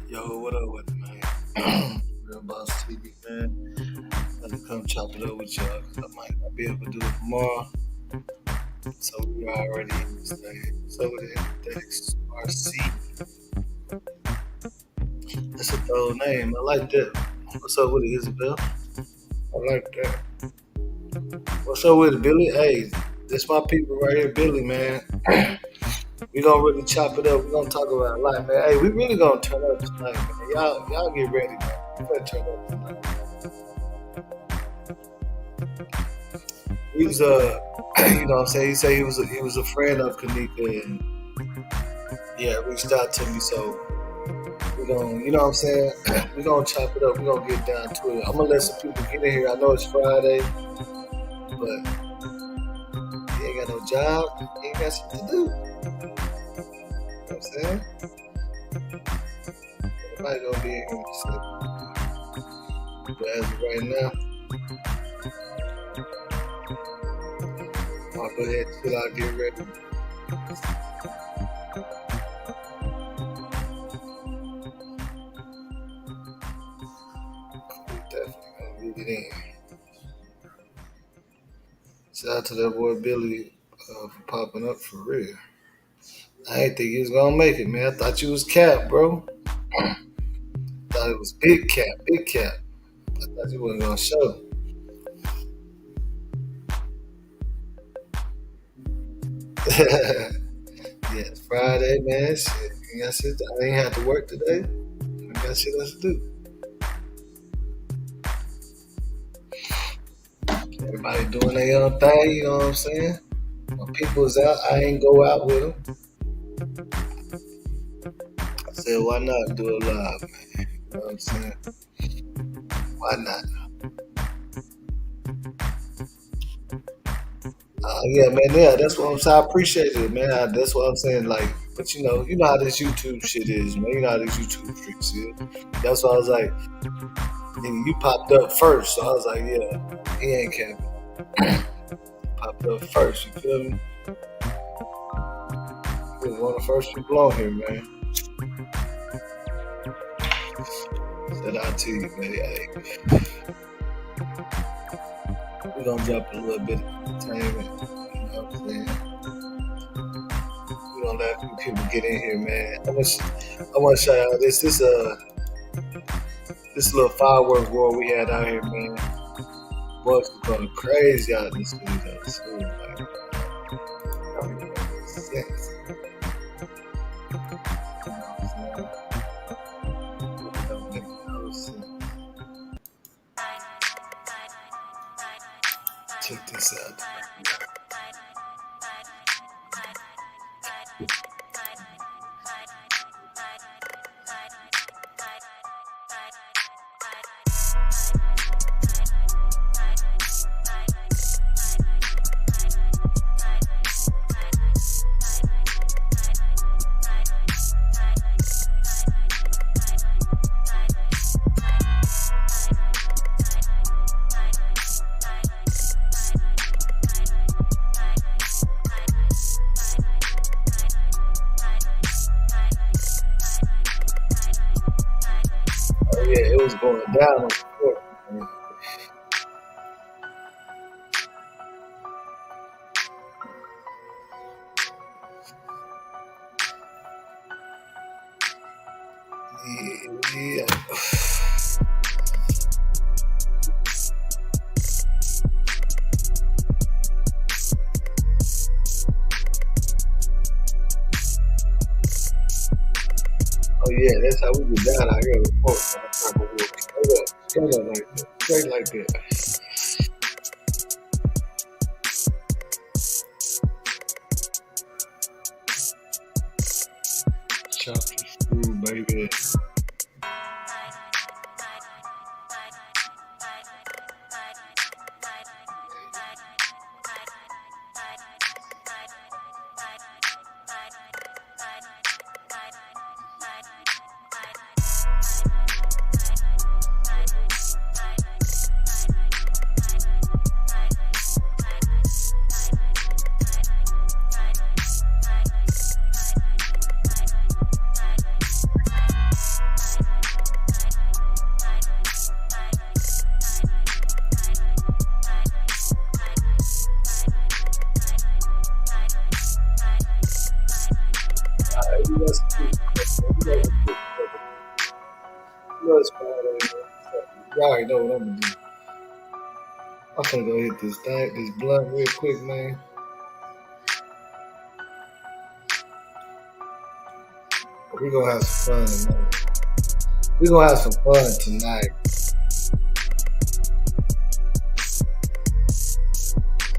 Yo, what up with it, man? Real Boss TV, man. Let me come chop it up with y'all because I might not be able to do it tomorrow. So we already saying. So with index RC. That's a throw name. I like that. What's up with it, Isabel? I like that. What's up with it, Billy? Hey, this my people right here, Billy, man. We gonna really chop it up. We gonna talk about a lot, man. Hey, we really gonna turn up tonight, man. Y'all get ready, man. We better turn up tonight. He was you know what I'm saying? He said he was a friend of Kenneka and yeah, reached out to me, so we're gonna, you know what I'm saying? We're gonna chop it up, we're gonna get down to it. I'm gonna let some people get in here. I know it's Friday, but he ain't got no job, he ain't got shit to do. You know what I'm saying? Everybody gonna be in here with shit. But as of right now, I'll go ahead and chill out, get ready. We definitely gonna get it in. Shout out to that boy Billy for popping up for real. I didn't think he was gonna make it, man. I thought you was cap, bro. Thought it was big cap, big cap. I thought you wasn't gonna show. Yeah, it's Friday, man. Shit, ain't got shit. I ain't had to work today. I got shit else to do. Everybody doing their own thing, you know what I'm saying? When people is out, I ain't go out with them. I said, why not do it live, man? You know what I'm saying? Why not? Yeah, man. Yeah, that's what I'm saying. I appreciate it, man. That's what I'm saying. Like, but you know how this YouTube shit is, man. You know how this YouTube freaks is. That's why I was like, nigga, you popped up first, so I was like, yeah, he ain't capping. Popped up first, you feel me? He was one of the first people on here, man. Shout out to you, man. Hey. We're gonna drop a little bit of entertainment, you know what I'm saying? We're gonna let a few people get in here, man. I want to show y'all this little fireworks war we had out here, man. Boys was going crazy out in this video. So, like, that don't even make sense. You know what I'm saying? It don't make no sense. Check this out. yeah, that's how we get down out here in the forest. Straight up like that. Straight like that. Chop your food, baby. You know, it's Friday. You already know what I'm gonna do. I'm gonna go hit this blunt real quick, man. We're gonna have some fun tonight. We're gonna have some fun tonight.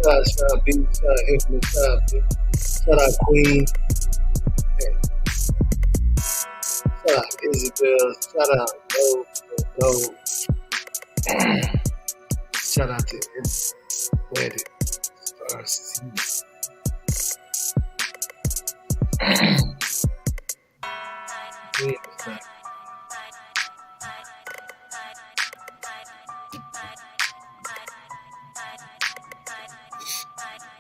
Shout out B, shout out Infinite, shout out Queen, shout out Isabel, shout out Doe, shout out to Wedded Star C.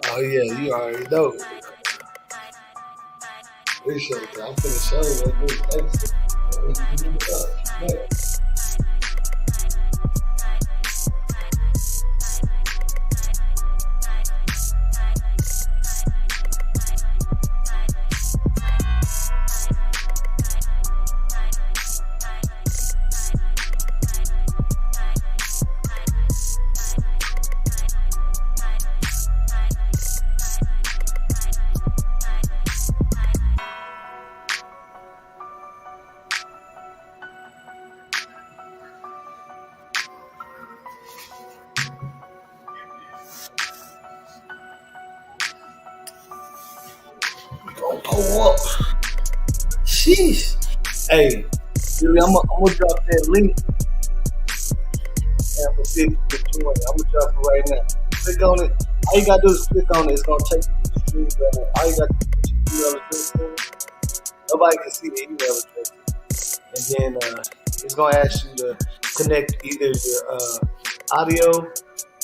Oh yeah, you already know. Appreciate that. I'm finna show you what this extra. We gonna pull up. Sheesh. Hey, Billy, I'm gonna drop that link. And I'm gonna see if you can join it. I'm gonna drop it right now. Click on it. All you gotta do is click on it. It's gonna take you to the stream. All you gotta do is put your email address in. Nobody can see the email address. And then it's gonna ask you to connect either your audio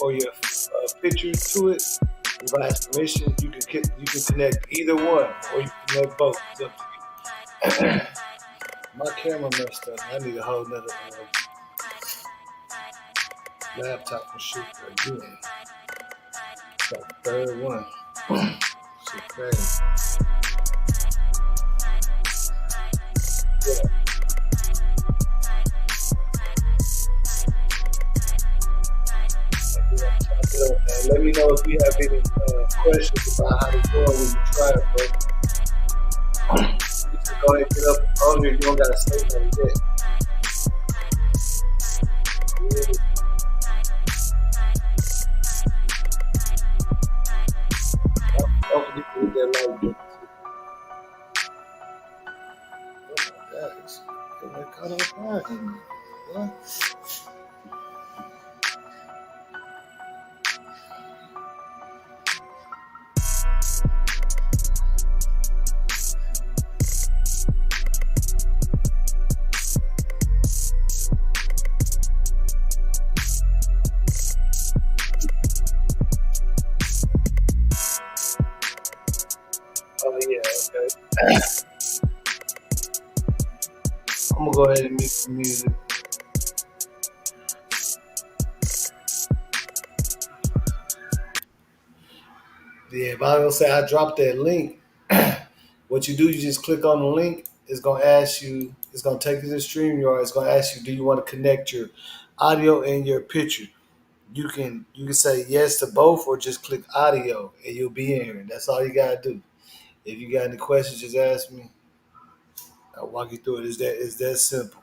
or your picture to it. If I ask permission, you can connect either one, or you can connect both. It's up to you. My camera messed up. I need a whole nother laptop and shoot again. It's like the third one. Shit crazy. Yeah. Let me know if you have any questions about how to do it when you try it, bro. You just go ahead and get up on here. You don't gotta say nothing yet. Yeah. Don't forget to hit that like button. Oh my gosh. Got caught off guard. What? Oh yeah, okay. I'm gonna go ahead and mix the music. Yeah, but I was gonna say I dropped that link. What you do, you just click on the link. It's gonna ask you. It's gonna take you to StreamYard. It's gonna ask you, do you want to connect your audio and your picture? You can say yes to both, or just click audio, and you'll be in here. That's all you gotta do. If you got any questions, just ask me. I'll walk you through it. It's that simple.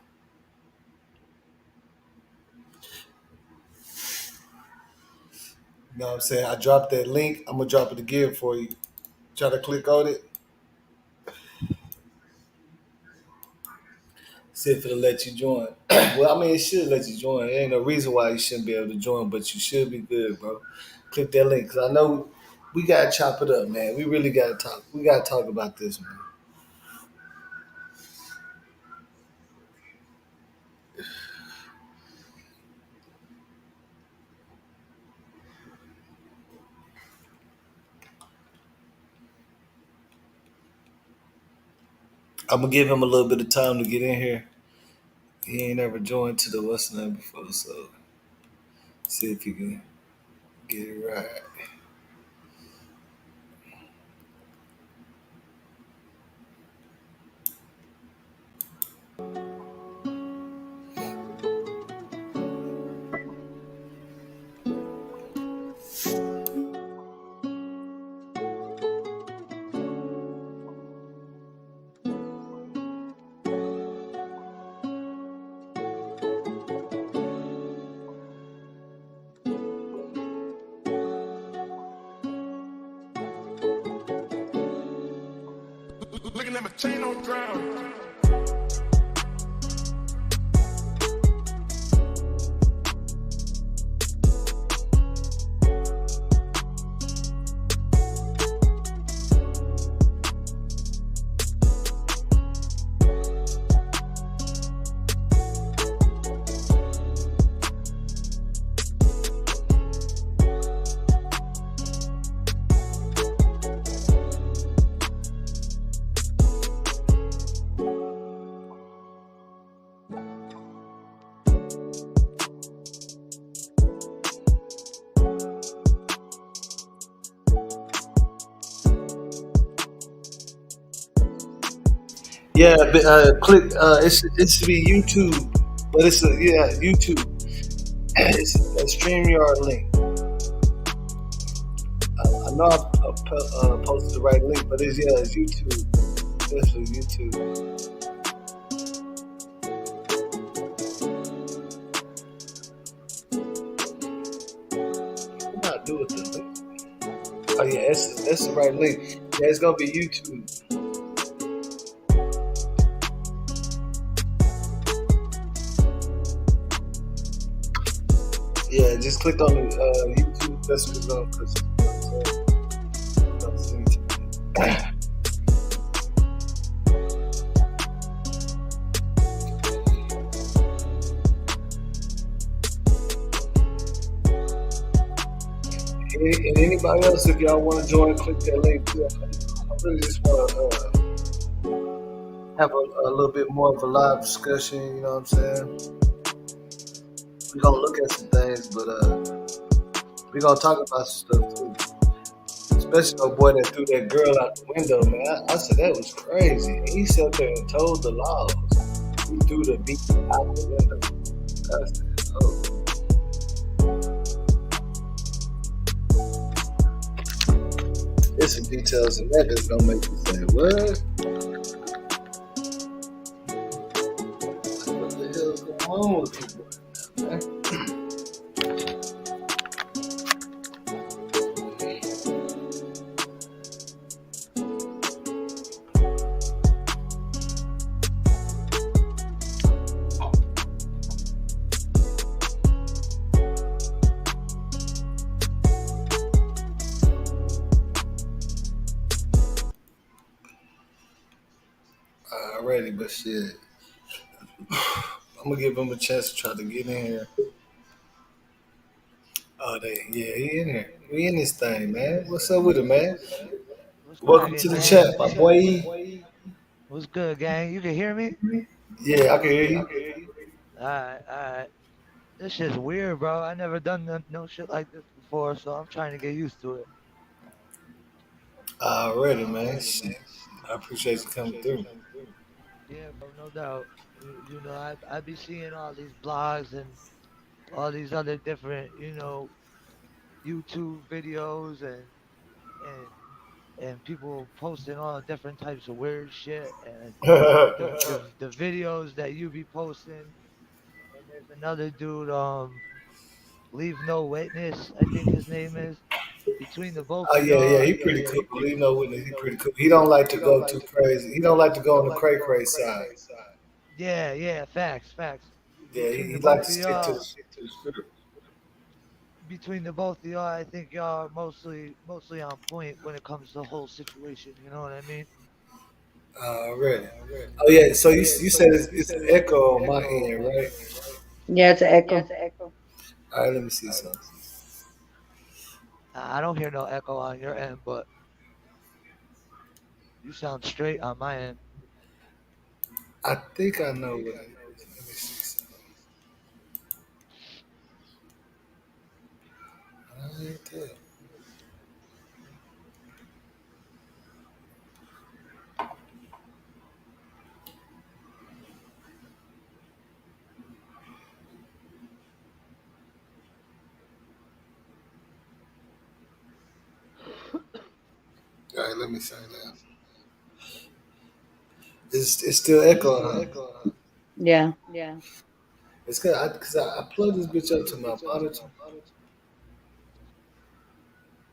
You know what I'm saying? I dropped that link. I'm gonna drop it again for you. Try to click on it. See if it'll let you join. Well, I mean, it should let you join. There ain't no reason why you shouldn't be able to join, but you should be good, bro. Click that link because I know we gotta chop it up, man. We really gotta talk. We gotta talk about this, man. I'm gonna give him a little bit of time to get in here. He ain't ever joined to the what's name before, so see if he can get it right. Looking at my chain on ground. Yeah, but, click. It should be YouTube, but it's a yeah YouTube. It's a StreamYard link. I know I posted the right link, but it's YouTube. Definitely YouTube. What do I do with the link? Oh yeah, that's the right link. Yeah, it's gonna be YouTube. Yeah, just click on the YouTube. That's what it's gonna. Cause, you know what I'm saying? And anybody else, if y'all want to join, click that link. Too. I really just want to have a little bit more of a live discussion. You know what I'm saying? We're gonna look at some things, but we're gonna talk about some stuff too. Especially the boy that threw that girl out the window, man. I said that was crazy. He sat there and told the laws. He threw the beat out the window. That's, oh. There's some details in that that's gonna make you say, what? What the hell's going on with people right now, man? Already, but shit. I'm gonna give him a chance to try to get in here. Oh, yeah, he in here. We in this thing, man. What's up with it, man? What's Welcome cracking, to the gang? chat, my boy. What's good, gang? You can hear me? Yeah, I can hear you. Alright. This shit's weird, bro. I never done no shit like this before, so I'm trying to get used to it. Already, man. Shit. I appreciate you coming through. Yeah, bro, no doubt. I be seeing all these blogs and all these other different, YouTube videos and and people posting all different types of weird shit, and Yeah, the videos that you be posting. And there's another dude, leave no witness, I think his name is. Between the both of yeah, y'all, he pretty cool. Leave no witness. He pretty cool. He don't like to go too crazy. He don't like to go on the cray cray side. yeah, yeah, facts, facts. Yeah, Between he the like both to of stick to y'all, the script. between the both of y'all, I think y'all are mostly on point when it comes to the whole situation. You know what I mean? Already. Oh yeah. So you said it's an echo on my end, right? Yeah, it's an echo. All right. Let me see something. I don't hear no echo on your end, but you sound straight on my end. I think I know what it is. Let me see something. I ain't tell. All right. Let me see now. It's still echoing, huh? Yeah. It's good because I plugged this bitch up to my monitor.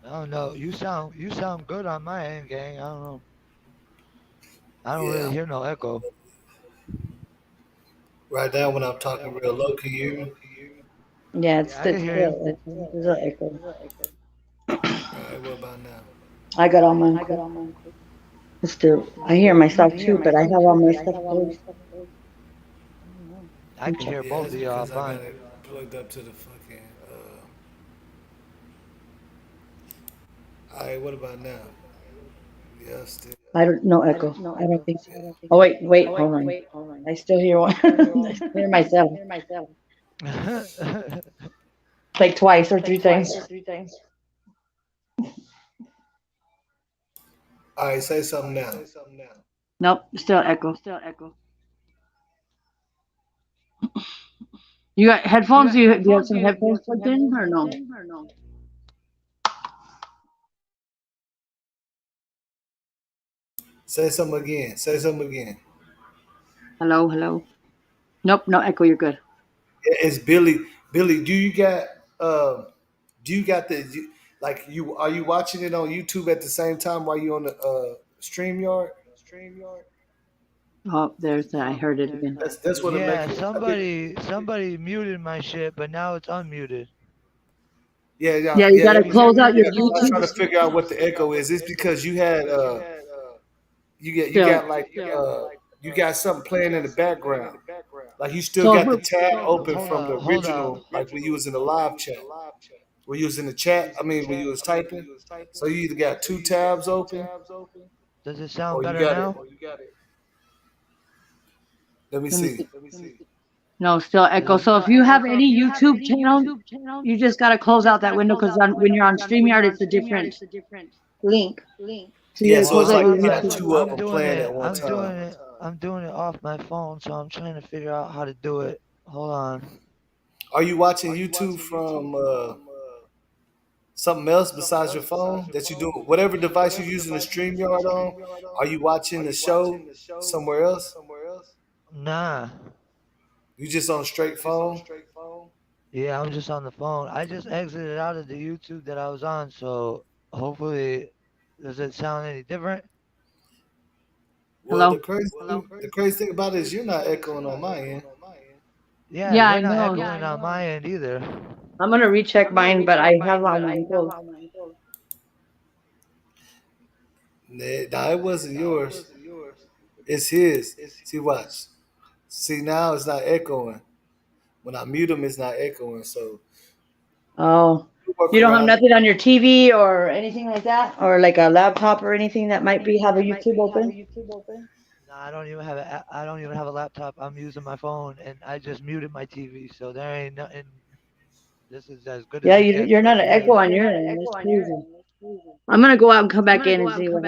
I don't know. You sound good on my end, gang. I don't know. I don't really Yeah. hear no echo. Right now when I'm talking real low, can you hear me? Yeah, Yeah, I can it's hear you. still echo. There's an echo. All right. What about now? I got all mine closed. It's still, I hear myself too, but I have all my stuff closed. I I'm can hear checking. Yeah, both it's of y'all because I fine. got it plugged up to the fucking. All right. What about now? Yeah. Still. I don't, no echo. I don't think so. Oh, wait, hold on. I still hear one. I still hear myself. Like twice or three times. All right. Say something now. Nope, still echo. You got headphones? Do you have some headphones plugged in or no? Say something again. Say something again. Hello. Nope, no echo. You're good. Yeah, it's Billy. Billy, um do you got like you are you watching it on YouTube at the same time while you on the stream yard? Oh, there's that. I heard it again. That's what it make Yeah, it. I think. somebody muted my shit, but now it's unmuted. Yeah, Yeah, yeah, you yeah. gotta close out your Yeah, 'cause I was YouTube trying to figure out what the echo is. It's because you had you still. got like you got something playing in the background. Like you still So got the if tab open Hold from the on, hold on. original, like when you was in the live chat. When you was in the chat, I mean when you was typing. So you either got two tabs open Does it sound or you better got it. now? Let me let me see. see. No, still echo. So if you have any YouTube channel, you just gotta close out that window because when you're on StreamYard, it's a different link. So you Yeah, gotta so close it's out like your you got YouTube. two of them playing at one time. I'm doing it off my phone, so I'm trying to figure out how to do it. Hold on. Are you watching YouTube from something else besides your phone that you do? Whatever device you're using the StreamYard on, are you watching the show somewhere else? Nah. You just on straight phone? Yeah, I'm just on the phone. I just exited out of the YouTube that I was on, so hopefully, does it sound any different? Well, Hello? the crazy thing about it is you're not echoing on my end. Yeah, Yeah, you're I not know. echoing on my end either. I'm gonna recheck mine, but I have all mine closed. Nah, it wasn't yours. It's his. See, watch. See, now it's not echoing. When I mute him, it's not echoing. So Oh, we work you don't have around it. nothing on your TV or anything like that, or like a laptop or anything that might be have a YouTube open? No, I don't even have a laptop. I'm using my phone, and I just muted my TV, so there ain't nothing. This is as good Yeah, as it gets you're not right an echo here. on your end. That's crazy. I'm gonna go out and come back in and see what.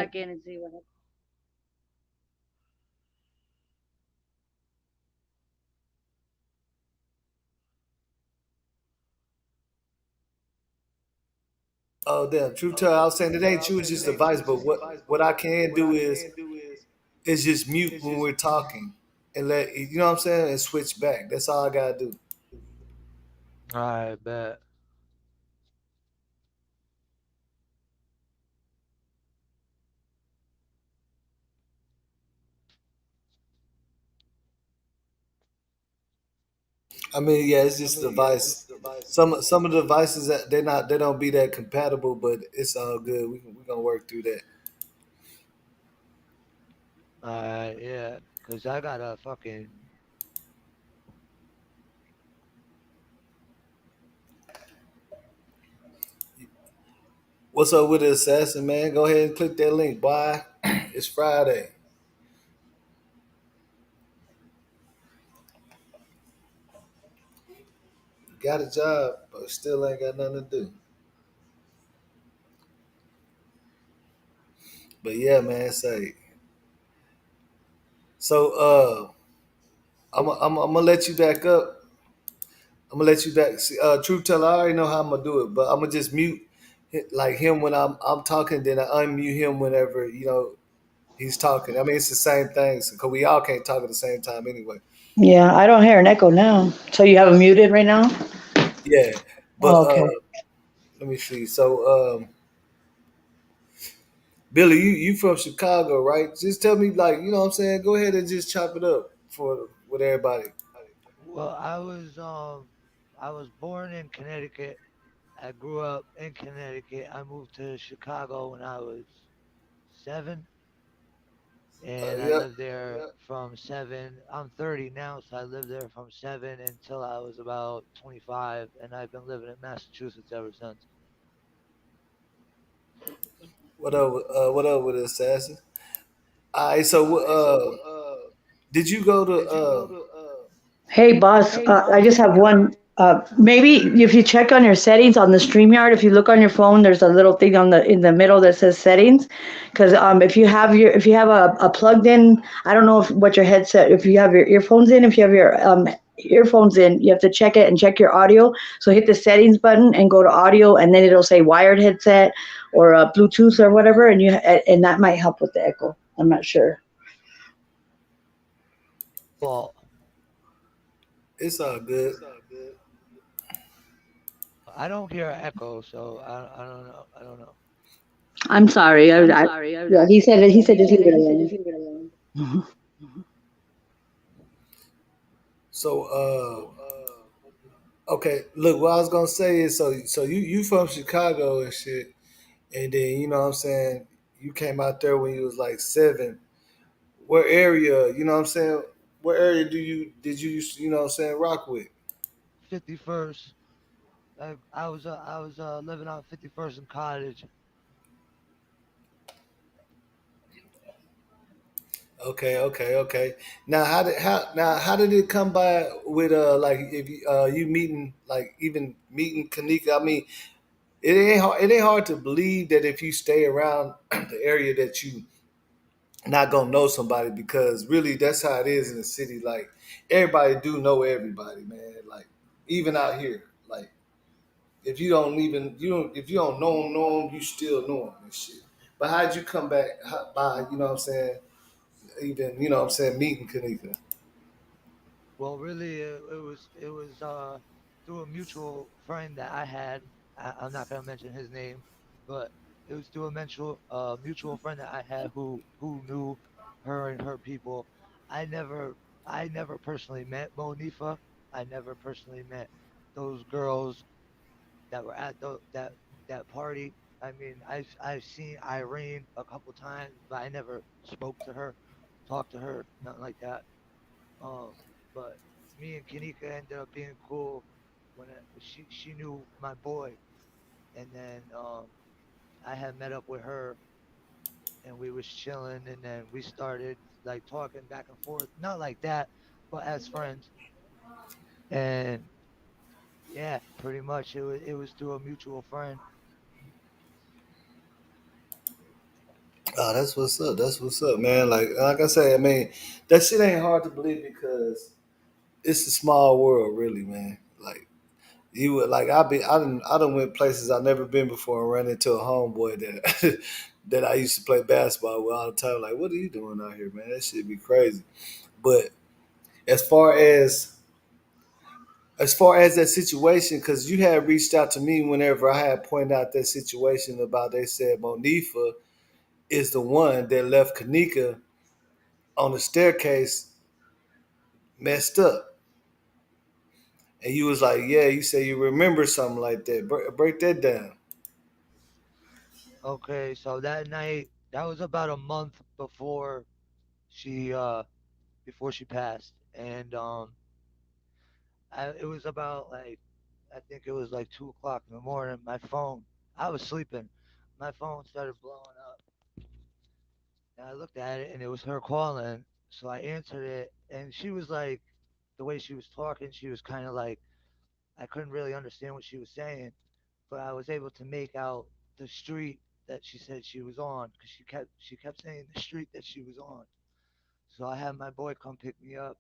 Oh damn, true tell. I was saying it ain't true. It's just advice. But what I can do is just mute when we're talking and let you know what I'm saying and switch back. That's all I gotta do. I bet. I mean, yeah, it's just a device. Some of the devices that they don't be that compatible, but it's all good. We gonna work through that. Yeah, cause I got a fucking. What's up with the assassin, man? Go ahead and click that link. Boy, it's Friday. Got a job, but still ain't got nothing to do. But yeah, man, say so. I'm gonna let you back up. I'm gonna let you back. See, True Teller, I already know how I'm gonna do it, but I'm gonna just mute like him when I'm talking, then I unmute him whenever he's talking. I mean, it's the same thing because we all can't talk at the same time anyway. Yeah, I don't hear an echo now. So you have it muted right now? Yeah, but Oh, okay. let me see. So, Billy, you from Chicago, right? Just tell me, like, you know what I'm saying. Go ahead and just chop it up for with everybody. Well, I was born in Connecticut. I grew up in Connecticut. I moved to Chicago when I was 7, and I Yep. lived there from 7. I'm 30 now, so I lived there from 7 until I was about 25, and I've been living in Massachusetts ever since. What up with the assassin? All right. So, did you go to Hey, boss, I just have one. Maybe if you check on your settings on the StreamYard, if you look on your phone, there's a little thing on the in the middle that says settings. Because if you have a plugged in, I don't know what your headset. If you have your earphones in, if you have your earphones in, you have to check it and check your audio. So hit the settings button and go to audio, and then it'll say wired headset or Bluetooth or whatever, and that might help with the echo. I'm not sure. Well, it's all good. I don't hear an echo, so I don't know. I don't know. I'm sorry. Yeah, he said just leave it alone. So, okay. Look, what I was gonna say is, so you from Chicago and shit, and then you know what I'm saying you came out there when you was like 7. What area? You know what I'm saying? What area did you you know what I'm saying rock with? 51st. I was living on 51st and Cottage. Okay, okay, okay. Now how did it come by with like if you meeting like even meeting Kanika? I mean, it ain't hard to believe that if you stay around the area that you not gonna know somebody because really that's how it is in the city. Like everybody do know everybody, man. Like even out here, like if you don't even you don't if you don't know them, you still know them and shit. But how'd you come back by? You know what I'm saying? Even you know what I'm saying meeting Kanika. Well, really, it was through a mutual friend that I had. I'm not gonna mention his name, but it was through a mutual friend that I had who knew her and her people. I never I never personally met Monifa. I never personally met those girls that were at that party. I mean, I've seen Irene a couple times, but I never spoke to her, talked to her, nothing like that. Um, but me and Kanika ended up being cool when she knew my boy, and then I had met up with her and we was chilling, and then we started like talking back and forth, not like that, but as friends. And yeah, pretty much it was through a mutual friend. Oh, that's what's up. That's what's up, man. Like I say, I mean, that shit ain't hard to believe because it's a small world, really, man. Like You would like I done went places I've never been before and ran into a homeboy that that I used to play basketball with all the time. Like, what are you doing out here, man? That shit be crazy. But as far as as far as that situation, because you had reached out to me whenever I had pointed out that situation about they said Monifa is the one that left Kenneka on the staircase messed up. And you was like, yeah, you say you remember something like that. Break that down. Okay, so that night, that was about a month she before she passed, and it was about like I think it was like 2 o'clock in the morning. My phone, I was sleeping, my phone started blowing up, and I looked at it, and it was her calling. So I answered it, and she was like, the way she was talking, she was kind of like I couldn't really understand what she was saying, but I was able to make out the street that she said she was on because she kept saying the street that she was on. So I had my boy come pick me up,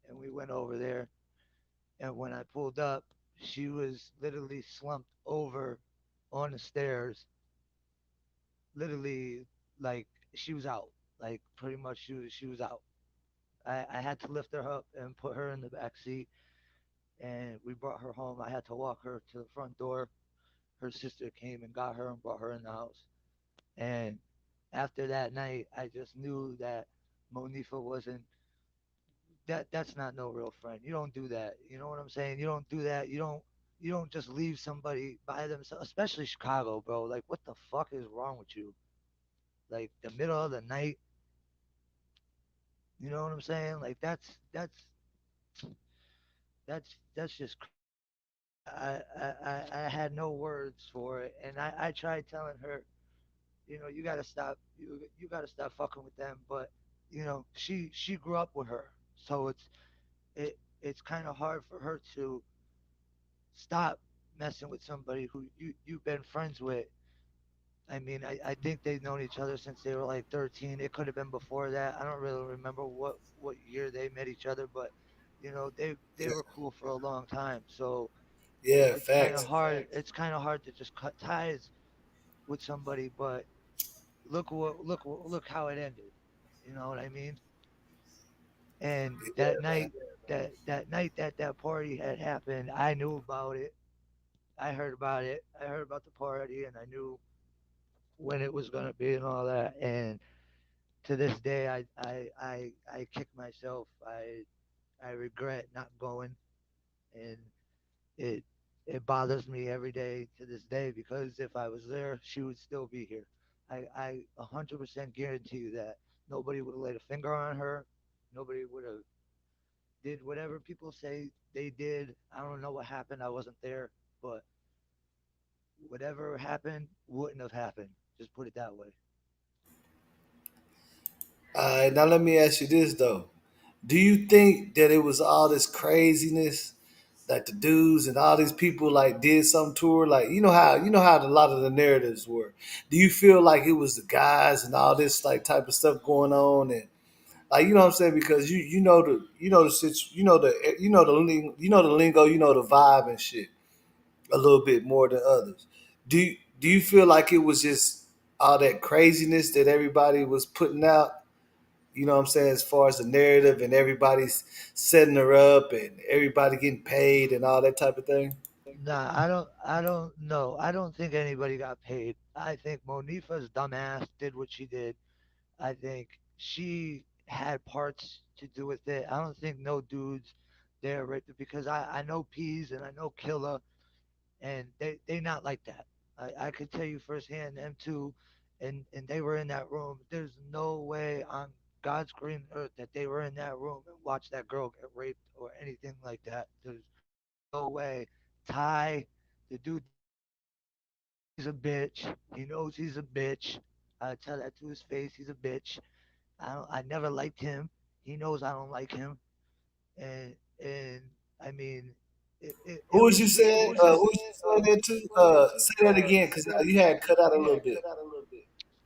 and we went over there. And when I pulled up, she was literally slumped over on the stairs, literally like she was out. Like pretty much she was out. I had to lift her up and put her in the back seat, and we brought her home. I had to walk her to the front door. Her sister came and got her and brought her in the house. And after that night, I just knew that Monifa wasn't that's not no real friend. You don't do that. You know what I'm saying? You don't do that. You don't just leave somebody by themselves, especially Chicago, bro. Like what the fuck is wrong with you? Like the middle of the night, you know what I'm saying? Like that's just I had no words for it, and I tried telling her, you gotta stop, you gotta stop fucking with them, but she grew up with her, so it's kind of hard for her to stop messing with somebody who you've been friends with. I mean, I think they've known each other since they were like 13. It could have been before that. I don't really remember what year they met each other, but they were cool for a long time. So Yeah, it's kind of facts. hard. It's kind of hard to just cut ties with somebody. But look how it ended. You know what I mean? And that Yeah, man. night, that night that party had happened, I knew about it. I heard about it. I heard about the party, and I knew when it was gonna be and all that. And to this day, I kick myself. I regret not going, and it it bothers me every day to this day because if I was there, she would still be here. I 100% guarantee you that nobody would have laid a finger on her. Nobody would have did whatever people say they did. I don't know what happened. I wasn't there, but whatever happened wouldn't have happened. Just put it that way. All right, now let me ask you this though. Do you think that it was all this craziness, like the dudes and all these people like did something to her? Like you know how a lot of the narratives were. Do you feel like it was the guys and all this like type of stuff going on and like you know what I'm saying? Because you know the lingo, you know the vibe and shit a little bit more than others. Do you feel like it was just all that craziness that everybody was putting out? You know what I'm saying? As far as the narrative and everybody's setting her up and everybody getting paid and all that type of thing. Nah, I don't know. I don't think anybody got paid. I think Monifa's dumbass did what she did. I think she had parts to do with it. I don't think no dudes there right because I know Peas and I know Killa and they not like that. I could tell you firsthand them two and they were in that room. There's no way on God's green earth that they were in that room and watched that girl get raped or anything like that. There's no way. Ty, the dude that did it, he's a bitch. He knows he's a bitch. I tell that to his face. He's a bitch. I never liked him. He knows I don't like him. And I mean, it Who was you was really saying? one of Who was you saying that to? Say that again because you had cut out a little bit.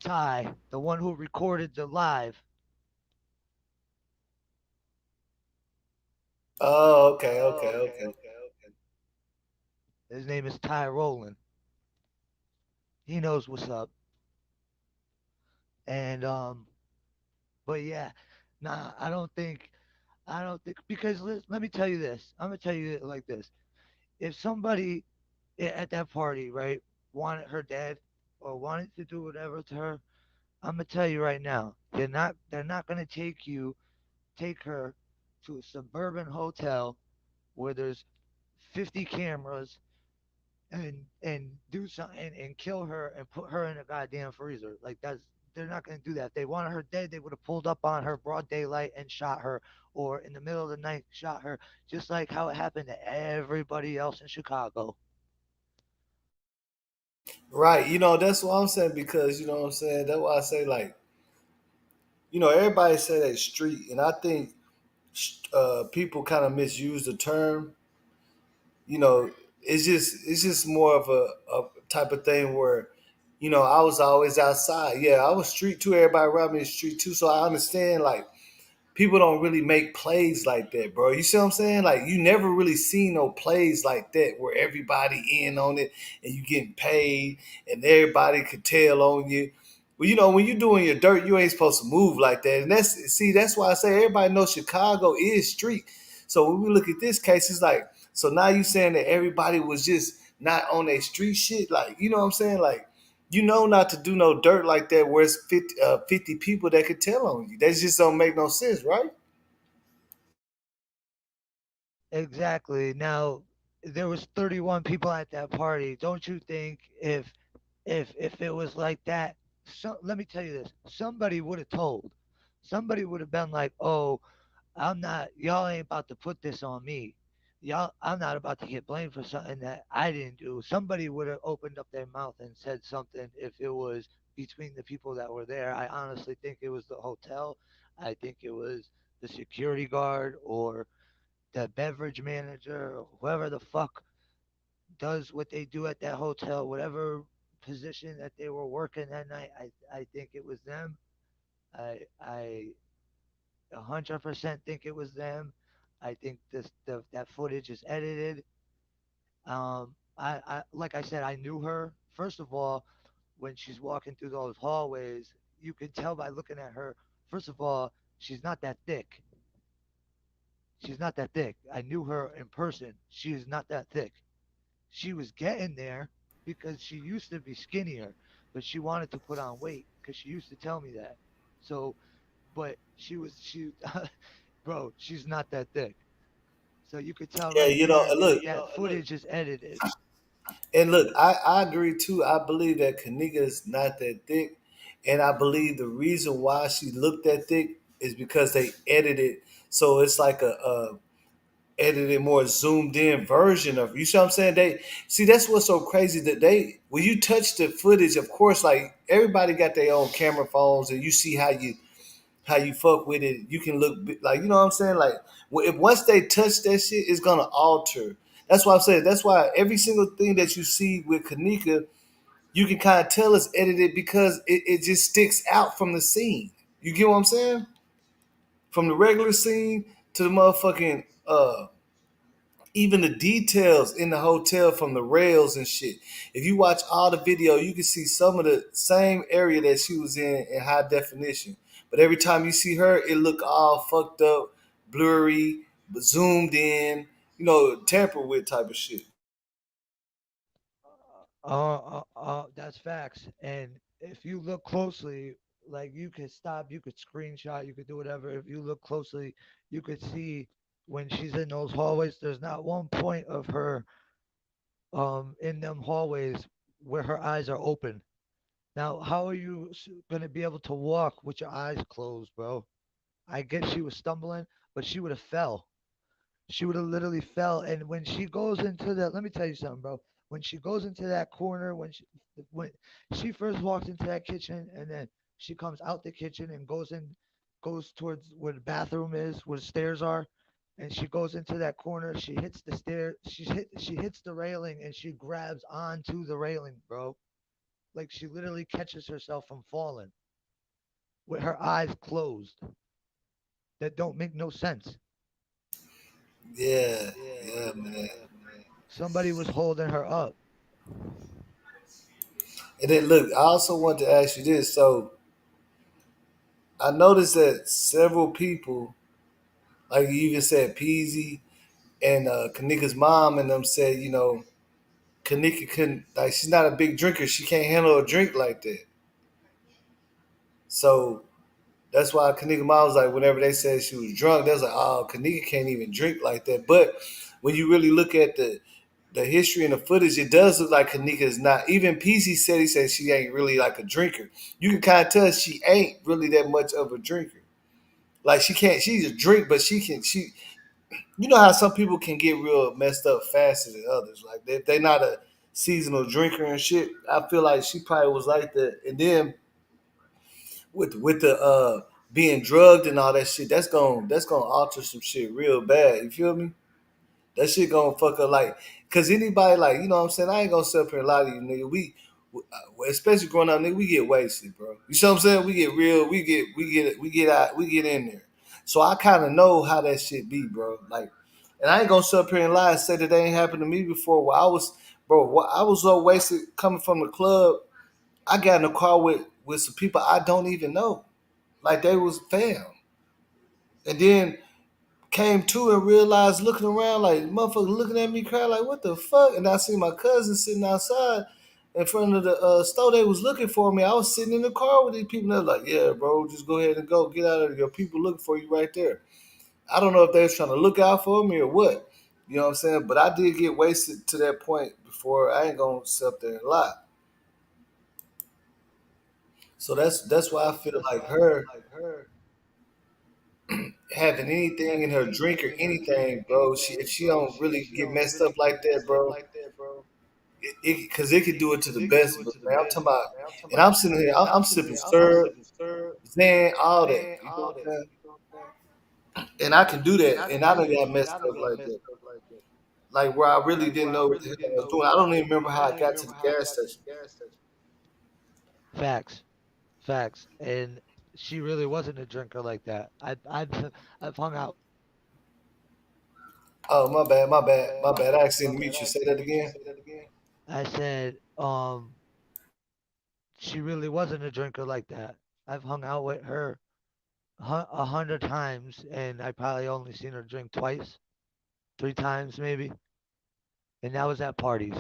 Ty, the one who recorded the live. Oh, okay, okay, okay. His name is Ty Rowland. He knows what's up. And but yeah, nah, I don't think because let me tell you this. I'm gonna tell you it like this. If somebody at that party, right, wanted her dead or wanted to do whatever to her, I'm gonna tell you right now, they're not gonna take her to a suburban hotel where there's 50 cameras and do something and kill her and put her in a goddamn freezer. Like that's they're not gonna do that. If they wanted her dead, they would have pulled up on her broad daylight and shot her, or in the middle of the night shot her, just like how it happened to everybody else in Chicago. Right. That's what I'm saying because what I'm saying. That's why I say like, everybody say that street, and I think people kind of misuse the term. you know, it's just more of a type of thing where, I was always outside. Yeah, I was street too. Everybody around me is street too. So I understand like people don't really make plays like that, bro. You see what I'm saying? Like you never really seen no plays like that where everybody in on it and you getting paid and everybody could tell on you. Well, when you doing your dirt, you ain't supposed to move like that. And that's why I say everybody knows Chicago is street. So when we look at this case, it's like, so now you saying that everybody was just not on their street shit, like what I'm saying, like not to do no dirt like that where it's 50 people that could tell on you. That just don't make no sense, right? Exactly. Now there was 31 people at that party. Don't you think if it was like that, so let me tell you this, somebody would have told. Somebody would have been like, "Oh, I'm not. Y'all ain't about to put this on me. Y'all, I'm not about to get blamed for something that I didn't do." Somebody would have opened up their mouth and said something if it was between the people that were there. I honestly think it was the hotel. I think it was the security guard or the beverage manager or whoever the fuck does what they do at that hotel, whatever position that they were working that night. I think it was them. I 100% think it was them. I think that footage is edited. I like I said, I knew her. First of all, when she's walking through those hallways, you could tell by looking at her. First of all, she's not that thick. She's not that thick. I knew her in person. She is not that thick. She was getting there because she used to be skinnier, but she wanted to put on weight because she used to tell me that. So, but she, bro, she's not that thick. So you could tell Yeah, right there look, that footage is edited. and look, I agree too. I believe that Kanika is not that thick, and I believe the reason why she looked that thick is because they edited, so it's like a edited more zoomed in version of, you see what I'm saying? They see, that's what's so crazy, that they, when you touch the footage, of course, like everybody got their own camera phones and you see how you fuck with it. You can look like, you know what I'm saying? Like if once they touch that shit, it's gonna alter. That's why I'm saying. That's why every single thing that you see with Kanika, you can kind of tell it's edited because it just sticks out from the scene. You get what I'm saying? From the regular scene to the motherfucking even the details in the hotel from the rails and shit. If you watch all the video, you can see some of the same area that she was in high definition. But every time you see her, it look all fucked up, blurry, but zoomed in, tampered with type of shit. That's facts. And if you look closely, like you could stop, you could screenshot, you could do whatever. If you look closely, you could see when she's in those hallways. There's not one point of her in them hallways where her eyes are open. Now, how are you gonna be able to walk with your eyes closed, bro? I guess she was stumbling, but she would have fell. She would have literally fell. And when she goes into that, let me tell you something, bro. When she goes into that corner, when she first walks into that kitchen, and then she comes out the kitchen and goes towards where the bathroom is, where the stairs are, and she goes into that corner. She hits the stair. She hits the railing, and she grabs onto the railing, bro. Like she literally catches herself from falling with her eyes closed. That don't make no sense. Yeah, yeah, man. Somebody was holding her up. And then look, I also want to ask you this. So I noticed that several people, like you even said, Peasy and Kanika's mom and them said, Kanika couldn't, like, she's not a big drinker. She can't handle a drink like that. So that's why Kanika mom was like, whenever they said she was drunk, they was like, oh, Kanika can't even drink like that. But when you really look at the history and the footage, it does look like Kanika is not. Even PC said, he said she ain't really like a drinker. You can kind of tell she ain't really that much of a drinker. Like she can't, she's a drink, but she. You know how some people can get real messed up faster than others. Like they not a seasonal drinker and shit. I feel like she probably was like that. And then with the being drugged and all that shit, that's gonna alter some shit real bad. You feel me? That shit gonna fuck up like, cause anybody like, you know what I'm saying? I ain't gonna sit up here and lie to you, nigga. Especially growing up, nigga, we get wasted, bro. You see what I'm saying? We get real, we get in there. So I kind of know how that shit be, bro. Like, and I ain't gonna sit up here and lie and say that they ain't happened to me before. Where I was, bro, I was so wasted coming from the club. I got in a car with some people I don't even know, like they was fam, and then came to and realized looking around like motherfucker looking at me crying like what the fuck, and I see my cousin sitting outside in front of the store. They was looking for me. I was sitting in the car with these people. They're like, yeah, bro, just go ahead and go get out of there. Your people looking for you right there. I don't know if they was trying to look out for me or what. You know what I'm saying? But I did get wasted to that point before. I ain't gonna sit up there and lie. So that's why I feel like her having anything in her drink or anything, bro. She if she don't really get messed up like that, bro, because it could do it to the best. But man, I'm talking about, and I'm sitting here, I'm sipping syrup, Zan, all that. You know what I'm saying? And I can do that, and I don't got messed up like that, like where I really didn't know what the hell I was doing. I don't even remember how I got to the gas station. Facts, facts. And she really wasn't a drinker like that. I've hung out. Oh, my bad, my bad, my bad. I accidentally mute you. Say that again. I said, she really wasn't a drinker like that. I've hung out with her 100 times, and I probably only seen her drink twice, 3 times maybe, and that was at parties.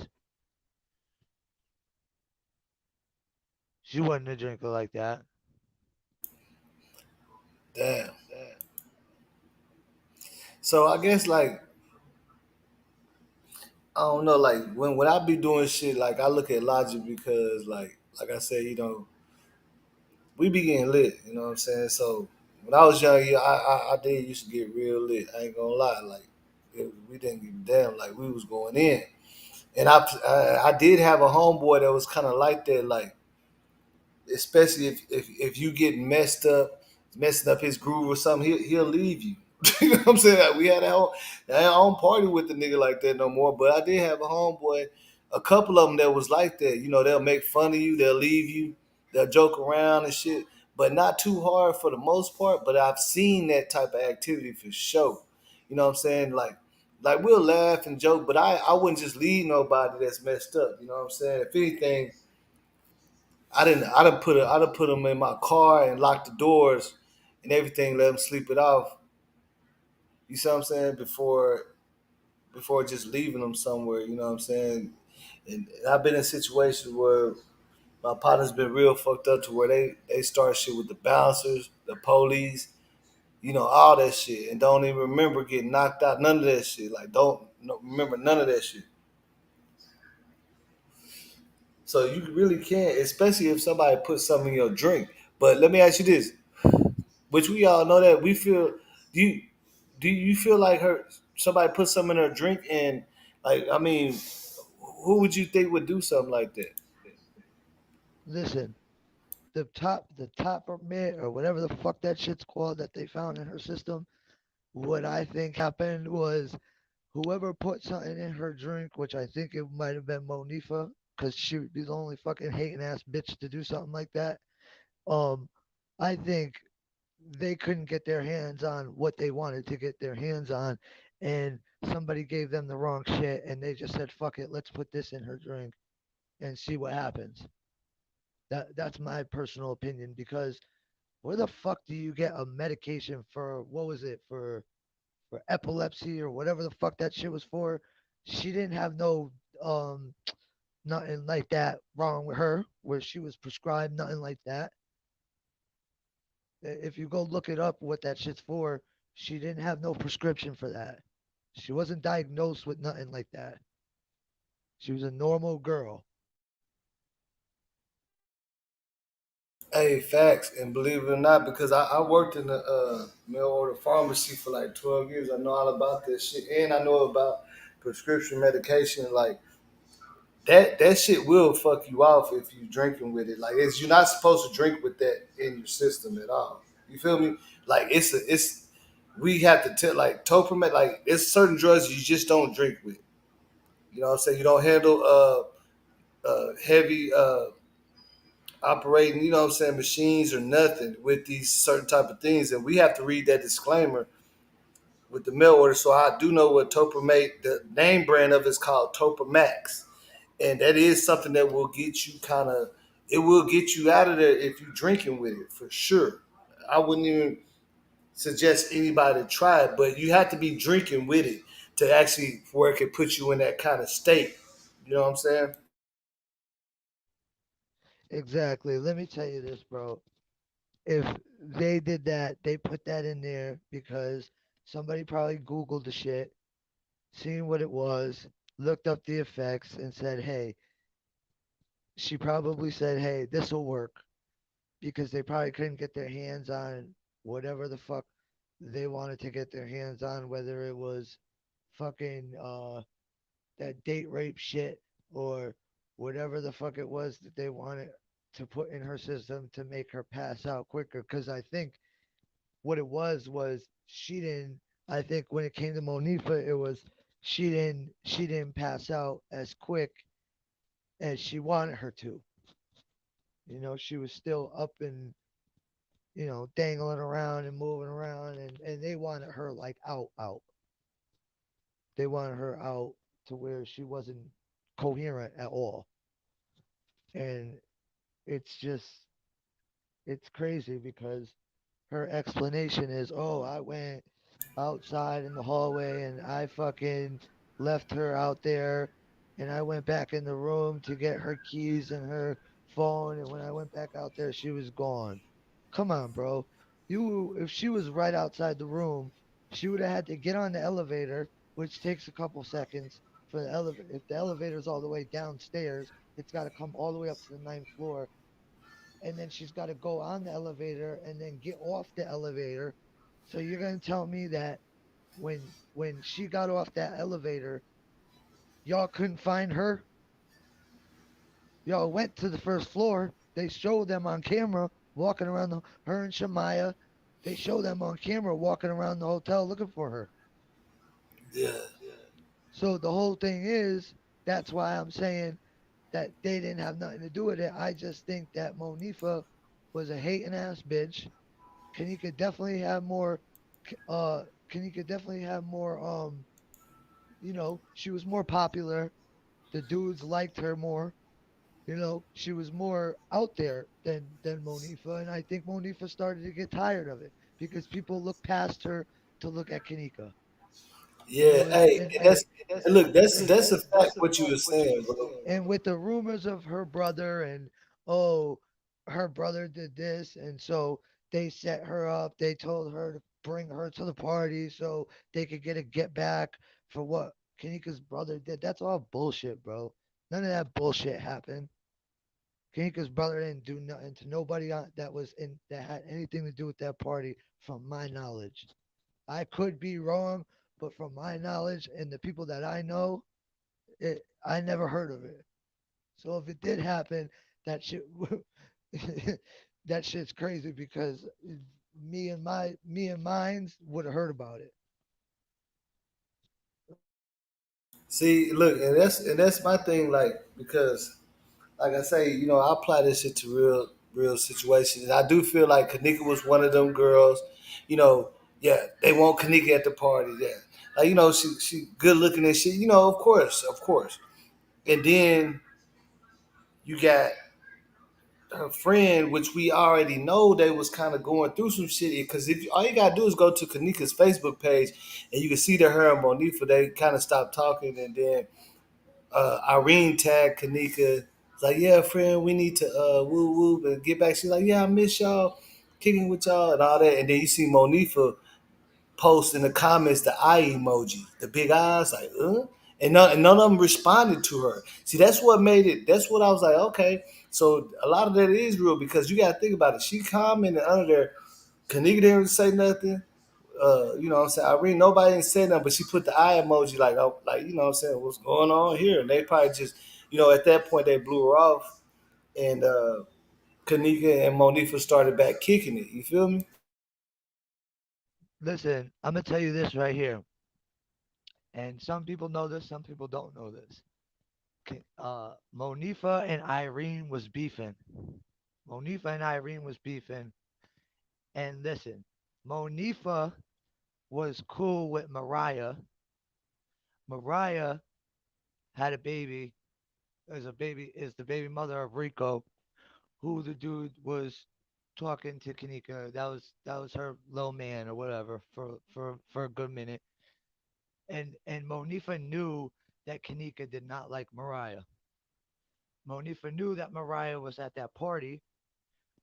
She wasn't a drinker like that. Damn. So I guess like I don't know, like when I be doing shit, like I look at logic because like I said, we be getting lit. You know what I'm saying? So when I was young, yeah, I did used to get real lit. I ain't gonna lie, like we didn't give a damn. Like we was going in, and I did have a homeboy that was kind of like that. Like especially if you get messing up his groove or something, he'll leave you. You know what I'm saying? Like, we had our own party with the nigga like that no more. But I did have a homeboy, a couple of them that was like that. You know, they'll make fun of you, they'll leave you, they'll joke around and shit, but not too hard for the most part. But I've seen that type of activity for sure. You know what I'm saying? Like we'll laugh and joke, but I wouldn't just leave nobody that's messed up. You know what I'm saying? If anything, I done put them in my car and lock the doors and everything, let them sleep it off. You see what I'm saying? Before just leaving them somewhere. You know what I'm saying? And I've been in situations where my partner's been real fucked up to where they start shit with the bouncers, the police, all that shit, and don't even remember getting knocked out. None of that shit. Like don't no, remember none of that shit. So you really can't, especially if somebody puts something in your drink. But let me ask you this: which we all know that we feel. Do you do you feel like her? Somebody put something in her drink, and like I mean, who would you think would do something like that? Listen, the top or mid or whatever the fuck that shit's called that they found in her system. What I think happened was whoever put something in her drink, which I think it might have been Monifa, because she would be the only fucking hating ass bitch to do something like that. Um, I think they couldn't get their hands on what they wanted to get their hands on, and somebody gave them the wrong shit and they just said, "Fuck it, let's put this in her drink and see what happens." That's my personal opinion because where the fuck do you get a medication for what was it for epilepsy or whatever the fuck that shit was for? She didn't have no um nothing like that wrong with her where she was prescribed nothing like that. If you go look it up what that shit's for, she didn't have no prescription for that. She wasn't diagnosed with nothing like that. She was a normal girl. Hey, facts, and believe it or not, because I worked in the mail order pharmacy for like 12 years. I know all about this shit, and I know about prescription medication. Like that shit will fuck you off if you drinking with it. Like it's you're not supposed to drink with that in your system at all. You feel me? Like it's we have to tell like topromet. Like it's certain drugs you just don't drink with. You know what I'm saying? You don't handle heavy operating, you know what I'm saying, machines or nothing with these certain type of things. And we have to read that disclaimer with the mail order. So I do know what Topamate, the name brand of it is called Topamax. And that is something that will get you kind of, it will get you out of there if you're drinking with it for sure. I wouldn't even suggest anybody to try it, but you have to be drinking with it to actually where it can put you in that kind of state. You know what I'm saying? Exactly. Let me tell you this, bro. If they did that, they put that in there because somebody probably Googled the shit, seen what it was, looked up the effects, and said, hey, she probably said, hey, this will work because they probably couldn't get their hands on whatever the fuck they wanted to get their hands on, whether it was fucking that date rape shit or whatever the fuck it was that they wanted to put in her system to make her pass out quicker. Because I think what it was she didn't. I think when it came to Monifa, it was she didn't pass out as quick as she wanted her to. She was still up and dangling around and moving around, and they wanted her like out. They wanted her out to where she wasn't coherent at all, and it's just it's crazy because her explanation is, "Oh, I went outside in the hallway and I fucking left her out there and I went back in the room to get her keys and her phone and when I went back out there she was gone." Come on, bro. You if she was right outside the room, she would have had to get on the elevator, which takes a couple seconds for the elevator. If the elevator's all the way downstairs, it's got to come all the way up to the ninth floor and then she's got to go on the elevator and then get off the elevator. So you're going to tell me that when she got off that elevator, y'all couldn't find her? Y'all went to the first floor. They showed them on camera walking around her and Shamaya. They show them on camera walking around the hotel looking for her. Yeah. So the whole thing is that's why I'm saying that they didn't have nothing to do with it. I just think that Monifa was a hating ass bitch. Kanika definitely have more. Uh, Kanika definitely have more. She was more popular. The dudes liked her more. She was more out there than Monifa, and I think Monifa started to get tired of it because people look past her to look at Kanika. And it Yeah. was Hey, and look, that's a fact what you were saying, bro. and with the rumors of her brother and oh her brother did this and so they set her up, they told her to bring her to the party so they could get back for what Kanika's brother did. That's all bullshit, bro. None of that bullshit happened. Kanika's brother didn't do nothing to nobody that was in that had anything to do with that party from my knowledge. I could be wrong, but from my knowledge and the people that I know, I never heard of it. So if it did happen, that shit, that shit's crazy because me and mines would have heard about it. See, look, and that's my thing, like, because like I say, I apply this shit to real situations. And I do feel like Kanika was one of them girls, you know, yeah, they want Kanika at the party, yeah. like she good looking and shit. You know, of course, of course. And then you got her friend, which we already know they was kind of going through some shit. Because if all you gotta do is go to Kanika's Facebook page, and you can see that her and Monifa they kind of stopped talking, and then Irene tagged Kanika. It's like, yeah, friend, we need to woo woo and get back. She's like, yeah, I miss y'all, kicking with y'all and all that. And then you see Monifa post in the comments the eye emoji, the big eyes, like, and none of them responded to her. See, that's what made it. That's what I was like, okay. So a lot of that is real because you got to think about it. She commented under there. Kanika didn't say nothing. You know what I'm saying? Irene, nobody didn't say nothing, but she put the eye emoji like, oh, like, you know what I'm saying? What's going on here? And they probably just, at that point they blew her off, and Kanika and Monifa started back kicking it. You feel me? Listen, I'm gonna tell you this right here, and some people know this, some people don't know this. Monifa and Irene was beefing. Monifa and Irene was beefing, and listen, Monifa was cool with Mariah. Mariah had a baby. Is the baby mother of Rico, who the dude was talking to Kanika. That was her little man or whatever for a good minute. And Monifa knew that Kanika did not like Mariah. Monifa knew that Mariah was at that party.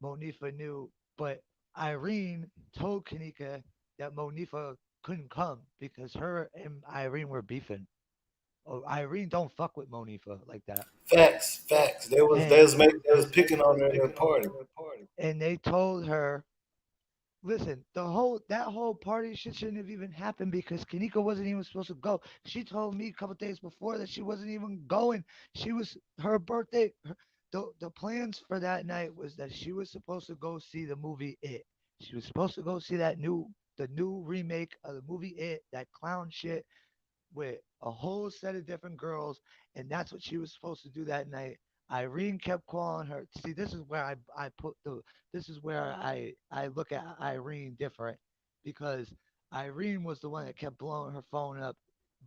Monifa knew, but Irene told Kanika that Monifa couldn't come because her and Irene were beefing. Oh, Irene don't fuck with Monifa like that. Facts, facts. And They was picking on her at that party. and they told her, listen, that whole party shit shouldn't have even happened because Kanika wasn't even supposed to go. She told me a couple days before that she wasn't even going. She was her birthday. The plans for that night was that she was supposed to go see the movie It. She was supposed to go see the new remake of the movie It, that clown shit with a whole set of different girls, and that's what she was supposed to do that night. Irene kept calling her. See, this is where I put the. This is where I look at Irene different because Irene was the one that kept blowing her phone up.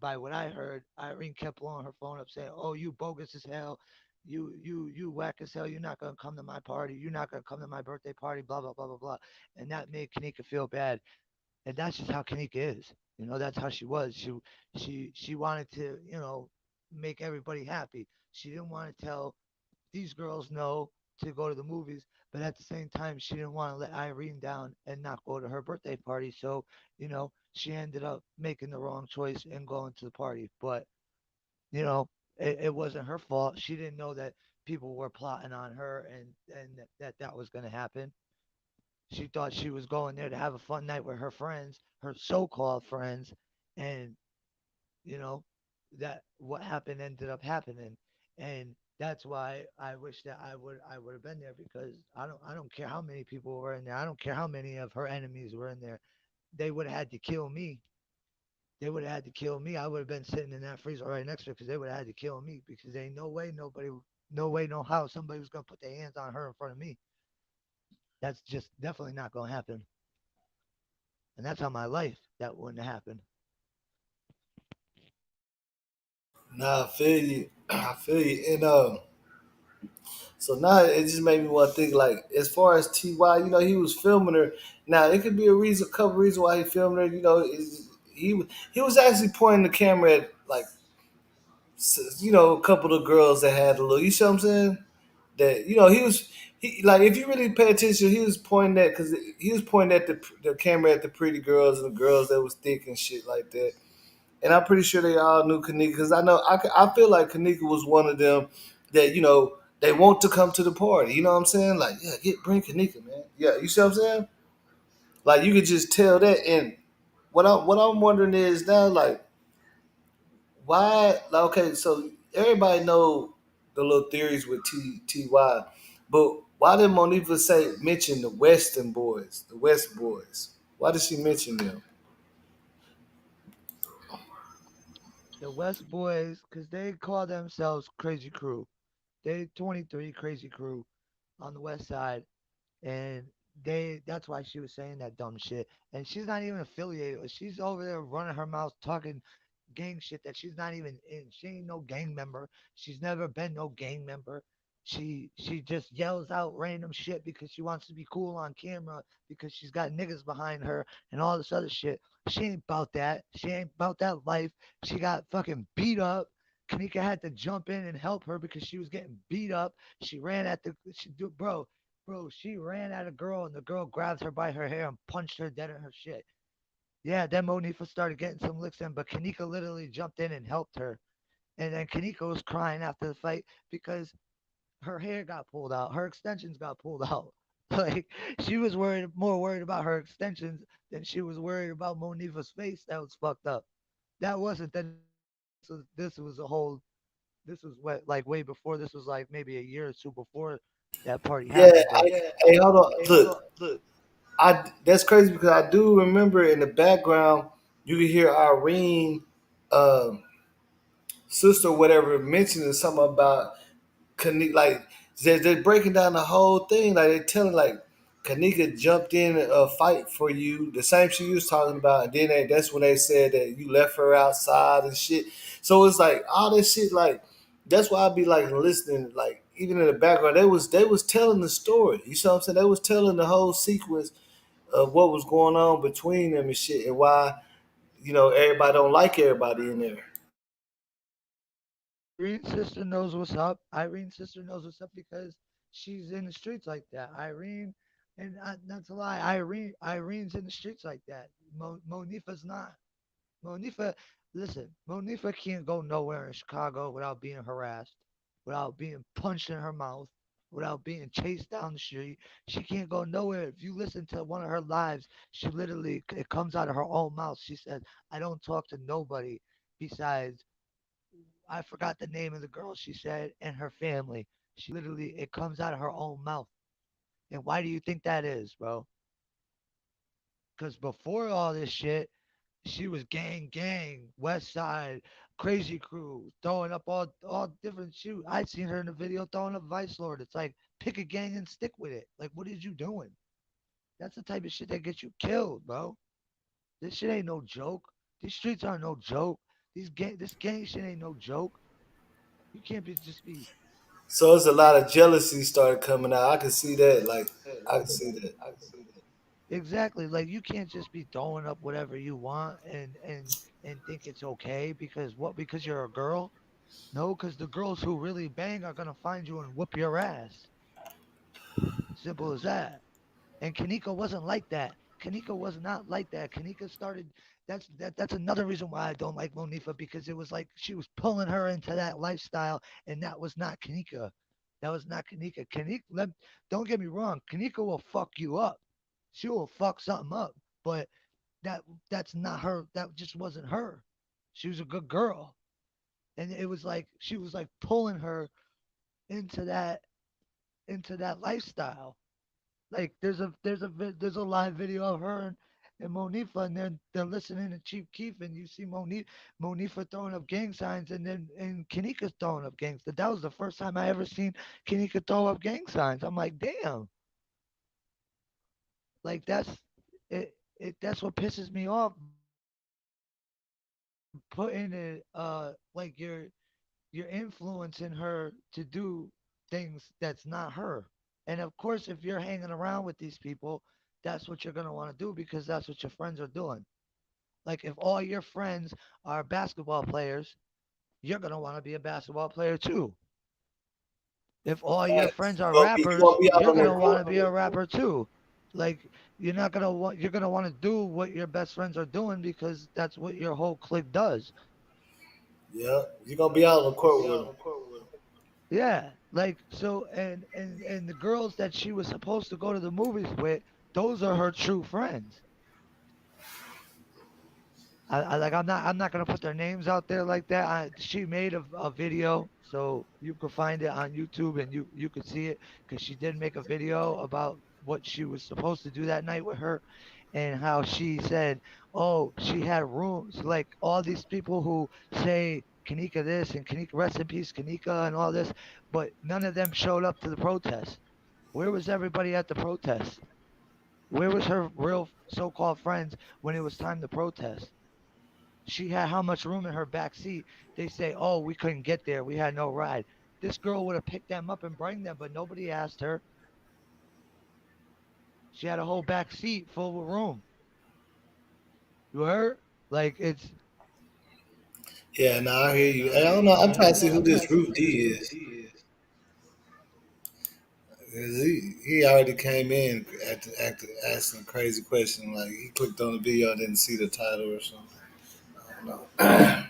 By what I heard, Irene kept blowing her phone up saying, "Oh, you bogus as hell. You whack as hell. You're not gonna come to my party. You're not gonna come to my birthday party. Blah blah blah blah blah." And that made Kanika feel bad, and that's just how Kanika is. That's how she was. She wanted to, make everybody happy. She didn't want to tell these girls no to go to the movies, but at the same time, she didn't want to let Irene down and not go to her birthday party. So, she ended up making the wrong choice and going to the party. But, you know, it wasn't her fault. She didn't know that people were plotting on her and that was going to happen. She thought she was going there to have a fun night with her friends, her so-called friends, and you know that what happened ended up happening, and that's why I wish that I would have been there because I don't care how many people were in there. I don't care how many of her enemies were in there. They would have had to kill me. They would have had to kill me. I would have been sitting in that freezer right next to her because they would have had to kill me because there ain't no way nobody, no way, no how somebody was gonna put their hands on her in front of me. That's just definitely not gonna happen. And that's on my life. That wouldn't happen. Nah, I feel you. I feel you. And so now it just made me want to think like as far as Ty, he was filming her. Now it could be a couple reasons why he filmed her. He was actually pointing the camera at like a couple of girls that had a little. You see what I'm saying? That he like if you really pay attention, he was pointing at because he was pointing at the camera at the pretty girls and the girls that was thick and shit like that. And I'm pretty sure they all knew Kanika because I know I feel like Kanika was one of them that they want to come to the party. You know what I'm saying? Like, yeah, bring Kanika, man. Yeah, you see what I'm saying? Like you could just tell that. And what I'm wondering is now, like, why? Like, okay, so everybody know the little theories with Ty, but why did Monifa mention the Western boys, the West boys? Why did she mention them? The West Boys, because they call themselves Crazy Crew. They 23 Crazy Crew on the West Side, and that's why she was saying that dumb shit. And she's not even affiliated. She's over there running her mouth talking gang shit that she's not even in. She ain't no gang member. She's never been no gang member. She just yells out random shit because she wants to be cool on camera because she's got niggas behind her and all this other shit. She ain't about that. She ain't about that life. She got fucking beat up. Kanika had to jump in and help her because she was getting beat up. She ran at the bro, she ran at a girl and the girl grabbed her by her hair and punched her dead in her shit. Yeah, then Monifa started getting some licks in, but Kanika literally jumped in and helped her. And then Kanika was crying after the fight because her hair got pulled out, her extensions got pulled out. Like she was more worried about her extensions than she was worried about Monifa's face that was fucked up. That wasn't that. This was a whole. This was what like way before. This was like maybe a year or two before that party Yeah, happened. But hey, hold on. Look, that's crazy because I do remember in the background you could hear Irene, um, sister, or whatever, mentioning something about like they're breaking down the whole thing. Like they're telling like Kanika jumped in a fight for you, the same she was talking about, and then that's when they said that you left her outside and shit. So it's like all this shit. Like that's why I be like listening. Like even in the background, they was telling the story. You see what I'm saying? They was telling the whole sequence of what was going on between them and shit, and why everybody don't like everybody in there. Irene's sister knows what's up. Irene's sister knows what's up because she's in the streets like that. Irene, and not to lie, Irene's in the streets like that. Monifa's not. Monifa, listen, Monifa can't go nowhere in Chicago without being harassed, without being punched in her mouth, without being chased down the street. She can't go nowhere. If you listen to one of her lives, she literally, it comes out of her own mouth. She says, I don't talk to nobody besides, I forgot the name of the girl she said, and her family. She literally, it comes out of her own mouth. And why do you think that is, bro? Because before all this shit, she was gang, West Side, Crazy Crew, throwing up all different shoot. I seen her in the video throwing up Vice Lord. It's like pick a gang and stick with it. Like what is you doing? That's the type of shit that gets you killed, bro. This shit ain't no joke. These streets aren't no joke. This gang shit ain't no joke. You can't be just be So it's a lot of jealousy started coming out. I can see that. Like I can see that. exactly like you can't just be throwing up whatever you want and think it's okay because what because you're a girl. No, because the girls who really bang are gonna find you and whoop your ass. Simple as that. And Kanika wasn't like that. Kanika was not like that. Kanika started. That's another reason why I don't like Monifa because it was like she was pulling her into that lifestyle, and that was not Kanika. That was not Kanika. Don't get me wrong. Kanika will fuck you up. She will fuck something up, but that that's not her. That just wasn't her. She was a good girl, and it was like she was like pulling her into that lifestyle. Like there's a live video of her and Monifa, and they're listening to Chief Keef, and you see Monifa throwing up gang signs, and Kanika's throwing up gangs. That was the first time I ever seen Kanika throw up gang signs. I'm like, damn, like that's what pisses me off. Putting it like you're influencing her to do things that's not her. And of course, if you're hanging around with these people, that's what you're going to want to do because that's what your friends are doing. Like if all your friends are basketball players, you're going to want to be a basketball player too. If all your Facts. friends are You rappers, gonna be out you're on going the to want court. to be a rapper too. Like you're going to want to do what your best friends are doing because that's what your whole clique does. Yeah, you gonna be out on the court with them. Yeah, like so, and the girls that she was supposed to go to the movies with, those are her true friends. I'm not gonna put their names out there like that. She made a video, so you could find it on YouTube and you could see it because she did make a video about what she was supposed to do that night with her, and how she said, oh, she had rooms like all these people who say Kanika this and Kanika rest in peace Kanika and all this, but none of them showed up to the protest. Where was everybody at the protest? Where was her real so-called friends when it was time to protest? She had how much room in her back seat? They say, "Oh, we couldn't get there. We had no ride." This girl would have picked them up and bring them, but nobody asked her. She had a whole back seat full of room. You heard? Like it's Yeah, now I hear you. I don't know. I'm trying to see who this Ruth D is. 'Cause he already came in asking a crazy question. Like he clicked on the video, didn't see the title or something. I don't know.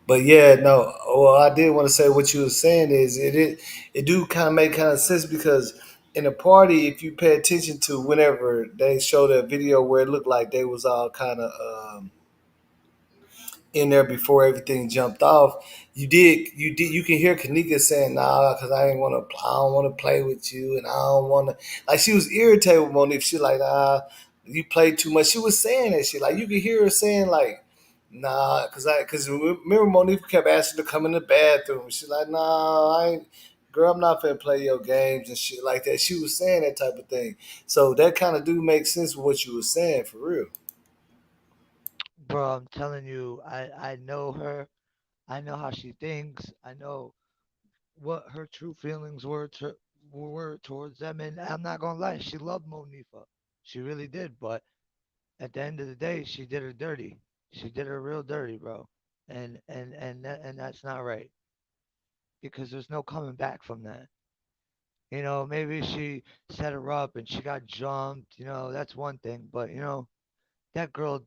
But yeah, no. Well, I did want to say what you were saying is it do kind of make kind of sense because in a party, if you pay attention to whenever they show that video where it looked like they was all kind of in there before everything jumped off. You can hear Kenneka saying nah because I don't want to play with you and I don't want to like she was irritated with Monifa. She like you played too much. She was saying that shit like you could hear her saying like nah because remember Monifa kept asking her to come in the bathroom. She's like nah I ain't. Girl, I'm not finna play your games and shit like that. She was saying that type of thing. So that kind of do make sense with what you were saying for real. bro, I'm telling you, I know her. I know how she thinks. I know what her true feelings were towards them, and I'm not gonna lie, she loved Monifa. She really did, but at the end of the day, she did her dirty. She did her real dirty, bro. And that's not right because there's no coming back from that. Maybe she set her up and she got jumped. That's one thing, but that girl,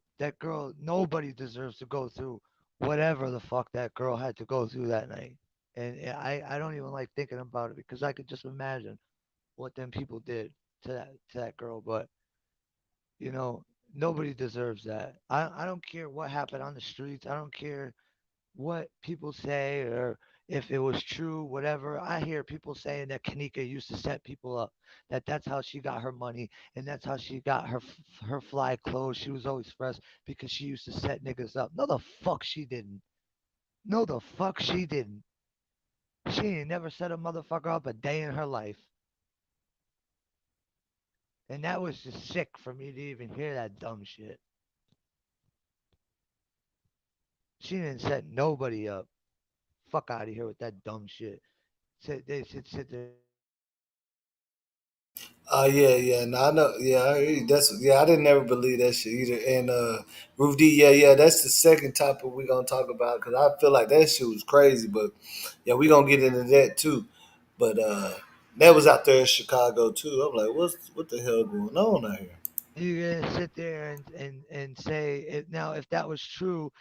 nobody deserves to go through whatever the fuck that girl had to go through that night. And I don't even like thinking about it because I could just imagine what them people did to that girl. But you know, nobody deserves that. I don't care what happened on the streets. I don't care what people say or if it was true, whatever. I hear people saying that Kenneka used to set people up, that's how she got her money and that's how she got her fly clothes. She was always fresh because she used to set niggas up. No, the fuck she didn't. No, the fuck she didn't. She ain't never set a motherfucker up a day in her life. And that was just sick for me to even hear that dumb shit. She didn't set nobody up. Fuck out of here with that dumb shit. Sit there and say, "Oh, she played all the sides." Yeah, yeah, no, I know, yeah, I didn't never believe that shit either. And Ruth D, yeah, that's the second topic we're gonna talk about because I feel like that shit was crazy, but yeah, we gonna get into that too. But that was out there in Chicago too. I'm like, what the hell going on out here? You're gonna sit there and say now if that was true,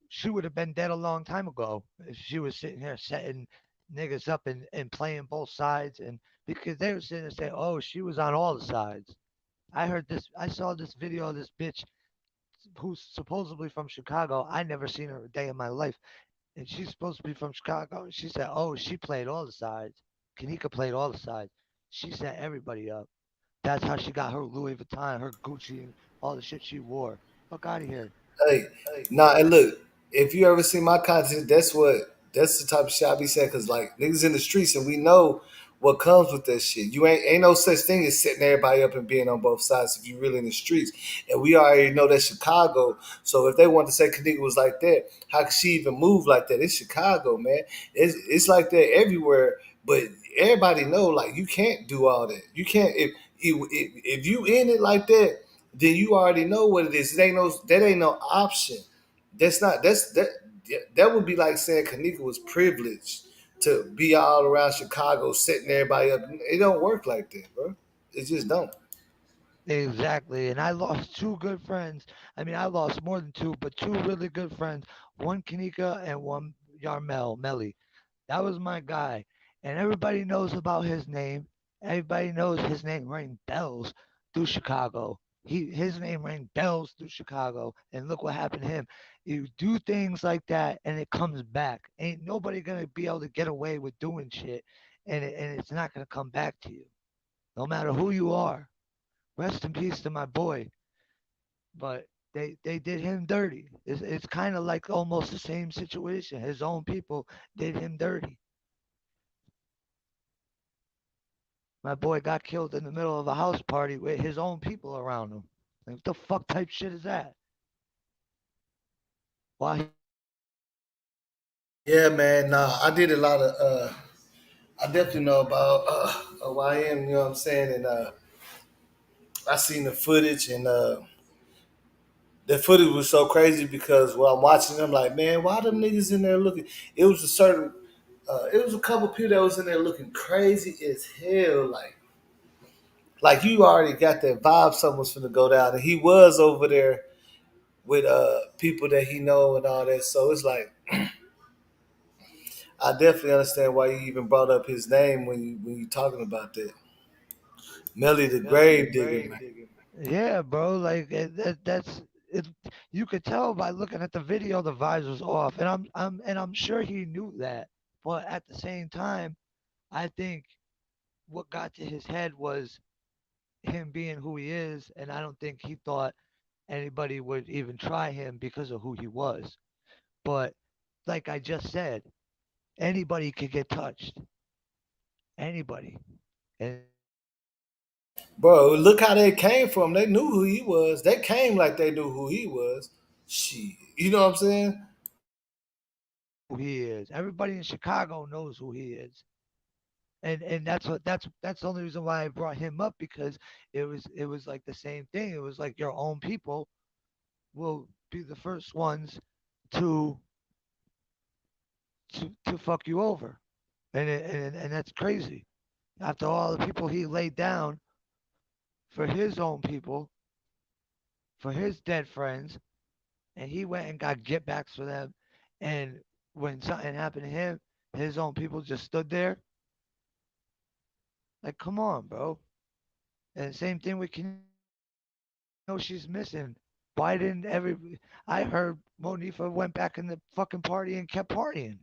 she would have been dead a long time ago if she was sitting here setting niggas up and playing both sides and because they were sitting there saying, "Oh, she was on all the sides." I saw this video of this bitch who's supposedly from Chicago. I never seen her a day in my life, and she's supposed to be from Chicago. She said, "Oh, she played all the sides. Kenneka played all the sides. She set everybody up. That's how she got her Louis Vuitton, her Gucci, and all the shit she wore. Fuck out of here." Hey, nah, and look, if you ever see my content, that's the type of shit I be saying because like niggas in the streets and we know what comes with that shit. You ain't no such thing as setting everybody up and being on both sides if you really in the streets. And we already know that Chicago. So if they want to say Kanika was like that, how could she even move like that? It's Chicago, man. It's like that everywhere. But everybody know like you can't do all that. You can't if you in it like that then you already know what it is. It ain't no that ain't no option. That's not that would be like saying Kanika was privileged to be all around Chicago setting everybody up. It don't work like that, bro. It just don't. Exactly. And I lost two good friends. I mean, I lost more than two, but two really good friends. One Kanika and one Yarmel Melly. That was my guy. And everybody knows about his name. Everybody knows his name rang bells through Chicago. His name rang bells through Chicago. And look what happened to him. You do things like that and it comes back. Ain't nobody gonna be able to get away with doing shit and it's not gonna come back to you. No matter who you are. Rest in peace to my boy. But they did him dirty. It's kind of like almost the same situation. His own people did him dirty. My boy got killed in the middle of a house party with his own people around him. Like, what the fuck type shit is that? While he was Yeah, man. Nah, I did a lot of. I definitely know about YM. You know what I'm saying? And I seen the footage, and the footage was so crazy because while I'm watching, I'm like, man, why them niggas in there looking? It was a certain. It was a couple people that was in there looking crazy as hell, like you already got that vibe someone's gonna go down, and he was over there with people that he know and all that. So it's like I definitely understand why you even brought up his name when you talking about that. Melly the grave digger, man. yeah, bro. Like that's it. You could tell by looking at the video the vibes was off, and I'm sure he knew that. But at the same time, I think what got to his head was him being who he is, and I don't think he thought anybody would even try him because of who he was. But like I just said, anybody could get touched. Anybody. And Bro, look how they came from. They knew who he was. They came like they knew who he was. Shit, you know what I'm saying? who he is. Everybody in Chicago knows who he is. And that's the only reason why I brought him up because it was like the same thing. It was like your own people will be the first ones to to fuck you over. And that's crazy. After all the people he laid down for his own people, for his dead friends, and he went and got get backs for them. And when something happened to him, his own people just stood there. Like, come on, bro. And same thing with Kenneka. We know she's missing. Why didn't every? I heard Monifa went back in the fucking party and kept partying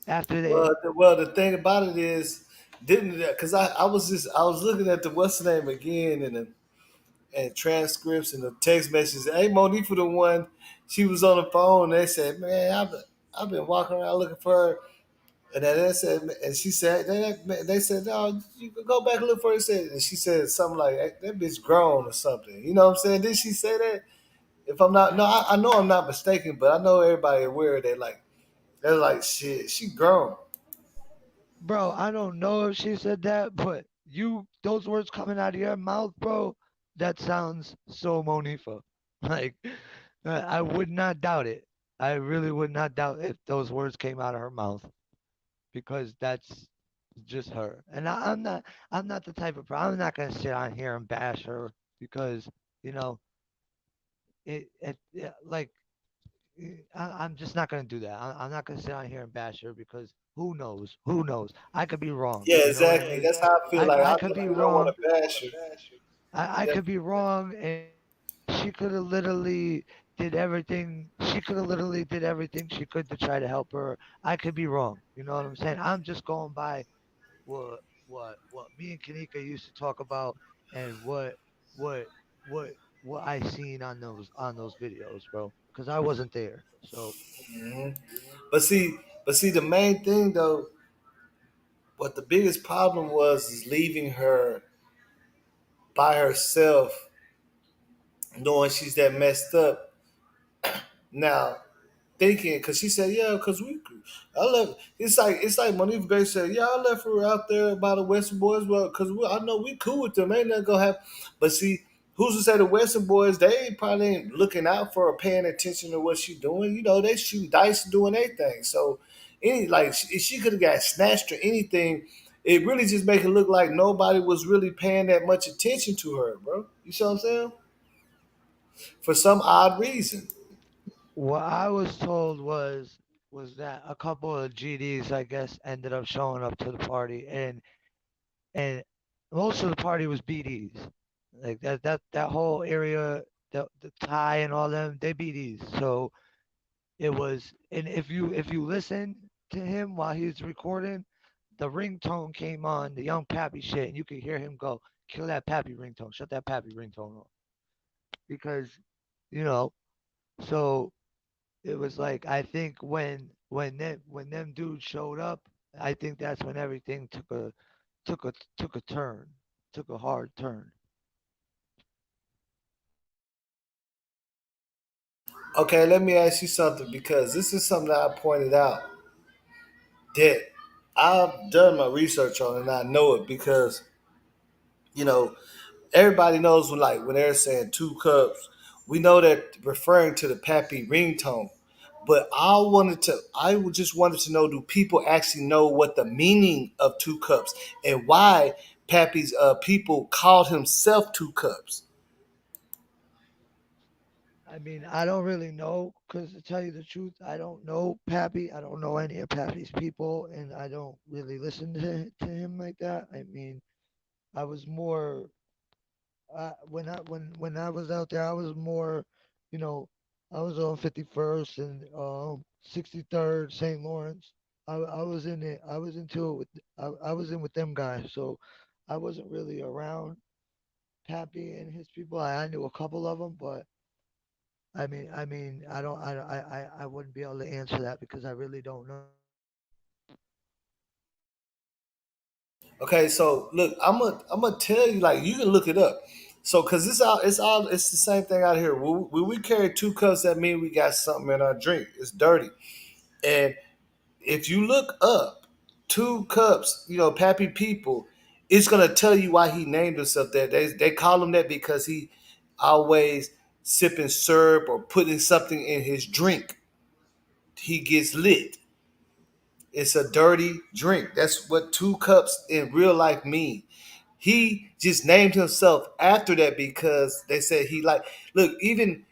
after they. Well, the thing about it is, didn't because I was looking at the what's the name again and transcripts and the text messages. Hey, Monique the one. She was on the phone. And they said, "Man, I've been walking around looking for her." And then they said, and she said, they said, "No, you can go back and look for her." Said, and she said something like, hey, "That bitch grown or something." You know what I'm saying? Did she say that? If I'm not, no, I know I'm not mistaken, but I know everybody aware of that. Like they're like, "Shit, she grown." Bro, I don't know if she said that, but those words coming out of your mouth, bro, that sounds so Monifa. Like, I would not doubt it. I really would not doubt if those words came out of her mouth because that's just her. And I'm not the type of, I'm not gonna sit on here and bash her because, you know, like, I'm just not gonna do that. I'm not gonna sit on here and bash her because who knows? Who knows? I could be wrong. Yeah, You know what I exactly. mean? That's how I feel. Like I I could be definitely don't want wrong. to bash her. I could be wrong, and she could have literally did everything. She could have literally did everything she could to try to help her. I could be wrong. You know what I'm saying? I'm just going by what me and Kanika used to talk about and what what what I seen on those videos, bro. Because I wasn't there. So hmm But see, the main thing though, what the biggest problem was is leaving her by herself, knowing she's that messed up. Now, thinking because she said, "Yeah, because I left." It's like Monique Bay said, "Yeah, I left her out there by the Western Boys, well, because I know we cool with them, ain't nothing gonna happen." But see, who's to say the Western Boys? They probably ain't looking out for her, paying attention to what she doing. You know, they shooting dice, doing their thing. So, if she could have got snatched or anything, it really just make it look like nobody was really paying that much attention to her, bro. You see what I'm saying? For some odd reason. what I was told was that a couple of GDs, I guess, ended up showing up to the party, and most of the party was BDs. Like that whole area, the Thai and all them, they BDs. So it was, and if you listen to him while he's recording, the ringtone came on, the Young Pappy shit, and you could hear him go, "Kill that Pappy ringtone, shut that Pappy ringtone off," because you know. So it was like I think when them dudes showed up, I think that's when everything took a turn, took a hard turn. Okay, let me ask you something because this is something that I pointed out that I've done my research on and I know it because you know everybody knows when they're saying two cups, we know that referring to the Pappy ringtone. But I just wanted to know: do people actually know what the meaning of two cups and why Pappy's people called himself two cups? I mean, I don't really know, because to tell you the truth, I don't know Pappy. I don't know any of Pappy's people, and I don't really listen to him like that. I mean, I was more when I was out there, I was more, you know, I was on 51st and 63rd St. Lawrence. I was in it. I was into it with I was in with them guys. So I wasn't really around Pappy and his people. I knew a couple of them, but I don't I wouldn't be able to answer that because I really don't know. Okay, so look, I'm gonna tell you, like, you can look it up. So because it's the same thing out here. When we carry two cups, that means we got something in our drink. It's dirty, and if you look up two cups, Pappy people, it's gonna tell you why he named himself that. They call him that because he always sipping syrup or putting something in his drink. He gets lit. It's a dirty drink. That's what two cups in real life mean. He just named himself after that because they said he like look, even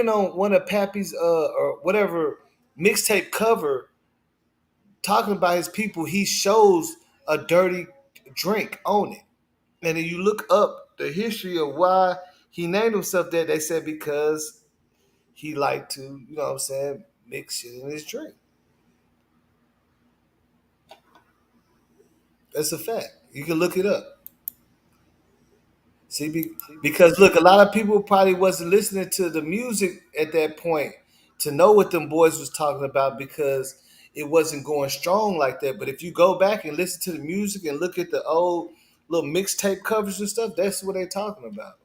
on one of Pappy's or whatever mixtape cover talking about his people, he shows a dirty drink on it. And then you look up the history of why he named himself that, they said because he liked to, mix shit in his drink. That's a fact. You can look it up. See, because look, a lot of people probably wasn't listening to the music at that point to know what them boys was talking about because it wasn't going strong like that. But if you go back and listen to the music and look at the old little mixtape covers and stuff, that's what they're talking about.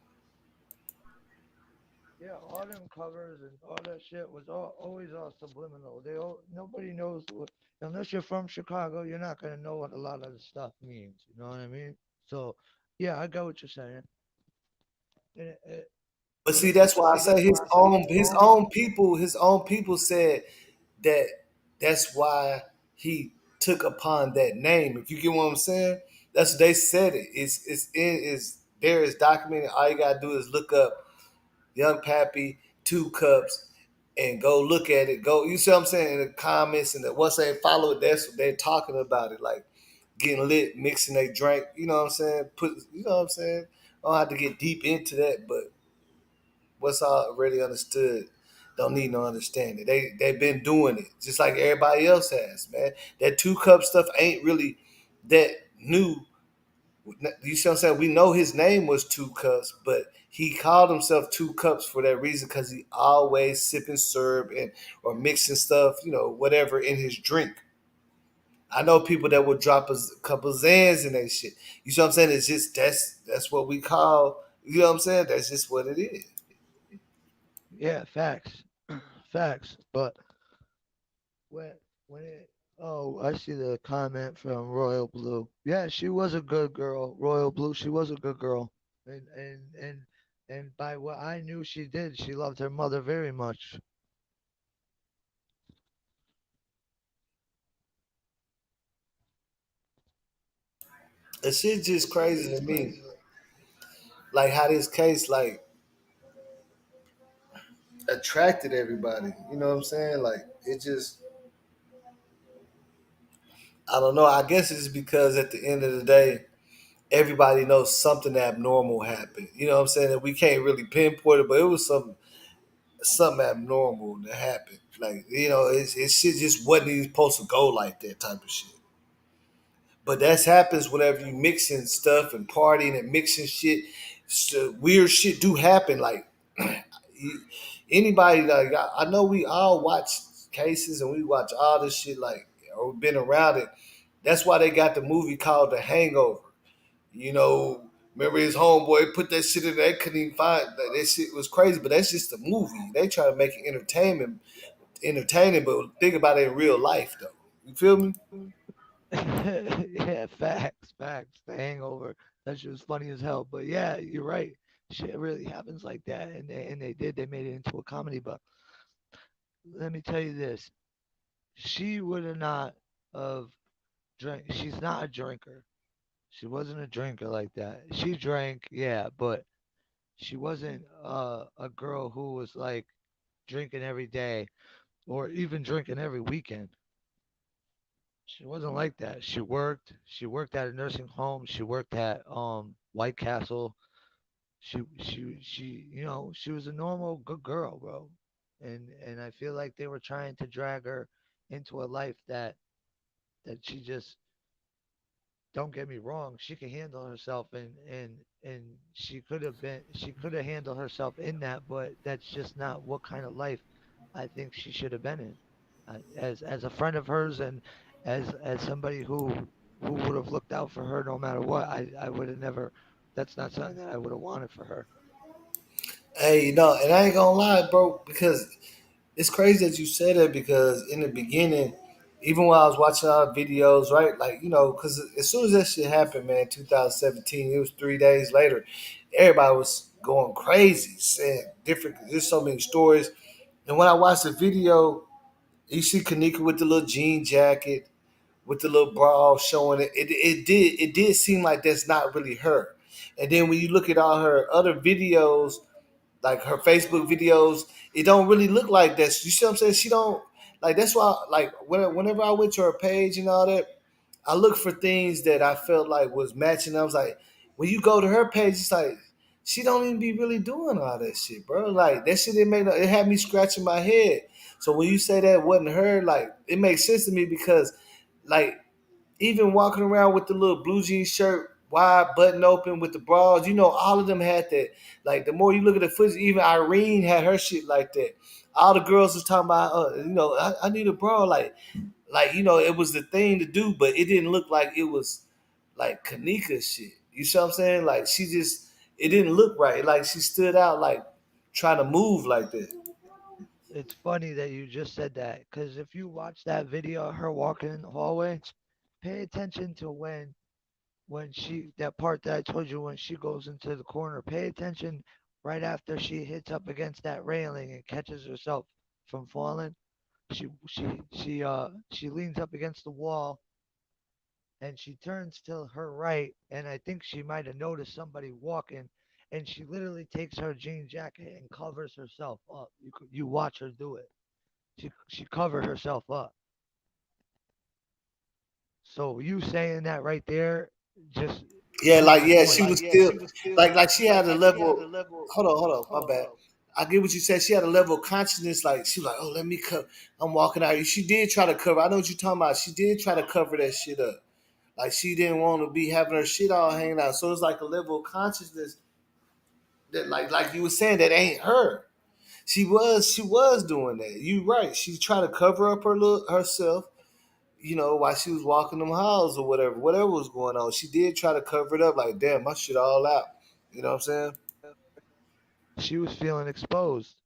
Yeah, all them covers and all that shit was always all subliminal. Nobody knows what, unless you're from Chicago, you're not gonna know what a lot of the stuff means. You know what I mean? So, yeah, I got what you're saying. And But see, that's why I say his own people said that that's why he took upon that name. If you get what I'm saying, that's what they said it. It's there is documented. All you gotta do is look up Young Pappy, two cups, and go look at it. Go, you see what I'm saying, in the comments and once they follow it, that's what they're talking about it. Like getting lit, mixing they drink. You know what I'm saying? You know what I'm saying? I don't have to get deep into that, but what's already understood don't need no understanding. They've been doing it just like everybody else has, man. That two cup stuff ain't really that new. You see what I'm saying? We know his name was Two Cups, but he called himself Two Cups for that reason because he always sipping syrup and or mixing stuff, whatever in his drink. I know people that would drop a couple Zans in that shit. You see what I'm saying? It's just that's what we call. You know what I'm saying? That's just what it is. yeah, facts, facts. But when when it oh, I see the comment from Royal Blue. Yeah, she was a good girl, Royal Blue. She was a good girl, and by what I knew, she did. She loved her mother very much. That shit just crazy to me. Like how this case attracted everybody. You know what I'm saying? Like it just I don't know. I guess it's because at the end of the day, everybody knows something abnormal happened. You know what I'm saying? And we can't really pinpoint it, but it was something abnormal that happened. Like, it shit just wasn't even supposed to go like that type of shit. But that happens whenever you mixing stuff and partying and mixing shit. So weird shit do happen. Like anybody, like I know we all watch cases and we watch all this shit, like or been around it. That's why they got the movie called The Hangover. You know, remember his homeboy put that shit in there. They couldn't even find that shit was crazy, but that's just a movie. They try to make it entertaining, but think about it in real life though. You feel me? Yeah, facts, facts. The Hangover. That shit was funny as hell. But yeah, you're right. Shit really happens like that, and they did. They made it into a comedy. But let me tell you this: she would have not of drank. She's not a drinker. She wasn't a drinker like that. She drank, yeah, but she wasn't a girl who was like drinking every day or even drinking every weekend. She wasn't like that. She worked. She worked at a nursing home. She worked at White Castle. She she was a normal good girl, bro. And I feel like they were trying to drag her into a life that she just, don't get me wrong, she could handle herself, and she could have handled herself in that, but that's just not what kind of life I think she should have been in. As a friend of hers, and as somebody who would have looked out for her no matter what, I would have never. That's not something that I would have wanted for her. Hey, no, and I ain't gonna lie, bro, because it's crazy that you said that because in the beginning, even when I was watching our videos, right, like because as soon as that shit happened, man, 2017, it was 3 days later, everybody was going crazy, saying different. There's so many stories, and when I watched the video, you see Kanika with the little jean jacket, with the little bra showing it. It did seem like that's not really her. And then when you look at all her other videos, like her Facebook videos, it don't really look like that. You see what I'm saying? She don't like. That's why, like, whenever I went to her page and all that, I looked for things that I felt like was matching. I was like, when you go to her page, it's like she don't even be really doing all that shit, bro. Like that shit, it had me scratching my head. So when you say that wasn't her, like it makes sense to me because, like, even walking around with the little blue jean shirt, wide button open with the bras, all of them had that. Like the more you look at the footage, even Irene had her shit like that. All the girls was talking about, I need a bra, like it was the thing to do, but it didn't look like it was like Kanika shit. You see what I'm saying? Like it didn't look right. Like she stood out, like trying to move like that. It's funny that you just said that, because if you watch that video of her walking in the hallway, pay attention to when she, that part that I told you, when she goes into the corner, pay attention right after she hits up against that railing and catches herself from falling. She leans up against the wall, and she turns to her right, and I think she might have noticed somebody walking, and she literally takes her jean jacket and covers herself up. You watch her do it. She covered herself up. So you saying that right there just Yeah, proves like the yeah, point. she was still like she had a level. Hold on, my bad. I get what you said. She had a level of consciousness. Like she was like, oh, let me cover. I'm walking out. She did try to cover. I know what you're talking about. She did try to cover that shit up. Like she didn't want to be having her shit all hanging out. So it's like a level of consciousness that, like you were saying, that ain't her. She was doing that. You right. She tried to cover up herself. While she was walking them halls or whatever was going on, she did try to cover it up. Like, damn, my shit all out. You know what I'm saying? She was feeling exposed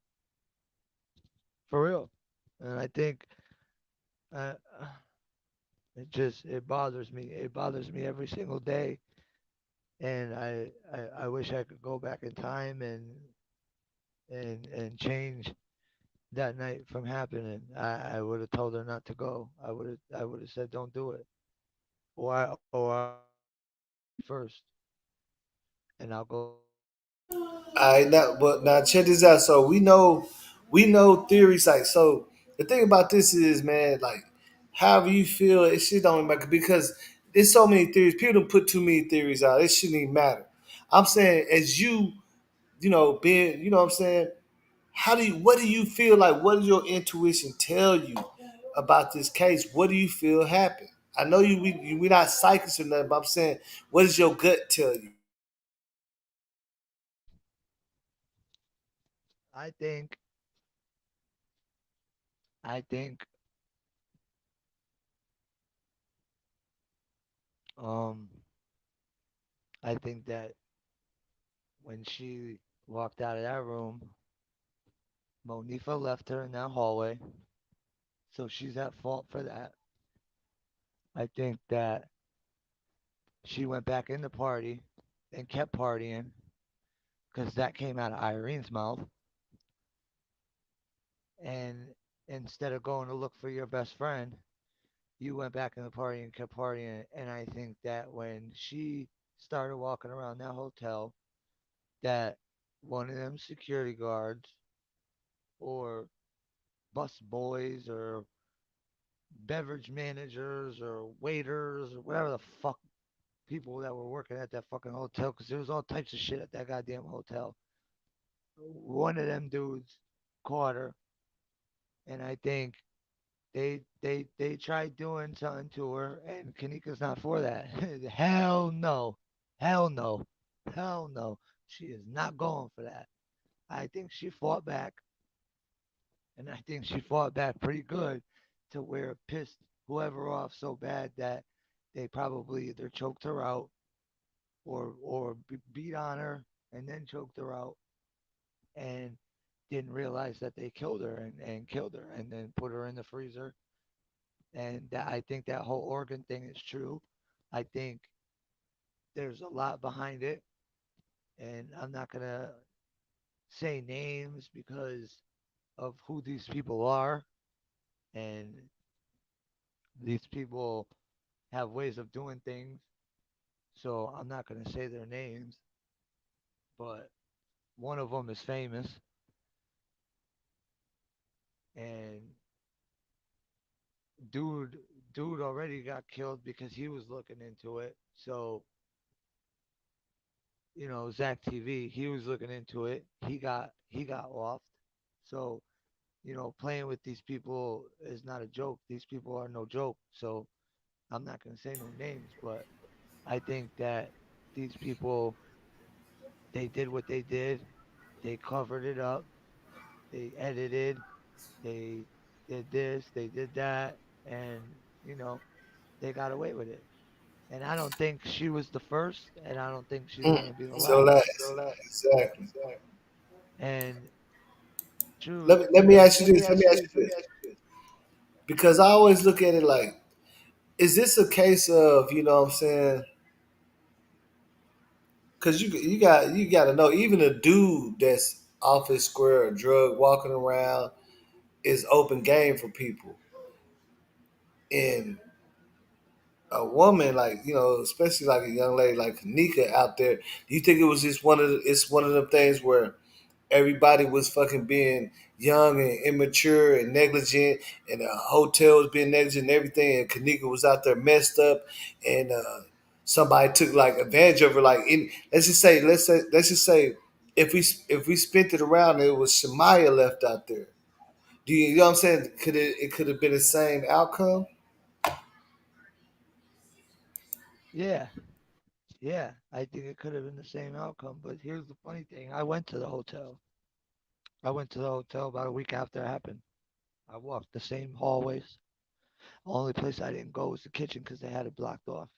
for real, and I think uh, it bothers me. It bothers me every single day, and I wish I could go back in time and change that night from happening. I would have told her not to go. I would have said don't do it, or I would have said try me first, and I'll go back. I now, but now check this out. So we know theories. Like, so the thing about this is, man, like, however you feel, it shit don't matter because there's so many theories. People don't put too many theories out. It shouldn't even matter. I'm saying, as being, you know what I'm saying? What do you feel like? What does your intuition tell you about this case? What do you feel happened? I know we're not psychics or nothing, but I'm saying, what does your gut tell you? I think I think Um, I think that when she walked out of that room, Monifa left her in that hallway, so she's at fault for that. I think that she went back in the party and kept partying because that came out of Irene's mouth. And instead of going to look for your best friend, you went back in the party and kept partying. And I think that when she started walking around that hotel, that one of them security guards or bus boys or beverage managers or waiters or whatever the fuck people that were working at that fucking hotel, because there was all types of shit at that goddamn hotel. One of them dudes caught her, and I think they tried doing something to her, and Kanika's not for that. Hell no, hell no, hell no. She is not going for that. I think she fought back, and I think she fought back pretty good to where it pissed whoever off so bad that they probably either choked her out or beat on her and then choked her out and didn't realize that they killed her and killed her and then put her in the freezer. And that, I think that whole organ thing is true. I think there's a lot behind it, and I'm not gonna say names because of who these people are, and these people have ways of doing things. So I'm not gonna say their names, but one of them is famous, and dude, dude already got killed because he was looking into it. So Zach TV, he was looking into it. He got off. So playing with these people is not a joke. These people are no joke. So I'm not gonna say no names, but I think that these people, they did what they did. They covered it up. They edited. They did this. They did that, and you know they got away with it. And I don't think she was the first, and I don't think she's Mm. gonna be the So last. last, exactly. And Let truth, me let me ask you this. Let me ask you this, because I always look at it like, is this a case of, what I'm saying? Because you got to know, even a dude that's off his square, a drug walking around, is open game for people. And a woman, like, especially like a young lady like Kenneka out there, do you think it was just it's one of them things where everybody was fucking being young and immature and negligent, and the hotel was being negligent and everything, and Kenneka was out there messed up, and somebody took like advantage of her. Like, let's just say, if we spent it around, it was Shemaya left out there. Do you know what I'm saying? It could have been the same outcome? yeah, yeah, I think it could have been the same outcome. But here's the funny thing: I went to the hotel. I went to the hotel about a week after it happened. I walked the same hallways. Only place I didn't go was the kitchen because they had it blocked off.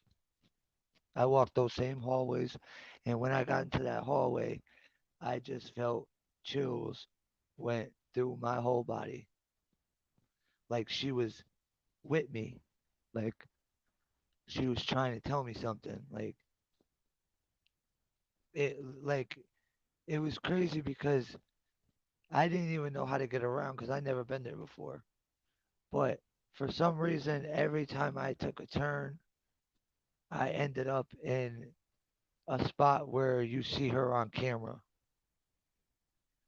I walked those same hallways, and when I got into that hallway, I just felt chills went through my whole body, like she was with me, like she was trying to tell me something. Like it was crazy because I didn't even know how to get around because I never been there before. But for some reason, every time I took a turn, I ended up in a spot where you see her on camera,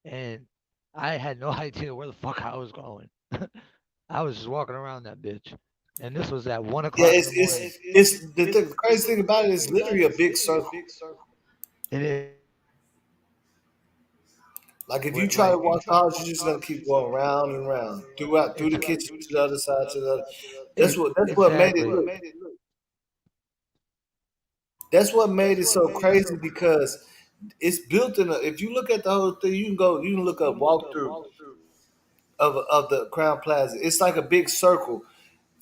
and I had no idea where the fuck I was going. I was just walking around that bitch, and this was at one Yeah, o'clock in the morning. it's the crazy thing about it is literally a big circle. It is Like, if you where try to like walk the house, you're just gonna keep going round and round through it's the kitchen to the other side to the other. it That's what made it. exactly. That's what made it so crazy, because it's built in a. If you look at the whole thing, you can look up walkthrough of the Crown Plaza. It's like a big circle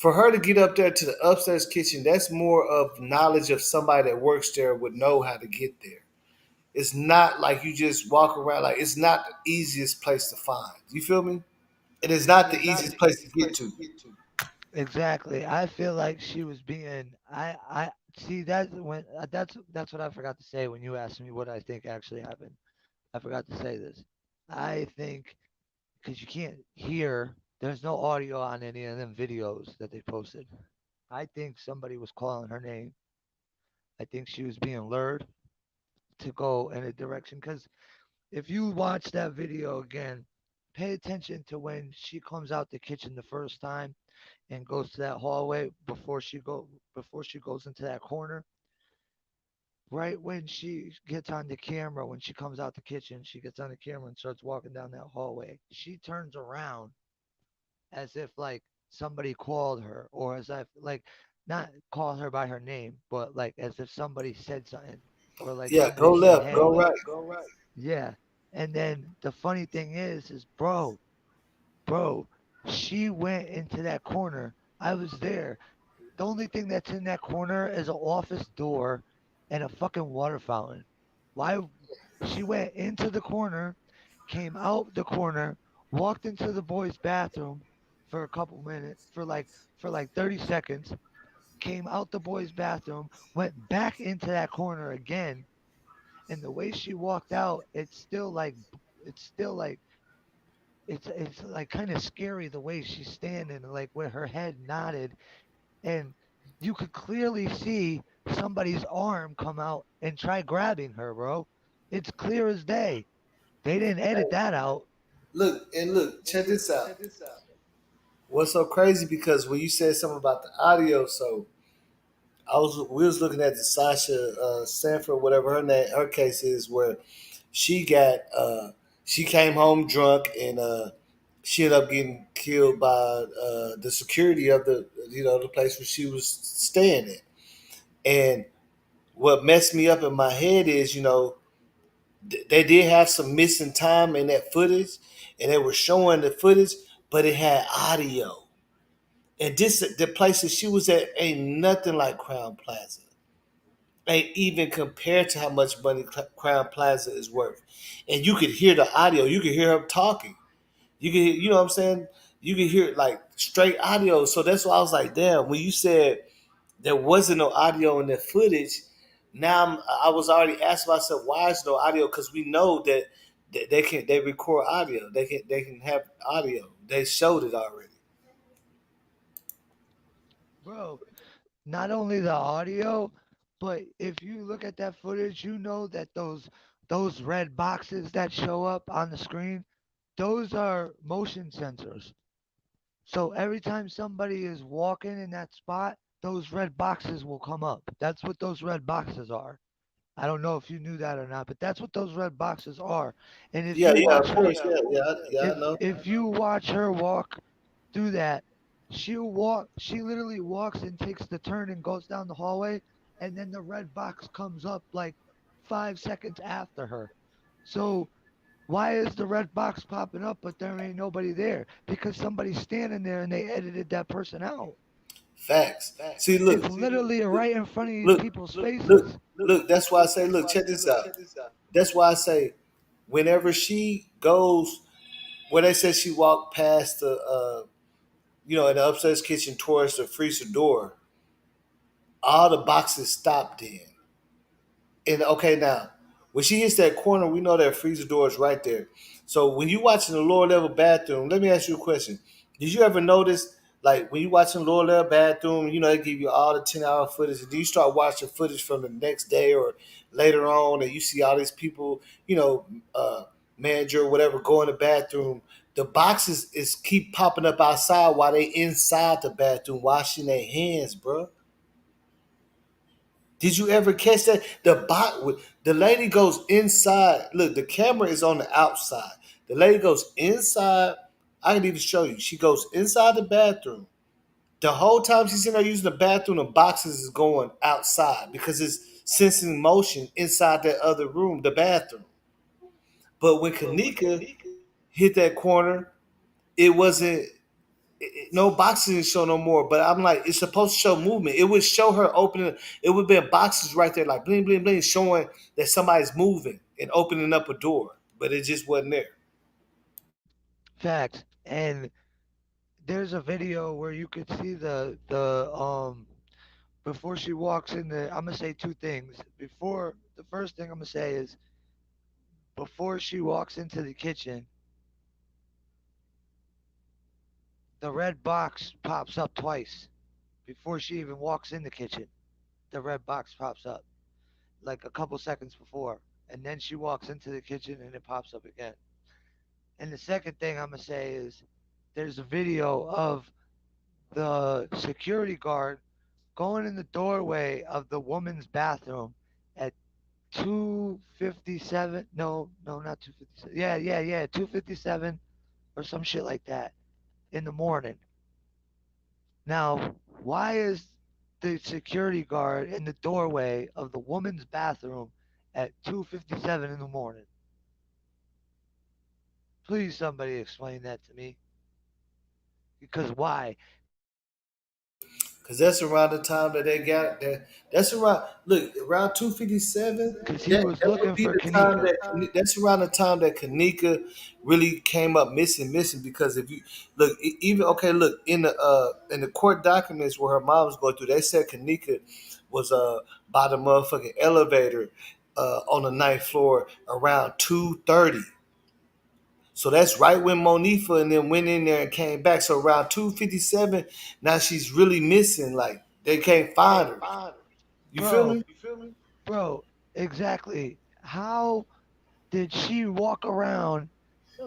For her to get up there to the upstairs kitchen, that's more of knowledge of somebody that works there would know how to get there. It's not like you just walk around. Like it's not the easiest place to find. You feel me? It is not the easiest place to get to. Exactly. I feel like she was being. I see that when that's what I forgot to say when you asked me what I think actually happened. I forgot to say this. I think because you can't hear, there's no audio on any of them videos that they posted. I think somebody was calling her name. I think she was being lured to go in a direction. Because if you watch that video again, pay attention to when she comes out the kitchen the first time and goes to that hallway before she goes into that corner. Right when she gets on the camera, when she comes out the kitchen, she gets on the camera and starts walking down that hallway. She turns around as if like somebody called her, or as if like not call her by her name, but like as if somebody said something, or like Yeah, go somebody said, left, "Hey, go right. yeah." And then the funny thing is bro, she went into that corner. I was there. The only thing that's in that corner is an office door and a fucking water fountain. Why? She went into the corner, came out the corner, walked into the boys' bathroom for a couple minutes, for like 30 seconds, came out the boys' bathroom, went back into that corner again, and the way she walked out, it's still like it's like kind of scary the way she's standing, like with her head nodded, and you could clearly see somebody's arm come out and try grabbing her, bro. It's clear as day. They didn't edit that out. Look, check this out. What's so crazy because when you said something about the audio, so we was looking at the Sasha Sanford, whatever her case is, where she got she came home drunk and she ended up getting killed by the security of the place where she was staying in. And what messed me up in my head is they did have some missing time in that footage, and they were showing the footage, but it had audio. And this the places she was at ain't nothing like Crown Plaza. Ain't even compared to how much money Crown Plaza is worth. And you could hear the audio. You could hear her talking. You could hear, you know what I'm saying? You could hear like straight audio. So that's why I was like, damn, when you said there wasn't no audio in the footage, now I was already asking myself, why is no audio? Because we know that they record audio. They can have audio. They showed it already. Bro, not only the audio, but if you look at that footage, you know that those red boxes that show up on the screen, those are motion sensors. So every time somebody is walking in that spot, those red boxes will come up. That's what those red boxes are. I don't know if you knew that or not, but that's what those red boxes are. And if Yeah, you yeah, watch of her, course, yeah, yeah, yeah. I know. if you watch her walk through that, she literally walks and takes the turn and goes down the hallway, and then the red box comes up like 5 seconds after her. So why is the red box popping up but there ain't nobody there? Because somebody's standing there and they edited that person out. Facts. See, It's literally right in front of look, people's look, faces. look. That's why I say, look, check this out. That's why I say, whenever she goes, where they said she walked past in the upstairs kitchen towards the freezer door, all the boxes stopped then. And okay, now when she hits that corner, we know that freezer door is right there. So when you watching the lower level bathroom, let me ask you a question. Did you ever notice, like when you watching lower level bathroom, they give you all the 10-hour footage, and then you start watching footage from the next day or later on, and you see all these people, manager or whatever, go in the bathroom. The boxes is keep popping up outside while they inside the bathroom washing their hands, bro. Did you ever catch that? The lady goes inside. Look, the camera is on the outside. The lady goes inside. I can even show you. She goes inside the bathroom. The whole time she's in there using the bathroom, the boxes is going outside because it's sensing motion inside that other room, the bathroom. But when Kanika hit that corner, it wasn't. no boxing show no more. But I'm like, it's supposed to show movement. It would show her opening. It would be boxes right there, like bling bling bling, showing that somebody's moving and opening up a door. But it just wasn't there. Facts. And there's a video where you could see the before she walks in the. I'm gonna say two things. Before the first thing I'm gonna say is before she walks into the kitchen, the red box pops up twice. Before she even walks in the kitchen, the red box pops up like a couple seconds before, and then she walks into the kitchen and it pops up again. And the second thing I'm gonna say is there's a video of the security guard going in the doorway of the woman's bathroom at 2:57. No, no, not 2:57. Yeah, 2:57 or some shit like that in the morning. Now, why is the security guard in the doorway of the woman's bathroom at 2:57 in the morning? Please, somebody explain that to me. Because why? Cause that's around the time that they got that. That's around look around 257. Because he That was that would looking be for the time Kanika. that that's around the time that Kanika really came up missing. Because if you look, even okay, look in the court documents where her mom was going through, they said Kanika was by the motherfucking elevator on the ninth floor around 2:30. So that's right when Monifa and then went in there and came back. So around 257, now she's really missing. Like they can't find her. You feel Bro, me? bro, exactly. How did she walk around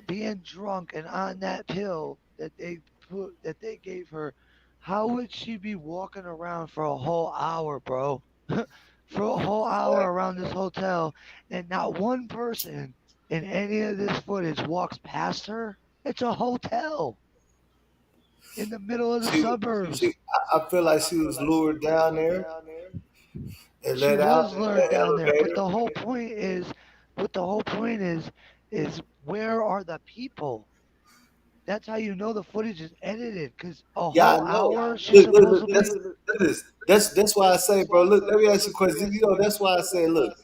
being drunk and on that pill that they gave her? How would she be walking around for a whole hour, bro? For a whole hour around this hotel and not one person in any of this footage walks past her? It's a hotel in the middle of the She, suburbs. I feel like she was lured down there and She let out was in lured the down there, but elevator. the whole point is, what the whole point is where are the people? That's how you know the footage is edited, because a Yeah, I whole know. hour she's Look, supposedly. look at this. That's why I say, bro. Look, let me ask you a question. You know, that's why I say, look,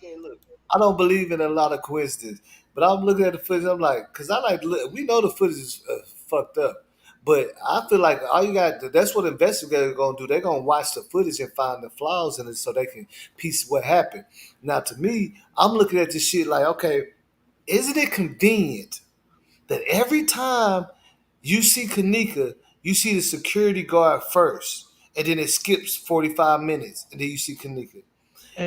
I don't believe in a lot of coincidence, but I'm looking at the footage. I'm like, because I like, look, we know the footage is fucked up, but I feel like all you got, that's what investigators are gonna do. They're gonna watch the footage and find the flaws in it so they can piece what happened. Now, to me, I'm looking at this shit like, okay, isn't it convenient that every time you see Kanika, you see the security guard first, and then it skips 45 minutes, and then you see Kanika.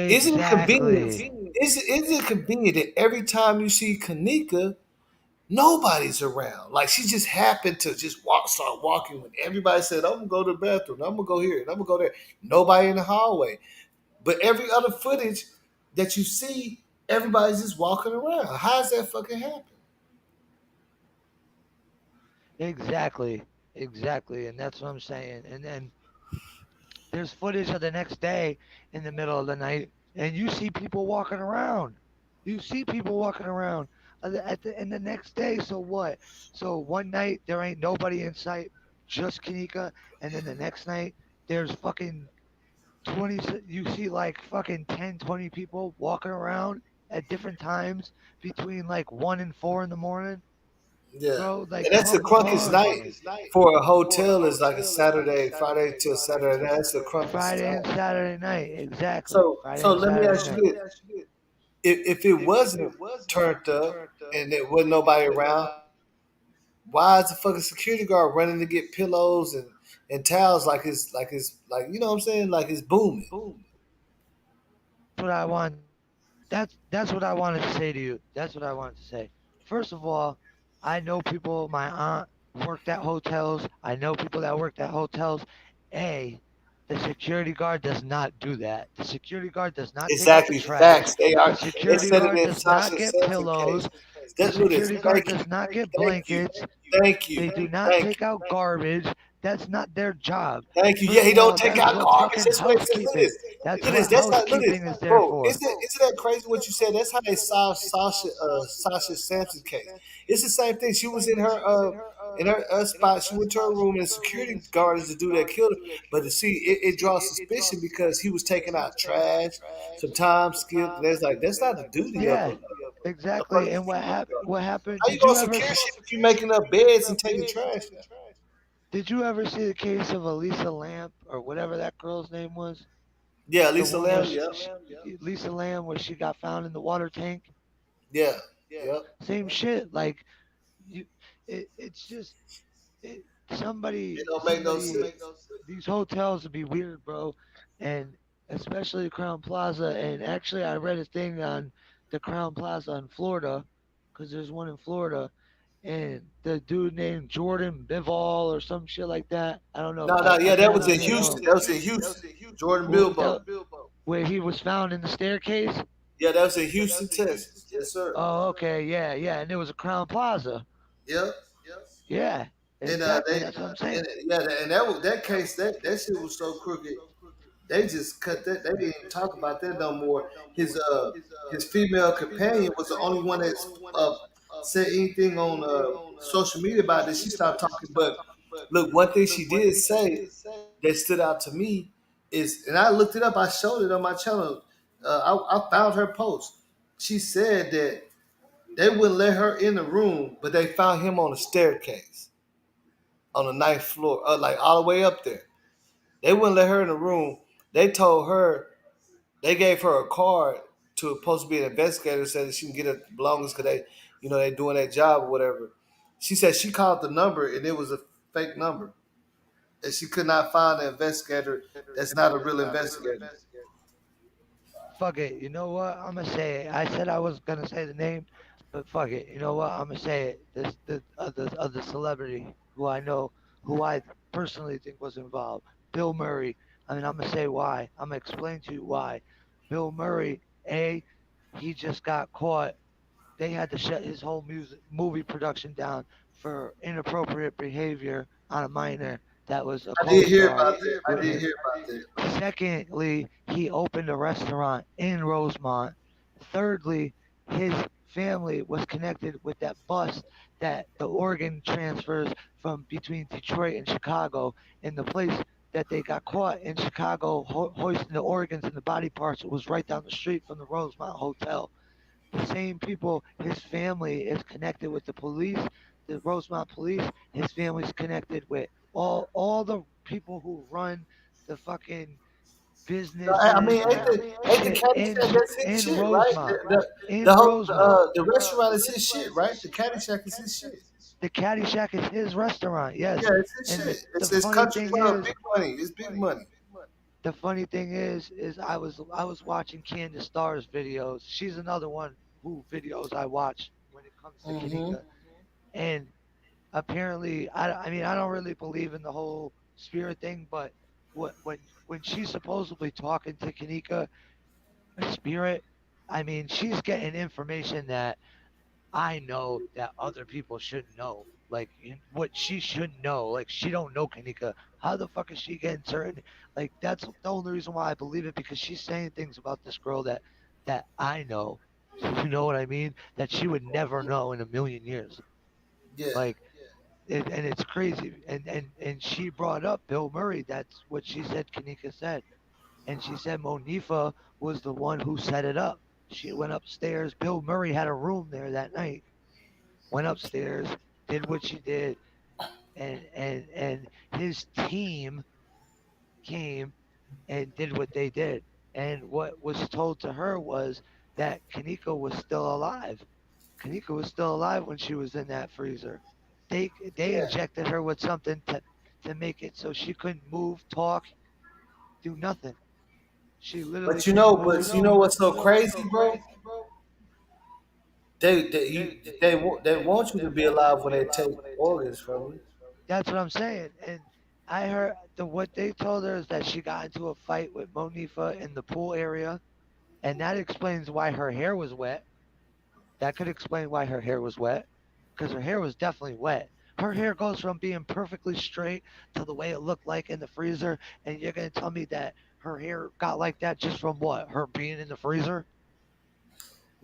Isn't it convenient? Exactly. Isn't it convenient that every time you see Kanika, nobody's around? Like she just happened to just start walking when everybody said, "I'm gonna go to the bathroom. I'm gonna go here and I'm gonna go there." Nobody in the hallway, but every other footage that you see, everybody's just walking around. How's that fucking happen? Exactly. Exactly. And that's what I'm saying. And then there's footage of the next day in the middle of the night, and you see people walking around. You see people walking around and the next day. So what? So one night there ain't nobody in sight, just Kanika, and then the next night there's fucking 20. You see like fucking 10, 20 people walking around at different times between like 1 and 4 in the morning, Yeah, bro. Like, and that's the come crunkest on. night for a hotel is like a Saturday, Friday till Saturday night. That's the crunkest Friday and time. Saturday night, exactly. So, Friday so and let me Saturday ask you night. this: if it wasn't turned up and there wasn't nobody around, why is the fucking security guard running to get pillows and towels like you know what I'm saying, like it's booming? That's what I want. That's what I wanted to say to you. That's what I wanted to say. First of all, I know people. My aunt worked at hotels. I know people that worked at hotels. A, the security guard does not do that. The security guard does not take out the Exactly, trash. facts. They The are. They security said it guard in does not Tasha get Simpson case. pillows. The Look at this. security guard Thank you, does not get thank you, blankets. thank you, They do not thank take you. out garbage. That's not their job. Thank you. Yeah, First he of don't all, take that's out what garbage. fucking That's what it says. Look at housekeeping. this. That's Look at what this. That's how. Look at this, housekeeping is there bro. for. Isn't that crazy what you said? That's how they solved Sasha Sampson's case. It's the same thing. She was in her spot. She went to her room, and the security guard is the dude that killed her. But to see, it draws suspicion because he was taking out trash, some time skipped. And it's like that's not the duty of Yeah, a exactly. fucking And security guard. what happened? How you gonna secure shit if you making up beds and taking trash out? Did you ever see the case of Elisa Lamp or whatever that girl's name was? Yeah, The Lisa one where Lamb. Yep. Lisa Lamb, where she got found in the water tank. Yeah. Yep. Same shit. Like you, it's just it, It don't make no somebody. sense. These hotels would be weird, bro, and especially Crown Plaza. And actually, I read a thing on the Crown Plaza in Florida, because there's one in Florida, and the dude named Jordan Bivol or some shit like that. I don't know. No, no, I yeah, that kind was of in don't know. Houston. That was in Houston. Jordan Well, Bilbo. where he was found in the staircase. Yeah, that was in Houston, Texas. Yes, sir. Oh, okay, yeah, yeah, and it was a Crown Plaza. Yep. Yeah, And exactly. they That's what I'm saying. yeah, and that was that case. That shit was so crooked. They just cut that. They didn't even talk about that no more. His female companion was the only one that said anything on social media about this. She stopped talking. But look, one thing she did say that stood out to me is, and I looked it up. I showed it on my channel. I found her post. She said that they wouldn't let her in the room, but they found him on the staircase on the ninth floor, like all the way up there. They wouldn't let her in the room. They told her they gave her a card to supposed to be an investigator, so that she can get her belongings because they doing their job or whatever. She said she called the number and it was a fake number, and she could not find an investigator that's not a real investigator. Fuck it. You know what? I'm gonna say it. I said I was gonna say the name, but fuck it. You know what? I'm gonna say it. This the other celebrity who I know, who I personally think was involved. Bill Murray. I mean, I'm gonna say why. I'm gonna explain to you why. Bill Murray. He just got caught. They had to shut his whole movie production down for inappropriate behavior on a minor that was a I did hear co-star about that. I with did him. hear about that. Secondly, he opened a restaurant in Rosemont. Thirdly, his family was connected with that bus that the organ transfers from between Detroit and Chicago. And the place that they got caught in Chicago hoisting the organs and the body parts was right down the street from the Rosemont Hotel. The same people, his family is connected with the police, the Rosemont police. His family's connected with all the people who run the fucking I businesses mean, and ain't the shit Caddyshack that's his in shit, right? Rosemont. The In whole Rosemont. the restaurant is his shit, right? The Caddyshack is his shit. The Caddyshack is his restaurant, yes. Yeah, it's his And shit. the It's funny country thing club, is, big money. It's big money. I was watching Candace Starr's videos. She's another one who videos I watch when it comes to Mm-hmm. Kanika. And apparently, I mean, I don't really believe in the whole spirit thing, but when she's supposedly talking to Kanika, a spirit, I mean, she's getting information that I know that other people shouldn't know. Like what she shouldn't know. Like she don't know Kanika. How the fuck is she getting certain? Like that's the only reason why I believe it, because she's saying things about this girl that I know. You know what I mean? That she would never know in a million years. Yeah. Like and it's crazy. And she brought up Bill Murray. That's what she said. Kanika said, and she said Monifa was the one who set it up. She went upstairs. Bill Murray had a room there that night. Went upstairs, did what she did, and his team came and did what they did. And what was told to her was that Kanika was still alive. Kanika was still alive when she was in that freezer. They Yeah. injected her with something to make it so she couldn't move, talk, do nothing. She literally couldn't move. But you know what's so crazy, bro? They want you to be alive when they take organs from you. That's what I'm saying. And I heard what they told her is that she got into a fight with Monifa in the pool area, and that explains why her hair was wet. That could explain why her hair was wet, because her hair was definitely wet. Her hair goes from being perfectly straight to the way it looked like in the freezer, and you're gonna tell me that her hair got like that just from what? Her being in the freezer?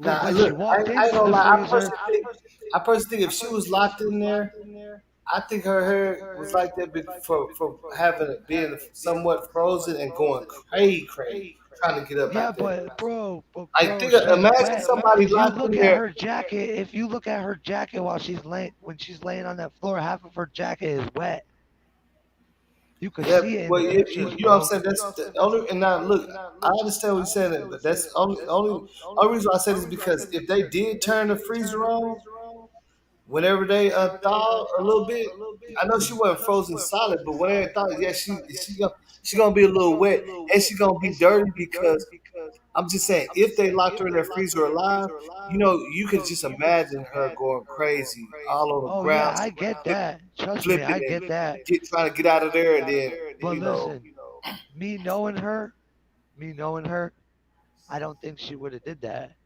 Because Now, when she look, walked I ain't into gonna the lie. freezer, I personally think if she was locked in there, I think her hair was like that for having it being somewhat frozen and going crazy, trying to get up yeah, out there. but Like, bro, think, she's imagine wet. somebody If you locked in look at there. her jacket, if you look at her jacket while she's laying, when she's laying on that floor, half of her jacket is wet. You could Yeah, see it in well, the pictures, you know what I'm bro. saying. That's the only. And now, look, I understand what you're saying, but that's only reason I say this is because if they did turn the freezer on, whenever they thaw a little bit, I know she wasn't frozen solid, but whenever they thaw, yeah, she gonna be a little wet and she gonna be dirty because I'm just saying if they locked her in their freezer alive, you could just imagine her going crazy all on the Oh ground, yeah, I get that. Trust me, flipping I and get that. trying to get out of there, and then But you know, listen, me knowing her, me knowing her, I don't think she would have did that.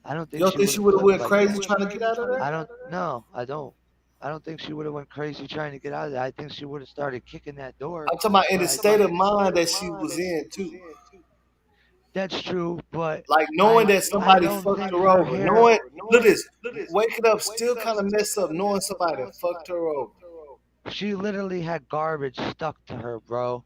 I don't you think don't she think would she have would have flipped went like crazy that. trying to get out of there? I don't. No, I don't. I don't think she would have went crazy trying to get out of there. I think she would have started kicking that door. I'm talking about in But the I state think of mind that she was in too. that's true. But Like knowing I that I somebody don't fucked think her her over. hair. Knowing, look at this, waking up still kind of messed up knowing somebody that fucked her over. She literally had garbage stuck to her, bro.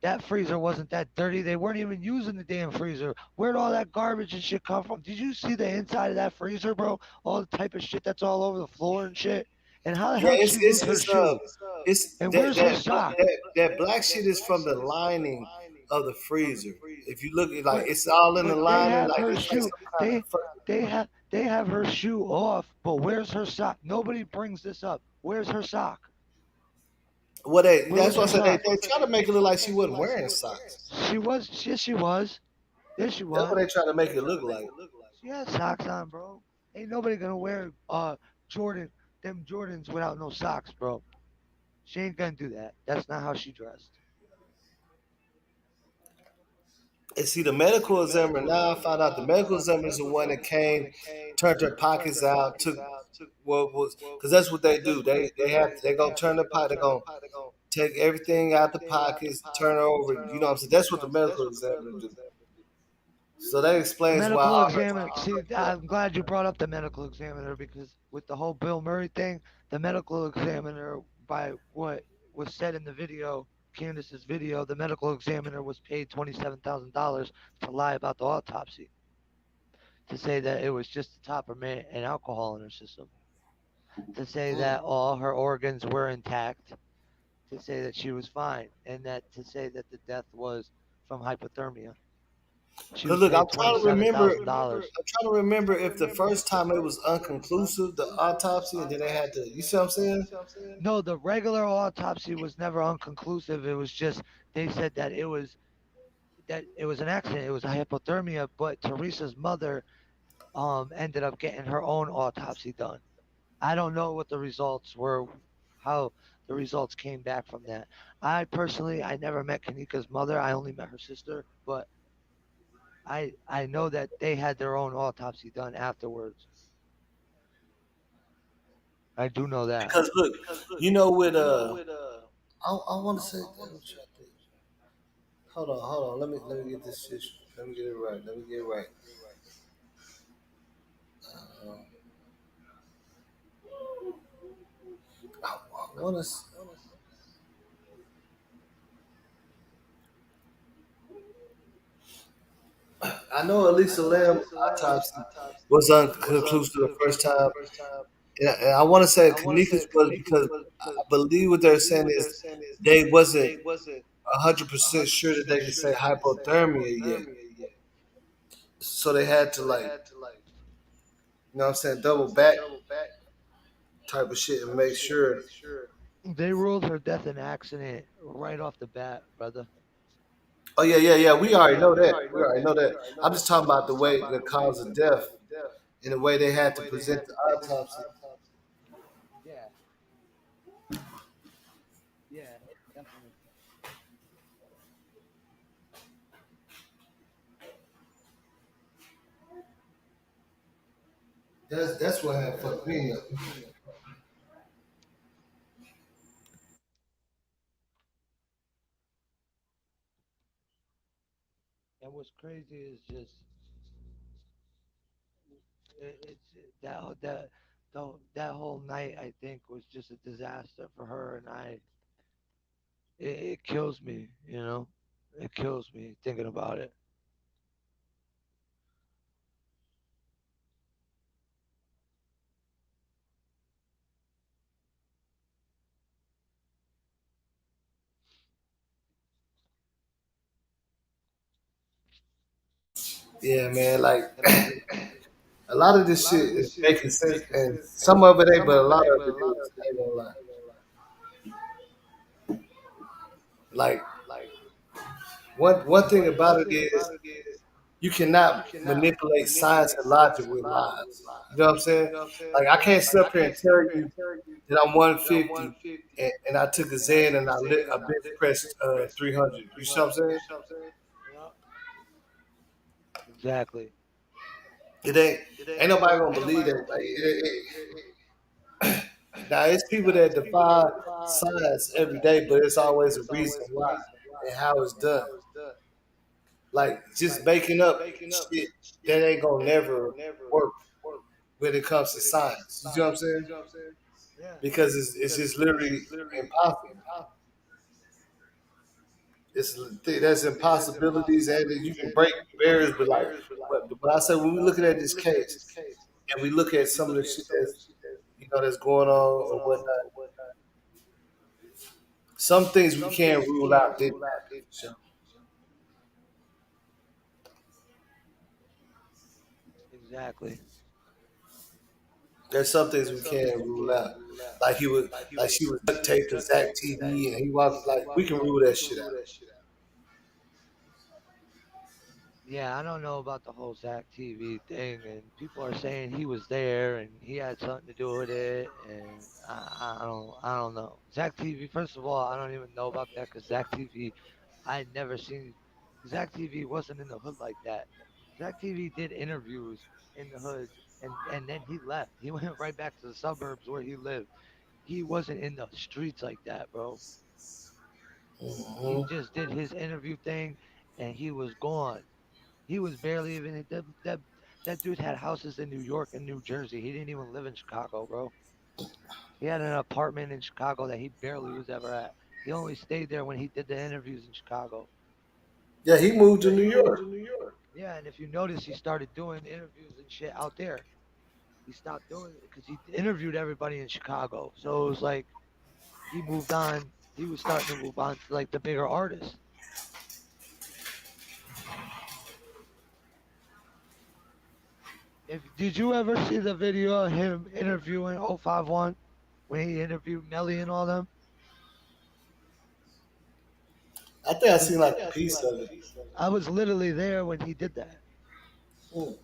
That freezer wasn't that dirty. They weren't even using the damn freezer. Where'd all that garbage and shit come from? Did you see the inside of that freezer, bro? All the type of shit that's all over the floor and shit. And how the Yeah, hell did she lose her shoe? it's And where's her sock? that black shit is from the lining of the freezer. If you look at like But it's all in the but they lining, have like her it's like shoe. some kind of They they have her shoe off. But where's her sock? Nobody brings this up. Where's her sock? what they. Where That's was what her I said. They sock? they try to make it look like she wasn't wearing socks. She was. Yes, she was. Yes, she That's what was. they try to make it look like. She had socks on, bro. Ain't nobody gonna wear Jordan them Jordans without no socks, bro. She ain't gonna do that. That's not how she dressed. And see, the medical examiner, now I found out the medical examiner is the one that came, turned their pockets out, took what was, because that's what they do. They gonna turn the pocket, they gonna take everything out the pockets, turn it over. You know what I'm saying? That's what the medical examiner do. So that The explains why medical all her. examiner. See, I'm glad you brought up the medical examiner because with the whole Bill Murray thing, the medical examiner, by what was said in the video, Candace's video, the medical examiner was paid $27,000 to lie about the autopsy, to say that it was just the top of and alcohol in her system, to say that all her organs were intact, to say that she was fine, and that to say that the death was from hypothermia. She Cause was look, paid $27,000. I'm trying to remember if the first time it was unconclusive, the autopsy, and then they had to. You see what I'm saying? No, the regular autopsy was never unconclusive. It was just they said that it was an accident. It was a hypothermia, but Teresa's mother ended up getting her own autopsy done. I don't know what the results were, how the results came back from that. I personally, I never met Kanika's mother. I only met her sister, but I know that they had their own autopsy done afterwards. I do know that. Because look, with I want to say. Hold on. Let me get this shit. Let me get it right. Let me get it right. Uh, I want to. I know Elisa Lamb autopsy was unconclusive the first time. And I want to say Kanika's was because I believe what they're saying is they wasn't 100% sure that they could say hypothermia yet. So they had to like, you know what I'm saying, double back type of shit and make sure. They ruled her death an accident right off the bat, brother. Oh yeah. We already know that. We already know that. I'm just talking about the way the cause of death and the way they had to present the autopsy. Yeah, yeah, definitely. That's what had fucked me up. And what's crazy is just it's that whole night I think was just a disaster for her and I. It kills me, you know. It kills me thinking about it. Yeah, man. Like a lot of this shit is making sense, and some of it ain't, but a lot of it is. I ain't gonna lie. Like one thing about it is you cannot manipulate science and logic with lies. You know what I'm saying? Like I can't sit up here and tell you that I'm 150 and I took a Xan and I bench pressed 300. You see what I'm saying? Yeah. Exactly. It ain't nobody gonna believe that. Like now it's people that defy science every day, but it's always a reason why and how it's done. Like just making up shit that ain't gonna never work when it comes to science. You see what I'm saying? Yeah. Because it's just literally impossible. It's there's impossibilities and you can break barriers, but like, but I say when we looking at this case and we look at some of the shit that's that's going on or whatnot, some things we can't rule out didn't happen. So Exactly. there's some things we can't rule out. Like he was, like she was duct taped to Zach TV, and he walked like we can rule that shit out. Yeah, I don't know about the whole Zach TV thing, and people are saying he was there and he had something to do with it, and I don't know. Zach TV, first of all, I don't even know about that because Zach TV, I had never seen. Zach TV wasn't in the hood like that. Zach TV did interviews in the hood, and then he left. He went right back to the suburbs where he lived. He wasn't in the streets like that, bro. He Hmm. just did his interview thing, and he was gone. He was barely even that dude had houses in New York and New Jersey. He didn't even live in Chicago, bro. He had an apartment in Chicago that he barely was ever at. He only stayed there when he did the interviews in Chicago. Yeah, he moved to New York. Yeah, and if you notice, he started doing interviews and shit out there. He stopped doing it because he interviewed everybody in Chicago. So it was like he moved on. He was starting to move on to like the bigger artists. If did you ever see the video of him interviewing 051 when he interviewed Melly and all them? I think I Cause seen like a piece of it. I was literally there when he did that. Mm.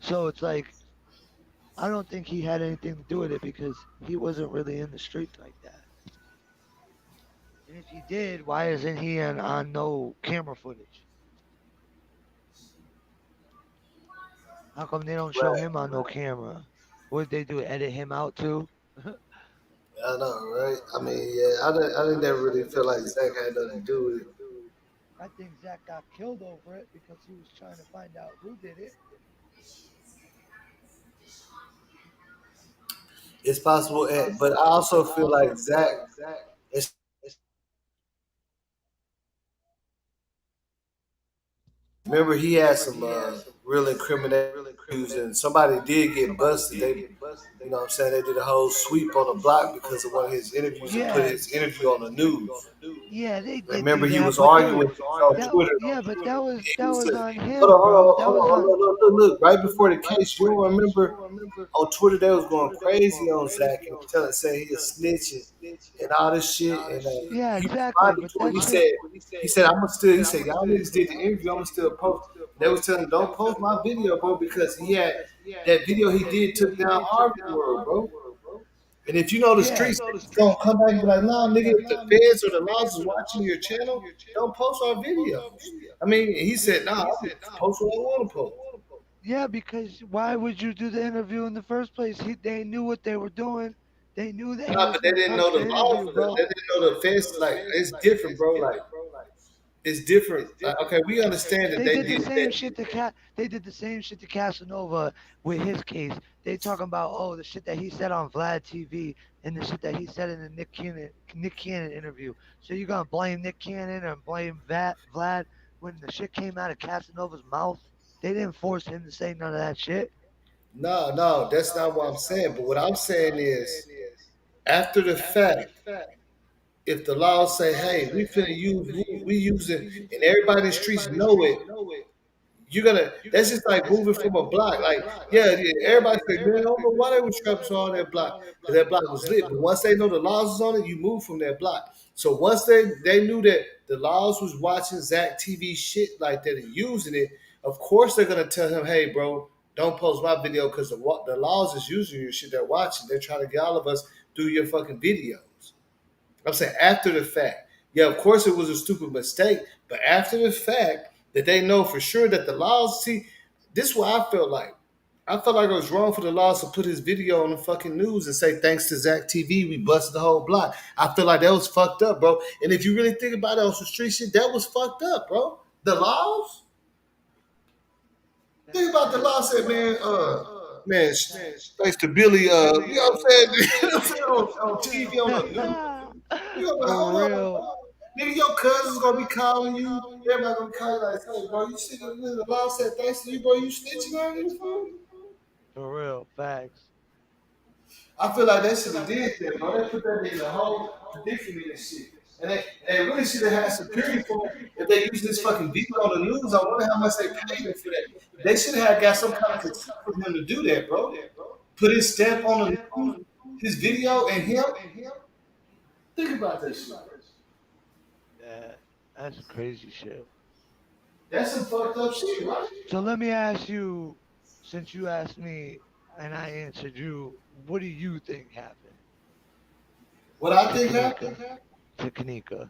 So it's like I don't think he had anything to do with it because he wasn't really in the streets like that. And if he did, why isn't he on no camera footage? How come they don't show Right. him on no camera? What they do? Edit him out too? I know, right? I mean, yeah, I didn't never really feel like Zach had nothing to do with it. I think Zach got killed over it because he was trying to find out who did it. It's possible, but I also feel like Zach. It's, remember, he had some real incriminating views, and somebody did get busted. They, what I'm saying, they did a whole sweep on the block because of one of his interviews and put Yeah, his interview on the news. yeah, they did do Remember, he that, was but arguing with niggas on Twitter. yeah, but He that was was saying, on hold on, him, hold bro. on, That hold on, was hold on. on, look. Right before the case, you don't remember on Twitter they was going crazy on Zach and saying he a snitch and all this shit. And Yeah, he exactly. responded But to it. that shit. He said, I'm gonna still. He said, y'all niggas did the interview. I'm gonna still post. They was telling him, don't post my video, bro, because he had that video he did took down Harvey World, bro. And if you know the Yeah. streets, niggas gonna come back and be like, nah, nigga, if the feds or the laws is watching your channel, don't post our videos. I mean, he said, nah, I'll just post what I want to post. Yeah, because why would you do the interview in the first place? They knew what they were doing. They knew that he Nah, was but they gonna didn't know post the the laws interview, for that. bro. They didn't know the feds. Like, it's different, bro. Like, it's different. Okay, we understand that They they did the did same that. shit to Cat. They did the same shit to Casanova with his case. They talking about the shit that he said on Vlad TV and the shit that he said in the Nick Cannon interview. So you gonna blame Nick Cannon and blame Vlad when the shit came out of Casanova's mouth? They didn't force him to say none of that shit. No, no, that's not what I'm saying. But what I'm saying is, after the fact, if the law say, "Hey, we finna use, we use it," and everybody in the streets know it, you're gonna. That's just like moving from a block. Like, yeah, yeah, everybody say, "Man, I don't know why they were trapping on that block because that block was lit." But once they know the laws is on it, you move from that block. So once they knew that the laws was watching Zach TV shit like that and using it, of course they're gonna tell him, "Hey, bro, don't post my video because the laws is using your shit. They're watching. They're trying to get all of us through your fucking videos." I'm saying after the fact. Yeah, of course it was a stupid mistake, but after the fact that they know for sure that the laws see, this is what I felt like. I felt like it was wrong for the laws to put his video on the fucking news and say thanks to Zach TV we busted the whole block. I feel like that was fucked up, bro. And if you really think about it on some street shit, that was fucked up, bro. The laws? Think about the law said, man, thanks to Billy, you know what I'm saying? You know what I'm saying? On TV on the news. You gonna be like, For hold on, real. bro. Nigga, your cousin's gonna be calling you. Everybody gonna call you like, hey, bro, you see the law said thanks to you, bro. You snitching on this fool? For real. Facts. I feel like they should have did that, bro. They put that in the whole predicament and shit. And they really should have had security for them. If they use this fucking video on the news, I wonder how much they paid them for that. They should have got some kind of consent for him to do that, bro. Put his stamp on the news, his video, and him. Think about that shit. Yeah, that's crazy shit. That's some fucked up shit, right? So let me ask you, since you asked me and I answered you, what do you think happened What I to think Kanika? happened? To Kanika.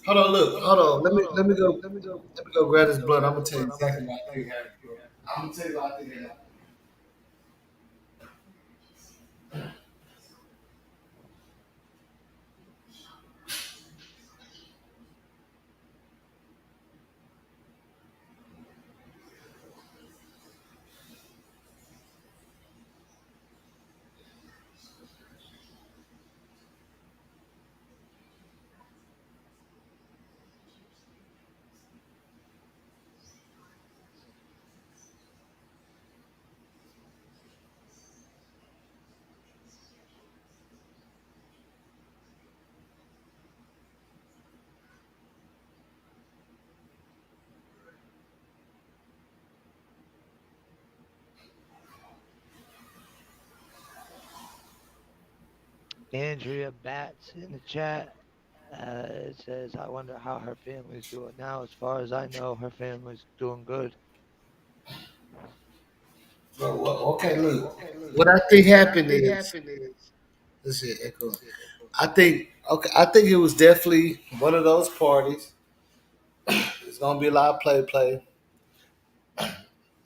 Hold on, look, hold on. Let me go grab this blunt. I'm gonna tell you exactly what I think happened, bro. I'm gonna tell you what I think happened. Andrea Bats in the chat. It says, I wonder how her family's doing now. As far as I know, her family's doing good. Bro, okay, look. What I think happened is, let's see, echo. I think, okay, I think it was definitely one of those parties. It's gonna be a lot of play.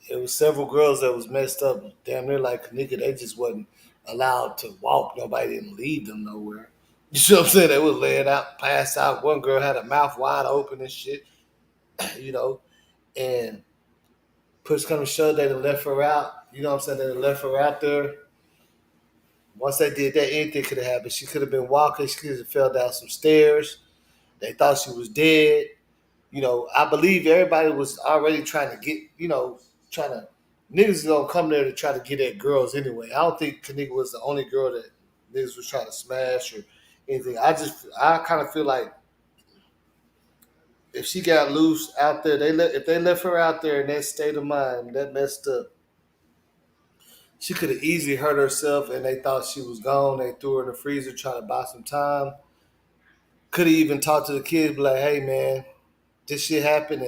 It was several girls that was messed up. Damn near like nigga, they just wasn't allowed to walk. Nobody didn't lead them nowhere. You see what I'm saying? They was laying out, passed out. One girl had a mouth wide open and shit, you know. And push come to shove, they done left her out. You know what I'm saying? They done left her out there. Once they did that, anything could have happened. She could have been walking. She could have fell down some stairs. They thought she was dead. You know, I believe everybody was already trying to get, trying to niggas gonna come there to try to get at girls anyway. I don't think Kanika was the only girl that niggas was trying to smash or anything. I kind of feel like if she got loose out there, if they left her out there in that state of mind, that messed up. She could have easily hurt herself, and they thought she was gone. They threw her in the freezer, trying to buy some time. Could have even talked to the kids, be like, "Hey, man, this shit happened,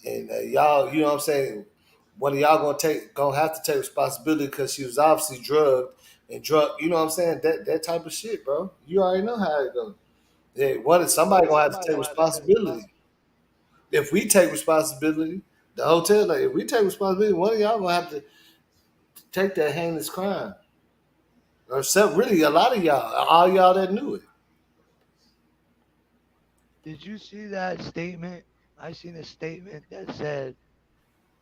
and y'all, you know what I'm saying? One of y'all gonna have to take responsibility because she was obviously drugged and drunk. You know what I'm saying? That type of shit, bro. You already know how it goes. Yeah, somebody gonna have to take responsibility. If we take responsibility, the hotel, like if we take responsibility, one of y'all gonna have to take that heinous crime. Or some, really, a lot of y'all, all y'all that knew it. Did you see that statement? I seen a statement that said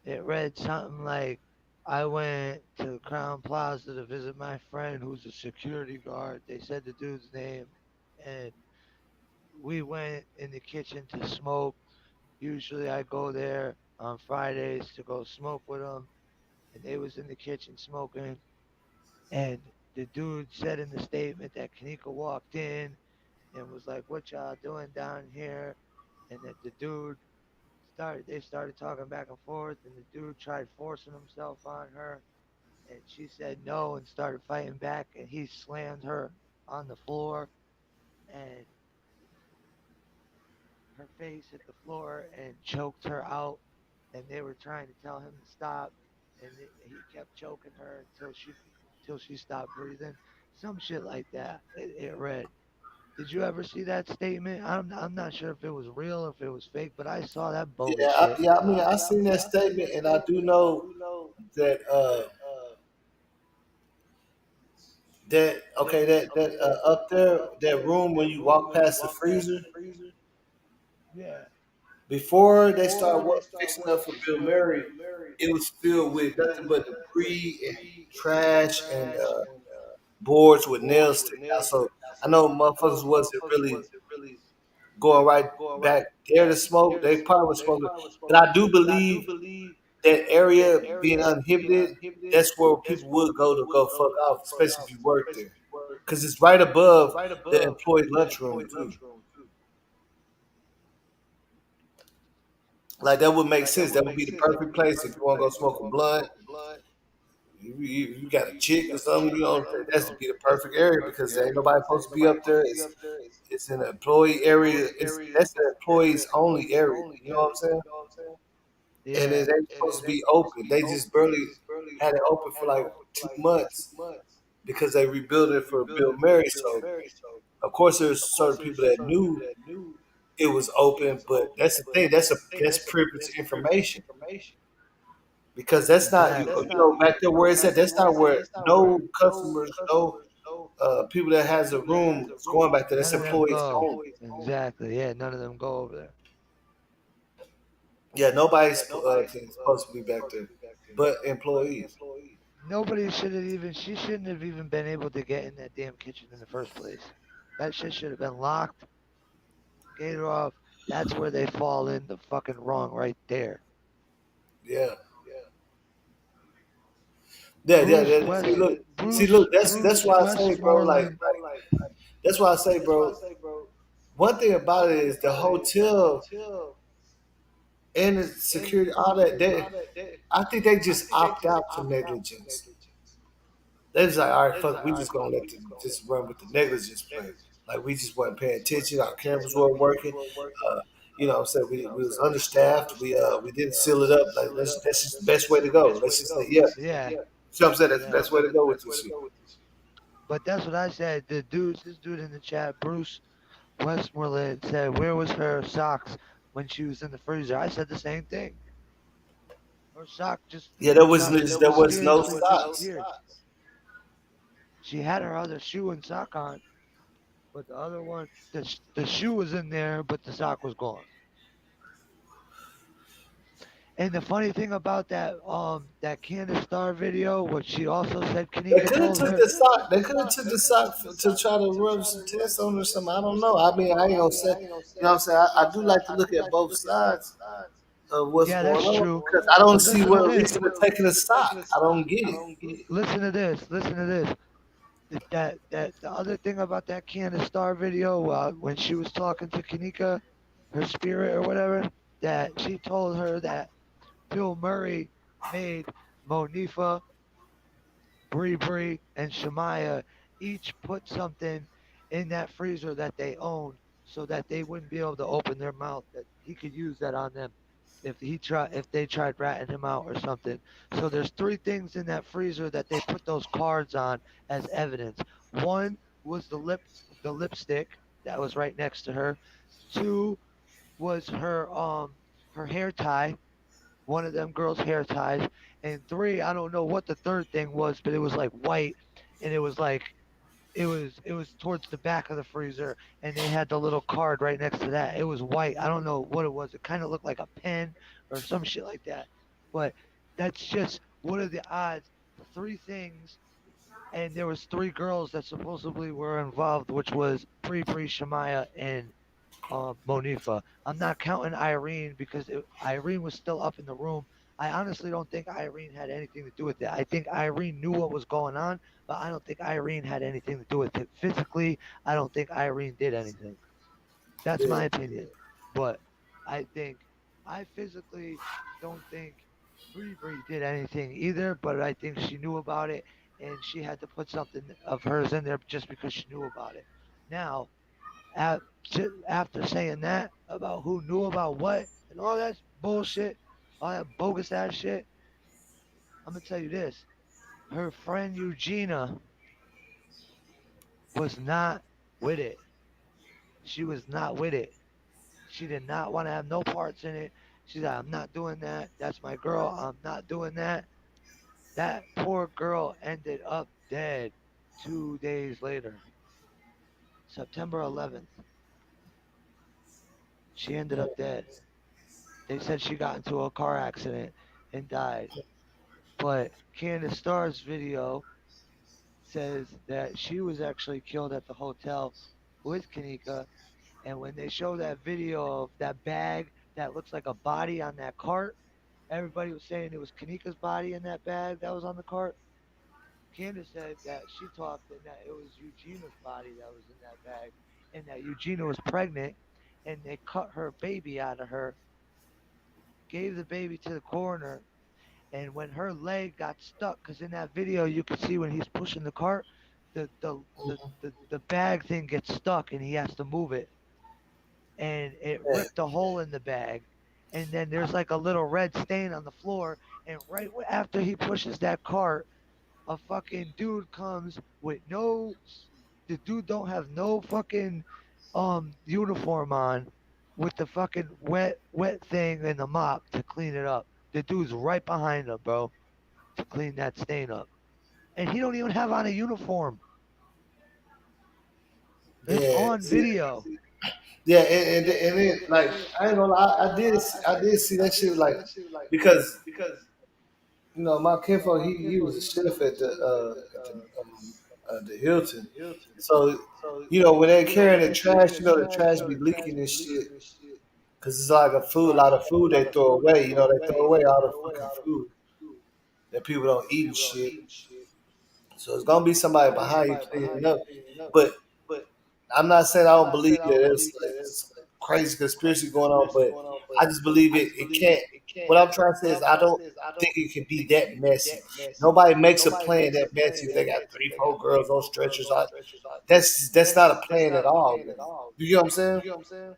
it read something like, "I went to Crown Plaza to visit my friend who's a security guard." They said the dude's name, and we went in the kitchen to smoke. Usually, I go there on Fridays to go smoke with them, and they was in the kitchen smoking. And the dude said in the statement that Kanika walked in and was like, "What y'all doing down here?" And that the dude they started talking back and forth, and the dude tried forcing himself on her, and she said no and started fighting back, and he slammed her on the floor, and her face hit the floor and choked her out, and they were trying to tell him to stop, and he kept choking her until she stopped breathing. Some shit like that. It read. Did you ever see that statement? I'm not sure if it was real or if it was fake, but I saw that bogus shit. Yeah. I mean, I seen that statement, and I do know that that okay, that up there, that room when you walk past the freezer, Yeah. before they started fixing up for Bill Murray, it was filled with nothing but debris and trash and boards with nails sticking out. So I know motherfuckers wasn't really going right back there to smoke. They probably was smoking, but I do believe that area being uninhibited, that's where people would go fuck off, especially if you work there, because it's right above the employee lunchroom too. Like that would make sense. That would be the perfect place if you want to go smoke a blunt. You got a chick or something, that's to be the perfect area because there ain't nobody supposed to be up there. It's an employee area. That's the employees only area. You know what I'm saying? And Yeah. it ain't supposed to be open. They just barely had it open for like 2 months because they rebuilt it for Bill Murray. So of course there's certain people that knew it was open, but that's the thing. That's privileged information because that's not Exactly. back there where it's at. That's not where no customers, no people that has a room is going back there. That's None of them employees go. only. Exactly. Yeah, none of them go over there. Yeah, nobody's supposed to be back there, but employees. Nobody should have even. She shouldn't have even been able to get in that damn kitchen in the first place. That shit should have been locked, gated off. That's where they fall in the fucking wrong right there. Yeah, yeah, yeah. Bruce West. See, look. That's Bruce why I say, bro. Westmoreland. That's why I say, bro. One thing about it is the hotel and the security, all that. I think they just opt out to negligence. They was like, all right, fuck, we just gonna let them just run with the negligence play. Like we just wasn't paying attention. Our cameras weren't working. What I'm saying, we was understaffed. We didn't seal it up. Like that's just the best way to go. Let's just say, yeah. Yeah. See what I'm saying? That's the Yeah. best way to go with this shit. But that's what I said. This dude in the chat, Bruce Westmoreland, said, "Where was her socks when she was in the freezer?" I said the same thing. Her Yeah, sock just there was no mysteriously stocks. disappeared. She had her other shoe and sock on, but the other one, the shoe was in there, but the sock was gone. And the funny thing about that Candace Star video, what she also said, They Kanika could have told took her, the sock. They could have took the sock to try to rub some tests on or something. I don't know. I mean, I ain't gonna say. What I'm saying? I do like to look at both sides of what's yeah, going that's on true. because I don't But see listen to what this. reason for taking a sock. I don't get it. Listen to this. Listen to this. That the other thing about that Candace Star video, when she was talking to Kanika, her spirit or whatever, that she told her that Bill Murray made Monifa, Bree Bree, and Shemaya each put something in that freezer that they owned so that they wouldn't be able to open their mouth, that he could use that on them if they tried ratting him out or something. So there's three things in that freezer that they put those cards on as evidence. One was the lipstick that was right next to her. Two was her hair tie, one of them girls' hair ties, and three, I don't know what the third thing was, but it was like white, and it was like it was towards the back of the freezer, and they had the little card right next to that. It was white. I don't know what it was. It kind of looked like a pen or some shit like that. But that's just what are the odds? Three things, and there was three girls that supposedly were involved, which was Pre Shemaya and Monifa. I'm not counting Irene because Irene was still up in the room. I honestly don't think Irene had anything to do with it. I think Irene knew what was going on, but I don't think Irene had anything to do with it. Physically, I don't think Irene did anything. That's Yeah, my opinion. But I think I physically don't think Bree did anything either, but I think she knew about it and she had to put something of hers in there just because she knew about it. Now, af- after saying that about who knew about what and all that bullshit, all that bogus ass shit, I'm gonna tell you this: her friend Eugenia was not with it. She was not with it. She did not want to have no parts in it. She said, "I'm not doing that. That's my girl. I'm not doing that." That poor girl ended up dead 2 days later, September 11th. She ended up dead. They said she got into a car accident and died. But Candace Starr's video says that she was actually killed at the hotel with Kenneka. And when they show that video of that bag that looks like a body on that cart, everybody was saying it was Kenneka's body in that bag that was on the cart. Candace said that she talked and that it was Eugenia's body that was in that bag and that Eugenia was pregnant and they cut her baby out of her, gave the baby to the coroner, and when her leg got stuck, because in that video you could see when he's pushing the cart, the bag thing gets stuck and he has to move it, and it yeah, ripped a hole in the bag, and then there's like a little red stain on the floor, and right after he pushes that cart, a fucking dude comes with no, the dude don't have no fucking uniform on, with the fucking wet thing and the mop to clean it up. The dude's right behind him, bro, to clean that stain up. And he don't even have on a uniform. It's yeah. on video. Yeah, and then like I ain't gonna lie, I did see that shit like because my kinfolk he was a chef at the Hilton, so when they carrying the trash, the trash be leaking and shit because it's like a lot of food they throw away. They throw away all the fucking food that people don't eat and shit. So it's gonna be somebody behind you cleaning up, but I'm not saying I don't believe that there's like some crazy conspiracy going on, but I just believe it can't. What I'm trying to say is I don't think it can be that messy. Nobody makes a plan that messy if they got three, four girls on stretchers. That's not a plan at all. You get what I'm saying? Exactly.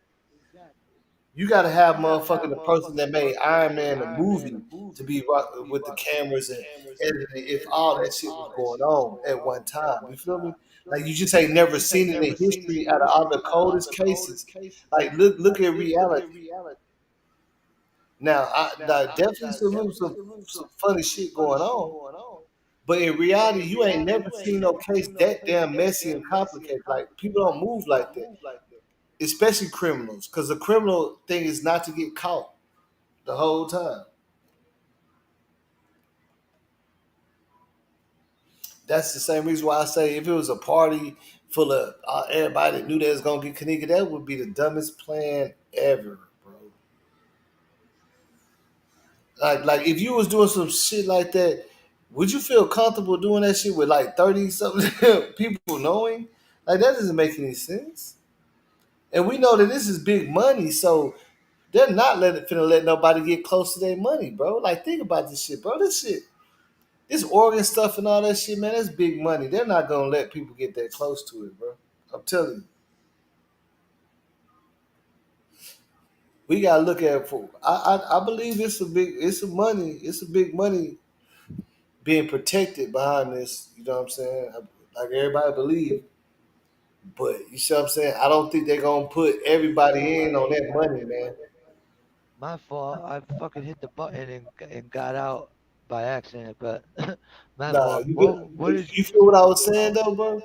You got to have motherfucking the person that made Iron Man the movie to be with the cameras and editing if all that shit was going on at one time. You feel me? Like you just ain't never seen it in history out of all the coldest cases. Like look at reality. Now, definitely some funny shit going on, but in reality, you ain't never seen no case that damn messy and complicated. Like people don't move like that, especially criminals, because the criminal thing is not to get caught the whole time. That's the same reason why I say if it was a party full of everybody that knew they was gonna get Kanika, that would be the dumbest plan ever, bro. Like if you was doing some shit like that, would you feel comfortable doing that shit with like 30 something people knowing? Like that doesn't make any sense. And we know that this is big money, so they're not finna let nobody get close to their money, bro. Like think about this shit, bro. This organ stuff and all that shit, man, that's big money. They're not gonna let people get that close to it, bro. I'm telling you. We gotta look at it for I believe it's a big money being protected behind this, you know what I'm saying? Like everybody believe. But you see what I'm saying? I don't think they're gonna put everybody in on that money, man. My fault. I fucking hit the button and got out by accident, but my Nah, fault. What did you feel what I was saying though, bro?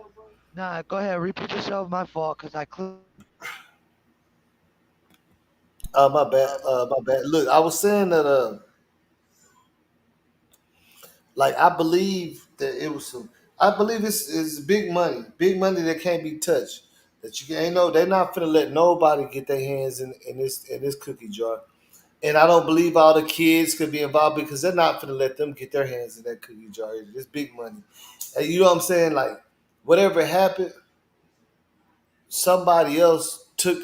Nah, go ahead. Repeat yourself. My fault, cause I My bad. My bad. Look, I was saying that like I believe that it was some. I believe it's big money that can't be touched. That you ain't no. They're not finna let nobody get their hands in this cookie jar. And I don't believe all the kids could be involved because they're not finna let them get their hands in that cookie jar. It's big money. And you know what I'm saying? Like whatever happened, somebody else took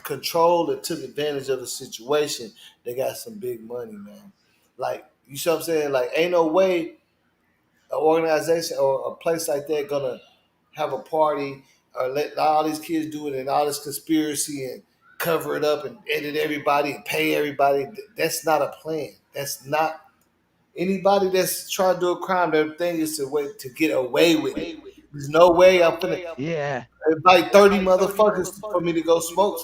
control and took advantage of the situation. They got some big money, man. Like you see what I'm saying? Like ain't no way an organization or a place like that gonna have a party or let all these kids do it and all this conspiracy and cover it up and edit everybody and pay everybody. That's not a plan. That's not anybody that's trying to do a crime. Their thing is to wait to get away with it. There's no way I'm finna yeah, invite 30 motherfuckers for me to go smoke.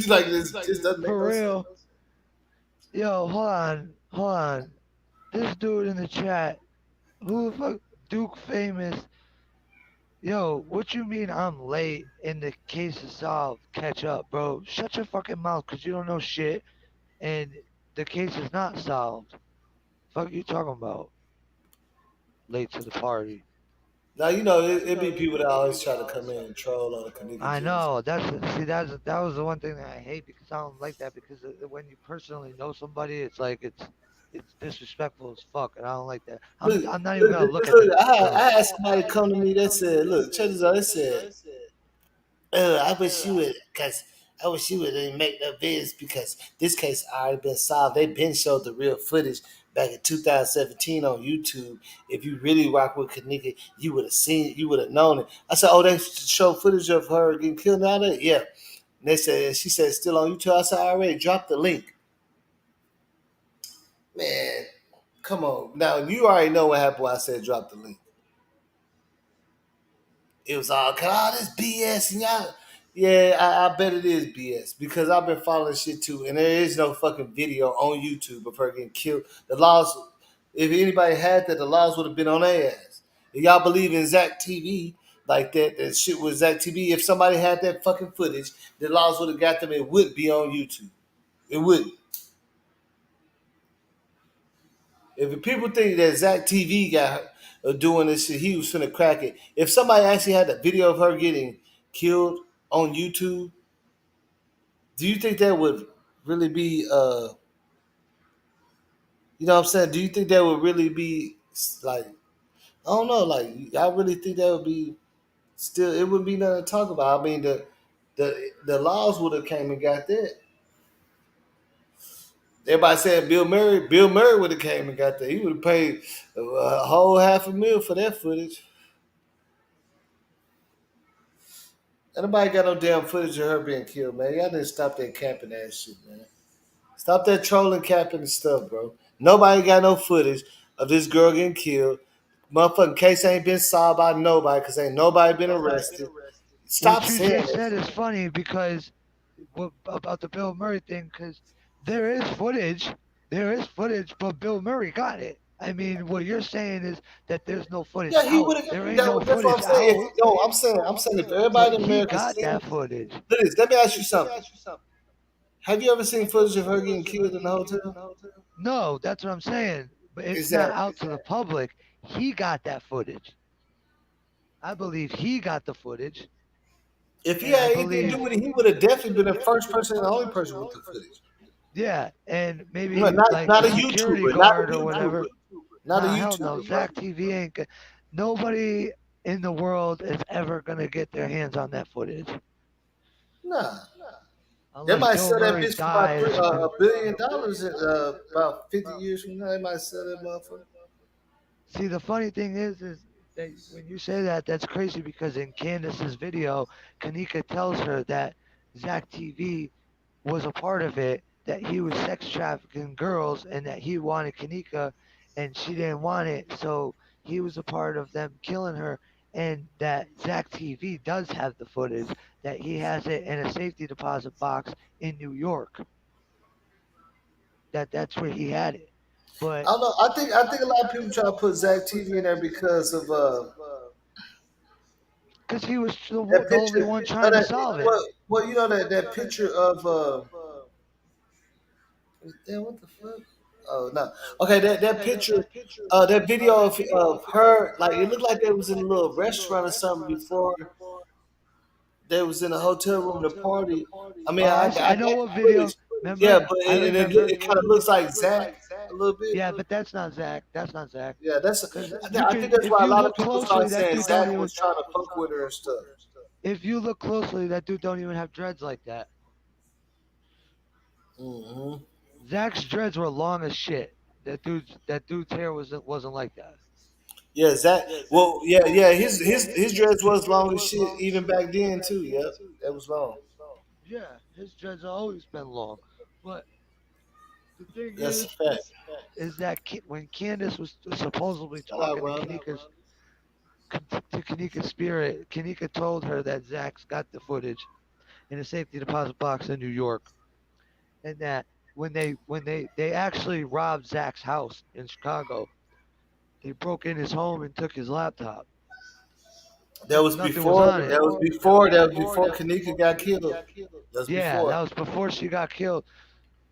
Like this just doesn't make for no real. sense. Yo, hold on. This dude in the chat, who the fuck, Duke Famous. Yo, what you mean I'm late and the case is solved? Catch up, bro. Shut your fucking mouth, cause you don't know shit, and the case is not solved. Fuck you talking about? Late to the party. Now you know it be people that always try to come in and troll on the Kenneka I Jenkins. know. That was the one thing that I hate because I don't like that because when you personally know somebody, it's like it's disrespectful as fuck, and I don't like that. Look, I'm not even look, gonna look, look at the I had somebody come to me that said, "Look, check this out." They said, I wish you would, cause I wish you would make no vids because this case already been solved. They been showed the real footage back in 2017 on YouTube. If you really rock with Kenneka, you would have seen it. You would have known it. I said, "Oh, they show footage of her getting killed now." That yeah. And they said she said it's still on YouTube. I said, "I already dropped the link." Man, come on. Now you already know what happened when I said drop the link. It was all this BS and y'all. Yeah, I bet it is BS because I've been following shit too, and there is no fucking video on YouTube of her getting killed. The laws, if anybody had that, the laws would have been on their ass. If y'all believe in Zach TV like that, that shit was Zach TV. If somebody had that fucking footage, the laws would have got them. It would be on YouTube. It wouldn't. If people think that Zach TV got doing this shit, he was finna crack it. If somebody actually had a video of her getting killed on YouTube, do you think that would really be you know what I'm saying? Do you think that would really be like I don't know, like I really think that would be still it wouldn't be nothing to talk about. I mean the laws would have came and got that. Everybody said Bill Murray would have came and got that. He would have paid a whole half a mil for that footage. Anybody got no damn footage of her being killed, man. Y'all need to stop that capping ass shit, man. Stop that trolling, capping and stuff, bro. Nobody got no footage of this girl getting killed. Motherfucking case ain't been solved by nobody because ain't nobody been arrested. Stop what you saying just that said shit. is funny because about the Bill Murray thing because there is footage, but Bill Murray got it. I mean, what you're saying is that there's no footage Yeah, he out. would have. There ain't no That's what I'm footage saying. If out, no, I'm saying if but everybody in he America got seen that footage. this, let me ask you something. Have you ever seen footage of her getting killed in the hotel? No, that's what I'm saying. But it's not Exactly. out to the public. He got that footage. I believe he got the footage, If he and I had anything to believe do with it, he would have definitely been the first person and the only person with the footage. yeah, and No, maybe like not the a security YouTuber, not a guard or YouTuber, whatever. not a Nah, hell no. YouTuber, bro. Zach TV ain't. Nobody in the world is ever gonna get their hands on that footage Nah, they unless might Bill sell that Murray bitch for about dies and $1 billion in about 50 years from now. They might sell that motherfucker. see, the funny thing is that when you say that, that's crazy because in Candace's video, Kenneka tells her that Zach TV was a part of it, that he was sex trafficking girls and that he wanted Kenneka and she didn't want it, so he was a part of them killing her. And that Zach TV does have the footage, that he has it in a safety deposit box in New York. That's where he had it. I But don't know. I think a lot of people try to put Zach TV in there because of because he was That the only picture, one no, trying to that solve it. well, you know that picture of damn, what the fuck? Oh no. Okay, that picture, that video of her, like it looked like they was in a little restaurant or something before they was in a hotel room to party. I mean, Oh, I I got know what the footage. video. Yeah, Remember? but I remember. it kind of looks like Zach a little bit. Yeah, but that's not Zach. That's not Zach. Yeah, that's. Because you I think could, that's if why a you lot of look people started closely, that saying dude don't Zach even. was trying to fuck with her and stuff. If you look closely, that dude don't even have dreads like that. Hmm. Zach's dreads were long as shit. That dude's hair wasn't like that. Yeah, Zach. Well, yeah, yeah. His dreads was long as shit even back then too. Yep, that was long. Yeah, his dreads have always been long. But the thing That's a fact. is that when Candace was supposedly Shout out, talking to Ron. Kanika's spirit, Kanika told her that Zach's got the footage in a safety deposit box in New York, and that when they actually robbed Zach's house in Chicago, they broke in his home and took his laptop. That was Nothing was before. on it. That was before. That was before Kanika got killed. That's Yeah, before. that was before she got killed.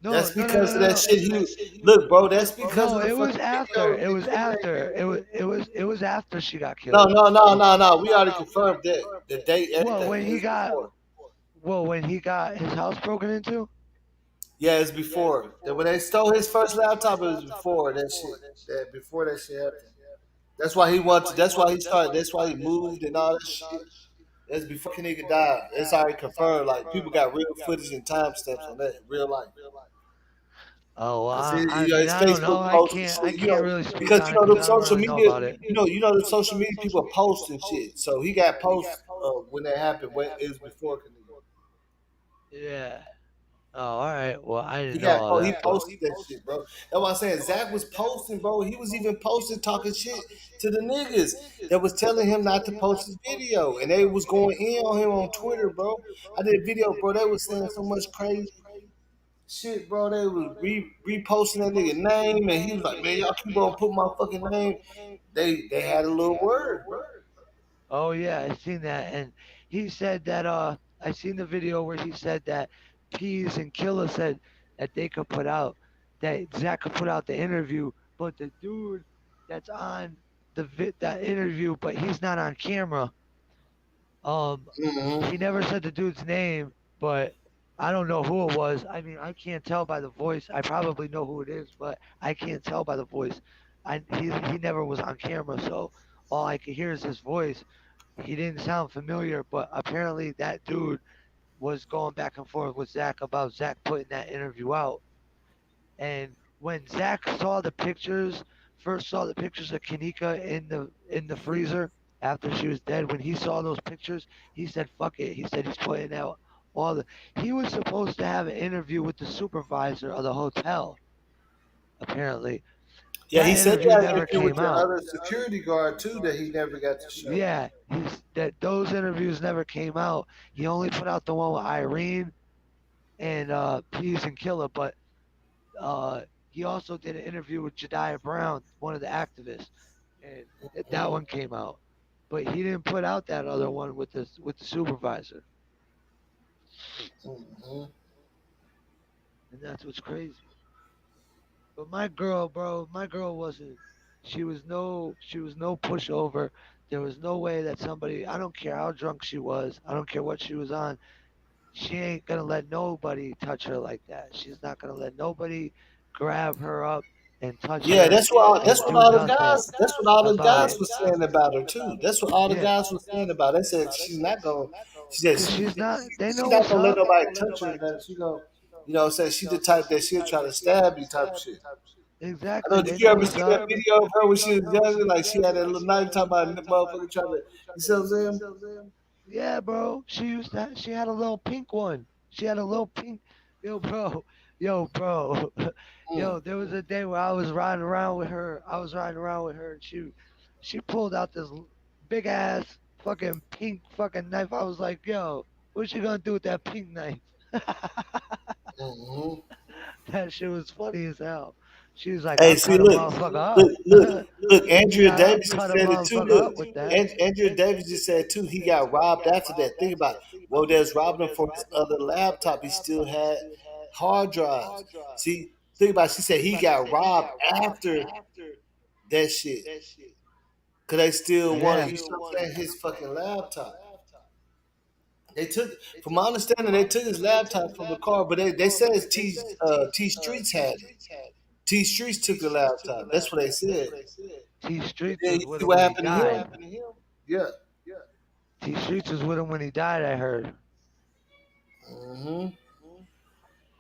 No, That's no, no, because no, of that no. shit. Look, bro. That's because No, of the it was fucking after. video It was incriminating. after. It was after she got No, killed. no, no, no, no. We already confirmed that. The date, Well, everything. It's before. when he got his house broken into. Yeah, it's before. That when they stole his first laptop, it was before that shit. That before that shit happened. That's why he wanted. That's why he started. That's why he moved and all that shit. That's before Kenneka died. It's already confirmed. Like people got real footage and timestamps on that in real life. Oh, well, Cause I you know, mean, his I don't Facebook know. posts and I shit. You can't know, really speak because on you it know because the I don't social really know media. about it. You know the social media people post and shit. So he got posts when that happened. When it was before Kenneka. Yeah. Oh, all right. Well, I He didn't know got all he that, but posted that shit, bro. That's why I'm saying Zach was posting, bro. He was even posting talking shit to the niggas that was telling him not to post his video, and they was going in on him on Twitter, bro. I did a video, bro. They was saying so much crazy shit, bro. They was reposting that nigga name, and he was like, "Man, y'all keep on putting my fucking name." They had a little word, bro. oh yeah, I seen that, and he said that. I seen the video where he said that Peas and Killa said that they could put out that Zach could put out the interview, but the dude that's on that interview, but he's not on camera. Um, he Mm-hmm. never said the dude's name, but I don't know who it was. I mean, I can't tell by the voice. I probably know who it is, but I can't tell by the voice. He never was on camera, so all I could hear is his voice. He didn't sound familiar, but apparently that dude was going back and forth with Zach about Zach putting that interview out. And when Zach saw the pictures, first saw the pictures of Kanika in the freezer after she was dead, when he saw those pictures, he said, "Fuck it." He said he's putting out all the. He was supposed to have an interview with the supervisor of the hotel. Apparently, Yeah, that he said he interview had an never interview with came the out. other security guard too that he never got to show. Yeah, that those interviews never came out. He only put out the one with Irene and Pease and Killer, but he also did an interview with Jediah Brown, one of the activists, and that one came out. But he didn't put out that other one with the supervisor, Mm-hmm. and that's what's crazy. But my girl, bro, my girl wasn't. She was no pushover. There was no way that somebody. I don't care how drunk she was. I don't care what she was on. She ain't gonna let nobody touch her like that. She's not gonna let nobody grab her up and touch Yeah, her that's and what do all the nothing guys that's what all the about guys it. was saying about her too. That's what all the Yeah, guys was saying about her. They said she's not gonna she said cause she's not. They she know not what's gonna let up. nobody touch her that she gonna you know what I'm saying she the type that she'll try to stab you type of shit. I Exactly. know did They you know ever what's see that up. video of her when she was younger? Like she had that little knife talking about the motherfucker trying to you see what I'm saying? Yeah, bro. She used that. She had a little pink one. She had a little pink. Yo, bro. Yo, bro. Mm, Yo, there was a day where I was riding around with her. I was riding around with her, and she pulled out this big ass fucking pink fucking knife. I was like, yo, what you gonna do with that pink knife? mm-hmm. That shit was funny as hell. She was like, Hey, I'll see, cut a look, motherfucker look, up. look, look. She Andrea got, I'll Davis cut just a said it too. motherfucker Look, up with that. Andrea Davis just said too. He got robbed after that. Think about it. Well, there's robbed him for his other laptop. He still had hard drives. See, think about it. She said he got robbed after that shit. Cause they still wanted, Yeah. you know what I'm saying, his fucking laptop. They took, from my understanding, they took his laptop from the car, but they said T Streets had it. T Streets took the laptop. That's what they said. T And Streets then was you with see him what when he happened to him? died. Yeah. T Streets was with him when he died, I heard. Mm-hmm.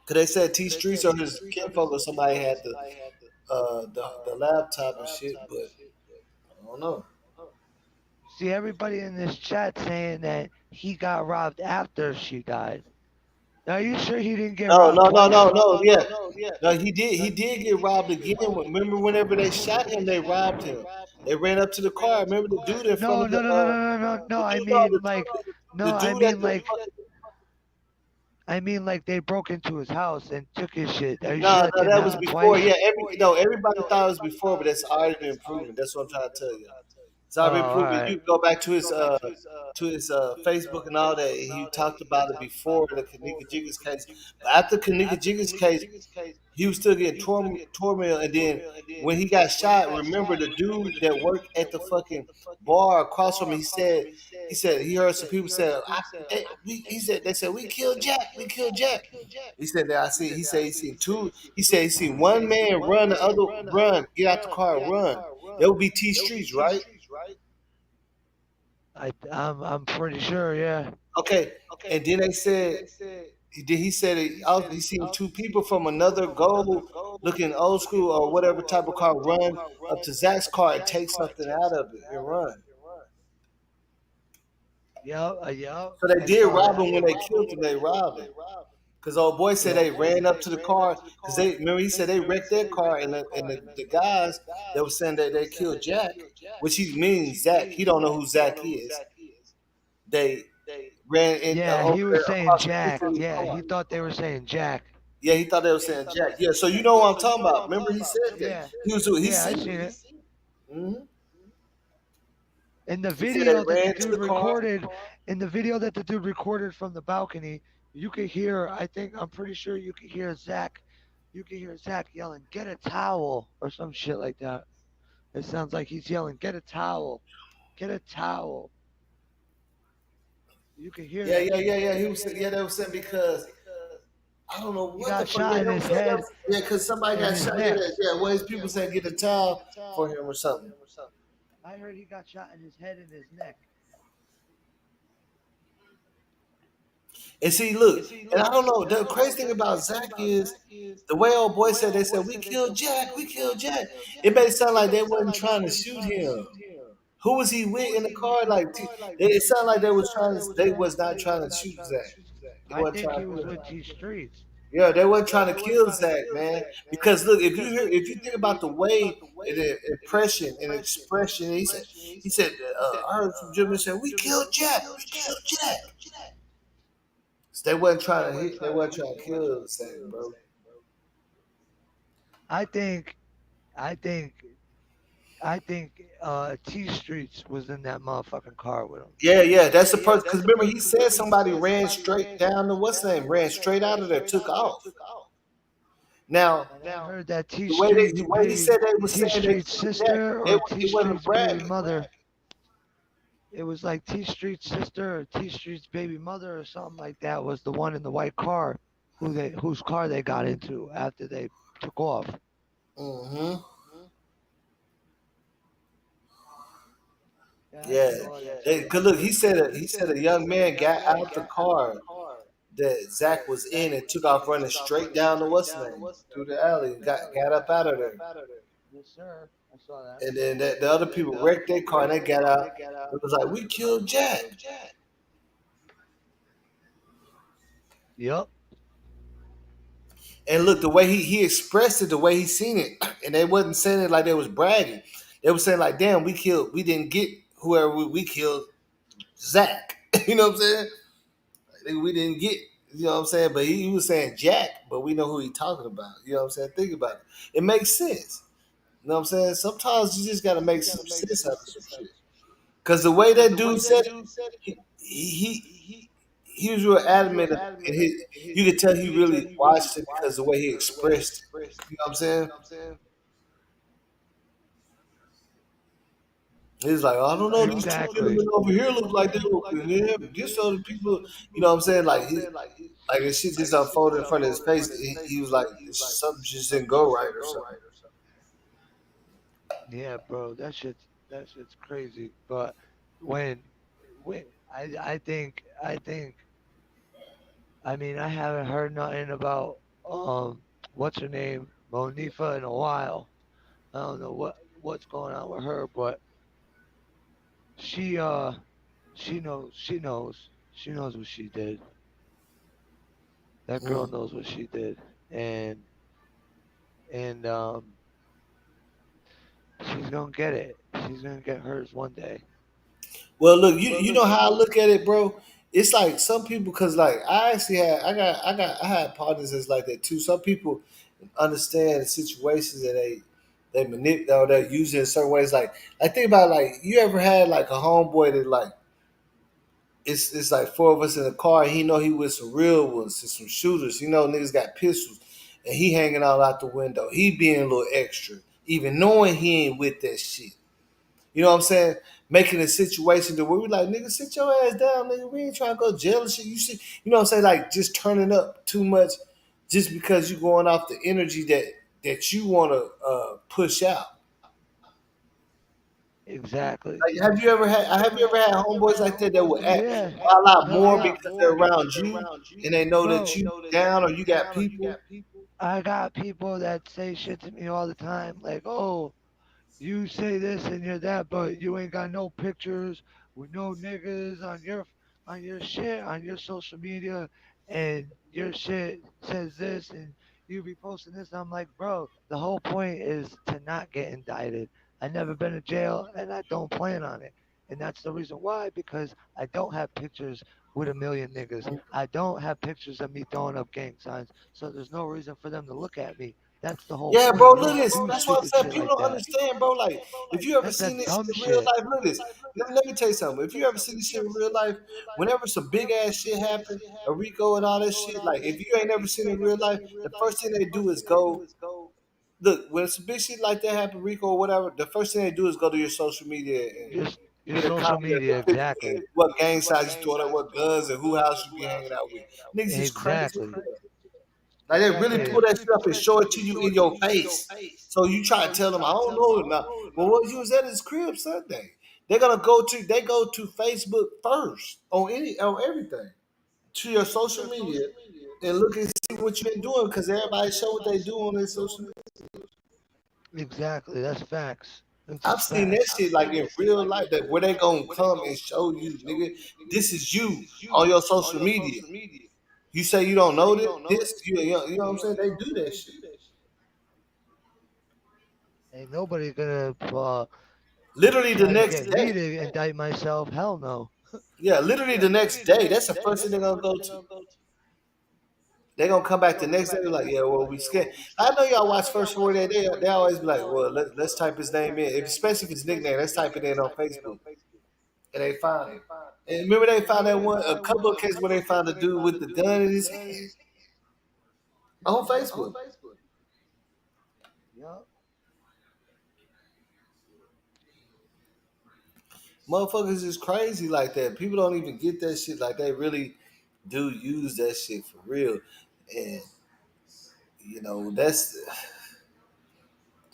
Cause they said T Streets or his kinfolk or somebody had the laptop and shit, but I don't know. See, everybody in this chat saying that he got robbed after she died. Now, are you sure he didn't get No, robbed no, no, no, twice? no. Yeah, no. He did get robbed again. Remember, whenever they shot him, they robbed him. They ran up to the car. Remember the dude in front No, of the no, no, no, no, no, no, no. the I dude, no, mean, like, the no, dude at the I mean, like, they broke into his house and took his shit. Are you sure no, that no, didn't that was happen before. twice? Yeah, everybody thought it was before, but it's already been proven. That's what I'm trying to tell you. It's Oh, already all proven. right. You can go back to his Facebook and all that. And he talked about it before the Kenneka Jenkins case. But after Kenneka Jenkins case, he was still getting turmoil. And then when he got shot, remember the dude that worked at the fucking bar across from him, he said he heard some people say, he said, they said, we killed Jack, we killed Jack. He said that he said he seen two, he said he seen one man run, the other run, get out the car and run. That would be T Streets, right? I'm pretty sure, yeah. Okay. And then they said he said he seen two people from another gold looking old school or whatever type of car run up to Zach's car and take something out of it and run. Yup. So they I did saw rob that. him when they killed him. They robbed him. Cause old boy said Yep. they ran up to the car. Cause they remember he said they wrecked their car and the guys that was saying that they killed Jack, which he means Zach. He don't know who Zach is. They ran in Yeah, over he was there saying across the street Jack. from his Yeah, car. he thought they were saying Jack. Yeah, he thought they were saying Jack. Yeah, so you know what I'm talking about. Remember he said that. Yeah. He Yeah, I seen seen it. it. Mm-hmm. In the He said they video that the ran to dude the car. recorded, in the video that the dude recorded from the balcony, you could hear, I'm pretty sure you could hear Zach. You could hear Zach yelling, "Get a towel," or some shit like that. It sounds like he's yelling, "Get a towel, get a towel." You could hear Yeah, that yeah, yeah, shit. yeah. He was saying, yeah, they were saying because I don't know He what the got fuck. Yeah, shot they in were his saying head yeah, because somebody and got his shot. Yeah, neck. well, his people saying get a towel for him or something. I heard he got shot in his head and his neck. And see, look, and I don't know. The crazy thing about Zach is the way old boy said. They said we killed Jack, we killed Jack. It made it sound like they wasn't trying to shoot him. Who was he with in the car? Like it sounded like they was not trying to shoot Zach. They I weren't think trying he to was kill him. with T Streets. Yeah, they weren't trying to kill Zach, man. Because look, if you think about the way and the impression and expression, he said I heard from Jimmy say we killed Jack, we killed Jack. So they wasn't trying to hit, they wasn't trying to kill Zach, bro. I think, I think, I think T Streets was in that motherfucking car with him. Yeah, that's the person. Because remember, he said somebody ran straight down to what's name, ran straight out of there, took off. Now, And I heard that the way he said they was T saying they Street's killed Jack, sister or T it wasn't Street's baby bragging. mother. It was like T Street's sister or T Street's baby mother or something like that was the one in the white car, whose car they got into after they took off. Mm-hmm. Yeah, I Yeah, see all that shit. cause look, he said a young man got out the car that Zach was in and took off running straight down the what's name through the alley and got up out of there. Yes, sir. I saw that. And then the other people wrecked their car and they got out. It was like we killed Jack. Yep. And look, the way he expressed it, the way he seen it, and they wasn't saying it like they was bragging. They were saying like, "Damn, we didn't get whoever we killed, Zach." You know what I'm saying? Like, we didn't get. You know what I'm saying? But he was saying Jack, but we know who he talking about. You know what I'm saying? Think about it. It makes sense. You know what I'm saying? Sometimes you just gotta make some sense out of some shit. Cause the way that dude said it, he was real adamant, and you could tell he really watched it because the way he expressed it. You know what I'm saying? He's like, I don't know, these two Exactly. gentlemen over here look like they were, and then just other people, you know what I'm saying? Like this shit just unfolded in front of his face. He was like, something just didn't go right or something. Yeah, bro, that shit's crazy. But when when I think I mean I haven't heard nothing about what's her name Monifa in a while. I don't know what's going on with her, but she she knows what she did. That girl Mm. knows what she did, and and she's gonna get it. She's gonna get hers one day. Well, look, you know how I look at it, bro. It's like some people, cause like I actually had I had partners that's like that too. Some people understand situations that they manipulate or they use it in certain ways. Like think about like you ever had like a homeboy that like it's like four of us in the car. And he know he with some real ones, some shooters. You know niggas got pistols, and he hanging out the window. He being a little extra, even knowing he ain't with that shit. You know what I'm saying? Making a situation to where we like, nigga, sit your ass down, nigga. We ain't trying to go jail and shit. You should, you know what I'm saying? Like just turning up too much just because you going off the energy that you want to push out. Exactly. Like, have you ever had homeboys like that would act Yeah. a lot Hell more yeah. because they're around you and they know that Bro, you down or you got people? I got people that say shit to me all the time, like, "Oh, you say this and you're that, but you ain't got no pictures with no niggas on your shit on your social media, and your shit says this, and you be posting this." And I'm like, bro, the whole point is to not get indicted. I never been to jail, and I don't plan on it, and that's the reason why. Because I don't have pictures with a million niggas. I don't have pictures of me throwing up gang signs, so there's no reason for them to look at me. That's the whole Yeah, point. bro, You look don't this. do That's what I'm stupid saying. shit People like don't that. understand, bro. Like, if you ever That's that seen this shit dumb in real shit. life, look this. Let me tell you something. If you ever seen this shit in real life, whenever some big ass shit happen, a Rico and all that shit, like if you ain't never seen it in real life, the first thing they do is go look when some big shit like that happen, Rico or whatever. The first thing they do is go to your social media and Your your get a social copy of the media, picture, exactly, what gang size you throwing up, what guns, and who house you be hanging out with. Niggas is crazy. exactly, Like they really pull and that shit up and show it to you in your face. So you try to tell them, I don't know it now. Well, what you was at his crib Sunday. They go to Facebook first on everything. To your social media and look and see what you've been doing because everybody show what they do on their social media. exactly. That's facts. That's I've just seen that facts. shit like in real life that where they gonna come and show you, nigga, this is you on your social media. You say you don't know this, you know what I'm saying? They do that shit. Ain't nobody gonna Literally the try to next get me day. to indict myself. Hell no. Yeah, literally the next day. That's the first thing they're gonna go to. They're gonna come back the next day. They're like, yeah, well, we scared. I know y'all watch First 48. They always be like, well, let's type his name in. Especially if it's nickname, let's type it in on Facebook, and they found him. And remember, they found a couple of cases where they found a dude with the gun in his hand on Facebook. Yup. Motherfuckers is crazy like that. People don't even get that shit. Like they really do use that shit for real, and that's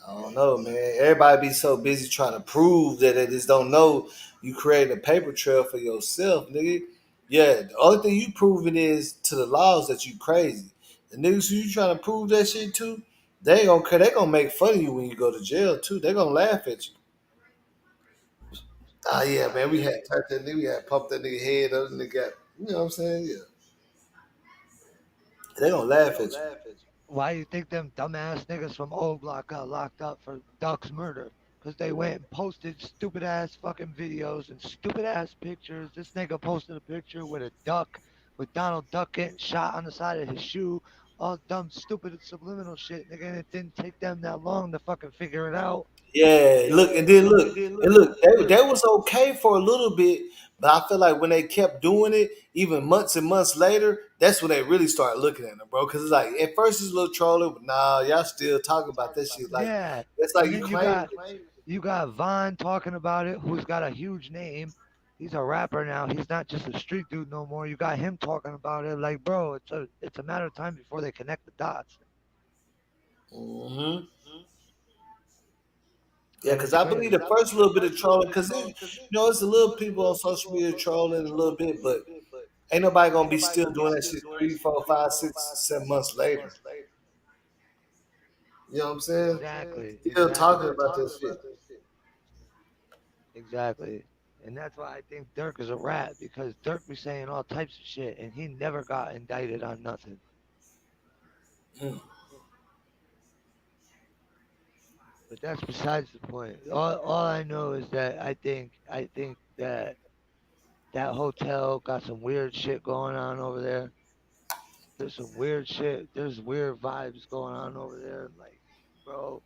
I don't know, man. Everybody be so busy trying to prove that they just don't know you create a paper trail for yourself, nigga. Yeah, the only thing you proving is to the laws that you crazy. The niggas who you trying to prove that shit to, they ain't gonna care. They gonna make fun of you when you go to jail too. They gonna laugh at you. Ah yeah, man, we had turned that nigga, we had pumped that nigga head up, and nigga got, you know what I'm saying? Yeah, they gonna laugh at you. Why you think them dumbass niggas from old block got locked up for Duck's murder? Because they went and posted stupid ass fucking videos and stupid ass pictures. This nigga posted a picture with a duck with Donald Duck getting shot on the side of his shoe, all dumb, stupid, subliminal shit, nigga. And it didn't take them that long to fucking figure it out. Yeah, look, and then look, and look. That was okay for a little bit, but I feel like when they kept doing it, even months and months later, that's when they really started looking at them, bro. Because it's like at first it's a little trolling, but nah, y'all still talking about that shit. Like Yeah. it's like And you then you claim. got Vaughn talking about it, who's got a huge name. He's a rapper now. He's not just a street dude no more. You got him talking about it. Like, bro, it's a matter of time before they connect the dots. Hmm. Yeah, And because it's I believe crazy. the first little bit of trolling, because it's a little people on social media trolling a little bit, but ain't nobody gonna be still doing that shit 3, 4, 5, 6, 7 months later. You know what I'm saying? Exactly. Still talking about that shit. Exactly. And that's why I think Dirk is a rat because Dirk be saying all types of shit and he never got indicted on nothing. Mm. But that's besides the point. All I know is that I think that that hotel got some weird shit going on over there. There's some weird shit. There's weird vibes going on over there. Like, bro,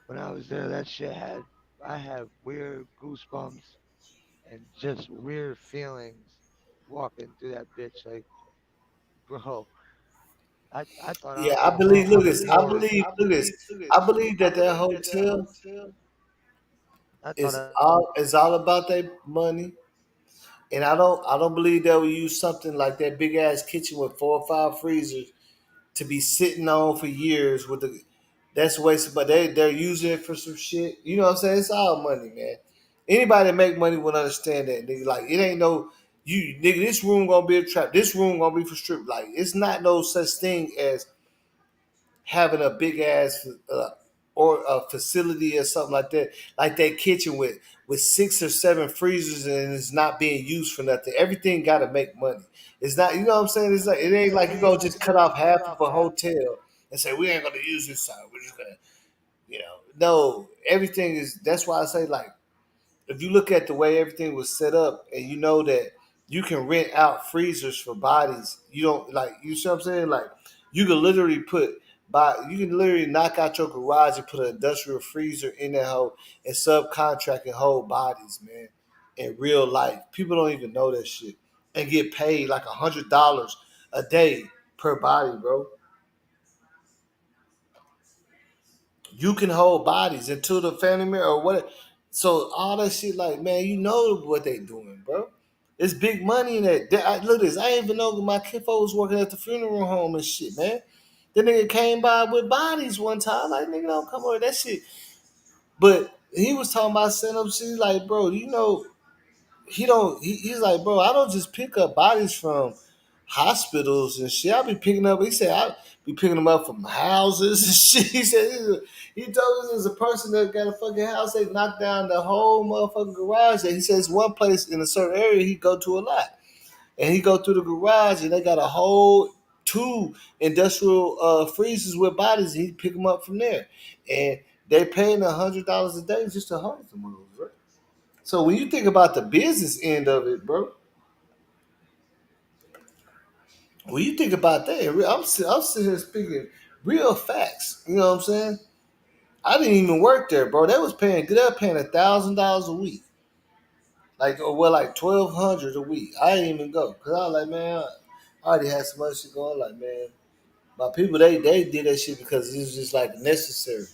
when I was there, that shit had I had weird goosebumps and just weird feelings walking through that bitch. Like, bro, I thought I Yeah, was I gonna believe. fall Look off at a this. I cliff. believe. Look at this. I believe that that hotel I thought is I, all about their money, and I don't believe they will use something like that big ass kitchen with 4 or 5 freezers to be sitting on for years with the. That's wasted, but they're using it for some shit. You know what I'm saying? It's all money, man. Anybody that make money will understand that. Nigga, like it ain't no you nigga. This room gonna be a trap. This room gonna be for strip. Like it's not no such thing as having a big ass or a facility or something like that kitchen with 6 or 7 freezers and it's not being used for nothing. Everything got to make money. It's not, you know what I'm saying? It's like it ain't like you gonna just cut off half of a hotel and say we ain't gonna use this side. We're just gonna, no. Everything is. That's why I say like if you look at the way everything was set up and you know that you can rent out freezers for bodies, you don't like you see what I'm saying? Like you can literally you can literally knock out your garage and put an industrial freezer in that hole and subcontract and hold bodies, man. In real life. People don't even know that shit. And get paid like $100 a day per body, bro. You can hold bodies until the family member or what. So all that shit, like man, you know what they doing, bro. It's big money in that. Look at this. I ain't even know my kinfolk was working at the funeral home and shit, man. The nigga came by with bodies one time. Like nigga, don't come over that shit. But he was talking about setting up shit. Like, bro, he don't. He's like, bro, I don't just pick up bodies from hospitals and shit. I be picking up. He said I be picking them up from houses and shit. He said he told us there's a person that got a fucking house. They knocked down the whole motherfucking garage. And he says one place in a certain area he go to a lot, and he go through the garage and they got a whole 2 industrial freezers with bodies. And he pick them up from there, and they paying $100 a day just to hold them, right? So when you think about the business end of it, bro, when you think about that, I'm sitting here speaking real facts. You know what I'm saying? I didn't even work there, bro. They was paying good. They were paying $1,000 a week, like or well, like 1,200 a week. I didn't even go because I was like, man, I already had so much shit going. Like, man, my people they did that shit because it was just like necessary.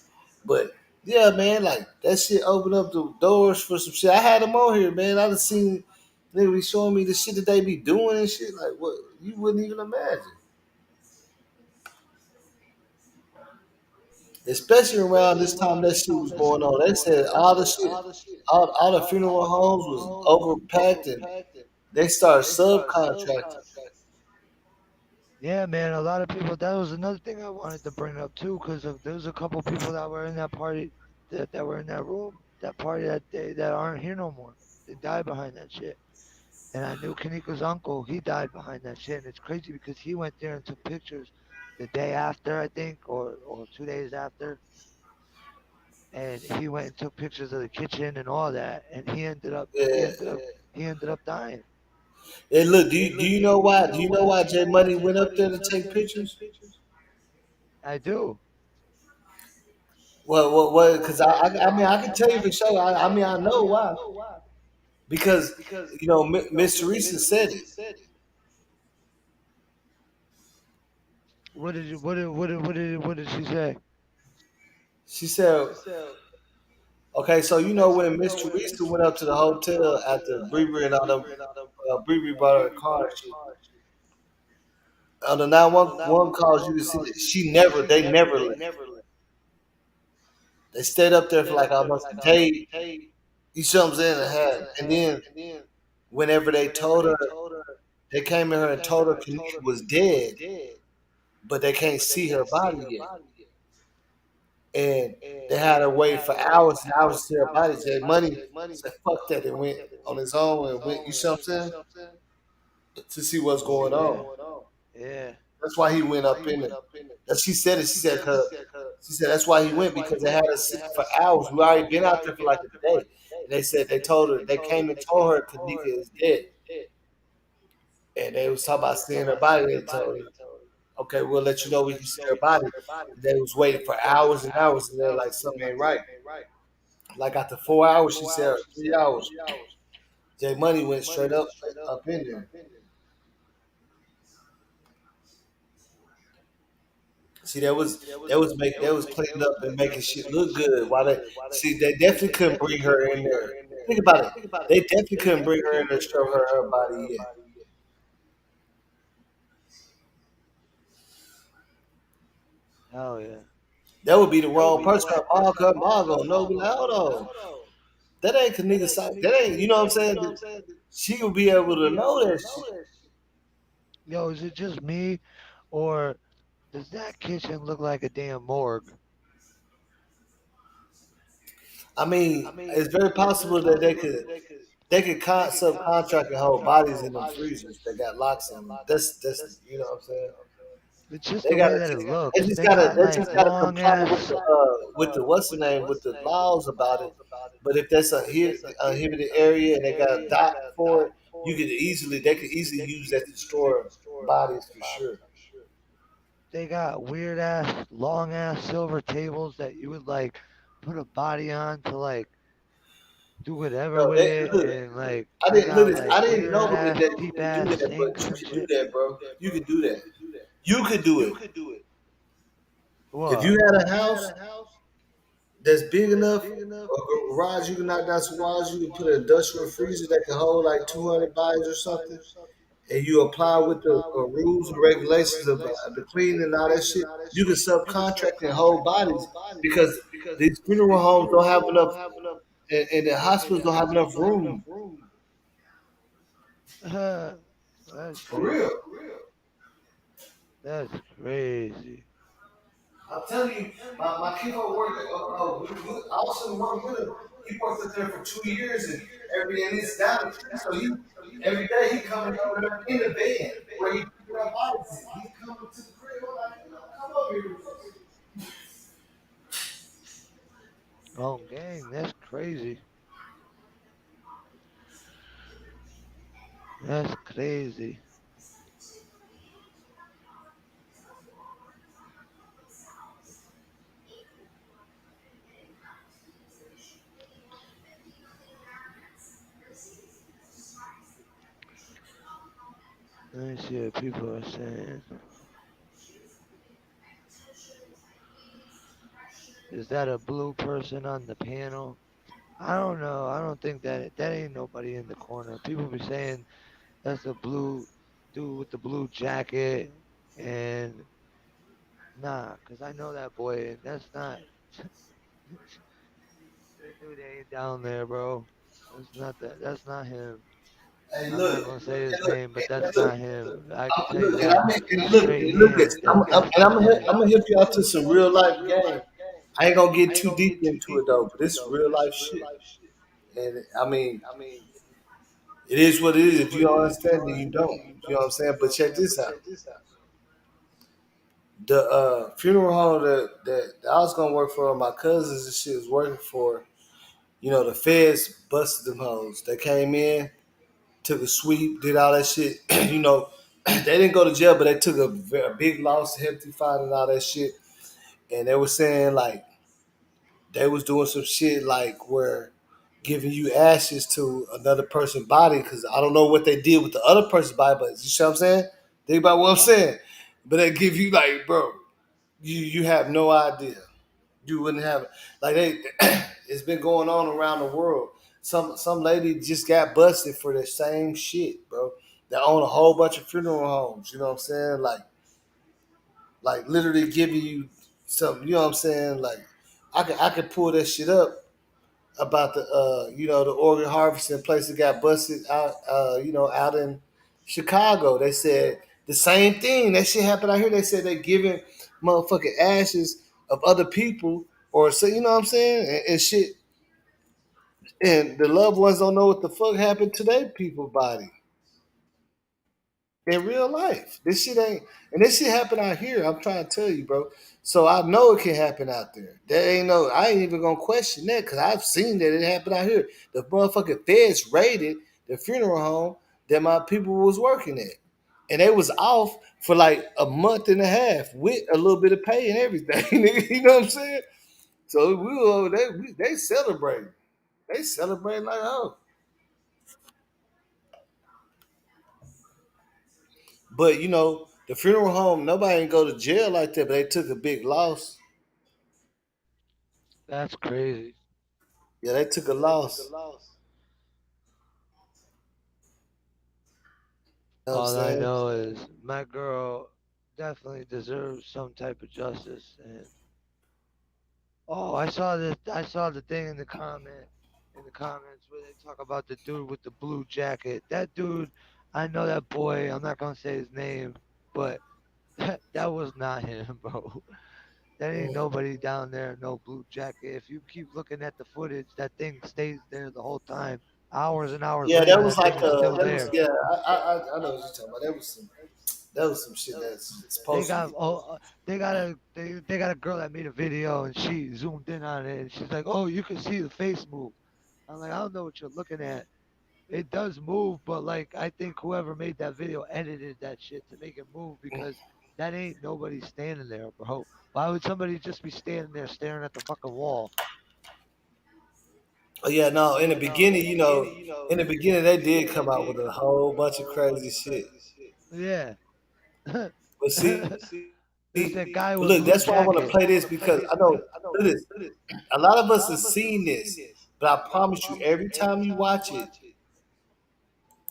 But yeah, man, like that shit opened up the doors for some shit. I had them on here, man. I done seen they be showing me the shit that they be doing and shit. Like what you wouldn't even imagine. Especially around this time that shit was going on. They said all the shit, all the funeral homes was overpacked and they started subcontracting. yeah, man, a lot of people. That was another thing I wanted to bring up too, because there was a couple people that were in that party, that were in that room, that party that day that aren't here no more. They died behind that shit. And I knew Kanika's uncle. He died behind that shit, and it's crazy because he went there and took pictures the day after, I think, or 2 days after, and he went and took pictures of the kitchen and all that, and he ended up Yeah, he ended up dying. Hey, look, do you know why? Do you know why J Money went up there to take pictures? I do. Well, because I mean, I can tell you for sure. I mean, I know why. Because, Miss Teresa said it. What did she say? She said, okay, so when Miss Teresa went up to the hotel after Bree and all them, Bree brought her a car and shit. On the 911 calls, you can see that they never left. They stayed up there for like almost a day. You see what I'm saying? And then whenever they told her, they came to her and told her Kanika was dead, but they can't see her body yet. And they had her wait for hours and hours to see her body. Jay Money said, fuck that, and went on his own and went, you see what I'm saying? To see what's going Yeah, on. yeah. That's why he went up in there. And she said it. She said that's why he went because they had us sitting for hours. We already been out there for like a day. And they said they told her they came and told her Kanika is dead. And they was talking about seeing her body. They told her, okay, we'll let you know we can see her body. And they was waiting for hours and hours, and they're like, something ain't right. Like after 4 hours, she said, or 3 hours. J Money went straight up in there. See, that was playing up and making shit look good. Why they definitely couldn't bring her in there. Think about it. They definitely couldn't bring her in there to show her body yet. Hell yeah. That would be the wrong person. Mom gonna know, be like, hold on. That ain't Kanika side. That ain't, you know what I'm saying? She would be able to know that shit. Yo, is it just me, or does that kitchen look like a damn morgue? I mean, it's very possible that they could subcontract and hold bodies in them freezers that got locks on them. That's you know what I'm saying. It's just They the way gotta that it just they looks. just They gotta got they like just gotta long comply with ass. the what's the name with the laws about it. But if that's a inhibited area and they got a dot for it, they could easily use that to store bodies for sure. They got weird ass, long ass silver tables that you would like put a body on to like do whatever No, with it, and like I they didn't look. got like I didn't weird know ass, that you deep can do ass that, but sinks you and can do shit. that, bro. You can do that. You could do it if What? you had a house that's big enough, a garage you can knock down some walls. You can put an industrial freezer that can hold like 200 bodies or something, and you apply with the rules and regulations of the cleaning and all that shit. You can subcontract and hold bodies because these funeral homes don't have enough, and the hospitals don't have enough room. That's For real. crazy. That's crazy. I'm telling you, my kiddo worked. I also worked with him. He worked up there for 2 years, and and it's down the street. So he every day he coming over there in the van where he put up bodies. He's coming to the crib. I'm like, come over here. Oh, gang, that's crazy. That's crazy. Let me see what people are saying. Is that a blue person on the panel? I don't know. I don't think that ain't nobody in the corner. People be saying that's a blue dude with the blue jacket, and nah, cause I know that boy, and that's not that dude ain't down there, bro. That's not that. That's not him. Hey, I'm not look, gonna say his look, name, but that's look. not him. I could tell you Look, that straight and look hands. this. That's And not him. I'm gonna help you out to some real life game. I ain't gonna get too deep into it though, but this is real life shit. And I mean, it is what it is. If you don't understand, then you don't. You know what I'm saying? But check this out. The funeral home that I was gonna work for, my cousins and shit was working for. The feds busted them hoes. They came in took a sweep, did all that shit. They didn't go to jail, but they took a big loss, hefty fine, and all that shit. And they were saying like they was doing some shit like where giving you ashes to another person's body because I don't know what they did with the other person's body, but you see what I'm saying? Think about what I'm saying. But they give you like, bro, you have no idea. You wouldn't have it. Like they, it's been going on around the world. Some lady just got busted for the same shit, bro. They own a whole bunch of funeral homes. You know what I'm saying? Like literally giving you some. You know what I'm saying? Like I could pull that shit up about the the organ harvesting place that got busted out out in Chicago. They said the same thing. That shit happened out here. They said they giving motherfucking ashes of other people or so you know what I'm saying and shit. And the loved ones don't know what the fuck happened to their people body in real life. This shit ain't, and this shit happen out here. I'm trying to tell you, bro. So I know it can happen out there. That ain't no, I ain't even gonna question that because I've seen that it happen out here. The motherfucking feds raided the funeral home that my people was working at, and they was off for like a month and a half with a little bit of pay and everything. You know what I'm saying? So we were over there. They celebrating. They celebrating like oh. But the funeral home, nobody didn't go to jail like that, but they took a big loss. That's crazy. Yeah, they took a loss. You know what I'm All I saying? know is my girl definitely deserves some type of justice. And oh, I saw this. I saw the thing in the comments where they talk about the dude with the blue jacket. That dude, I know that boy. I'm not gonna say his name, but that was not him, bro. That ain't Mm. nobody down there, no blue jacket. If you keep looking at the footage, that thing stays there the whole time. Hours and hours Yeah, later, that was that thing like is still that was there. yeah. I know what you're talking about. That was some shit that's They supposed to got be. they got a girl that made a video and she zoomed in on it and she's like, "Oh, you can see the face move." I'm like, "I don't know what you're looking at. It does move, but like I think whoever made that video edited that shit to make it move because that ain't nobody standing there, bro. Why would somebody just be standing there staring at the fucking wall?" Oh yeah, no. In the beginning they did come out with a whole bunch of crazy shit. Yeah. But see, There's but that look, guy that's with why I want blue to play this jacket. because I know. Look at this. A lot of us have seen this, but I promise you, every time you watch it,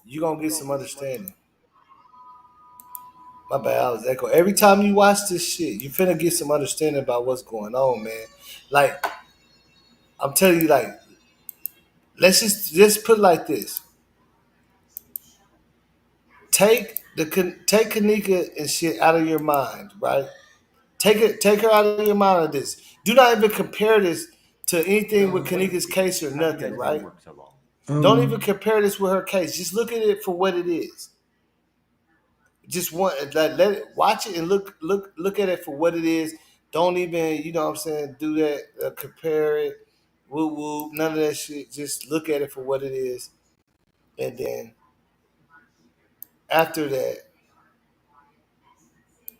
you're gonna get some understanding. My bad, I was echo. Every time you watch this shit, you finna get some understanding about what's going on, man. Like I'm telling you, like let's just put it like this: take Kanika and shit out of your mind, right? Take her out of your mind of this. Do not even compare this to anything with Kanika's case or nothing, right? Don't even compare this with her case. Just look at it for what it is. Just let it watch it and look at it for what it is. Don't even what I'm saying do that compare it woo woo none of that shit. Just look at it for what it is, and then after that,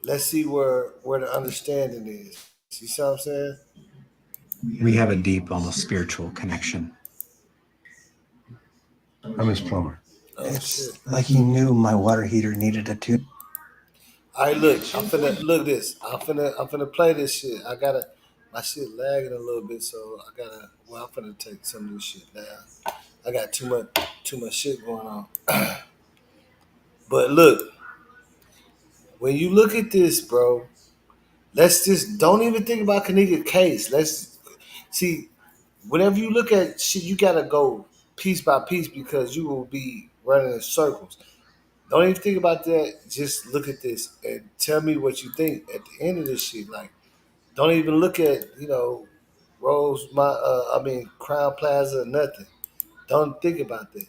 let's see where the understanding is. You see what I'm saying? We have a deep, almost spiritual connection. I'm his plumber. Oh shit! Like he knew my water heater needed a tune. All right, look, I'm finna play this shit. I gotta my shit lagging a little bit, so I gotta. Well, I'm finna take some of this shit down. I got too much shit going on. But look, when you look at this, bro, let's just don't even think about Kanika case. Let's see. Whenever you look at shit, you gotta go piece by piece because you will be running in circles. Don't even think about that. Just look at this and tell me what you think at the end of this shit. Like, don't even look at Crown Plaza, nothing. Don't think about that.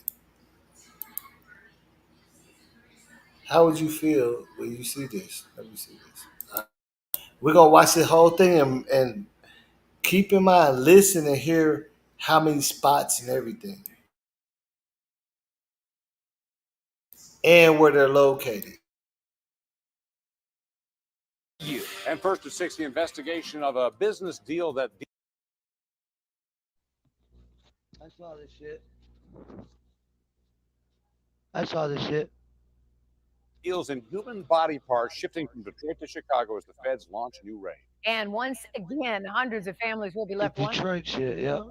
How would you feel when you see this? Let me see this. We're gonna watch the whole thing and keep in mind, listen and hear how many spots and everything. and where they're located. And first to 60, investigation of a business deal that I saw this shit. I saw this shit. deals in human body parts shifting from Detroit to Chicago as the feds launch a new raid. And once again, hundreds of families will be left wondering Detroit shit, yeah.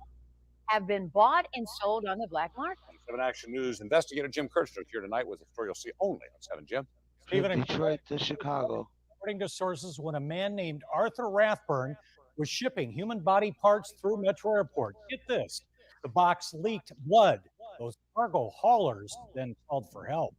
have been bought and sold on the black market. 7 Action News investigator Jim Kirchner is here tonight with a story you'll see only on 7 Jim. From Detroit to Chicago. According to sources, when a man named Arthur Rathburn was shipping human body parts through Metro Airport, get this, the box leaked blood. Those cargo haulers then called for help.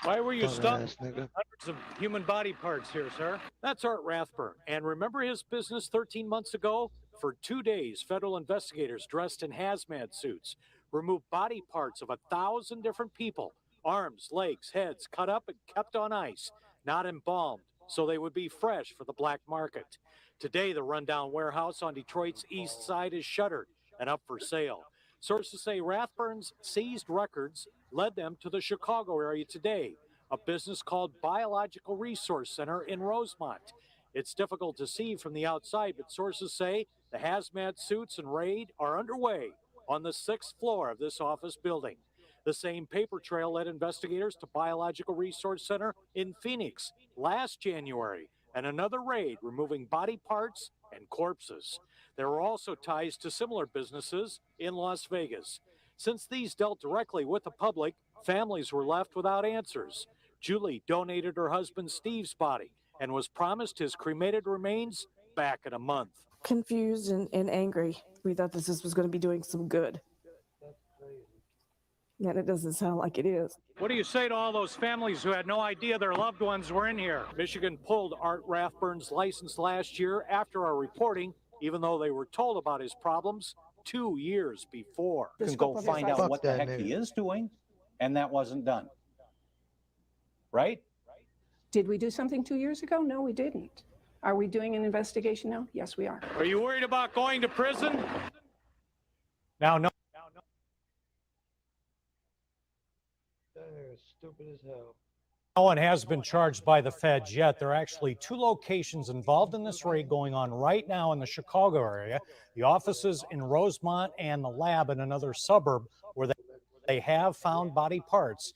Why were you Dumbass stuck? nigga. Hundreds of human body parts here, sir. That's Art Rathburn. And remember his business 13 months ago? For 2 days, federal investigators dressed in hazmat suits removed body parts of 1,000 different people. Arms, legs, heads cut up and kept on ice, not embalmed, so they would be fresh for the black market. Today, the rundown warehouse on Detroit's east side is shuttered and up for sale. Sources say Rathburn's seized records led them to the Chicago area today, a business called Biological Resource Center in Rosemont. It's difficult to see from the outside, but sources say the hazmat suits and raid are underway on the 6th floor of this office building. The same paper trail led investigators to Biological Resource Center in Phoenix last January, and another raid removing body parts and corpses. There were also ties to similar businesses in Las Vegas. Since these dealt directly with the public, families were left without answers. Julie donated her husband Steve's body and was promised his cremated remains back in a month. Confused and angry. We thought this was going to be doing some good. Yet it doesn't sound like it is. What do you say to all those families who had no idea their loved ones were in here? Michigan pulled Art Rathburn's license last year after our reporting, even though they were told about his problems 2 years before. You can go find out Fuck what the that heck nigga. he is doing, and that wasn't done. Right? Did we do something 2 years ago? No, we didn't. Are we doing an investigation now? Yes, we are. Are you worried about going to prison? Now, no. That nigga's stupid as hell. No one has been charged by the feds yet. There are actually 2 locations involved in this raid going on right now in the Chicago area. The offices in Rosemont and the lab in another suburb where they have found body parts.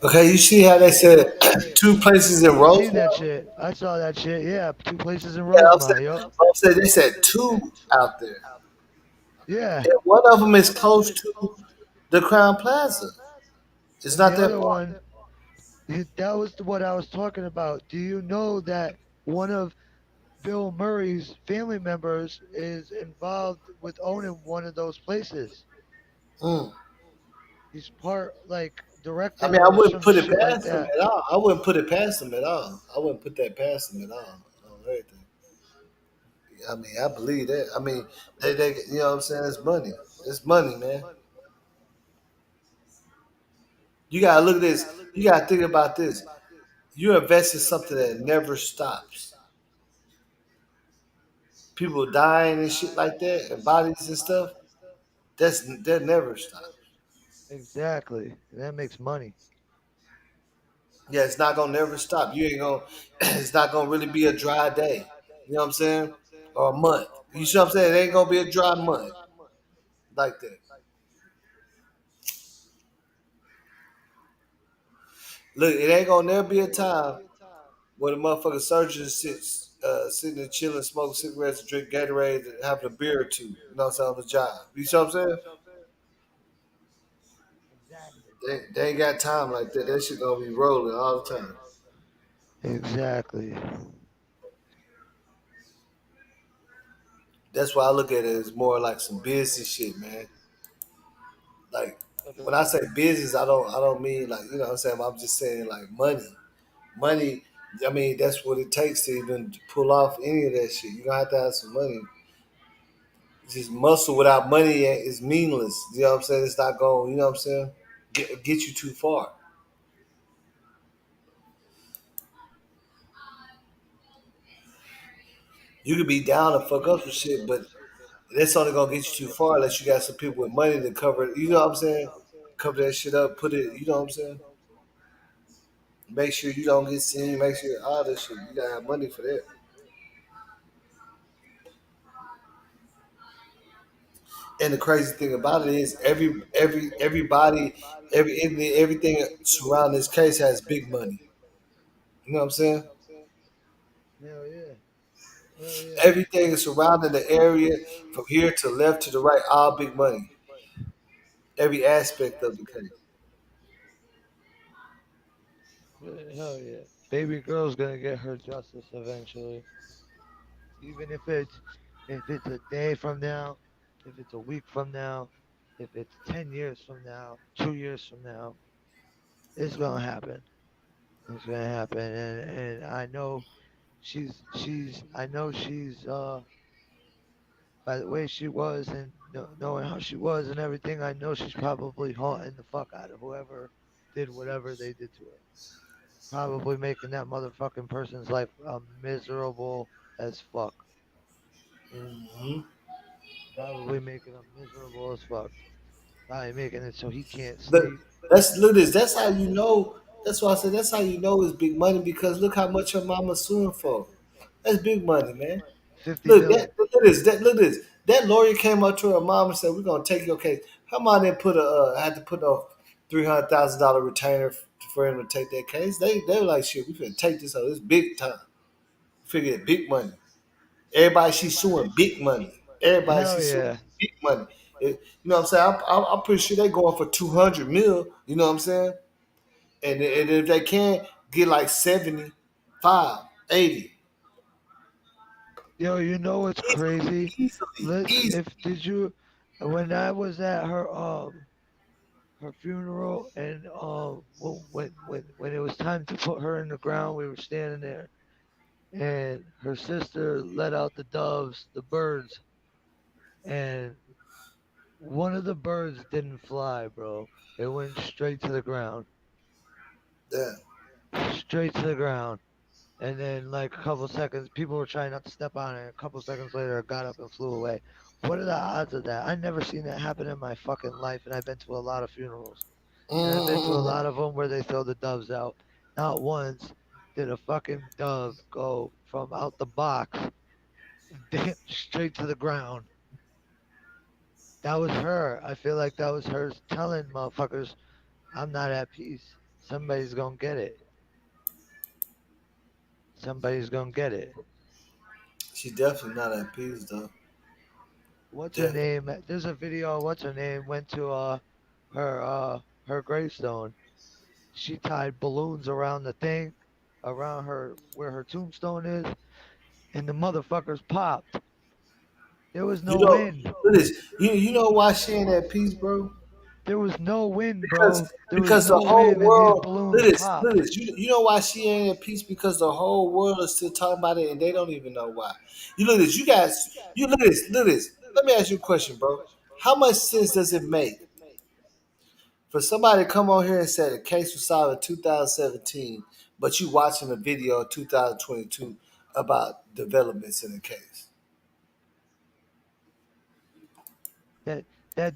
Okay, you see how they said 2 places in I seen Rosemont? that shit. I saw that shit. Yeah, 2 places in Yeah, Rosemont, yo. I'm saying they said 2 out there. Yeah. And one of them is close to the Crown Plaza. It's not The that other far. one, that was what I was talking about. Do you know that one of Bill Murray's family members is involved with owning one of those places? Mm. He's part, like, director I mean, I or wouldn't some put it shit like past them that. at all. I wouldn't put it past them at all. I wouldn't put that past them at all on everything. I mean, I believe that. I mean, they you know what I'm saying? It's money. It's money, man. You gotta look at this. You gotta think about this. You invest in something that never stops. People dying and shit like that, and bodies and stuff. That never stops. Exactly. And that makes money. Yeah, it's not gonna never stop. You ain't gonna. It's not gonna really be a dry day. You know what I'm saying? Or a month. You see what I'm saying? It ain't gonna be a dry month like that. Look, it ain't gonna never be a time when a motherfucking surgeon sitting and chilling, smoking cigarettes, drink Gatorade, and having a beer or two. You know what I'm saying, on the job. You see what I'm saying? They ain't got time like that. That shit gonna be rolling all the time. Exactly. That's why I look at it as more like some business shit, man. Like when I say business, I don't mean like, you know what I'm saying, I'm just saying like money. Money, I mean, that's what it takes to even pull off any of that shit. You gonna have to have some money. Just muscle without money is meaningless. You know what I'm saying? It's not going, you know what I'm saying? Get you too far. You could be down and fuck up some shit, but That's only gonna get you too far unless you got some people with money to cover it. You know what I'm saying? Cover that shit up, put it. You know what I'm saying? Make sure you don't get seen. Make sure all this shit. You gotta have money for that. And the crazy thing about it is everybody, everything surrounding this case has big money. You know what I'm saying? Hell yeah. Hell yeah. Everything surrounding the area from here to left to the right, all big money. Every aspect of the case. Hell yeah. Baby girl's gonna get her justice eventually. Even if it's a day from now, if it's a week from now, if it's 10 years from now, 2 years from now, it's gonna happen. It's gonna happen, and I know I know she's by the way she was and knowing how she was and everything, I know she's probably haunting the fuck out of whoever did whatever they did to her. Probably making that motherfucking person's life miserable as fuck. Hmm. Probably making him miserable as fuck. Probably making it so he can't But sleep. that's look this. That's how you know. That's why I said that's how you know it's big money because look how much her mama's suing for. That's big money, man. 50 Look, million. look at this. Look at this. That lawyer came up to her mom and said, "We're gonna take your case." Her mom didn't put had to put a $300,000 retainer for him to take that case. They were like, "Shit, we finna take this out. It's big time. Figure it, big money. Everybody she's suing big money. Everybody Hell she's suing yeah. big money. You know what I'm saying? I'm pretty sure they going for 200 mil. You know what I'm saying? And if they can't get like 75, 80, Yo, you know what's crazy? Let's easy. if did you when I was at her funeral and when it was time to put her in the ground, we were standing there and her sister let out the doves, the birds, and one of the birds didn't fly, bro. It went straight to the ground. Yeah. Straight to the ground. And then, like a couple seconds, people were trying not to step on it. A couple seconds later, it got up and flew away. What are the odds of that? I've never seen that happen in my fucking life, and I've been to a lot of funerals. And I've been to a Mm-hmm. lot of them where they throw the doves out. Not once did a fucking dove go from out the box straight to the ground. That was her. I feel like that was her telling motherfuckers, I'm not at peace. Somebody's gonna get it. Somebody's gonna get it. She's definitely not at peace though. What's her Definitely. name? There's a video. What's her name? Went to her her gravestone. She tied balloons around the thing, around her where her tombstone is, and the motherfuckers popped. There was You no know, wind. look at this. You know why she ain't at peace, bro? There was no wind, Because bro. There was because the no whole wind, and these world balloons look at this, look popped. at this. You know why she ain't at peace? Because the whole world is still talking about it and they don't even know why. You look at this, you guys, you look at this, look at this. Let me ask you a question, bro. How much sense does it make for somebody to come on here and say the case was solved in 2017, but you watching a video in 2022 about developments in the case? That that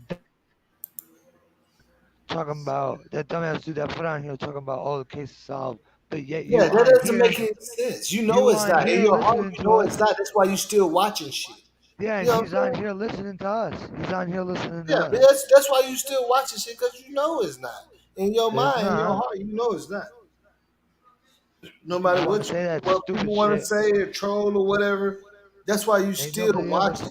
talking about that dumbass dude that put on here talking about all the cases solved, but yet Yeah, you that on doesn't here, make any sense. You know you it's on not. In here your heart, listening you to know us. it's not. That's why you still watching shit. Yeah, You and know what I'm he's on saying? here listening to us. He's on here listening to Yeah, but us. that's why you still watching shit because you know it's not. In your It's mind, in your not. heart, you know it's not. No People matter want to say that what stupid people want to shit. say or troll or whatever, that's why you Ain't still nobody ever, watching.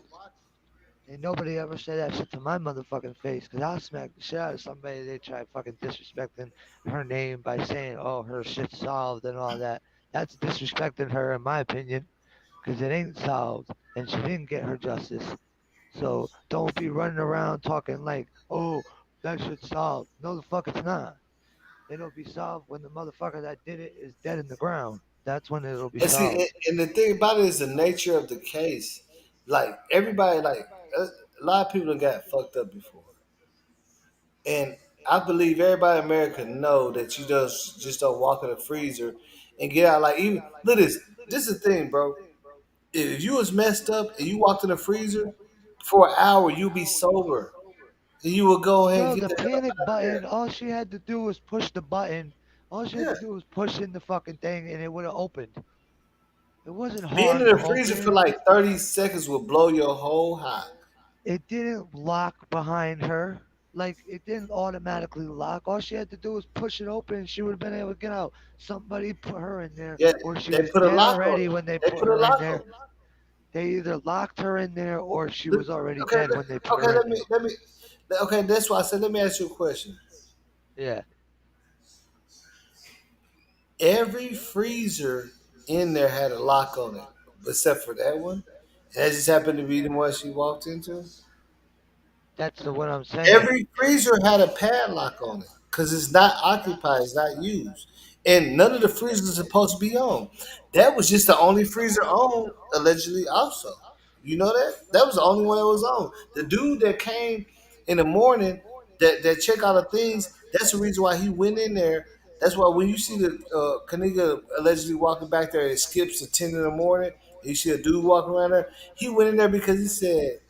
ain't nobody ever say that shit to my motherfucking face. Cause I'll smack the shit out of somebody. They try fucking disrespecting her name by saying, "Oh, her shit's solved" and all that. That's disrespecting her, in my opinion. Cause it ain't solved, and she didn't get her justice. So don't be running around talking like, "Oh, that shit's solved." No, the fuck it's not. It'll be solved when the motherfucker that did it is dead in the ground. That's when it'll be And see, solved. and the thing about it is the nature of the case. Like everybody, like a lot of people that got fucked up before, and I believe everybody in America know that you just don't walk in the freezer and get out. Like even look at this. This is the thing, bro. If you was messed up and you walked in the freezer for an hour. You be sober. And you will go ahead and Bro, get the the hell up panic out of button, there. all she had to do was push the button. All she had Yeah. to do was push in the fucking thing and it would have opened. It wasn't Being in hard the to freezer open for it. like 30 seconds will blow your whole high. It didn't lock behind her. Like it didn't automatically lock. All she had to do was push it open and she would have been able to get out. Somebody put her in there Yeah, or she they was put a dead lock on already it. when they They put put a her in lock there. on it. They either locked her in there or she Look, was already okay, dead when they put okay, her in there. okay, that's why I said, let me ask you a question. Yeah. Every freezer in there had a lock on it, except for that one. And that just happened to be the one she walked into. That's the what I'm saying. Every freezer had a padlock on it because it's not occupied, it's not used. And none of the freezers are supposed to be on. That was just the only freezer on, allegedly, also. You know that? That was the only one that was on. The dude that came in the morning that checked out the things, that's the reason why he went in there. That's why when you see the Kenneka allegedly walking back there, it skips to 10 in the morning, and you see a dude walking around there. He went in there because he said,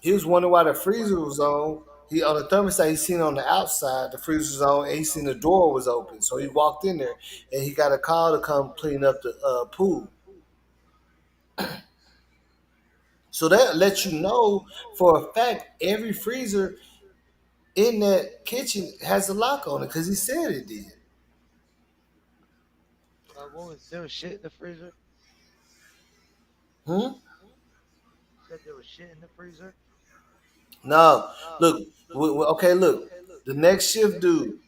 he was wondering why the freezer was on. He on the thermostat, he seen on the outside the freezer was on, and he seen the door was open. So he walked in there, and he got a call to come clean up the pool. So that lets you know for a fact every freezer in that kitchen has a lock on it because he said it did. What was there was shit in the freezer? Hmm? Said there was shit in the freezer. No, look. Okay, look. The next shift dude,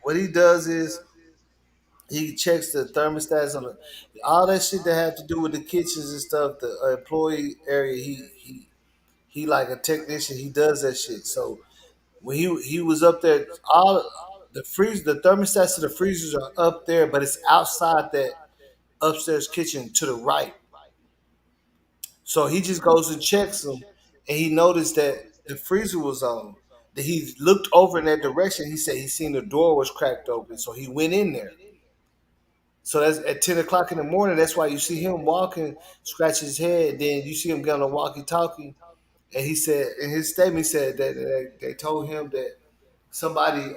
what he does is he checks the thermostats on the, all that shit that have to do with the kitchens and stuff. The employee area, he like a technician. He does that shit. So when he was up there, all the thermostats to the freezers are up there, but it's outside that upstairs kitchen to the right. So he just goes and checks them, and he noticed that the freezer was on. That he looked over in that direction. He said he seen the door was cracked open, so he went in there. So that's at 10 o'clock in the morning. That's why you see him walking, scratch his head. Then you see him get on a walkie-talkie, and he said in his statement, he said that they told him that somebody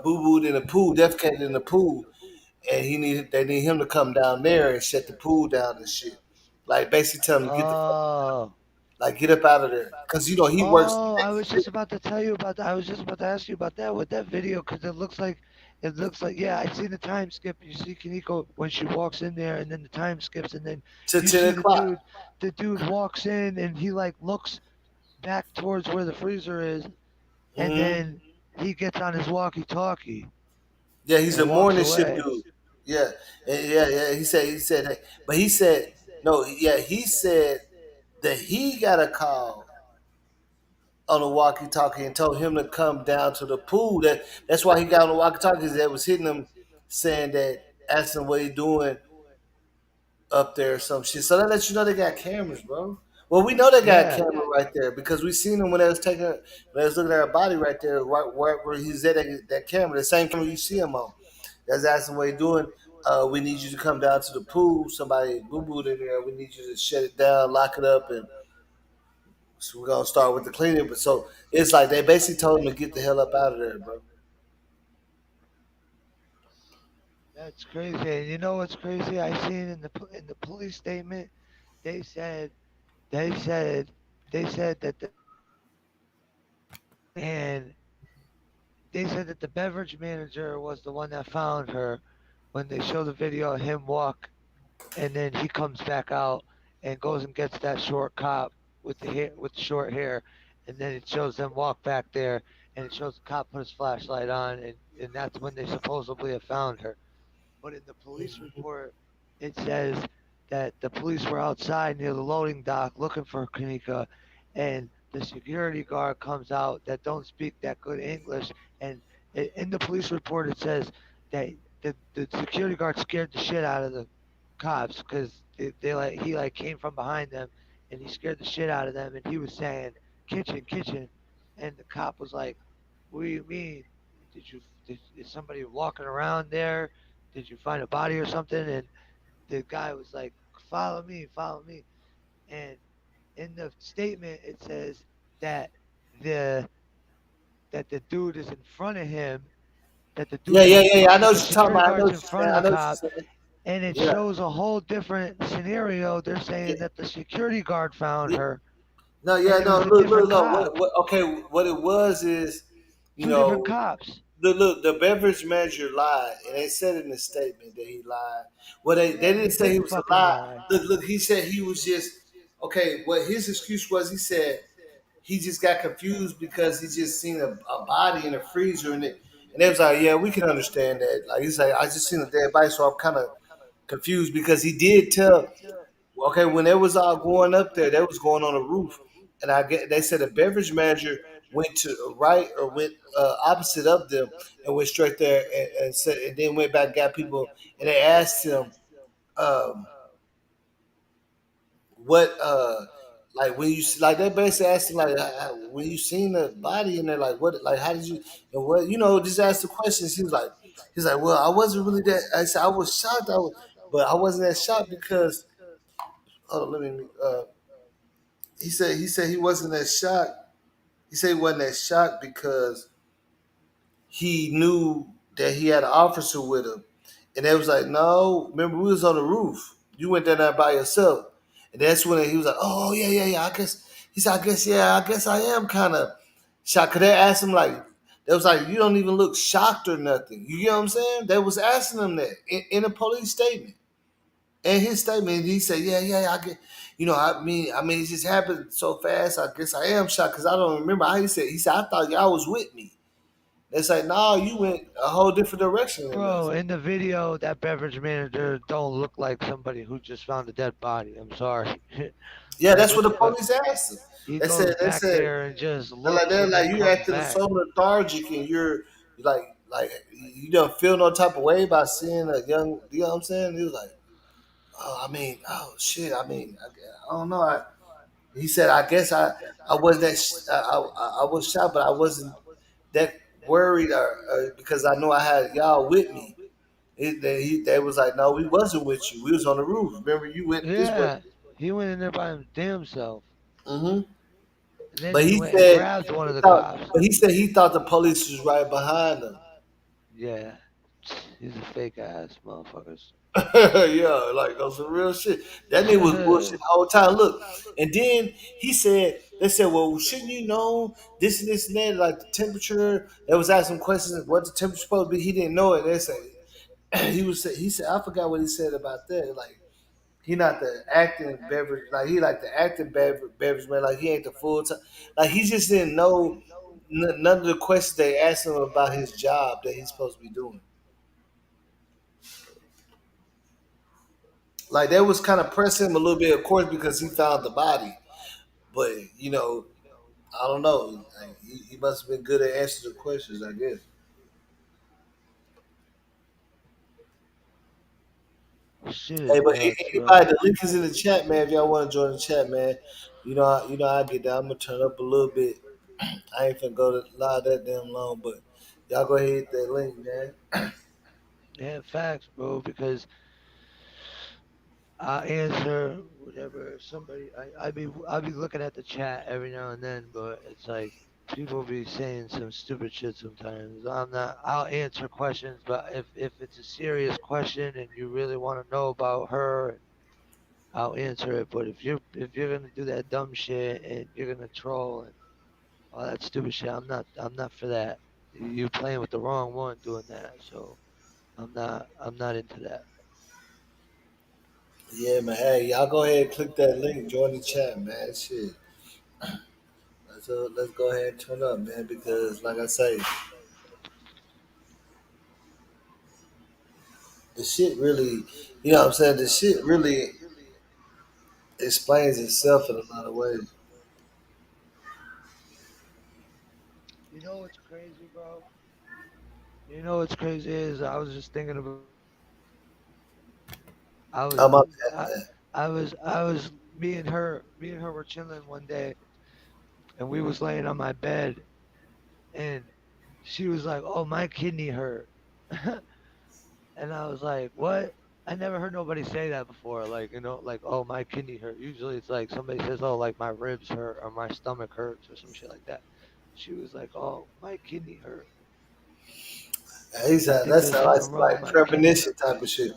boo booed in the pool, defecated in the pool, and they need him to come down there and shut the pool down and shit. Like basically tell him to get the fuck, Oh. like get up out of there, cause you know he works Oh, I next was shift. just about to tell you about that. I was just about to ask you about that with that video because it looks like, yeah, I see the time skip. You see Kaneko when she walks in there and then the time skips and then To you ten see o'clock. the dude walks in and he like looks back towards where the freezer is and Mm-hmm. then he gets on his walkie-talkie Yeah, he's a and walks morning shift away. dude. Yeah, yeah. He said that, but he said no. Yeah, he said that he got a call on the walkie-talkie and told him to come down to the pool. That's why he got on the walkie-talkie. That was hitting him, saying that, asking what he doing up there or some shit. So that lets you know they got cameras, bro. Well, we know they got a Yeah. camera right there because we seen them when they was when they was looking at her body right there, right where he's at that camera, the same camera you see him on. That's asking what he doing. We need you to come down to the pool. Somebody boo booed in there. We need you to shut it down, lock it up, and so we're gonna start with the cleaning. But so it's like they basically told him to get the hell up out of there, bro. That's crazy. And you know what's crazy? I seen in the police statement they said they said they said that and they said that the beverage manager was the one that found her when they show the video of him walk and then he comes back out and goes and gets that short cop with the hair with short hair and then it shows them walk back there and it shows the cop put his flashlight on and that's when they supposedly have found her. But in the police report, it says that the police were outside near the loading dock looking for Kanika, and the security guard comes out that don't speak that good English, and in the police report it says that the security guard scared the shit out of the cops because they like he like came from behind them and he scared the shit out of them and he was saying kitchen kitchen, and the cop was like, what do you mean? Is somebody walking around there? Did you find a body or something? And the guy was like, follow me, follow me. And in the statement it says that the that the dude is in front of him, that the Yeah, dude's yeah, in yeah, yeah. I know that what the you're talking security about. I know guard's what in you're front saying. of I the know what cop, you're saying. and it Yeah, shows a whole different scenario. They're saying yeah, that the security guard found yeah. her, No, and yeah, it no. was a Look, look, different look. cop, Okay, what it was is, you two different know, cops. the beverage manager lied, and they said in the statement that he lied. Well, they Yeah, didn't he say he did was a fucking lie. lie. Look, he said he was just okay. What his excuse was, he said he just got confused because he just seen a body in a freezer, and they was like, yeah, we can understand that. Like he's like, I just seen a dead body, so I'm kind of confused because he did tell. Okay, when they was all going up there, they was going on a roof, and I get they said a beverage manager went to right or went opposite of them and went straight there and said, and then went back, got people, and they asked him, um, what like when you like they basically asked him like when you seen the body and they're like what like how did you and what just ask the questions. He's like, well, I wasn't really that. I said I was shocked, but I wasn't that shocked because oh let me he said he wasn't that shocked. He said he wasn't that shocked because he knew that he had an officer with him. And they was like, no, remember we was on the roof. You went down there by yourself. And that's when he was like, oh, yeah, yeah, yeah. I guess, he said, I guess I am kind of shocked. Cause they asked him like, they was like, you don't even look shocked or nothing. You get what I'm saying? They was asking him that in a police statement. In his statement, he said, yeah, yeah, yeah, I get, it just happened so fast. I guess I am shocked because I don't remember how he said, I thought y'all was with me. It's like, no, you went a whole different direction than Bro, us. in the video, that beverage manager don't look like somebody who just found a dead body. I'm sorry. Yeah, Like that's what what the the fuck? police asked him. He They goes said, back there and just looks they're and like then you comes acting back. so lethargic and you're like you don't feel no type of way about seeing a young. You know what I'm saying? He was like, oh, oh shit. I don't know. He said, I guess I wasn't that. I was shocked, but I wasn't that worried because I know I had y'all with me. They was like, no, we wasn't with you. We was on the roof. Remember, you went this way. Yeah, he went in there by his damn self, Hmm. and then But he he went and said grabbed one he of the thought, cops. but he said he thought the police was right behind him. Yeah, he's a fake ass motherfuckers. Yeah, like on some real shit. That nigga was bullshit the whole time. Look, and then they said, well, shouldn't you know this and this and that, like the temperature? They was asking questions, what the temperature supposed to be. He didn't know it. They said he said, I forgot what he said about that. Like he not the acting beverage, like he like the acting beverage man. Like he ain't the full time. Like he just didn't know none of the questions they asked him about his job that he's supposed to be doing. Like they was kind of pressing him a little bit, of course, because he found the body. But I don't know. Like, he must have been good at answering the questions, I guess. Shit Hey, is but nuts, bro. anybody, the link is in the chat, man. If y'all want to join the chat, man, I get that. I'm gonna turn up a little bit. I ain't finna go to live that damn long, but y'all go ahead and hit that link, man. Yeah, facts, bro. Because I answer whatever somebody. I be looking at the chat every now and then, but it's like people be saying some stupid shit sometimes. I'm not. I'll answer questions, but if it's a serious question and you really want to know about her, I'll answer it. But if you're gonna do that dumb shit and you're gonna troll and all that stupid shit, I'm not for that. You're playing with the wrong one doing that. So I'm not into that. Yeah, man. Hey, y'all go ahead and click that link. Join the chat, man. Shit. Let's go ahead and turn up, man. Because, like I say, the shit really, you know what I'm saying? The shit really explains itself in a lot of ways. You know what's crazy, bro? You know what's crazy is I was just thinking about. I was I'm up I, I was me and her were chilling one day and we was laying on my bed and she was like, "Oh, my kidney hurt." And I was like, "What?" I never heard nobody say that before. Like, like, oh, my kidney hurt. Usually it's like somebody says, oh, like my ribs hurt or my stomach hurts or some shit like that. She was like, oh, my kidney hurt. I think That's there's something wrong with like my kidney. premonition type of shit.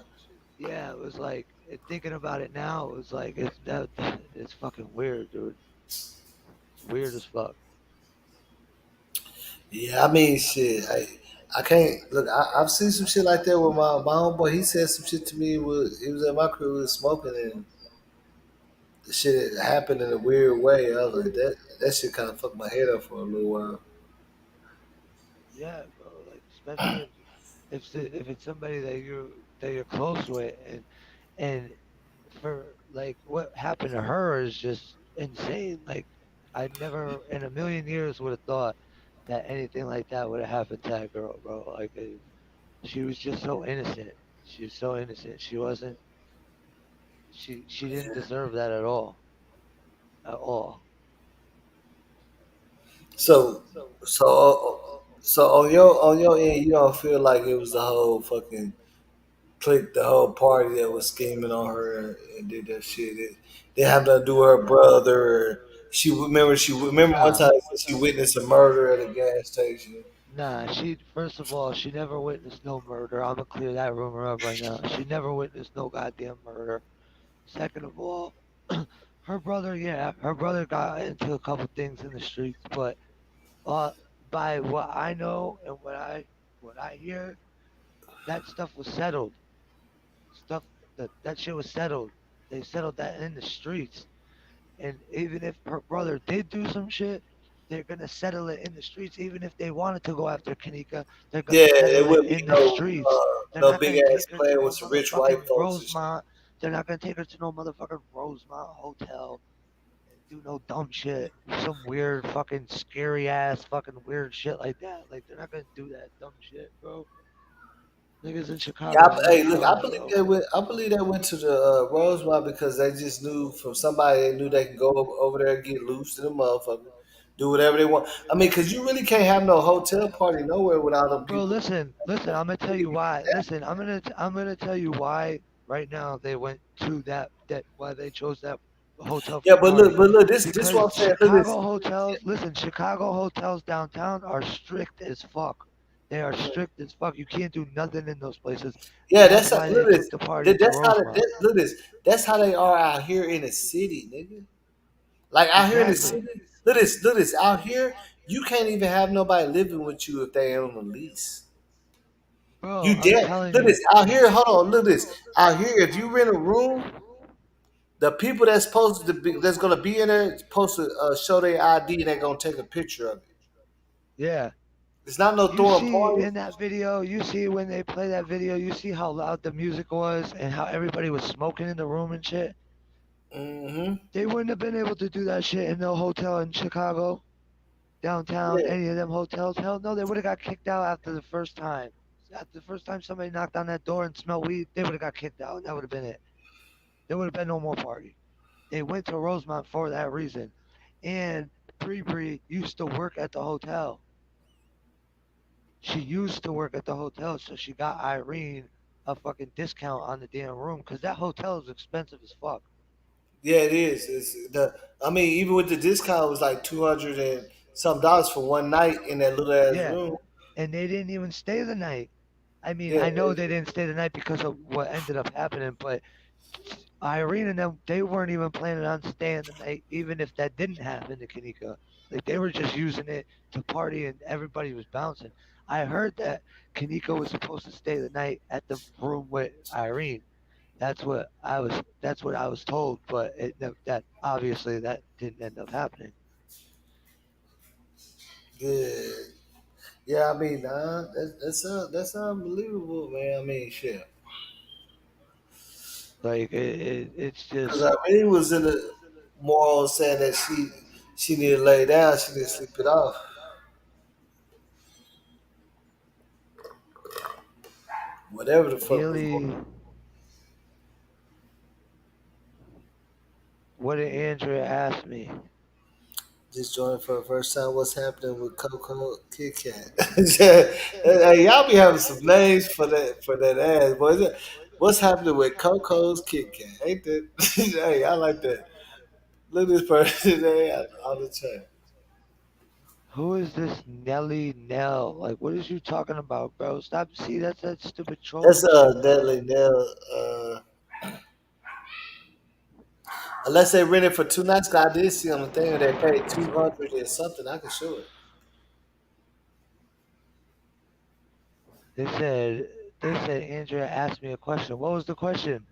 Yeah, it was like thinking about it now. It was like it's fucking weird, dude. It's weird as fuck. Yeah, I mean, shit. I can't look. I've seen some shit like that with my homeboy. He said some shit to me. He was at my crib, we was smoking, and the shit happened in a weird way. I was like, that shit kind of fucked my head up for a little while. Yeah, bro. Like especially if it's somebody that you're close with, and for like what happened to her is just insane. Like I never in a million years would have thought that anything like that would have happened to that girl, bro. Like she was just so innocent. She was so innocent. She wasn't. She didn't deserve that at all. At all. So, so on your end, you don't feel like it was the whole fucking clique, the whole party that was scheming on her and did that shit. They have nothing to do with her brother. She remember one Nah, time she witnessed a murder at a gas station. nah. She first of all, she never witnessed no murder. I'm gonna clear that rumor up right now. She never witnessed no goddamn murder. Second of all, her brother, yeah, her brother got into a couple things in the streets, but uh, by what I know and what I hear, that stuff was settled. Stuff that shit was settled. They settled that in the streets. And even if her brother did do some shit, they're gonna settle it in the streets. Even if they wanted to go after Kanika, they're gonna Yeah, settle it it wouldn't be in the streets. They're no not big gonna ass take her to plan with no some rich white motherfucking folks and shit. Rosemont. They're not gonna take her to no motherfucking Rosemont hotel and do no dumb shit. Some weird fucking scary ass fucking weird shit like that. Like they're not gonna do that dumb shit, bro. Niggas in Yeah, Chicago are hey, look, dumb, bro. I believe they went to the Rosemont because they just knew from somebody they knew they could go over there and get loose to the motherfucker, do whatever they want. I mean, because you really can't have no hotel party nowhere without them Bro, people. listen. I'm gonna tell you why. Listen, I'm gonna tell you why. Right now, they went to that why they chose that hotel for Yeah, the party. but look, this Because what I'm saying. Look, this. Chicago hotels, listen, Chicago hotels downtown are strict as fuck. They are strict as fuck. You can't do nothing in those places. Yeah, That's that's why they look took this. the party to That's how Rosemont. look this. That's how they are out here in the city, nigga. Like out here in the Exactly. city, look this. Out here, you can't even have nobody living with you if they ain't on the lease. Bro, You I'm dare telling look you. this out here. Hold on, look this out here. If you rent a room, the people that's supposed to be that's gonna be in there supposed to show their ID and they're gonna take a picture of it. Yeah. It's not no You throwing see parties. in that video, you see when they play that video, you see how loud the music was and how everybody was smoking in the room and shit. Mm-hmm. They wouldn't have been able to do that shit in no hotel in Chicago, downtown, Yeah, any of them hotels. Hell no, they would have got kicked out after the first time. After the first time somebody knocked on that door and smelled weed, they would have got kicked out. And that would have been it. There would have been no more party. They went to Rosemont for that reason. And Bree Bree used to work at the hotel. She used to work at the hotel, so she got Irene a fucking discount on the damn room because that hotel is expensive as fuck. yeah, it is. It's the. I mean, even with the discount, it was like $200 and some dollars for one night in that little ass Yeah, room. and they didn't even stay the night. I mean, Yeah, I know they didn't stay the night because of what ended up happening, but Irene and them, they weren't even planning on staying the night, even if that didn't happen to Kanika. Like they were just using it to party, and everybody was bouncing. I heard that Kanika was supposed to stay the night at the room with Irene. That's what I was told, but that obviously that didn't end up happening. yeah, yeah. I mean, that's unbelievable, man. I mean, shit. Like it's Because just I really was in the moral saying that she need to lay down, she need to sleep it off. Whatever the fuck was going Neely. What did Andrea ask me? just joined for the first time. What's happening with Coco Kit Kat? Hey, y'all be having some names for that ass, boys. What's happening with Coco's Kit Kat? Ain't that? Hey, I like that. Look at this person there on the chat. Who is this Nelly Nell? Like, what is you talking about, bro? Stop. See, that's that stupid That's trolling shit, bro. deadly nail. Unless they rent it for 2 nights, 'cause I did see on the thing they paid 200 and something. I can show it. They said they said Andrea asked me a question. What was the question?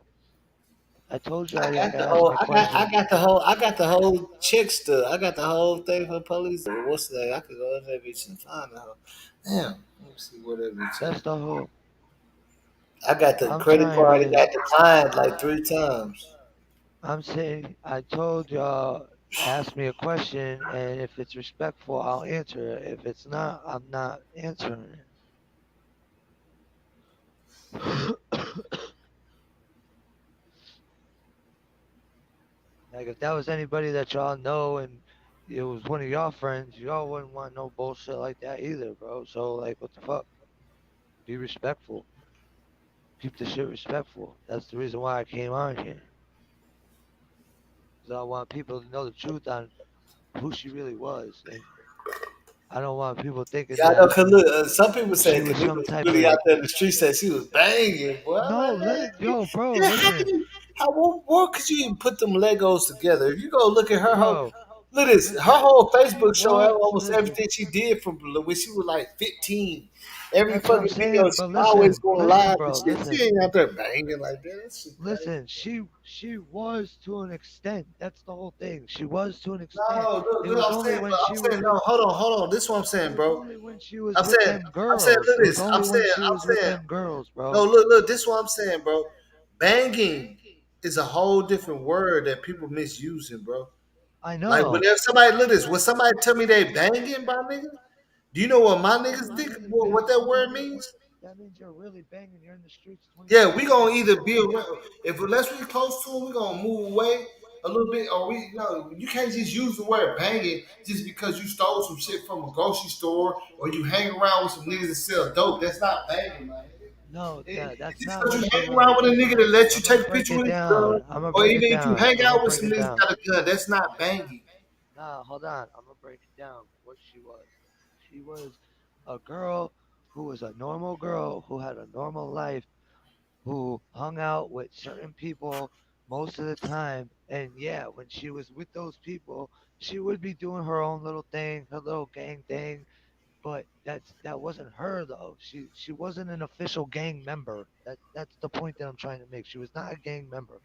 I told you I already. I got could the ask whole. my question. I got the whole chick stuff. I got the whole thing for the police. What's that? I could go in that bitch and find the whole. Damn. Let me see what that bitch That's is. the whole. I got the I'm credit trying card. It to. got declined like 3 times. I'm saying. I told y'all. Ask me a question, and if it's respectful, I'll answer it. If it's not, I'm not answering it. Like if that was anybody that y'all know and it was one of y'all friends, y'all wouldn't want no bullshit like that either, bro. So like, what the fuck? Be respectful. Keep the shit respectful. That's the reason why I came on here. Cause I want people to know the truth on who she really was, and I don't want people thinking Yeah, I know. that Cause look, some people she say was Kanika some was type really out of. there in the street. Said she was banging, boy. I'm No, like, man, yo, bro, yeah, how can listen, you? How what could you even put them Legos together? If you go look at her whole, bro, look at this, her listen. whole She Facebook show was almost listen. everything she did from when she was like 15. Every That's what I'm fucking video, saying. she But always listen, going listen, live and bro, shit. listen. She ain't out there banging like that. That shit crazy. Listen, she was to an extent. That's the whole thing. She was to an extent. No, look, It look, was only when I'm she was saying, with. no, hold on. This is what I'm It saying, was bro. only when she was I'm with saying, them I'm saying, girls. look It at was this. only when she I'm was with saying, them girls, no, bro. look. This is what I'm saying, bro. Banging is a whole different word that people misusing, bro. I Like know. whenever somebody look at this, when somebody tell me they banging, my nigga, do you know what my niggas That think? means What that that word means means? that means you're really banging. You're in the streets Yeah, we 24/7. gonna either be away, if unless we close to them, we gonna move away a little bit, or we no. You can't just use the word banging just because you stole some shit from a grocery store or you hang around with some niggas that sell dope. That's not banging, man. No, that's Just not because what you she hang around was. with a nigga that lets you I'm gonna take a break picture it with his gun, down. I'm gonna or break even it if you down. hang I'm gonna out with break some it niggas down. that got a gun, that's not banging. Nah, hold on. I'm gonna break it down. What she was. She was a girl who was a normal girl who had a normal life who hung out with certain people most of the time. And yeah, when she was with those people, she would be doing her own little thing, her little gang thing. But that wasn't her though. She wasn't an official gang member. That's the point that I'm trying to make. She was not a gang member.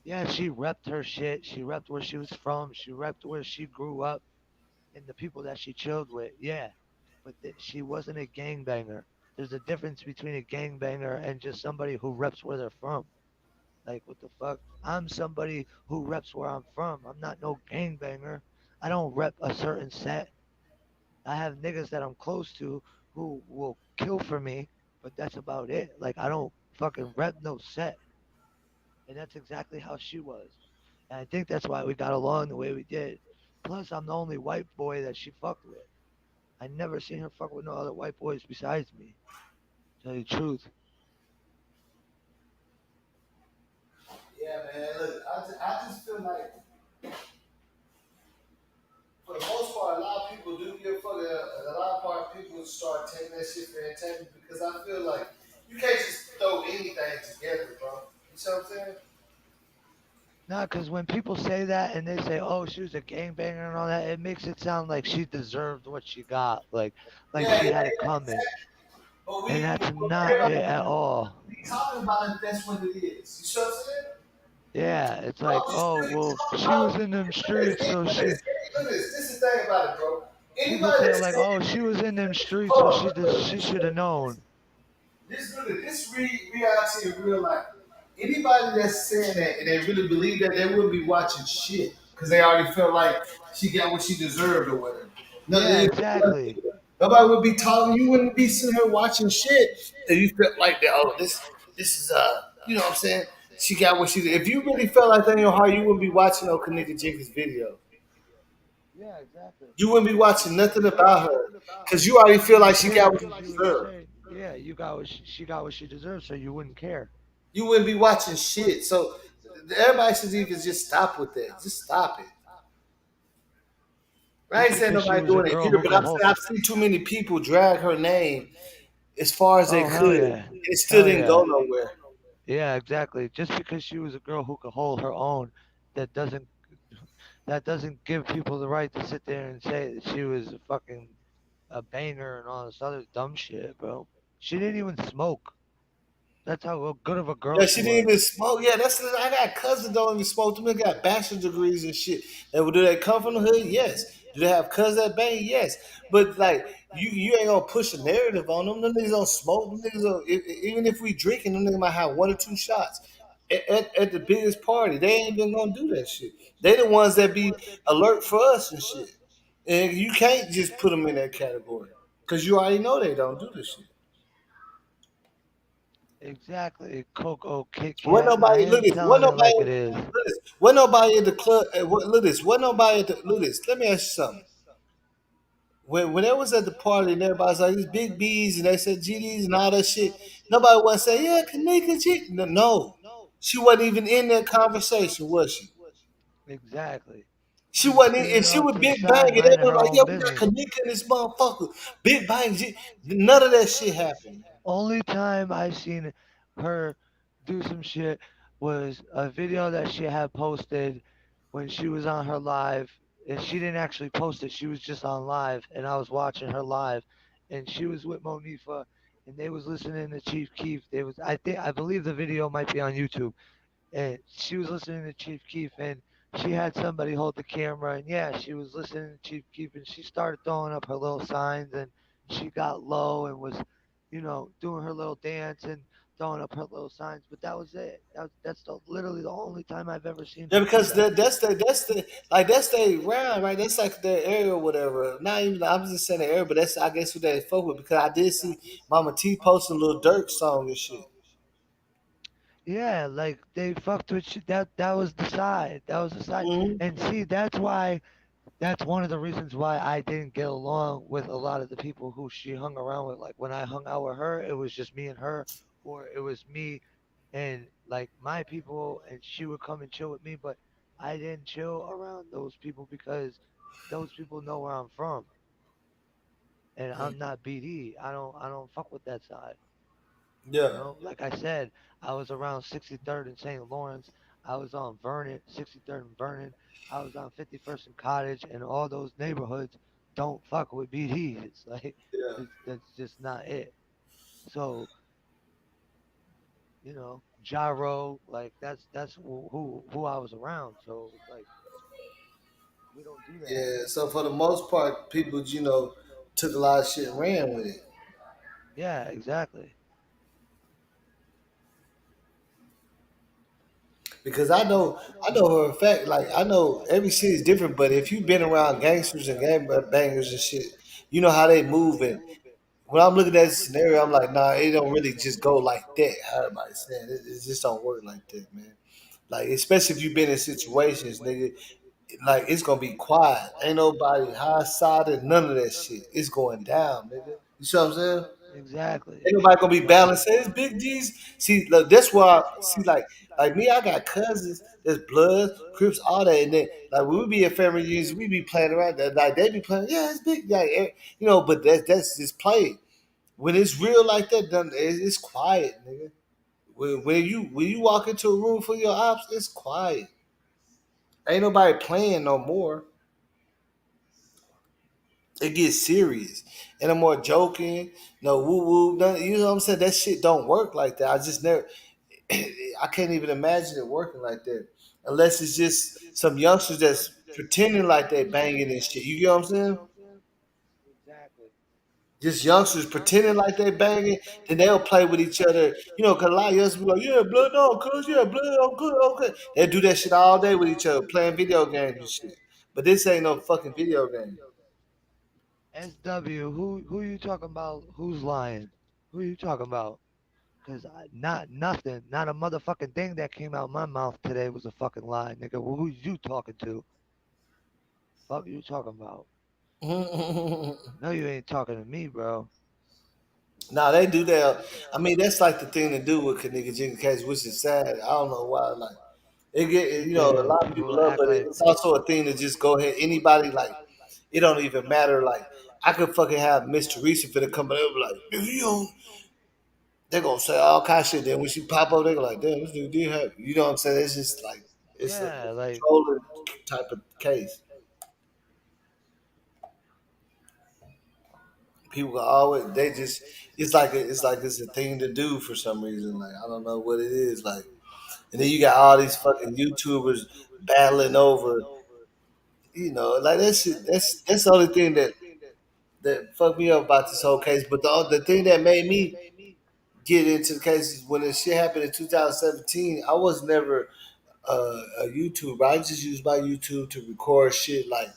Yeah, she repped her shit. She repped where she was from. She repped where she grew up and the people that she chilled with. Yeah, but she wasn't a gangbanger. There's a difference between a gangbanger and just somebody who reps where they're from. Like what the fuck? I'm somebody who reps where I'm from. I'm not no gangbanger. I don't rep a certain set. I have niggas that I'm close to who will kill for me, but that's about it. Like I don't fucking rep no set. And that's exactly how she was. And I think that's why we got along the way we did. Plus, I'm the only white boy that she fucked with. I never seen her fuck with no other white boys besides me. Tell you the truth. Yeah, man. Look, I just feel like for the most part, a lot of people do give a fuck. A lot of part people start taking that shit for entertainment because I feel like you can't just throw anything together, bro. You see what I'm saying? Nah, because when people say that and they say, "Oh, she was a gangbanger and all that," it makes it sound like she deserved what she got, like Yeah, she yeah, had it yeah, coming, exactly. But and we, that's but not it everybody at all. be talking about it. That's what it is. You see what I'm saying? Yeah, it's I'm like, just oh, really well, she talking. was in them streets, so Look at she. this. Look at this. This is the thing about it, bro. People Anybody say that's like, saying, oh, she was in them streets, so hold on, she should have known. this reality in real life. Anybody that's saying that and they really believe that, they wouldn't be watching shit because they already felt like she got what she deserved or whatever. Yeah, Nothing. exactly. Nobody would be talking. You wouldn't be sitting here watching shit if you felt like that. Oh, this is you know what I'm saying? She got what she. If you really felt like that in your heart, you wouldn't be watching no Kenneka Jenkins video. Yeah, exactly. You wouldn't be watching You nothing wouldn't be about watching her nothing about because her you already because feel you like would she care got what because she you would deserved. say, yeah, you got what she got what she deserves, so you wouldn't care. You wouldn't be watching shit. So everybody should even just stop with that. Just stop it. I Just ain't saying because she nobody was a doing it girl here, who but could I'm hold. saying I've seen too many people drag her name as far as they Oh hell could. yeah, It still hell didn't go yeah, nowhere. yeah, exactly. Just because she was a girl who could hold her own, that doesn't that doesn't give people the right to sit there and say that she was a fucking a banger and all this other dumb shit, bro. She didn't even smoke. That's how good of a girl Yeah, she she didn't was. even smoke. Yeah, that's I got cousins don't even smoke. Them niggas got bachelor degrees and shit. And do they come from the hood? Yes. Do they have cousins that bang? Yes. But like you ain't gonna push a narrative on them. Them niggas don't smoke. Them niggas don't, even if we drinking, them niggas might have 1 or 2 shots at the biggest party. They ain't even gonna do that shit. They the ones that be alert for us and shit. And you can't just put them in that category because you already know they don't do this shit. Exactly, Coco Kit What Kat. I nobody look am this. What telling it nobody like it is. look this. What nobody at the club. Look this. What nobody at the look this. Let me ask you something. When they was at the party and everybody's like these big B's and they said GDs and all that shit, nobody was saying yeah, Kenneka G. No, no, she wasn't even in that conversation, was she? Exactly. She She was wasn't. In, standing if she off was to the big bang side, and they minding were her like, yeah, own we got business. Kenneka in this motherfucker, big bang. None of that shit happened. Only time I seen her do some shit was a video that she had posted when she was on her live. And she didn't actually post it. She was just on live, and I was watching her live, and she was with Monifa, and they was listening to Chief Keef. They was I believe the video might be on YouTube, and she was listening to Chief Keef, and she had somebody hold the camera, and yeah, she was listening to Chief Keef, and she started throwing up her little signs, and she got low and was, doing her little dance and throwing up her little signs, but that was it. That's literally the only time I've ever seen Yeah, her do because that. that's the round, right? That's like the area or whatever. Not even I'm just saying the area, but that's I guess what they fuck with because I did see Mama T posting a little Dirk song and shit. Yeah, like they fucked with that was the side. That was the side. Hmm. And see, that's one of the reasons why I didn't get along with a lot of the people who she hung around with. Like when I hung out with her, it was just me and her, or it was me and like my people, and she would come and chill with me. But I didn't chill around those people because those people know where I'm from, and I'm not BD. I don't fuck with that side. Yeah, Like I said, I was around 63rd and St. Lawrence. I was on Vernon, 63rd and Vernon. I was on 51st and Cottage, and all those neighborhoods don't fuck with BD. It's like yeah, that's just not it. So Gyro, like that's who I was around. So it's like we don't do that. yeah. So for the most part, people took a lot of shit and ran with it Yeah, exactly. because I know for a fact. Like I know every city is different, but if you've been around gangsters and gang bangers and shit, you know how they move. And when I'm looking at this scenario, I'm like, nah, it don't really just go like that. How everybody's saying it just don't work like that, man. Like especially if you've been in situations, nigga, like it's gonna be quiet. Ain't nobody high sided, none of that shit. It's going down, nigga. You see what I'm saying? Exactly. Ain't nobody gonna be Like balanced. Hey, it's big G's. See, look, that's why I see like me, I got cousins, there's blood, Crips, all that, and then like when we be at family reunions, we be playing around. Like they be playing, yeah, it's big, like but that's just played. When it's real like that, then it's quiet, nigga. When you walk into a room for your ops, it's quiet. Ain't nobody playing no more. It gets serious. And I'm more joking, no woo woo, you know what I'm saying? That shit don't work like that. I just never I can't even imagine it working like that. Unless it's just some youngsters that's pretending like they banging and shit. You get what I'm saying? exactly. Just youngsters pretending like they banging, then they'll play with each other. Cause a lot of youngsters be like, yeah, blood, no, cuz, yeah, blood, I'm good, okay. They do that shit all day with each other, playing video games and shit. But this ain't no fucking video game. SW, who you talking about? Who's lying? Who you talking about? Cause not nothing, not a motherfucking thing that came out my mouth today was a fucking lie, nigga. Well, who you talking to? Fuck you talking about? No, you ain't talking to me, bro. Nah, they do that. I mean, that's like the thing to do with Kenneka Jenkins case, which is sad. I don't know why. Like, it get a Yeah, lot of people people love, act but like it's also a thing to just go ahead. Anybody like, it don't even matter. Like, I could fucking have Miss Teresa for the company. They'll be like, "Dude, you don't. They're gonna say all kind of shit. Then when she pop up, they're like, damn, this dude did have. You know what I'm saying? It's just like it's a yeah, like controlling type of case. People can always they just it's a thing to do for some reason. Like I don't know what it is. Like and then you got all these fucking YouTubers battling over, like that shit. That's the only thing that fucked me up about this whole case. But the thing that made me get into the case is when this shit happened in 2017. I was never a YouTuber. I just use my YouTube to record shit like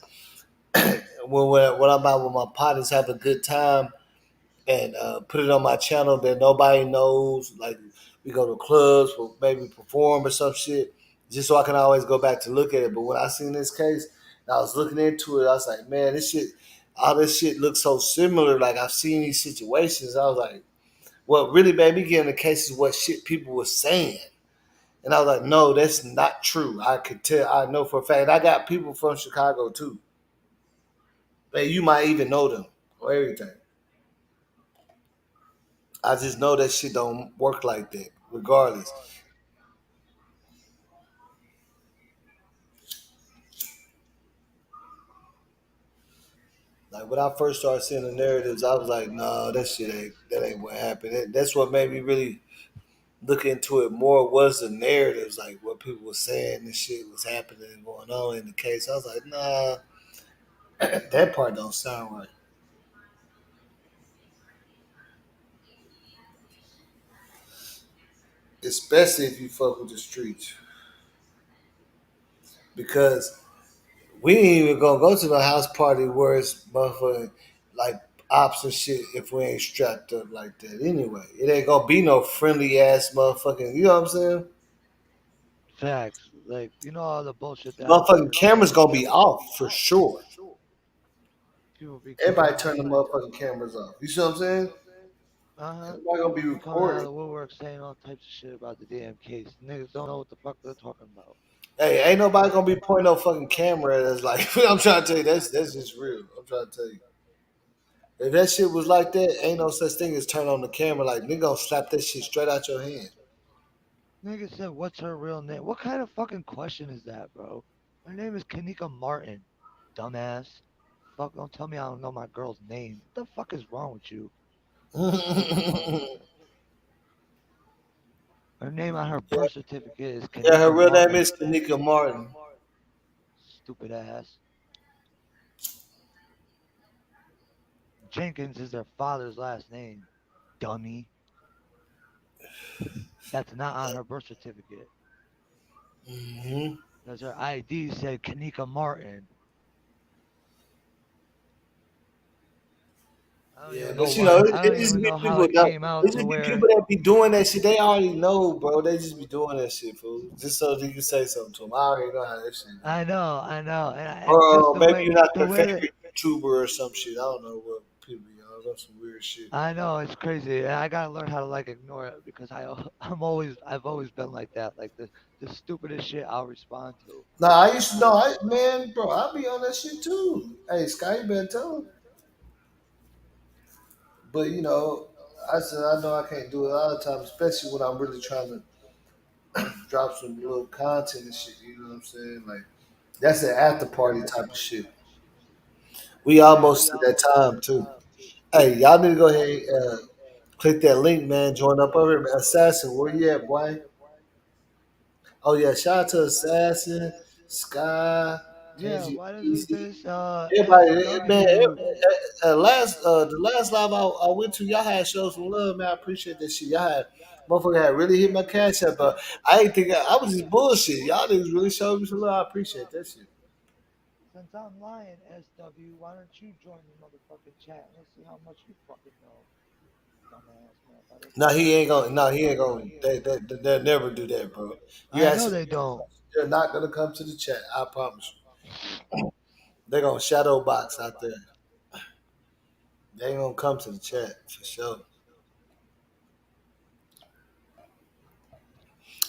when I'm out with my partners, have a good time and put it on my channel that nobody knows. Like we go to clubs or maybe perform or some shit, just so I can always go back to look at it. But when I seen this case, and I was looking into it. I was like, man, all this shit looks so similar. Like I've seen these situations. I was like, what really made me get in the case is what shit people were saying. And I was like, no, that's not true. I could tell. I know for a fact. I got people from Chicago too. Man, you might even know them or everything. I just know that shit don't work like that, regardless. Like when I first started seeing the narratives, I was like, no, that ain't what happened. That's what made me really look into it more was the narratives, like what people were saying and shit was happening and going on in the case. I was like, nah, that part don't sound right. Especially if you fuck with the streets. Because we ain't even gonna go to the house party where it's motherfucking like ops and shit if we ain't strapped up like that. Anyway, it ain't gonna be no friendly ass motherfucking. You know what I'm saying? facts. Like all the bullshit that happens Motherfucking in cameras clubs. gonna be off for sure. People be coming Everybody out turn the like, motherfucking cameras off. You see what I'm saying? uh-huh. Everybody gonna be People coming out of recording. the woodwork saying all types of shit about the damn case. Niggas don't know what the fuck they're talking about. Hey, ain't nobody gonna be pointing no fucking camera at us. Like I'm trying to tell you, that's just real. I'm trying to tell you. If that shit was like that, ain't no such thing as turn on the camera. Like nigga gonna slap that shit straight out your hand. Nigga said, what's her real name? What kind of fucking question is that, bro? Her name is Kenneka Martin. Dumbass. Fuck, don't tell me I don't know my girl's name. What the fuck is wrong with you? Her name on her birth certificate is Yeah, her Kenneka real name Martin. is Kenneka Martin. Stupid ass. Jenkins is their father's last name. Dummy. That's not on her birth certificate. Hmm. Because her ID said Kenneka Martin. I don't Yeah, even know but why. I it don't just even be know how people it that came out it to just be where. people that be doing that shit. They already know, bro. They just be doing that shit, fool. Just so they can say something to them. I already know how that shit go. I know, and just Or the maybe way, you're not the their way that favorite YouTuber or some shit. I don't know what people be on. That's some weird shit. I know it's crazy, and I gotta learn how to like ignore it because I've always been like that. Like the stupidest shit I'll respond to. Nah, I used to know. Like Man, bro, I be on that shit too. Hey, Sky, you better tell him. But I said I know I can't do it all the time, especially when I'm really trying to drop some little content and shit. You know what I'm saying? Like that's an after party type of shit. We yeah, almost to that time too. Hey, y'all need to go ahead and click that link, man. Join up over here. Assassin, where you at, boy? Oh yeah, shout out to Assassin, Sky, yeah. Angie, Why doesn't Easy. this Everybody, man. SW? The last live I went to, y'all had shows some love, man. I appreciate that shit. Y'all had motherfucker had really hit my cash up, but I ain't think I was just bullshit. Y'all niggas really showed me some love. I appreciate that shit. Since I'm lying, SW, why don't you join the motherfucking chat? Let's see how much you fucking know, dumbass motherfucker. No, he ain't gonna. No, he ain't gonna. They'll never do that, bro. You I ask know him, they don't. they're not gonna come to the chat. I promise you. They're gonna shadow box out there. They ain't gonna come to the chat for sure.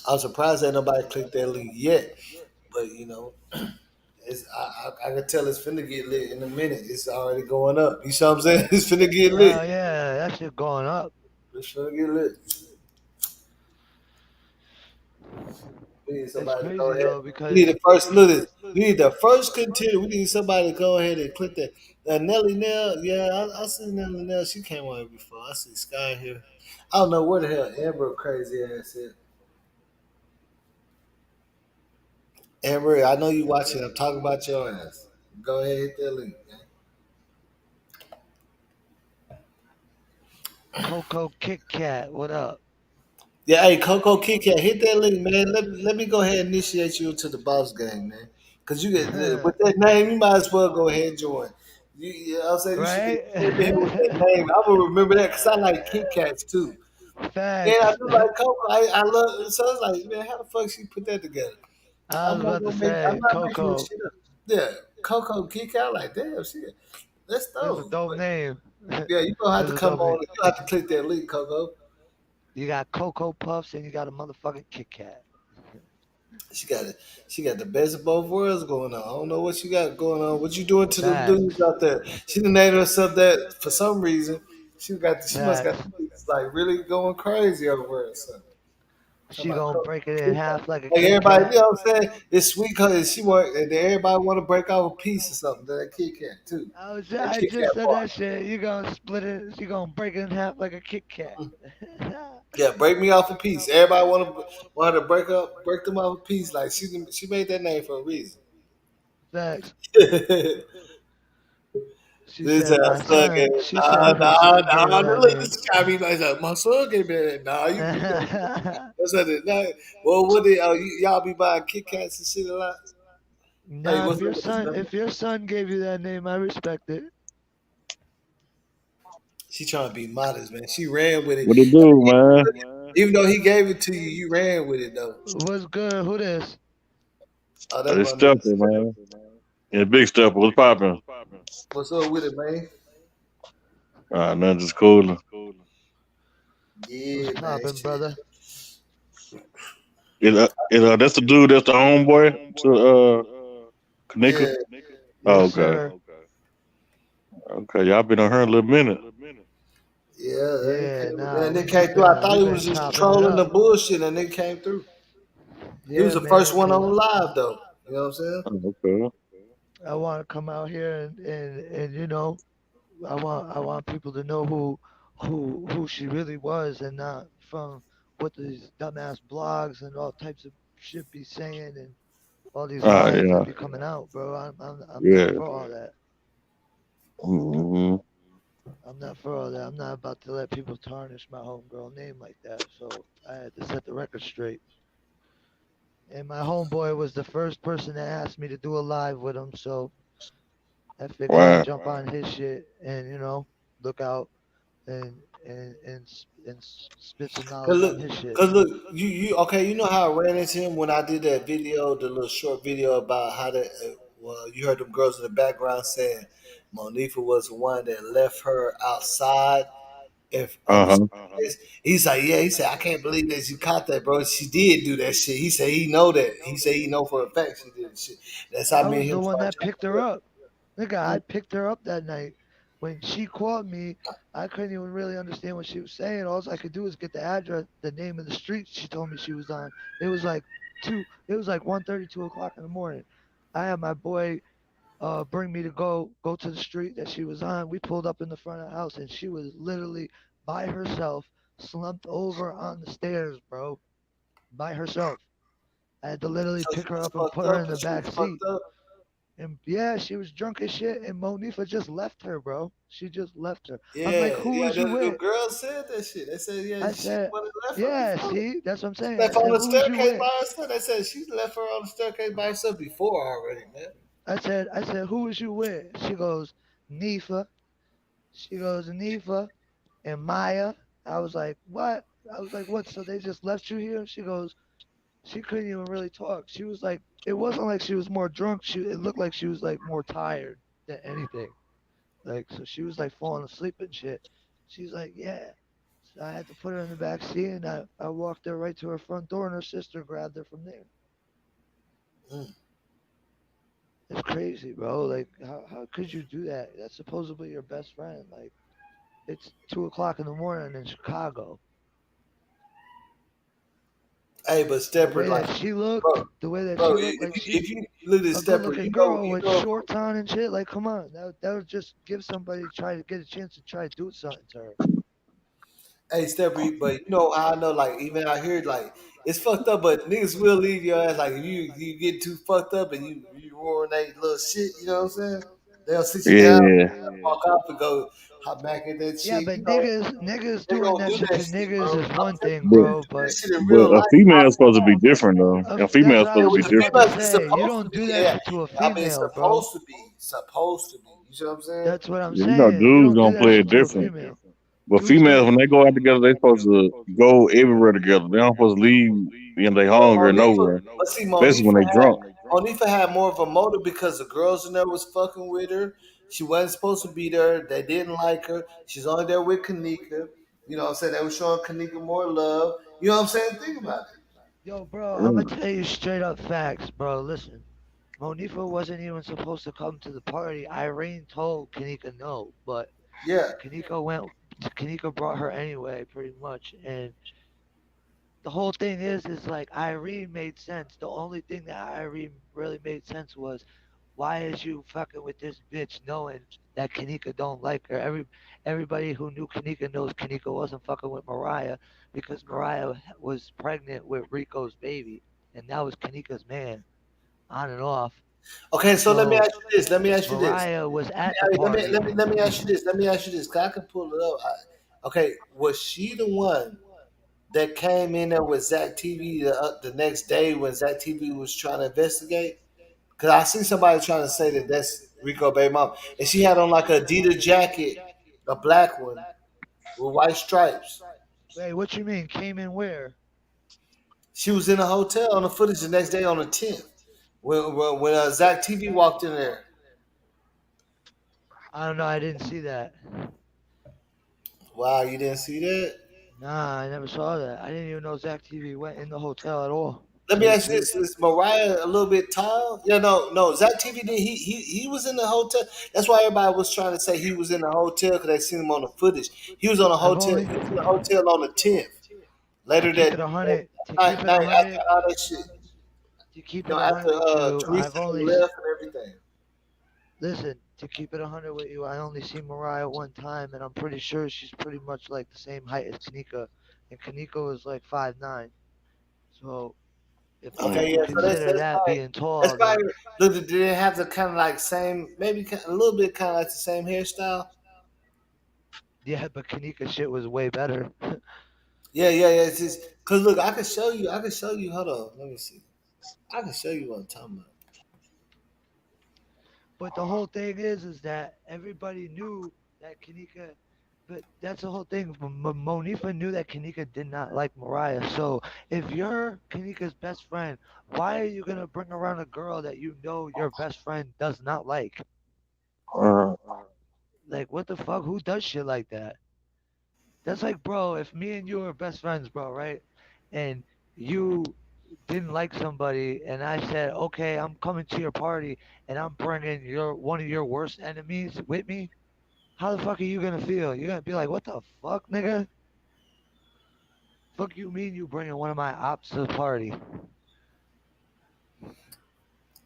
I'm surprised that nobody clicked that link yet. But you know, I can tell it's finna get lit in a minute. It's already going up. You see what I'm saying? It's finna get lit. Hell yeah, that shit going up. It's finna get lit. We need It's somebody to go crazy ahead. though We need because the first look at this. We need the first contender. We need somebody to go ahead and click that. Nelly Nell, yeah, I see Nelly Nell. She came on here before. I see Sky here. I don't know where the hell Amber crazy ass is. Amber, I know you watching. I'm talking about your ass. Go ahead, hit that link, man. Coco Kit Kat, what up? Yeah, hey, Coco Kit Kat, hit that link, man. Let me go ahead and initiate you into the boss game, man. Cause you get with that name, you might as well go ahead and join. You know what I'm saying? You should get Right? in here with that name. I will remember that because I like Kit Kats too. And I Facts. do like Coco. I love so it's like, man, how the fuck she put that together? I was about to I'm say not making this Coco. shit up. Yeah. Coco Kit Kat, like, damn, shit. Let's That's a go. dope But name. yeah, you gonna have That's to a come dope name. on. You have to click that link, Coco. You got Cocoa Puffs and you got a motherfucking Kit Kat. She got it. She got the best of both worlds going on. I don't know what she got going on. What you doing to them dudes Facts. out there? She done named herself that for some reason. She must got Facts. like really going crazy over her or something. Talking She about gonna break it in half like a like Kit everybody, Kat. you know what I'm saying? It's sweet because she want and then everybody want to break off a piece or something. That Kit Kat too. That I Kit just Kat said bar. that shit. You gonna split it. You gonna break it in half like a Kit Kat. Yeah, break me off a piece. Everybody want her to break them off a piece. Like she made that name for a reason. Facts. She This said my son gave son. She said her son gave her that look, name. this guy be like, my son gave me that. Nah, you don't. That's what it. Nah, well, what they y'all be buying Kit Kats and shit a lot? Hey, Nah, what's up with this man? if your son gave you that name, I respect it. She trying to be modest, man. She ran with it. What it do, man? Even though he gave it to you, you ran with it though. What's good? Who this? Oh, that's It's my nigga. Stepper, man. Yeah, big Stepper. What's poppin'? What's up with it, man? Nothing just cooler. What's Yeah, man. poppin', brother? That's the dude. That's the homeboy to Kenneka. Yeah, Oh, Yes, okay. sir. Okay, y'all been on her a little minute. yeah. Yeah, nah, And we it came just through. I been thought we he been was just chopping it trolling the up. bullshit, and it came through. He was Yeah, the first man, one on cause live though. You know what I'm saying? Oh, okay. I want to come out here and you know I want people to know who she really was and not from what these dumbass blogs and all types of shit be saying and all these lies Yeah, that be coming out, bro. I'm not yeah. for all that. Mm-hmm. I'm not for all that. I'm not about to let people tarnish my homegirl name like that. So I had to set the record straight. And my homeboy was the first person that asked me to do a live with him, so I figured I'd Wow. jump on his shit and look out and spit some Cause knowledge look, on his shit. cause look, you okay? You know how I ran into him when I did that video, the little short video about how that. Well, you heard them girls in the background saying Monifa was the one that left her outside. If on the Uh-huh. staircase. He's like, yeah. He said, I can't believe that you caught that, bro. She did do that shit. He said he know that. He said he know for a fact she did the shit. That's how I me was and the him one started that picked her chopping up. Nigga, it I up. picked her up that night. When she called me, I couldn't even really understand what she was saying. All I could do was get the address, the name of the street she told me she was on. It was like it was like 1:30, 2 o'clock in the morning. I had my boy bring me to go to the street that she was on. We pulled up in the front of the house and she was literally by herself, slumped over on the stairs, bro. By herself. I had to literally So she pick her was up and fucked put her up in the and she back was seat. fucked up. And yeah, she was drunk as shit, and Monifa just left her, bro. She just left her. I'm like, Yeah, who yeah. was you The with? girl said that shit. They said, yeah, I she said, would have left her yeah, before. see, that's what I'm She saying. I left on said, the who was you staircase with? by herself. They said she left her on the staircase by herself before already, man. I said, who was you with? She goes, Nifa. She goes, Nifa and Maya. I was like, what? I was like, what? So they just left you here? She goes, she couldn't even really talk. She was like, it wasn't like she was more drunk. It looked like she was like more tired than anything. Like, so she was like falling asleep and shit. She's like, yeah. So I had to put her in the back seat, and I walked her right to her front door, and her sister grabbed her from there. Mm. It's crazy, bro. Like, how could you do that? That's supposedly your best friend. Like, it's 2 o'clock in the morning in Chicago. Hey, but The Stepper, way like, that she bro, looked, the way that bro, she looked, like if she's you look at a Stepper, good-looking girl you with know, shorts on and shit. Like, come on, that would just give somebody try to get a chance to try to do something to her. hey, Stepper, but you know how I know, like, even out here, like, it's fucked up, but niggas will leave your ass. Like, if you get too fucked up and you ruin that little shit, you know what I'm saying? They'll sit you down, Yeah. walk off, and go hop back in that Yeah, shit. but You know, niggas they doing gonna that do shit that to shit, niggas bro. is one thing, But bro. But That shit in real but a life. female is supposed to be different though. A that's female is what I supposed Yeah, to was be with just the about different. to females, it's say. You supposed to don't be. do that Yeah, shit to a I mean, it's female, bro. supposed to be. Supposed to be. You see what I'm saying? That's what I'm You know, saying. You dudes don't do gonna that play shit it to a different. female. But Dude's females, gonna. when they go out together, they supposed to go everywhere together. They don't supposed to leave and they But hungry or nowhere, especially when they drunk. Monifa had more of a motive because the girls in there was fucking with her. She wasn't supposed to be there. They didn't like her. She's only there with Kenneka. You know what I'm saying? They were showing Kenneka more love. You know what I'm saying? Think about it. Yo, bro, I'm gonna Mm. tell you straight up facts, bro. Listen, Monifa wasn't even supposed to come to the party. Irene told Kanika no, but Yeah. Kanika went. Kanika brought her anyway, pretty much. And the whole thing is like Irene made sense. The only thing that Irene really made sense was, why is you fucking with this bitch knowing that Kanika don't like her? Everybody who knew Kanika knows Kanika wasn't fucking with Mariah because Mariah was pregnant with Rico's baby, and that was Kanika's man, on and off. Okay, so let me So ask you this. Let me ask you this. Mariah was at the Let me party. let me ask you this. Let me ask you this. 'Cause I can pull it up. Okay, was she the one that came in there with Zach TV the next day when Zach TV was trying to investigate? Because I see somebody trying to say that that's Rico baby mom, and she had on like a Adidas jacket, a black one with white stripes. Wait, what you mean? Came in where? She was in a hotel on the footage the next day on the 10th when Zach TV walked in there. I don't know. I didn't see that. Wow, you didn't see that? Nah, I never saw that. I didn't even know Zach TV went in the hotel at all. Let Tell me you the ask you truth. this: is Mariah a little bit tall? Yeah, no. Zach TV did he was in the hotel. That's why everybody was trying to say he was in the hotel because they seen him on the footage. He was on a I've hotel. only He was in the hotel on the 10th. to Later keep that it a hundred. To night, keep it a after hundred. all that shit, To keep you know, it a after hundred with you, Teresa left and everything. listen. To keep it a hundred with you, I only see Mariah one time, and I'm pretty sure she's pretty much like the same height as Kanika, and Kanika is like 5'9". So Okay, if you yeah. So consider that being that's tall, then probably look. Did they have the kind of like same, maybe a little bit kind of like the same hairstyle? yeah, but Kanika shit was way better. Yeah. It's just because look, I can show you. I can show you. Hold on, let me see. I can show you what I'm talking about. But the whole thing is that everybody knew that Kanika. But that's the whole thing. Monifa knew that Kanika did not like Mariah. So if you're Kanika's best friend, why are you gonna bring around a girl that you know your best friend does not like? Uh, Like what the fuck? Who does shit like that? That's like, bro, if me and you were best friends, bro, right? And you didn't like somebody, and I said, okay, I'm coming to your party, and I'm bringing your one of your worst enemies with me. How the fuck are you gonna feel? You're gonna be like, what the fuck, nigga? Fuck you mean you bringing one of my ops to the party?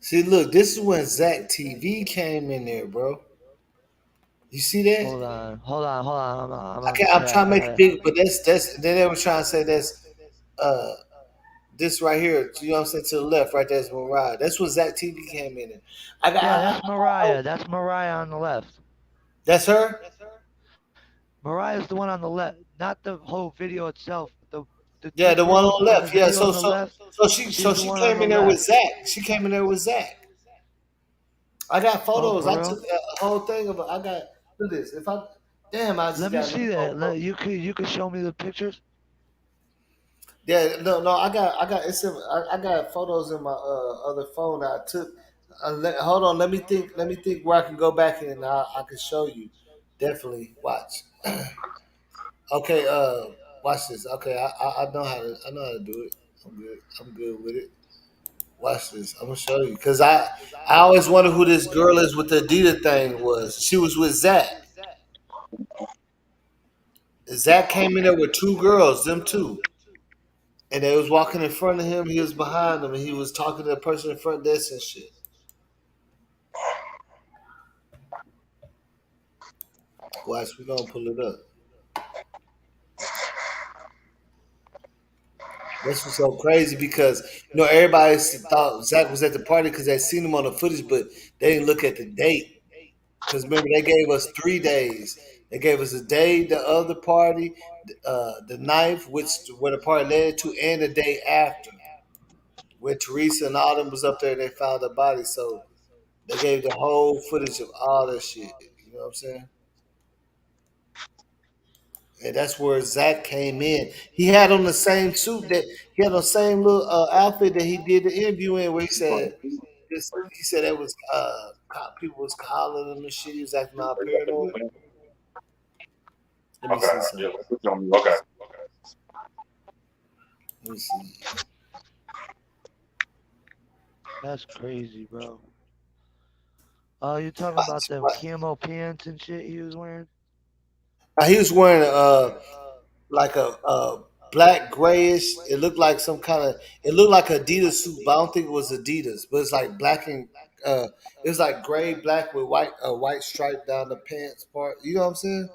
See, look, this is when Zach TV came in there, bro. You see that? Hold on. I'm I on the can't, I'm chat. trying to I make it gotta. big, but that's then they were trying to say that's uh this right here. You know what I'm saying? To the left, right there's Mariah. That's what Zach TV came in there. Yeah, that's Mariah. That's Mariah on the left. that's her. Mariah's the one on the left, not the whole video itself. The Yeah, two the one girls on the on the left. Yeah, video on the left. so She's the she one on came the in there with left. Zach. She came in there with Zach. I got Oh, photos. for I real? took a whole thing of it. I got look at this. If I damn, I just Let me got see that. You could show me the pictures. yeah. No. I got photos in my other phone that I took. Hold on. Let me think. Let me think where I can go back and I can show you. Definitely watch. Okay. Watch this. Okay, I know how to do it. I'm good with it. Watch this. I'm gonna show you because I always wonder who this girl is with the Adidas thing was. She was with Zach. Zach came in there with two girls, them two, and they was walking in front of him. He was behind them, and he was talking to the person in front desk and shit. Watch, we gonna pull it up. This was so crazy because everybody thought Zach was at the party because they seen him on the footage, but they didn't look at the date. Because remember, they gave us 3 days. They gave us a day, the other party, the ninth, which where the party led to, and the day after, where Teresa and all them was up there and they found the body. So they gave the whole footage of all that shit. You know what I'm saying? And that's where Zach came in. He had on the same suit that he had on the same little outfit that he did the interview in, where he said he said it was people was calling him and shit. He was acting all paranoid. Let me see something. Okay. Let me see. That's crazy, bro. Oh, you talking about them camo pants and shit he was wearing? He was wearing like a black grayish. It looked like some kind of. It looked like Adidas suit, but I don't think it was Adidas. But it's like black and it was like gray black with white stripe down the pants part. You know what I'm saying?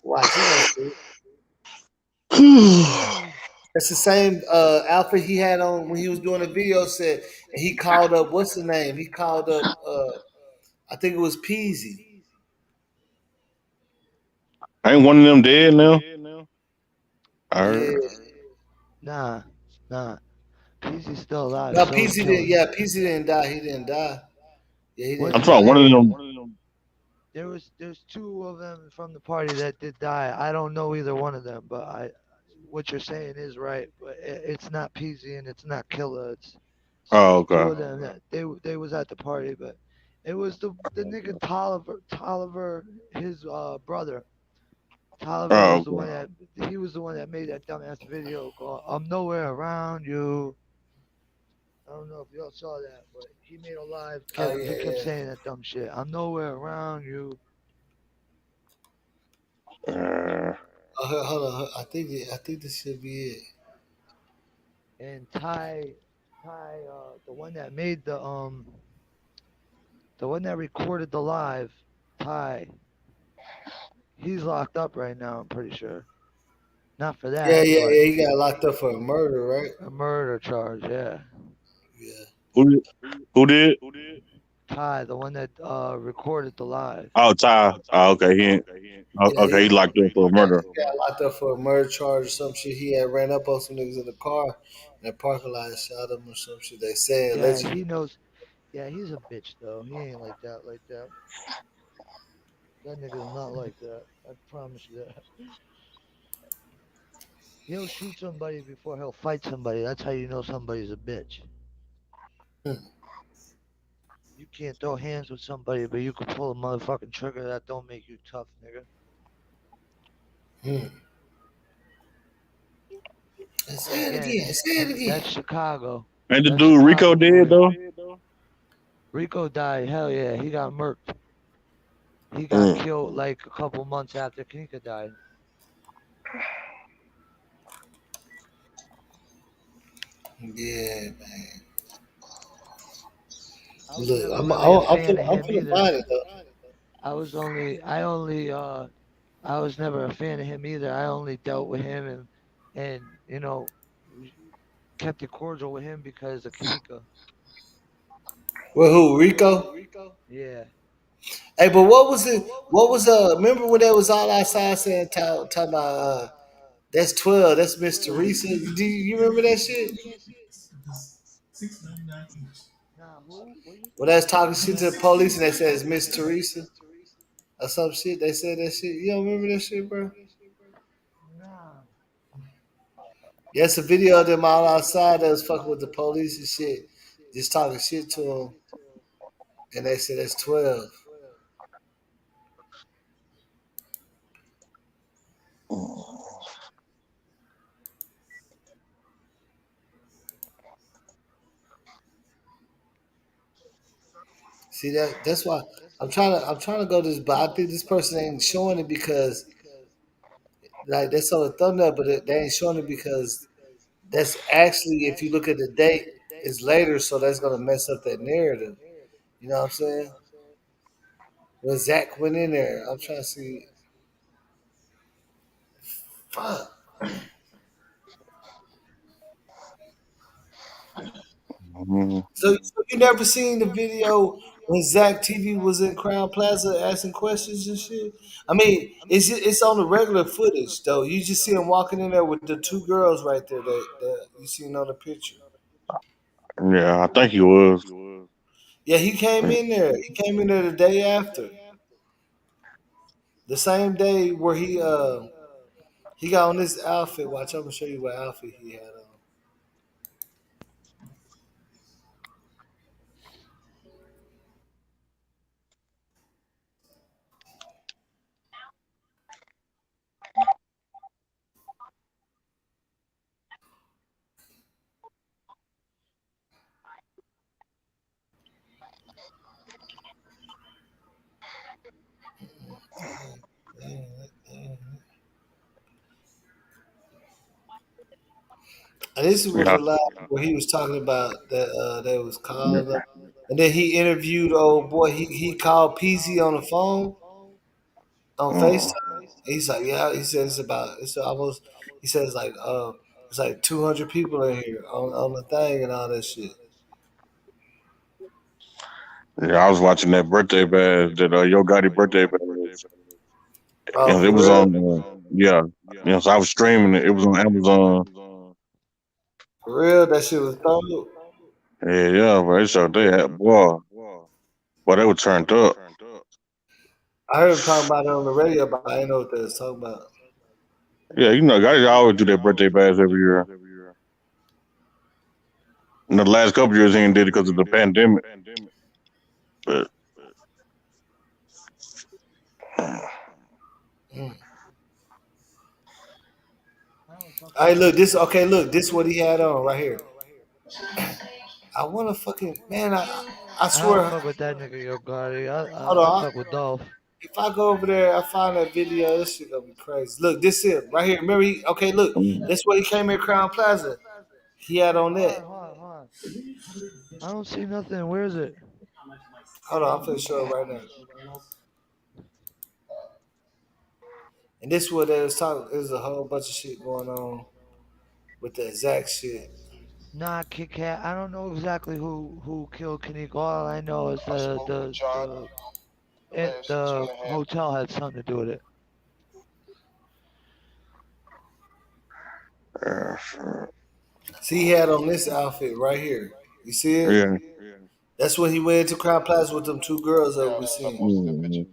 Watch, you gonna see it. It's the same outfit he had on when he was doing the video set, and he called up what's the name? He called up I think it was Peasy. Ain't one of them dead now? I Yeah. heard. Nah. Peasy's still alive. No, So is Peasy didn't. Killer. Yeah, Peasy didn't die. He didn't die. Yeah, he What's didn't I'm his talking die. one of name? them. There's two of them from the party that did die. I don't know either one of them, but what you're saying is right. But it's not Peasy and it's not Killer. It's Oh, two okay. of them that they was at the party, but it was the nigga Tolliver, his brother. Tolliver Oh, was the one okay. that he was the one that made that dumbass video called "I'm Nowhere Around You." I don't know if y'all saw that, but he made a live. Oh He kept yeah, saying that dumb shit. I'm nowhere around you. Uh, hold on. I think this should be it. And the one that made the one that recorded the live, Ty, he's locked up right now. I'm pretty sure. Not for Yeah, that, yeah, but yeah. He got locked up for a murder, right? a murder charge. Yeah. Yeah. who who did? Ty, the one that recorded the live. Oh, Ty. Oh, okay. Yeah, Okay. He locked up for murder. he got locked up for a murder charge or some shit. He had ran up on some niggas in the car in the parking lot and shot him or some shit. They say Yeah, allegedly. he knows. Yeah, he's a bitch though. He ain't like that. Like that. That nigga's not like that. I promise you that. He'll shoot somebody before he'll fight somebody. That's how you know somebody's a bitch. You can't throw hands with somebody, but you can pull a motherfucking trigger. That don't make you tough, nigga. Hmm. Say it Again, again. Say it again. that's Chicago. Ain't the That's dude Rico Chicago for dead you. though? Rico died. Hell yeah, he got murked. He got Mm. killed like a couple months after Kenneka died. Yeah, man. I was Look, never really a fan of I'm him finna either. find it though. I was never a fan of him either. I only dealt with him and kept it cordial with him because of Kenneka. Well, who Rico? Yeah. Hey, but what was it? What was Remember when they was all outside saying talking about that's 12, that's Miss Teresa. Do you remember that shit? Nah, who? What you When say? they was talking shit to the police and they said it's Miss Teresa or some shit. They said that shit. You don't remember that shit, bro? Nah. Yeah, it's a video of them all outside that was fucking with the police and shit, just talking shit to them, and they said that's 12. See that's why I'm trying to go to this, but I think this person ain't showing it because like that's on the thumbnail, but they ain't showing it because that's actually if you look at the date, it's later, so that's gonna mess up that narrative. You know what I'm saying? When Zach went in there, I'm trying to see. Fuck. Mhm. So you never seen the video when Zach TV was in Crown Plaza asking questions and shit? I mean, it's on the regular footage though. You just see him walking in there with the two girls right there that you seen on the picture. Yeah, I think he was. Yeah, he came in there. He came in there the day after, the same day where he got on this outfit. Watch, I'm gonna show you what outfit he had on. And this is was Yeah, the live where he was talking about that was yeah. called up. And then he interviewed old boy. He called PZ on the phone on Mm. FaceTime. He's like, yeah. He said it's almost. He says like it's like 200 people in here on the thing and all that shit. Yeah, I was watching that birthday bash, that Yo Gotti birthday bash. Oh, And it for was real? on, yeah. So I was streaming it. It was on Amazon. For real? That shit was dope. Yeah, yeah, but it's out there. Boy, they were turned up. I heard him talking about it on the radio, but I didn't know what they was talking about. Yeah, Gotti always do that birthday bash every year. In the last couple years, he ain't did it because of the pandemic. But Mm. All right, look this. Okay, look this. What he had on right here. I want to fucking man. I I don't swear. fuck with that nigga Yo Gotti. Hold I on. fuck with Dolph. If I go over there, I find that video. This shit gonna be crazy. Look, this is right here. Remember, okay. Look, that's where he came in Crown Plaza. He had on that. Hold on. I don't see nothing. Where is it? Hold on, I'm finna show it right now. And this is what they was talking. There's a whole bunch of shit going on with the exact shit. Nah, Kit Kat. I don't know exactly who killed Kenneka. All I know is the hotel had something to do with it. See, he had on this outfit right here. You see it? yeah. That's when he went to Crown Plaza with them two girls that we seen. Mm-hmm.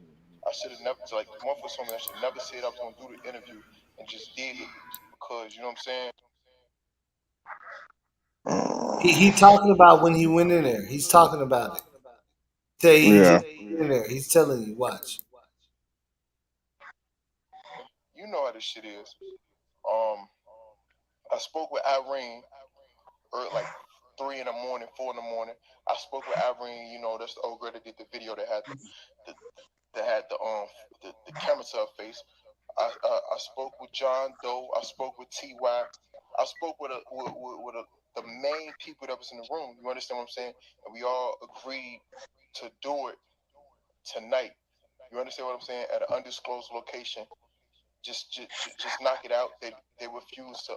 I should have never, like, Monifa told me I should never said I was going to do the interview and just did it because, you know what I'm saying? He talking about when he went in there. He's talking about it. Say he Yeah. just went in there. He's telling you, watch. You know how this shit is. I spoke with Irene like 3 in the morning, 4 in the morning. I spoke with Irene. You know, that's the old girl that did the video that had the camera to her face. I spoke with John Doe. I spoke with Ty. I spoke with the main people that was in the room. You understand what I'm saying? And we all agreed to do it tonight. You understand what I'm saying? At an undisclosed location. Just knock it out. They refuse to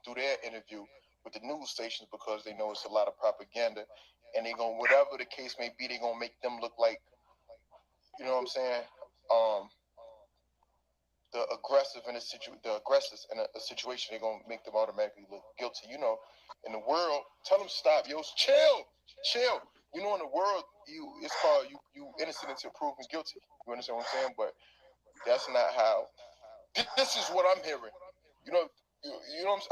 do their interview with the news stations because they know it's a lot of propaganda, and they gonna, whatever the case may be, they gonna make them look like, you know what I'm saying, the aggressive in the aggressors in a situation. They're gonna make them automatically look guilty. You know, in the world, tell them stop, yo, chill. You know, in the world, it's called you innocent until proven guilty. You understand what I'm saying? But that's not how. This is what I'm hearing. You know,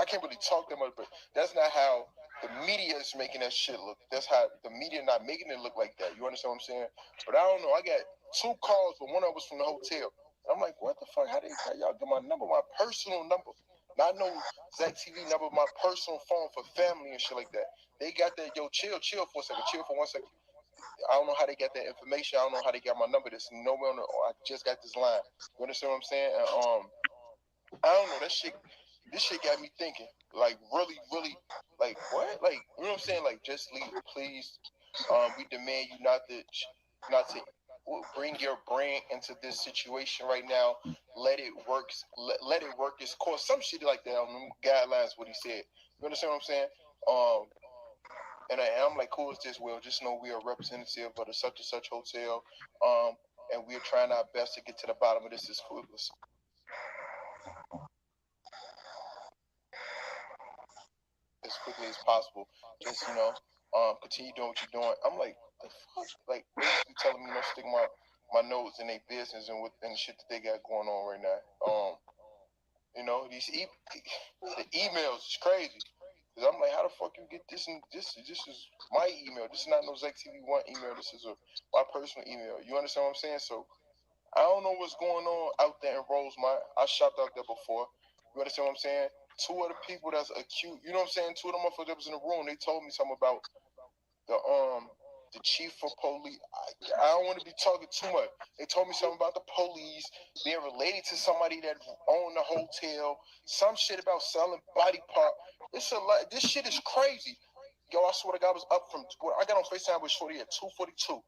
I can't really talk that much, but that's not how the media is making that shit look. That's how the media not making it look like that. You understand what I'm saying? But I don't know. I got 2 calls, but one of them was from the hotel. And I'm like, what the fuck? How y'all get my number, my personal number? Not no Zach TV number, my personal phone for family and shit like that. They got that. Yo, chill for a second. Chill for 1 second. I don't know how they got that information. I don't know how they got my number. There's nowhere on the. I just got this line. You understand what I'm saying? And, I don't know. This shit got me thinking. Like really, really, like what? Like you know what I'm saying? Like just leave, please. We demand you not to bring your brain into this situation right now. Let it work. Let it work its course. Some shit like that on them guidelines. What he said. You understand what I'm saying? And I'm like, who is this? Well, just know we are representative of the such and such hotel. And we're trying our best to get to the bottom of this as quickly as possible. Just continue doing what you're doing. I'm like, the fuck, like basically telling me stick my nose in their business and the shit that they got going on right now. These the emails is crazy. Cause I'm like, how the fuck you get this? And this is my email. This is not no ZTV1 email. This is my personal email. You understand what I'm saying? So I don't know what's going on out there in Rosemont. I shopped out there before. You understand what I'm saying? Two of the people that's accused, you know what I'm saying? Two of the motherfuckers that was in the room, they told me something about the chief of police. I don't want to be talking too much. They told me something about the police being related to somebody that owned the hotel. Some shit about selling body part. It's a lot. This shit is crazy. Yo, I swear to God, I was up from. I got on FaceTime with Shorty at 2:42.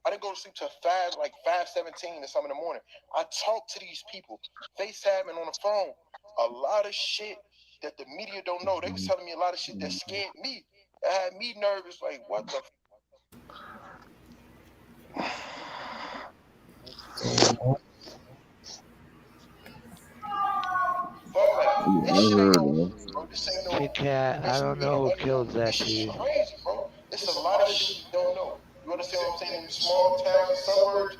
I didn't go to sleep till 5:17 or something in the morning. I talked to these people, FaceTiming on the phone. A lot of shit that the media don't know. They was telling me a lot of shit that scared me. That had me nervous. Like, what the? Fuck, like this shit ain't no. Bro, this ain't no. Cat, I don't know who killed This shit Zaki. is crazy, bro. It's a lot of shit we don't know. You understand what I'm saying? In these small towns and suburbs,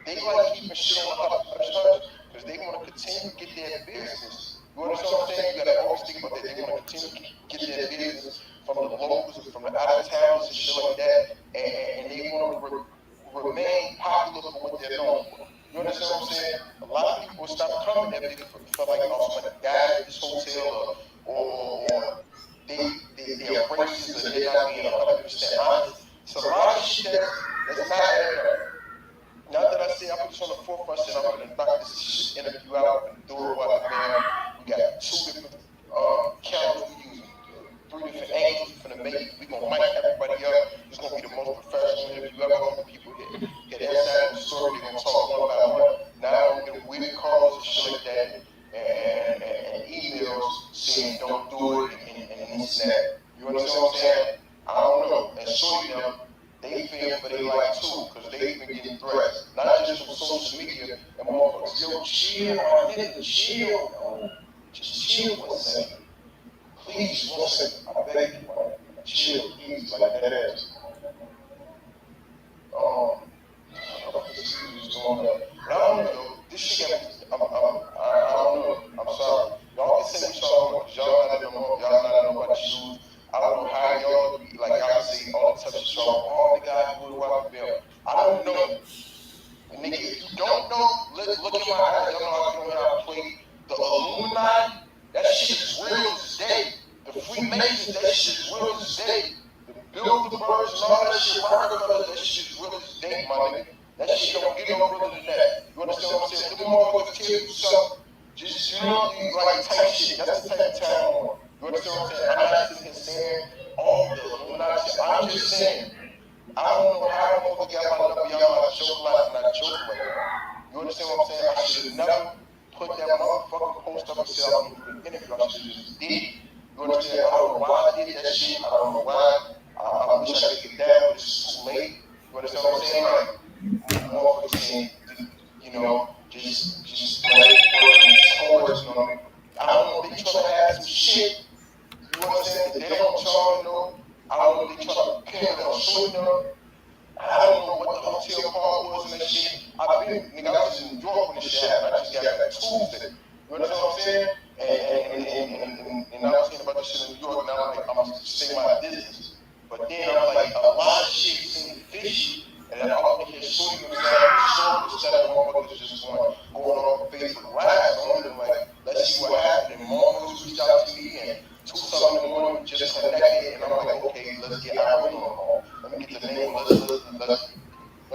they like keeping shit on the hush hush because they want to continue to get their business. You understand what I'm saying? You gotta always think about that. They want to continue to get their business from the locals, from the out of towners and shit like that, and they want to remain popular for what they're known for. You understand what I'm saying? A lot of people stop coming there because they feel like, oh, somebody died at this hotel, or they're racist, or they're not being 100% honest. It's a lot of shit that's not adding up. Not that I say I put this on the forefront, saying I'm gonna knock this interview out and do it what the man. We got 2 different cameras we using, 3 different angles we finna make. We gonna mic everybody up. It's gonna be the most professional interview ever. I want people get insight on the story. They're gonna talk one by one. Now I don't get weird calls and shit like that, and emails saying don't do it and this and that. You understand what I'm saying? I don't know. And shorty them, they fear for their life too, because they've been getting threats, not just from social media and motherfuckers. Yo, chill, my nigga, chill. No, just chill for a second. Please, 1 second. I beg you, man. Chill, please, like that ass. I don't know. This shit got me. I don't know. I'm sorry. Y'all can say what y'all want, because y'all not in nobody's shoes. I don't know how y'all be like. Y'all can say all the tough shit y'all want. Oh, nigga, I do it while we bill. I don't know. And nigga, if you don't know, look in my eyes. Y'all know I be on here. I play the Illuminati. That shit is real as day. The Freemasons, that shit is real as day. The Bilderbergs and all that shit, Rockefeller, that shit is real as day, my nigga. That shit don't get no realer than that. You understand what I'm saying? Them motherfuckers tell you something, just, like type shit. That's the type of time I'm on. You understand what I'm saying? I'm not sitting here saying all the Illuminati shit. I'm just saying, I don't know how motherfuckers got my number. Y'all know I joke a lot and I joke right now. You understand what I'm saying? I should have never put that motherfucking post up and said I was going to do the interview. I should have just did it. You understand? I don't know why I did that shit. I don't know why. I wish I could get down, but it's too late. You understand what I'm saying? Like, motherfuckers saying, just let it work in its course. You know what I mean? I don't know if they trying to have some shit. You understand? That they don't want y'all to know. I don't know if they trying to pin it on short them. I don't know what the hotel call was and that shit. I was in New York when this shit happened. I just got back Tuesday. You understand what I'm saying? And I was thinking about this shit in New York, and I'm like, I'm gonna stay my distance. But then I'm like, a lot of shit seemed fishy, and then I want to hear shorty themselves short instead of motherfuckers just going off Facebook Live. So I'm just like, let's see what happened. And motherfuckers reached out to me, and 2 something in the morning we just connected, and I'm like, okay, let's get Irene on the phone. Let me get the name. Let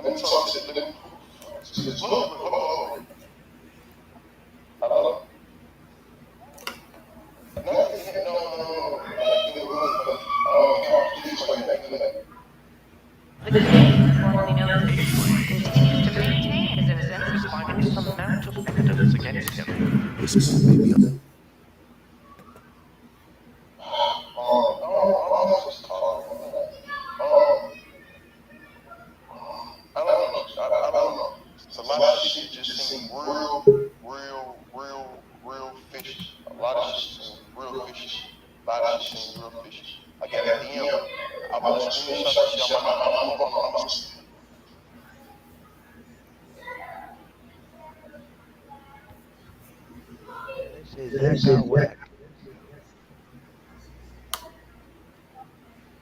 me talk to. Let me see this. Look. Hold on. Hello. No. Like it was real funny. Count, please call you back. Good night. The case, formerly known as Homeboy, continues to maintain his innocence despite a vast amount of evidence against him. I don't know what this talking about. I don't know. I don't know. It's a lot of shit that just seemed real fishy. A lot of shit seemed real fishy. I got a DM. I want to screenshot this shit. I'm a They say Zach got whacked.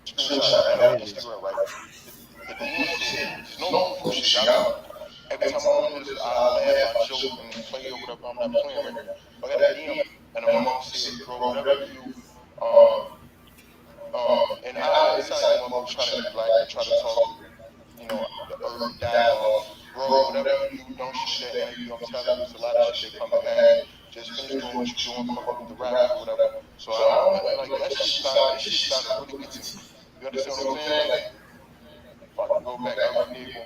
screenshot That's right now on crazy. Instagram, right? The DM said, there's no proof of shit. Y'all know, every time I'm on this, I laugh, I joke, and play or whatever. I'm not playing right here. I got a DM, and a motherfucker said, bro, whatever you, and it sounded like the motherfucker was trying to be black and try to talk, the urban dialogue. Bro, whatever you do, don't shoot that interview. I'm telling you, it's a lot of shit that come behind it. Just finish doing what you're doing, fuck with the rappers or whatever. So I don't, like, this shit started to really get to me. You understand what I'm saying? Like, if I can go back every nigga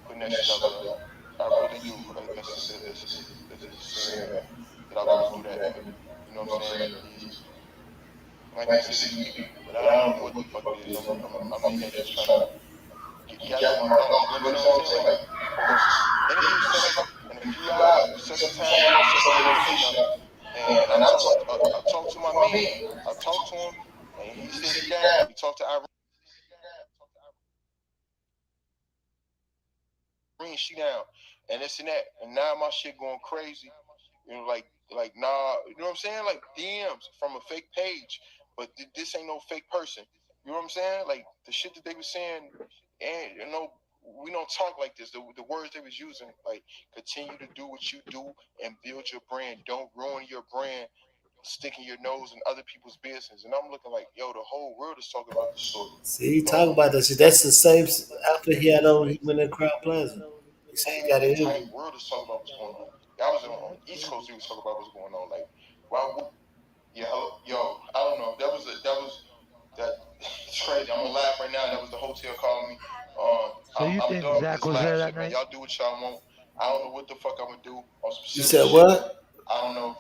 putting that shit out there, I really do. As a saying that I really do that, nigga. You know what I'm saying? Like I say, these people, but I don't know what the fuck it is. I'm in there just trying to gather my thoughts. You understand what I'm saying? Like, interview set up in a few hours. We set the time, set the location up, and I talked to my man. I talked to him, and he said he down. We talked to Irene, she down, and this and that, and now my shit going crazy. Like nah, you know what I'm saying? Like DMs from a fake page, but this ain't no fake person. You know what I'm saying? Like the shit that they was saying, and we don't talk like this. The words they was using, like continue to do what you do and build your brand. Don't ruin your brand, sticking your nose in other people's business. And I'm looking like, yo, the whole world is talking about this story. See, he talk about that shit. That's the same after he had on he went in Crown Plaza. He said he got The an entire interview. world is talking about what's going on. I was on the East Coast. He was talking about what's going on. Like, why? Yeah, hello, yo, I don't know. That. It's crazy. I'm gonna laugh right now. That was the hotel calling me. So you I'm think done with Zach this was live there that shit, man. night? Y'all do what y'all want. I don't know what the fuck I'm gonna do on some You serious said shit. what? I don't know.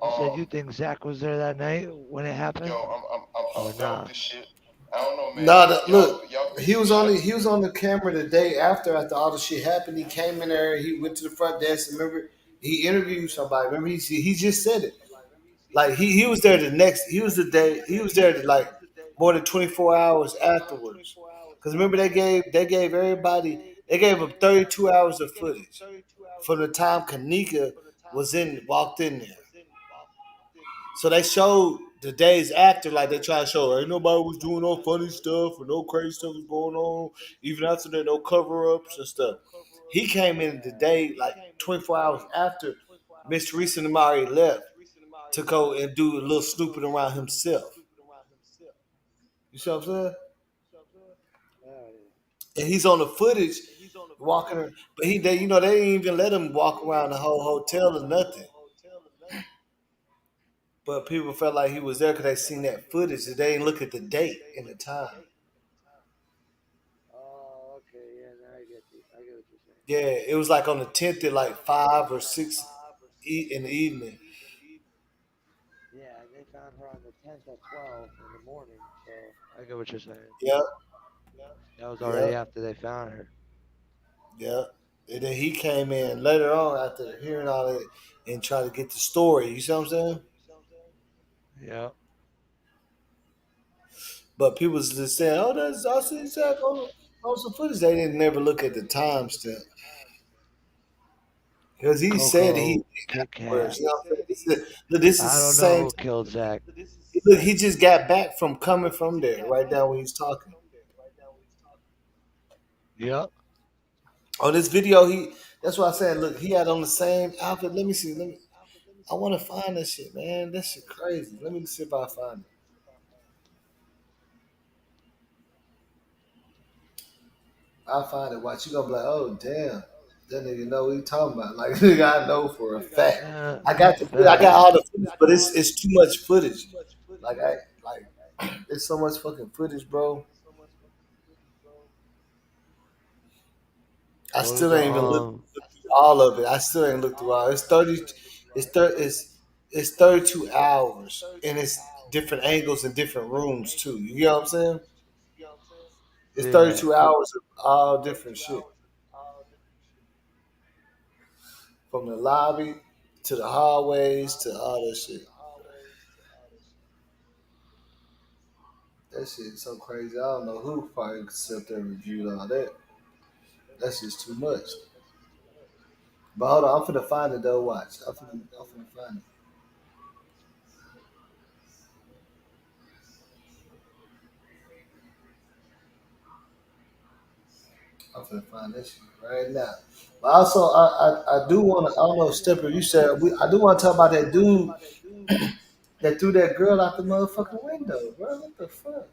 I said you think Zach was there that night when it happened, I'm or done with nah? this shit. I don't know, man. Nah, Y'all he was shut. on the camera the day after all the shit happened. He came in there. He went to the front desk. Remember, he interviewed somebody. Remember, he just said it. Like he was there the next. He was the day. He was there like more than 24 hours afterwards. Because remember they gave everybody they gave them 32 hours of footage from the time Kenneka walked in there. So they showed the days after, like they try to show, ain't nobody was doing no funny stuff or no crazy stuff was going on. Even after that, no cover ups and stuff. He came in the day like 24 hours after Miss Teresa and Amari left to go and do a little snooping around himself. You see what I'm saying? And he's on the footage walking, but they didn't even let him walk around the whole hotel or nothing. But people felt like he was there because they seen that footage. And they didn't look at the date and the time. Oh, okay, yeah, now I get what you're saying. Yeah, it was like on the 10th at like 5 or 6 in the evening. Yeah, they found her on the 10th at 12 in the morning. So I get what you're saying. Yep, That was already yep, after they found her. yep. And then he came in later on after hearing all that and tried to get the story. You see what I'm saying? Yeah. But people was just saying, "Oh, that's I see Zach on some footage." They didn't never look at the timestamp because he said he Coco, Kit Kat. afterwards. You know what I'm saying? This is I the don't know same. who killed Zach. Look, he just got back from coming from there right now when he's talking. Yep. On this video, that's why I said, look, he had on the same outfit. Let me see. I want to find that shit, man. That shit crazy. Let me see if I find it. I'll find it. Watch, you gonna be like, oh damn, that nigga know what he talking about. Like nigga, I know for a fact. I got all the footage, but it's too much footage. Like it's so much fucking footage, bro. I What was still the ain't even looked through all of it. I still ain't looked through all. It's 30. It's 32 hours, and it's different angles and different rooms too. You know what I'm saying? It's yeah. 32 hours of all different shit, from the lobby to the hallways to all that shit. That shit is so crazy. I don't know who probably could sit there and review all that. That's just too much. But hold on, I'm finna find it though. Watch, I'm finna find it. I'm finna find that shit right now. But also, I do want to. I don't know, Stepper. You said I do want to talk about that dude that threw that girl out the motherfucking window, bro. What the fuck?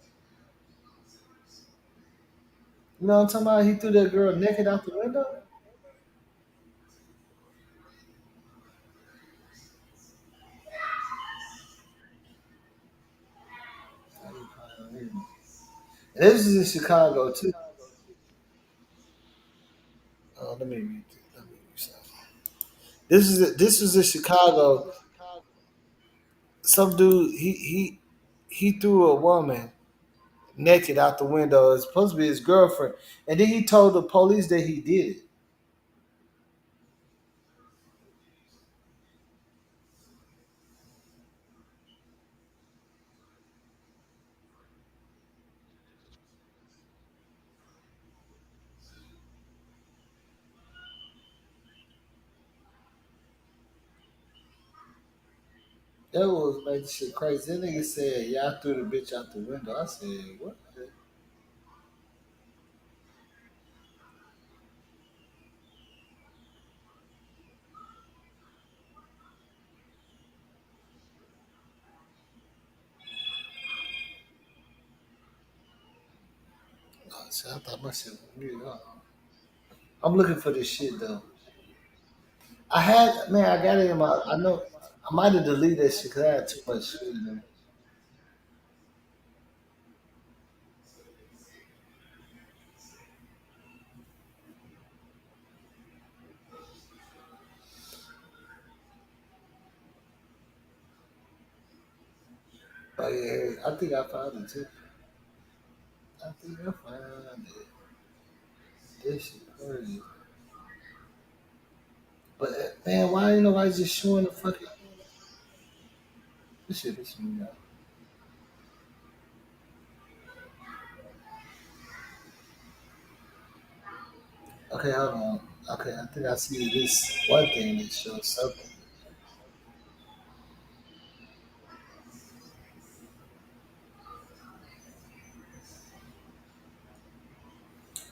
You know what I'm talking about? He threw that girl naked out the window. And this is in Chicago too. Let me read. Let me read something. This was in Chicago. Some dude he threw a woman naked out the window. It's supposed to be his girlfriend, and then he told the police that he did it. That was making shit crazy. That nigga said, "Yeah, I threw the bitch out the window." I said, "What?" Oh, see, I thought my shit was weird. I'm looking for this shit though. I got it in my. I know I might have deleted that shit because I had too much shit in there. Oh yeah, I think I found it too. I think I found it. This shit crazy. But man, why ain't nobody just showing the fucking this shit? This me out. Okay, hold on. Okay, I think I see this one thing that shows something.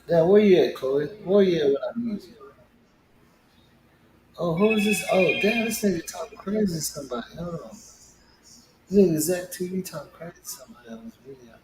Yeah, where you at, Chloe? Where you at when I need you? Oh, who is this? Oh, damn, this nigga talking crazy to somebody. Hold on. This nigga Zach TV talking crazy to somebody on this video.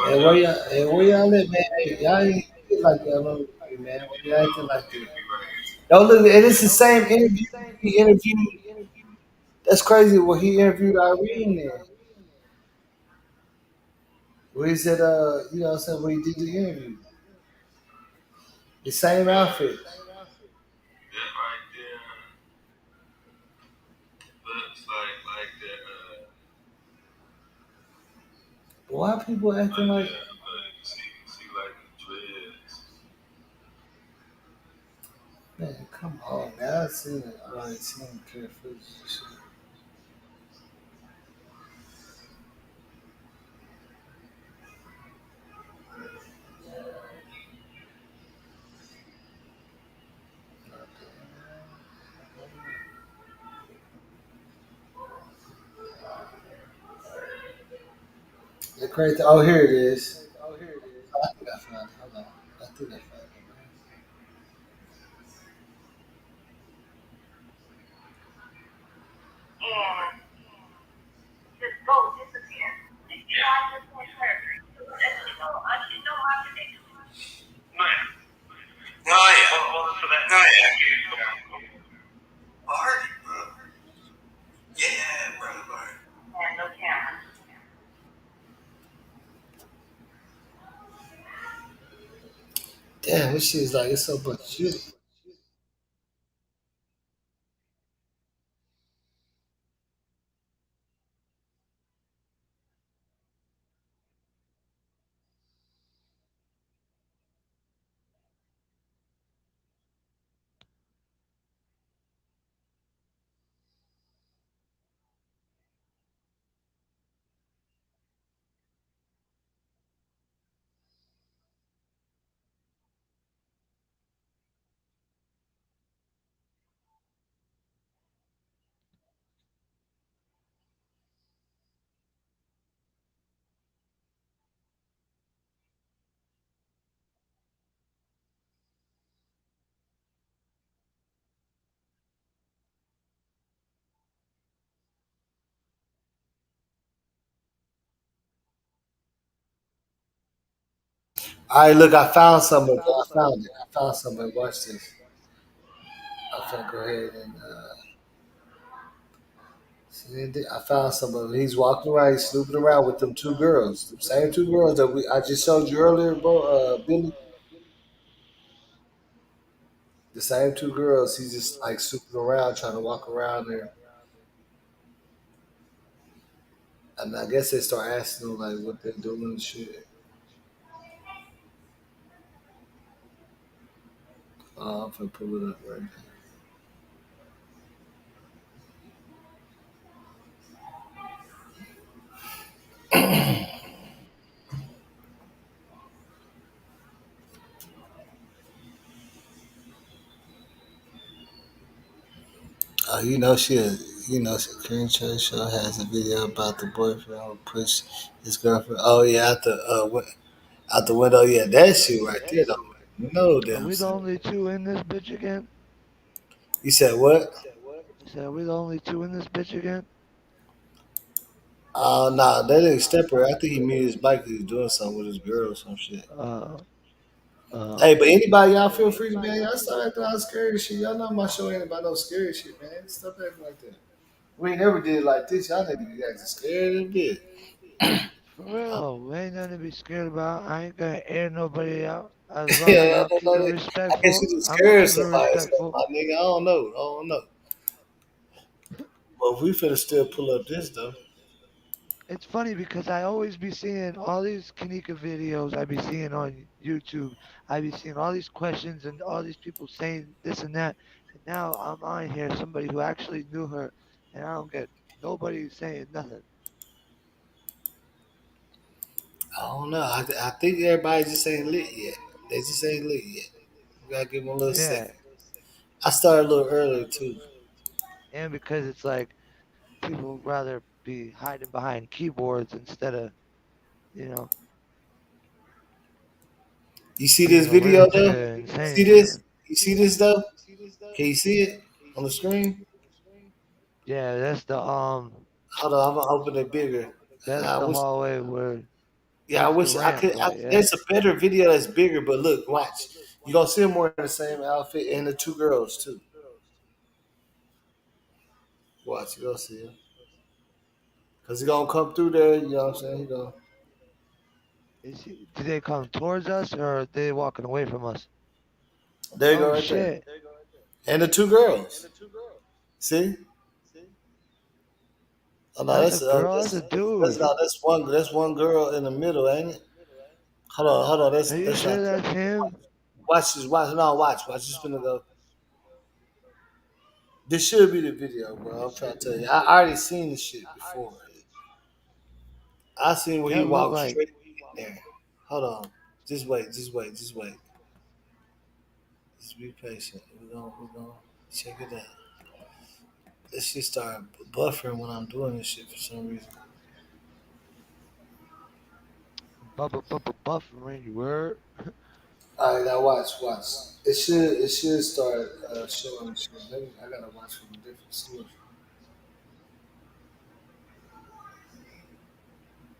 Where y'all at, man? Hey, y'all ain't get like that, man. Where y'all acting like that? Yo, look, and it's the same interview he interviewed. That's crazy. What he interviewed Irene in. Where he said, you know what I'm saying, when he did the interview. The same outfit. Why people acting like man, come on, man. I seen it. I already seen clear footage. crazy. Oh, here it is. I think I found it. Hold on. I think I found it. And just go disappear. And I just want her to let me know. I didn't know how to make it. Oh, yeah. Oh, yeah. Party, bro. Yeah, bro. And no camera. Damn, this shit is like it's so much shit. All right, look, I found something. I found it. I found something. Watch this. I'm finna go ahead and I found something. He's walking around. He's snooping around with them two girls, the same two girls that I just showed you earlier, bro. Billy, the same two girls. He's just like snooping around, trying to walk around there. And I guess they start asking him like what they're doing and shit. I'm gonna pull it up right now. You know she, Karen Church show has a video about the boyfriend who pushed his girlfriend. Oh yeah, out the window. Yeah, that shit right there. Though. No Are damn we the sense. only two in this bitch again? You said what? I said, are we the only two in this bitch again? Nah, that nigga Stepper. I think he made his bike. He's doing something with his girl or some shit. Uh, Hey, but anybody, y'all feel free to man. Y'all start acting all scary shit. Y'all know my show ain't about no scary shit, man. Stop acting like that. We ain't never did it like this. Y'all need to be acting scared a bit. For real, we ain't nothing to be scared about. I ain't gonna air nobody out. As long as Yeah, I'm keeping it I guess you respectful, just I'm gonna scared keep it somebody or something, respectful. my nigga. I don't know. I don't know. But we finna still pull up this though. It's funny because I always be seeing all these Kenneka videos I be seeing on YouTube. I be seeing all these questions and all these people saying this and that. And now I'm on here, somebody who actually knew her, and I don't get nobody saying nothing. I don't know. I think everybody just ain't lit yet. They just ain't lit yet. We gotta give them a little Yeah, second. I started a little earlier too. and because it's like people rather be hiding behind keyboards instead of, you know, You see this being video alerted though? and See saying this? something. You see this though? Can you see it on the screen? Yeah, Hold on, I'm gonna open it bigger. that's I the wish. hallway where Yeah, I that's the wish I ramp, could. but yeah. There's a better video that's bigger, but look, watch. You gonna see them wearing the same outfit and the two girls too. Watch, you gonna see him. Cause he gonna come through there. You know what I'm saying? He gonna. Do they come towards us or are they walking away from us? There you go, Oh right there. shit. And the two girls. See? Oh no, That's a girl, that's a that's dude. not that's one girl in the middle, ain't it? Hold on, Are you that's not. sure that's him? Watch this, watch. This gonna go. This should be the video, bro. I'm trying to tell you. I already seen this shit before. I seen where he That look walked like straight in there. Hold on. Just wait. Just be patient. We're gonna check it out. This shit start buffering when I'm doing this shit for some reason. Buffering, you word. All right, now watch. It should start showing shit. I gotta watch from a different source.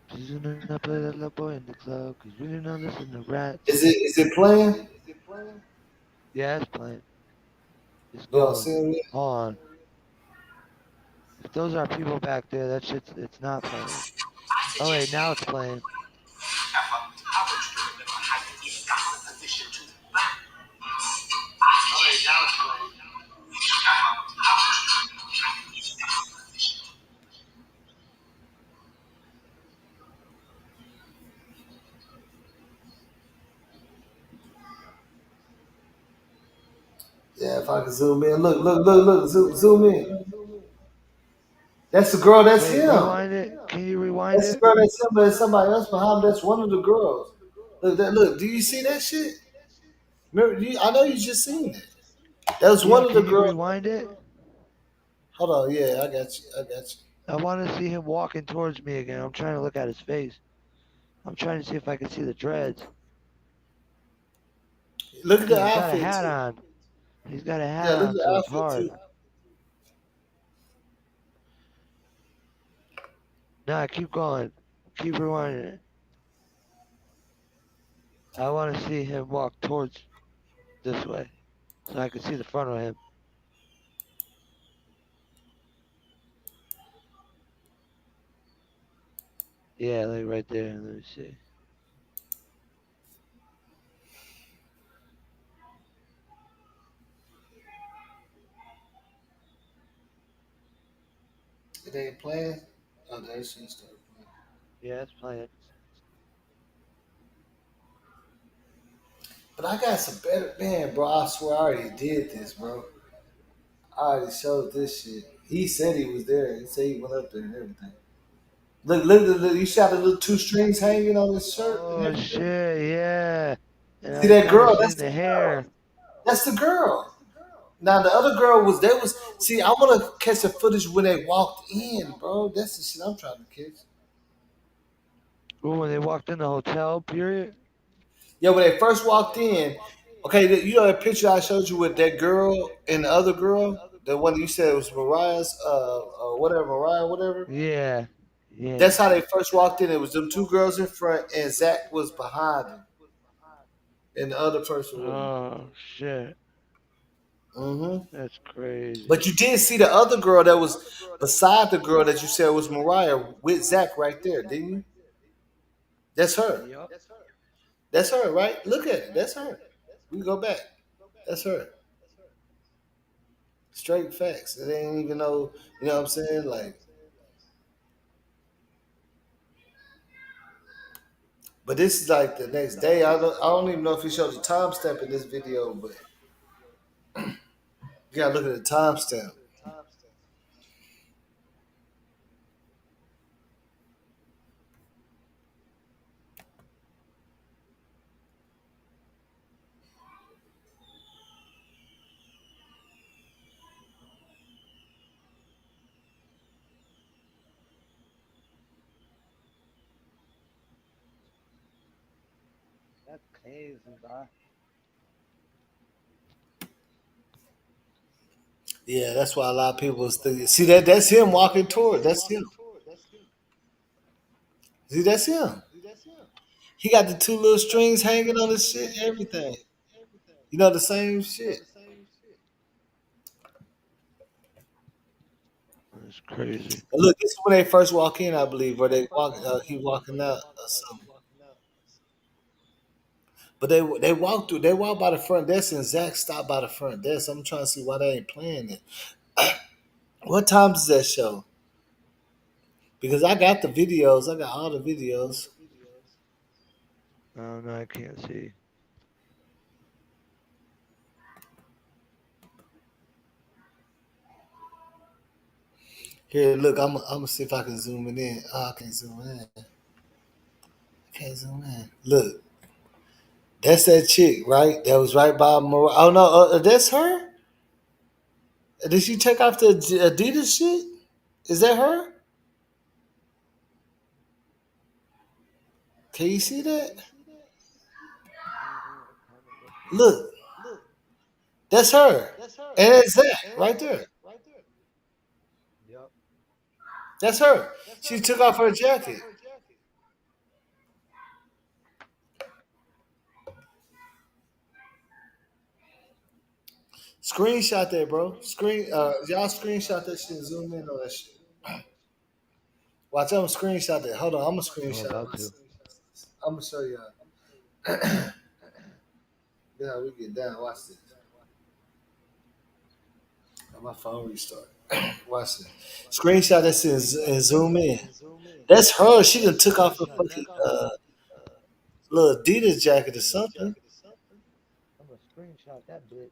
Please do not play that little boy in the club, cause we do not listen to rats. Is it playing? Yeah, it's playing. It's You don't going. see it yet? Hold on. If those are people back there, that shit's it's not playing. Oh wait, now it's playing. Yeah, if I can zoom in. Look. Zoom in. That's the girl. That's Wait, him. rewind it. Can you rewind That's the it? girl. That's him. But there's somebody else behind him. That's one of the girls. Look. Do you see that shit? Remember, I know you just seen it. That was Yeah, one of the can you girls. rewind it? Hold on. Yeah, I got you. I want to see him walking towards me again. I'm trying to look at his face. I'm trying to see if I can see the dreads. Look at the Yeah, he's got a outfit hat too. on. He's got a hat Yeah, look at on, the so it's outfit hard. too. Nah, keep going. Keep rewinding it. I want to see him walk towards this way, so I can see the front of him. Yeah, like right there. Let me see. It ain't playing. Oh, that shit started playing. Yeah, it's playing. But I got some better man, bro. I swear I already did this, bro. I already showed this shit. He said he was there. He said he went up there and everything. Look. You see how the little two strings hanging on his shirt and Oh everything? shit, yeah. And See I that kind of girl? That's seen the the girl. hair. That's the girl. Now the other girl was there. Was see? I want to catch the footage when they walked in, bro. That's the shit I'm trying to catch. Oh, when they walked in the hotel, period. Yeah, when they first walked in, okay, you know that picture I showed you with that girl and the other girl, the one you said was Mariah's, whatever, Mariah, whatever. Yeah, yeah. That's how they first walked in. It was them two girls in front, and Zach was behind them, and the other person with him. Oh shit, that's crazy. But you did see the other girl that was beside the girl that you said was Mariah with Zach right there, didn't you? That's her. Yup. That's her, right? Look at it. That's her. We go back. That's her. Straight facts. It ain't even no, you know what I'm saying? Like, but this is like the next day. I don't even know if he showed the timestamp in this video, but you gotta look at the timestamp. That's crazy, bro. Yeah, that's why a lot of people see that. That's him walking toward. That's him. See, that's him. He got the two little strings hanging on his shit, everything. You know the same shit. That's crazy. And look, this is when they first walk in, I believe, where they walk. He walking out or something. But they walk through. They walk by the front desk, and Zach stopped by the front desk. I'm trying to see why they ain't playing it. What time does that show? Because I got the videos. I got all the videos. Oh no, I can't see. Here, look. I'm gonna see if I can zoom it in. Oh, I can't zoom it in. I can't zoom in. Look, that's that chick, right? That was right by Mariah. Oh no, that's her. Did she take off the Adidas shit? Is that her? Can you see that? Look, that's her. And that's that right there. Yep. That's her. She took off her jacket. Screenshot that, bro. Y'all screenshot that shit and zoom in on that shit. Watch, I'm gonna screenshot that. Hold on, I'm gonna I'm screenshot about it. to. I'm gonna show y'all. Yeah, we get down. Watch this. My phone restart. Watch this. Screenshot that shit and zoom in. That's her. She done took off her fucking little Adidas jacket or something. I'm gonna screenshot that bitch.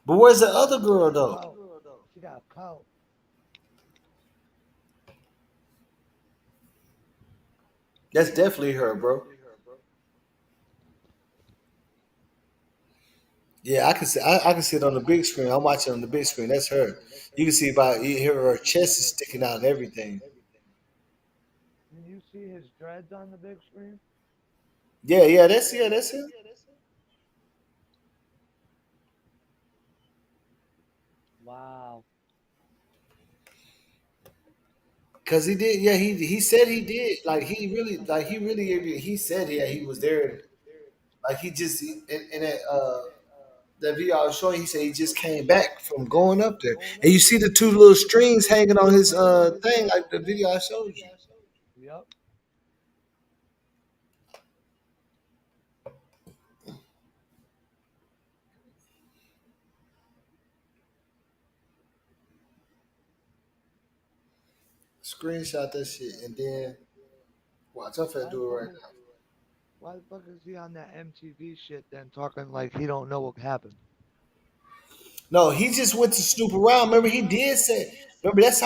But where's the other girl though? She got caught. That's definitely her, bro. Yeah, I can see. I can see it on the big screen. I'm watching on the big screen. That's her. You can see you hear her chest is sticking out and everything. Can you see his dreads on the big screen? Yeah, that's him. Wow. Cause he did. Yeah, he said he did. He said he was there. Like in that video I was showing, he said he just came back from going up there, and you see the two little strings hanging on his thing, like the video I showed you. Yep. Screenshot that shit and then watch. I'm finna do it right now. Why the fuck is he on that MTV shit then talking like he don't know what happened? No, he just went to snoop around. Remember, he did say. Remember that's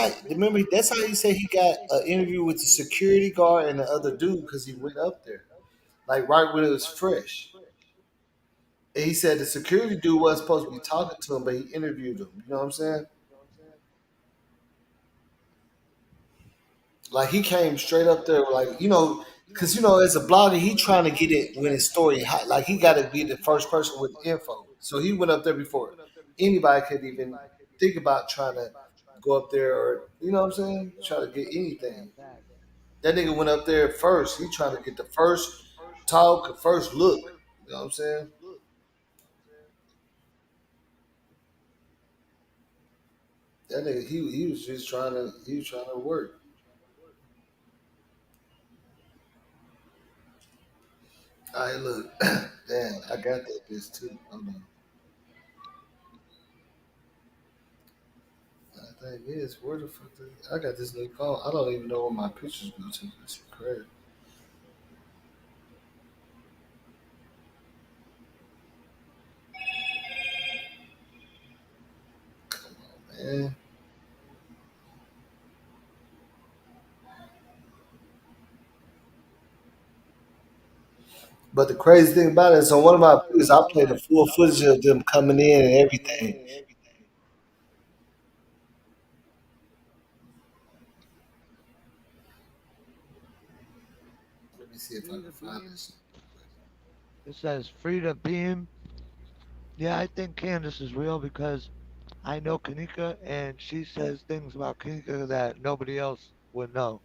how he said he got an interview with the security guard and the other dude because he went up there, like right when it was fresh. And he said the security dude wasn't supposed to be talking to him, but he interviewed him. You know what I'm saying? Like he came straight up there, like because as a blogger, he trying to get it when his story hot. Like he got to be the first person with info. So he went up there before anybody could even think about trying to go up there, or you know what I'm saying, try to get anything. That nigga went up there first. He trying to get the first talk, first look. You know what I'm saying? That nigga, he was just trying to work. All right, look, damn, I got that bitch too. Hold on. The thing is, where the fuck? I got this new phone. I don't even know where my pictures go to. This shit crazy. Man. But the crazy thing about it is, on one of my videos, I played the full footage of them coming in and everything. Let me see if I can find this. It says Frida Beam. Yeah, I think Candace is real because I know Kenneka and she says things about Kenneka that nobody else would know.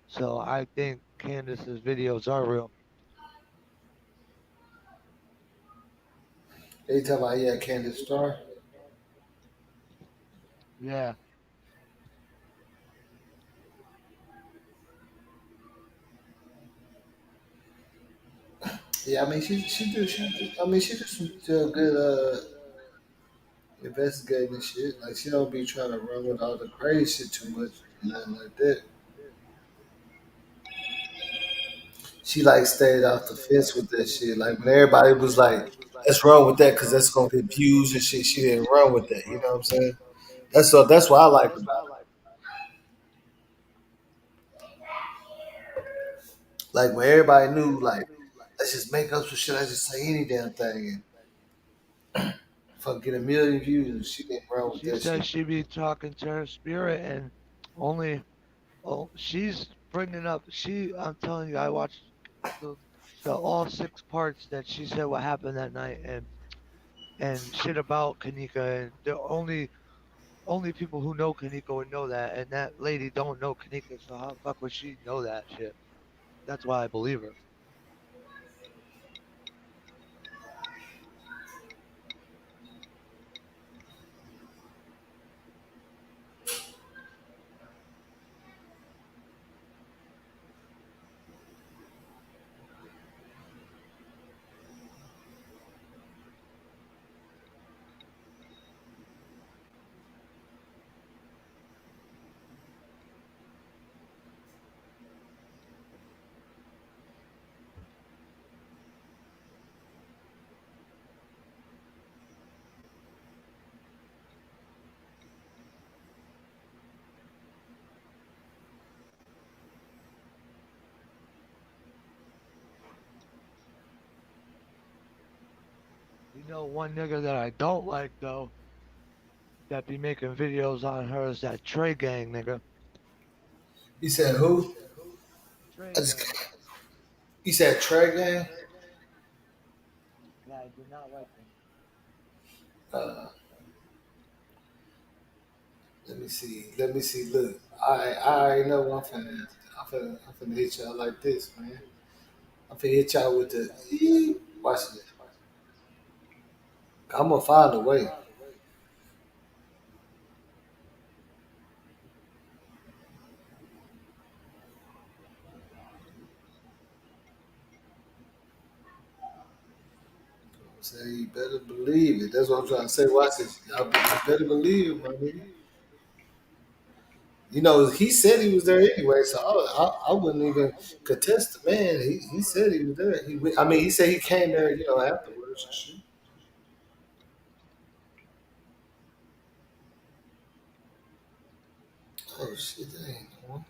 So I think Candace's videos are real. They talking about Candace Star. Yeah. Yeah, I mean she do some good investigating and shit. Like she don't be trying to run with all the crazy shit too much, nothing like that. She like stayed off the fence with that shit. Like when everybody was like, "Let's run with that because that's gonna get views and shit." She didn't run with that. You know what I'm saying? That's what I like about it. Like when everybody knew, like, let's just make up some shit. Let's just say any damn thing and fuck get a million views. She didn't run with She that says shit. she be talking to her spirit and only she's bringing up I'm telling you, So, so all 6 parts that she said what happened that night and shit about Kanika, and the only people who know Kanika would know that, and that lady don't know Kanika, so how the fuck would she know that shit? That's why I believe her. You know, one nigga that I don't like though, that be making videos on her is that Trey Gang nigga. He said who? Trey I just, Gang. he said Trey Gang. Yeah, I do not like him. Uh, let me see. Let me see. Look, I already know what I'm finna hit y'all like this, man. I'm finna hit y'all with the. Watch this. I'm gonna find a way. Say you better believe it. That's what I'm trying to say. Watch this. Y'all better believe it, my nigga. You know, he said he was there anyway, so I wouldn't even contest the man. He said he was there. I mean, he said he came there, afterwards and shit. Oh shit, that ain't no one.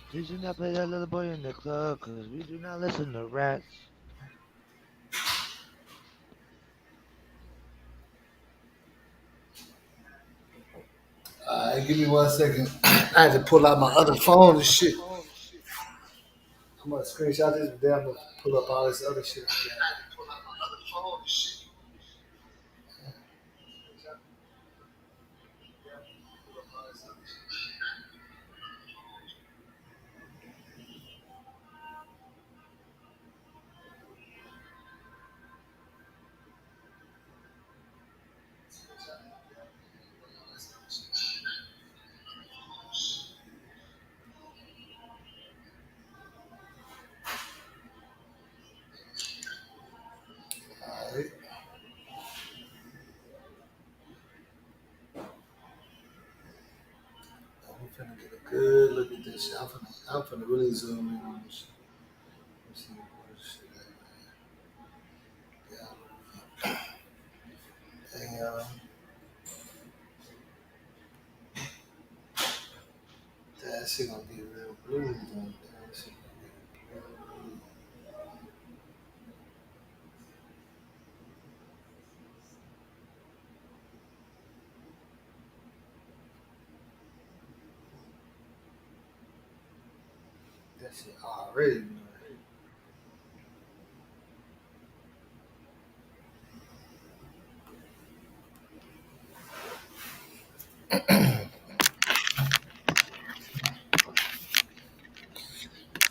Please do not play that little boy in the club, cause we do not listen to rats. Give me 1 second. I had to pull out my other phone and shit. I'm gonna screenshot this, but then I'm gonna pull up all this other shit. Alright. I'm finna get a good look at this shit. I'm finna really zoom in on this shit. Let's see where this shit at, man. Damn. That shit gonna be real blue. Though. That shit gonna be real blue. That shit already blue.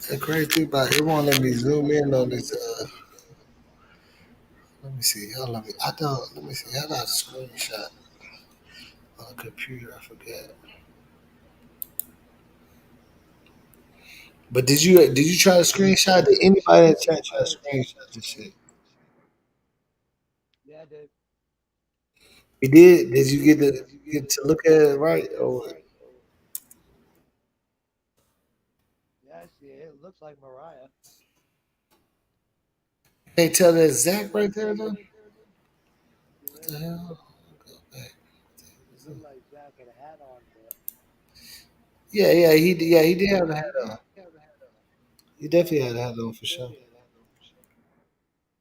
The crazy thing about it won't let me zoom in on this. Let me see. Let me. I don't. Let me see. How do I screenshot on the computer? I forget. But did you try to screenshot? Did anybody in the chat try to screenshot this shit? Yeah, I did. You did? Did you get to look at it right? Or Yeah, I see it. It looks like Mariah. can't tell that Zach right there though? What Yeah, the hell? it looked like Zach had a hat on, but Yeah, he did have a hat on. He definitely had a hat on for sure.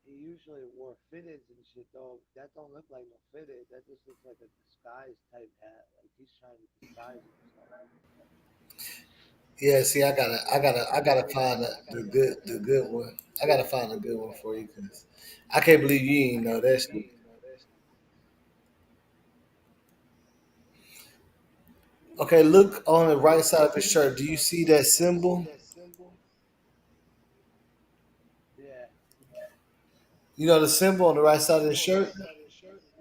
he usually wore fitteds and shit though. That don't look like no fitted. That just looks like a disguise type hat. Like he's trying to disguise himself. Yeah, see, I gotta find the good one. I gotta find a good one for you because I can't believe you ain't know that shit. Okay, look on the right side of the shirt. Do you see that symbol? Yeah, You know the symbol on the right side of the shirt?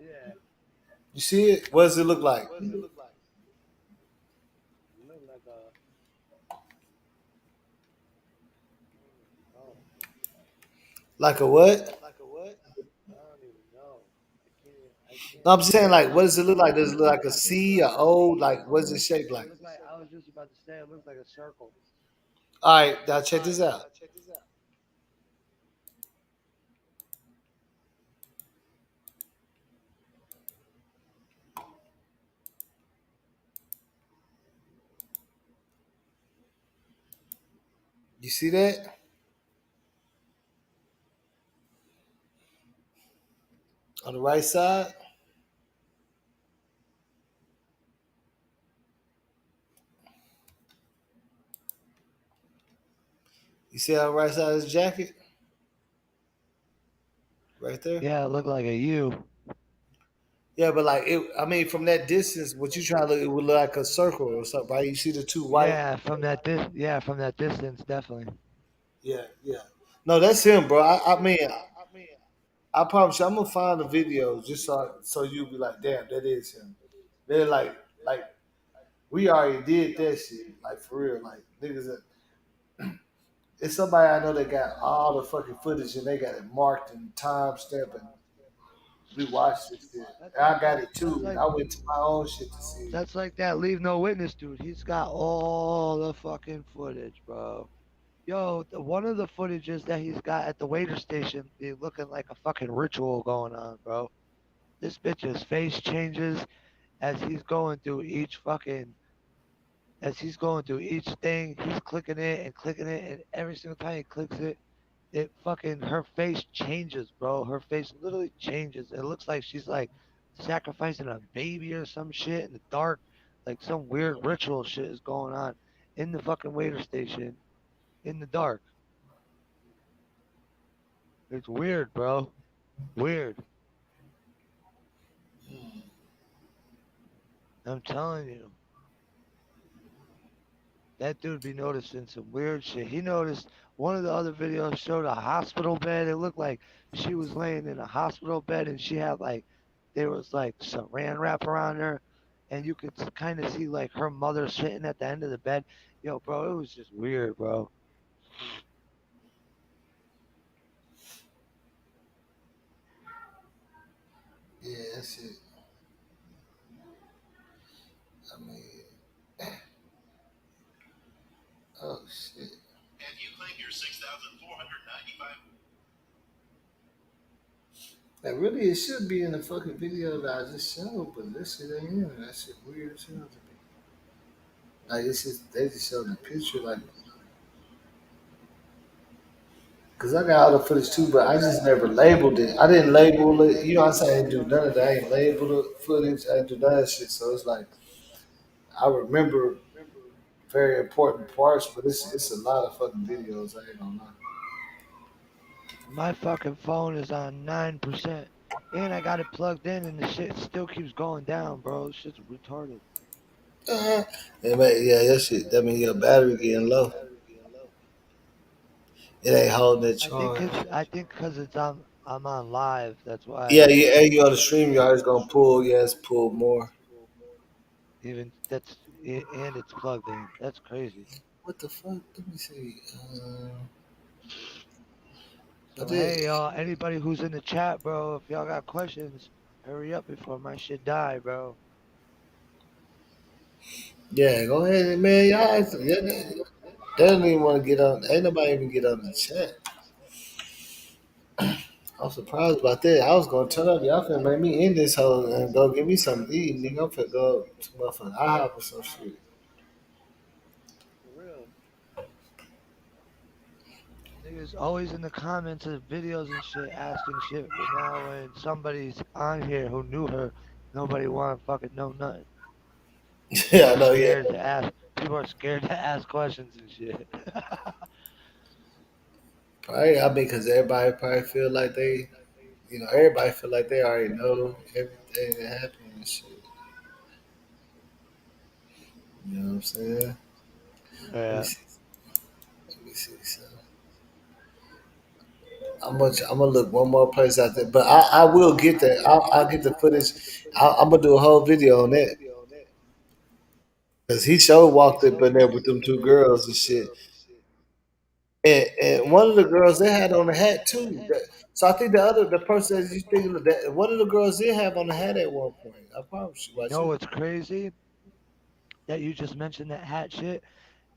yeah. You see it? What does it look like? It looked like a oh, Like a what? I don't even know. I can't No, I'm just see saying, it. like, what does it look like? Does it look like a C, a O? Like, what is it shaped It like? looked like I was just about to say it looked like a circle. All right, now check this out. You see that on the right side? You see on the right side of his jacket? Right there? Yeah, it looked like a U. Yeah, but like I mean, from that distance, what you trying to look, it would look like a circle or something, right? You see the two white. From that distance, definitely. Yeah. No, that's him, bro. I mean, I promise you, I'm gonna find the videos just so you'll be like, damn, that is him. They're like we already did that shit, like for real, like niggas. It's somebody I know that got all the fucking footage and they got it marked and time stamped and we watched this shit. That's And like I got that. it too. And I went to my own shit to see it. That's like that. Leave no witness, dude. He's got all the fucking footage, bro. Yo, one of the footages that he's got at the waiter station, be looking like a fucking ritual going on, bro. This bitch's face changes as he's going through each fucking as he's going through each thing. He's clicking it, and every single time he clicks it, it fucking her face changes, bro. Her face literally changes. It looks like she's like sacrificing a baby or some shit in the dark. Like some weird ritual shit is going on in the fucking waiter station in the dark. It's weird, bro. Weird. I'm telling you. That dude be noticing some weird shit. He noticed one of the other videos showed a hospital bed. It looked like she was laying in a hospital bed and she had like there was like saran wrap around her and you could kind of see like her mother sitting at the end of the bed. Yo, bro, it was just weird, bro. Yeah, that shit. I mean, oh shit. Have you claimed your 6,495? Like really, it should be in the fucking video that I just showed, but this shit ain't in it. That shit weird as hell to me. Like it's just they just showed the picture, like, cause I got all the footage too, but I just never labeled it. I didn't label it. You know what I'm saying? I didn't do none of that. I ain't labeled the footage. I didn't do none of that shit. So it's like I remember very important parts, but it's a lot of fucking videos. I ain't gonna lie. My fucking phone is on 9%. And I got it plugged in and the shit still keeps going down, bro. This shit's retarded. Yeah, man, yeah, that shit. That mean your battery getting low. It ain't holding that I think charge. it's. I think because it's I'm on live. That's Yeah, why. yeah, and you on the stream yard, it's gonna pull. Yeah, it's pull more. Even that's and it's plugged in. That's crazy. What the fuck? Let me see. I So did. hey y'all, anybody who's in the chat, bro, if y'all got questions, hurry up before my shit die, bro. Yeah, go ahead, man. Y'all, yeah, they don't even want to get on. Ain't nobody even get on the chat. I'm surprised about that. I was gonna turn up. Y'all finna make me in this hole and go get me something to eat, nigga. I'm finna go to motherfucking IHOP or some shit. For real. Niggas always in the comments of videos and shit asking shit, but now when somebody's on here who knew her, nobody want to fucking know nothing. People Yeah, I are know. Yeah, scared to ask. People are scared to ask questions and shit. probably. I mean, cause everybody probably feel like they, everybody feel like they already know everything that happened and shit. You know what I'm saying? Let me Yeah. see. Let me see. So, I'm gonna look one more place out there, but I will get that. I'll get the footage. I'm gonna do a whole video on that because he sure walked up in there with them two girls and shit. And one of the girls they had on the hat too. So I think the person that you think of that one of the girls did have on the hat at one point. I promise you. You Watch know it. what's crazy? That you just mentioned that hat shit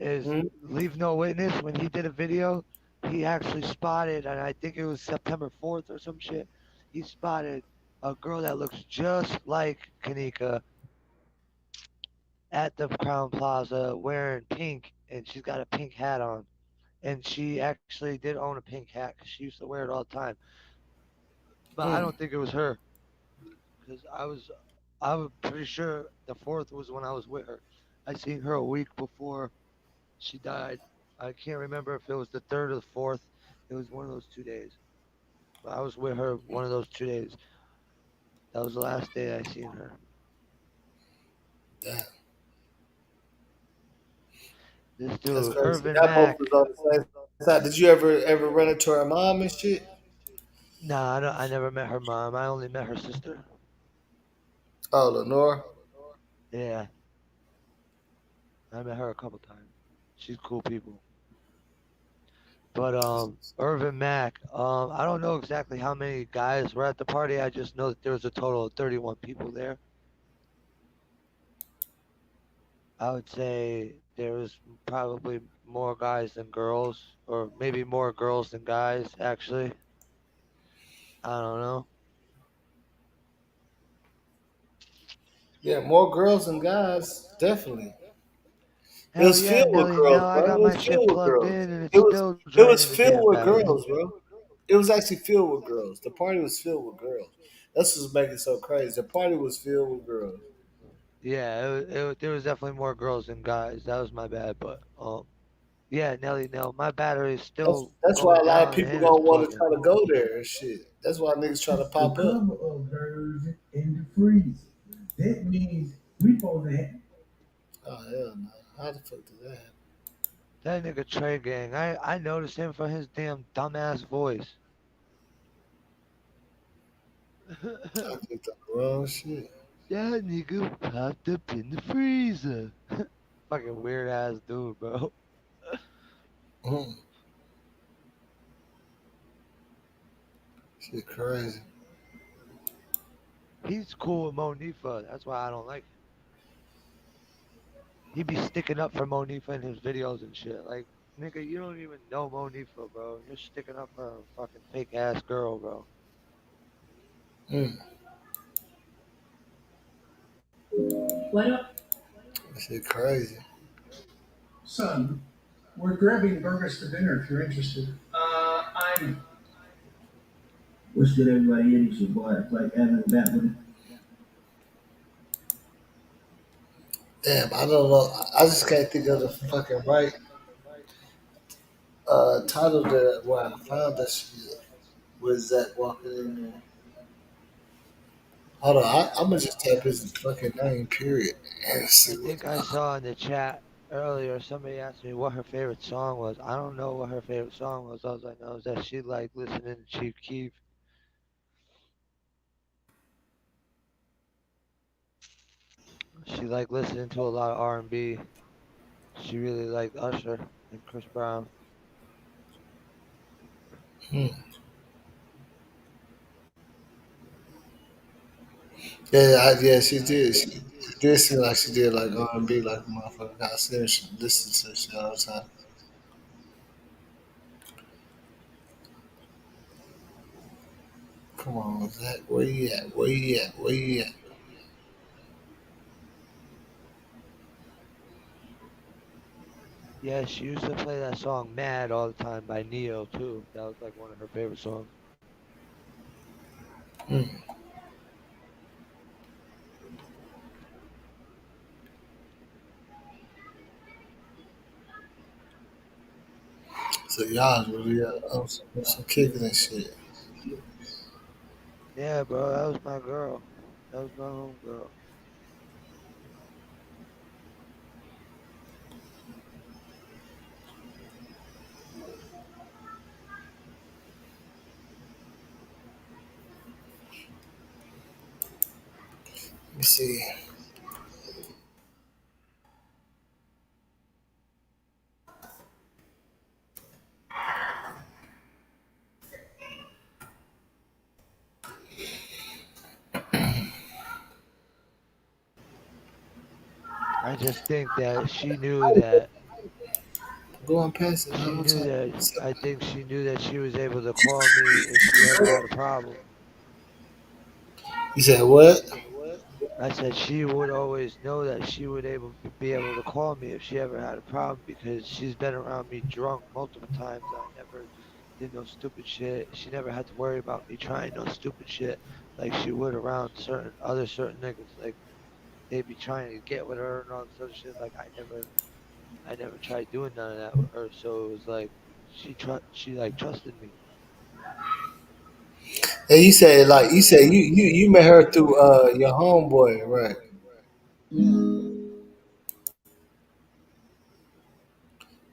is Mhm. Leave No Witness when he did a video, he actually spotted, and I think it was September 4th or some shit. He spotted a girl that looks just like Kanika at the Crown Plaza wearing pink, and she's got a pink hat on. And she actually did own a pink hat because she used to wear it all the time. But I Mm. don't think it was her because I was pretty sure the 4th was when I was with her. I seen her a week before she died. I can't remember if it was the 3rd or the 4th. It was one of those 2 days. But I was with her one of those 2 days. That was the last day I seen her. Damn, This that's dude, crazy. Irvin That both was Mack. on the same side. Did you ever run into her mom and shit? Nah, I never met her mom. I only met her sister. Oh, Lenore. Yeah, I met her a couple times. She's cool people. But Irvin Mack. I don't know exactly how many guys were at the party. I just know that there was a total of 31 people there. I would say there was probably more guys than girls, or maybe more girls than guys. Actually, I don't know. Yeah, more girls than guys, definitely. It Hell was yeah, filled with Nelly. girls, Now I bro. It got was my shit filled with plugged girls. in, and it's It was still it was draining the filled damn with battery. girls, bro. It was actually filled with girls. The party was filled with girls. That's what's making it so crazy. The party was filled with girls. Yeah, there was definitely more girls than guys. That was my bad, but yeah, Nelly. No, my battery is That's still that's why going a lot of down, people and it's don't want plugged to in. try to go there and shit. That's why niggas try to The pop up. cover of version in the freezer. That means we supposed to have. Oh hell no! How the fuck did that happen? That nigga Trey Gang. I noticed him from his damn dumbass voice. I clicked on the wrong shit. That nigga popped up in the freezer. Fucking weird ass dude, bro. Mm, shit crazy. He's cool with Monifa. That's why I don't like him. He be sticking up for Monifa in his videos and shit. Like, nigga, you don't even know Monifa, bro. You're sticking up for a fucking fake ass girl, bro. Mm, What up? shit crazy. Son, we're grabbing burgers for dinner if you're interested. I'm. What's good, everybody? It is your boy, like Evan back with it. Damn, I don't know. I just can't think of the fucking right title that where I found that shit. With Zach walking in there. Hold on, I'm gonna just type his fucking name, period, and I see what. think I saw in the chat. Earlier, somebody asked me what her favorite song was. I don't know what her favorite song was. All I know is that she liked listening to Chief Keef. She liked listening to a lot of R&B. She really liked Usher and Chris Brown. Hmm. Yeah, she did. She did seem like she did like R&B, like a motherfucker. I seen her listen to shit all the time. Come on, Zach, where you at? Where you at? Where you at? Yeah, she used to play that song "Mad" all the time by Neo too. That was like one of her favorite songs. Hmm. So y'all really some kicking and shit. Yeah, bro, that was my girl. That was my home girl. Let me see. I just think that she knew that Go on past it. I she don't knew try. that I think she knew that she was able to call me if she ever had a problem. You said what? I said she would always know that she would be able to call me if she ever had a problem because she's been around me drunk multiple times. I never did no stupid shit. She never had to worry about me trying no stupid shit like she would around certain niggas. Like they'd be trying to get with her and all this other shit. Like I never tried doing none of that with her. So it was like she like trusted me. And you said you met her through your homeboy, right? Yeah.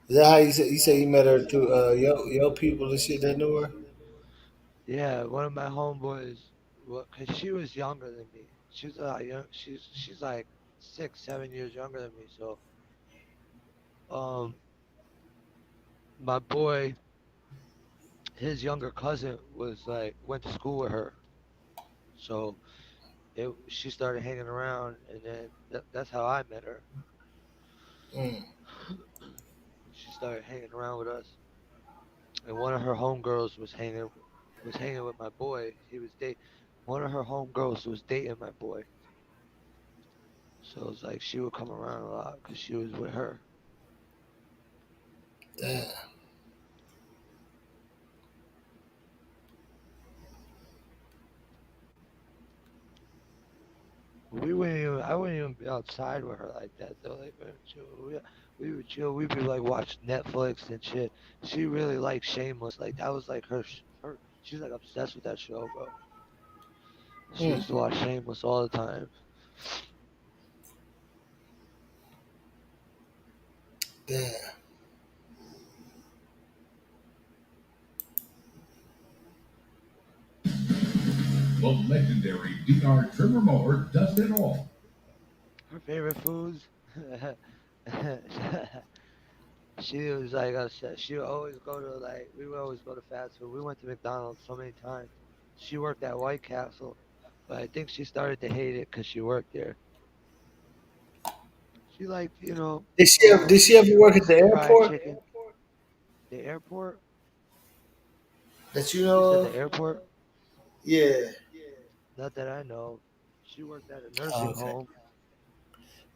Is that how you say you met her through your people and shit that knew her? Yeah, one of my homeboys, cause she was younger than me. She was young. She's like 6, 7 years younger than me. So, um, my boy, his younger cousin was like went to school with her. So she started hanging around, and then that's how I met her. Mm. She started hanging around with us, and one of her homegirls was hanging with my boy. He was date. One of her homegirls was dating my boy. So it's like she would come around a lot because she was with her. Damn. I wouldn't even be outside with her like that though. Like we would chill. We'd be like watch Netflix and shit. She really liked Shameless. Like that was like her. She's like obsessed with that show, bro. She Mm. used to watch Shameless all the time. Damn. The legendary DR trimmer mower does it all. Her favorite foods. She was like she would always go to like we would always go to fast food. We went to McDonald's so many times. She worked at White Castle, but I think she started to hate it because she worked there. She liked, Did she ever work at the fried airport chicken. The airport? that you You know said of? the airport? Yeah. Not that I know. She worked at a Oh, nursing okay. home.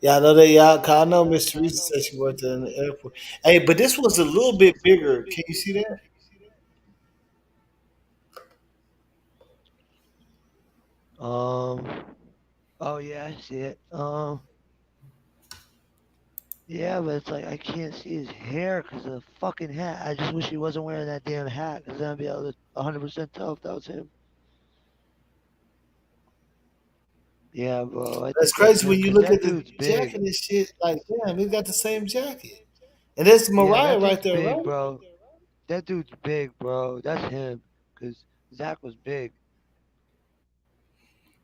Yeah, I know that. Yeah, 'cause I know Miss Teresa said she worked in the airport. Hey, but this was a little bit bigger. Can you see that? Um, oh yeah, I see it. Yeah, but it's like I can't see his hair because of the fucking hat. I just wish he wasn't wearing that damn hat because then I'd be able to 100% tell if that was him. Yeah, bro. I That's think that's crazy him when you because look that at the dude's jacket big. and shit. Like, damn, he got the same jacket, and that's Yeah, Mariah that right dude's there, big, right? bro. That dude's big, bro. That's him. Cause Zach was big.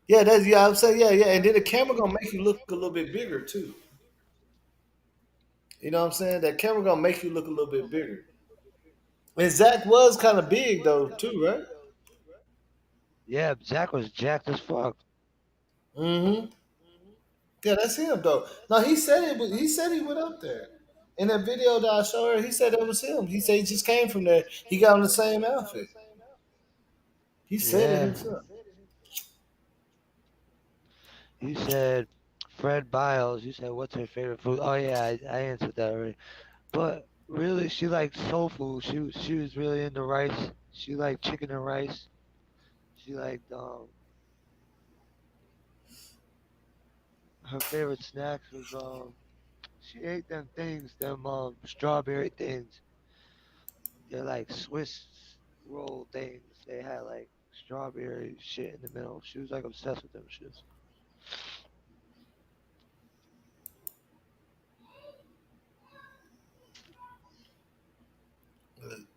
Yeah, that's yeah. I'm saying yeah. And then the camera gonna make you look a little bit bigger too. You know what I'm saying? That camera gonna make you look a little bit bigger. And Zach was kind of big though too, right? Yeah, Zach was jacked as fuck. Mm-hmm. Yeah, that's him though. No, he said it. He said he went up there. In that video that I showed her, he said that was him. He said he just came from there. He got on the same outfit. He said it Yeah. himself. You said Fred Biles. You said what's her favorite food? Oh yeah, I answered that already. But really, she liked soul food. She was really into rice. She liked chicken and rice. She liked her favorite snacks was she ate them things, them strawberry things. They're like Swiss roll things. They had like strawberry shit in the middle. She was like obsessed with them shits.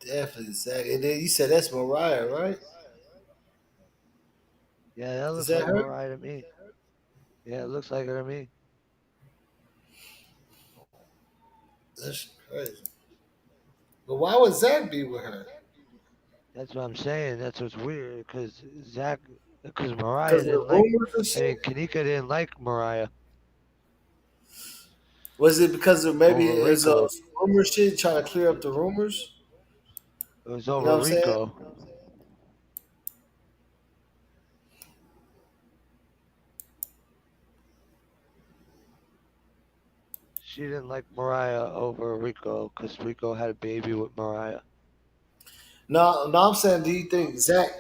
Definitely Zach. And then you said that's Mariah, right? Yeah, that Is looks that like her? Mariah to me. Yeah, it looks like her to me. That's crazy. But why would Zach be with her? That's what I'm saying. That's what's weird, because Mariah Because of the didn't like. rumors and I mean, shit? Kenneka didn't like Mariah Was it because of maybe over it's Rico. rumor shit trying to clear up the rumors? It was You know over what I'm saying? Rico. She didn't like Mariah over Rico because Rico had a baby with Mariah. No, I'm saying, do you think Zach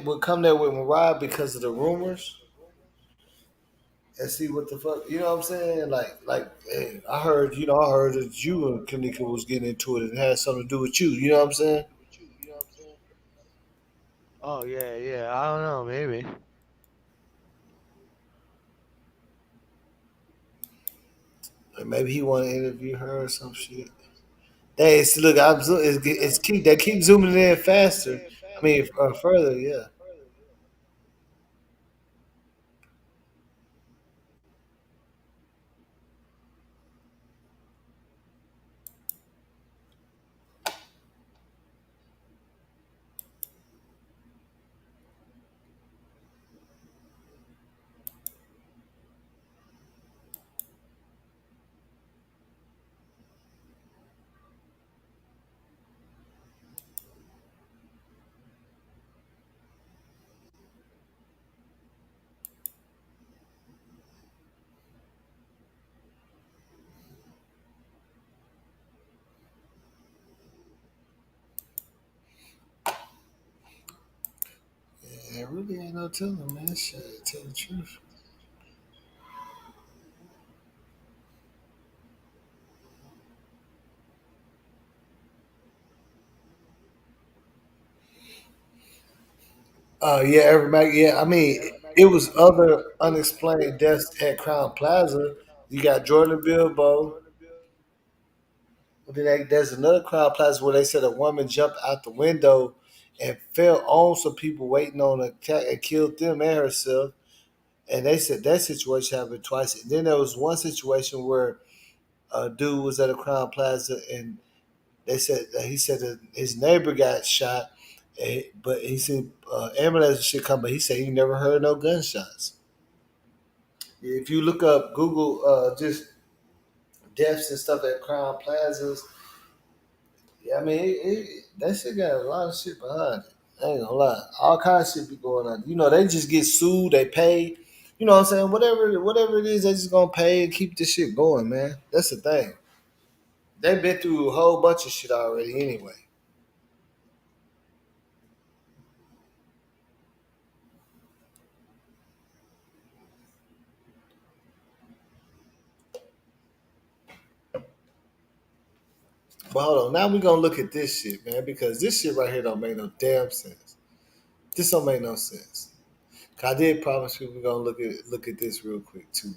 would come there with Mariah because of the rumors and see what the fuck? You know what I'm saying? Hey, I heard that you and Kanika was getting into it and it had something to do with you. You know what I'm saying? Oh yeah, yeah. I don't know, maybe. Or maybe he want to interview her or some shit. Hey, look, it's keep they keep zooming in faster. I mean, further, yeah. Yeah, it really ain't no telling, man. Shit, tell the truth. Yeah, everybody. Yeah, I mean, it was other unexplained deaths at Crown Plaza. You got Jordan Bilbo. There's another Crown Plaza where they said a woman jumped out the window and fell on some people waiting on a cat and killed them and herself. And they said that situation happened twice. And then there was one situation where a dude was at a Crown Plaza and they said he said that his neighbor got shot, but he said ambulance should come, but he said he never heard no gunshots. If you look up Google, just deaths and stuff at Crown Plazas, yeah, I mean that shit got a lot of shit behind it. I ain't gonna lie, all kinds of shit be going on. You know, they just get sued, they pay. You know what I'm saying? Whatever it is, they just gonna pay and keep this shit going, man. That's the thing. They've been through a whole bunch of shit already, anyway. But hold on, now we gonna look at this shit, man, because this shit right here don't make no damn sense. This don't make no sense. I did promise you we're gonna look at this real quick too, man.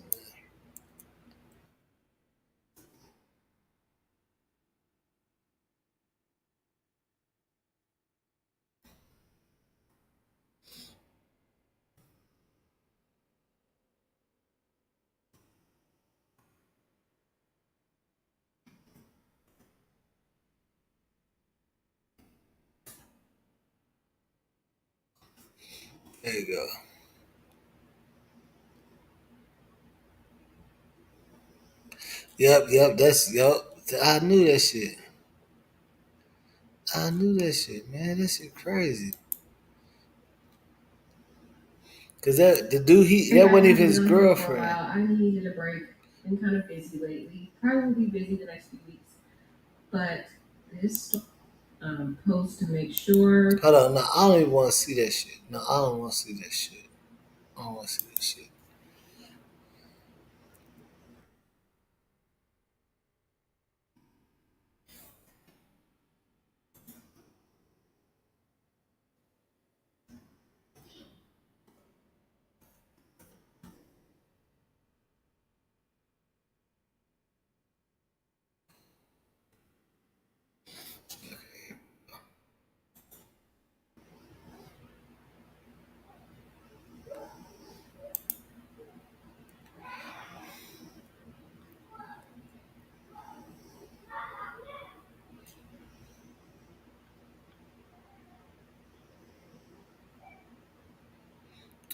There you go. Yep. I knew that shit. I knew that shit, man. That shit crazy. Cause the dude that wasn't even his girlfriend. I needed a break. Been kind of busy lately. Probably will be busy the next few weeks. But this post to make sure. Hold on, no, I don't even want to see that shit. No, I don't want to see that shit. I don't want to see that shit.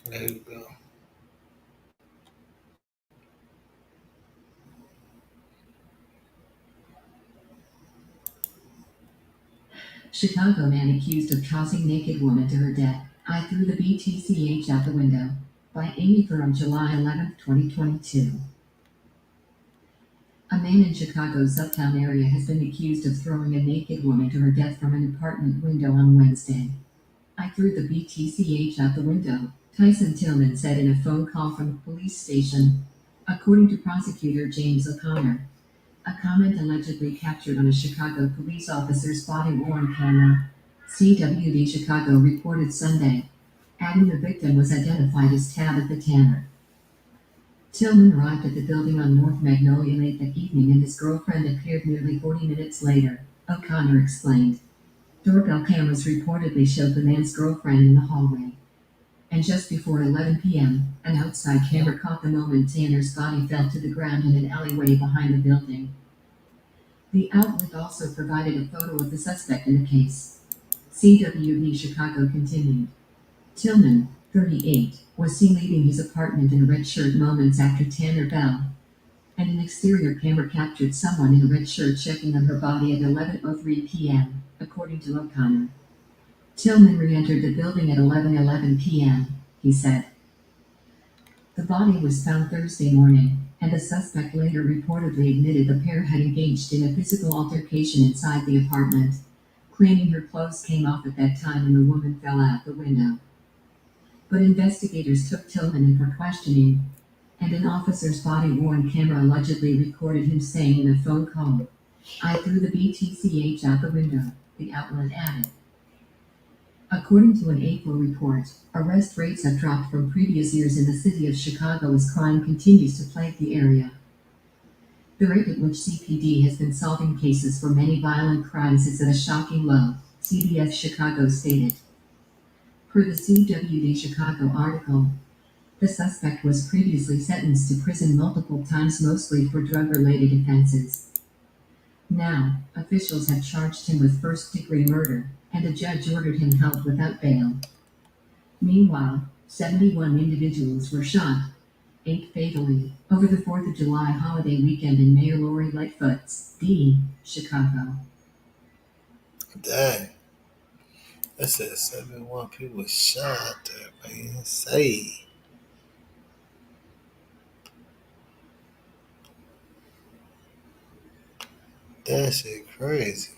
There you go. Chicago man accused of tossing naked woman to her death. I threw the BTCH out the window. By Amy from July 11, 2022. A man in Chicago's Uptown area has been accused of throwing a naked woman to her death from an apartment window on Wednesday. I threw the BTCH out the window, Tyson Tillman said in a phone call from the police station. According to prosecutor James O'Connor, a comment allegedly captured on a Chicago police officer's body-worn camera. CWD Chicago reported Sunday, adding the victim was identified as Tabitha Tanner. Tillman arrived at the building on North Magnolia late that evening and his girlfriend appeared nearly 40 minutes later, O'Connor explained. Doorbell cameras reportedly showed the man's girlfriend in the hallway. And just before 11 p.m., an outside camera caught the moment Tanner's body fell to the ground in an alleyway behind the building. The outlet also provided a photo of the suspect in the case. CWD Chicago continued. Tillman, 38, was seen leaving his apartment in a red shirt moments after Tanner fell, and an exterior camera captured someone in a red shirt checking on her body at 11:03 p.m., according to O'Connor. Tillman re-entered the building at 11:11 p.m., he said. The body was found Thursday morning, and the suspect later reportedly admitted the pair had engaged in a physical altercation inside the apartment, claiming her clothes came off at that time and the woman fell out the window. But investigators took Tillman in for questioning, and an officer's body-worn camera allegedly recorded him saying in a phone call, I threw the BTCH out the window, the outlet added. According to an April report, arrest rates have dropped from previous years in the city of Chicago as crime continues to plague the area. The rate at which CPD has been solving cases for many violent crimes is at a shocking low, CBS Chicago stated. Per the CWD Chicago article, the suspect was previously sentenced to prison multiple times, mostly for drug-related offenses. Now, officials have charged him with first-degree murder, and a judge ordered him held without bail. Meanwhile, 71 individuals were shot, 8 fatally, over the 4th of July holiday weekend in Mayor Lori Lightfoot's D. Chicago. Dang. That said 71 people shot out there, man. Say. That shit crazy.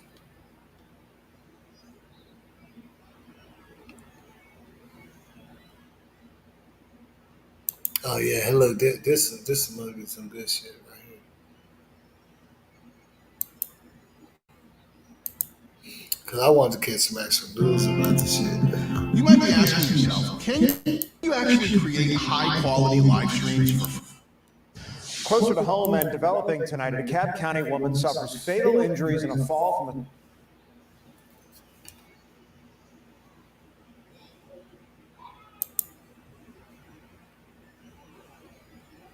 Oh yeah, hey look, this must be some good shit right here. Cause I wanted to catch some actual news about this shit. You might be asking yourself, can you you actually create high-quality live streams for? Closer to home and developing tonight, a DeKalb County woman suffers fatal injuries in a fall from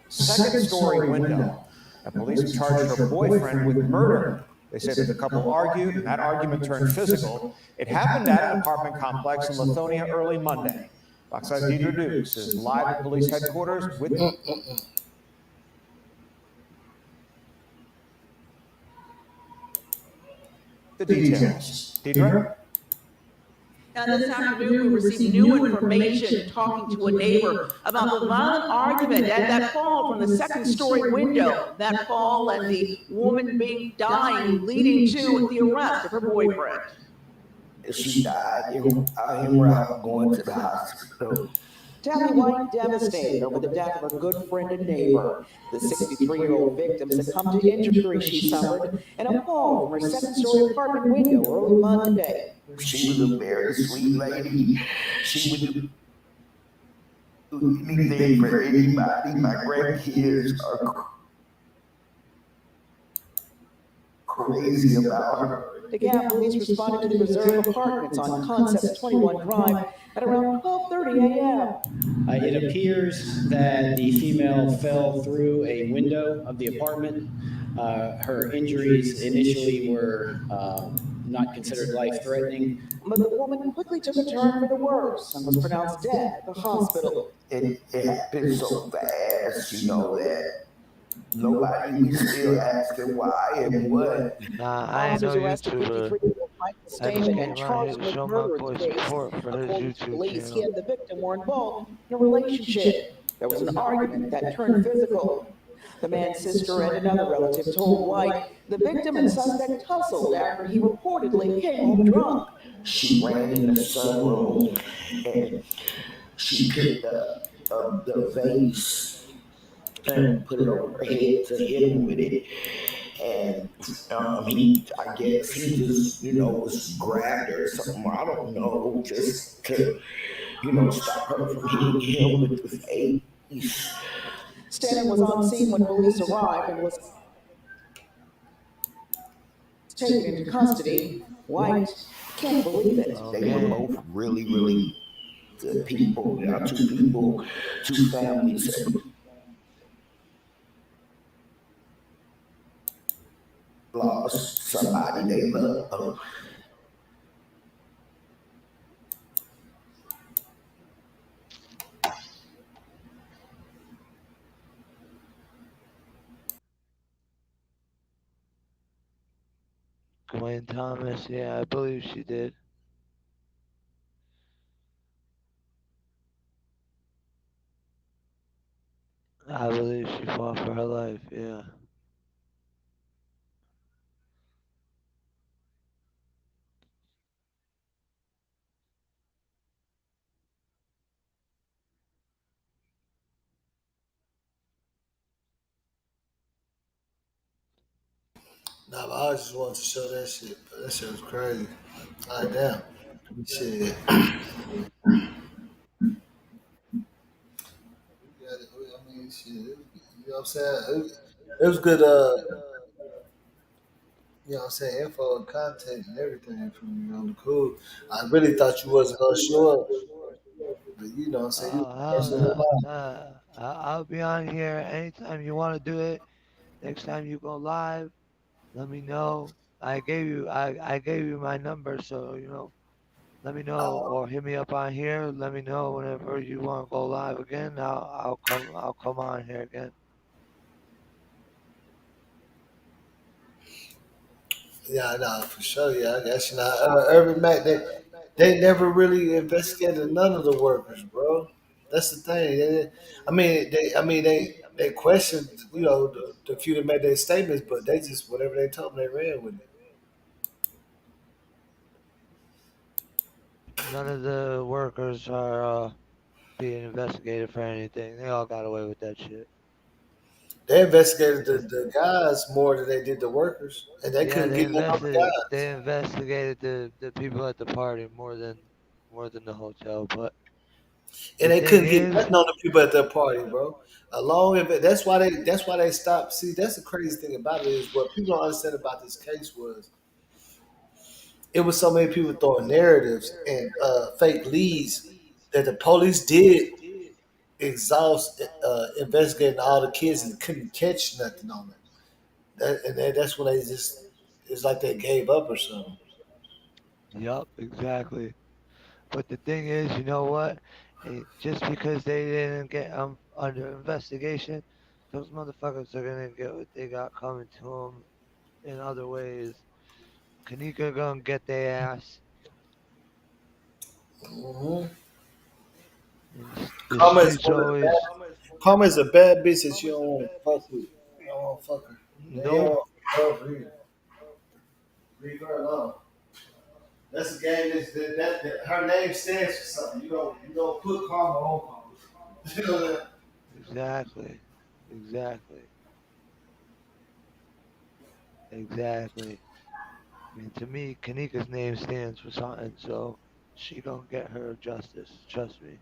the second-story window. The police charged her boyfriend with murder. They say that the couple argued, and that argument turned physical. It happened at an apartment complex in Lithonia early Monday. Fox 5's Deidre Dukes is live at police headquarters with the details. Deidre? Now, this afternoon, we received new information talking to a neighbor about the violent argument at that fall from the second-story window. That fall led the woman being dying, leading to the arrest of her boyfriend. She died en route going to the hospital. Tammy White devastated over the death of her good friend and neighbor. The 63-year-old victim succumbed to injuries she suffered in a fall from her second-story apartment window early Monday. She was a very sweet lady. She would do anything for anybody. My grandkids are crazy about her. The DeKalb police responded to the reserve apartments on Concepts 21 Drive at around 12:30 a.m. It appears that the female fell through a window of the apartment. Her injuries initially were not considered life-threatening. But the woman quickly took a turn for the worse and was pronounced dead at the hospital. It happened so fast, that nobody was still asking why and what. I ain't no YouTuber. I just came around here to show my boy support for his YouTube Police, he channel. and the victim were involved in a relationship. There was an argument that turned physical. The man's sister and another relative told White the victim and suspect tussled after he reportedly came home drunk. She ran in the sunroom and she picked up the vase and put it over her head to hit him with it. And I guess he just, was grabbed her or something. I don't know, just to, stop her from hitting him with the vase. Stanton was on scene when police arrived and was taken into custody. White can't believe it. They were both really, really good people. Two families. Lost somebody they love. Gwen Thomas, yeah, I believe she did. I believe she fought for her life, yeah. Nah, but I just wanted to show that shit. But that shit was crazy. Like, damn. Shit. Shit. You know what I'm saying? It was good, you know what I'm saying, info and content and everything from the cool. I really thought you wasn't gonna show up. But you know what I'm saying? I'll be on here anytime you want to do it. Next time you go live, let me know. I gave you my number, so let me know or hit me up on here. Let me know whenever you want to go live again. I'll come on here again. Yeah, nah, for sure. Yeah, I guess Urban Mac. They never really investigated none of the workers, bro. That's the thing. They questioned, the few that made their statements, but they just whatever they told them, they ran with it. None of the workers are being investigated for anything. They all got away with that shit. They investigated the guys more than they did the workers, and they couldn't get none of the guys. They investigated the people at the party more than the hotel, but And The they thing couldn't get is, nothing on the people at that party, bro. A long event. That's why they stopped. See, that's the crazy thing about it is what people don't understand about this case was it was so many people throwing narratives and fake leads that the police did exhaust investigating all the kids and couldn't catch nothing on it. That's when they just it's like they gave up or something. yup, exactly. But the thing is, you know what? Just because they didn't get under investigation, those motherfuckers are gonna get what they got coming to them in other ways. Kanika gonna get their ass. Mm-hmm. And the Karma is streets always Karma is a bad bitch that you don't want to fuck with. You don't want to fuck her. And you don't nope. want to love her either. Leave her alone. That's a game that her name stands for something. You don't put karma on karma. You know that? Exactly. Exactly. Exactly. I mean, to me, Kanika's name stands for something, so she gonna get her justice. Trust me.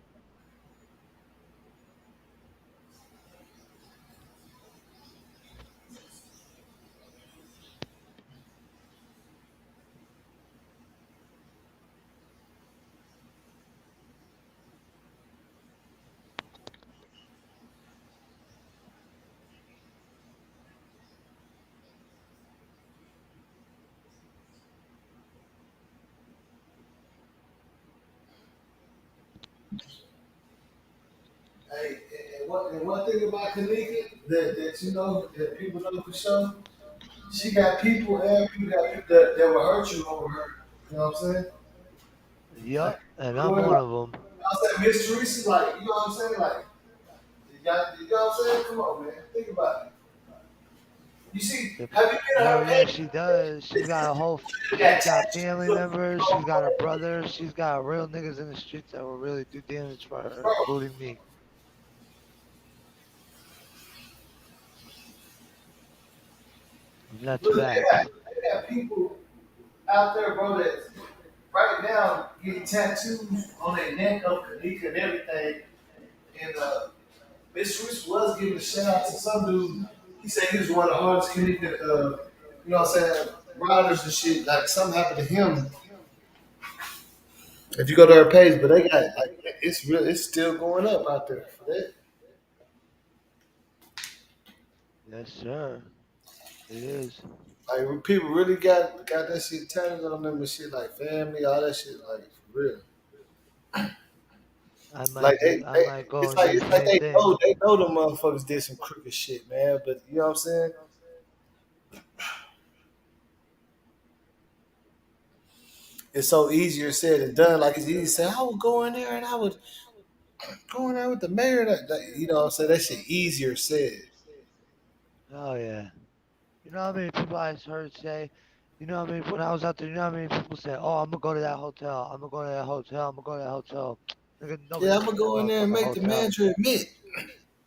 Hey, and one thing about Kanika that you know that people know for sure, she got people and people got people that will hurt you over her. You know what I'm saying? Like, Yup, and go I'm ahead, one like, of them. I'm saying Miss Teresa, like, you know what I'm saying? Like, you know what I'm saying? Come on, man. Think about it. You see, have you been to Hell her yeah, page? she does. She She's got got tattoos family of members. She's got her brothers. She's got real niggas in the streets that will really do damage for her, bro. including me. And that's Look, facts. they got people out there, bro, that right now getting tattoos on their neck of Kanika and everything. And Miss Reese was giving a shout out to some dude. He said he was one of the hardest Kanika, you know what I'm saying, riders and shit. Like something happened to him. If you go to her page, but they got like it's still going up out there for that. Yes, sir. It is. Like people really got that shit tatted on them and shit, like family, all that shit, like for real. Like I might go and do the it's like same thing. they know the motherfuckers did some crooked shit, man. But you know what I'm saying? It's so easier said than done. Like it's easy to say, I would go in there and I would go in there with the mayor. You know what I'm saying? That shit easier said. Oh yeah. You know how many people I heard say, you know how many when I was out there, you know how many people said, "Oh, I'm gonna go to that hotel. I'm gonna go to that hotel. I'm gonna go to that hotel." Nigga, nobody Yeah, I'm went gonna to that go in there and motherfucking make the hotel. manager admit.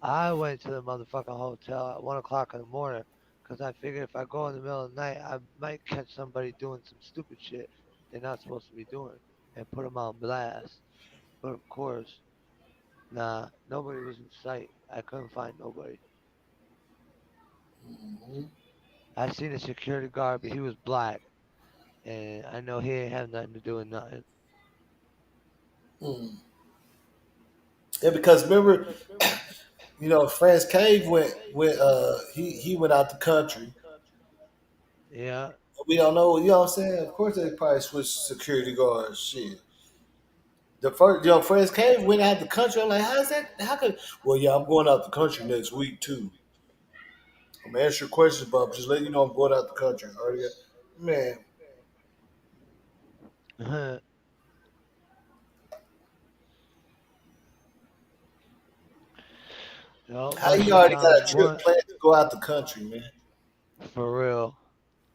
I went to the motherfucking hotel at 1 o'clock in the morning because I figured if I go in the middle of the night, I might catch somebody doing some stupid shit they're not supposed to be doing and put them on blast. But of course, nah, nobody was in sight. I couldn't find nobody. Mm-hmm. I seen a security guard, but he was black, and I know he ain't have nothing to do with nothing. Mm. Yeah, because remember, you know, France Cave went he went out the country. Yeah. We don't know, you know what I'm saying? Of course they probably switched security guards. Shit. The first, you know, France Cave went out the country. I'm like, how's that? How could? Well, yeah, I'm going out the country next week too. I'm gonna answer your questions, but I'm just letting you know I'm going out the country. Already, man. No, How my you shit's already on got a trip one planned to go out the country, man? for real.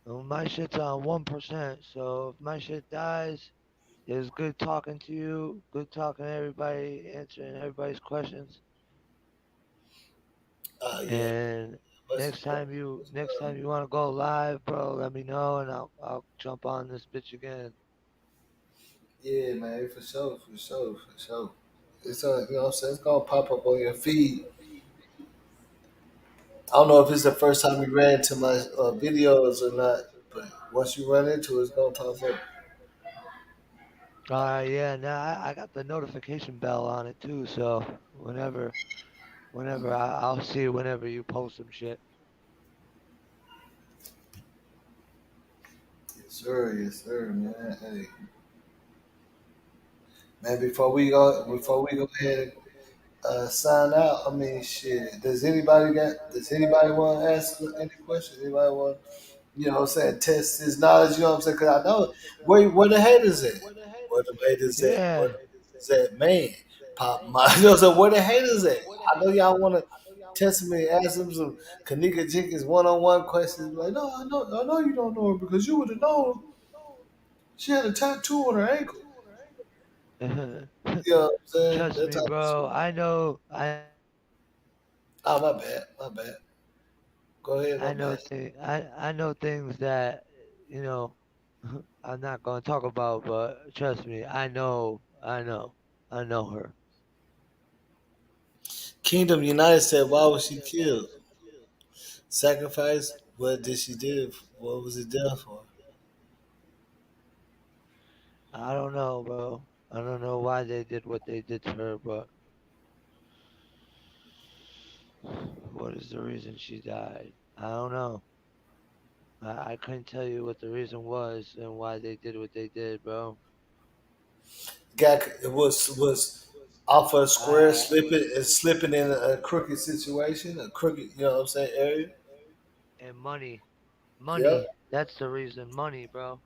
Well, my shit's on 1%. So if my shit dies, it was good talking to you. Good talking to everybody, answering everybody's questions. Yeah. And next time you want to go live, bro, let me know and I'll jump on this bitch again. Yeah, man, for sure, for sure, for sure. It's you know what I'm saying, it's gonna pop up on your feed. I don't know if it's the first time you ran into my videos or not, but once you run into it, it's gonna pop up. Yeah, now I got the notification bell on it too, so whenever I'll see whenever you post some shit. Yes, sir, man. Hey, man, before we go ahead and sign out, I mean, shit. Does anybody want to ask any questions? Anybody want, you know what I'm saying, test his knowledge? You know what I'm saying? Because I know where the haters at. Where the haters at? Where Yeah. the haters at? Man, pop my. You know what I'm saying? Where the haters at? I know y'all want to test me, ask them some Kenneka Jenkins one-on-one questions. Like, no, I know you don't know her because you would have known she had a tattoo on her ankle. You know what I'm saying? Trust That me, type of shit. bro. Oh, my bad. My bad. Go ahead, my bad. I know things that you know I'm not gonna talk about, but trust me, I know her. Kingdom United said, why was she killed? Sacrifice? What did she do? What was it done for? I don't know, bro. I don't know why they did what they did to her, but what is the reason she died? I don't know. I couldn't tell you what the reason was and why they did what they did, bro. Got it was off a square, I slipping in a crooked situation, a crooked, you know what I'm saying, area. and money, Yep. money. That's the reason, money, bro.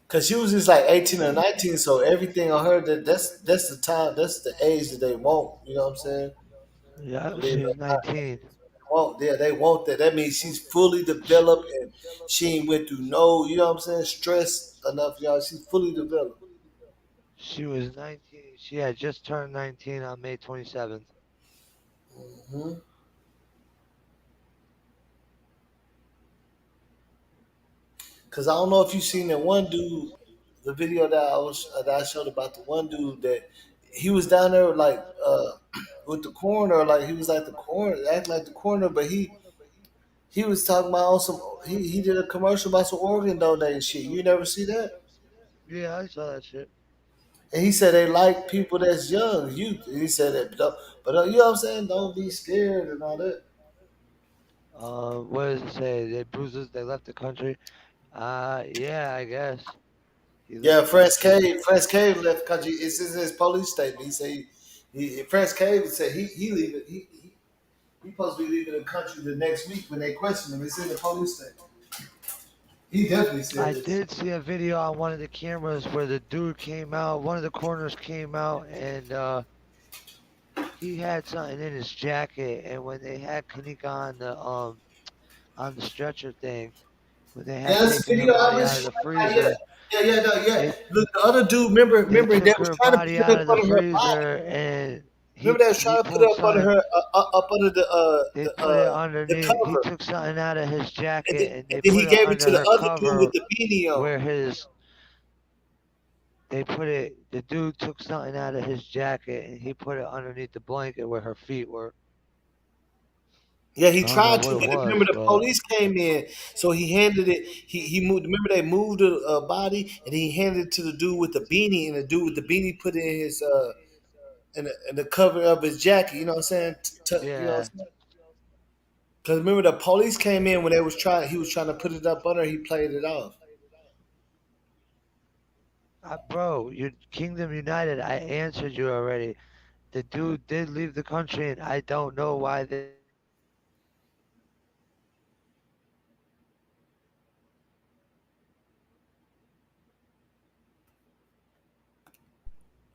Cause she was just like 18 or 19, so everything on her that's the time, that's the age that they want. You know what I'm saying? Yeah, Believe she it or was not, 19. want, yeah, they want that. That means she's fully developed and she ain't went through no, you know what I'm saying, stress enough, y'all. She's fully developed. She was 19. She had just turned 19 on May 27th. Hmm. Cause I don't know if you seen that one dude, the video that I showed about the one dude that he was down there like with the coroner, like he was like the coroner, acting like the coroner, but he was talking about on some he did a commercial about some organ donating shit. You never see that? Yeah, I saw that shit. And he said they like people that's young, youth. And he said that, but you know what I'm saying? Don't be scared and all that. What does it say? They bruises. They left the country. Yeah, I guess he left Yeah, the country. France Cave left the country. It's in his police statement. He said France Cave said he leaving. He supposed to be leaving the country the next week when they question him. It's in the police statement. He definitely said I this. did see a video on one of the cameras where the dude came out. One of the corners came out, and he had something in his jacket. And when they had Kanika on the stretcher thing, when they Yeah, had that's the taken her video I body was out of the showing. Yeah, freezer, no, yeah. they Look, the other dude, remember they took was her trying to body put it out up of the under her body. freezer, and Remember they was he trying to put it pulled up under something. her, up under They put it the underneath. He cover, took something out of his and jacket, and and they then put he it gave it under to the her other dude with cover the beanie on. where his. They put it. The dude took something out of his jacket, and he put it underneath the blanket where her feet were. Yeah, he I don't know tried what to, it but remember was, the but police came in, so he handed it. He moved. Remember they moved the body, and he handed it to the dude with the beanie, and the dude with the beanie put it in his in the cover of his jacket. You know what I'm saying? You know what yeah, I'm saying? Because remember the police came in when they was trying. He was trying to put it up under. He played it off. bro, you Kingdom United. I answered you already. The dude did leave the country, and I don't know why they.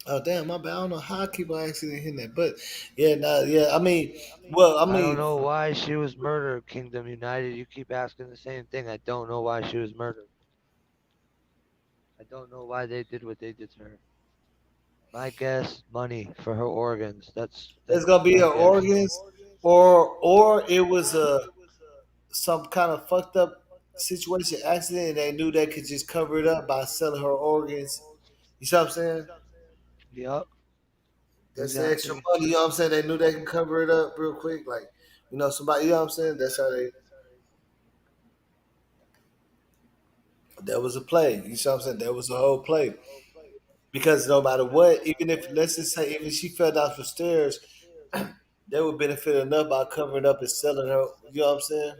Oh damn, my bad. I don't know how I keep on accidentally hitting that, but yeah, nah, yeah. I mean, well, I I don't mean, know why she was murdered, Kingdom United. You keep asking the same thing. I don't know why she was murdered. I don't know why they did what they did to her. My guess, money for her organs. it's That's gonna be my her guess. organs, or it was a some kind of fucked up. situation accident and they knew they could just cover it up by selling her organs. You see what I'm saying? Yep. That's the extra Exactly. money, you know what I'm saying? They knew they can cover it up real quick. Like, somebody, you know what I'm saying? That's how they, that was a play. You see what I'm saying? That was a whole play. Because no matter what, even if, let's just say, even she fell down the stairs, they would benefit enough by covering up and selling her, you know what I'm saying?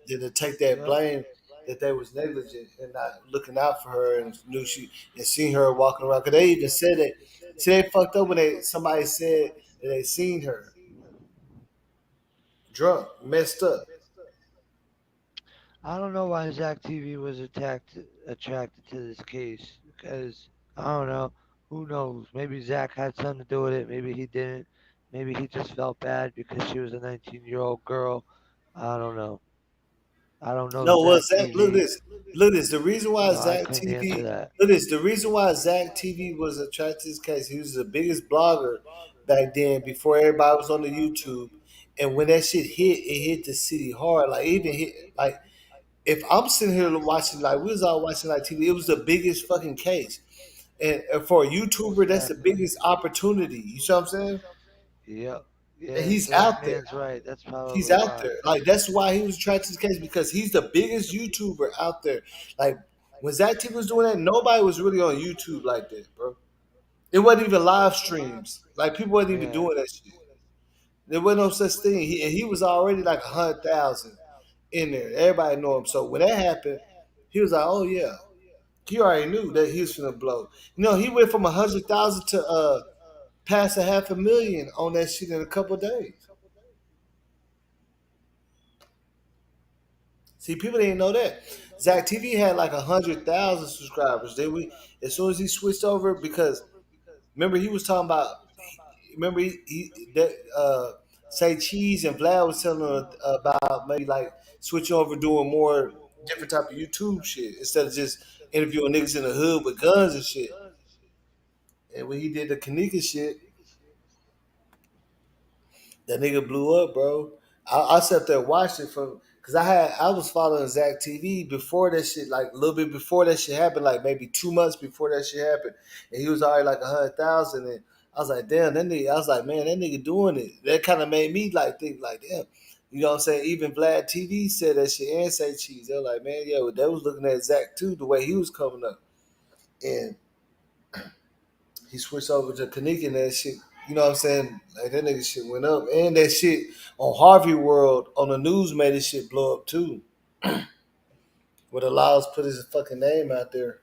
Then to take that Yep. blame that they was negligent and not looking out for her and knew she, and seen her walking around. Because they even said that, see, they fucked up when somebody said that they seen her drunk, messed up. I don't know why Zach TV was attracted to this case because I don't know. Who knows? Maybe Zach had something to do with it. Maybe he didn't. Maybe he just felt bad because she was a 19-year-old girl. I don't know. I don't know No, well, Zach Zach, look at TV, this. Look at this. The reason why so I Zach couldn't answer TV, that. look at this. The reason why Zach TV was attracted to this case, he was the biggest blogger back then before everybody was on the YouTube. And when that shit hit, it hit the city hard. Like, even hit, like, if I'm sitting here watching, like, we was all watching like TV, it was the biggest fucking case. And for a Most YouTuber, that's the definitely. biggest opportunity. You see what I'm saying? Yep. And Yeah, he's so that out there. man's right. That's He's probably out why. there. Like, that's why he was attracted to the case, because he's the biggest YouTuber out there. Like, when Zach T was doing that, nobody was really on YouTube like that, bro. It wasn't even live streams. Like, people wasn't even Yeah. doing that shit. There wasn't no such thing. And he was already like 100,000 in there. Everybody know him. So when that happened, he was like, "Oh yeah." He already knew that he was gonna blow. He went from 100,000 to past a 500,000 on that shit in a couple of days. See, people didn't know that. Zach TV had like 100,000 subscribers. As soon as he switched over, because remember he was talking about. Remember he that say Cheese and Vlad was telling him about maybe like switching over, doing more different type of YouTube shit instead of just interviewing niggas in the hood with guns and shit. And when he did the Kenneka shit, that nigga blew up, bro. I sat there and watched it from, because I was following Zach TV before that shit, like a little bit before that shit happened, like maybe 2 months before that shit happened, and he was already like 100,000, and I was like, damn, that nigga. I was like, man, that nigga doing it. That kind of made me like think like, damn, you know what I'm saying? Even Vlad TV said that shit and say Cheese. They were like, man, yeah, they was looking at Zach too, the way he was coming up, and he switched over to Kanika and that shit. You know what I'm saying? Like, that nigga shit went up. And that shit on Harvey World on the news made this shit blow up too. Where the Laws put his fucking name out there.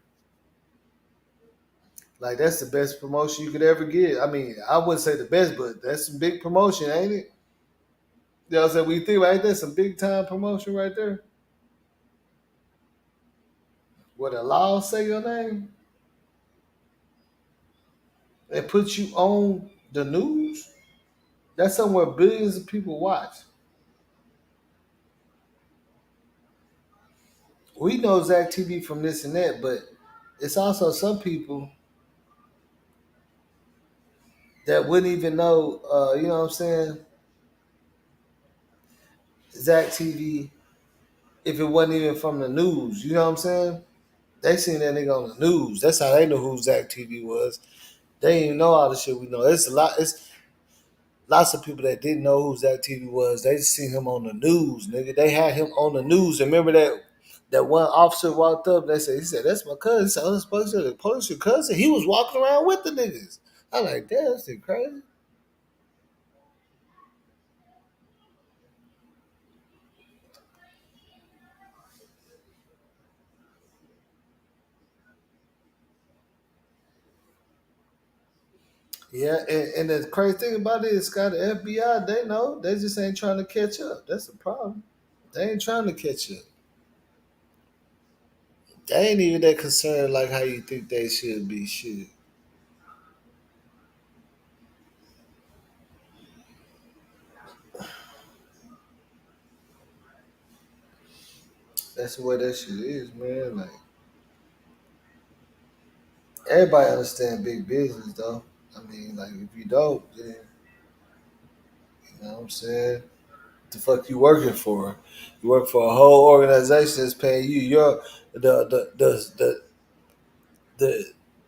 Like, that's the best promotion you could ever get. I mean, I wouldn't say the best, but that's some big promotion, ain't it? You know what I'm saying? We think right there, some big time promotion right there. Where the Laws say your name and put you on the news, that's somewhere billions of people watch. We know Zach TV from this and that, but it's also some people that wouldn't even know, you know what I'm saying, Zach TV, if it wasn't even from the news. You know what I'm saying? They seen that nigga on the news. That's how they knew who Zach TV was. They didn't even know all the shit we know. It's a lot. It's lots of people that didn't know who Zach TV was. They just seen him on the news, nigga. They had him on the news. And remember that one officer walked up. He said, "That's my cousin." He said, "Oh, the police your cousin." He was walking around with the niggas. I'm like, damn, that's crazy. Yeah, and the crazy thing about it is, Scott, the FBI, they know. They just ain't trying to catch up. That's the problem. They ain't trying to catch up. They ain't even that concerned like how you think they should be. Shit. That's the way that shit is, man. Like, everybody understand big business, though. I mean, like, if you don't, then, you know what I'm saying? the fuck you working for? You work for a whole organization that's paying you. Your the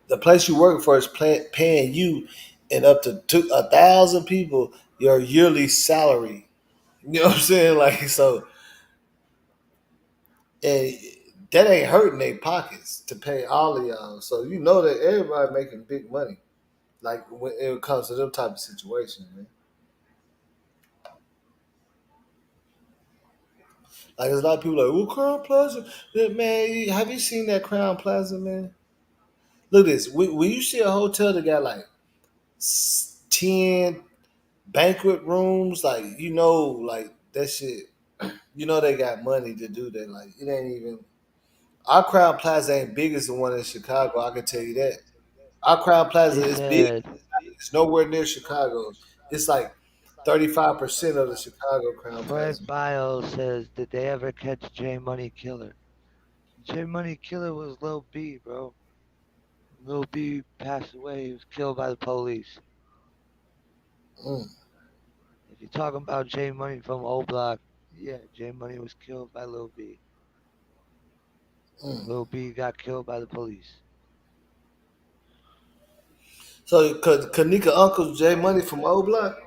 the place you work for is paying you and up to 1,000 people your yearly salary. You know what I'm saying? Like so, and that ain't hurting their pockets to pay all of y'all. So you know that everybody making big money. Like when it comes to them type of situations, man. Like there's a lot of people like, well, Crown Plaza, man. Have you seen that Crown Plaza, man? Look at this. When you see a hotel that got like 10 banquet rooms, like like that shit. You know they got money to do that. Like it ain't even our Crown Plaza ain't big as the one in Chicago. I can tell you that. Our Crown Plaza They is big. said It's nowhere near Chicago. It's like 35% of the Chicago Crown Frank Plaza. Biles says, did they ever catch J Money Killer? J Money Killer was Lil B, bro. Lil B passed away. He was killed by the police. Mm. If you're talking about J Money from O Block, yeah, J Money was killed by Lil B. Mm. Lil B got killed by the police. So, Kenneka Uncle J Money from O Block?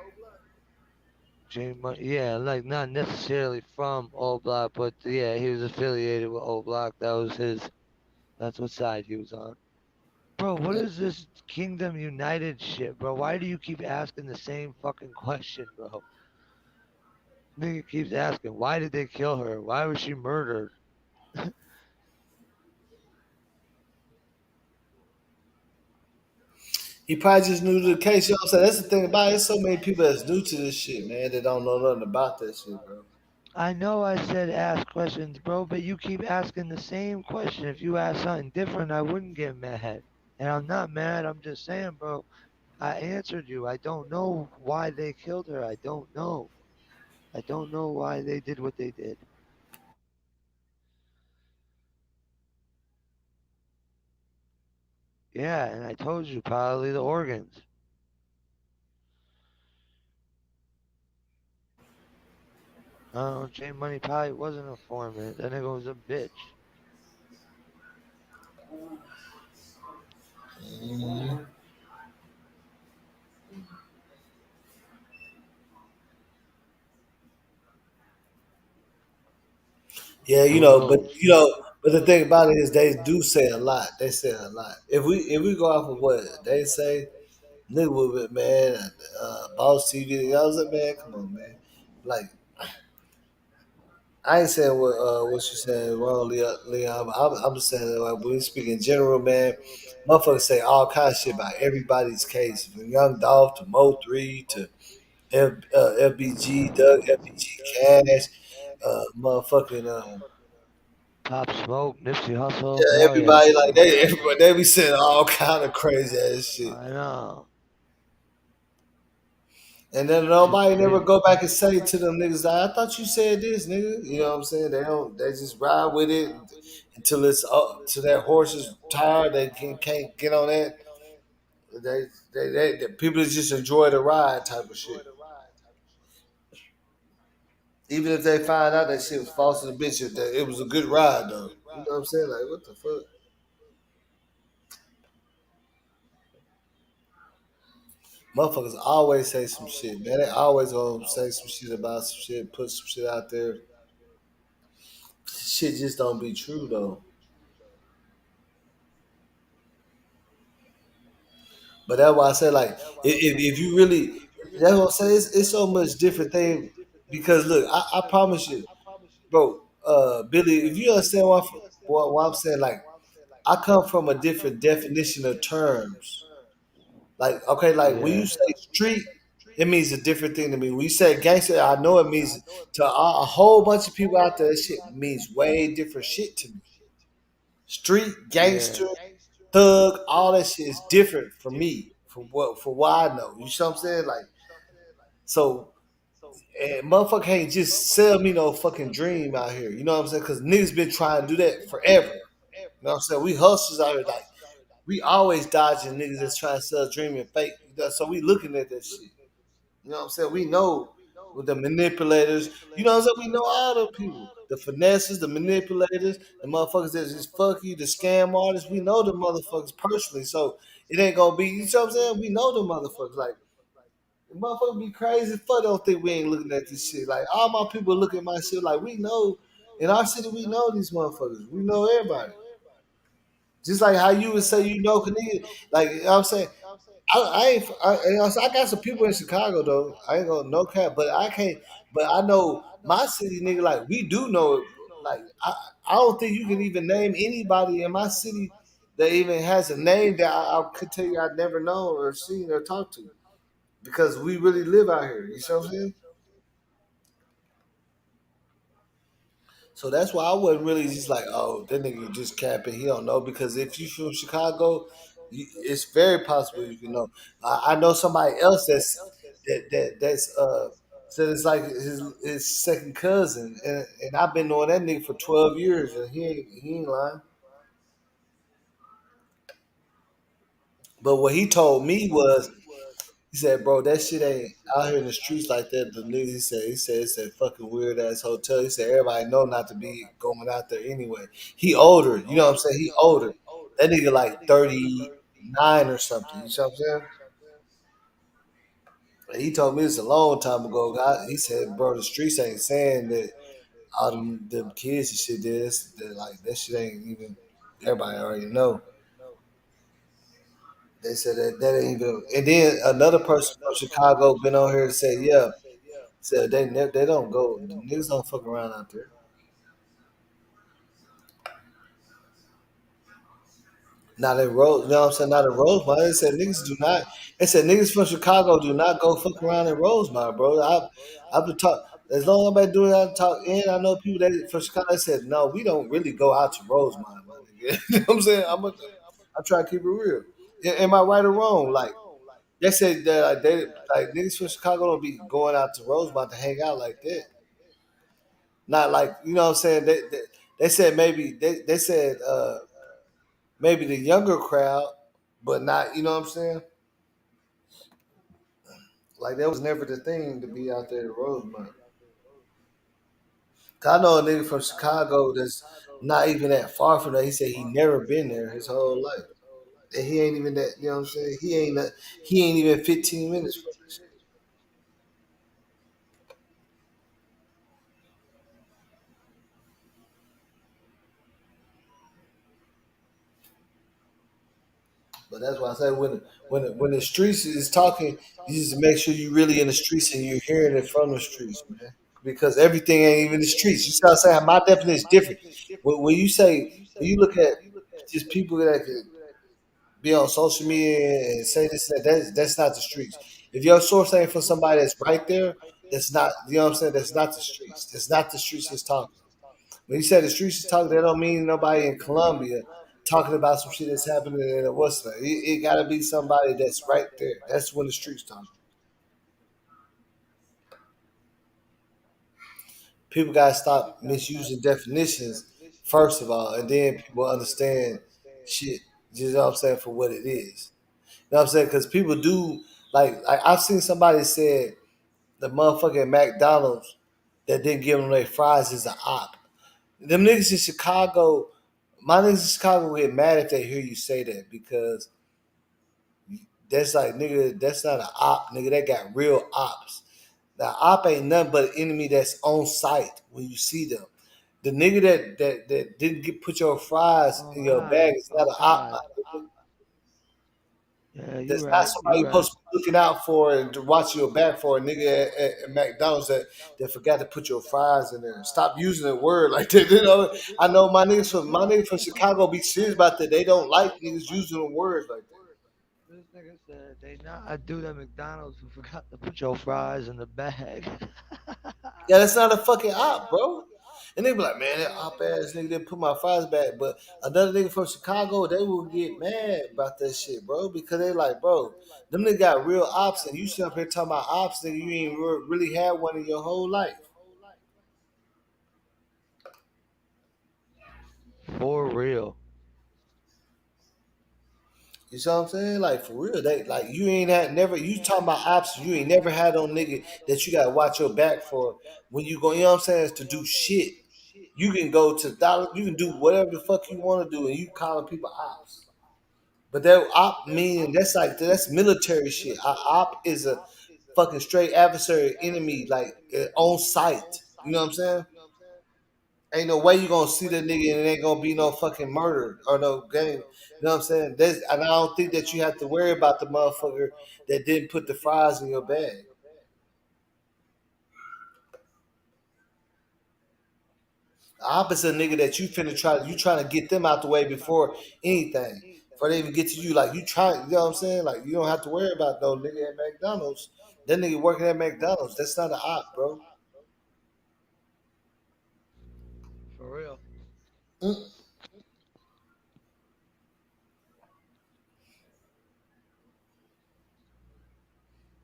J Money, yeah, like not necessarily from O Block, but yeah, he was affiliated with O Block. That's what side he was on. Bro, what is this Kingdom United shit, bro? Why do you keep asking the same fucking question, bro? Nigga keeps asking, why did they kill her? Why was she murdered? He probably just new to the case. You know what I'm saying? That's the thing about it. There's so many people that's new to this shit, man, that don't know nothing about that shit, bro. I know I said ask questions, bro, but you keep asking the same question. If you ask something different, I wouldn't get mad. And I'm not mad. I'm just saying, bro, I answered you. I don't know why they killed her. I don't know. I don't know why they did what they did. Yeah, and I told you probably the organs. Oh, J Money probably wasn't a foreman. That nigga was a bitch. Mhm. Yeah, Who knows? but the thing about it is they do say a lot. They say a lot. If we go off of what they say, nigga would be man, Boss TV. I was like, man, come on, man. Like I ain't saying what you saying wrong, Leon. But I'm just saying that, like, when we speak in general, man. Motherfuckers say all kinds of shit about everybody's case, from Young Dolph to Mo3 to FBG, Doug, FBG Cash, motherfucking Pop Smoke, Nipsey Hussle. yeah, Hell yeah. everybody they be saying all kind of crazy ass shit. I know. And then Shit's nobody never crazy. go back and say to them niggas, like, I thought you said this, nigga. You know what I'm saying? They just ride with it until it's up to their horse is tired. They can't get on that. The people just enjoy the ride type of shit. Even if they find out that shit was false to the bitch, it was a good ride though. You know what I'm saying? Like, what the fuck? Motherfuckers always say some shit, man. They always gonna say some shit about some shit, put some shit out there. Shit just don't be true though. But that's why I say like if you really that's what I'm saying. It's so much different thing because look, I promise you, bro, Billy, if you understand what I'm saying, like I come from a different definition of terms. Like okay, like when you Yeah. say street, it means a different thing to me. When you say gangster, I know it means to a whole bunch of people out there. That shit means way different shit to me. Street, Yeah. gangster, thug, all that shit is different for me, for what I know. You see what I'm saying? Like, so and motherfucker can't just sell me no fucking dream out here. You know what I'm saying? Because niggas been trying to do that forever. You know what I'm saying? We hustlers out here, like we always dodging niggas that's trying to sell dream and fake. So we looking at that shit. You know what I'm saying? with the manipulators. You know what I'm saying? We know all the people. The finesses, the manipulators, the motherfuckers that just fuck you, the scam artists. We know the motherfuckers personally. So it ain't gonna be, you know what I'm saying? We know the motherfuckers. Like, the motherfuckers be crazy as fuck. Don't think we ain't looking at this shit. Like, all my people look at my shit like we know. In our city, we know these motherfuckers. We know everybody. Just like how you would say you know Canadian. Like, you know what I'm saying? I ain't. You know, so I got some people in Chicago though. I ain't gonna no cap, but I can't. But I know my city, nigga. Like we do know it. Like I don't think you can even name anybody in my city that even has a name that I could tell you I've never known or seen or talked to because we really live out here. You see what I'm saying? So that's why I wasn't really just like, oh, that nigga just capping. He don't know because if you from Chicago, it's very possible you can know. I know somebody else that's said it's like his second cousin, and I've been knowing that nigga for 12 years, and he ain't lying. But what he told me was he said, bro, that shit ain't out here in the streets like that. The nigga he said it's a fucking weird ass hotel. He said everybody know not to be going out there anyway. He older, you know what I'm saying? He older. That nigga like 39 or something. You know what I'm saying? And he told me this a long time ago. He said, bro, the streets ain't saying that all them kids and shit did this. That like that shit ain't even everybody already know. They said that ain't even. And then another person from Chicago been on here and said, yeah. So they don't go. Niggas don't fuck around out there. Not in Rose, you know what I'm saying? Not in Rosemont. They said niggas do not. They said niggas from Chicago do not go fuck around in Rosemont, bro. I've been talk as long as I've been doing that talk. And I know people that from Chicago they said no, we don't really go out to Rosemont, my nigga. You know what I'm saying? I try to keep it real. Am I right or wrong? Like they said that they like niggas from Chicago don't be going out to Rosemont to hang out like that. Not like you know what I'm saying. They said maybe they said maybe the younger crowd, but not you know what I'm saying. Like that was never the thing to be out there at Rosemont. 'Cause I know a nigga from Chicago that's not even that far from there. He said he never been there his whole life. And he ain't even that. You know what I'm saying? He ain't even 15 minutes from this shit. But that's why I say when the streets is talking, you just make sure you really in the streets and you're hearing it from the streets, man. Because everything ain't even the streets. You see what I'm saying? My definition is different. When you say when you look at just people that could be on social media and say this and that, that's not the streets. If your source ain't from somebody that's right there, that's not you know what I'm saying, that's not the streets. That's not the streets that's talking. When you say the streets is talking, that don't mean nobody in Colombia talking about some shit that's happening in what's that? It got to be somebody that's right there. That's when the streets talking. People got to stop misusing definitions first of all, and then people understand shit. You know what I'm saying for what it is. You know what I'm saying? Because people do like I've seen somebody said the motherfucking McDonald's that didn't give them their fries is an op. Them niggas in Chicago, my niggas in Chicago get mad if they hear you say that because that's like nigga, that's not an op, nigga. They got real ops. The op ain't nothing but an enemy that's on site when you see them. The nigga that didn't put your fries Oh in your bag God. is not Oh an op, my God. nigga. Yeah, you That's not right. somebody You you're right. supposed to be looking out for and to watch your back for a nigga at McDonald's that forgot to put your fries in there. Stop using the word like that. You know, I know my niggas from Chicago be serious about that. They don't like niggas using the words like that. This nigga said they not a dude at McDonald's who forgot to put your fries in the bag. Yeah, that's not a fucking op, bro. And they be like, man, that op ass nigga didn't put my fries back. But another nigga from Chicago, they will get mad about that shit, bro, because they like, bro, them nigga got real ops, and you sit up here talking about ops, nigga, you ain't really had one in your whole life. For real. You see what I'm saying? Like for real, they like you ain't had never. You talking about options? You ain't never had no nigga that you gotta watch your back for when you go. You know what I'm saying? Is to do shit. You can go to dollar. You can do whatever the fuck you want to do, and you calling people ops. But that op meaning that's military shit. A op is a fucking straight adversary enemy, like on site. You know what I'm saying? Ain't no way you gonna see that nigga and it ain't gonna be no fucking murder or no game. You know what I'm saying? And I don't think that you have to worry about the motherfucker that didn't put the fries in your bag. The opposite nigga that you finna you trying to get them out the way before anything. Before they even get to you, like you trying, you know what I'm saying? Like you don't have to worry about no nigga at McDonald's. That nigga working at McDonald's. That's not an op, bro. For real. Mm.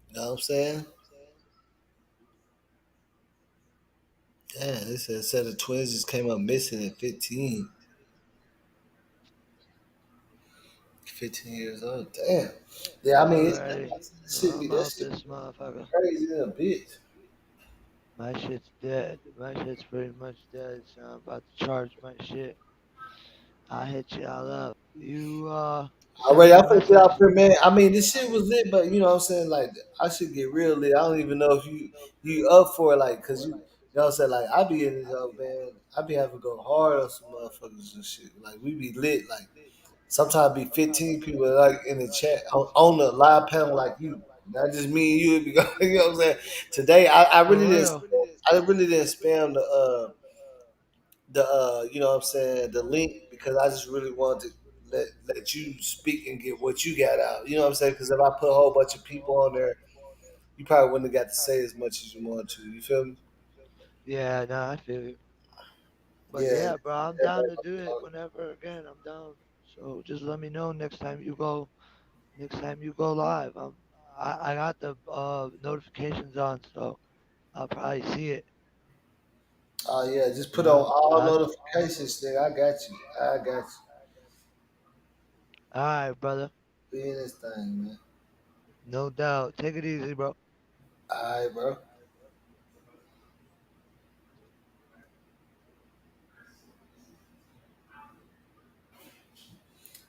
You know what I'm saying? Damn, this said the twins just came up missing at 15. 15 years old. Damn. Yeah, I mean, Alrighty. Well, I'm that out shit this motherfucker. crazy in a bitch. My shit's dead. My shit's pretty much dead, so I'm about to charge my shit. I'll hit y'all up. You send Already, me I a finna get message. out there, man. I mean, this shit was lit, but you know what I'm saying? Like, I should get real lit. I don't even know if you up for it, like, cause you know what I'm saying? Like, I be in this, man. I be having to go hard on some motherfuckers and shit. Like, we be lit. Like, sometimes be 15 people like in the chat on the live panel like you. Not just me and you. It be going, you know what I'm saying? Today, For real. I really didn't spam the you know what I'm saying, the link because I just really wanted to let you speak and get what you got out. You know what I'm saying? Because if I put a whole bunch of people on there, you probably wouldn't have got to say as much as you want to. You feel me? Yeah, nah, I feel you. But Yeah. yeah, bro, I'm down to do it whenever again. I'm down. So just let me know next time you go. Next time you go live. I got the notifications on, so I'll probably see it. Oh yeah, just You put on know. all notifications thing. I got you. I got you. All right, brother. Be in this thing, man. No doubt. Take it easy, bro. All right, bro.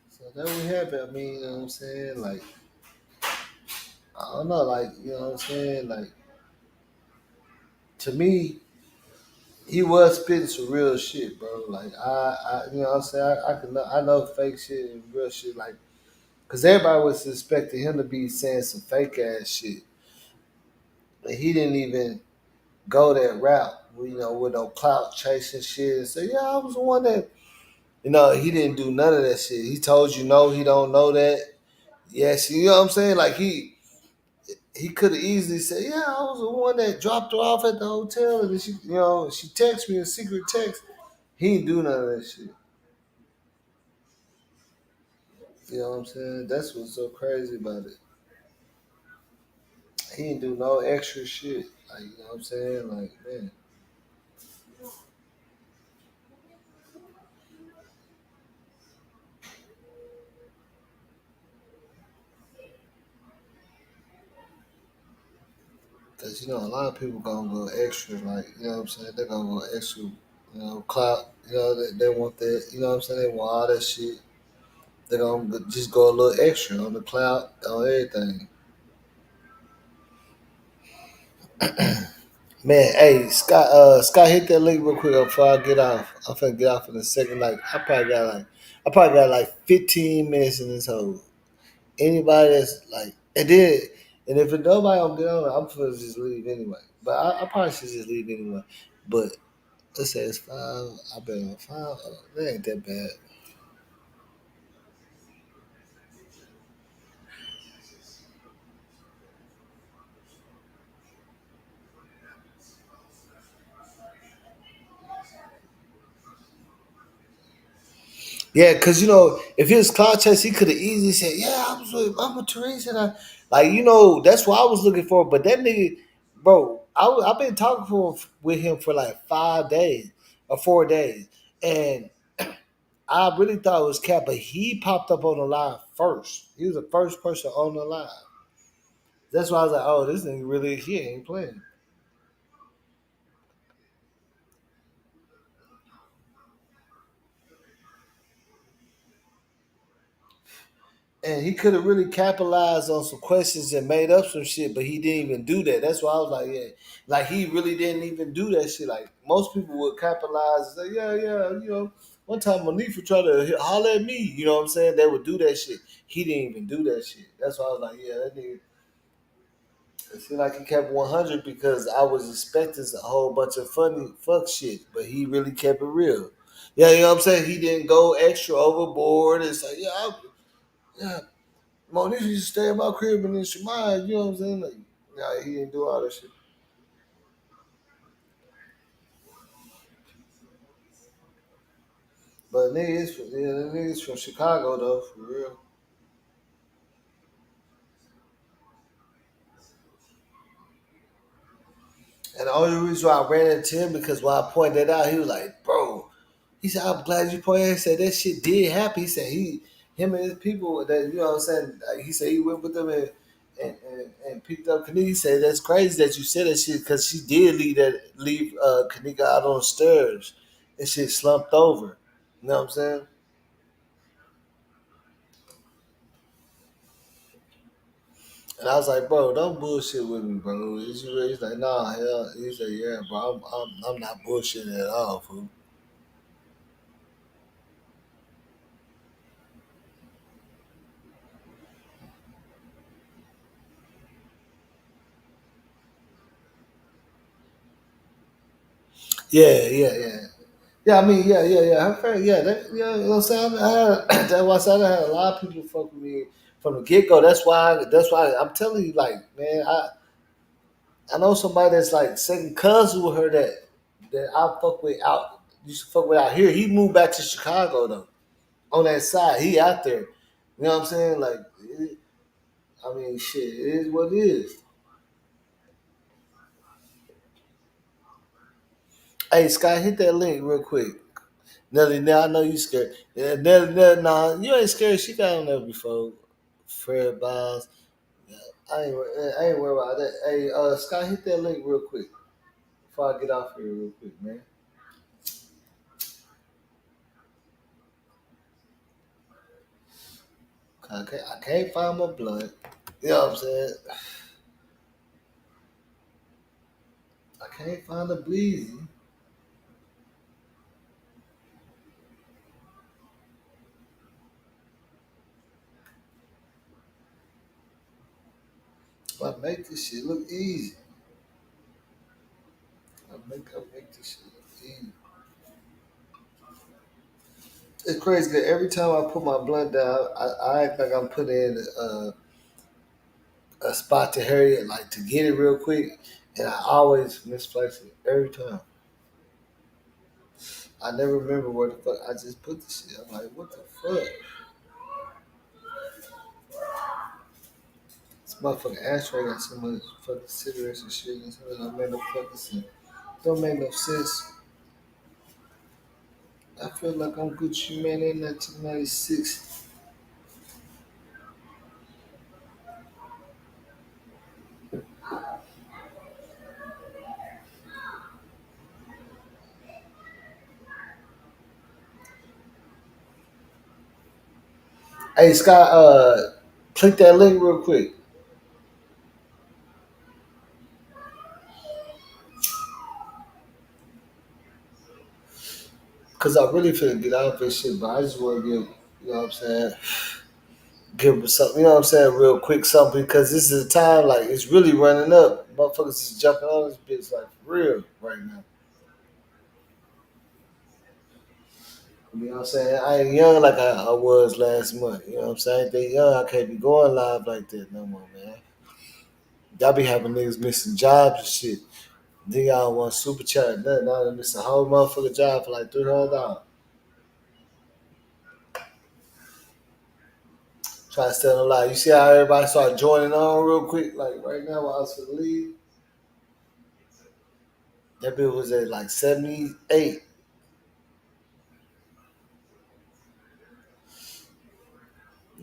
So there we have it. I mean, you know what I'm saying? Like, I don't know, like, you know what I'm saying? Like, to me, he was spitting some real shit, bro. Like, you know what I'm saying? I know fake shit and real shit. Like, cause everybody was expecting him to be saying some fake ass shit, but he didn't even go that route. You know, with no clout chasing shit and say, yeah, I was the one that. You know, he didn't do none of that shit. He told you no, he don't know that. Yes, you know what I'm saying? Like he could have easily said, "Yeah, I was the one that dropped her off at the hotel, and then she, you know, she texted me a secret text." He didn't do none of that shit. You know what I'm saying? That's what's so crazy about it. He didn't do no extra shit. Like, you know what I'm saying? Like, man. Cause you know a lot of people gonna go extra, like you know what I'm saying. They're gonna go extra, you know, clout. You know they want that. You know what I'm saying. They want all that shit. They're gonna just go a little extra on the clout, on everything. Man, hey Scott, Scott, hit that link real quick before I get off. I'm finna get off in a second. Like I probably got like 15 minutes in this whole. Anybody that's like, and if nobody don't get on, I'm finna just leave anyway. But I probably should just leave anyway. But let's say it's 5. I bet on 5. Oh, that ain't that bad. Yeah, because you know, if he was cloud chase, he could have easily said, "Yeah, I was with Mama Teresa," and like you know, that's what I was looking for. But that nigga, bro, I've been talking with him for like 5 days or 4 days, and I really thought it was Cap, but he popped up on the live first. He was the first person on the live. That's why I was like, oh, this nigga really, he ain't playing. And he could have really capitalized on some questions and made up some shit, but he didn't even do that. That's why I was like, yeah, like he really didn't even do that shit. Like most people would capitalize and say, yeah, you know. One time Monifa tried to holler at me, you know what I'm saying? They would do that shit. He didn't even do that shit. That's why I was like, yeah, that nigga. It seemed like he kept 100 because I was expecting a whole bunch of funny fuck shit, but he really kept it real. Yeah, you know what I'm saying? He didn't go extra overboard and say, yeah, Monifa used to stay at my crib and then Shemai, you know what I'm saying? Like, nah, he didn't do all that shit. But the niggas from Chicago though, for real. And the only reason why I ran into him because when I pointed that out, he was like, bro, he said, I'm glad you pointed out. He said that shit did happen. He said him and his people that, you know what I'm saying, like, he said he went with them and picked up Kenneka. He said that's crazy that you said that shit because she did leave Kenneka out on the stairs and shit slumped over. You know what I'm saying? And I was like, bro, don't bullshit with me, bro. He's like, nah, hell. He's like, yeah, bro, I'm not bullshitting at all, fool. Yeah. Yeah, I mean, yeah. Her friend, yeah, you know what I'm saying? That's why I said I had a lot of people fuck with me from the get go. That's why I'm telling you, like, man, I know somebody that's like second cousin with her that I fuck with out used to fuck with out here. He moved back to Chicago though. On that side, he out there. You know what I'm saying? Like, I mean, shit, it is what it is. Hey, Sky, hit that link real quick. Nelly, now I know you scared. Yeah, Nelly, nah, you ain't scared. She got on there before. Fred Bonds. I ain't worried about that. Hey, Scott, hit that link real quick before I get off here real quick, man. I can't find my blunt. You know what I'm saying? I can't find the bleezy. I make this shit look easy. I make this shit look easy. It's crazy because every time I put my blunt down, I act like I'm putting in a spot to hurry it, like to get it real quick, and I always misplace it every time. I never remember where the fuck I just put the shit. I'm like, what the fuck? This motherfucking ashtray got so much fucking cigarettes and shit in it. Don't make no fucking sense. Don't make no sense. I feel like I'm Gucci Man in 1996. Hey Scott, click that link real quick. Cause I really feel get out of this shit, but I just want to give, you know what I'm saying, give them something, you know what I'm saying, real quick something because this is a time like it's really running up. Motherfuckers is jumping on this bitch like for real right now. You know what I'm saying? I ain't young like I was last month. You know what I'm saying? They young, I can't be going live like that no more, man. Y'all be having niggas missing jobs and shit. Then y'all want super chat, nothing. Now they miss a whole motherfucking job for like $300. Try to tell a lie. You see how everybody started joining on real quick? Like right now while I was for the league, that bill was at like 78.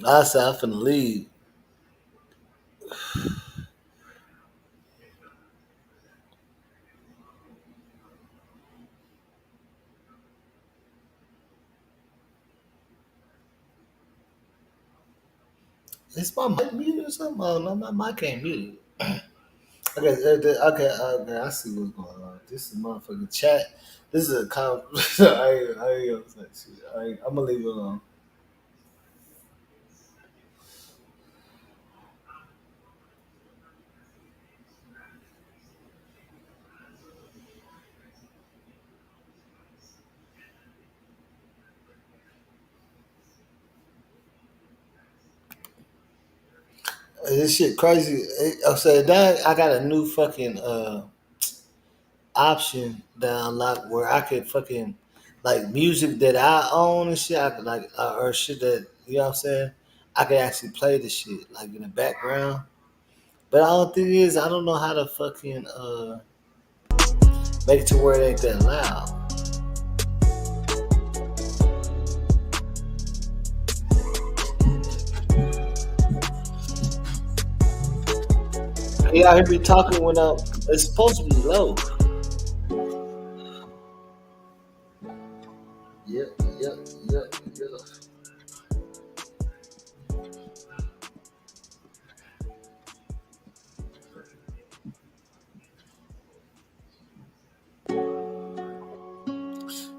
I said I'm finna leave. Is my mic muted or something? Oh no, my mic ain't muted. Okay, I see what's going on. This is motherfucking chat. This is a I ain't gonna say shit. I'm gonna leave it alone. This shit crazy. I'm saying that I got a new fucking option that I unlocked where I could fucking like music that I own and shit. I could like or shit that you know what I'm saying. I could actually play the shit like in the background. But the only thing is, I don't know how to fucking make it to where it ain't that loud. Yeah, I hear me talking when it's supposed to be low. Yep.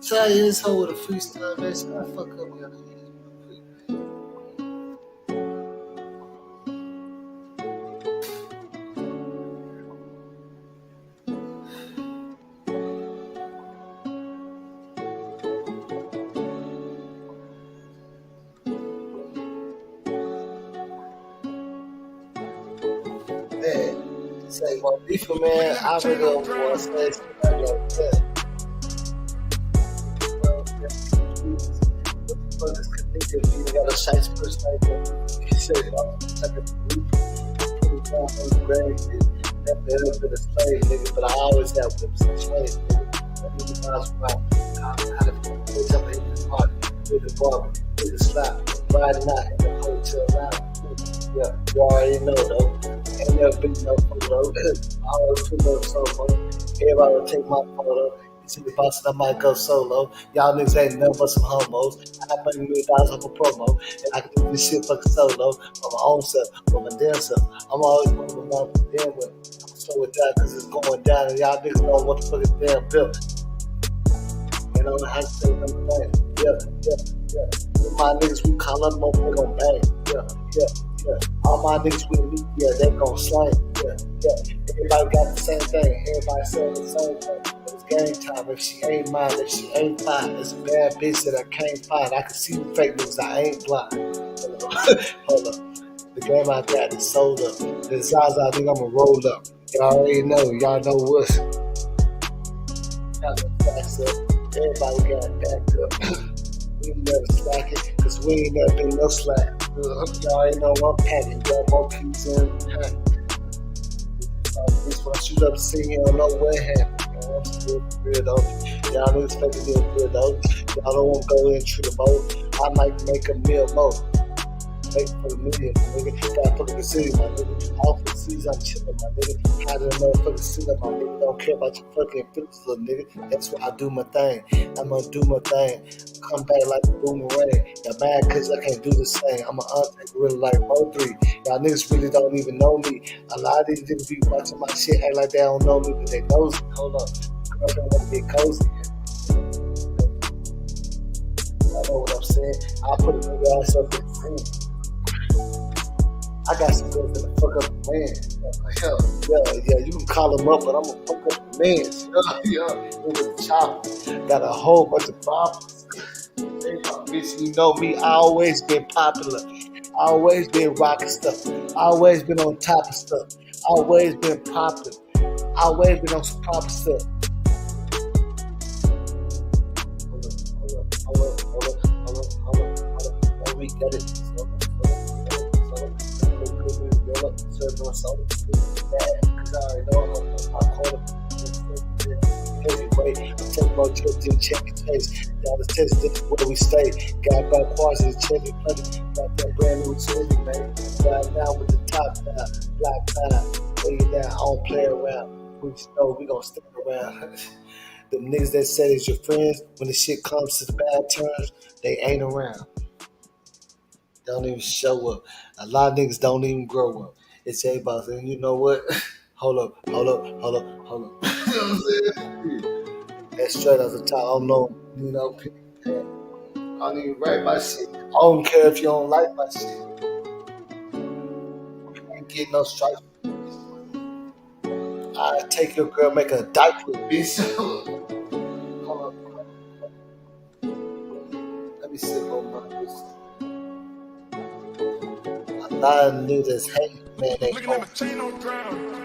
Try this hoe with a freestyle, man. So I fuck up your hands. Man, say Monifa, man, I really don't want to say something like that. What the fuck is Kenneka if you got a shite person like that? He said, I'm like a put it down on the grave, never ever been a slave, nigga, but I always have whips and chains, nigga. That nigga miles from out. I had to pull up in the park, with the barber, with the slap, riding out in the hotel lounge. Yeah, you already know though. Ain't never been no photo. I always put up solo. Everybody will take my photo. You see the boss, I might go solo. Y'all niggas ain't nothing but some homos. I bring me $1,000 off a promo. And I can do this shit fucking solo. For my own self, for my damn self. I'm always going to my damn way. I'm slow it down because it's going down. And y'all niggas know what the fuck is damn built. You know, I have to say them things. Yeah. With my niggas, we call them motherfucker gon' bang. Yeah. All my niggas with me, yeah, they gon' slang. Yeah. Everybody got the same thing. Everybody saying the same thing. It's game time. If she ain't mine, if she ain't fine, it's a bad bitch that I can't find. I can see the fake niggas, I ain't blind. Hold up. The game I got is sold up. The size I think I'ma roll up. Y'all already know. Y'all know what's. Y'all know facts up. Everybody got backed up. We ain't never slacking, cause we ain't never been no slack. Y'all ain't know I'm packing, got more keys in. This when I shoot up the scene, you don't know what happened. I'm still real though. Y'all niggas fucking doing good though. Y'all don't want to go in and treat a boat. I might make a meal more. Make for the million, nigga. Gotta fucking consider my nigga. All for the seas, I'm chillin', my nigga. How did a motherfucker sit up, my nigga? Don't care about your fucking feelings, little nigga. That's why I do my thing. I'ma do my thing. Come back like a boomerang. Y'all mad cause I can't do the same. I'm an untaker really like O3. Y'all niggas really don't even know me. A lot of these niggas be watching my shit, act like they don't know me, but they nosy. Hold up. Girlfriend wanna get cozy. I know what I'm saying. I put a nigga ass up in the scene. I got some girls that fuck up the man. Yeah, you can call them up, but I'm gonna fuck up the man. Yeah. With the chopper. Got a whole bunch of problems. Bitch, you know me, I always been popular. I always been rocking stuff. I always been on top of stuff. I always been popular. I always been on some proper stuff. Hold up. We got it. Serving my soul, cause I already know I'm calling anyway. I'm taking more trips to check the taste. Down the test, this is where we stay. Got about quads in the check, Got that brand new city, man. Right now with the top down, black down, lay it down, I don't play around. We know we gonna stick around. Them niggas that say it's your friends, when the shit comes to the bad terms, they ain't around. Don't even show up. A lot of niggas don't even grow up. It's everybody saying, you know what? Hold up. You know what I'm saying? That's straight off the top. I don't know, I don't even write my shit. I don't care if you don't like my shit. You ain't getting no stripes. I take your girl, make her a diaper, bitch. Hold up. Let me sip on my pussy. A lot of niggas hate, man. They Looking at my chain on ground.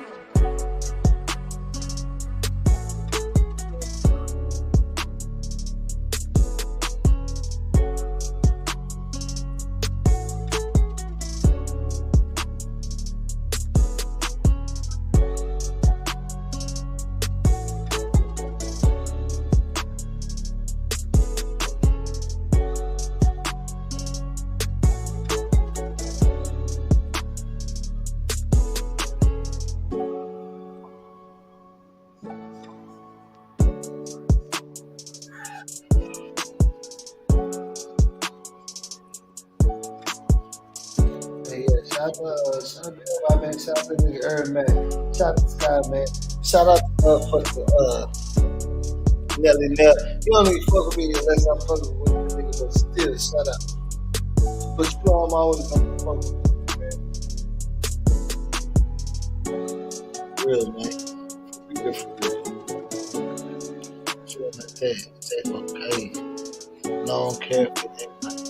Shout out to everybody, man. Shout out to nigga Earn, man. Shout out to Sky, man. Shout out to Nelly Nell. You don't even fuck with me unless I'm fucking with you, nigga, but still, shout out. But you know I'm always gonna fuck with you, man. Real, man. For real. Shit like that. It's okay. No, I don't care if it ain't like that.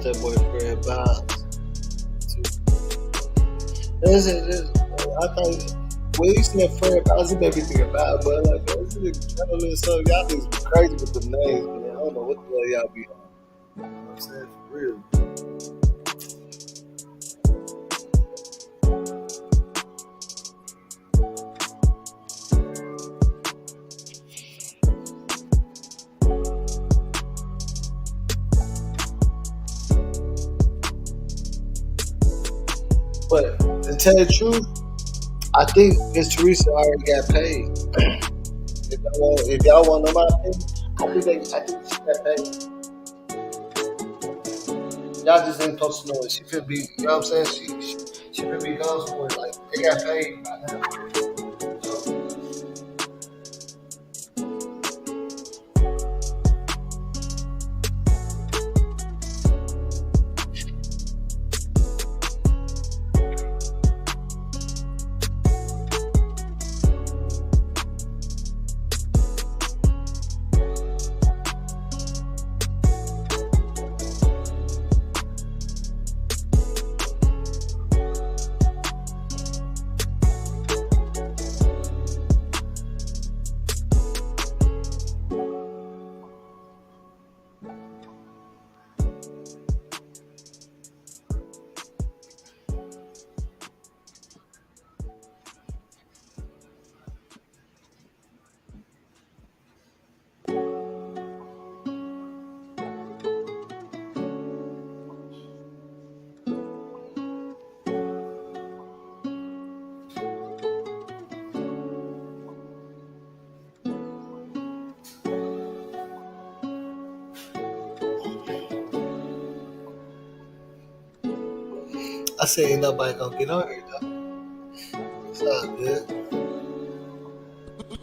That boy Fred Bounds. I thought when you said Fred Bounds, it made me think about it, but like, this nigga journalist, so y'all niggas be crazy with the names, man. I don't know what the hell y'all be on. You know what I'm saying? For real. But to tell you the truth, I think Miss Teresa already got paid. If y'all want to know my opinion, I think she got paid. Y'all just ain't supposed to know it. She could be, you know what I'm saying? She could be gone somewhere. Like, they got paid by now. I said ain't nobody gonna get on here though. It's all good.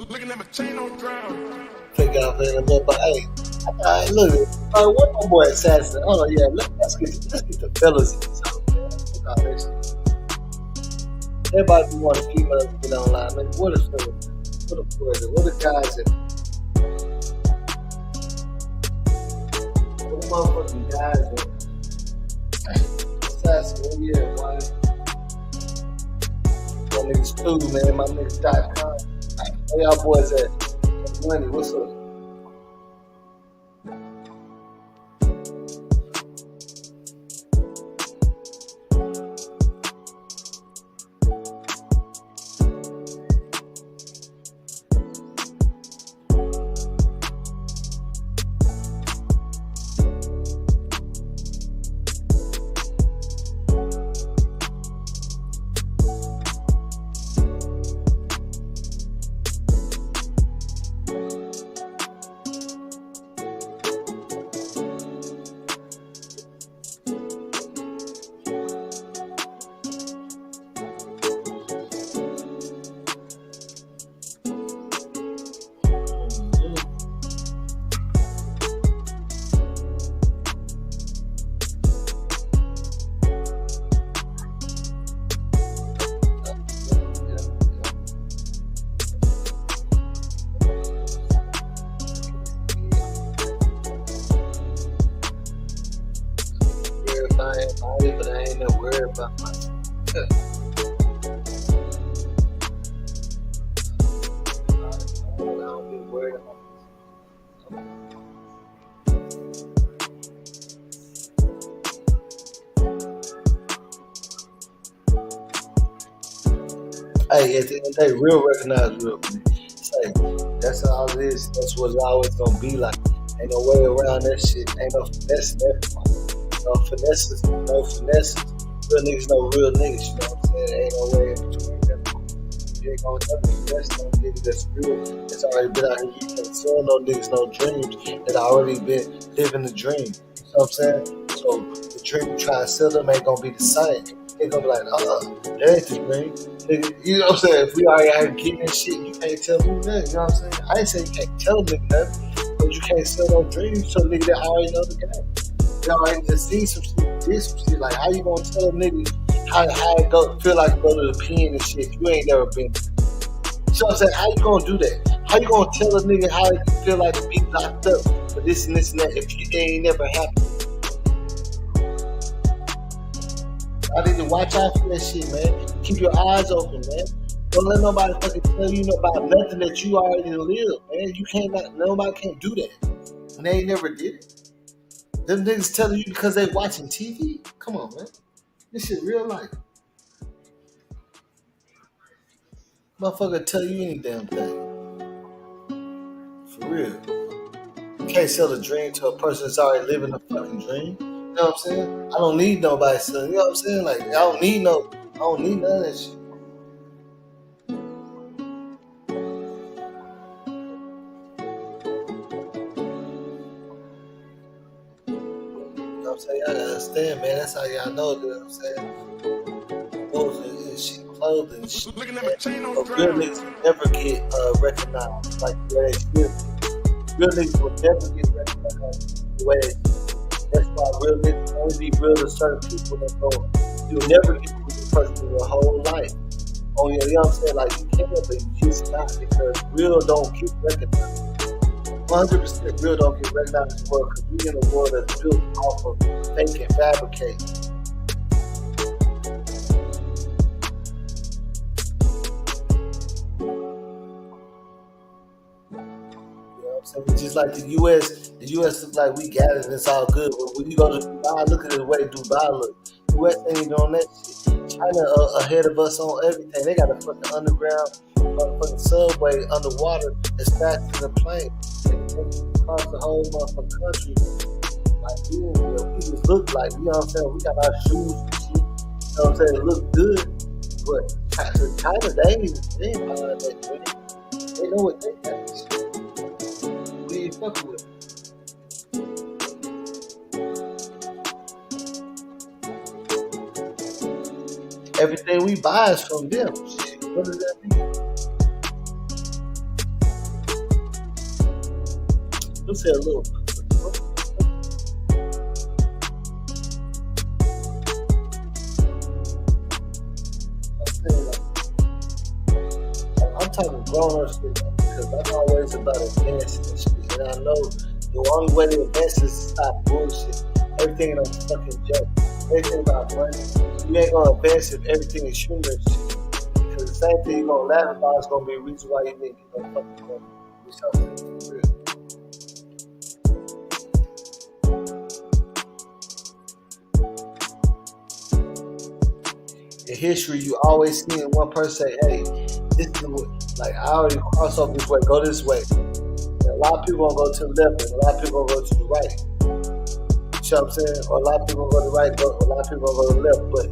Looking at my chain on ground. Figure out there, but hey, look, what my boy Assassin? Oh yeah, let's get the fellas in this out, man. Look all that shit. Everybody be wanting females to get online. Like, what if fellas? What the boys? What the guys in? What the motherfucking guys in? Assassin, yeah, why? My niggas too, man. My niggas.com. Where y'all boys at? Money, what's up? But I ain't no worried about myself. I don't be worried about Hey, at the end of the day, real recognize real. It's like, that's all it is. That's what it's always gonna be like. Ain't no way around that shit. Ain't no finesse in everything. No finesses, no finesses. Real niggas know real niggas, you know what I'm saying? There ain't no way in between them. You ain't gonna never finesse no nigga that's real. That's already been out here. You can't sell no niggas no dreams that already been living the dream. You know what I'm saying? So the dream you try to sell them ain't gonna be the same. They gonna be like, that ain't the dream. Nigga, you know what I'm saying? If we already out here getting this shit, you can't tell me nothing. You know what I'm saying? I ain't saying you can't tell nigga nothing, but you can't sell no dreams to a nigga that already know the game. You already just see some shit, did some shit. Like, how you gonna tell a nigga how it go, feel like go to the pen and shit? You ain't never been. You know what I'm saying? How you gonna do that? How you gonna tell a nigga how it feel like to be locked up for this and this and that if it ain't never happened? I need to watch out for that shit, man. Keep your eyes open, man. Don't let nobody fucking tell you about nothing that you already lived, man. You can't, nobody can't do that. And they ain't never did it. Them niggas telling you because they watching TV? Come on, man. This shit real life. Motherfucker tell you any damn thing. For real. You can't sell a dream to a person that's already living a fucking dream. You know what I'm saying? I don't need nobody selling. You know what I'm saying? Like, I don't need none of that shit. I'm saying, y'all gotta understand, man. That's how y'all know, you know what I'm saying? Clothes and shit, clothing, shit. But real niggas will never get recognized like the way they should. Real niggas will never get recognized the way they should. That's why real niggas only be real to certain people that know it. You'll never get to the person in your whole life. Only, you know what I'm saying? Like, you can, but you just not, because real don't get recognized. 100% real don't get recognized in the world because we in a world that's built off of fake and fabricate. You know what I'm saying? Just like the US look like we got it and it's all good. But when you go to Dubai, look at the way Dubai look. The US ain't even on that shit. China ahead of us on everything. They got a fucking underground, fucking subway underwater as fast as a plane. Across the whole motherfucking country. Like, we just look like, you know what I'm saying? We got our shoes and shit. You know what I'm saying? It look good. But China, they ain't buying that shit. They know what they got. We ain't fucking with it. Everything we buy is from them. Shit. What does that mean? Let's say a little. I'm talking grown up shit because I'm always about advancing and shit. And I know the only way to advance is to stop bullshit. Everything is a fucking joke. Everything about money. You ain't gonna advance if everything is humor and shit. Because same thing you're gonna laugh about is gonna be a reason why you think you're gonna fucking do something for real. In history, you always see one person say, "Hey, this is what, like I already crossed over this way. Go this way." And a lot of people gonna go to the left, and a lot of people gonna go to the right. You know what I'm saying? Or a lot of people gonna go to the right, but a lot of people gonna go to the left. But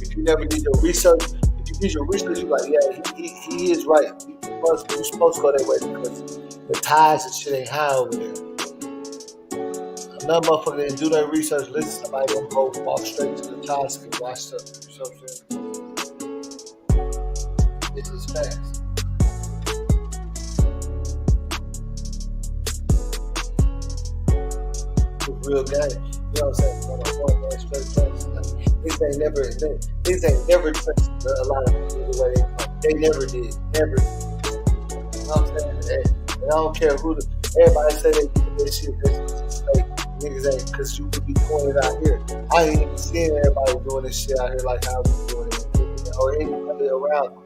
if you never did your research, if you did your research, you're like, yeah, he is right. You're supposed to go that way because the tides and shit ain't high over there. Another motherfucker didn't do their research. Listen, somebody gonna go walk straight to the tides and get washed up. You know what I'm saying? It's just facts. It's real game. You know what I'm saying? One man straight face. These ain't never touched a lot of people the way they come. They never did. Never. You know what I'm saying? And I don't care who everybody say they do this shit. This is fake. Niggas ain't, because you could be doing it out here. I ain't even seeing everybody doing this shit out here like how we doing it, or anybody around them.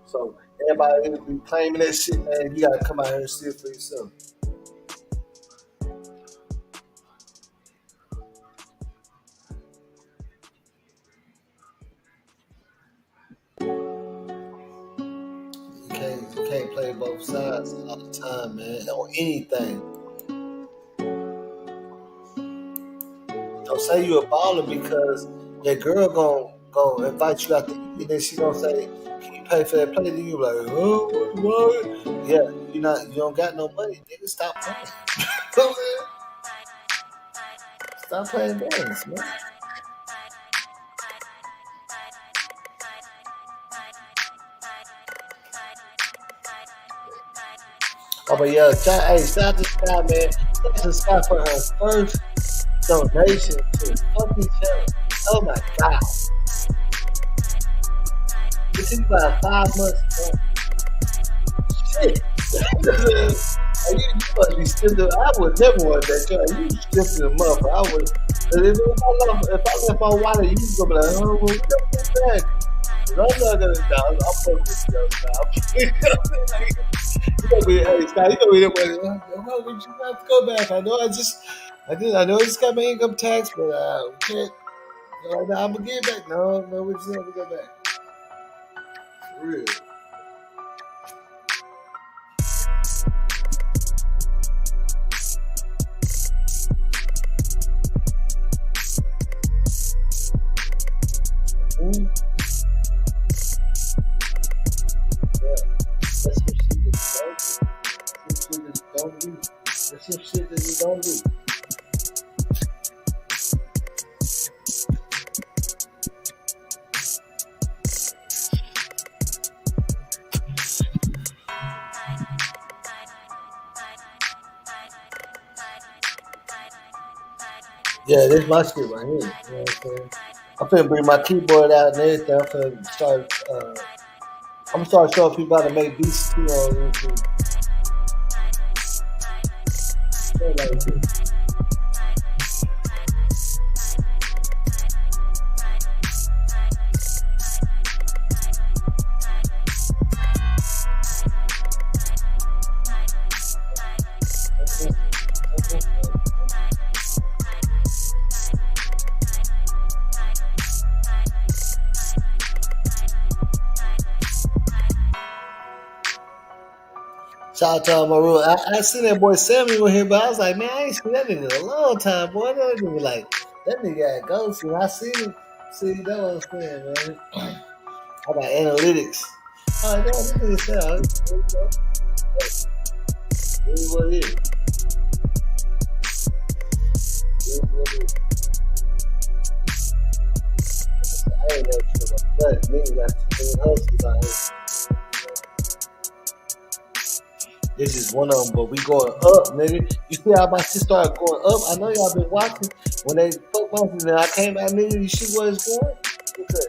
So everybody be claiming that shit, man. You gotta come out here and see it for yourself. You can't play both sides all the time, man, on anything. Don't say you a baller because that girl gon' invite you out to eat, and then she gonna say, "Can you pay for that plate?" And you like, "Oh, what? Yeah, you don't got no money, nigga. Stop playing." Stop playing games, man. Oh, but yeah, shout out to Scott, man. Shout out to Scott for her first donation to the fucking channel. Oh my god. This is about 5 months. Shit. You must be still. I would never want that channel. You still the mother. I would. If I left my wallet, you gonna be like, "Oh, well, get back." I'm not gonna die. I'm fucking with you, Scott. You gonna be, hey, Scott, you gonna be that way. Why would you have to go back? I know I just got my income tax, but we can't. I'm gonna get it back. No, we just never go back. For real. Mm-hmm. That's some shit that you don't do. Yeah, this is my shit right here. You know what I'm saying? I'm finna bring my keyboard out and everything. I'm gonna start showing people how to make beats too on YouTube. Shout out to Maru. I seen that boy Samuel here, but I was like, man, I ain't seen that nigga in a long time, boy. That nigga like, that nigga got ghosts. And I seen him. See, that was what I'm saying, man. I got analytics. Oh, no, this nigga sound. This is what it is. This is what it is. I ain't never sure about that. Nigga got too many hustles out here. This is one of them, but we going up, nigga. You see how my shit started going up? I know y'all been watching. When they fuck my shit, and I came out, nigga, you see where it's going? Okay.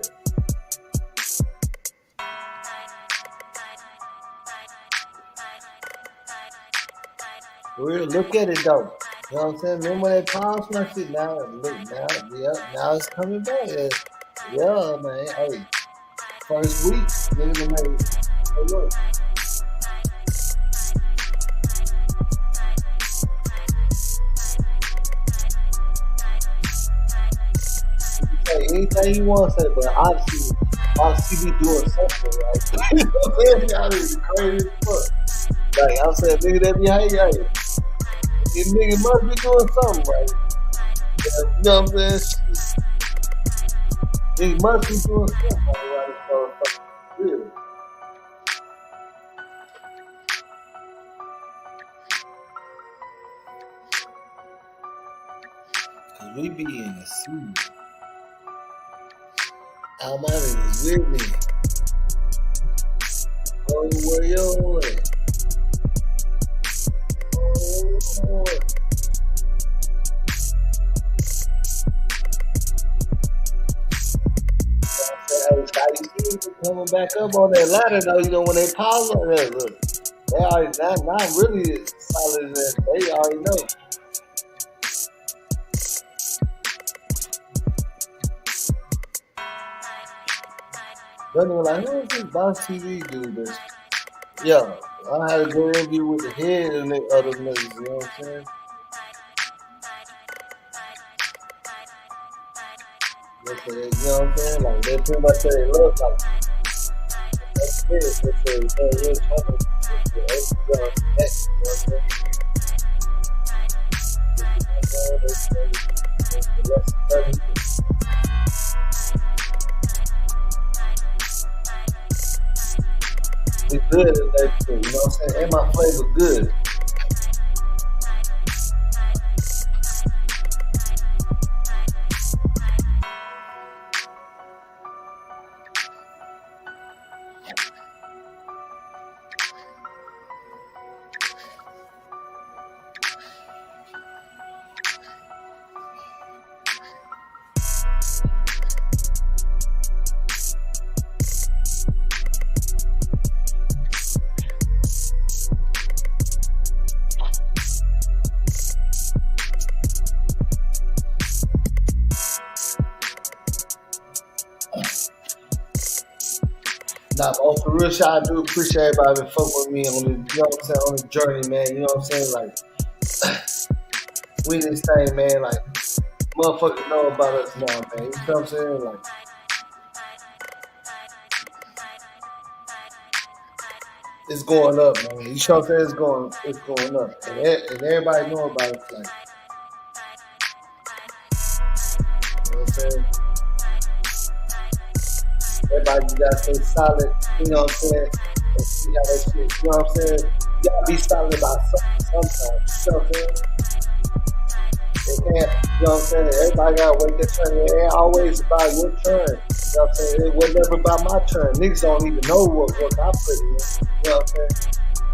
For real, look at it though. You know what I'm saying? Remember when they paused my shit? Now, look, now it's coming back. Yeah, man. Hey. First week, nigga made hey, look. Say anything you want to say, but obviously, me doing something, right? You know what I'm saying? Y'all is crazy as fuck. Like, I'm saying, nigga, that be hey. This nigga must be doing something, right? Yeah, you know what I'm saying? He must be doing something, right? This motherfucker. Really. Cause we be in the sea. All my niggas with me. Oh, where you at? Oh, coming back up on that ladder though, you know, when they pause on that, look, they already not really as solid as that. They already know. Then they were like, who is this Boss TV dude? This? Yeah, I had a good interview with the head and the other niggas, you know what I'm saying? You know what I'm saying? Like, they pretty much say they look like that's it. They say, hey, you're coming. You know what I'm saying? We good in that shit, you know what I'm saying? And my flavor good. Nah, but for real shit, I do appreciate everybody been fucking with me on the, you know what I'm saying, on the journey, man. You know what I'm saying? Like, we this thing, man. Like, motherfuckers know about us now, man. You know what I'm saying? Like, it's going up, man. You know what I'm saying? It's going up, and everybody know about it. Like, you know what I'm saying? Everybody just gotta stay solid, you know what I'm saying? And see how that shit, you know what I'm saying? You gotta be solid about something sometimes, you know what I'm saying? It can't, you know what I'm saying? Everybody gotta wait their turn. It ain't always about your turn. You know what I'm saying? It was never about my turn. Niggas don't even know what work I put in. You know what I'm saying?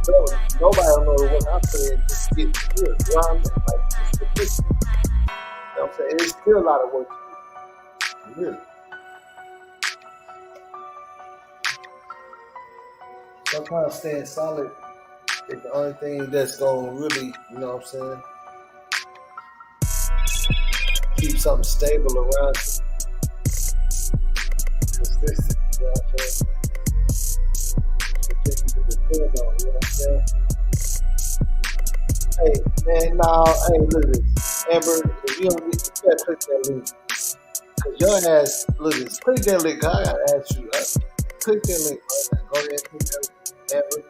So, nobody don't know the work I put in to get good. You know what I'm saying? Like, it's the picture. You know what I'm saying? It's still a lot of work to do. Really. Sometimes staying solid is the only thing that's going to really, you know what I'm saying, keep something stable around you. Consistent, you know what I'm saying? That you can depend on, you know what I'm saying? Hey, man, hey, look at this. Amber, if you don't get, you gotta click that link. Because your ass, look at this. Click that link. I got to ask you. Click that link right now. Go ahead and click that link. Amber.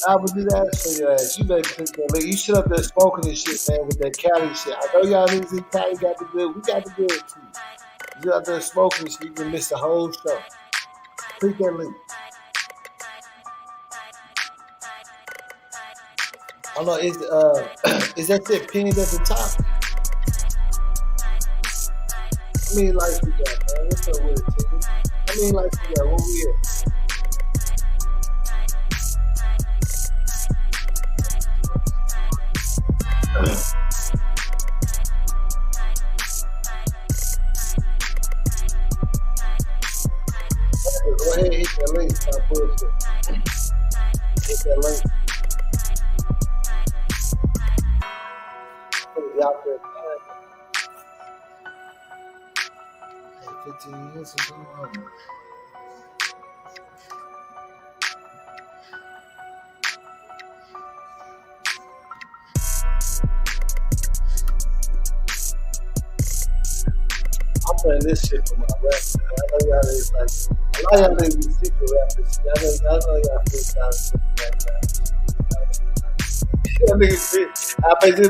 I would just ask for your ass. You better click that link. You sit up there smoking this shit, man, with that Cali shit. I know y'all niggas in Cali got the good. We got the good too. You out there smoking this shit, you can miss the whole show. Click that link. I don't know, is that shit pinned at the top? How many likes we got, man? What's up with it, team? How many likes we got? Where we at? Go ahead, hit that link. Stop bullshit. Hit that link. Put it out there. 15 years or something. playing this shit for my rap. I know y'all is like a lot of y'all niggas be secret rappers. I know y'all freestyle shit like that. Y'all niggas be, I bet you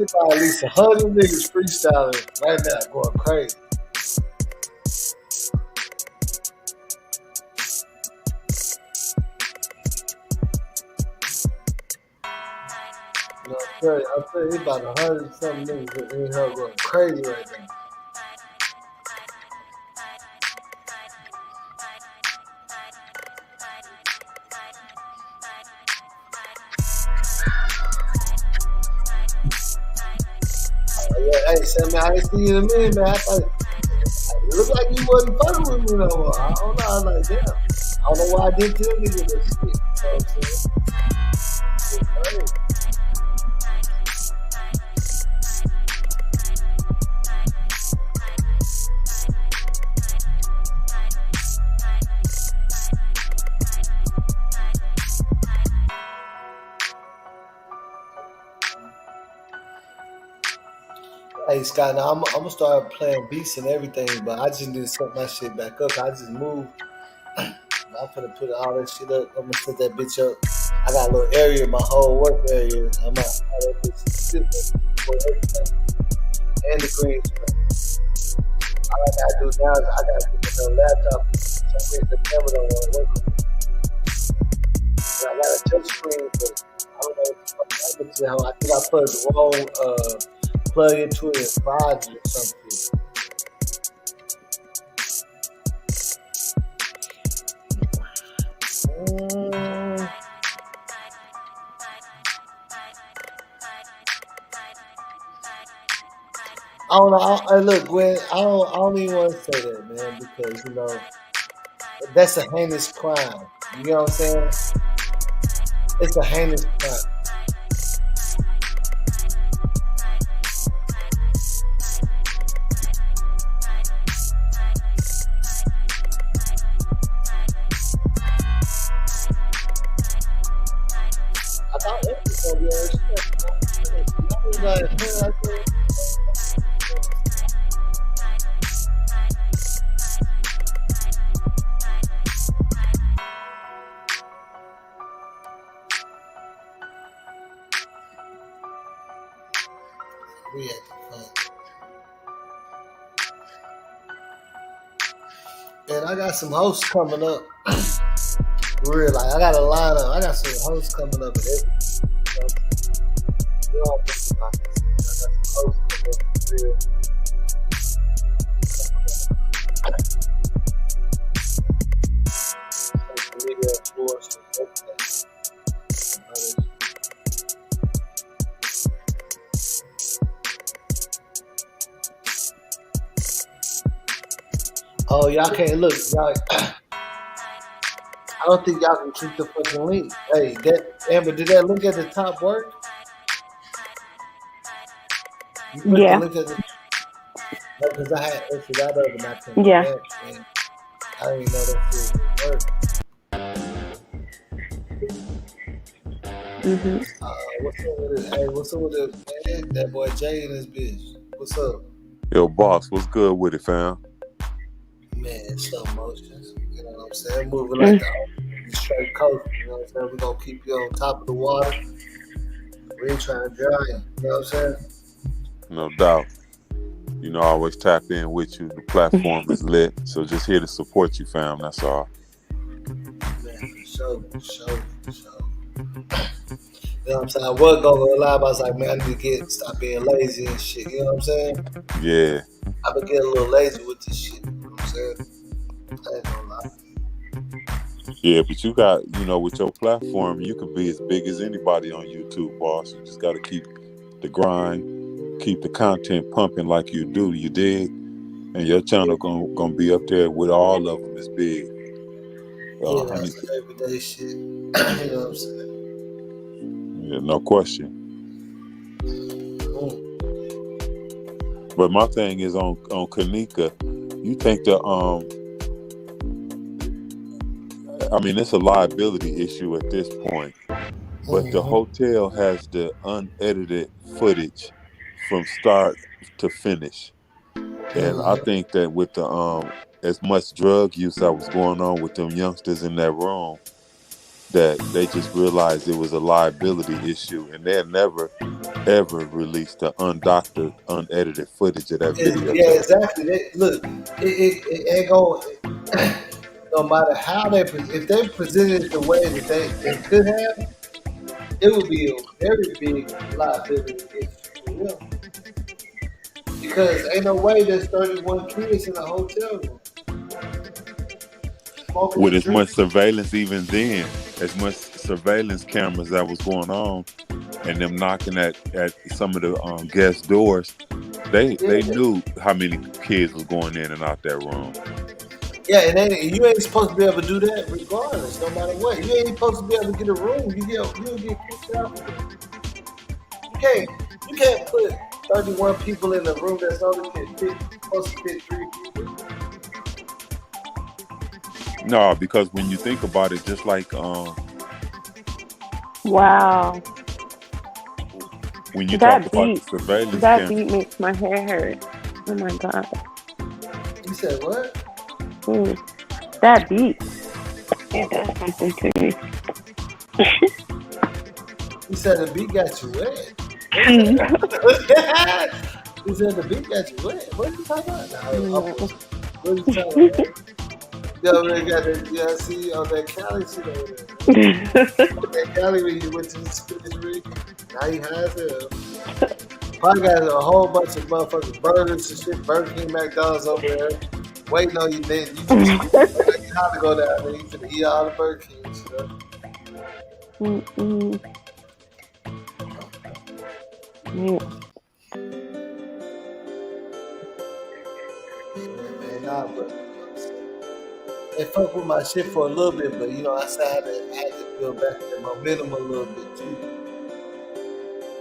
probably at least 100 niggas freestyling right now going crazy. You know, I'm telling you, about 100 something niggas in here going crazy right now. Yeah, hey, Sam, man, I ain't seen you in a minute, man. I thought it looked like you wasn't fucking with me no more. I don't know. I was like, damn. I don't know why I didn't tell niggas that shit. You know what I'm saying? Shit crazy. Hey Scott, now I'm gonna start playing beats and everything, but I just need to set my shit back up. I just moved. I'm finna put all that shit up. I'm gonna set that bitch up. I got a little area, my whole work area. I'm gonna have that bitch sit for everything and the green screen. All I gotta do now is I gotta get the laptop. For some reason the camera don't want to work on it. And I got a touch screen, but I don't know what the fuck happened to it. I think I put the wrong plug into it in 5 or something. I don't know. Hey, look, Gwen, I don't even want to say that, man, because, you know, that's a heinous crime. You know what I'm saying? It's a heinous crime. And I got some hosts coming up. Real, like I got a lineup. I got some hosts coming up. And I got some hosts coming up. Real. Social media influencers, everything. Oh, y'all can't look. Y'all, I don't think y'all can keep the fucking link. Hey, Amber, did that link at the top work? You put the link at the because I had exit out of it and I couldn't get back, man. I didn't even know that shit would work. What's up with it? Hey, what's up with it, man? That boy Jay and his bitch. What's up? Yo, boss, what's good with it, fam? Man, slow motions. You know what I'm saying? Moving like the straight coast. You know what I'm saying? We're going to keep you on top of the water. We ain't trying to drown you. You know what I'm saying? No doubt. You know, I always tap in with you. The platform is lit. So just here to support you, fam. That's all. Man, for sure. You know what I'm saying? I was going to lie, but I was like, man, I need to stop being lazy and shit. You know what I'm saying? Yeah. I've been getting a little lazy with this shit. You know what I'm saying? I ain't gonna lie. Yeah, but you got, you know, with your platform, you can be as big as anybody on YouTube, boss. You just got to keep the grind, keep the content pumping like you do, you dig? And your channel gonna be up there with all of them as big. Yeah, that's everyday shit. You know what I'm saying? Yeah, no question. But my thing is on Kenneka, you think that I mean, it's a liability issue at this point, but the hotel has the unedited footage from start to finish. And I think that with the as much drug use that was going on with them youngsters in that room, that they just realized it was a liability issue, and they'll never ever release the undoctored, unedited footage of that video. Yeah, exactly. Look, it ain't going. No matter how if they presented it the way that they could have, it would be a very big liability issue for them. Because ain't no way there's 31 kids in a hotel room. With as much surveillance, even then, as much surveillance cameras that was going on, and them knocking at some of the guest doors, they knew how many kids was going in and out that room. Yeah, and you ain't supposed to be able to do that regardless, no matter what. You ain't supposed to be able to get a room. You get kicked out. You can't put 31 people in a room that's only supposed to fit 3 people. No, because when you think about it, just like wow. When you talk about the surveillance that beat makes my hair hurt. Oh my god. You said what? That beat. It does something to me. He said the beat got you wet. He said the beat got you wet. What are you talking about? What are you talking about? Yo, they got that, see on that Cali shit over there. That Cali when you went to the dispensary, now you have it. Probably got a whole bunch of motherfucking burgers and shit, Burger King, McDonald's over there, waiting on you. Then you just have to go down there. You finna eat all the Burger King stuff. Man, nah, but they fuck with my shit for a little bit, but you know, I had to build back the momentum a little bit too.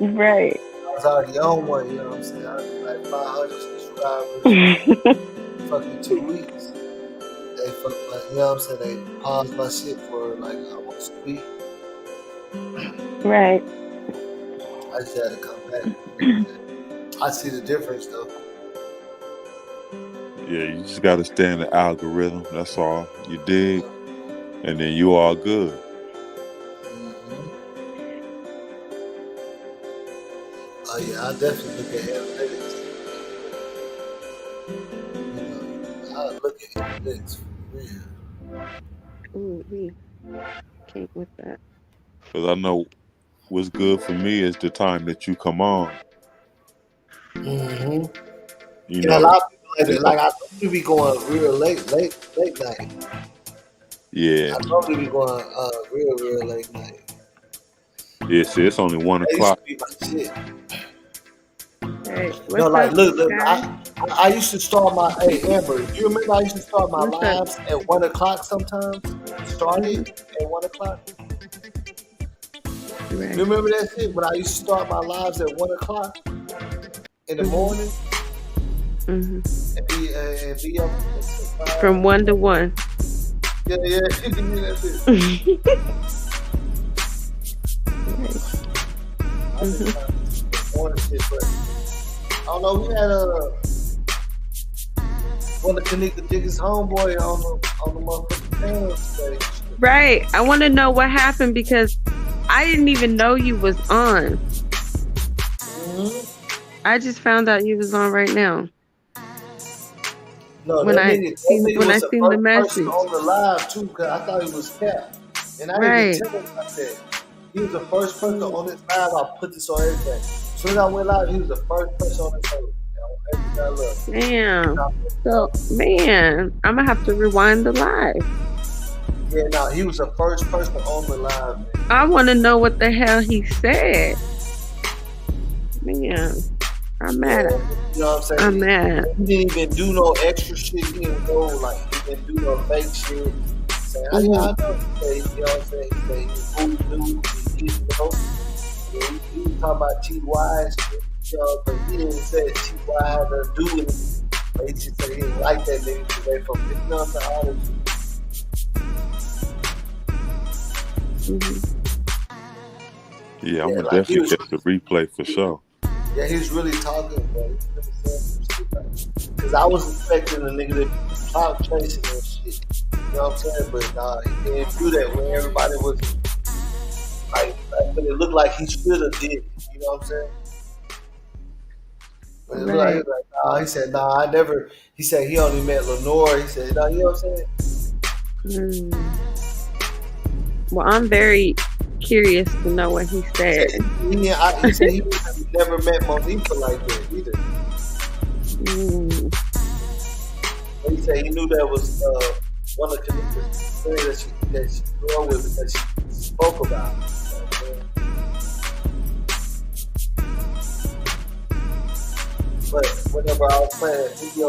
Right. I was already on one, you know what I'm saying? I was like 500 subscribers fucking 2 weeks. They fuck, like, you know what I'm saying? They paused my shit for like almost a week. Right. I just had to come back. I see the difference though. Yeah, you just got to stay in the algorithm. That's all. You dig, and then you all good. Oh yeah, I definitely look at analytics. You know, I look at analytics for real. Ooh, we can't with that. Because I know what's good for me is the time that you come on. Mm-hmm. You and know, a lot of people like that. Like I normally be going real late night. Yeah. I normally be going real late night. Yeah, see, it's only 1 o'clock. That used to be my shit. Hey, No, like look, I used to start my Amber. You remember I used to start my lives at 1 o'clock sometimes? Started at 1 o'clock. Right. You remember that shit when I used to start my lives at 1 o'clock in the morning? Mm-hmm. And be up from 1 to 1. Yeah, you can do that shit. Morning shit, but I don't know. We had one of Kenneka Jenkins Homeboy on the motherfucking panel today. Right. I want to know what happened because I didn't even know you was on. Mm-hmm. I just found out you was on right now. No, when I seen the message on the live too, because I thought it was Cap, and I didn't tell him about that. He was the first person on this live. I put this on everything. As soon as I went live, he was the first person on this show. Damn. So, man, I'm gonna have to rewind the live. Yeah, no, he was the first person on the live, man. I want to know what the hell he said. Man, I'm mad. You know what I'm saying? I'm mad. He didn't even do no extra shit. He didn't go he didn't do no fake shit. Saying, I know. You know what I'm saying? He said he was he was talking about T.Y. and shit. You know, but he didn't say T.Y. had to do it. But he just said he didn't like that nigga because they from picking up the artist. Yeah, I'm gonna definitely get the replay for sure. Yeah, he was really talking, bro. He was really saying some shit. Because I was expecting the nigga to be clout chasing and shit. You know what I'm saying? But nah, he didn't do that when everybody was like when it looked like he should have did it. You know what I'm saying? When it looked like he Right. was like, nah, he said, nah, I never. He said he only met Lenore. He said, nah, you know what I'm saying? Mm. Well, I'm very curious to know what he said. He said he never met Monifa like that either. Mm. He said he knew that was one of Kanika's friends that she grew up with because she spoke about it. You know what I'm saying? But whenever I was playing a video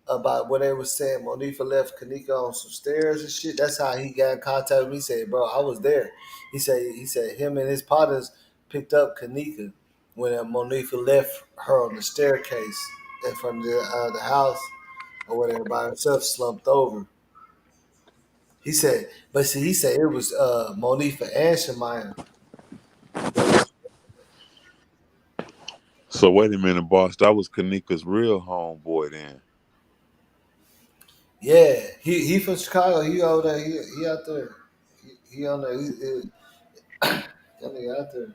about what they were saying, Monifa left Kenneka on some stairs and shit. That's how he got in contact with me. He said, "Bro, I was there." He said him and his partners picked up Kenneka when Monifa left her on the staircase in front of the house or whatever by himself, slumped over. He said, but see, he said it was Monifa and Shemaya. So wait a minute, boss. That was Kanika's real homeboy then. Yeah, he from Chicago. He over there. He out there. He on there. That nigga out there.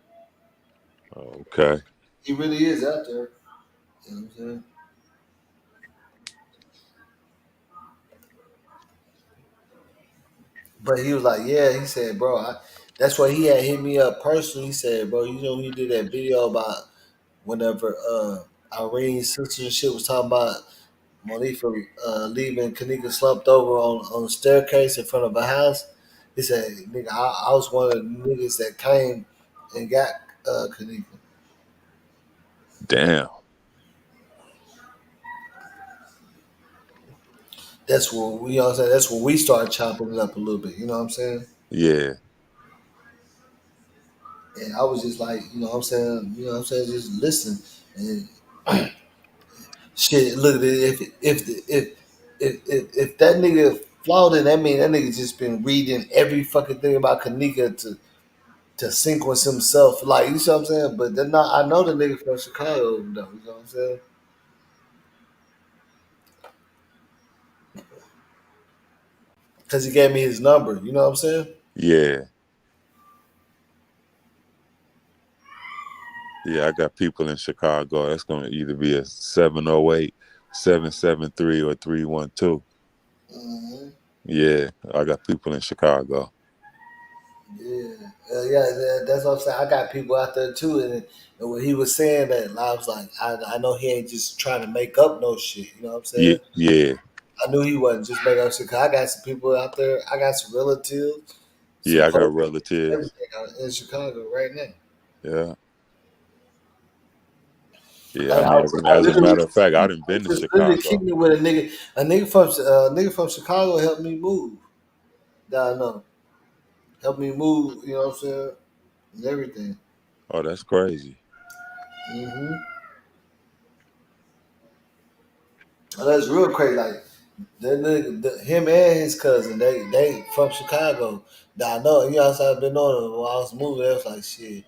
Okay. He really is out there. You know what I'm saying? But he was like, yeah. He said, bro, that's why he had hit me up personally. He said, bro, you know, he did that video about whenever Irene's sister and shit was talking about Monifa leaving Kenneka slumped over on the staircase in front of a house. He said, nigga, I was one of the niggas that came and got Kenneka. Damn. That's what we, you know what I'm saying? That's when we started chopping it up a little bit. You know what I'm saying? Yeah. And I was just like, you know what I'm saying? You know what I'm saying? Just listen. And shit, look at it. If that nigga flawed it, that mean that nigga just been reading every fucking thing about Kenneka to sequence himself. Like, you see what I'm saying? But they're not. I know the nigga from Chicago, though. You know what I'm saying? Because he gave me his number. You know what I'm saying? Yeah. Yeah, I got people in Chicago. That's gonna either be a 708, 773, or 312. Mm-hmm. Yeah, I got people in Chicago. Yeah, that's what I'm saying. I got people out there too, and when he was saying that, I was like, I know he ain't just trying to make up no shit. You know what I'm Yeah, saying? yeah, I knew he wasn't just making up shit. 'Cause I got some people out there. I got some relatives, some yeah. I got cousins, relatives. everything in Chicago right now. Yeah, yeah. Like, I As a literally, matter of fact, I done I was been to just literally Chicago. kicking it with a nigga. A nigga from Chicago helped me move. That I know. Helped me move. You know what I'm saying? And everything. Oh, that's crazy. Mm-hmm. Oh, that's real crazy. Like that nigga, him and his cousin, they from Chicago. That I know. You know, so I've been knowing them while I was moving. It was like shit.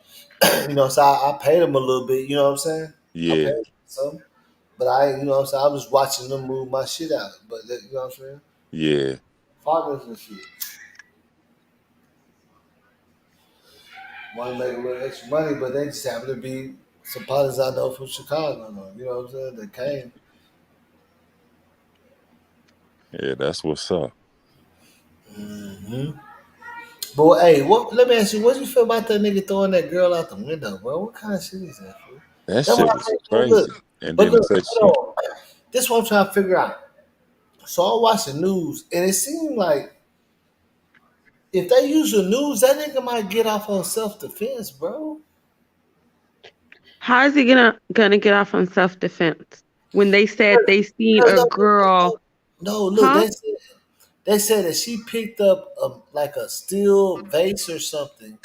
You know, so I paid them a little bit. You know what I'm saying? I paid Yeah, them some, but you know what I'm saying. I was watching them move my shit out. But you know what I'm saying? yeah, Fathers and shit. Want to make a little extra money, but they just happen to be some partners I know from Chicago. Though, you know what I'm saying? They came. yeah. That's what's up. Mm-hmm. But hey, what? Let me ask you, what do you feel about that nigga throwing that girl out the window, bro? What kind of shit is that, fool? That That's what shit I was think. Look, crazy. And but then he look, said she. hold on. This is what I'm trying to figure out. So I watched the news, and it seemed like if they use the news, that nigga might get off on self defense, bro. How is he gonna get off on self defense when they said they seen Because a girl? no, look, Huh? they said that she picked up like a steel vase or something,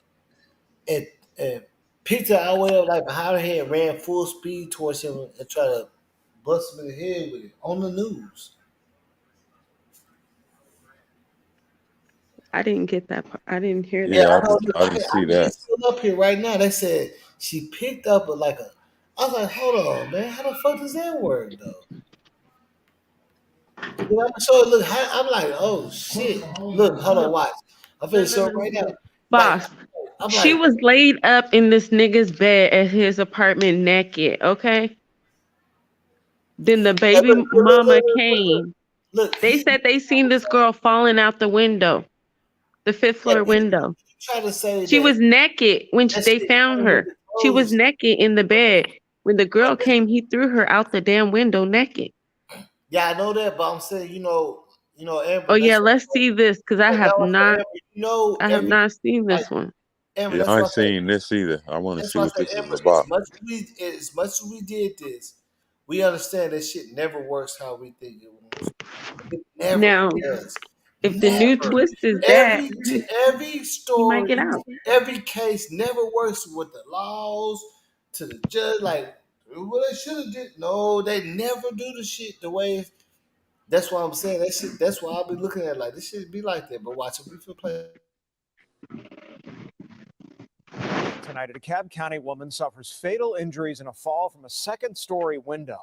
and and picked her out way up like behind her head, and ran full speed towards him and tried to bust him in the head with it on the news. I didn't get that part. I didn't hear Yeah, that Yeah, I part. know. I didn't see It's that. still up here right now. They said she picked up like a I was like, hold on, man. How the fuck does that work, though? So look, I'm like, oh shit. Look, hold on, watch. I'm finna show it right now. Like, Boss, I'm she like, was laid up in this nigga's bed at his apartment naked, okay? Then the baby mama came. look, They said they seen this girl falling out the window, the fifth yeah, floor window. try to say She was that naked when that they shit found came with her. the She was clothes. naked in the bed. When the girl came, he threw her out the damn window naked. Yeah, I know that, but I'm saying, Oh Amber, yeah, that's let's see this because I that have was for not. Amber. I have Every not seen like this one. Amber, Yeah, that's I why I ain't say seen this either. I want to that's see why I what say this is Amber, about. as much as we did this, we understand that shit never works how we think it works. It never Now, does. if the new Never. twist is that, Every he might story, get out. every case never works with the laws to the judge. Like, well, they should have did. No, they never do the shit the way. That's why I'm saying that shit. That's why I'll be looking at it like this shit be like that. But watch it, we feel play. Tonight, a DeKalb County woman suffers fatal injuries in a fall from a second-story window.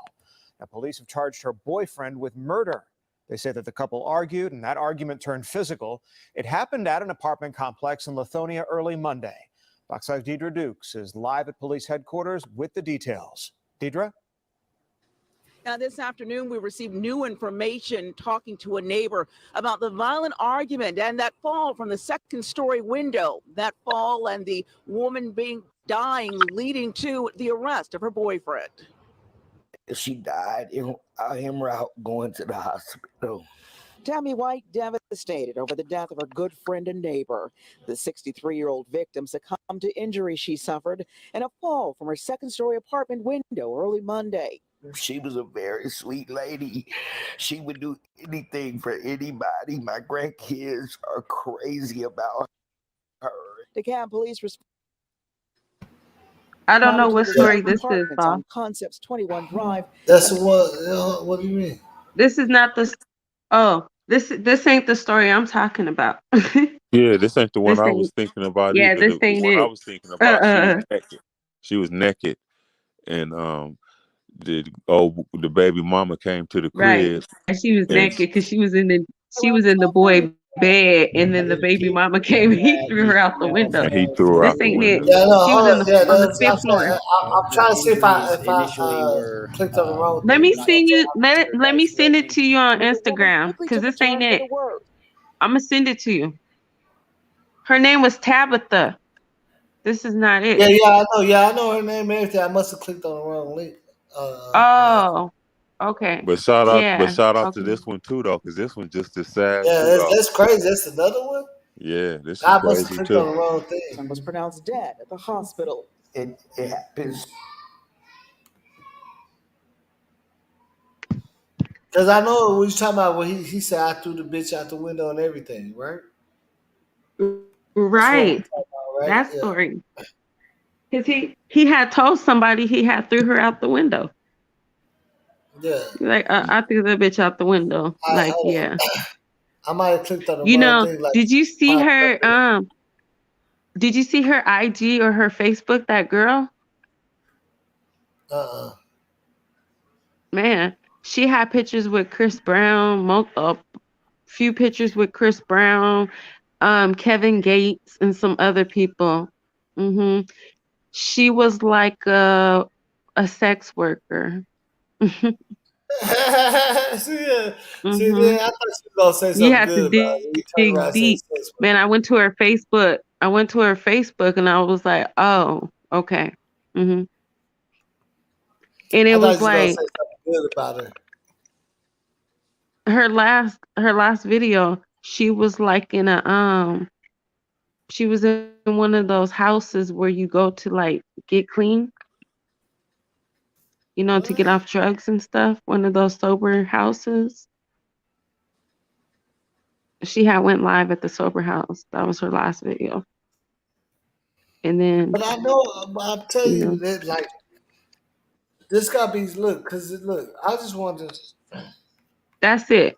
Now, police have charged her boyfriend with murder. They say that the couple argued, and that argument turned physical. It happened at an apartment complex in Lithonia early Monday. Fox 5's Deidre Dukes is live at police headquarters with the details. Deidre? Now, this afternoon, we received new information talking to a neighbor about the violent argument and that fall from the second-story window. That fall and the woman dying, leading to the arrest of her boyfriend. She died en route going to the hospital. Tammy White devastated over the death of her good friend and neighbor. The 63-year-old victim succumbed to injuries she suffered in a fall from her second-story apartment window early Monday. She was a very sweet lady. She would do anything for anybody. My grandkids are crazy about her. DeKalb police I don't know what to the story this is, apartments boss. on Concepts 21 Drive. That's the one. What do you mean? This is not the. Oh, this ain't the story I'm talking about. Yeah, this ain't the one This I was ain't. thinking about Yeah, either. this The ain't one I it. was thinking about, she was naked. She was naked, and the baby mama came to the Right. crib, She was and naked because she was in the boy bed, and then the baby mama came. He threw her out the window. he threw her This out the ain't it. window. Yeah, no, She was hold in on. Yeah, on the that's, I'm, fifth floor. I'm trying to see if I initially were clicked on the wrong Let thing. me send you. Let me send it to you on Instagram because this ain't it. I'm gonna send it to you. Her name was Tabitha. This is not it. Yeah, I know her name and everything. I must have clicked on the wrong link. Oh, okay. But shout Yeah. out to Okay. this one too, though, because this one just as sad Yeah, too, though. that's crazy. That's another one. Yeah, this is I must have crazy clicked too. on the wrong thing. And was pronounced dead at the hospital. It happens. Because I know what you're talking about when he said I threw the bitch out the window and everything, right? Right. Right? That Yeah. story. Cause he had told somebody he had threw her out the window. Yeah. Like I threw that bitch out the window. Like yeah. I might have clicked on the You wrong know, thing. Like, did you see her? Did you see her IG or her Facebook? That girl. Man, she had pictures with Chris Brown. A few pictures with Chris Brown, Kevin Gates, and some other people. She was like a sex worker. see, then I thought she was gonna say You something have to good about it. You turned around dig and said deep. sex. Man, I went to her Facebook. And I was like, oh, okay. And it I thought was she was gonna say like something good about her. her last video, she was like in she was in one of those houses where you go to like get clean, to get off drugs and stuff. One of those sober houses. She had went live at the sober house. That was her last video. And then, But I know, I'm telling you that like this gotta be because I just wanted to. that's it.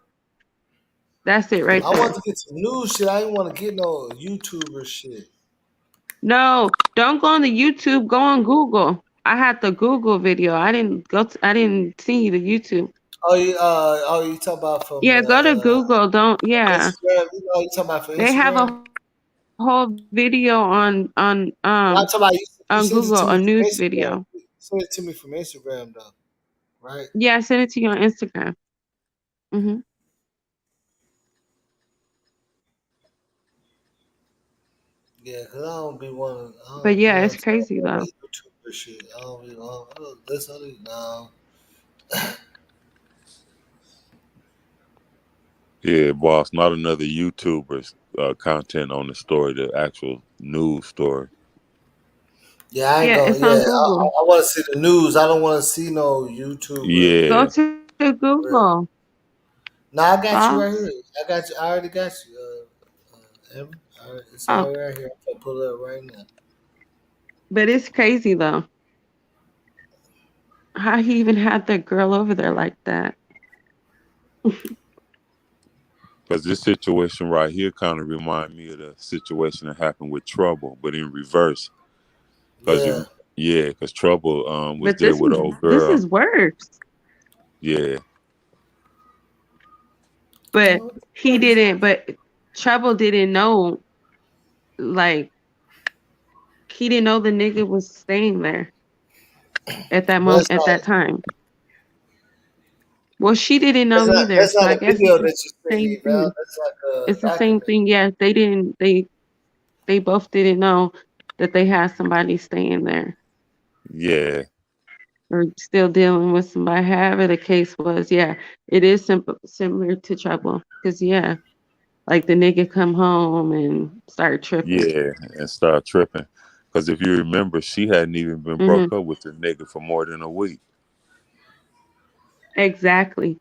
That's it right I there. want to get some news shit. I didn't want to get no YouTuber shit. No, don't go on the YouTube. Go on Google. I had the Google video. I didn't I didn't see the YouTube. You talking about from Yeah, the go to Google. Don't. Yeah, Instagram? You know, you talking about from they have Instagram? a whole video No, I'm talking about you on sent it Google, to me a from news Instagram. video. You sent it to me from Instagram though, right? Yeah, I sent it to you on Instagram. Hmm Yeah, cause I don't be wanting. I But don't, you yeah, know what it's I'm saying? crazy though. That YouTuber shit. I don't be. This other no. Yeah, boss. Not another YouTuber's content on the story, the actual news story. Yeah, I ain't Yeah, gonna. it's Yeah, on I Google. want to see the news. I don't want to see no YouTuber. Go Yeah, to Real. Google, Nah, I got you right boss. here. I got you. I already got you. Amber. It's Oh, already right here. I'm gonna pull it up right now. but it's crazy though. How he even had that girl over there like that. because this situation right here kind of remind me of the situation that happened with Trouble, but in reverse. Because Yeah. you, yeah, because Trouble was But there with an old this girl. is worse. Yeah, But he didn't. But Trouble didn't know. Like he didn't know the nigga was staying there at that But moment at that time. Well, she didn't know either. that's So not I a guess video it's the that you sent same me, Val. thing. That's like a It's the same document. thing. Yeah, they didn't. They both didn't know that they had somebody staying there yeah, or still dealing with somebody. However the case was, yeah, it is similar to Trouble. Cause yeah, like the nigga come home and start tripping. yeah, and start tripping. Because if you remember, she hadn't even been Hmm broke up with the nigga for more than a week. Exactly.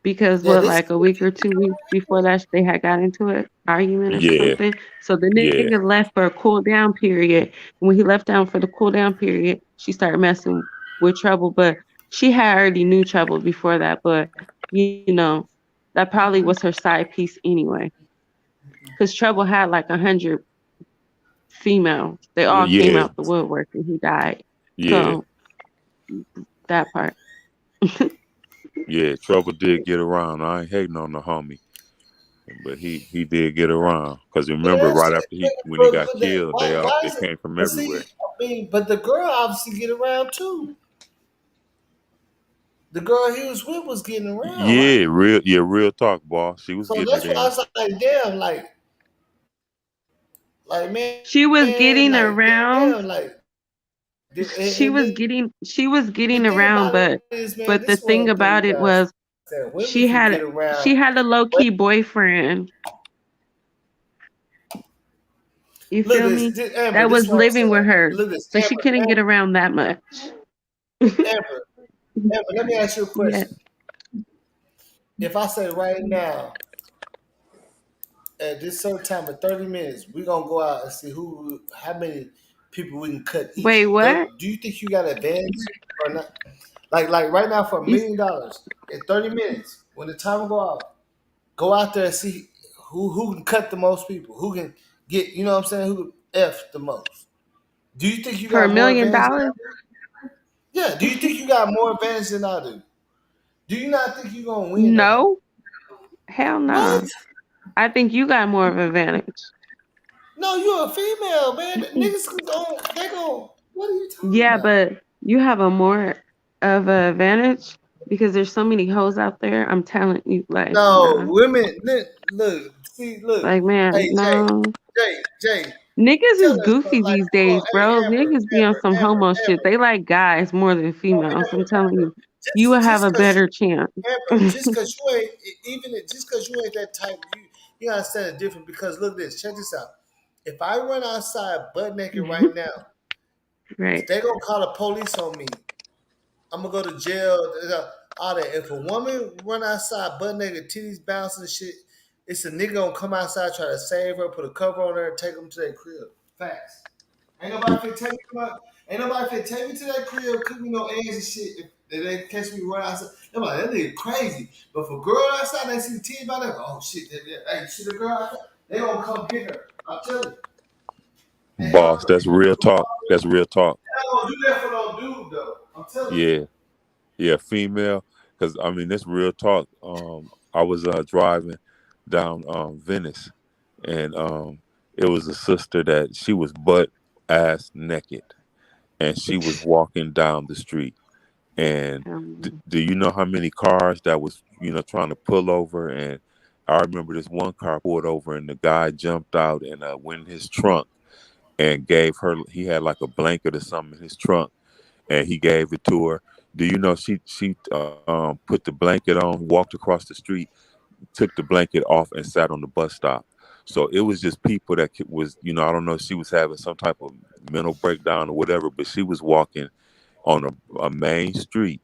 Because Yeah, what, this. like a week or 2 weeks before that, they had got into an argument or Yeah, something. So the yeah, nigga left for a cool down period. When he left down for the cool down period, she started messing with Trouble. But she had already knew Trouble before that. But you know, that probably was her side piece anyway. Because Trouble had like 100 females. They all came yeah, out the woodwork and he died. yeah, So that part. yeah. Trouble did get around. I ain't hating on the homie, but he did get around. Because remember, Yeah, right shit. after when he But, got killed, why they is it? came from But see, everywhere. I mean, but the girl obviously get around too. The girl he was with was getting around, right? Real talk, boss. She was So getting that's it why I in. was like, damn, She was getting like around. damn, like, She and was then the getting thing around, about it is, man, but the this is one thing of the things about you it guys was understand. Women she can get had around. she had a low key boyfriend. You Look feel at this, me? Amber. That This is was what I'm living saying. with her, Look at this, so she couldn't get around that much. Amber. Let me ask you a Yeah. question. If I say right now, at this certain time of 30 minutes, we're gonna go out and see how many people we can cut Wait, each. what? Do you think you got advantage or not? Like right now for $1 You million in 30 minutes, when the timer go out there and see who can cut the most people, who can get, you know what I'm saying, who can F the most. Do you think you for a got more million advantage than I dollars? do? Yeah, do you think you got more advantage than I do? Do you not think you're gonna win that night? No, hell What? no. I think you got more of an advantage. No, you're a female, man. Niggas don't. They gon' What are you talking Yeah, about? but you have a more of an advantage because there's so many hoes out there. I'm telling you, like, No, nah. women. Look, see, look. Like, man, Hey, no. Jay. Niggas Tell is us, goofy like, these hold days, on. Hey, bro. Amber, Niggas be on some homo shit. They like guys more than females. I'm telling you, you will have Just a cause better chance. Amber, just cause you ain't just cause you ain't that type, you understand it different. Because look at this. Check this out. If I run outside butt naked right now, Right. they gonna call the police on me. I'm gonna go to jail. All that. If a woman run outside butt naked, titties bouncing and shit, it's a nigga gonna come outside, try to save her, put a cover on her, and take them to their crib. Facts. Ain't nobody finna take me to that crib, cook me no eggs and shit. If they catch me run outside, they're like, that nigga crazy. But if a girl outside, they see the titties by there, oh shit, hey, you see the girl outside? They gonna come get her. I'm telling you. Boss, that's real talk. That's real talk. They don't do that for no dude, Yeah, yeah, female. Because I mean, this real talk. I was driving down Venice, and it was a sister that she was butt ass naked, and she was walking down the street. And do you know how many cars that was trying to pull over? And I remember this one car pulled over, and the guy jumped out and went in his trunk and gave her. He had like a blanket or something in his trunk, and he gave it to her. Do you know she put the blanket on, walked across the street, took the blanket off, and sat on the bus stop. So it was just people that was, I don't know if she was having some type of mental breakdown or whatever, but she was walking on a main street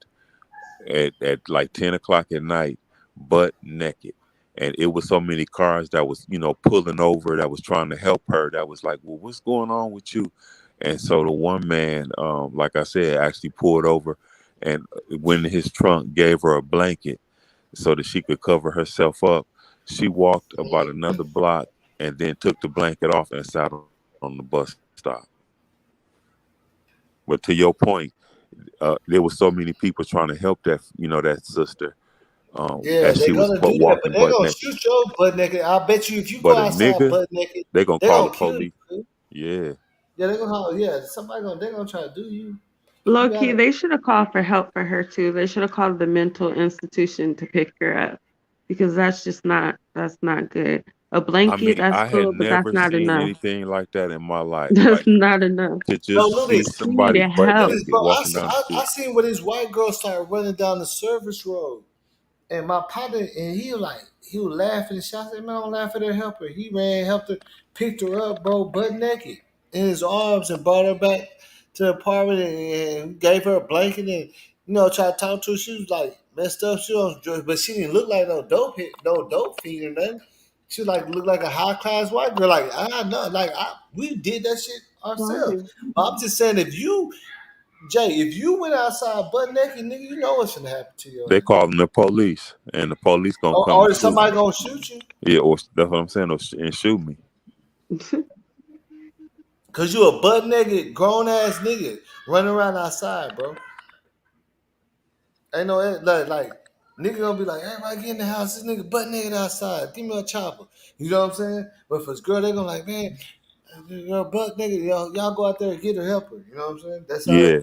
at like 10 o'clock at night, butt naked. And it was so many cars that was, pulling over, that was trying to help her, that was like, well, what's going on with you? And so the one man, like I said, actually pulled over and went in his trunk, gave her a blanket so that she could cover herself up. She walked about another block and then took the blanket off and sat on the bus stop. But to your point, there were so many people trying to help that sister Yeah, as they're she was gonna do that, but walking they're butt gonna naked. shoot your butt naked. I bet you if you go But a outside nigga, butt naked, they gonna they're call the gonna kill you. police. Dude. Yeah, Yeah, they're gonna holler. Yeah, they're gonna try to do you. You Low key, gotta. they should have called for help for her too. They should have called the mental institution to pick her up because that's not good. A I blanket, mean, that's I had cool, but that's never not seen enough. anything like that in my life. That's Like not enough. to No, just look see this. She somebody needed butt Look help. this, naked bro. walking down the I street. seen where this white girl started running down the service road. And my partner, and he was laughing and shot. I said, man, don't laugh at her, help her. He ran, helped her, picked her up, bro, butt naked in his arms and brought her back to the apartment and gave her a blanket and, tried to talk to her. She was like messed up. She was on drugs, but she didn't look like no dope fiend or nothing. She looked like a high class white girl. Like, know, we did that shit ourselves. But I'm just saying, if you went outside butt naked, nigga, you know what's gonna happen to your They ass. calling the police, and the police gonna come Or and is shoot me. somebody gonna shoot you? Yeah, or that's what I'm saying, and shoot me. Cause you a butt naked, grown ass nigga running around outside, bro. Ain't no like nigga gonna be like, everybody get in the house, this nigga butt naked outside. Give me a chopper. You know what I'm saying? But for this girl, they gonna like, man, you're butt naked, y'all go out there and get her, help her. You know what I'm saying? Yeah.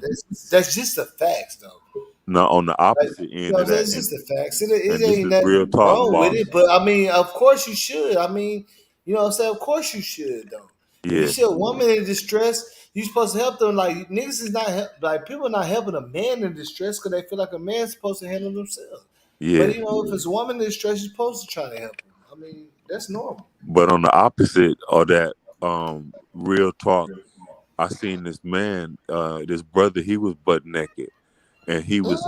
That's just the facts though. Now on the Like, opposite you end know what of I'm saying? that, It's and just the facts. It this ain't is real nothing talk, wrong with boss. it. But I mean, of course you should. I mean, you know what I'm saying? Of course you should though. If you Yeah, see a woman in distress, you supposed to help them. Like niggas is not like people are not helping a man in distress because they feel like a man's supposed to handle themselves. But yeah. if it's a woman in distress, you're supposed to try to help them. I mean, that's normal. But on the opposite of that, real talk, I seen this man, this brother, he was butt naked, and he was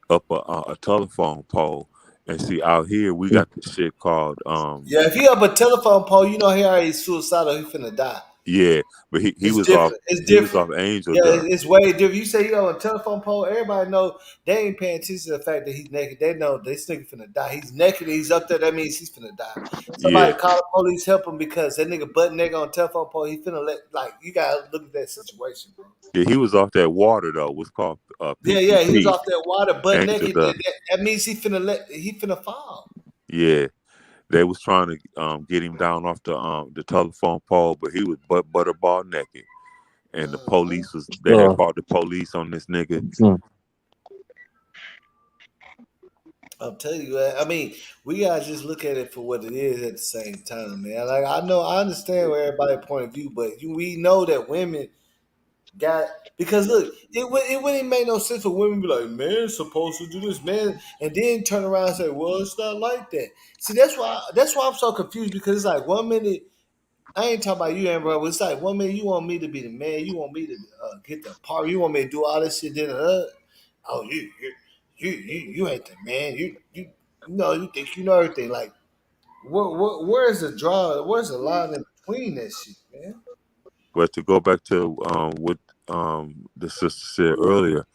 up a telephone pole. And see, out here we got this shit called Yeah, if you have a telephone pole, you know he already suicidal. He finna die. yeah, but he It's was off different. It's he was different. off angel Yeah, dust. it's way different. You say you know a telephone pole, everybody know they ain't paying attention to the fact that he's naked. They know this nigga finna die. He's naked. He's up there. That means he's finna die. Yeah, Somebody call the police, help him because that nigga butt naked on a telephone pole. He finna you gotta look at that situation, bro. yeah, he was off that water though. What's called Yeah, he was PCP, off that water butt angel naked. dust. That means he finna fall. Yeah, they was trying to get him down off the telephone pole, but he was butterball naked. And the police they had called the police on this nigga. I'm telling you, man, I mean, we gotta just look at it for what it is at the same time, man. Like I understand where everybody's point of view, but we know that women got because look, it wouldn't make no sense for women to be like, man's supposed to do this, man, and then turn around and say, well, it's not like that. See, that's why I'm so confused because it's like 1 minute. I ain't talking about you, Amber. It's like 1 minute you want me to be the man, you want me to get the part, you want me to do all this shit. Then oh, you ain't the man. You know you think you know everything. Like where's the draw? Where's the line in between that shit, man? But to go back to what the sister said earlier,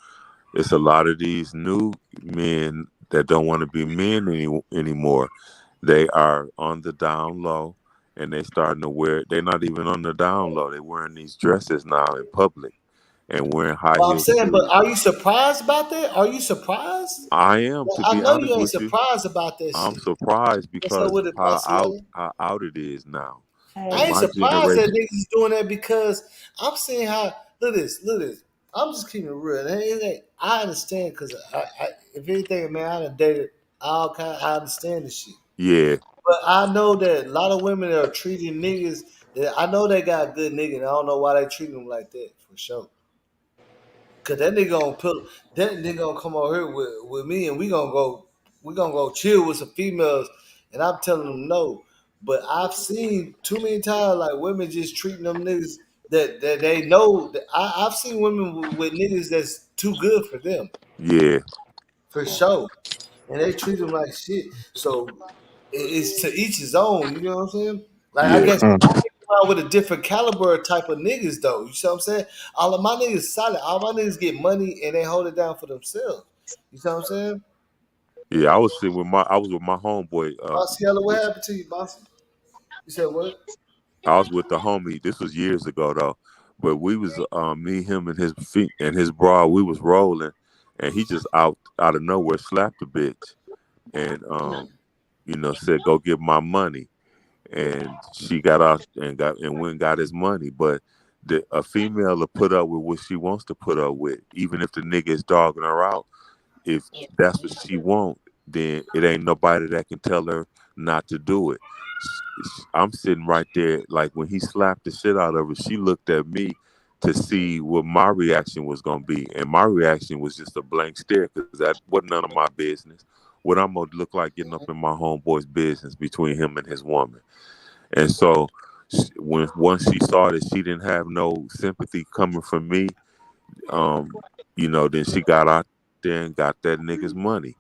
it's a lot of these new men that don't want to be men anymore. They are on the down low, and they starting to wear. They're not even on the down low. They're wearing these dresses now in public, and wearing high Well, I'm heel saying, but shoes. are you surprised about that? Are you surprised? I am, Well, to I be know you honest ain't with you. surprised about that I'm shit. surprised What's up because with it, bossy? how out it is now. I In ain't my surprised that generation, niggas is doing that because I'm seeing how. Look at this. I'm just keeping it real. I understand because if anything, man, I done dated all kind. I understand this shit. yeah, But I know that a lot of women are treating niggas. That I know they got good niggas. I don't know why they treat them like that for sure. Cause that nigga gonna put that nigga gonna come over here with me, and we gonna go chill with some females, and I'm telling them no. But I've seen too many times like women just treating them niggas that they know. That I've seen women with niggas that's too good for them yeah, for sure, and they treat them like shit. So it's to each his own. You know what I'm saying? Like I yeah, guess around with a different caliber type of niggas though. You see what I'm saying? All of my niggas solid. All my niggas get money and they hold it down for themselves. You see what I'm saying? yeah. I was with my homeboy. Bossy Yellow, what happened to you, Bossy? You said what? I was with the homie. This was years ago though, but we was me, him, and his feet and his bra. We was rolling, and he just out of nowhere slapped the bitch, and said go get my money, and she got out and went and got his money. But a female will put up with what she wants to put up with, even if the nigga is dogging her out. If that's what she want, then it ain't nobody that can tell her not to do it. I'm sitting right there, like when he slapped the shit out of her, she looked at me to see what my reaction was gonna be, and my reaction was just a blank stare because that wasn't none of my business. What I'm gonna look like getting up in my homeboy's business between him and his woman, and so when once she saw that she didn't have no sympathy coming from me, then she got out there and got that nigga's money.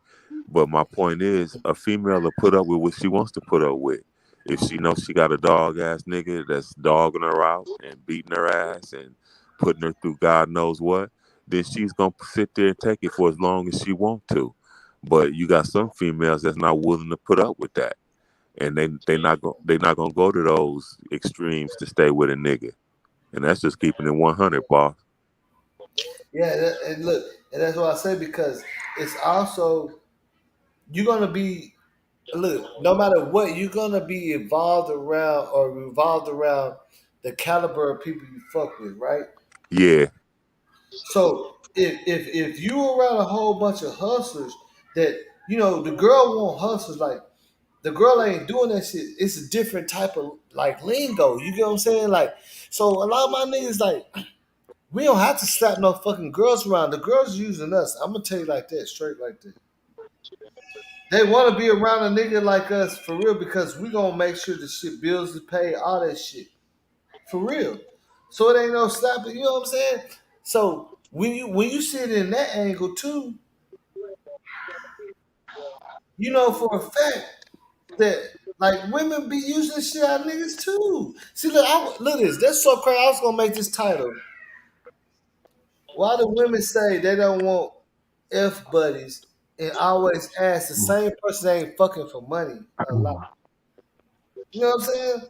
But my point is, a female will put up with what she wants to put up with. If she knows she got a dog ass nigga that's dogging her out and beating her ass and putting her through God knows what, then she's gonna sit there and take it for as long as she want to. But you got some females that's not willing to put up with that, and they not gonna go to those extremes to stay with a nigga, and that's just keeping it 100, boss. Yeah, and look, and that's what I say because it's also you're gonna be look, no matter what, you're gonna be involved around or revolved around the caliber of people you fuck with, right? Yeah, So if you around a whole bunch of hustlers that the girl want hustlers like the girl ain't doing that shit. It's a different type of like lingo. You get what I'm saying? Like so a lot of my niggas like we don't have to slap no fucking girls around. The girls using us. I'm gonna tell you like that, straight like that. They want to be around a nigga like us for real because we gonna make sure the shit bills is paid, all that shit for real. So it ain't no slapping. You know what I'm saying? So when you see it in that angle too, you know for a fact that like women be using shit out of niggas too. See, look this. That's so crazy. I was gonna make this title. Why do women say they don't want F buddies and always ask the same person they ain't fucking for money a lot? You know what I'm saying?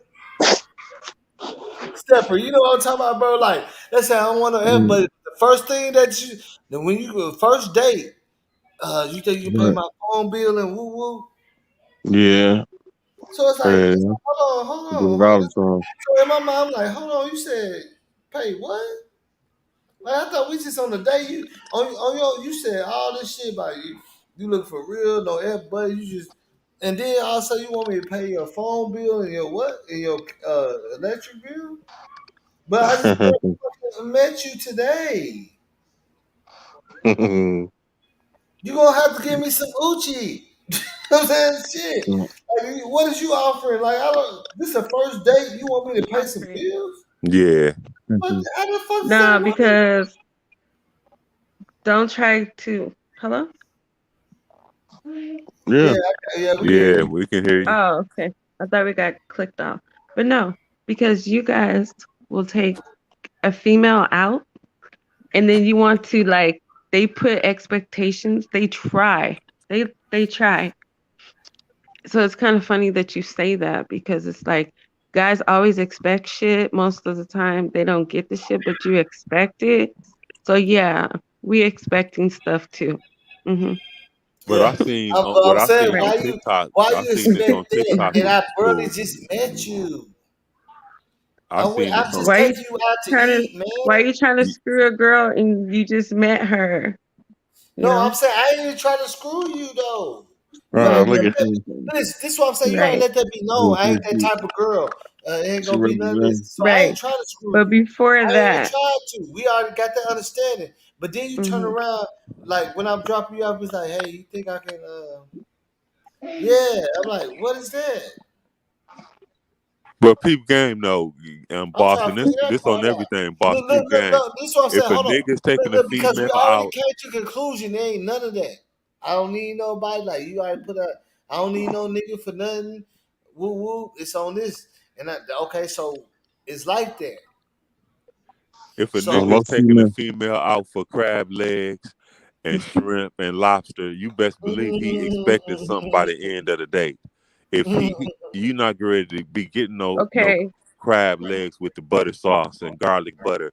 Stepper, you know what I'm talking about, bro? Like, let's say I don't want no F, but the first thing then when you go first date, you think you can pay Right. my phone bill and woo woo. Yeah. So it's like, Yeah. hold Do on, it all the time. So in my mind, I'm like, hold on, you said pay what? Like I thought we just on the day you said all this shit about you. You look for real, no F buddy. You just and then also you want me to pay your phone bill and your what and your electric bill. But I just met you today. You gonna have to give me some Uchi. I'm saying shit. Like, what is you offering? Like I don't. This is the first date. You want me to pay some bills? yeah. But how the fuck does No, that work? because don't try to. Hello? Yeah. Yeah, we can hear Yeah, you. we can hear you. Oh, okay. I thought we got clicked off. But no, because you guys will take a female out and then you want to like they put expectations, they try. They try. So it's kind of funny that you say that because it's like guys always expect shit most of the time. They don't get the shit, but you expect it. So yeah, we expecting stuff too. Hmm But I Yeah, seen but what I'm I saying, seen on TikTok. why I you seen this expect on that? TikTok And was I barely cool. just met you. I seen I this on. just Why you take you out to trying to eat, man. why you trying to screw a girl and you just met her? You No, know? I'm saying I ain't even trying to screw you though. You ain't Look let at that you. this is what I'm saying. You ain't Right, let that be known. I ain't that type of girl. Ain't She gonna be really none of this. man. So I ain't right. trying to screw But you. before I ain't even that, tried to. We already got that understanding. But then you turn hmm around, like when I'm dropping you off, it's like, hey, you think I can? Yeah. I'm like, what is that? But peep game though, I'm boss, trying to and figure that this on part out. everything, boss. Look, Peep look, look, game. look. This is what I'm If saying. a Hold on. nigga's taking a Look, because we female already out, came to conclusion. There ain't none of that. I don't need nobody. Like you already put a. I don't need no nigga for nothing. Woo woo. It's on this. And okay, so it's like that. if a So nigga is Low key taking a man. female out for crab legs and shrimp and lobster, you best believe he expecting something by the end of the day. If you not ready to be getting no okay, crab legs with the butter sauce and garlic butter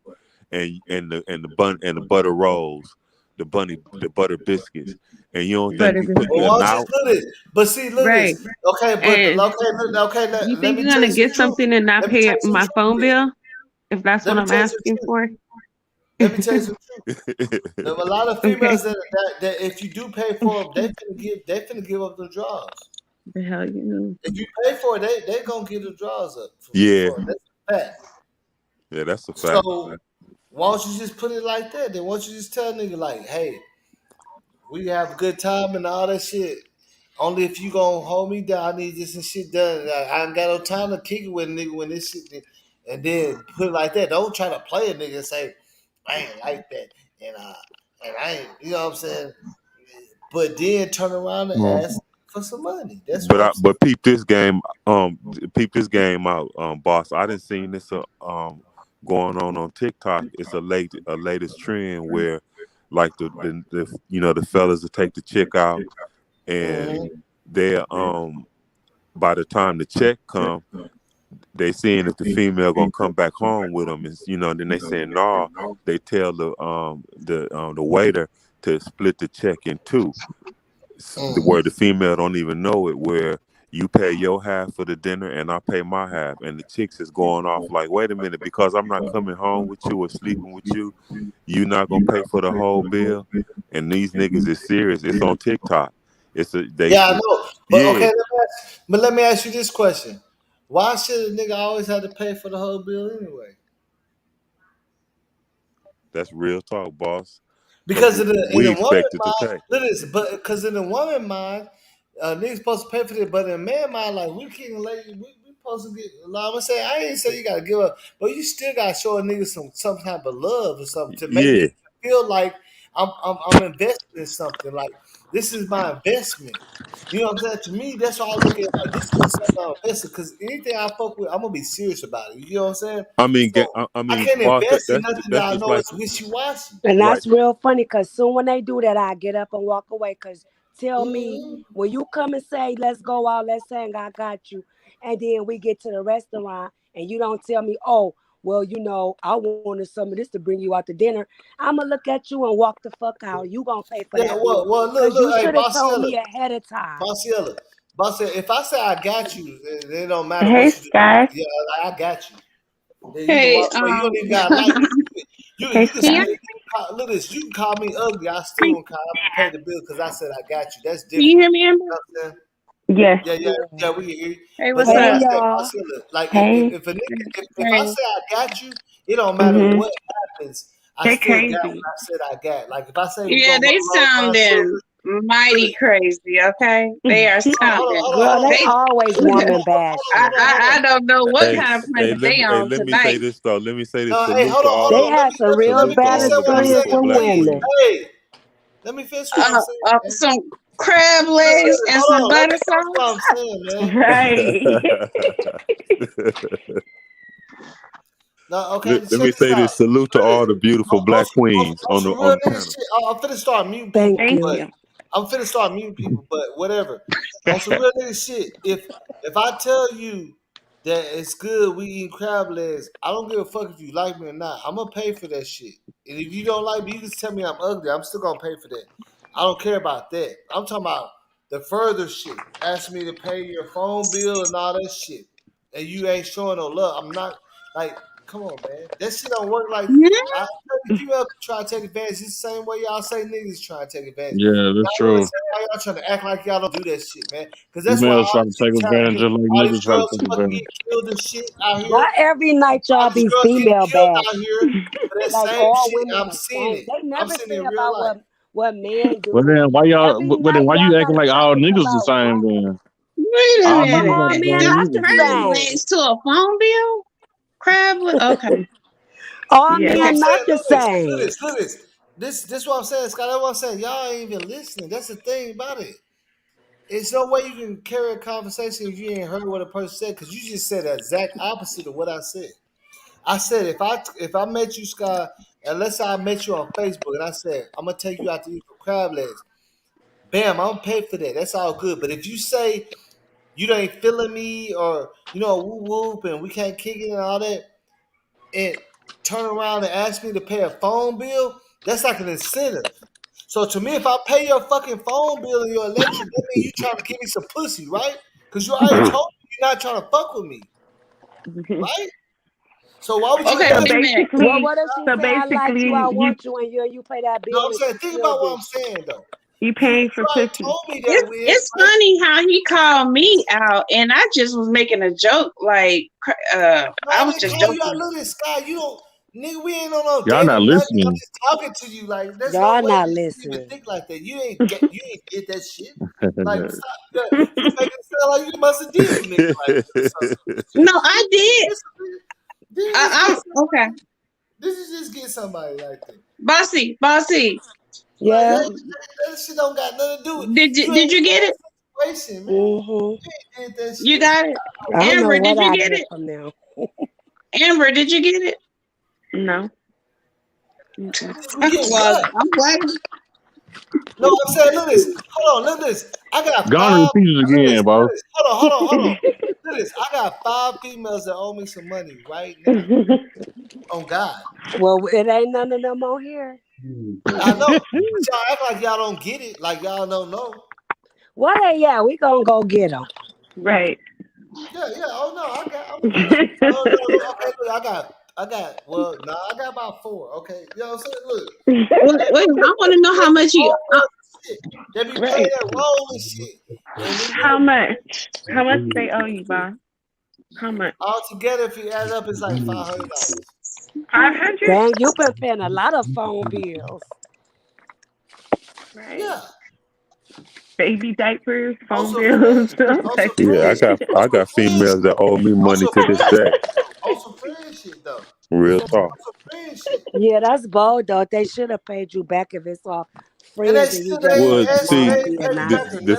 and the bun and the butter rolls, the butter biscuits, and you don't think butter you put well, your biscuit. why don't you now look at this? But see, look at Right. this. Okay, but And okay. you Let think me you're tell gonna you some get truth. something and not Let me tell pay you some my phone truth. bill if that's Let what me I'm tell you some asking truth. for? Let me tell you some truth. There's a lot of Okay. females that if you do pay for them, they finna give up the draws. The hell you know. If you pay for it, they gonna give the draws up yeah, for it. That's a fact. yeah, that's a fact. So why don't you just put it like that? Then why don't you just tell a nigga like, hey, we have a good time and all that shit. Only if you gonna hold me down, I need this and shit done. I ain't got no time to kick it with a nigga when this shit. And then put it like that. Don't try to play a nigga and say, I ain't like that, and I ain't. You know what I'm saying? But then turn around and Oh. ask for some money. That's what I'm saying. But peep this game out, boss. I didn't seen this going on TikTok. It's a latest trend where like the the fellas will take the chick out and Mm-hmm. they by the time the check come, they seeing if the female gonna come back home with them, and then they saying no. They tell the waiter to split the check in two, where the female don't even know it, where you pay your half for the dinner and I pay my half, and the chicks is going off like, wait a minute, because I'm not coming home with you or sleeping with you, you not gonna pay for the whole bill, and these niggas is serious. It's on TikTok. It's a they Yeah, I know. But yeah, okay, let me ask you this question: why should a nigga always have to pay for the whole bill anyway? that's real talk, boss. Because Because in we the woman expected to mind, pay. look at this. But because in the woman mind, niggas supposed to pay for it. But in man mind, like we can't let you. We supposed to get. Like, I'm gonna say I ain't say you gotta give up, but you still gotta show a nigga some type of love or something to make Yeah, me feel like I'm invested in something. Like this is my investment. You know what I'm saying? To me, that's why I look at it, like this is something I'm invested. Because anything I fuck with, I'm gonna be serious about it. You know what I'm saying? I mean, So I I mean, can't boss, invest in nothing that's that I just know like is wishy washy. And right. that's real funny because soon when they do that, I get up and walk away. Because tell me, Mm-hmm. when you come and say, let's go out, let's hang, I got you. And then we get to the restaurant and you don't tell me, oh, well, I wanted some of this to bring you out to dinner. I'm going to look at you and walk the fuck out. You going to pay for Yeah, that bill. look, Because you hey, should have told me ahead of time. Bossiella. If I say I got you, it don't matter Hey what you do. Sky. Yeah, like, I got you. Then you can Hey, walk away. You don't even got like Hey you can Sky. still look at this. You can call me ugly. I still won't pay the bill because I said I got you. That's can you different. hear me, Amber? You know what I'm saying? Yes. Yeah, we can hear you. Hey, But what's like Hey, I up? said, y'all. Bossiella, like Hey. if a nigga if I Hey. say I got you, it don't matter Mm-hmm. what happens. I They still got crazy. what I said I got. Like if I say we Yeah, gonna they roll around sounding sugar, mighty crazy. Okay, they are sounding. Girl, they They. always woman bashing. I don't know what Hey, kind of planet they hey, on let me say tonight. this though. Let me say this. no, hey, Salute to all They the had some real let me bad finish all the what I'm experience saying, beautiful with black please. women. queens. Hey, let me finish what I'm saying, man. Some crab legs and some Hold on, let butter me finish what I'm sauce. saying, man. Right. No, okay, Let check me this say out. this. Salute to Look at all this. the beautiful black queens On some on real the nigga panel. shit. I'm finna start muting Thank people, Thank but you. you. I'm finna start muting people, but whatever. On some real nigga shit. If I tell you that it's good we eating crab legs. I don't give a fuck if you like me or not. I'm gonna pay for that shit. And if you don't like me, you can tell me I'm ugly. I'm still gonna pay for that. I don't care about that. I'm talking about the further shit. Ask me to pay your phone bill and all that shit. And you ain't showing no love. I'm not like, come on, man. That shit don't work like I female try to take advantage. It's the same way y'all say niggas try to take advantage. Yeah, that's Y'all true. why y'all trying to act like y'all don't do that shit, man. Because that's why Females all try to this take shit advantage happening. just like All these niggas try to girls take fucking advantage. get killed and shit out here. Not every night All y'all these be girls getting female killed bashing. out here for that Like same all shit. women I'm the seeing same. it. They I'm never seeing it say in real about life. what men But do. then why y'all? Every But then night why y'all you got acting a like all topic niggas the about same? women. Then Wait a all But niggas minute. all not the men same Not not either. the crab Then. same. legs to a phone bill? Okay. All Yeah. That's what I'm men not saying. the Look at this. same. Look at this. This what I'm saying, Scott. That's what I'm saying. Y'all ain't even listening. That's the thing about it. It's no way you can carry a conversation if you ain't heard what a person said, because you just said the exact opposite of what I said. I said if I met you, Scott, unless I met you on Facebook and I said I'm gonna take you out to eat for crab legs, bam, I'm gonna pay for that. That's all good. But if you say you ain't feeling me or whoop whoop and we can't kick it and all that, and turn around and ask me to pay a phone bill, that's like an incentive. So to me, if I pay your fucking phone bill and your electric, that means you trying to give me some pussy, right? Because you already told me you're not trying to fuck with me, right? So why would you Okay, So wait a ask? minute. Well, basically, what if she so say I like you, I basically, want you, and you pay that No, bill I'm and saying she think still about what I'm bitch? saying though. you You paying for already pussy. told me that we're It's right. funny how he called me out, and I just was making a joke. Like, No, I I was didn't just call you out. joking. Look at Sky. You don't, nigga. We ain't on no Y'all date or not nothing. I'm listening. just talking to you. Like, there's no Y'all way not you can even listening. think like that. You ain't did that shit. Like, stop. Yeah, you making it sound like you must have did some nigga like that or something. No, I did. Did you just get I'm okay. somebody? Did you just get somebody like that? Bossy. Like Yeah. that shit don't got nothing to do with you. Did Ain't you in get it? that situation, man. Mm-hmm. You ain't did that You shit. got it. I don't know Amber, what did you I get get it? from them. Amber, did you get it? No. You get Well, what? I'm glad. No, I'm saying, look at this. Hold on, look at this. I got Go on and five. repeat it Look at again, this. Look boss. at this. Hold on. Look at this. I got 5 females that owe me some money right now. On God. Well, it ain't none of them on here. I know. But y'all act like y'all don't get it. Like y'all don't know. What they at? We gonna go get them. Right. Yeah. Oh no, I'm gonna get you. Oh no. Okay, look, well, nah, I got about 4. Okay. You know what I'm saying? Look. Wait, I want to know how much you. They be playing Right. that role and shit. And when How you much? How much they owe you, boss? How much? all together, if you add up, it's like $500. 500? Dang, you been paying a lot of phone bills. Right. Yeah. Baby diapers, phone Also friend bills, shit. all Also types of friend Yeah, shit. shit. I Also got friend females that shit. owe me money Also to this friend day. shit. Also friend shit though. Real talk. Also friend shit. Yeah, that's bold though. They should have paid you back if it's all And they friends and you still just Well, want the see, they money ain't or pay me not. back or nothing, man.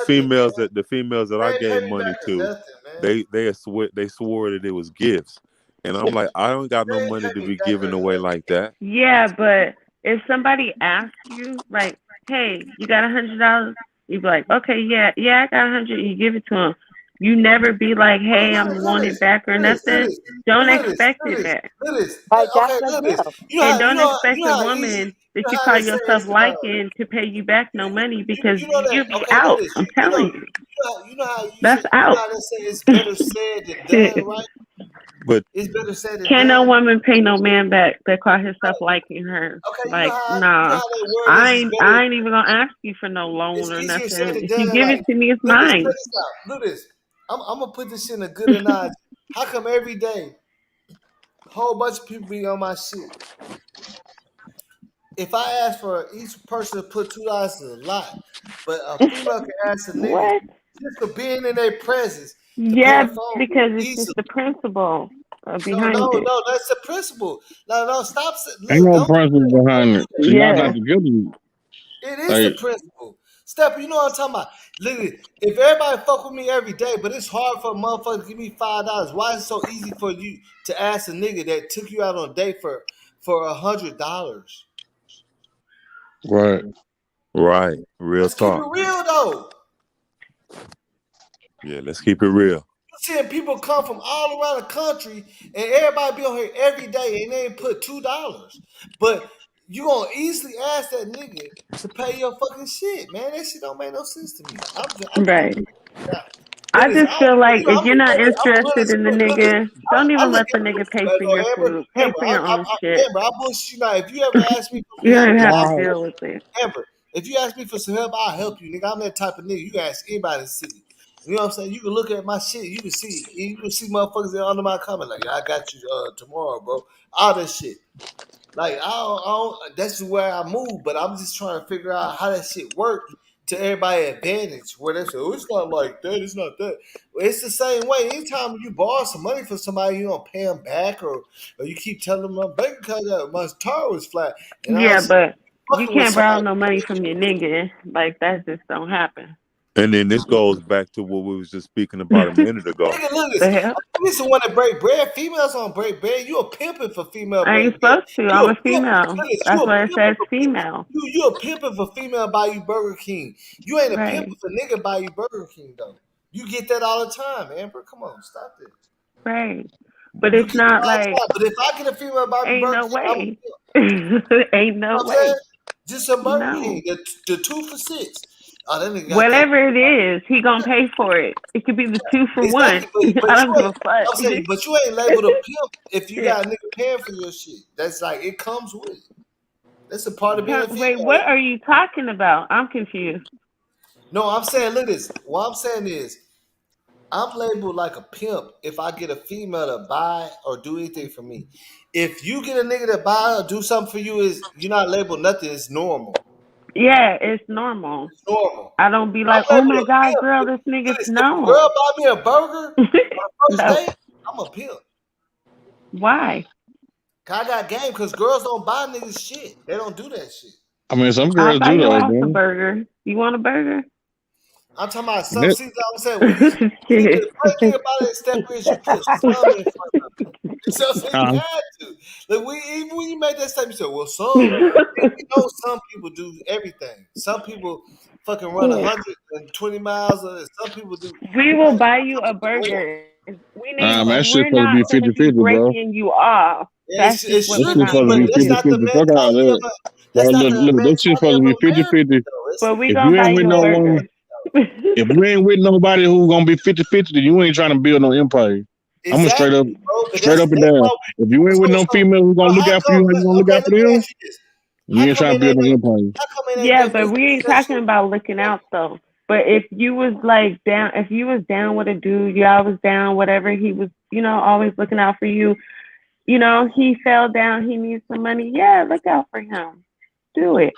the females that They I ain't pay gave me money back or to, nothing, man. they swore that it was gifts, and I'm like, I don't got They no ain't money pay to me be back giving or away nothing. like that. Yeah, but if somebody asks you, like, hey, you got $100? You be like, okay, yeah, I got 100. You give it to them. You never be like, hey, I'm want it back or nothing. Don't expect it back. Look at this. Like Okay, that's a look at this. gift. And don't You expect know a how easy woman that you how call they say yourself it's liking to pay you back no money because you know that you be okay, look out. at this. I'm telling you. You know how you say That's out. they say it's better said than done, right? But It's better said than Can no done. woman pay no man back that call herself liking her? Okay, Like, you know nah. how that word is. It's better. I ain't even gonna ask you for no It's loan or easier said nothing. than If you done. give Like, it to me, it's look this, mine. check this out. Look this. I'm gonna put this shit in a good analogy. How come every day, a whole bunch of people be on my shit? If I ask for each person to put $2 is a lot, but a female can ask a nigga What? just for being in their presence to pay a Yeah, phone bill because it's just easily. the principle behind No, it. that's the principle. No, stop. Ain't Look, no don't principle behind it. do So y'all Yeah. got together. that. It is the Like, principle. Step, you know what I'm talking about. Look, if everybody fuck with me every day, but it's hard for a motherfucker to give me $5, why is it so easy for you to ask a nigga that took you out on a date for $100? right, real Let's keep it talk. real though. Yeah, let's keep it real. seeing people come from all around the country, and everybody be on here every day, and they ain't put $2. But you gonna easily ask that nigga to pay your fucking shit, man. That shit don't make no sense to me. I just Right. can't figure it out. I Look, just feel like if you're not I'm interested really, in the look, nigga, don't I even look let the at nigga pay man, for no, your food. Pay for your own shit. Amber, I bullshit you not. If you ever ask me for You some help, don't nigga, have to I'll deal help with it. you. Amber, if you ask me for some help, I'll help you, nigga. I'm that type of nigga. You can ask anybody in the city. You know what I'm saying? You can look at my shit. You can see motherfuckers there under my comment like, yeah, I got you tomorrow, bro. All that shit. Like I don't, that's where I move, but I'm just trying to figure out how that shit work to everybody's advantage. Where they say, oh, it's not like that, it's not that. Well, it's the same way. Anytime you borrow some money from somebody, you don't pay them back, or you keep telling them my bank account, my tire was flat, and I Yeah, was but you fucking with can't borrow somebody. no money from your nigga. Like that just don't happen. And then this goes back to what we was just speaking about a minute ago. Nigga, look at The this. hell? This is one that break bread. Females don't break bread. You a pimping for female I ain't break bread. supposed to. You I'm a a pimp. female. Look at this. You That's a why it pimping says for female. you a pimping for female buy you Burger King. You ain't a Right. pimping for nigga buy you Burger King though. You get that all the time, Amber. Come on, stop this. Right. But You it's get that not all the like time. But if I get a female buy me ain't Burger no King, I'm a way. pimp. Ain't You know no what I'm saying? way. Just a Burger No. King, the 2 for $6. Oh, that nigga got that. Whatever it is, he gonna pay for it. It could be the 2 for 1. Exactly, but I you don't give ain't. a fuck. I'm saying, but you ain't labeled a pimp if you Yeah. got a nigga paying for your shit. That's like it comes with it. That's a part of being a Wait, what female. are you talking about? I'm confused. No, I'm saying, look at this. What I'm saying is, I'm labeled like a pimp if I get a female to buy or do anything for me. If you get a nigga to buy or do something for you, is you're not labeled nothing. It's normal. Yeah, it's normal. It's normal. I don't be I'm like, oh labeled my a God, pimp. girl, this Look nigga's at this. If a no. girl buy me a burger on the first No. date, I'm a pimp. Why? I got game because girls don't buy niggas shit. They don't do that shit. I mean, some I'll girls buy do your though, ass a man. burger. You want a burger? I'm talking about some That- season. I'm saying when you see the first thing about it, Stepper, is you put some in front of it. You know what I'm saying? You huh? had to. Like even when you made that statement, you said, "Well, some." You know, some people do everything. Some people fucking run 120 miles. Some people do. We will buy Some you a people do more. burger. We niggas, That shit we're supposed to not be gonna be 50-50, bro. breaking you off. Yeah, That's just it what That we're should shit be, not supposed to but gonna be do. that's not the 50-50. Fuck all mentality of that. a. Bro, That's not the look, that shit mentality supposed of to be America, 50-50. though. It's But we If gonna you buy ain't with you a no burger. one, if you ain't with nobody who's gonna be 50-50, then you ain't trying to build no empire. I'm gonna exactly, bro. But straight up and that's down. why. If you ain't with no female who's gonna look How out for come? you, how you gonna look Okay, out for let me them? ask you this: You How ain't come trying to it build ain't? no empire. How come it ain't Yeah, that but we ain't talking about looking out though. But if you was like down, if you was down with a dude, y'all was down, whatever, he was, always looking out for you. He fell down, he needs some money. Yeah, look out for him. Do it.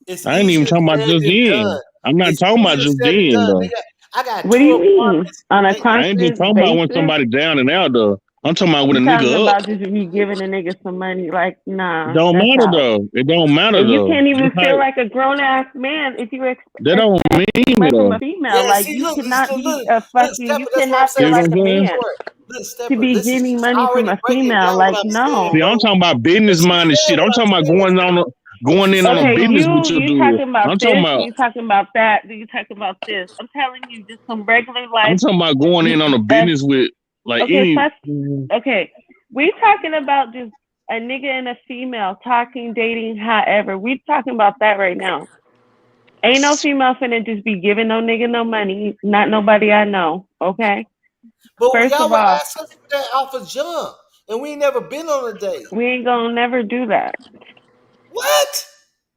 It's I ain't even easier talking about said just than then. done. I'm not It's talking about easier just said than then done, though. nigga. I got What do 2 you mean? apartments. On a I ain't just constant talking about when basis? somebody down and out though. I'm talking about with You a talking nigga up. about just you giving a nigga some money? Like, nah, Don't that's matter out. though. It don't matter And you though. can't even Just how feel like a grown ass man if you that don't expect mean money it from though. a female. Yeah, Like, see, you look, cannot be look, a look, fucking. You Stepper. That's what I'm cannot saying. See feel what like I'm a Listen to the saying? man story. Look, to Stepper, be listen. getting I money from already a breaking female. down what Like, I'm saying, See, no. I'm bro. talking about What business you minded saying? shit. I'm What I'm talking about saying? What going you in on a saying? Okay, business with your you dude. talking about I'm talking this? about You talking about that? You talking about this? I'm telling you, just some regular life. going in on a Uh, business with like okay, any. okay. We talking about just a nigga and a female talking, dating, however. We talking about that right now. Ain't no female finna just be giving no nigga no money. Not nobody I know. Okay. But First y'all of were all, asking for that off a jump, and we ain't never been on a date. we ain't gonna never do that. What?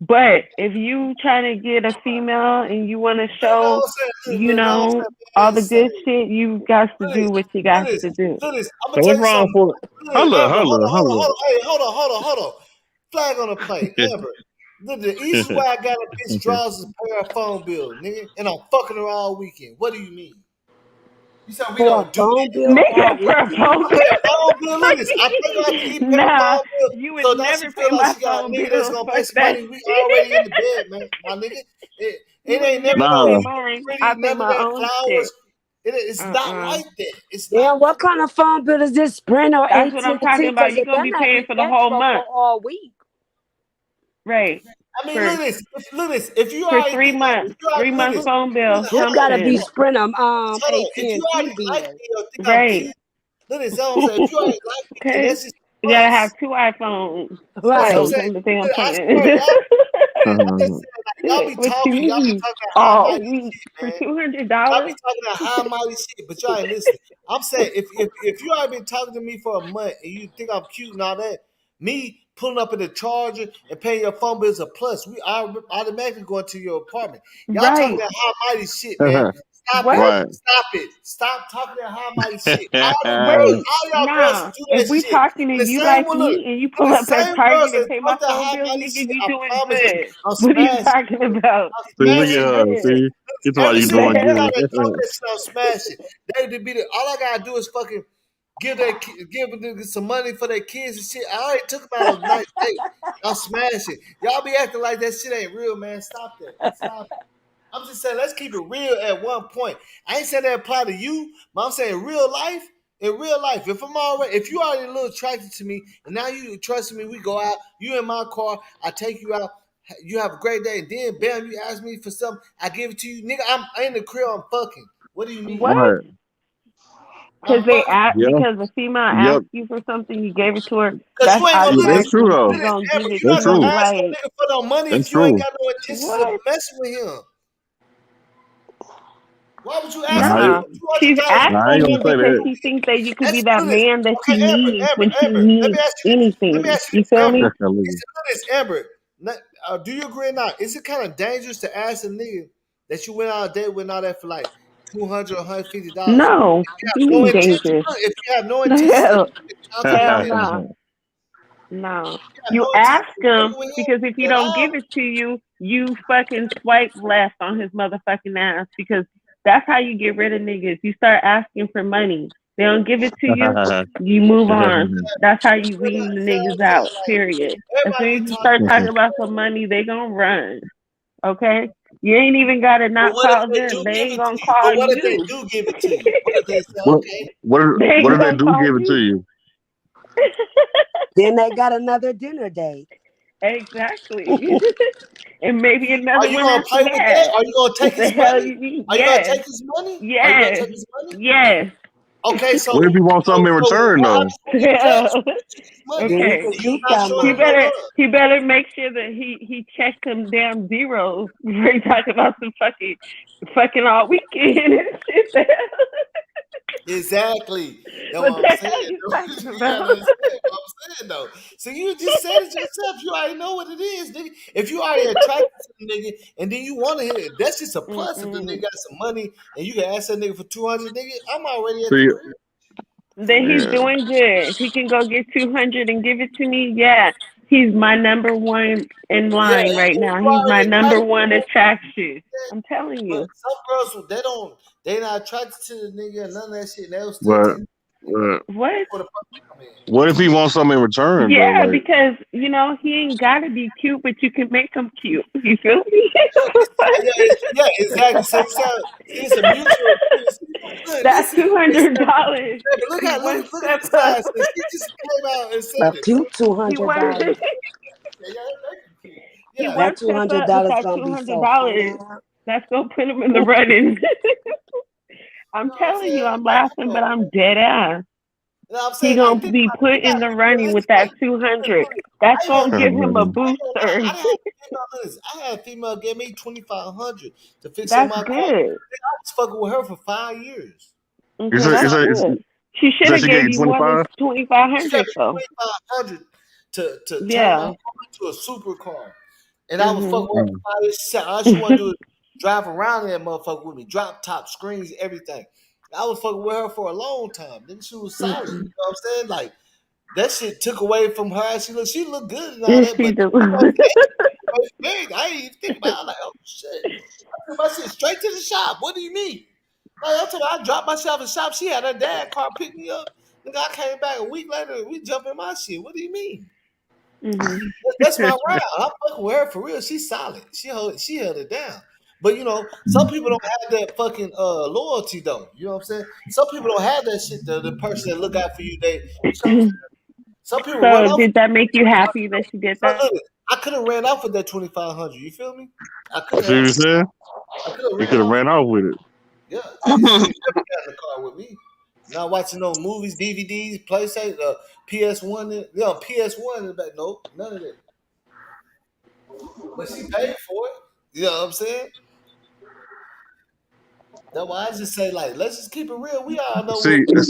But if you trying to get a female and you want to Man, show, no, I'm saying, man, no, I'm saying, all man, the say, good shit, you got to do Phyllis, what you got Phyllis, to do. Phyllis, I'm gonna So tell what's you wrong something. for? Phyllis, Amber, hold on, Hold up. Hey, hold on. Flag on the plate, Amber. The easiest way I got a bitch draws is pay her phone bill, nigga, and I'm fucking her all weekend. What do you mean? You said we For a don't do phone that? bill all Nigga, for a weekend? phone I pay a phone bill. Look, this. I take her out to eat, pay her Nah, phone bill. you would So now she never feel pay like my she got a phone nigga that's bill. gonna pay Fuck some that money. We shit. already in the bed, man, my nigga. You It would ain't never never no pay Nah, mine. I pretty, pay none of my that own flowers. shit. It's not like that. It's not Damn, what like kind of phone bill is this? Sprint or That's what I'm AT&T? talking about. Because You're it gonna better be not paying be for the whole Metro month, for all week. right? I mean, for look this. If you for already 3 think like, months. if you already 3 months phone bill, listen, This hold on, gotta be something. Sprint hold on. If you AT&T already like bill. me or think I'm Right. cute, look this. That's what I'm saying. If you already like me, then Okay. that's just a You gotta plus. have 2 iPhones. You know what I'm Right. saying? On the thing I'm I playing. swear, I'm just saying, like, What you y'all be need talking that high and all mighty week shit, for man. Y'all be $200? talking that high and mighty shit, but y'all ain't listening. I'm saying if you already been talking to me for a month and you think I'm cute and all that, me pulling up in the charger and paying your phone bill is a plus. We are automatically going to your apartment. Y'all talking Right. that high mighty shit, man. Stop it. What? Right. Stop it. Stop talking that high mighty shit. Wait. All y'all girls Nah. do If that we shit. talking And the and you same like one, me and you and pull the up at same girls Target and that pay my talk that phone high bill, mighty nigga, shit, you I doing promise you, good. I'm What are you smashing. talking about? I'm See, look smashing. at Doing her. good. See, it's why Every you single doing one of y'all good. that talk that shit, I'm smashing. They to be the, all I gotta do is fucking give give a nigga some money for their kids and shit. I already took them out on a nice date. I'm smashing. Y'all be acting like that shit ain't real, man. Stop that. Stop it. I'm just saying, let's keep it real at one point. I ain't saying that apply to you, but I'm saying real life. In real life, if you already a little attracted to me, and now you trust me, we go out. You in my car, I take you out. You have a great day, and then bam, you ask me for something, I give it to you, nigga. I'm in the crib, I'm fucking. What do you mean? What? Right. I'm fucking. Yep. Because the female Yep. asked you for something, you gave it to her. Cause That's you ain't gonna Yeah, that's true automatically though. she gonna give Amber, it you're That's not to gonna you. true. ask no Like nigga for no money That's if you ain't true. got no intentions of what? messing with him. Why would you ask Nah, a nigga it, Nah. for $200 She's you nah, I don't ain't asking gonna you know say what to because do that. she with? thinks that you could be Let's that do this. man that she Okay, needs when she Amber. Let me needs ask you this. Let me anything. ask you You this, feel Amber. me? Look at Is it this, Amber? Do you agree or not? Is it kind of dangerous to ask a nigga that you went on a date with and all that for like $200 or $150? No. If you have You no ain't intention, dangerous. if you have no intentions of Hell, talking with hell him, no. No. you have You no intention ask of him working with him because if he at don't all. give it to you, you fucking swipe left on his motherfucking ass because that's how you get rid of niggas. You start asking for money. They don't give it to you, you move on. That's how you wean the You know what niggas I'm saying? out, Like period. As everybody soon be as you talking start that talking shit, about some money, they gonna run. Okay? You ain't even gotta but not what if call they them. do They give ain't it to gonna you? call But what if they you. do give it to you? What if they say, what okay, They what ain't if they gonna do call give it to you. you? Then they got another dinner date. Exactly. And maybe are another you one gonna after play with that? that. Are you gonna What take the his hell money? you mean? Are you gonna Yes. take his money? Are you gonna Yes. take his money? Yes. Okay, What if you want something in return what though? happens when you catch his money Then you Okay. can and you keep not that showing He him no money. better love? he better make sure that he checks some damn zeros before he talking about some fucking all weekend and shit there. Exactly. That's What what I'm the saying. hell you talking You about? gotta understand what I'm saying though. So you just said it yourself. You already know what it is, nigga. If you already attracted to the nigga and then you want to hit it, that's just a plus. If the nigga Mm-mm. got some money and you can ask that nigga for 200, nigga, I'm already at the See, crib. Then he's yeah. doing good. If he can go get 200 and give it to me, yeah, he's my number one in Yeah, line right if now. you He's my already number attracted one to attraction. that, I'm telling but you. some girls they not attracted to the nigga and none of that shit. And they'll still But take it. What? That's where the problem come in. what if he wants something in return though? Yeah, Like, because he ain't gotta be cute, but you can make him cute. You feel me? Yeah, exactly. So you sound see it's a mutual thing. That Listen, $200 look he at one the step up. side. She just came out and said A it. cute two He hundred one dollars. he Yeah, one That two step hundred up with dollars that gonna two be hundred so dollars. fun. That's gonna put him in the running. I'm you know what I'm telling you, saying? I'm Like, laughing, come but on. I'm dead ass. You know what I'm He saying? Like, gonna think be about it. put in the running with It's that like, 200. That's I ain't gonna gonna, give him a I ain't gonna lie. booster. I had a female give me 2,500 to fix up That's my car. good. I was fucking with her for 5 years. it's Okay, a, it's that's a, it's, good. She should so have she gave gave you more than 25. She got 2,500 me though. 2,500 to turn my Yeah. car into a supercar. And I was fucking Mhm. with her for 5 years. All she wanted to do is drive around that motherfucker with me, drop top screens, everything. I was fucking with her for a long time. Then she was solid. You know Mm-mm. what I'm saying? Like that shit took away from her. She looked good and all that, She but do. you know, I ain't even think about it. I'm like, oh shit. I took my shit straight to the shop. What do you mean? Like I told her, I dropped myself in the shop. She had her dad car pick me up. Nigga, I came back a week later. We jump in my shit. What do you mean? Mhm. That's my round. I'm fucking with her for real. She's solid. She held it down. But some people don't have that fucking loyalty though. You know what I'm saying? Some people don't have that shit. The person that look out for you, they show. Some people run So off. did that make you happy that she did So that? I could have ran off with that 2,500. You feel me? I could You see what have. you saying? I could have He ran could have off. ran off with it. Yeah, you never got in the car with me. Not watching no movies, DVDs, PlayStation, PS1. Yeah, PS1 in the back. Nope, none of that. But she paid for it. You know what I'm saying? That's why I just say, like, let's just keep it real. We all know what.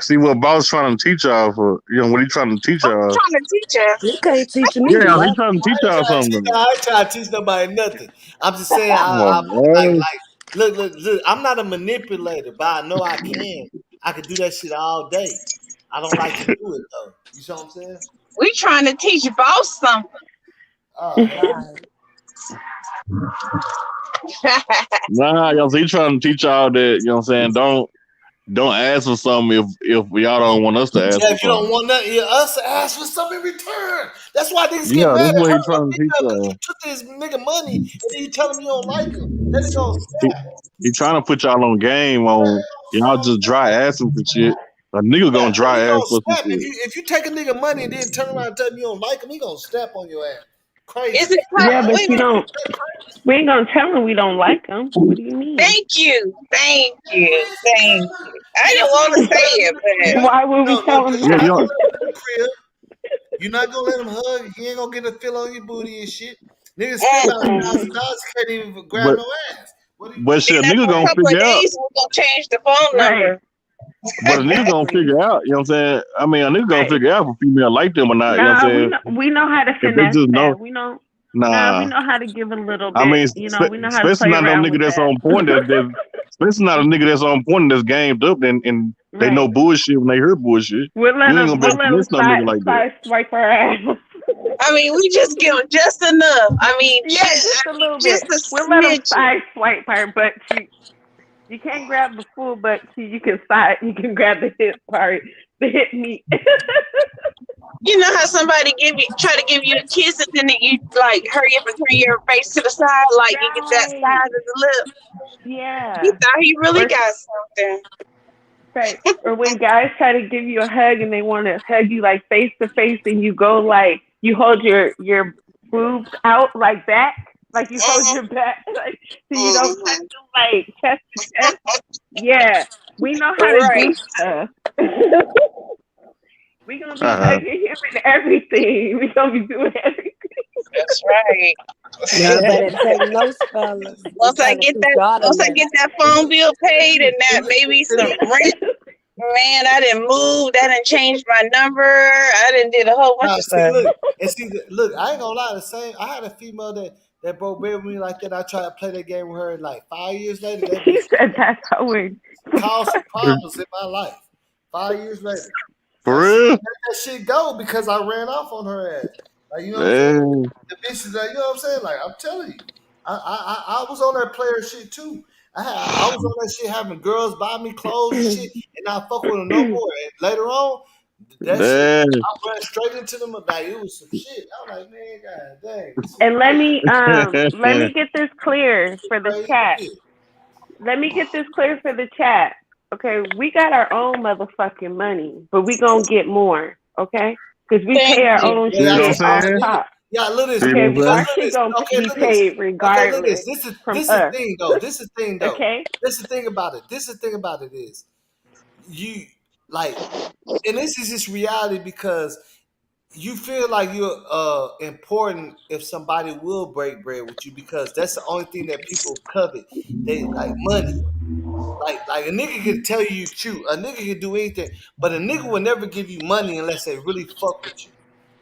See what boss trying to teach y'all for. What he trying to teach y'all. Trying to teach us. You can't teach me Yeah, he nothing. trying to teach y'all something. I ain't trying to teach nobody nothing. I'm just saying, Come on, man. look. I'm not a manipulator, but I know I can. I can do that shit all day. I don't like to do it though. You see what I'm saying? We trying to teach boss something. Oh, hell. Nah, y'all see, he trying to teach y'all that, you know what I'm saying, don't ask for something if y'all don't want us to ask Yeah, for if you don't something. want nothing, us to ask for something in return. That's why niggas get Yeah, mad that's at what her he trying to teach because you y'all. took this nigga money and then you tell him you don't like him. Then he gonna snap. He trying to put y'all on game on y'all just dry asking for shit. A nigga Yeah, gonna then dry he ass gonna for some snap. shit. If you take a nigga money and then turn around and tell him you don't like him, he gonna snap on your ass. Crazy. Is it Yeah, but wait a you minute. don't. We ain't gonna tell them we don't like them. What do you mean? Thank you. Thank you. Thank you. I didn't want to say it, but Why would we tell them Yeah, that? y'all. You're not gonna let him hug. He ain't gonna get a feel on your booty and shit. Niggas spend about $1,000, can't even grab But no ass. but shit, a then nigga after a gonna couple of figure out. days, we're gonna change the phone number. But a nigga gonna Exactly. figure out, you know what I'm saying? I mean, a nigga gonna Right. figure out if a female like them or not, you know what Nah, I'm saying? we know how to If they finesse just know, that. We know. Nah, we nah. know how to give a little I bit. mean, We know how to especially play not no around nigga with that's that. on point. Especially not a nigga that's on point that's gamed up and they know Right. bullshit when they hear bullshit. We'll let You ain't gonna them. be able We'll to let them convince no nigga like that. side swipe our ass. I mean, we just give them just enough. I mean, Yeah, just a little just bit. a We'll let them smidgen. side swipe our butt cheek. You can't grab the full butt cheek. You can side. You can grab the hip part, the hip meat. You know how somebody try to give you a kiss and then you like hurry up and turn your face to the side, like you get that Right. side of the lip. He Yeah. thought he really Or got something. right. Or when guys try to give you a hug and they want to hug you like face to face, and you go like you hold your boobs out like back, like you hold your back, like so you don't touch them like chest to chest. Yeah, we know how to Right. do stuff. We gonna be Uh-huh. hugging him and everything. We gonna be doing everything. That's right. Y'all better take notes, fellas. We Once I trying to get teach y'all the lesson. that phone bill paid and that maybe some rent, man, I didn't move. That didn't change my number. I didn't did a whole bunch Nah, of see, stuff. look. I ain't gonna lie. The same. I had a female that broke bread with me like that. I tried to play that game with her. Like 5 years later, that He bitch said that's how we. caused some problems in my life. 5 years later, For I real? let that shit go because I ran off on her ass. Like you know what I'm saying? Man. The bitch is like, you know what I'm saying? Like I'm telling you, I was on that player shit too. I was on that shit having girls buy me clothes and shit, and I fuck with them no more. And later on, that shit, Man. I ran straight into them. Like it was some shit. I was like, man, god dang, this is And let Yeah. me get this clear for the chat. crazy. Let me get this clear for the chat. Okay, we got our own motherfucking money, but we gonna get more. Okay, because we Thank pay our you. own See what I'm shit off saying? top. Yeah, look this. See what Okay, I'm saying? our Because look shit this. gonna Okay, be look this. paid Okay, look this. regardless from This is us. the thing though. This is the thing though. Okay. This is the thing about it. This is the thing about it is you like, and this is just reality because you feel like you're important if somebody will break bread with you because that's the only thing that people covet. They like money. Like a nigga can tell you cute. A nigga can do anything, but a nigga will never give you money unless they really fuck with you,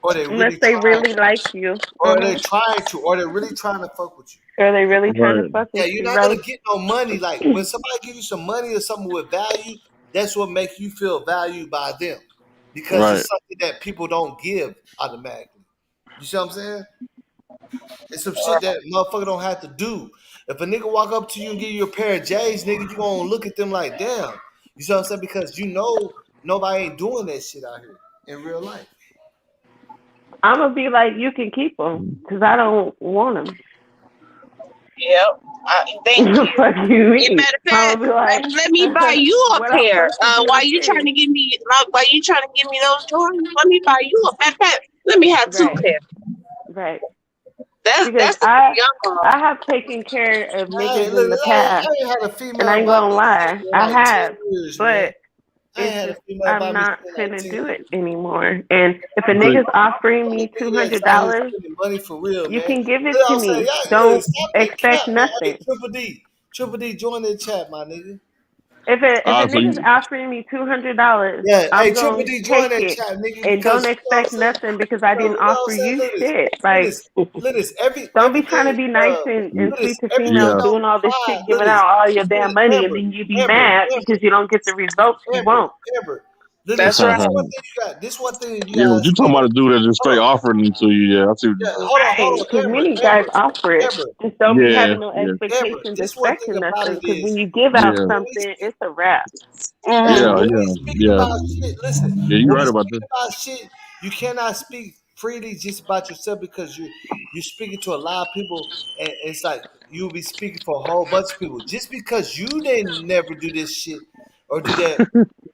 or they Unless really they trying really to, like you, or they trying to, or they're really trying to fuck with you. or they really trying to Right. fuck Yeah, with you're you, not gonna right? get no money. Like when somebody give you some money or something with value, that's what makes you feel valued by them, because Right. it's something that people don't give automatically. You see what I'm saying? It's some shit that motherfucker don't have to do. If a nigga walk up to you and give you a pair of J's, nigga, you gonna look at them like, damn. You see what I'm saying? Because you know nobody ain't doing that shit out here in real life. I'm gonna be like, you can keep them because I don't want them. Yep. Thank you. Fuck you, You me. matter of I'm fact, gonna be like, let me buy you a what I'm pair. supposed to do Why with you trying this? to give me? Why you trying to give me those Jordans? Let me buy you a. Matter of fact, let me have two Right, pairs. Right. That's Because the young one. I have taken care of niggas in the I past, ain't had a and female I ain't buy gonna me shit lie, in I like 10 have, years, man. but I ain't it's had a just female buy I'm me not shit in like finna 10 do years. it anymore. And if a I think nigga's offering I'm a me nigga that's out here $200, spending money for real, you man. can give it Look, to I'm saying, me. y'all, look, Don't stop that expect cap, man. Hey, nothing. Triple D, join the chat, my nigga. If a so nigga's you, offering me $200, Yeah, hey, I'm Triple gonna D, join take that it, chat, nigga, and because don't you know what I'm expect saying? nothing because I didn't You know what I'm offer saying? you shit. Like, Look this, don't be trying to everything, be nice and look this, sweet to everything females, yeah, doing don't all this apply. shit, Look giving this, out all your damn money, and Amber, then you be Amber, mad because you don't get the results you Amber, want. Amber. Look this, That's right. this one thing you yeah. gotta What you talking understand. about? A dude that just straight Hold on, offering it to you? Yeah, I see what you're yeah, saying. hold Right, on, because many guys Amber, offer it. Amber, Just don't be Yeah, having no yeah, Amber. expectations, This one thing expecting about nothing. it Because is, when you give out yeah, when we something, speak, it's a wrap. hey, yeah, Mm-hmm. when we yeah, speak yeah, about shit, listen, yeah. You when we right about speak that. about shit, you cannot speak freely just about yourself because you're speaking to a lot of people, and it's like you'll be speaking for a whole bunch of people. Just because you didn't never do this shit or do that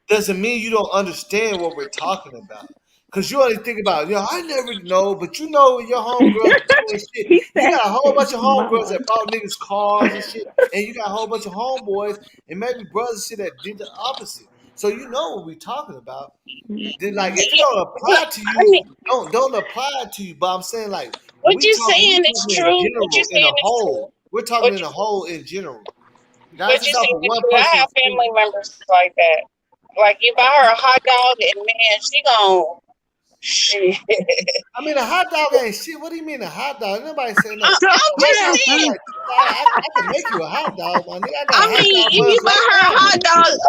doesn't mean you don't understand what we're talking about. Cause you only think about, I never know, but you know your homegirls doing shit. He You said, got a whole bunch of homegirls "Mama." that bought niggas cars and shit, and you got a whole bunch of homeboys and maybe brothers and shit that did the opposite. So you know what we're talking about. Then like if it don't apply to I you, mean, don't apply it to you. But I'm saying like when what you we saying is talking in true. What you general, in a saying is true. whole. We're talking What in a you whole in general. Not what just you off saying of is one true. I have person's family opinion. members like that. Like you buy her a hot dog and man, she gon' shit. I mean, a hot dog ain't shit. What do you mean a hot dog? Nobody saying no. I'm A hot just dog cost saying. like $2. I can make you a hot dog, my nigga. I got I a hot mean, dog if you buns buy right her a now. hot dog,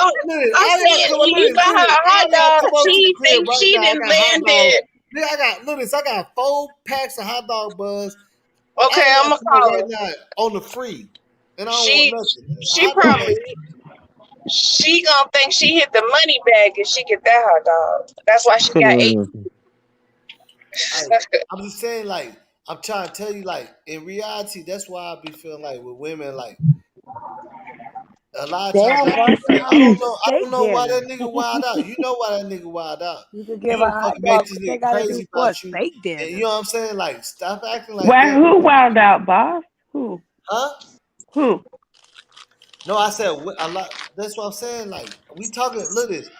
I'm saying if you buy her a hot I dog, come over to the she crib thinks right she now. I done got hot dogs. landed. Nigga, I got 4 packs of hot dog buns. Okay, I'm I gonna come over call right her. now on the free. And I don't want She nothing. A she hot dog probably ain't she gonna think she hit the money bag if she get that hot dog. That's why she got 8. like, I'm just saying, like, I'm trying to tell you, like, in reality, that's why I be feeling like with women, like, a lot of times, Damn, like, Bossy, how I much don't steak know why dinner? that nigga wild out. You know why that nigga wild out. You could You give a don't hot fucking make dog. this What they nigga gotta do crazy for a about you. steak And dinner? you know what I'm saying? Like, stop acting like Why? that. Who wild out, boss? Who? Huh? Who? No, I said a lot. That's what I'm saying. Like, we talking, look at this.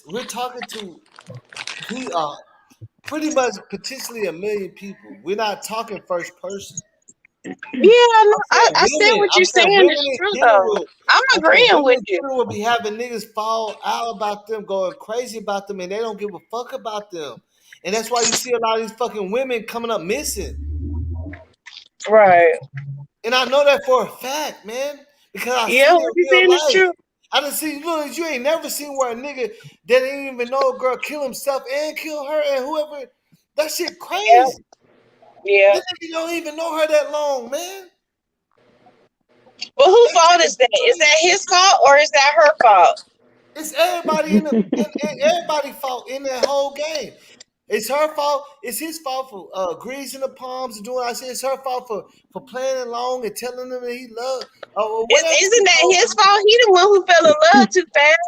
We're talking to pretty much potentially a million people. We're not talking first person. Yeah, no, I said Women. what I'm you're saying saying women is in true though. general. I'm I'm saying agreeing women with in you. general will be having niggas fall out about them, going crazy about them, and they don't give a fuck about them. And that's why you see a lot of these fucking women coming up missing. Right. And I know that for a fact, man, because I Yeah, seen it what in you real saying is life. true. I done see look, you ain't never seen where a nigga that ain't even know a girl kill himself and kill her and whoever. That shit Yeah, crazy. yeah. That nigga don't even know her that long, man. But who That fault shit is is that? Is that crazy. his fault or is that her fault? It's everybody in everybody's fault in that whole game. It's her fault. It's his fault for greasing the palms and doing all that shit. It's her fault for playing along and telling them that he loved or whatever she Isn't that told his him. fault? He the one who fell in love too fast.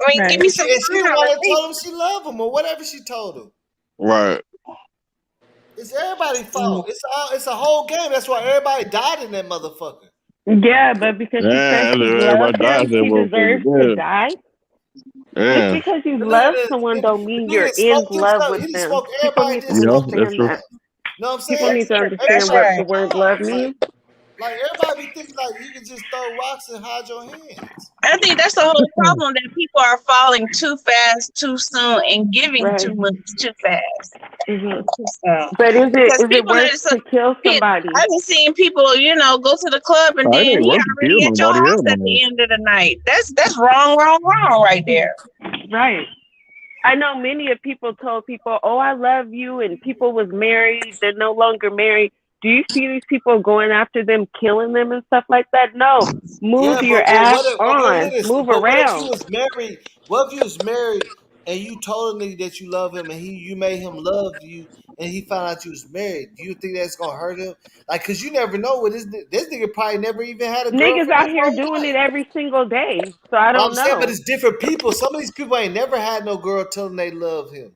I mean, give Right. me some And she the time. one Let that me. told him she loved him or whatever she told him. Right. It's everybody's fault. It's a whole game. That's why everybody died in that motherfucker. Yeah, but because she said Yeah, she everybody loved dies him, that she deserves to motherfucker. die. Just Yeah, because you The nigga love that someone don't the mean nigga you're that in smoked love himself, with he didn't them. smoke People everybody need to didn't yeah, smoke that's understand true. that. himself. You know what I'm People saying? need to That's understand right. the word love Lives. means. Like everybody be thinking like you can just throw rocks and hide your hands. I think that's the whole problem that people are falling too fast, too soon, and giving Right. too much too fast. Hmm. So, But because is it people worth that so, to kill somebody? I've been seeing people, go to the club and Oh, it then ain't he worth to already kill at your nobody. Hell house at no. the end of the night. That's wrong, wrong, wrong right there. Right. I know many of people told people, "Oh, I love you," and people was married. They're no longer married. Do you see these people going after them, killing them, and stuff like that? No. Move Yeah, your but ass what if on. Move but what if you around. was married? What if you was married and you told a nigga that you love him and you made him love you and he found out you was married? Do you think that's gonna hurt him? Like, cause you never know what this nigga probably never even had a Niggas girlfriend out his here whole doing life. it every single day, so I But I'm don't saying, but know. it's different people. Some of these people ain't never had no girl tell them they love him.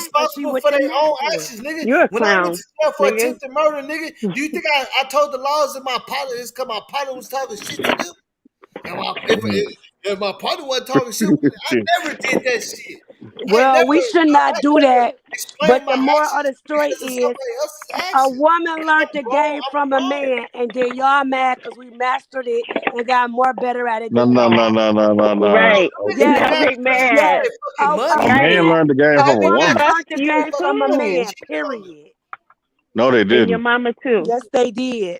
she responsible with for the their own nigga. actions, nigga. You're a When I went clown, to jail for nigga. attempted murder, nigga, do you think I told the laws that my partner is because my partner was talking shit to them? And if my partner wasn't talking shit, I never did that shit. Well, we should not do that. But Explain the my moral of actions the story because of is somebody else's a actions. woman learned the I'm grown. game from a man, and then y'all mad because we mastered it and got more better at it No, than no, no, y'all. no, no, no, no. Right. Niggas Yes, get Now mad they because you mad. yes. get fucking money. A man Right. learned the game A from a They be woman mad woman. learned the because you get You game from a fucking money and too. man, shit. period. No, they And your didn't. mama too. Yes, they did.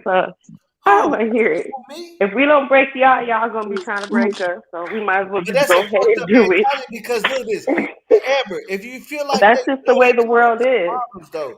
So I want to hear it. If we don't break y'all, y'all gonna be trying to break us. So we might as well But just that's go a ahead fucked and up do it. mentality because look at this. Amber, if you feel like That's that, just you the know way that the you have world some is. problems though.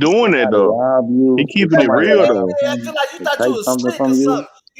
doing that somebody though. rob He you, if keeping it somebody real rob though. Hey, you, acting like you and thought you take was something slick or from you, something.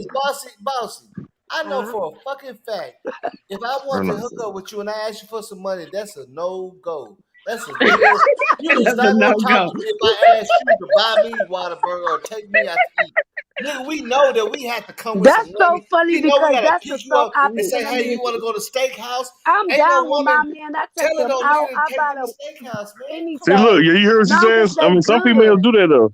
this, bossy. I know for a fucking fact, if I want to hook up with you and I ask you for some money, that's a no-go. That's a deal. You is That's not a gonna no-go. talk to me if I ask you to buy me Whataburger or take me out to eat. Nigga, we know that we have to come with That's some so money. funny We know we because gotta that's the pick you so up and say, opposite of hey, me. you want to go to steakhouse? I'm Ain't no down with my woman man. I take telling him no out. nigga to I take buy them to the steakhouse, man. anything. See, look, you hear what she Long as says? I they mean, some females good. do that though.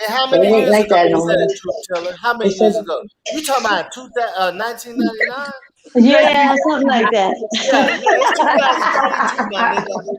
And how It many ain't years like ago that no was more. that, Truth Teller? How many It's a, years ago? You talking about 1999? yeah, something like that. Yeah, it's 2022, my nigga.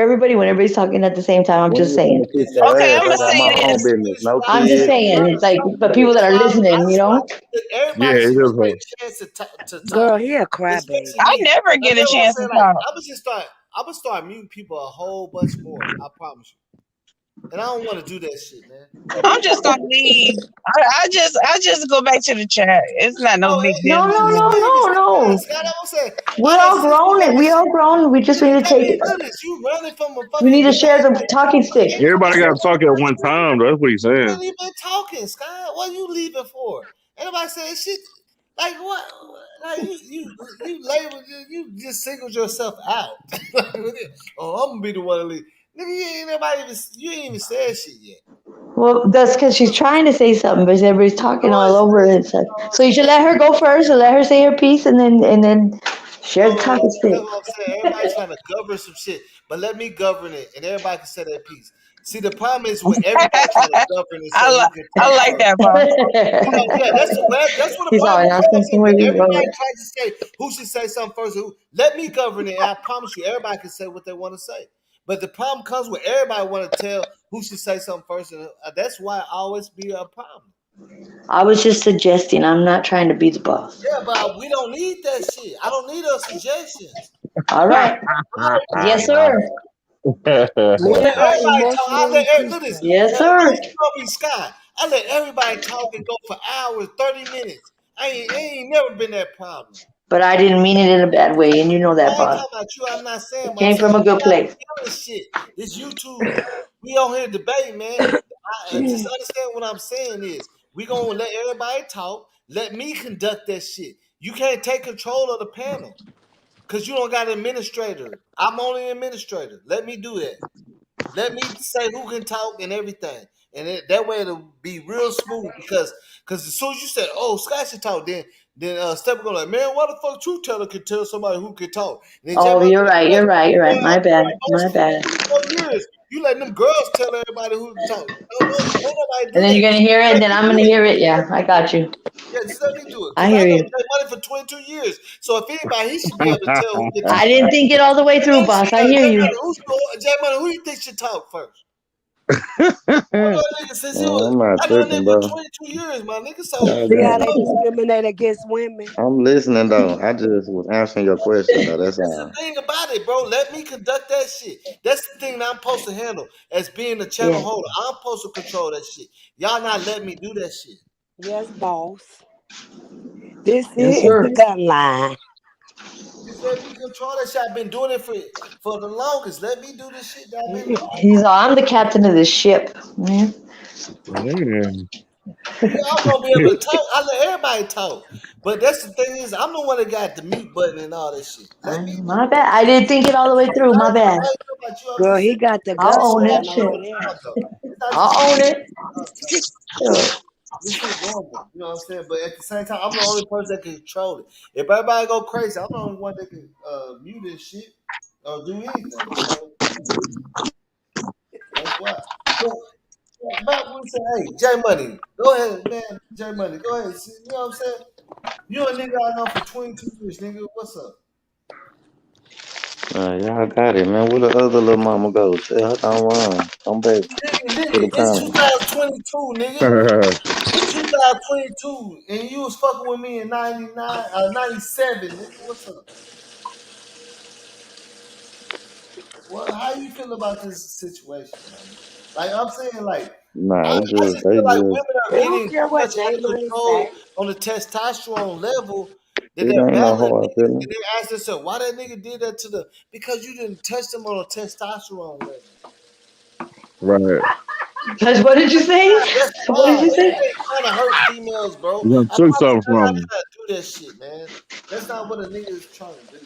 hear everybody when everybody's talking at the same time. I'm When just you saying. finna kick your Okay, ass, I'm I gonna got say my own this. business. No I'm just kids. saying, it's like the people that That's are why. listening, you That's why. know. Look, Yeah, everybody it should is get her. a chance to Girl, talk, he a crybaby. especially I me. never Like get a that's what I'm chance to saying. Like talk. I'm gonna start muting people a whole bunch more. I promise you. And I don't want to do that shit, man. I'm just gonna leave. I just go back to the chat. It's not no No, big No, deal no, to me. no, no, no. Scott, I'm saying We're all that all shit is grown. We because all grown. We just need to I take. mean, look at this. You running from a We need fucking to debate. share the talking stick. Everybody got to talk at one time. That's what he's You saying. ain't even talking, Scott. What are you leaving for? Anybody saying shit like what? Like you labeled you just singled yourself out. Oh, I'm gonna be the one to leave. Nigga, you ain't even said shit yet. Well, that's because she's trying to say something, but everybody's talking No, all it's over it. So you should let her go first and let her say her piece, and then share the no, talking that's stick. what I'm saying. Everybody's trying to govern some shit, but let me govern it, and everybody can say their piece. See, the problem is when everybody try to govern and say who can I talk like first. that, boss. Yeah, that's what the He's problem always asking is. somebody When to everybody vote. tries to say who should say something first, who let me govern it. I promise you, everybody can say what they want to say. But the problem comes when everybody want to tell who should say something first, and that's why it always be a problem. I was just suggesting. I'm not trying to be the boss. Yeah, but we don't need that shit. I don't need those suggestions. All right. Yes, sir. I Men let are everybody talk. emotional Look this. creatures. Yes, sir. You know me, Scott. I let everybody talk and go for hours, 30 minutes. I ain't never been that problem. But I didn't mean it in a bad way, and you know I that, ain't boss. talking about you. I'm not saying, It but I'm came saying from a we good gotta place. kill this shit. This YouTube. We on here debating, man. Just understand what I'm saying is we gonna let everybody talk. Let me conduct that shit. You can't take control of the panel because you don't got an administrator. I'm only an administrator. Let me do that. Let me say who can talk and everything, and that way it'll be real smooth. Because as soon as you said, "Oh, Scott should talk," then Step go like, "Man, why the fuck Truth Teller could tell somebody who could talk?" And then Jay Oh, Money you're like, right. "Man, You're right. You're boy, right. My I've been bad. like boss My for bad. 4 years. You letting them girls tell everybody who to talk? No, ain't nobody And do then that. you're gonna hear it, and Let then me I'm do gonna it. hear it. Yeah, I got you. Yeah, just let me do it. I Because I hear know you. Jay Money for 22 years. So if anybody, he should be able to tell who can I talk. didn't think it all the way through, Ask boss. I hear Jay you. Money, Jay Money, who you think should talk first? I know a nigga since he Man, was. I'm not I know a tripping, nigga for bro. 22 years, my nigga. So God See how damn. they discriminate against women? I'm listening though. I just was answering your question though. That's that's the all. thing about it, bro. Let me conduct that shit. That's the thing that I'm supposed to handle as being the channel Yeah. holder. I'm supposed to control that shit. Y'all not letting me do that shit. Yes, boss. This Yes, here is the sir. gun line. Just let me control that shit. I've been doing it for the longest. Let me do the shit that I've been doing. He's all, I'm the captain of this ship. Man. Man. Y'all gonna be able to talk. I let everybody talk. But that's the thing is, I'm the one that got the mute button and all that shit. Let me do My bad. I didn't think it all the way through. My bad. I ain't talking about you. I'm Girl, just he saying. got the I'll gun own line it. over Shit. there. It's not just I'll own it. Sure. this shit normal. You know what I'm saying? But at the same time, I'm the only person that can control it. If everybody go crazy, I'm the only one that can mute this shit or do anything. So that's why. But we say, hey, J Money, go ahead, man. J Money, go ahead. See, you know what I'm saying? You a nigga I know for 22 years, nigga. What's up? Y'all got it, man. Where the other little mama go? Tell her don't run. Come back to Nigga, the it's panel. 2022, nigga. It's 2022, and you was fucking with me in 97, nigga. What's up? Well, how you feel about this situation, man? Like I'm saying, like Nah, I just they feel like just women are We don't getting care too what much J in Money control say. on the testosterone level that it they're ain't no battling hard niggas, feeling. and they ask themselves why that nigga did that to the because you didn't touch them on a testosterone level. Right. Because what did you say? That's What why did you that say? nigga ain't trying to hurt females, bro. You done I took promise something you, from I him. gotta do that shit, man. That's not what a nigga is trying to do, man.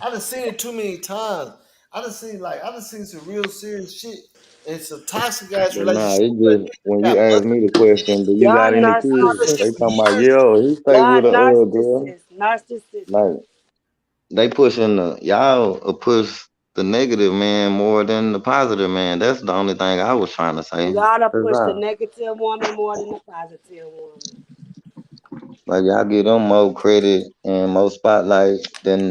I done seen it too many times. I done seen some real serious shit and some toxic ass But nah, relationships it where just niggas when you got ask busted me the for question, do you Y'all got any all kids? that narcissists. shit They for talking about years. he stay Y'all with a girl. narcissists. Narcissists. Like they pushing y'all push the negative man more than the positive man. That's the only thing I was trying to say. Y'all to 'Cause push the negative woman more than the positive woman. like y'all give them more credit and more spotlight than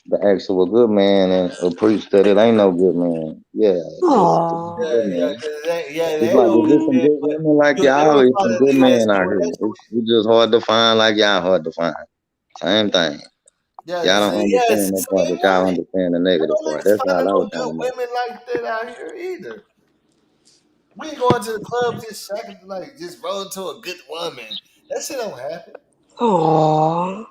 the actual good man and preach that it ain't no good man. Yeah, it's some Oh. good Yeah, man. cause they It's ain't like no is there good some man, good but women like they y'all? would It's find some a good nigga that's men out here. correlation. It's just hard to find like y'all hard to find. Same thing. Yeah, Y'all don't yes, understand that part, but same y'all way. understand the I negative don't part. niggas That's finding all I no was trying good to make. women like that out here either. We ain't going to the club just shacking, like just rolling to a good woman. That shit don't happen. Oh.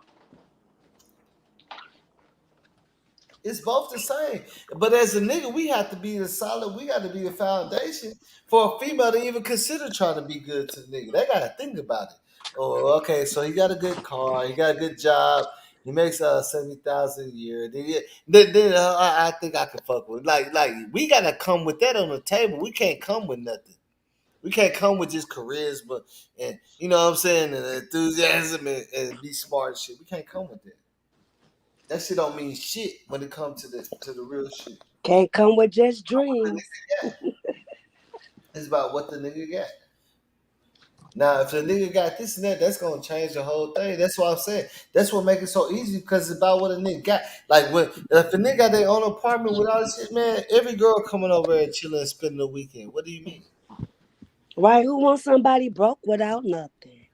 It's both the same. But as a nigga, we have to be the solid, we got to be the foundation for a female to even consider trying to be good to the nigga. They got to think about it. Oh, okay, so he got a good car, he got a good job, he makes 70,000 a year. Then I think I can fuck with. Like we gotta come with that on the table. We can't come with nothing. We can't come with just charisma and you know what I'm saying and enthusiasm and be smart and shit. We can't come with that. That shit don't mean shit when it comes to the real shit. Can't come with just What the dreams. nigga got. It's about what the nigga got. Now, if the nigga got this and that, that's gonna change the whole thing. That's what I'm saying. That's what make it so easy because it's about what a nigga got. Like when if a nigga got their own apartment with all this shit, man, every girl coming over and chilling and spending the weekend. What do you mean? Right? Who wants somebody broke without nothing?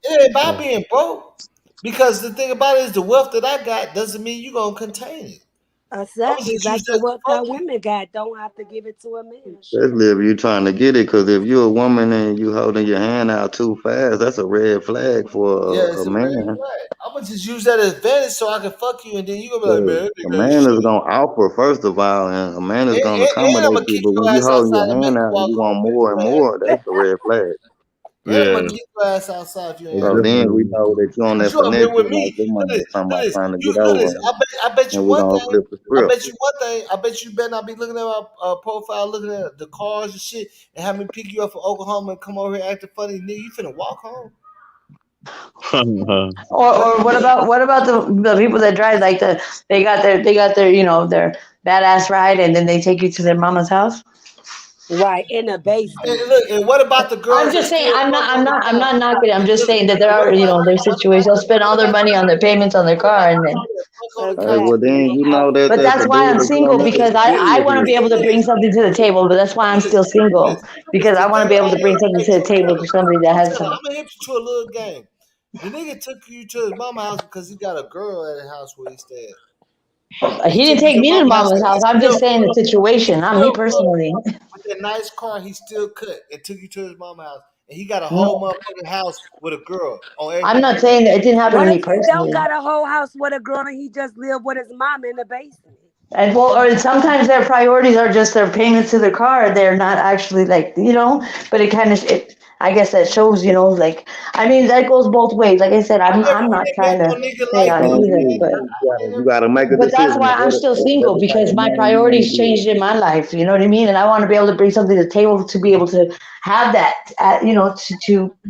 It ain't about being broke. Because the thing about it is the wealth that I got doesn't mean you gonna contain it. I'm gonna Exactly. just use Like the that to wealth fuck that you. women got. Don't have to give it to a man. Especially if you trying to get it, because if you're a woman and you holding your hand out too fast, that's a red flag Yeah, for a it's a red man. flag. I'm gonna just use that advantage so I can fuck you, and then you gonna be like, man, 'Cause that a nigga ain't man is shit. gonna offer first of all, and a man is gonna And I'm accommodate gonna you. kick But your when you ass holding your outside and make hand you out and walk you home want if more you and ain't more, that's a red flag. And I'm Yeah, gonna kick your ass outside if you ain't it's have So no money. then we definitely. know that you on Cause that you up finesse here with shit, like me. this Look man at is this, talking look at about this. trying to You get look at over, this. I bet you and we one gonna thing. flip the script. I bet you better not be looking at my profile, looking at the cars and shit, and have me pick you up from Oklahoma and come over here acting funny, nigga. You finna walk home. Or what about the people that drive like they got their their badass ride and then they take you to their mama's house? Right. In the And basement. look, and what about the I'm girls that just saying still I'm fuck not I'm on the not I'm couch? not knocking it. I'm just Look, saying that there and are their situations. They'll spend all their money on their payments on their car and then. fuck on the couch? Well Exactly. then And you out know that But that's that's a why I'm dude that's single gonna because deal I with want to be you. able to bring something to the table. But that's why I'm still single because I want to be able to bring something to the table to somebody that has I'm some. gonna hit you to a little game. The nigga took you to his mama house because he got a girl at the house where he stayed. And he He took didn't you take to me to mama house mama's and house. I'm just saying the situation, not me personally. with that nice car he still cut and took you to his mama house. And he got a whole No, motherfucking house with a girl on I'm everything not he got. saying that it didn't happen to what me if he don't personally. got a whole house with a girl and he just live with his mom in the basement? And well, or sometimes their priorities are just their payments to the car. They're not actually but it kind of, I guess that shows, like, I mean, that goes both ways. Like I said, I never I'm not went and met trying to no nigga stay like on it that, On either, you, man. but, you gotta make a but that's decision. why I'm still single Whatever type because of my man you want to priorities be. changed in my life. You know what I mean? And I want to be able to bring something to the table to be able to have that,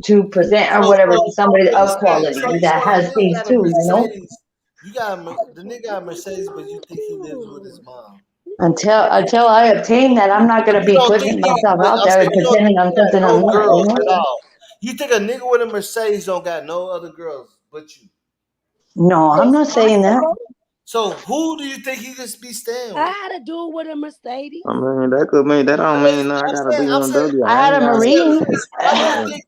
to present or whatever to somebody So you of saying quality that the has nigga things got a too. Mercedes. The nigga got a Mercedes, but you think he lives with his mom. Until I obtain that, I'm not gonna You be don't think putting he? myself But out I'm there saying and you don't think pretending I'm he got something I'm no not. girls at all. You think a nigga with a Mercedes don't got no other girls but you? No, I'm It's not saying that. possible. So who do you think he just be staying I with? had a dude with a Mercedes. I mean, that could mean that don't mean no, I gotta be I'm on saying, W. I I had ain't a I'm gotta. saying, Marine. look at this. Why do you think?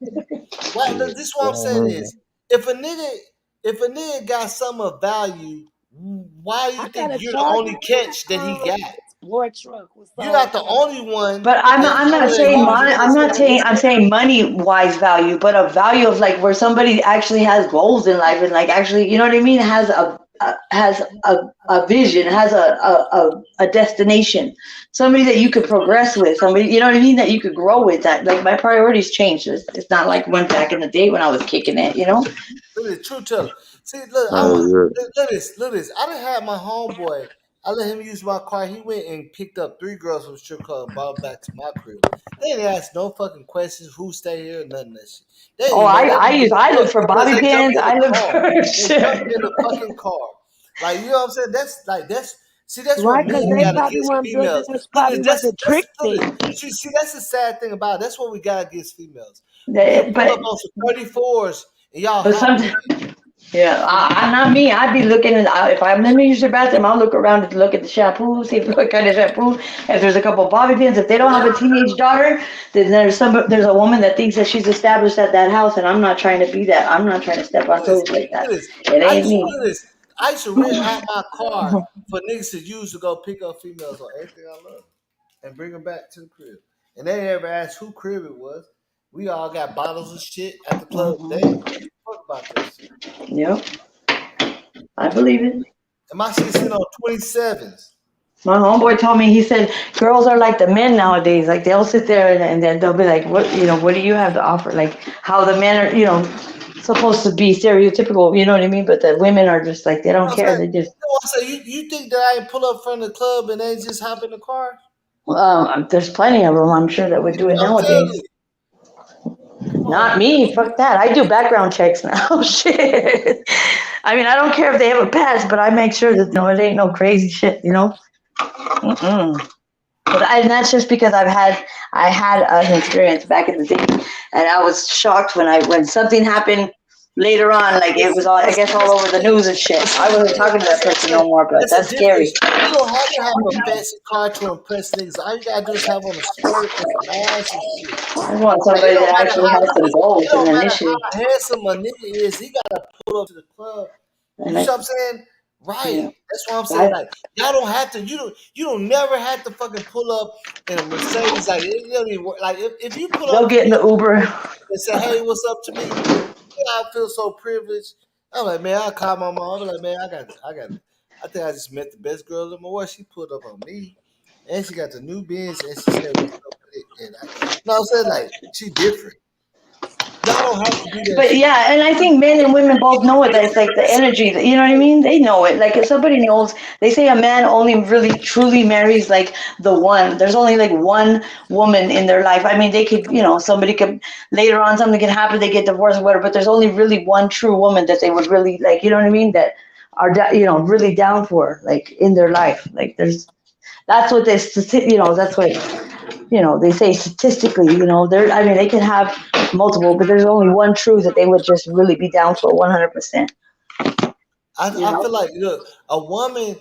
Why? Look, this is what I'm saying is, if a nigga, if a nigga got some of value, why do you I got think a you're the Charger only and catch that he got? sport truck with You're soul not the travel. only one But I'm that not, I'm not follow that saying user money. I'm that's not saying saying this. I'm saying money wise value, but a value of like where somebody actually has goals in life and like actually, you know what I mean, has a vision, has a destination, somebody that you could progress with, somebody you know what I mean that you could grow with. That like my priorities changed. It's not like went back in the day when I was kicking it. Look at true teller. See, look, Yeah. look this. I done had my homeboy. I let him use my car. He went and picked up 3 girls from the strip club and brought them back to my crib. They didn't ask no fucking questions, who stay here, nothing of that shit. They didn't Oh, even know they was getting I look fucked for because bobby they jumped pins. in the I look car. for They shit. jumped in the fucking car. Like, you know what I'm saying? That's what Right, because men they got probably against want females. this Look probably at was a that's trick look at thing. see that's the sad thing about it. That's what we got against females. We'll But pull up on some 34s and y'all but hopping sometimes. in it. Yeah, I'm not me. I'd be looking if I'm let me use the bathroom, I'll look around and look at the shampoo, see what kind of shampoo. If there's a couple bobby pins, if they don't have a teenage daughter, then there's a woman that thinks that she's established at that house, and I'm not trying to be that. I'm not trying to step on Look at this. toes like Look that. at this. It ain't me. Look at this. I used to rent out my car for niggas to use to go pick up females on everything I love and bring them back to the crib. And they never asked who crib it was. We all got bottles of shit at the club. They ain't give a fuck about that shit. Yep, I believe it. And my shit sitting on 27s. My homeboy told me, he said, girls are like the men nowadays. Like they'll sit there and then they'll be like, what do you have to offer? Like how the men are, supposed to be stereotypical, you know what I mean? But the women are just like, they You know don't what care. I'm saying? They just, You know what I'm saying? You think that I ain't pull up from the club and they just hop in the car? there's plenty of them, I'm sure, that would do it I'm telling nowadays. you. Come Not me. Fuck that. I do background checks now. Shit. I mean, I don't care if they have a past, but I make sure that it ain't no crazy shit. Mm-mm. And that's just because I had an experience back in the day, and I was shocked when something happened later on. Like it was all, I guess, all over the news and shit. I wasn't talking to that person no more, but that's scary. You don't have to have a fancy car to impress niggas. All you gotta do is have on a skirt and some ass and shit. I want somebody that actually has some goals It don't and matter initiative. how handsome a nigga is. He gotta pull up to the club. You know what I'm saying? Right. Yeah. That's what I'm saying. Like y'all don't have to. You don't never have to fucking pull up in a Mercedes. Like it don't even work. Like if you pull They'll up get in the Uber and say, "Hey, what's up?" to me, I feel so privileged. I'm like, man, I call my mom. I'm like, man, I think I just met the best girl in my world. She pulled up on me, and she got the new Benz, and she said, "What's up with it?" And I'm saying, like, she different. Y'all don't have to do that. But yeah, and I think men and women both know it. That it's like the energy. You know what I mean? They know it. Like if somebody knows, they say a man only really truly marries like the one. There's only like one woman in their life. I mean, they could, somebody could later on something could happen. They get divorced or whatever. But there's only really one true woman that they would really like. You know what I mean? That are really down for like in their life. Like that's what that's what. They say statistically, they can have multiple, but there's only one true that they would just really be down for 100%. I feel like a woman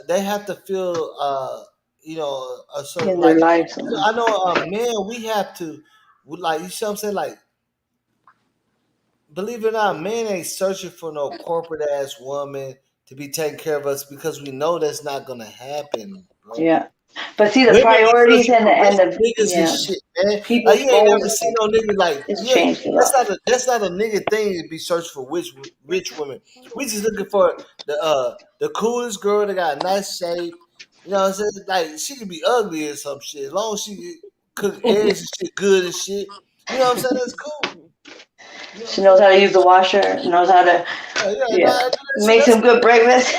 they have to feel a certain in their lives. I know men we have to like you see what I'm saying like believe it or not men ain't searching for no corporate ass woman to be taking care of us because we know that's not gonna happen, bro. Yeah. But see the Women priorities and the niggas and shit, man. people's Like you ain't never goals. seen no nigga like It's changed a lot. that's not a nigga thing to be searching for rich women. We just looking for the coolest girl that got a nice shape. You know what I'm saying? Like she could be ugly or some shit. As long as she cook eggs and shit good and shit. You know what I'm saying? That's cool. She knows how to use the washer, knows how to make some good breakfast.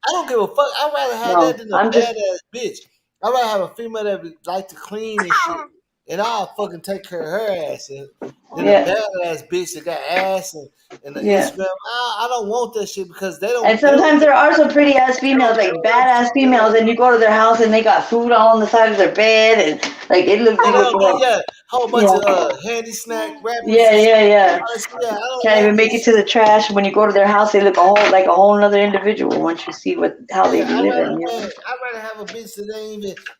I don't give a fuck. I'd rather have that than a badass bitch. I'd rather have a female that like to clean and shit, and I'll fucking take care of her ass than a badass bitch that got ass and the Instagram. I don't want that shit because they don't. And sometimes there are some pretty ass females, like badass females, and you go to their house and they got food all on the side of their bed, and like it looks like whole bunch of handy snack wrappers. Yeah. Honestly, I don't Can't even make it to the trash. When you go to their house, they look like a whole other individual once you see how they be living. I'd rather have a bitch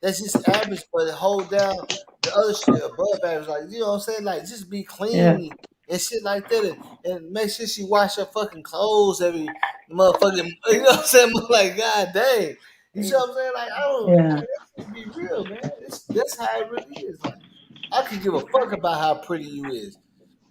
that's just average, but hold down the other shit above average. Like you know what I'm saying? Like just be clean and shit like that, and make sure she wash her fucking clothes every motherfucking. You know what I'm saying? Like god dang, you see what I'm saying? Like I don't. Man, let's be real, man. That's how it really is. Like I could give a fuck about how pretty you is.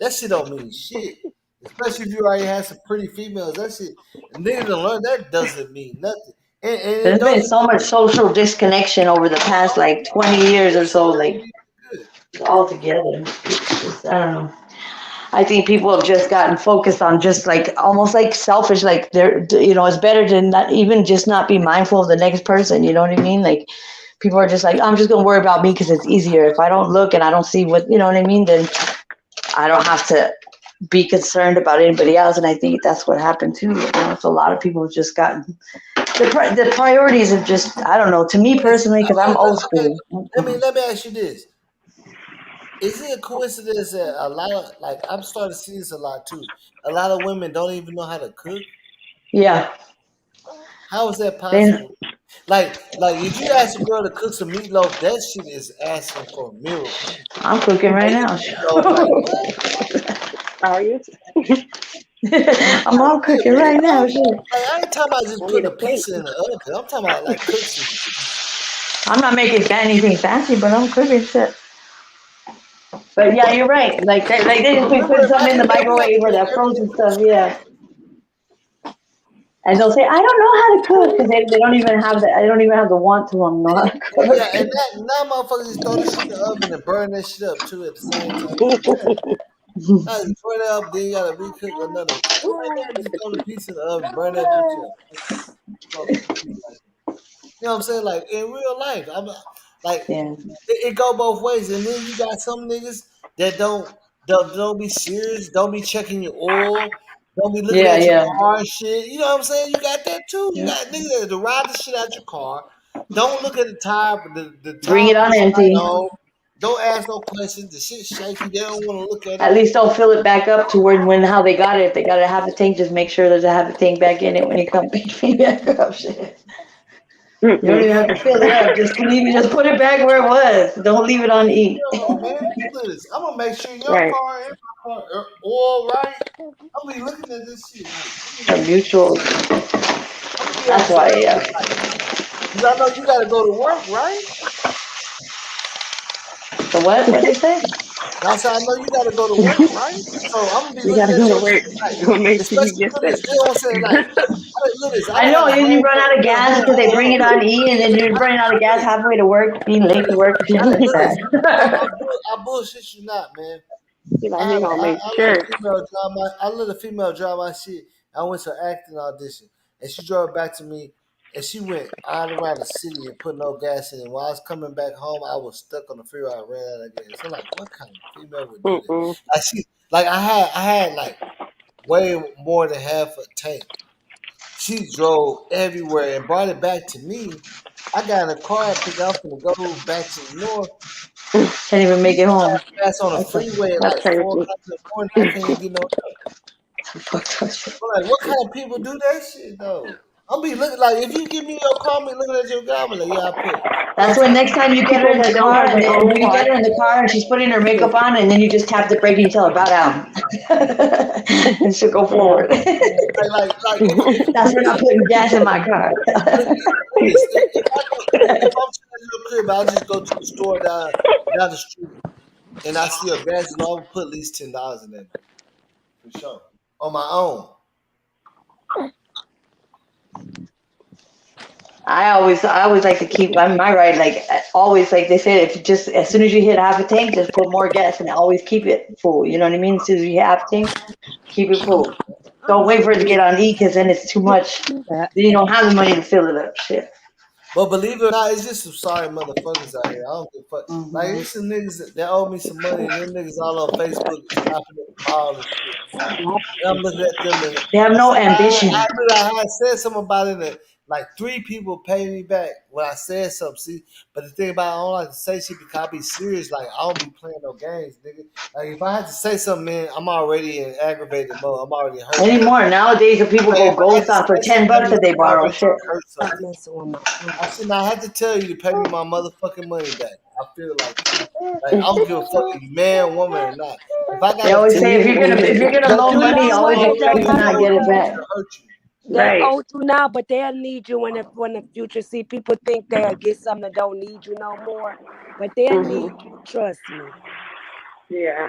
That shit don't mean shit. Especially if you already had some pretty females. That shit, niggas to learn that doesn't mean nothing. And There's been so much social disconnection over the past like 20 years or so, like all together. I don't know. I think people have just gotten focused on just like almost like selfish, like it's better to not be mindful of the next person. You know what I mean? Like people are just like, I'm just gonna worry about me because it's easier. If I don't look and I don't see what you know what I mean, then I don't have to be concerned about anybody else. And I think that's what happened too. So a lot of people have just gotten the priorities have just, I don't know, to me personally, because I'm old school. Let me ask you this. Is it a coincidence that a lot of, like, I'm starting to see this a lot too. A lot of women don't even know how to cook? Yeah. How is that possible? Like if you ask a girl to cook some meatloaf, that shit is asking for a miracle. I'm cooking right now. How are you? I'm all cooking right now. Like, I ain't talking about just putting a pizza in the oven. I'm talking about like cooking. I'm not making anything fancy, but I'm cooking shit. But yeah, you're right. Like they just put something in the microwave or that frozen stuff. Yeah. And they'll say, I don't know how to cook because they don't even have the want to know how to cook. Yeah, and now motherfuckers just throw this shit in the oven and burn that shit up too at the same time. Now you burn it up, then you gotta recook another. Just throw the pizza in the oven, burn that bitch up. You know what I'm saying? Like in real life, I'm like it go both ways. And then you got some niggas that don't be serious, don't be checking your oil, don't be looking Yeah, at your yeah. car and shit. You know what I'm saying? You got that too. You Yeah. got niggas that ride the shit out your car. Don't look at the tire, the Bring tire it on pressure light empty. on. Don't ask no questions. The shit's shaky. They don't want to look at At it. least don't fill it back up to where when how they got it. If they got a half a tank, just make sure there's a half a tank back in it when you come pick me back up. Shit. You don't even have to fill it up. Just leave it. Just put it back where it was. Don't leave it on E. Yo, man, look at this. I'm gonna make sure your Right. car and my car are all right. I'm gonna be looking at this shit like, A mutual. I'm gonna be That's why. observing Yeah. like, cause I know you gotta go to work, right? The what? What they say? I said I know you gotta go to work, right? So I'm gonna be You looking gotta at go to your work. shit like, We'll make sure you especially get look at there. this. You know what I'm saying? Like, look at this. I I done had know. a And you run homeboy. out of Look, gas because they bring it on E, and then you're running out of gas halfway to work, being late to work, shit like look at this. that. I bullshit you not, man. He like he gonna make I let a sure. female drive my shit. I went to an acting audition and she drove back to me and she went all around the city and put no gas in it. While I was coming back home, I was stuck on the freeway. I ran out of gas. So like, what kind of female would do that? Mm-mm. I had like way more than half a tank. She drove everywhere and brought it back to me. I got in a car because I was gonna go back to the north. Can't even make it home. Pass on the freeway at That's like crazy. 4 o'clock in the morning. I can't even get no. I'm like, what kind of people do that shit though? I'm be looking like if you give me your car, me looking at your guy, I'm like, yeah, I put. You know what I'm That's when saying? next time you get her People in the that don't car, have and their then own you car. get her in the car and she's putting her makeup on, and then you just tap the brake and you tell her bow down, and she'll go Yeah. forward. Like if That's for not putting gas in my car. look at this. If I'm trying to do a crib, I'll just go to the store down the street and I see a gas, I'm gonna put at least $10 in that bitch, for sure on my own. I always like to keep on my ride like always like they said if you just as soon as you hit half a tank just put more gas and always keep it full. You know what I mean? As soon as you hit half a tank, keep it full. Don't wait for it to get on E because then it's too much. Then you don't have the money to fill it up. Shit. But believe it or not, it's just some sorry motherfuckers out here. I don't give a fuck. Like, Mm-hmm. it's some niggas that owe me some money, and them niggas all on Facebook stopping at the mall and shit. And I'm looking at them, and They have I no said, ambition. I had said something about it, and like 3 people paid me back when I said something. See, but the thing about it, I don't like to say shit because I be serious. Like, I don't be playing no games, nigga. Like, if I had to say something, man, I'm already in aggravated mode. I'm already hurt. Anymore nowadays, the people Like, if go I had ghost to on for say something, that $10 means if they I'm borrow already shit. hurt Stop something. messing with my I should not have to tell you to pay me my motherfucking money back. I feel like that. Like I don't give a fuck if you man, woman, or not. If I They gotta always tell say you, if you're gonna let loan you You know money, know always what? what's It going expect on, to don't you not know get hold what it you. back. to hurt you. They Right. hold you now, but they'll need you when the future. See, people think they'll get something that don't need you no more, but they'll Hmm. need you. Trust me. Yeah.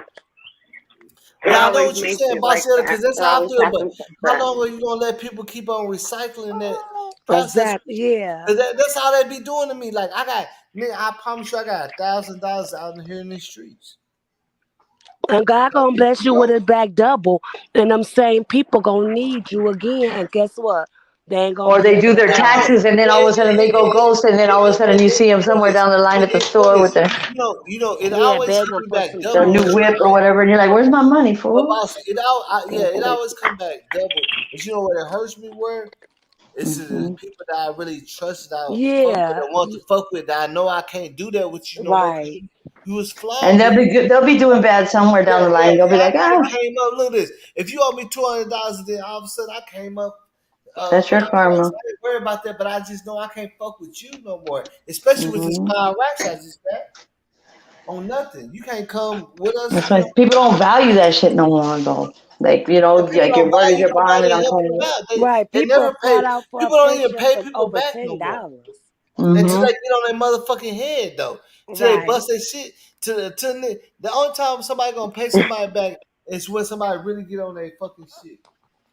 But It I know always what you're makes saying, it boss, like that. because that's It how I always feel. But happens like how that. long are you gonna let people keep on recycling that process? Exactly. Yeah. Because that's how they be doing to me. Like nigga, I promise you, I got $1,000 out here in these streets. And God gonna bless you with it back double. And them same people gonna need you again. And guess what? They ain't gonna Or be they able do to their pay taxes you. and then all of a sudden they go ghost and then all of a sudden you see them somewhere down the line at the store with It Yeah, always begging come for back some their double. new But you whip know or what? whatever, and you're like, "Where's my money, But fool?" boss, it always come back double. But you know what it hurts me where it's the Hmm. people that I really trust, that I fuck with, Yeah. that want to fuck with, that I know I can't do that with you no more because Right. you was And flawed. they'll And be good. They'll be doing bad somewhere down the line. They'll be like, I "Ah, came up. Look at this. If you owe me $200, then all of a sudden I came up. that's your $50. karma." I didn't worry about that, but I just know I can't fuck with you no more. Especially with this Hmm. 5 racks I just got on nothing. You can't come with us. That's why people don't value that shit no more, though. Like And people like your don't word is value your bond, nobody and to I'm help calling them it. out. Right. They People never pay. fall out for a People don't even friendship pay for people over back no more $10. until they Hmm. get on their motherfucking head though. Till they Right. bust their shit. The only time somebody gonna pay somebody back is when somebody really get on their fucking shit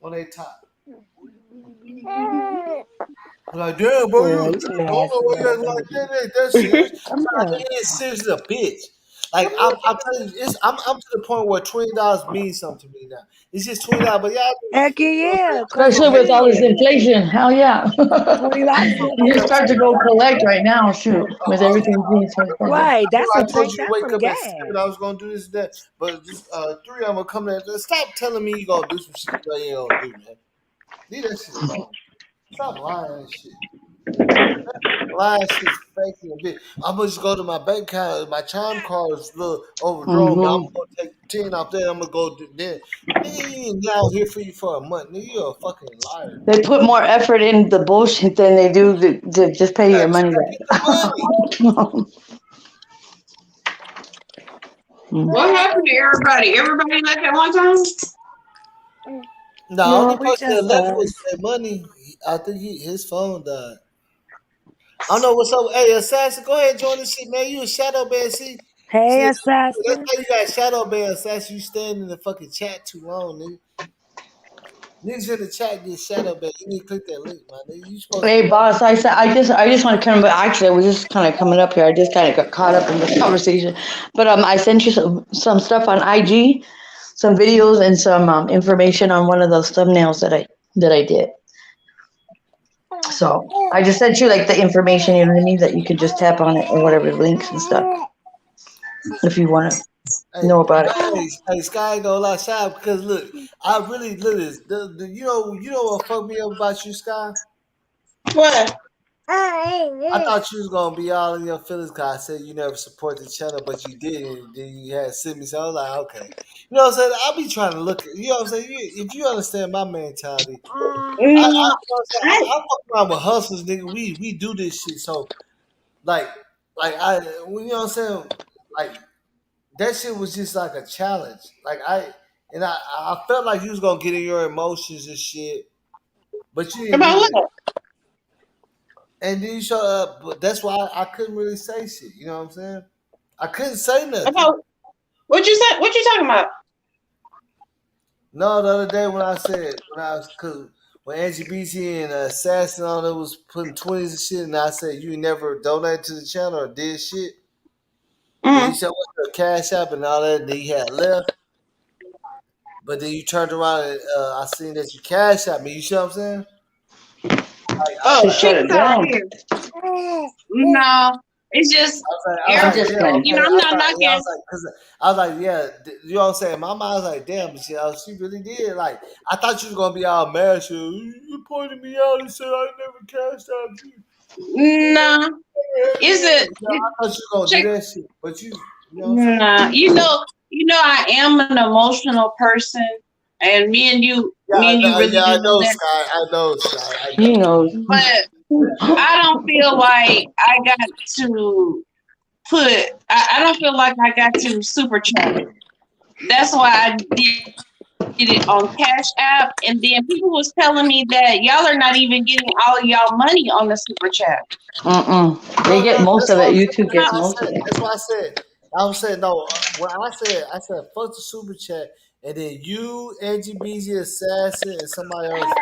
on their top. Like, damn, bro, Yeah, you you don't know nasty what little that's like baby. that. Ain't that serious? Come Nah, here. nigga, it's serious as a bitch. Like I'm telling you, I'm to the point where $20 means something to me now. It's just $20, but yeah, Heck yeah, come I'm Especially on with all this in. inflation. Hell yeah. $20 is You good start to go change. collect right now, shoot, with everything being so expensive. Right, that's I some told tank. you to That's wake some up at gas. 7. I was gonna do this and that, but just 3 of them are coming at. Stop telling me you gonna do some shit you ain't gonna do, man. Leave that shit alone. Stop lying and shit. Lying shit's fake and big. I'm gonna just go to my bank account. My chime card is a little overdrawn, but I'm Hmm. gonna take 10 off there. I'm gonna go do that. Nigga, you ain't out here for you for a month. Nigga, you're a fucking liar. They put more effort in the bullshit than they do to just pay your money Get the money. back. What happened to everybody? Everybody left at one time? No, No, only we person that just left was us. that money. I think his phone died. I don't know what's up. Hey, Assassin, go ahead and join this shit, man. You a shadow ban, see? Hey, See, that's assassin. how you got shadow ban, Assassin. You stand in the fucking chat too long, nigga. Niggas in the chat get shadow ban. You need to click that link, man. Nigga, you supposed to Hey, boss, I just want to come, but actually, I was just kind of coming up here. I just kind of got caught up in this conversation. But I sent you some stuff on IG, some videos and some information on one of those thumbnails that I did. So I just sent you like the information, you know what I mean, that you could just tap on it or whatever links and stuff if you want to Hey, know about it. hey, Sky ain't gonna lie, shy because look, I really look this. You know what fucked me up about you, Sky? What? I thought you was gonna be all in your feelings because I said you never support the channel, but you did, and then you had sent me. So I was like, okay, you know what I'm saying? I'll be trying to look at, you know what I'm saying? If you understand my mentality, you know what I'm saying? I fuck around with hustlers, nigga. We do this shit, so like, you know what I'm saying? Like that shit was just like a challenge. I felt like you was gonna get in your emotions and shit, but you didn't About do that. what? And then you showed up, but that's why I couldn't really say shit. You know what I'm saying? I couldn't say nothing. About what you said? What you talking about? No, the other day when Angie BC and Assassin on it was putting 20s and shit, and I said you never donated to the channel or did shit. Then you Mm-hmm. said what's the cash app and all that, and then you had left. But then you turned around and I seen that you cash at me. You see what I'm saying? I Oh, was Should like, shut check it this out down. here. No, it's just I'm like, just damn, everybody. playing. You know, okay. I'm not Yeah, knocking. I was like, yeah, you know what I'm saying? My mind was like, damn, but she really did. Like, I thought you was gonna be all mad. You pointed me out and said I never cashed out you. No, is it? I thought you were gonna do Check. that shit, but you know what I'm saying? Nah, you know, I am an emotional person, and me and you really Yeah, do I know know, that. Sky. I know, Sky. I know. He knows. But I don't feel like I got to I don't feel like I got to super chat it. That's why I did it on Cash App, and then people was telling me that y'all are not even getting all y'all money on the super chat. They get No, most that's of what it. I'm saying. YouTube gets most of it. That's why I said. I was saying no. When I said fuck the super chat, and then you, Angie BZ, Assassin, and somebody else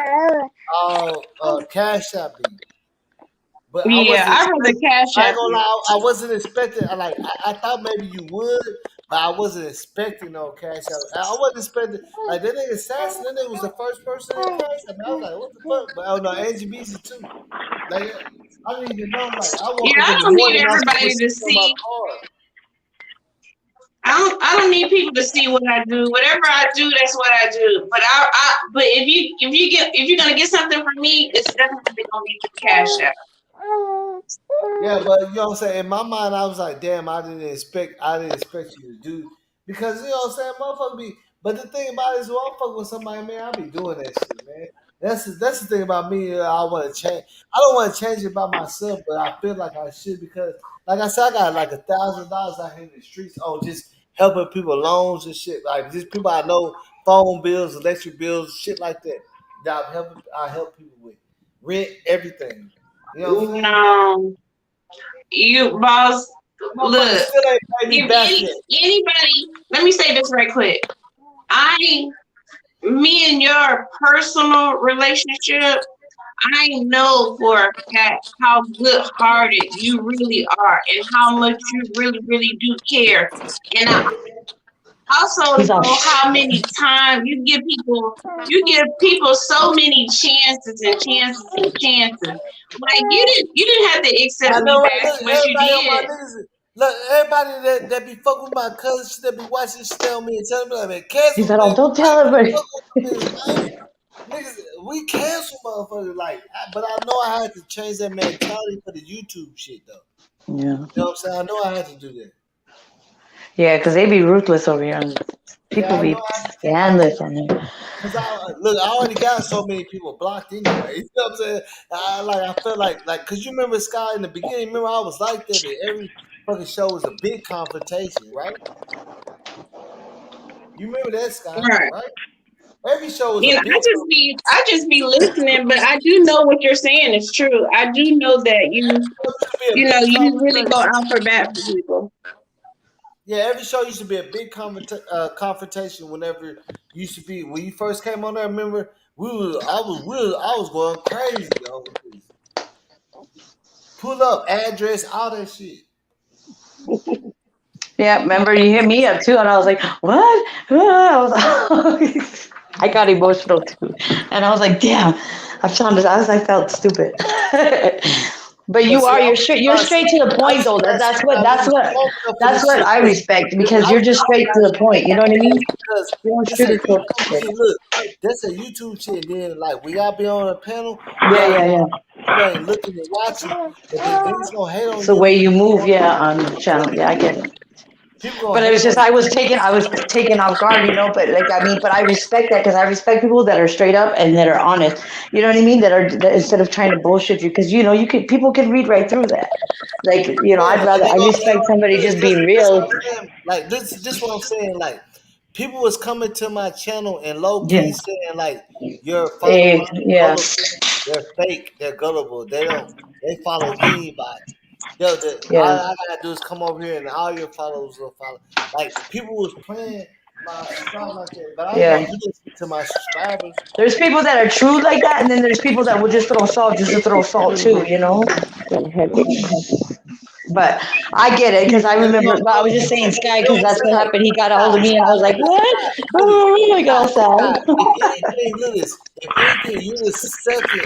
all cash out me. But I Yeah, wasn't I rather expecting. Cash I ain't App gonna it. lie. I wasn't expecting. I thought maybe you would, but I wasn't expecting no cash out. I wasn't expecting like that nigga Assassin. That nigga was the first person in cash out. I was like, what the fuck? But oh no, Angie BZ too. Like I didn't even know. Like I woke Yeah, up I in the don't need morning, I saw everybody to receipt on my see. card. I don't need people to see what I do. Whatever I do, that's what I do. But if you're gonna get something from me, it's definitely gonna be through Cash App. Yeah, but you know what I'm saying? In my mind, I was like, damn, I didn't expect you to do because you know what I'm saying, motherfucker be. But the thing about it is, when I fuck with somebody, man, I be doing that shit, man. That's the thing about me. I want to change. I don't want to change it by myself, but I feel like I should because, like I said, I got like $1,000 out here in the streets on just helping people loans and shit. Like just people I know, phone bills, electric bills, shit like that. That I help people with rent, everything. You know what I'm saying? No, you boss. Motherfucker Look, still ain't paid me if back yet. anybody, let me say this right quick. Me and your personal relationship, I know for a fact how good-hearted you really are and how much you really, really do care. And I also He's all. know how many times you give people so many chances and chances and chances. Like you didn't have to accept I me know, right? back, Look, but you everybody on my did. niggas. Look, everybody that be fucking with my cousins that be watching shit on me and telling me like, man, He cancel, said, "Oh, man. don't I tell ain't everybody." fucking with them niggas, man. Niggas, we cancel motherfuckers. But I know I had to change that mentality for the YouTube shit though. Yeah. You know what I'm saying? I know I had to do that. Yeah, because they be ruthless over here. Yeah, People I know be I had to take my scandalous on there. Cause I already got so many people blocked anyway. You know what I'm saying? I felt cause you remember Sky in the beginning. Remember I was like that. That every fucking show was a big confrontation, right? You remember that, Sky, Right. right? Every show was a You know, big. I just be listening, but I do know what you're saying is true. I do know that you really go out for bad for people. Yeah, every show used to be a big confrontation. Whenever used to be when you first came on there. Remember I was going crazy, yo. Pull up address, all that shit. Yeah, remember you hit me up too, and I was like, "What?" I got emotional too, and I was like, "Damn!" I felt stupid. But But see, you're straight. You're straight to the point, though. for That's this what shit. I respect because I you're was just straight to the point. You know what I mean? because You don't this a sugarcoat YouTube shit. shit. Look, that's a YouTube shit. Then like we all be on a panel, Yeah. you ain't looking and watching, but then niggas gonna hate on It's the you. way you move, yeah, on the channel. Yeah, I get it. People gonna But it hate was just on you. I was taken off guard, But but I respect that because I respect people that are straight up and that are honest. You know what I mean? That instead of trying to bullshit you, because people can read right through that. Yeah, and I respect somebody just because being that's what real. I'm saying. Like this what I'm saying. Like people was coming to my channel and low Yeah, key saying like your followers are yeah, gullible, they're fake, they're gullible, they follow anybody. Yo, all yeah. I gotta do is come over here and all your followers will follow. Like people was playing my stuff like that, but I ain't Yeah. gonna do this to my subscribers. There's people that are true like that, and then there's people that will just throw salt just to throw salt too. But I get it because I And remember. But I was just saying Sky because that's what happened. He got a hold of me, and I was like, "What?" Oh, I got all sad. if anything, look this. If anything, you're the second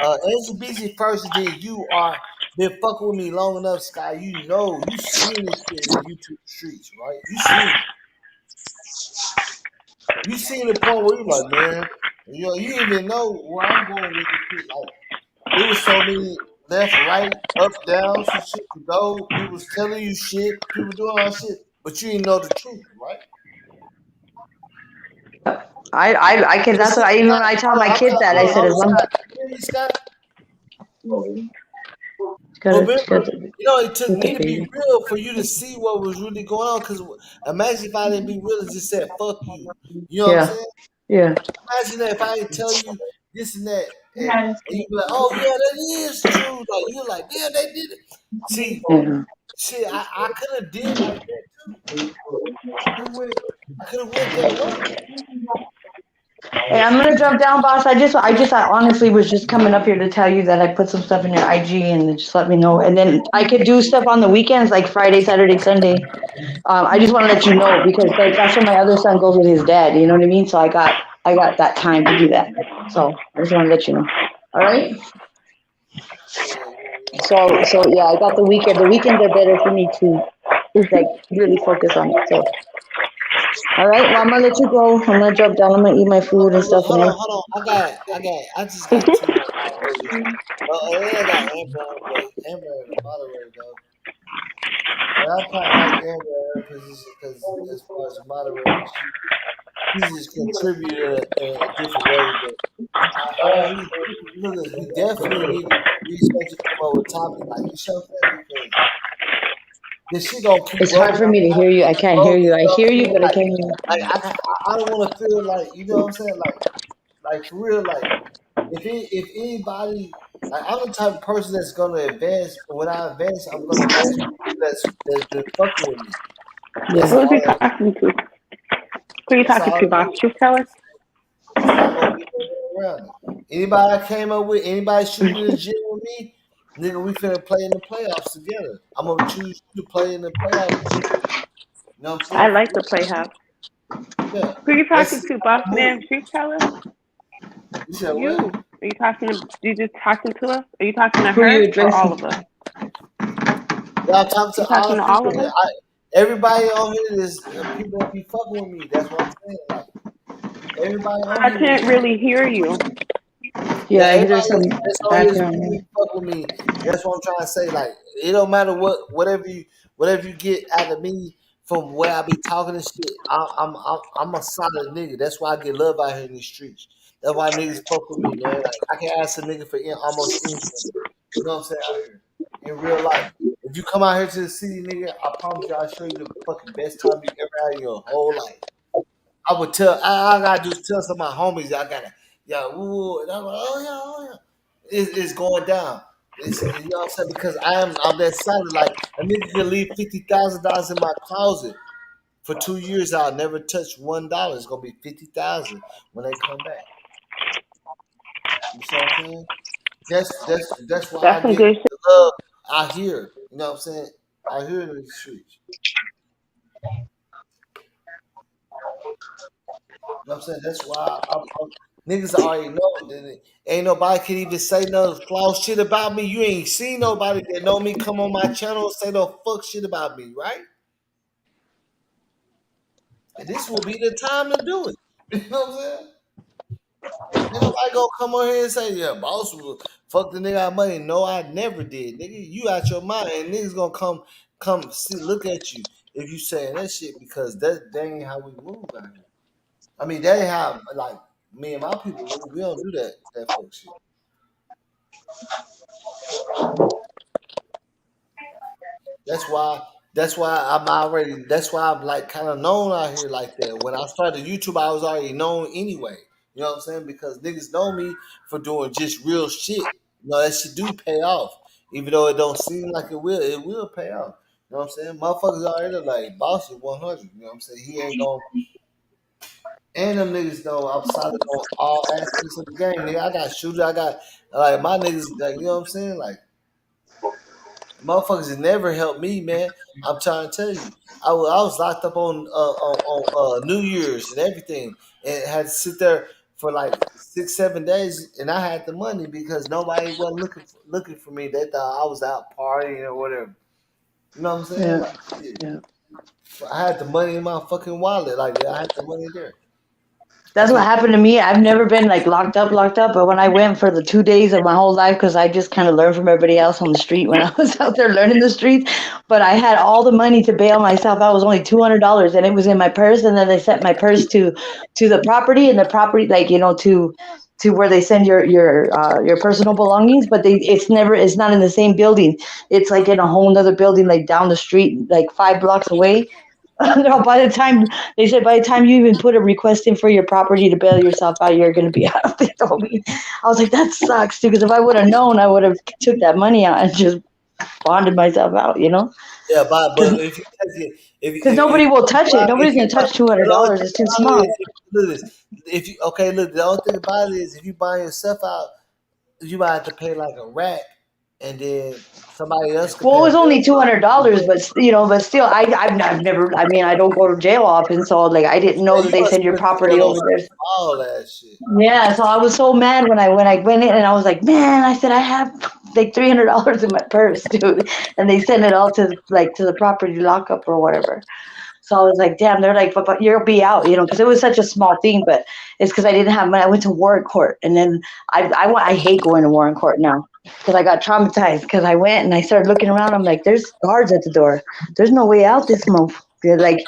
LGBT person, then you are been fucking with me long enough, Sky. You seen this shit in the YouTube streets, right? You seen the point where you like, man, you didn't even know where I'm going with this shit. Like, it was so many left, right, up, down, some shit to go. People was telling you shit, people doing all shit, but you didn't know the truth, right? I can. But That's see, what I even when I tell my kids that I said as long. Scott. You hear me, Scott? But Gotta, remember, gotta it took take me the to be baby. real for you to see what was really going on. Because imagine if I didn't be real and just said, fuck you. You know what I'm Yeah, saying? yeah. Imagine that if I didn't tell you this and that, and you be like, oh, yeah, that is true. Like, you're like, yeah, they did it. See, Yeah. shit, I could have did like that too. I could have went that way. Hey, I'm gonna jump down, boss. I honestly was just coming up here to tell you that I put some stuff in your IG and then just let me know. And then I could do stuff on the weekends, like Friday, Saturday, Sunday. I just want to let you know because that's when my other son goes with his dad. You know what I mean? So I got that time to do that. So I just want to let you know. All right. So yeah, I got the weekend. The weekends are better for me to like really focus on it. So all right. Well, I'm gonna let you go. I'm gonna drop down. I'm gonna eat my food and stuff and everything. Hold on. I just got two more moderators. And I got Amber, but Amber is a moderator though. And I kind of like Amber in her position because as far as a moderator, she just contributed in a different way. But we definitely need to research and come up with topics like you show that because this shit gonna keep It's hard rolling. for me to hear you. I can't hear you. I hear you, but I can't hear you. I don't want to feel like you know what I'm saying. Like for real. Like if anybody. Like, I'm the type of person that's gonna advance. When I advance, I'm gonna advance with people that's been fucking with me. Yeah. That's Who are you all. talking to? Who are you That's talking all. to, boss? Truth teller? It's not gonna be no way around it. Anybody I came up with, anybody shooting in the gym with me, nigga, we finna play in the playoffs together. I'm gonna choose you to play in the playoffs with me. You know what I'm I saying? like the playhouse. Yeah. Who you Let's talking see to, how boss we move. man? Truth teller? You said what? You. Are you talking to? You just talking to us? Are you talking to Who are you her or all addressing? of us? Y'all talking You to all talking the to all people. of us? Everybody on here is people that be fucking with me. That's what I'm saying. Like everybody on I here is can't really hear you. yeah. Yeah, Everybody there's some that's on here is background people noise. that fuck with me. That's what I'm trying to say. Like it don't matter whatever you get out of me from where I be talking and shit. I'm a solid nigga. That's why I get love out here in these streets. That's why niggas fuck with me, man. Like I can ask a nigga for almost anything. You know what I'm saying out here in real life. If you come out here to the city, nigga, I promise you, I'll show you the fucking best time you ever had in your whole life. I would tell, I gotta do is tell some of my homies, I gotta, yeah, ooh, and I'm like, oh yeah. It's going down. You know what I'm saying? Because I'm that solid. Like a nigga can leave $50,000 in my closet for 2 years. I'll never touch $1. It's gonna be 50,000 when they come back. You see what I'm saying? That's why I That's some get good shit. the love out here. You know what I'm saying? Out here in the streets. You know what I'm saying? That's why niggas already know that ain't nobody can even say no flaw shit about me. You ain't seen nobody that know me come on my channel and say no fuck shit about me, right? And this will be the time to do it. You know what I'm saying? Ain't nobody gonna come on here and say, yeah, boss will fuck the nigga out money. No, I never did, nigga. You out your mind, and niggas gonna come see, look at you if you saying that shit because that ain't how we move out here. I mean, that ain't how like me and my people move. We don't do that fuck shit. That's why. That's why I'm already. That's why I'm like kind of known out here like that. When I started YouTube, I was already known anyway. You know what I'm saying? Because niggas know me for doing just real shit. You know that shit do pay off, even though it don't seem like it will. It will pay off. You know what I'm saying? Motherfuckers already like boss is 100. You know what I'm saying? He ain't gonna. And them niggas know I'm solid on all aspects of the game. Nigga, I got shooters. I got like my niggas. Like, you know what I'm saying? Like motherfuckers have never helped me, man. I'm trying to tell you. I was locked up on New Year's and everything, and had to sit there for like 6 7 days, and I had the money because nobody wasn't looking for me. They thought I was out partying or whatever. You know what I'm saying? Yeah, Like, shit. yeah. I had the money in my fucking wallet. Like, I had the money there. I That's what could. happened to me. I've never been like locked up. But when I went for the 2 days of my whole life, because I just kind of learned from everybody else on the street when I was out there learning the streets. But I had all the money to bail myself out. It was only $200, and it was in my purse. And then they sent my purse to the property, and the property, like to where they send your personal belongings. But it's not in the same building. It's like in a whole nother building, like down the street, like 5 blocks away. No, by the time they said by the time you even put a request in for your property to bail yourself out, you're going to be out. They told me, I was like, that sucks too. Because if I would have known, I would have took that money out and just bonded myself out. Yeah, but Because if you take it, if nobody will touch it. if Nobody's you going to touch two the hundred only dollars. thing It's too about it small. is look at this. If you okay, look, the only thing about it is if you buy yourself out, you might have to pay like a rack, and then somebody else could Well, pay it a was only bill. $200, but still, I've never. I mean, I don't go to jail often, so like I didn't know Man, that you they must send have your went to jail property on over some there. small ass shit. Yeah, so I was so mad when I went in and I was like, man, I said I have like $300 in my purse, dude, and they sent it all to the property lockup or whatever. So I was like, damn, they're like, but you'll be out, because it was such a small thing, but it's because I didn't have money. I went to warrant court, and then I hate going to warrant court now because I got traumatized because I went and I started looking around. I'm like, there's guards at the door. There's no way out this month. Like,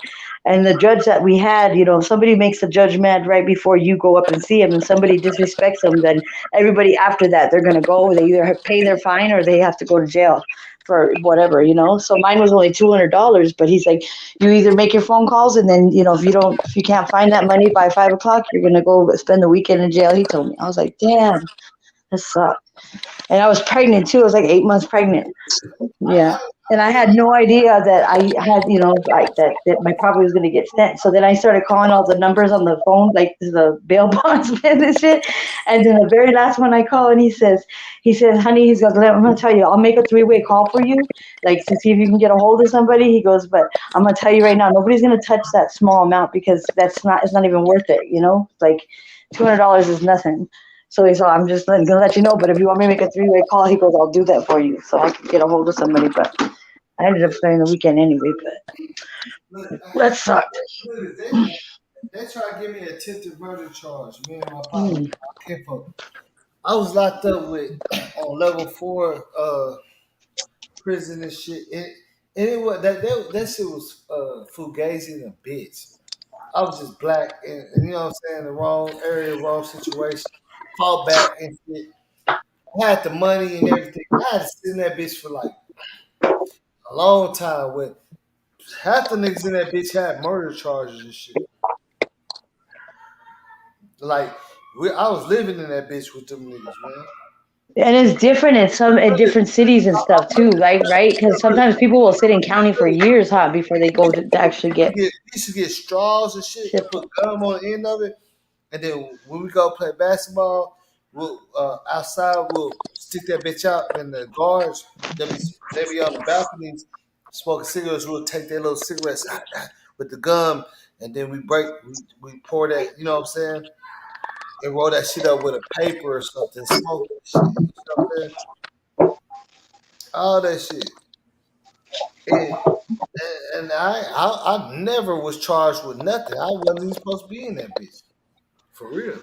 and the judge that we had, somebody makes the judge mad right before you go up and see him, and somebody disrespects him, then everybody after that, they're going to go. They either pay their fine or they have to go to jail for whatever. So mine was only $200, but he's like, you either make your phone calls and then, if you can't find that money by 5 o'clock, you're going to go spend the weekend in jail. He told me. I was like, damn, that sucks. And I was pregnant too. I was like 8 months pregnant. Yeah. And I had no idea that I had, that my property was going to get sent. So then I started calling all the numbers on the phone, like the bail bondsman and shit. And then the very last one I call, and he says, honey, he goes, I'm going to tell you, I'll make a 3-way call for you, like to see if you can get a hold of somebody. He goes, but I'm going to tell you right now, nobody's going to touch that small amount because it's not even worth it. Like $200 is nothing. So he said, I'm just going to let you know, but if you want me to make a 3-way call, he goes, I'll do that for you. So I could get a hold of somebody, but I ended up spending the weekend anyway, but that sucked. They tried to give me a attempted murder charge. Me and my partner, I was locked up with on level 4 prison and shit. And it was that shit was fugazi and a bitch. I was just black and you know what I'm saying, the wrong area, wrong situation. Fought back and shit. I had the money and everything. I had to sit in that bitch for like a long time with half the niggas in that bitch had murder charges and shit. Like I was living in that bitch with them niggas, man. And it's different in different cities and stuff too, right? Because sometimes people will sit in county for years, before they go to actually get. We used to get straws and shit and put gum on the end of it, and then when we go play basketball, we'll outside we'll stick that bitch out, and the guards they be on the balconies smoking cigarettes. We'll take their little cigarettes with the gum, and then we pour that, you know what I'm saying, and roll that shit up with a paper or something, smoke that shit. You know what I'm saying? All that shit. And I never was charged with nothing. I wasn't even supposed to be in that bitch. For real.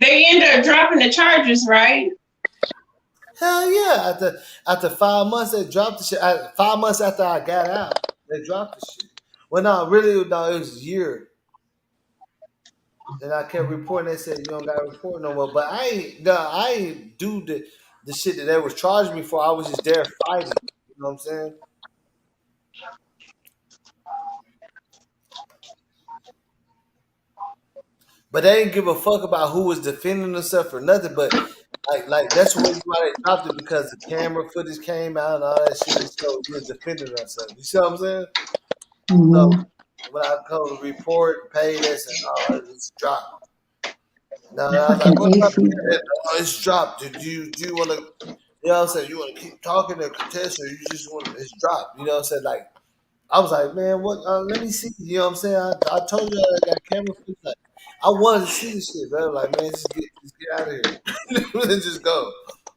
They end up dropping the charges, right? Hell yeah. After 5 months, they dropped the shit. 5 months after I got out, they dropped the shit. Well, no, really, no, it was a year. And I kept reporting. They said, you don't got to report no more. But I ain't do the shit that they was charging me for. I was just there fighting. You know what I'm saying? But they didn't give a fuck about who was defending themselves or nothing. But like that's the reason why they dropped it, because the camera footage came out and all that shit. And so we was defending ourselves. You see what I'm saying? Mm-hmm. So when I come to report, pay this, and it's dropped. No, I was like, what about it's dropped? Do you want to? You know what I'm saying? You want to keep talking to contest, or you just want it's dropped? You know what I'm saying? Like I was like, man, what? Let me see. You know what I'm saying? I told you I got camera footage. Like, I wanted to see this shit, bro. Like, man, just get out of here. Just go.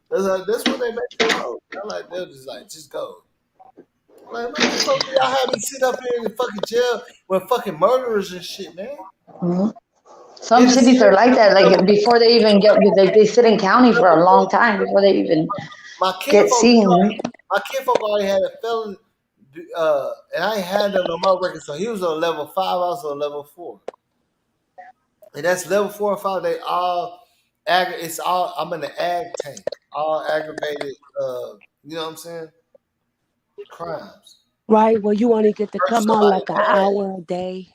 That's what they make the road. I'm like, they're just like, just go. Like, what the fuck y'all have me sit up here in the fucking jail with fucking murderers and shit, man? Mm-hmm. Some cities are like that. Like before they even they sit in county for a long time before they even get seen. My kinfolk already had a felon, and I ain't had that on my record. So he was on level 5. I was on level 4. And that's level 4 and 5. They all it's all I'm in the ag tank. All aggravated you know what I'm saying? Crimes. Right. Well, you only get to come on like an hour a day.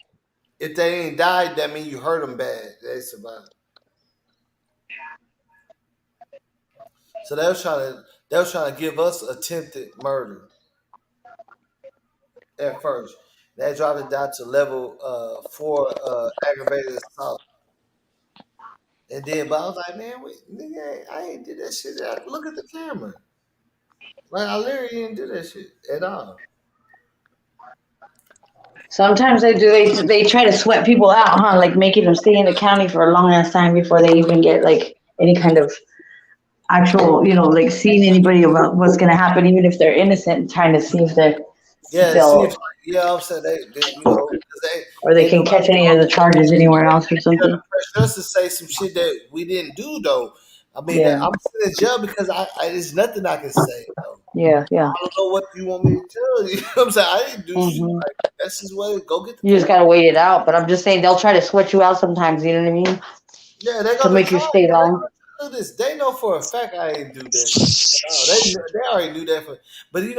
If they ain't died, that means you hurt them bad. They survived. So they was trying to give us attempted murder at first. They dropped it down to level 4 aggravated assault. And then, but I was like, man, wait, nigga, I ain't did that shit. Look at the camera. Like, I literally didn't do that shit at all. Sometimes they do. They try to sweat people out, huh? Like making them stay in the county for a long ass time before they even get like any kind of actual, like seeing anybody about what's gonna happen, even if they're innocent, trying to see if they're I'm saying they or they can catch any of the charges anywhere else or something. Pressure us to say some shit that we didn't do though. I mean, I'm sitting in jail because there's nothing I can say. Though. Yeah. I don't know what you want me to tell you. You know what I'm saying? I didn't do shit. Like, that's just way. Go get the You just gotta wait it out. But I'm just saying they'll try to sweat you out sometimes. You know what I mean? Yeah, they're to make you stay long. They know for a fact I ain't do that. They already knew that. But they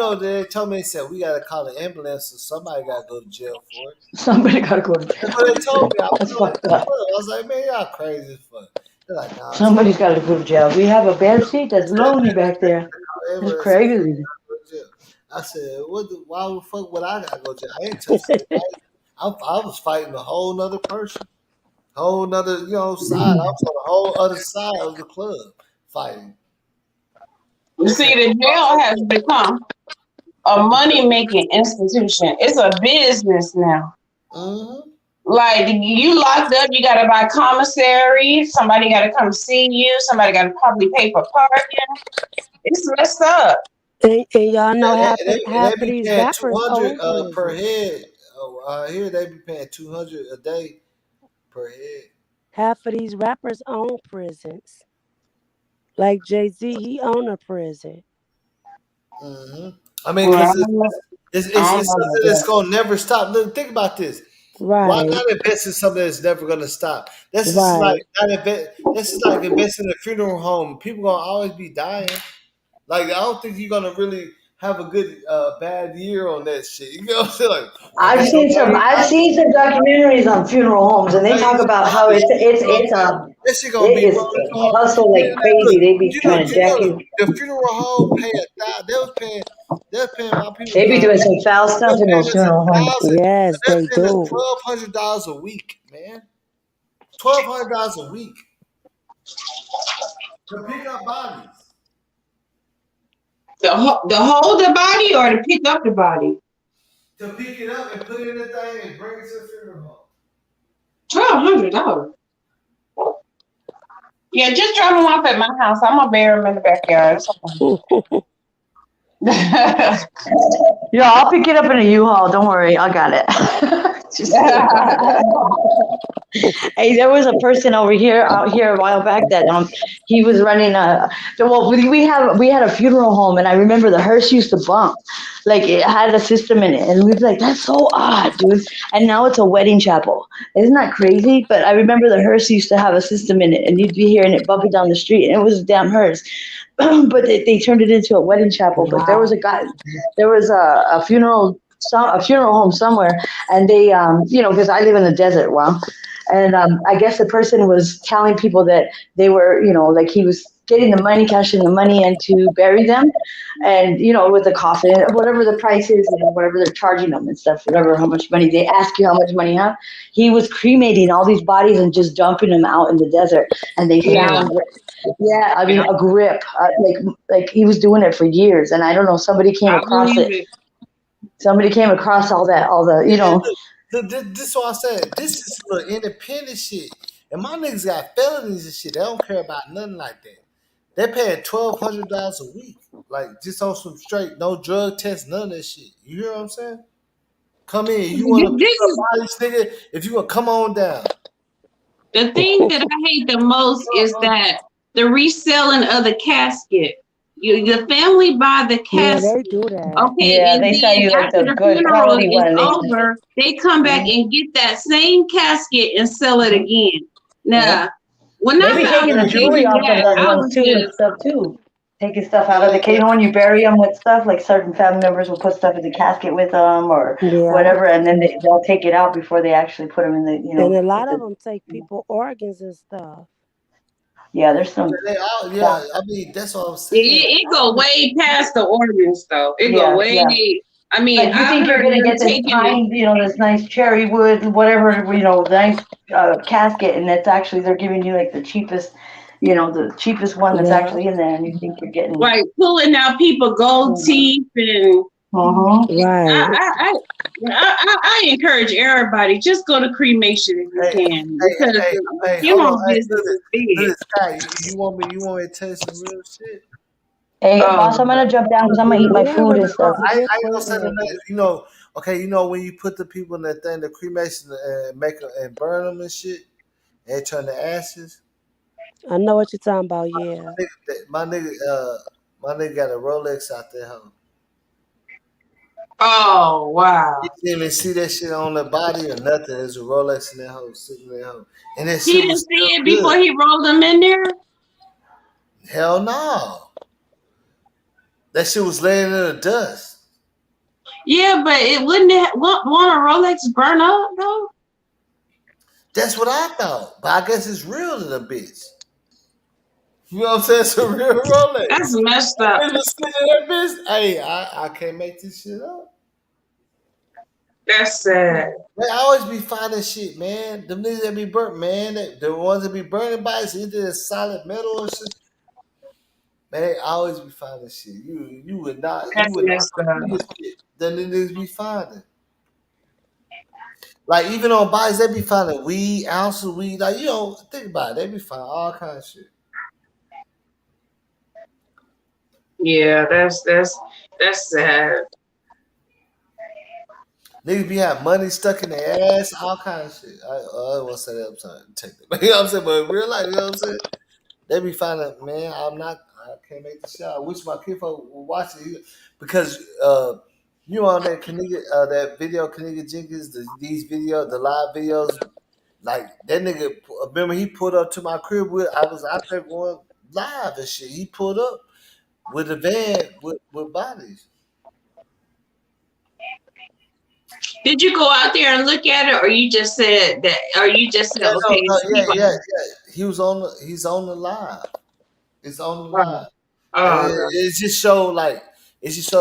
told me, they said we gotta call an ambulance, so somebody gotta go to jail for it. Somebody gotta go to jail. That's what they told me. That's fucked up. I was like, man, y'all crazy as fuck. like, nah, Somebody's got to go to jail. We have a bad seat that's lonely back there. It's crazy. I said, why the fuck would I gotta go to jail? I ain't touching nobody. I was fighting a whole nother person, whole nother, side. I was on the whole other side of the club fighting. You see, the jail has become a money-making institution. It's a business now. Mm-hmm. Like, you locked up, you gotta buy commissary. Somebody gotta come see you. Somebody gotta probably pay for parking. It's messed up. And y'all know half They of be these paying rappers 200 own per prison. head. Here they be paying 200 a day per head. Half of these rappers own prisons. Like Jay-Z, he own a prison. Mm-hmm. I mean, Well, I because don't know it's about something that's that. gonna never stop. Look, think about this. Why Right, not invest in something that's never gonna stop? That's just like right. not invest. That's just like investing in a funeral home. People gonna always be dying. Like I don't think you're gonna really have a good bad year on that shit. You know what I'm saying? Like, oh, I've ain't seen some. nobody I've dying. seen some documentaries on funeral homes, and they Ain't talk about how nobody. You know what I'm it's saying? a That shit gonna it be is rolling on. hustle Man, like crazy. look, They be trying to jack you. the funeral home pay they was paying my people. They be doing some foul They stuff was in paying those us funeral homes. Yes, They're they paying us do. $1,200 a week, man. $1,200 a week to pick up bodies. The hold the body or to pick up the body? To pick it up and put it in the thing and bring it to the funeral home. $1,200. Yeah, just drop them off at my house. I'm gonna bury them in the backyard. It's okay. Yeah, I'll pick it up in a U-Haul. Don't worry, I got it. Just kidding. Hey, there was a person out here a while back that he was running a well we had a funeral home, and I remember the hearse used to bump, like it had a system in it, and we'd be like, that's so odd, dude. And now it's a wedding chapel. Isn't that crazy? But I remember the hearse used to have a system in it, and you'd be hearing it bumping down the street, and it was a damn hearse. But they turned it into a wedding chapel. But there was Wow. a guy, there was a funeral, a funeral home somewhere, and they, because I live in the desert, well, and I guess the person was telling people that they were, like he was getting the money, cashing the money in to bury them, and with the coffin, whatever the price is, whatever they're charging them and stuff, whatever how much money they ask you, how much money you have. He was cremating all these bodies and just dumping them out in the desert, and they Yeah, found. Yeah, I mean a grip, like he was doing it for years, and I don't know. Somebody came I across believe it. it. Somebody came across all the, Yeah, look, this is what I said. This is little independent shit. And my niggas got felonies and shit. They don't care about nothing like that. They paying $1,200 a week. Like just on some straight, no drug test, none of that shit. You hear what I'm saying? Come in. You want to pick This up is bodies, nigga? If you want, come on down. the thing that I hate the most is that the reselling of the casket. The family buy the Yeah, casket, they do that. okay, yeah, and they sell then you like after the the good funeral quality is one. over, they come back and get that same casket and sell it again. Yep. Now, when They I be found taking the out they jewelry did off of that, those I ones was too and just stuff too. Taking stuff out of the case. When you bury them with stuff, like certain family members will put stuff in the casket with them or Yeah. whatever, and then they'll take it out before they actually put them in the, And a put lot of the. them take people organs and stuff. Yeah, there's some. They all, yeah. I mean, that's what I'm saying. it go way past the organs though. It go Yeah, way. yeah. I mean, Like you I've think you're heard of gonna them get this taking it. pine, this nice cherry wood, whatever, nice casket, and it's actually they're giving you like the cheapest one that's Yeah. actually in there, and you think you're getting. Like pulling out people gold teeth and I Right. I, I I encourage everybody just go to cremation if you Hey, can hey, because hey, the hey, hold on. funeral Hey, business is look big. this guy. You want me to tell you some real shit? Hey, boss, I'm Um, gonna jump down because I'm gonna eat my We food and already stuff. supposed to I get ain't gonna quit say no early. names. Okay, when you put the people in that thing, the cremation, and make them and burn them and shit, and they turn to ashes. I know what you're talking about. Yeah. My nigga, my nigga got a Rolex out there, huh? oh You wow. didn't even see that shit on the body or nothing. There's a Rolex in that hoe, sitting in that hoe, and that He shit was didn't see still it good. before he rolled them in there. Hell no, that shit was laying in the dust. Yeah, but it wouldn't want a Rolex burn up though. That's what I thought, but I guess it's real to the bitch. You know what I'm saying? It's a real Rolex. That's messed That up. bitch was sitting in that bitch. Hey, I can't make this shit up. That's sad. They always be finding shit, man. Them niggas that be burnt, man. The ones that be burning bodies into the solid metal and shit. Man, they always be finding shit. You would not That's messed up. believe the shit that the niggas be finding. Like even on bodies, they be finding weed, ounces of weed. Like think about it, they be finding all kind of shit. Yeah, that's sad. Niggas be having money stuck in their ass, all kind of shit. I don't want to say that. I'm sorry, take that. You know what I'm saying? But in real life, you know what I'm saying? They be finding, man. I can't make the shot. I wish my kid would watch it because you on that that video, Kenneka Jenkins, the live videos, like that nigga. Remember he pulled up to my crib with. I was out there going live and shit. He pulled up with a van with bodies. Did you go out there and look at it, or you just said that, or you just said, Yeah, no, okay, no, it's people? yeah. He's on the live. It's on the Oh, live. And oh, it just showed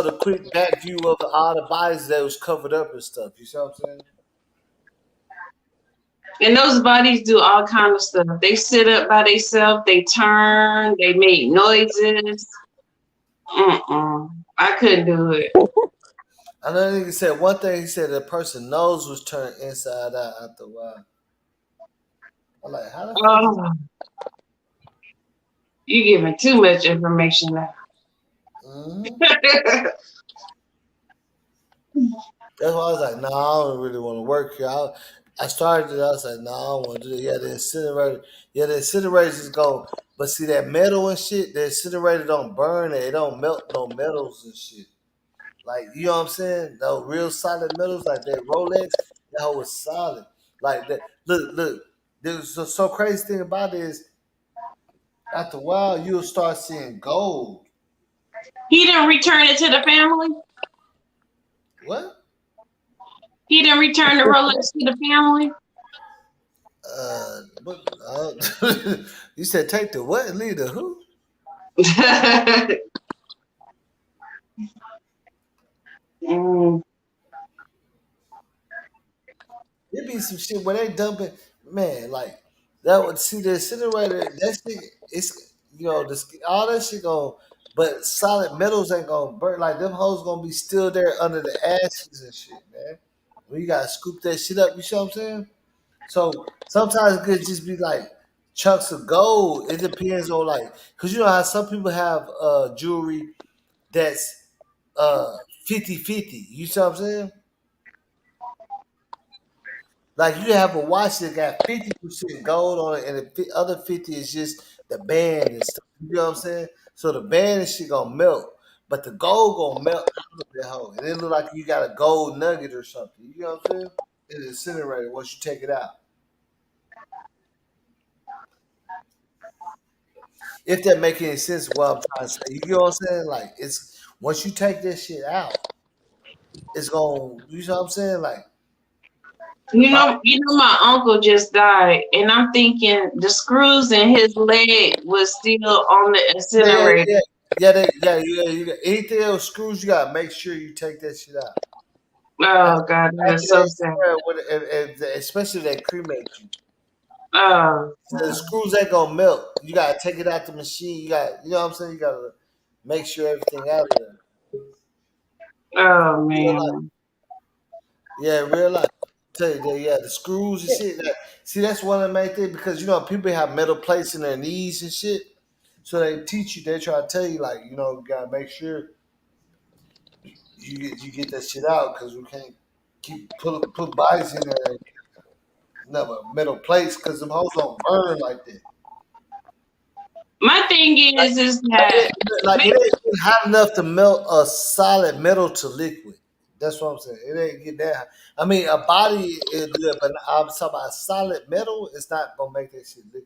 the quick back view of all the bodies that was covered up and stuff. You see what I'm saying? and those bodies do all kind of stuff. They sit up by themselves. They turn. They make noises. I couldn't do it. I know nigga said one thing. He said the person's nose was turned inside out after a while. I'm like, how the fuck is? Oh, you giving too much information now. Mm-hmm. That's why I was like, nah, I don't really want to work here. I started it. I was like, nah, I don't want to do it. Yeah, the incinerator. Yeah, the incinerators go. But see that metal and shit, the incinerator don't burn. It don't melt no metals and shit. Like, you know what I'm saying? Those real solid metals, like that Rolex, that hoe was solid. Like that. Look. There's so crazy thing about it is, after a while, you'll start seeing gold. He didn't return it to the family. What? He didn't return the Rolex to the family. You said take the what? Leave the who? There be some shit where they dumping, man. Like that would see the incinerator. That shit, it's all that shit going, but solid metals ain't gonna burn. Like them hoes gonna be still there under the ashes and shit, man. When you gotta scoop that shit up, you see what I'm saying? So sometimes it could just be like chunks of gold. It depends on cause you know how some people have jewelry that's 50-50. You see what I'm saying? Like you have a watch that got 50% gold on it, and the other 50 is just the band and stuff. You know what I'm saying? So the band and shit gonna melt, but the gold gonna melt out of that hole, and it look like you got a gold nugget or something. You know what I'm saying? It's incinerated once you take it out. If that make any sense, what I'm trying to say, you know what I'm saying? Like it's once you take this shit out, it's gonna. You know what I'm saying? Like You know, my uncle just died, and I'm thinking the screws in his leg was still on the incinerator. Anything else screws, you gotta make sure you take that shit out. Oh God, that is so sad. Especially if they cremate you. Oh, The screws ain't gonna melt. You gotta take it out the machine. You know what I'm saying? You gotta make sure everything out of there. oh man. Real life. Tell you that, the screws and shit. See, that's one of the main things because people have metal plates in their knees and shit. So they teach you. They try to tell you you gotta make sure you get that shit out because we can't keep put bodies in there. Never metal plates because them hoes don't burn like that. My thing is that it ain't hot enough to melt a solid metal to liquid. That's what I'm saying. It ain't get that hot. I mean, a body is good, but I'm talking about solid metal. It's not gonna make that shit liquid.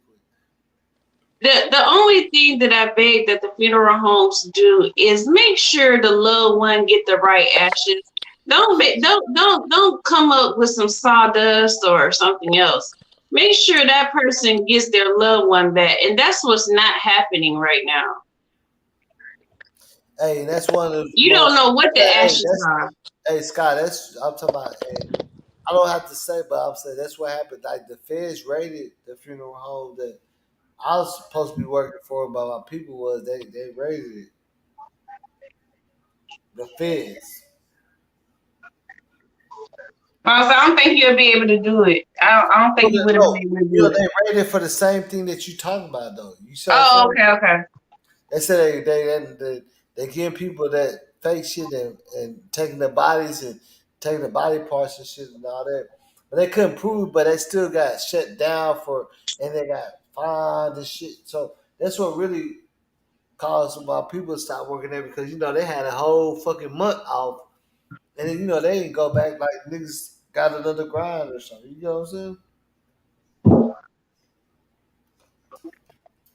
the only thing that I beg that the funeral homes do is make sure the loved one get the right ashes. Don't come up with some sawdust or something else. make sure that person gets their loved one back. And that's what's not happening right now. Hey, that's one of the You don't most. know what the Hey, ashes are. hey, Scott. I'm talking about. Hey, I don't have to say, but I'm saying that's what happened. Like the feds raided the funeral home that I was supposed to be working for, but my people was they raided it. The feds. I don't think you'll be able to do it. I don't think you would have No, been able to do it. they raided for the same thing that you talking about though. You see what I'm Oh, saying? okay. They said they give people that fake shit and taking the bodies and taking the body parts and shit and all that. But they couldn't prove it, but they still got shut down for and they got fined and shit. So that's what really caused my people to stop working there because they had a whole fucking month off and then they didn't go back like niggas got another grind or something. You know what I'm saying?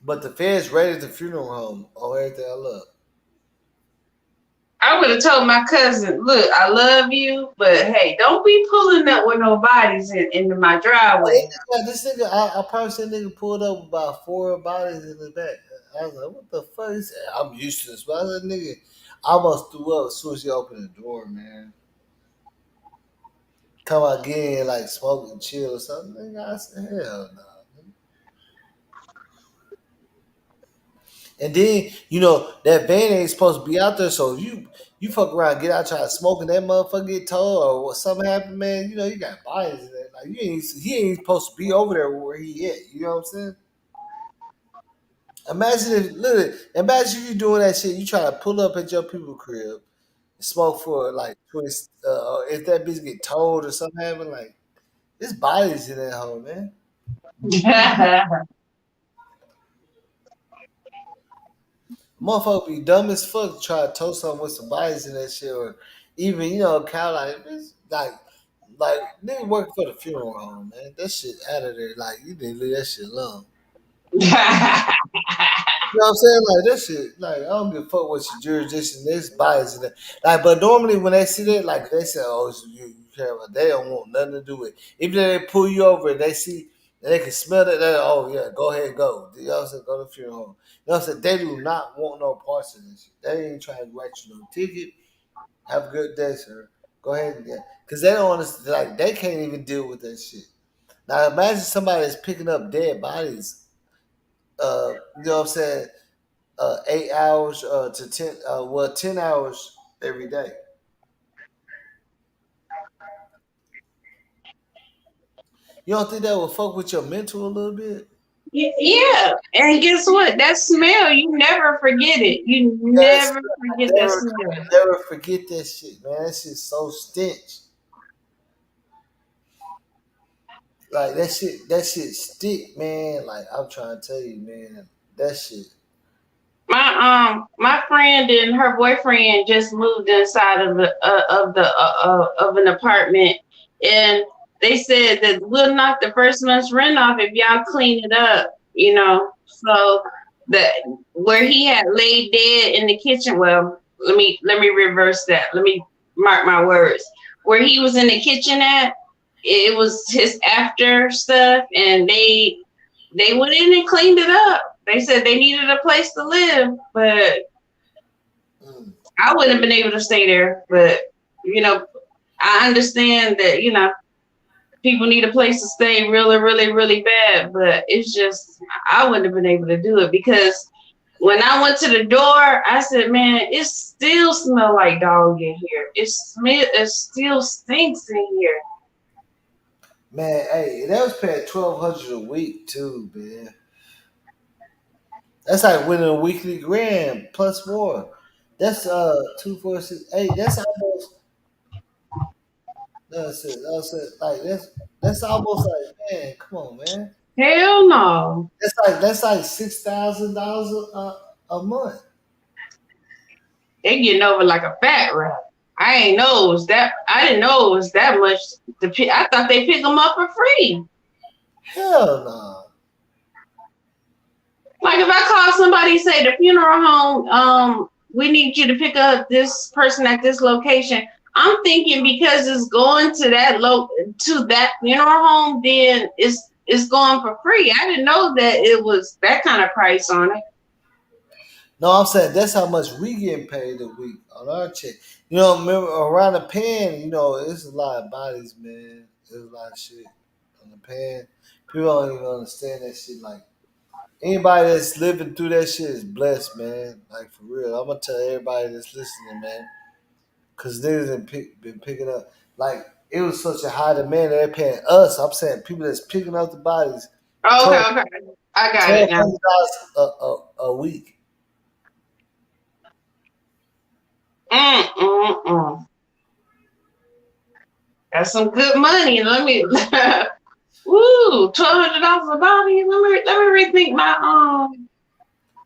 But the feds raided the funeral home on everything I love. I would have told my cousin, look, I love you, but hey, don't be pulling up with no bodies into my driveway. This nigga, I probably seen nigga pulled up about 4 bodies in the back. I was like, what the fuck? He said, I'm used to this. But I was like, nigga, I almost threw up as soon as he opened the door, man. Come out again, like smoke and chill or something. Nigga, I said, hell no. And then, that van ain't supposed to be out there. So if you fuck around, get out, try to smoke, and that motherfucker get towed or what something happen, man, you got bodies in there. Like he ain't supposed to be over there where he at. You know what I'm saying? Imagine if you doing that shit. You try to pull up at your people crib, smoke for like 20. If that bitch get towed or something happen, like there's bodies in that hole, man. Motherfucker be dumb as fuck to try to tow something with some bodies in that shit, or even cow like nigga working for the funeral home, man. That shit out of there. Like you didn't leave that shit alone. You know what I'm saying? Like that shit, like I don't give a fuck what your jurisdiction is, bias in there. Like, but normally when they see that, like they say, "Oh, so you care about?" They don't want nothing to do with it. Even if they pull you over and they see, and they can smell it. They, oh yeah, go ahead, go. You know what I'm saying? Go to the funeral home. You know what I'm saying? They do not want no parts of this shit. They ain't trying to write you no ticket. Have a good day, sir. Go ahead and get, because they don't understand. Like they can't even deal with that shit. Now imagine somebody that's picking up dead bodies. You know what I'm saying? 8 hours to 10, 10 hours every day. You don't think that would fuck with your mental a little bit? Yeah, and guess what? That smell, you never forget it. You Yes, never forget that smell. never forget that shit, man. That shit's so stench. Like that shit stick, man. Like I'm trying to tell you, man, that shit. My friend and her boyfriend just moved inside of an apartment, and they said that we'll knock the first month's rent off if y'all clean it up. So that where he had laid dead in the kitchen. Well, let me reverse that. Let me mark my words. Where he was in the kitchen at, it was his after stuff, and they went in and cleaned it up. They said they needed a place to live, but I wouldn't have been able to stay there. But I understand that people need a place to stay really, really, really bad. But it's just I wouldn't have been able to do it because when I went to the door, I said, "Man, it still smells like dog in here. It still stinks in here." Man, hey, that was paying $1,200 a week too, man. That's like winning a weekly grand plus more. That's 2, 4, 6, 8. That's almost like that's almost like, man, come on, man. Hell no. That's like $6,000 a month. They getting over like a fat rat. I didn't know it was that much. I thought they pick them up for free. Hell no. Like if I call somebody, say the funeral home, we need you to pick up this person at this location. I'm thinking because it's going to that funeral home, then it's it's going for free. I didn't know that it was that kind of price on it. No, I'm saying that's how much we getting paid a week on our check. You know, remember around the pen, it's a lot of bodies, man. There's a lot of shit on the pen. People don't even understand that shit. Like anybody that's living through that shit is blessed, man. Like for real. I'm gonna tell everybody that's listening, man. Cause niggas been picking up. Like it was such a high demand that they're paying us. I'm saying people that's picking up the bodies. Oh, okay. I got it now. $1,200 a week. That's some good money. Let me woo, $1,200 a body. Let me rethink my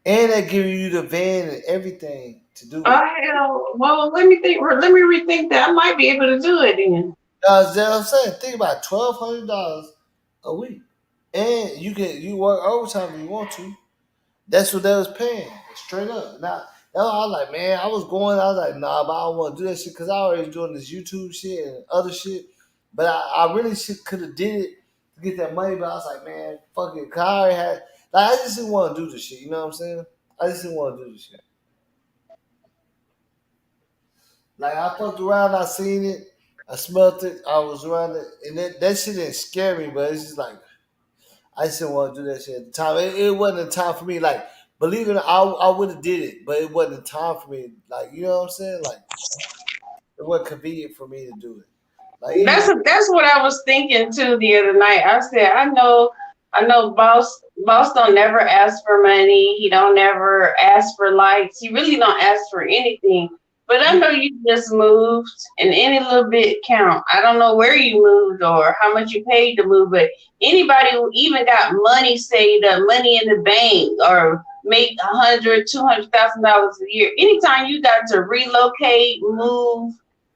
And they give you the van and everything to do it. hell. Well, let me rethink that. I might be able to do it then. That's what I'm saying. Think about $1,200 a week, and you work overtime if you want to. That's what they was paying straight up. Now I was like, man, I was like, nah, but I don't want to do that shit because I already doing this YouTube shit and other shit. But I really could have did it to get that money. But I was like, man, fuck it. 'Cause I already had I just didn't want to do this shit. You know what I'm saying? I just didn't want to do this shit. Like I fucked around, I seen it, I smelt it, I was around it, and that shit didn't scare me, but it's just like I just didn't want to do that shit at the time. It wasn't a time for me. Like believe it, I would have did it, but it wasn't a time for me. Like you know what I'm saying? Like it wasn't convenient for me to do it. Like That's what I was thinking too the other night. I said, I know boss don't never ask for money. He don't never ask for likes. He really don't ask for anything. But I know you just moved, and any little bit count. I don't know where you moved or how much you paid to move, but anybody who even got money saved up, money in the bank, or make $200,000 a year, anytime you got to relocate, move,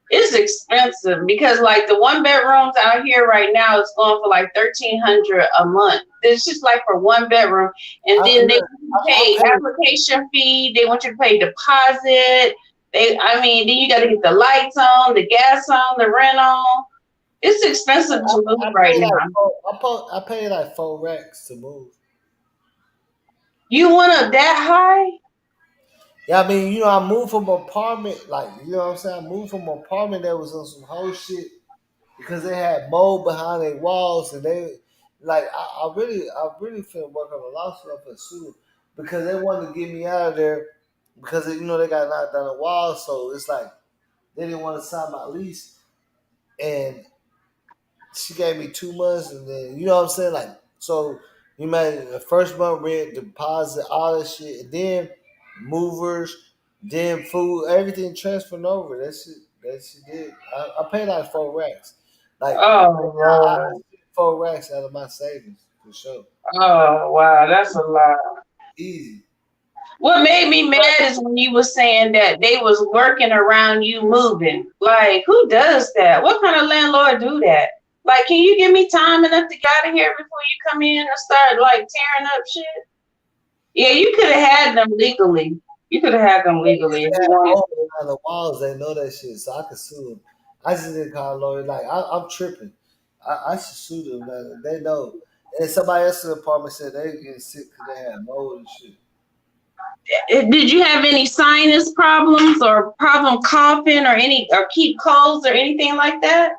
it's expensive because like the one bedrooms out here right now is going for like $1,300 a month. It's just like for one bedroom, and then they pay application fee. They want you to pay deposit. Then you got to get the lights on, the gas on, the rent on. It's expensive to move right now. I paid like $4 to move. You want it that high? Yeah, I mean, I moved from an apartment, like, you know what I'm saying? I moved from an apartment that was on some whole shit because they had mold behind their walls, and they, like, I really finna work on a lawsuit up in sue because they wanted to get me out of there because, they got knocked down the wall, so it's like they didn't want to sign my lease, and she gave me 2 months, and then, you know what I'm saying? Like, so you made the first month rent, deposit, all that shit, and then movers, then food, everything transferred over. That shit did. I paid like $4. Like, I spent $4 out of my savings for sure. Oh wow, that's a lot. Easy. What made me mad is when you were saying that they was working around you moving. Like, who does that? What kind of landlord do that? Like, can you give me time enough to get out of here before you come in and start like tearing up shit? Yeah, you could have had them legally. You could have had them legally if you wanted to. On the walls, they know that shit, so I could sue them. I just didn't call a lawyer. Like, I'm tripping. I should sue them. Man. They know. And somebody else in the apartment said they getting sick because they had mold and shit. Did you have any sinus problems or problem coughing or keep colds or anything like that?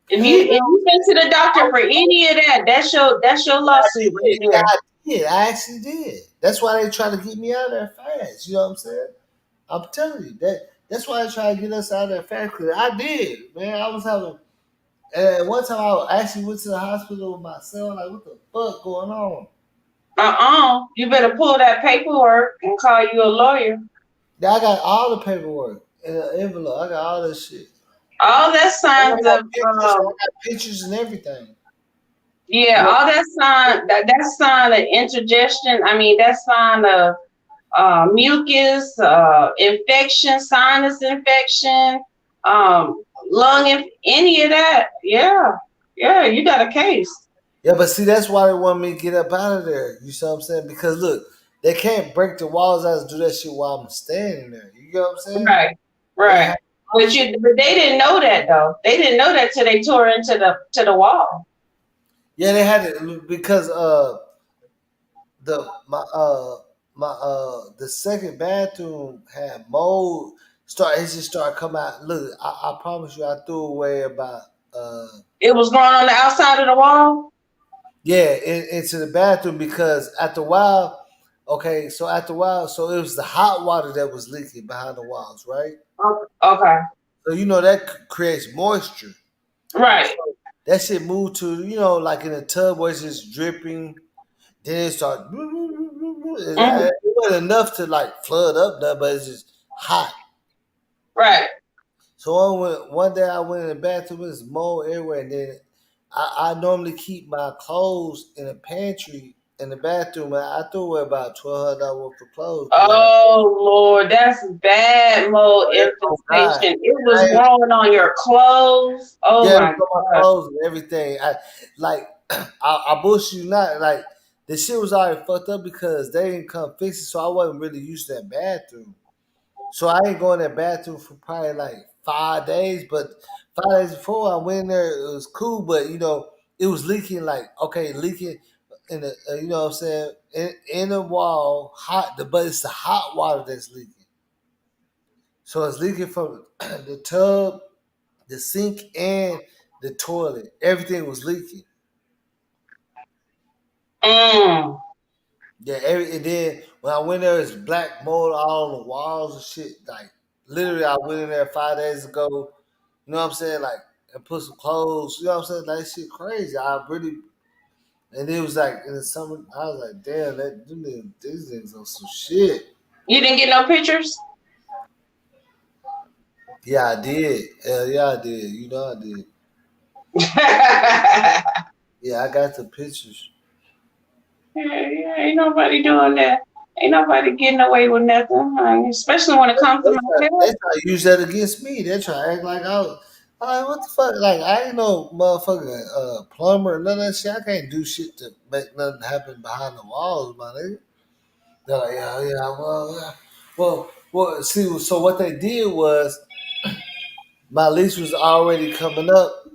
If you've been to the doctor for any of that, that's your lawsuit right there. I actually did. That's why they try to get me out of there fast. You know what I'm saying? I'm telling you that's why they try to get us out of there fast. Cause I did, man. I was having. And one time I actually went to the hospital with my son. Like, what the fuck going on? You better pull that paperwork and call you a lawyer. Yeah, I got all the paperwork in an envelope. I got all that shit. All that signs of I got pictures and everything. Yeah, all that sign of indigestion. I mean, that sign of mucus, infection, sinus infection, any of that. Yeah, you got a case. Yeah, but see, that's why they want me to get up out of there. You see what I'm saying? Because look, they can't break the walls out and do that shit while I'm standing there. You get what I'm saying? Right. But they didn't know that though. They didn't know that till they tore into the wall. Yeah, they had it because the my the second bathroom had mold. It just started coming out. Look, I promise you, I threw away about uh It was growing on the outside of the wall. yeah into the bathroom because after a while, okay, so after a while, so it was the hot water that was leaking behind the walls, right? Okay. So you know that creates moisture. Right. That shit moved to like in a tub where it's just dripping. Then it started. Mm. It wasn't enough to like flood up there, but it's just hot. Right. So one day I went in the bathroom, there's mold everywhere, and then I normally keep my clothes in a pantry in the bathroom. And I threw away about $1,200 worth of clothes because Oh Lord, that's bad mold oh God, infestation. It was growing on your clothes. Oh yeah, my for my God. clothes and everything. I like I bullshit you not like the shit was already fucked up because they didn't come fix it, so I wasn't really used to that bathroom. So I ain't going to that bathroom for probably like 5 days, but 5 days before I went in there, it was cool, but it was leaking like leaking in the you know what I'm saying in the wall, but it's the hot water that's leaking. So it's leaking from the tub, the sink, and the toilet. Everything was leaking. Mm. Yeah, and then when I went there, it's black mold all on the walls and shit. Like literally, I went in there 5 days ago. You know what I'm saying? Like and put some clothes. You know what I'm saying? Like that shit crazy. I really and it was like in the summer. I was like, damn, these niggas on some shit. You didn't get no pictures? Yeah, I did. Hell yeah, I did. You know I did. Yeah, I got the pictures. Yeah, ain't nobody doing that. Ain't nobody getting away with nothing, honey. Especially when it comes to my They health. try to use that against me. They try to act like I like, what the fuck? Like I ain't no motherfucking plumber, none of that shit. I can't do shit to make nothing happen behind the walls, my nigga. They're like, yeah, well, yeah. Well. See, so what they did was my lease was already coming up,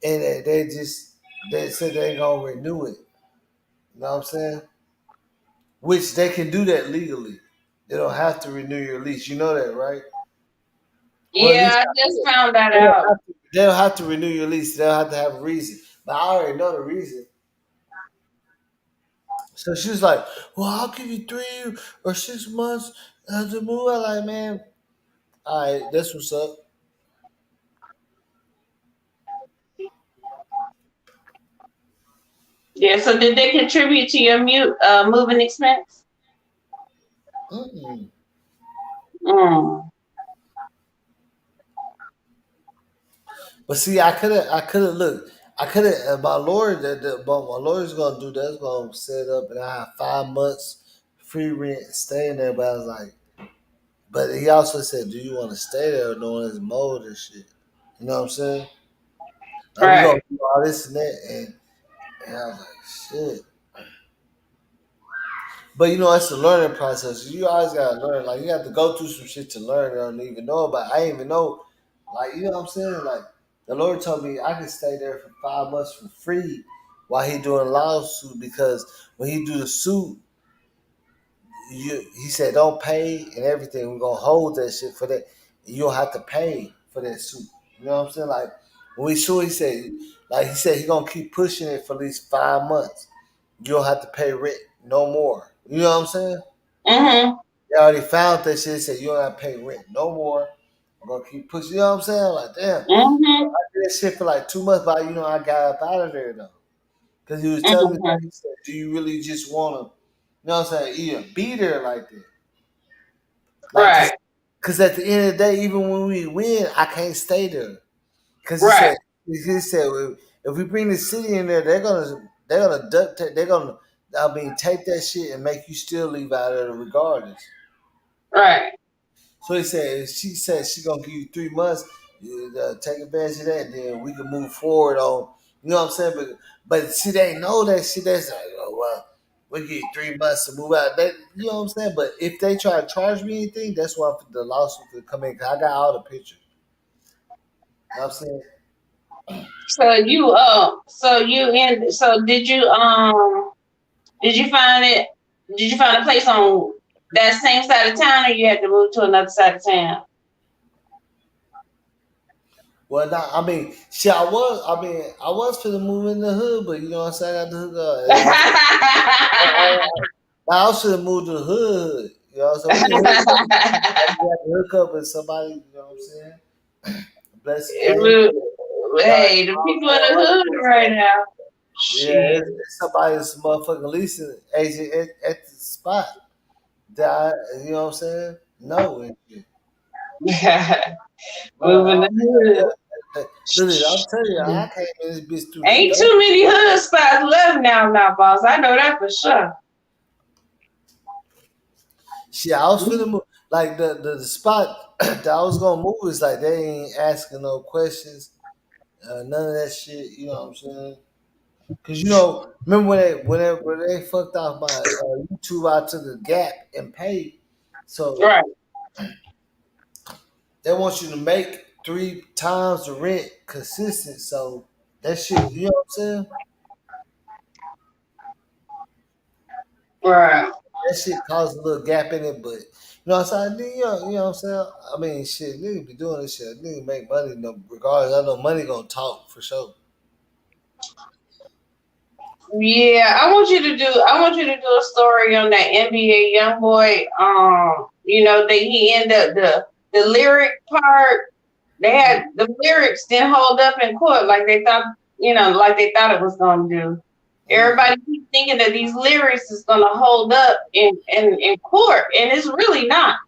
and they said they ain't gonna renew it. You know what I'm saying? Which they can do that legally. They don't have to renew your lease. You know that, right? Or at least Yeah, I just found that they don't out. they don't have to renew your lease. They don't have to have a reason. But I already know the reason. So she was like, "Well, I'll give you 3 or 6 months to move." I'm like, "Man, all right, that's what's up." Yeah, so did they contribute to your moving expense? Mm-mm. Mm. But see, I could have looked. I could have. My lawyer, but my lawyer's gonna do that. He's gonna set up, and I have 5 months free rent staying there. But I was like, but he also said, "Do you want to stay there knowing it's mold and shit?" You know what I'm saying? Like we gonna Right. do all this and that, and I was like, shit. But it's a learning process. You always gotta learn. Like you have to go through some shit to learn. I don't even know about. I didn't even know. Like you know what I'm saying? Like the Lord told me I could stay there for 5 months for free while he doing a lawsuit because when he do the suit, he said don't pay and everything. We're gonna hold that shit for that. You don't have to pay for that suit. You know what I'm saying? Like when we sue, he said he gonna keep pushing it for at least 5 months. You don't have to pay rent no more. You know what I'm saying? Mm-hmm. They already found that shit. Said you don't have to pay rent no more. I'm gonna keep pushing. You know what I'm saying? Like damn, Mm-hmm. I did that shit for like 2 months, but I got up out of there though because he was telling me like Mm-hmm. he said, "Do you really just want to?" You know what I'm saying? Even be there like that, like Right. because at the end of the day, even when we win, I can't stay there because Right. he said if we bring the city in there, they're gonna duct tape, they're gonna tape that shit and make you still leave out of there regardless. Right. So he said, she said she gonna give you 3 months. You, take advantage of that, and then we can move forward on. You know what I'm saying? But see, they know that shit. That's like, oh well, we give you 3 months to move out. You know what I'm saying? But if they try to charge me anything, that's why the lawsuit could come in. Cause I got all the pictures. You know what I'm saying? So did you find it did you find a place on that same side of town or you had to move to another side of town? Well, nah, I mean, shit, I was finna move in the hood, but you know what I'm saying? I got the hook up. I was finna move to the hood. You know, so we can hook up. We got to hook up with somebody. You know what I'm saying? Bless his name. Hey, the people in the hood right now. Yeah, Shit. it's somebody's motherfucking leasing agent at the spot. That you know what I'm saying? No, and shit. Bro, Moving the hood. literally, I'm telling you, I came in this bitch through the Ain't door. too many hood spots left now, boss. I know that for sure. Shit, I was finna move. Like the spot that I was gonna move is like they ain't asking no questions, none of that shit. You know what I'm saying? Cause you know, remember when they fucked off my YouTube out to the Gap and paid, so Right. they want you to make 3 times the rent consistent. So that shit, you know what I'm saying? Right. That shit caused a little gap in it, but you know what I'm saying? You know what I'm saying? I mean, shit, nigga be doing this shit. Nigga make money, no, regardless. I know money gonna talk for sure. Yeah, I want you to do a story on that NBA young boy. He ended up the lyric part. They had the lyrics didn't hold up in court like they thought, like they thought it was gonna do. Everybody keeps thinking that these lyrics is gonna hold up in court, and it's really not.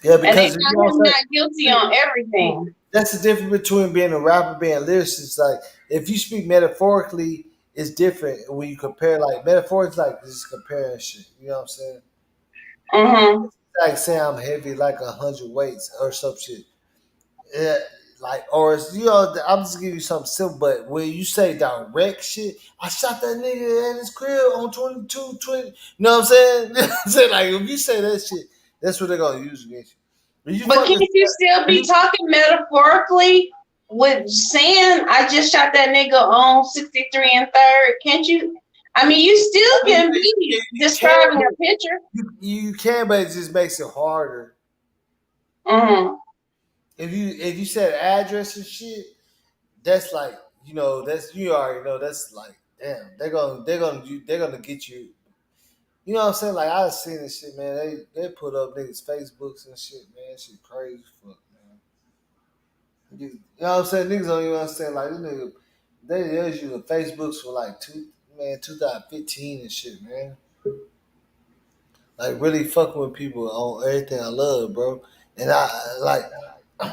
Yeah, And they because you know got what him I'm not guilty saying? on everything. That's the difference between being a rapper, being a lyricist. Like, if you speak metaphorically, it's different when you compare. Like, metaphors, like just comparing shit. You know what I'm saying? Mm-hmm. Like, say I'm heavy, like 100 weights or some shit. Yeah, like, or it's, you know, I'm just giving you something simple. But when you say direct shit, I shot that nigga in his crib on 22, 20. You know what I'm saying? You know what I'm saying? Like, if you say that shit, that's what they're gonna use against you. When you But fucking, can't you still be talking metaphorically with saying I just shot that nigga on 63 and third? Can't you? I mean, you still I mean, can be you can, describing but a picture. you can, but it just makes it harder. Mm-hmm. If you said address and shit, that's like, you know, that's, you already know, that's like, damn, they're gonna get you. You know what I'm saying? Like, I've seen this shit, man. They put up niggas Facebooks and shit, man. Shit crazy, fuck, man. You know what I'm saying? Niggas don't even understand. Like, this nigga, they use the Facebooks for like 2015 and shit, man. Like, really fucking with people on everything I love, bro. And I like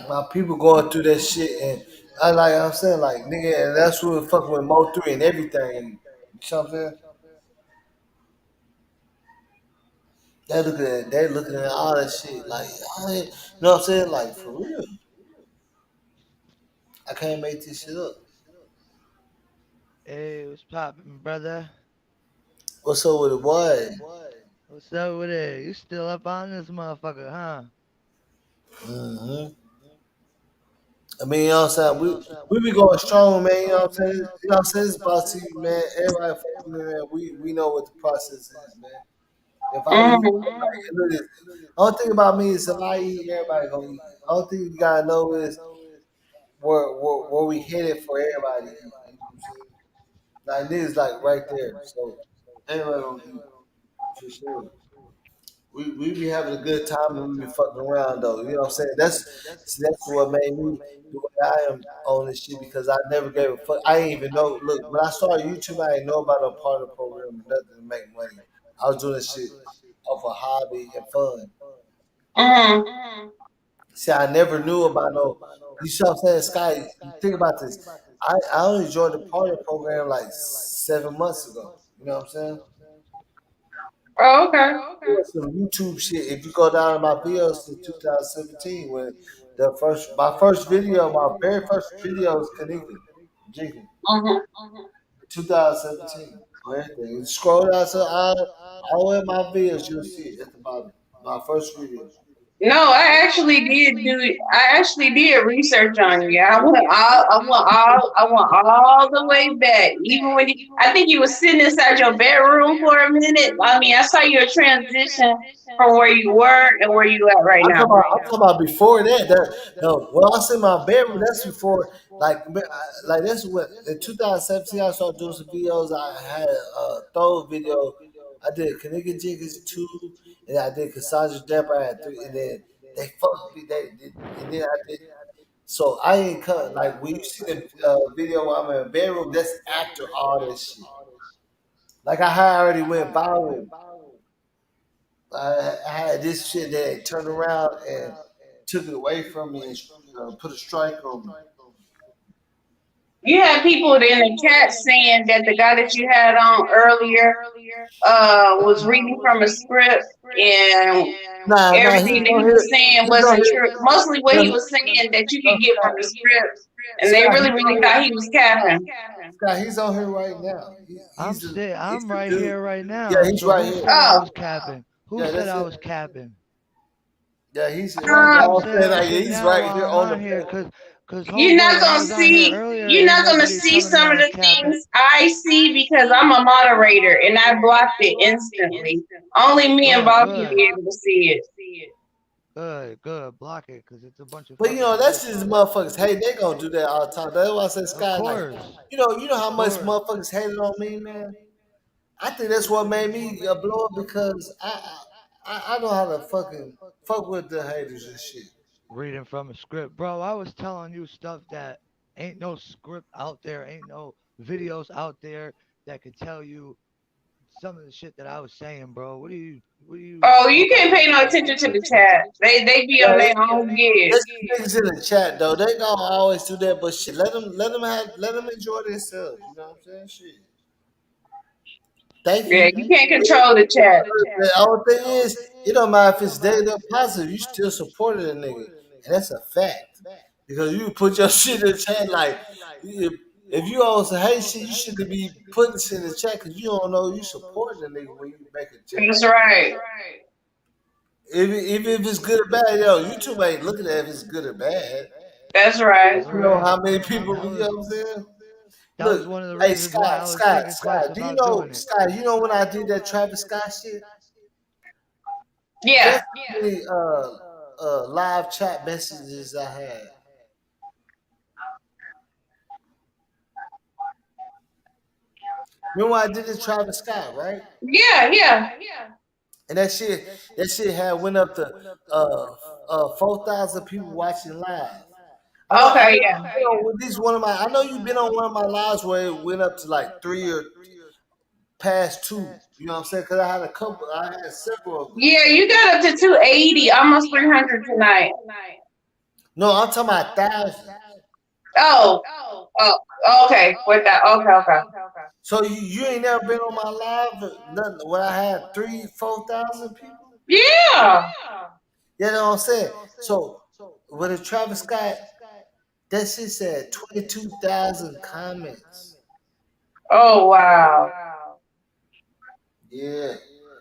my people going through that shit, and I'm saying, like, nigga, and that's what fucking with Mo3 and everything. You know what I'm saying? They looking at all that shit like, you know what I'm saying? Like, for real, I can't make this shit up. Hey, what's poppin', brother? What's up with it, boy? What's up with it? You still up on this motherfucker, huh? hmm I mean, you know what I'm saying? We be going strong, man. You know what I'm saying? You know what I'm saying? It's about to you, man. Everybody fucking with me, man. We know what the process is, man. If I eat, look, this. Only thing about me is if I eat, everybody gonna eat. Only thing you gotta know is where we headed for everybody to eat. You know what I'm saying? Like, niggas like right there, so everybody gonna eat for sure. We be having a good time and we be fucking around though. You know what I'm saying? That's what made me the way I am on this shit, because I never gave a fuck. I didn't even know. Look, when I started YouTube, I didn't know about a partner program, nothing to make money. I was doing this shit off a hobby and fun. Mm-hmm. See, I never knew about no. You see what I'm saying, Sky? You think about this. I only joined the partner program like 7 months ago. You know what I'm saying? Oh, okay. Doing some YouTube shit. If you go down to my videos to 2017, when my first video, my very first video was Kenneka Jenkins, Mm-hmm. 2017. For everything. You scroll down to all of my videos, you'll see it at the bottom. My first video. No, I actually did research on you. I went all the way back. Even when I think you was sitting inside your bedroom for a minute. I mean, I saw your transition from where you were and where you at right now. I'm talking about before that. No, when I was in my bedroom, that's before, like that's what in 2017 I started doing some videos. I had a throw video. I did Kenneka Jenkins 2, and I did Cassandra Depper. I had 3, and then they fucked me. And then I did. So I ain't cut. Like when you see the video where I'm in a bedroom, that's after all this shit. Like I had already went viral. I had this shit that turned around and took it away from me and put a strike on me. You had people in the chat saying that the guy that you had on earlier was reading from a script and Nah, everything that he was saying he's on wasn't here. true. Mostly what he was saying that you could get from the script, and they Scott, really, he's on really here. thought he was capping. Scott, he's on here right now. He's I'm the right dude. here right Yeah, now. he's So right who here. said I Oh, was capping? Who Yeah, said that's I it. was capping? Yeah, he's here right now. Who I'm said saying I was? like, Cause he's now right while here I'm on the on here, page. cause you're homeboy, not when I gonna was on here see. earlier, You're ain't not gonna nobody see telling me some I of was the capping. things I see because I'm a moderator and I blocked it instantly. Only me and Bob can be able to see it. Good. Block it, cause it's a bunch of But fucking that's just bullshit. motherfuckers. Hey, they gonna do that all the time. That's why I said, Of Scott, like, course, you know how of much course. motherfuckers hated on me, man. I think that's what made me blow up because I know how to fucking fuck with the haters and shit. Reading from a script, bro. I was telling you stuff that ain't no script out there, ain't no videos out there that could tell you some of the shit that I was saying, bro. What are you Oh, you talking can't pay about? no attention to the chat. They be on Yeah, their own gig. there's niggas in the chat though. They gonna always do that, but shit, let them enjoy themselves. You know what I'm saying? Shit. Thank Yeah, you. you can't control the chat. The only thing is, it don't matter if it's negative or positive, you still supported a nigga. And that's a fact. Because you put your shit in the chat like if you always hate shit, you shouldn't be putting shit in the chat because you don't know you support the nigga when you make a chat. That's right. If it's good or bad, yo, YouTube ain't looking at if it's good or bad. That's right. That's You know right. how many people, That you know was what I'm saying? that was Look, one of the hey reasons why I was thinking twice Scott, about doing it. Scott, you know when I did that Travis Scott shit? Yeah. Guess how many live chat messages I had? Remember when I did this Travis Scott, right? Yeah. And that shit had went up to 4,000 people watching live. I know Okay, you've yeah. been on at least one of my. I know you've been on one of my lives where it went up to like 3 or past 2. You know what I'm saying? Because I had a couple. I had several of them. Yeah, you got up to 280, almost 300 tonight. No, I'm talking about thousands. Oh. Oh, okay. With that. Okay. So you ain't never been on my live, nothing where I had 3, 4,000 people. Yeah. You know what I'm saying? So with a Travis Scott, that shit said 22,000 comments. Oh, wow. Yeah,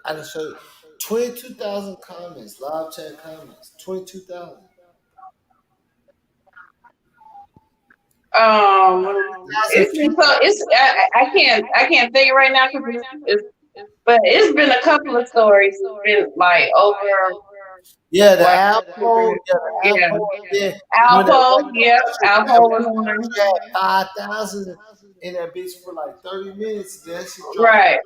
I can show you 22,000 comments, live chat comments, 22,000. It's been so I can't think right now because but it's been a couple of stories. It's been like over Yeah, the like Alpo, yeah. yeah. Remember that Alpo, one yep. that Alpo one was one. country had 5,000 in that bitch for like 30 minutes. Then she dropped. Right.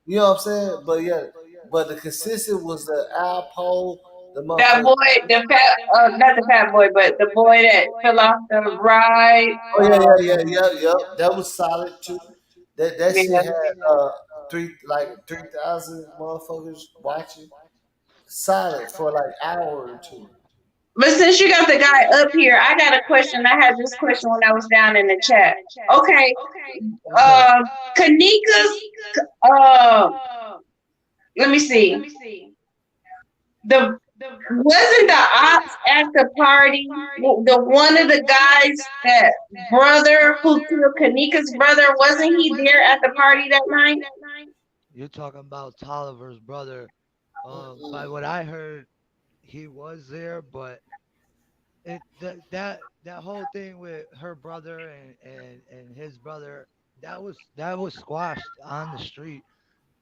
You know what I'm saying? But yeah, but the consistent was the Alpo, the That motherfucker. boy, the fat, not the fat boy, but the boy that fell off the ride. Oh yeah. That was solid too. That shit Yeah. had 3,000 motherfuckers watching. Solid for like hour or two. But since you got the guy up here, I got a question. I had this question when I was down in the chat. Okay, What's up? Kanika's, uh, let me see. The wasn't the ops at the party the one of the guys that brother who killed Kanika's brother? Wasn't he there at the party that night? You're talking about Tolliver's brother. By what I heard, he was there, but that whole thing with her brother and his brother, that was squashed on the street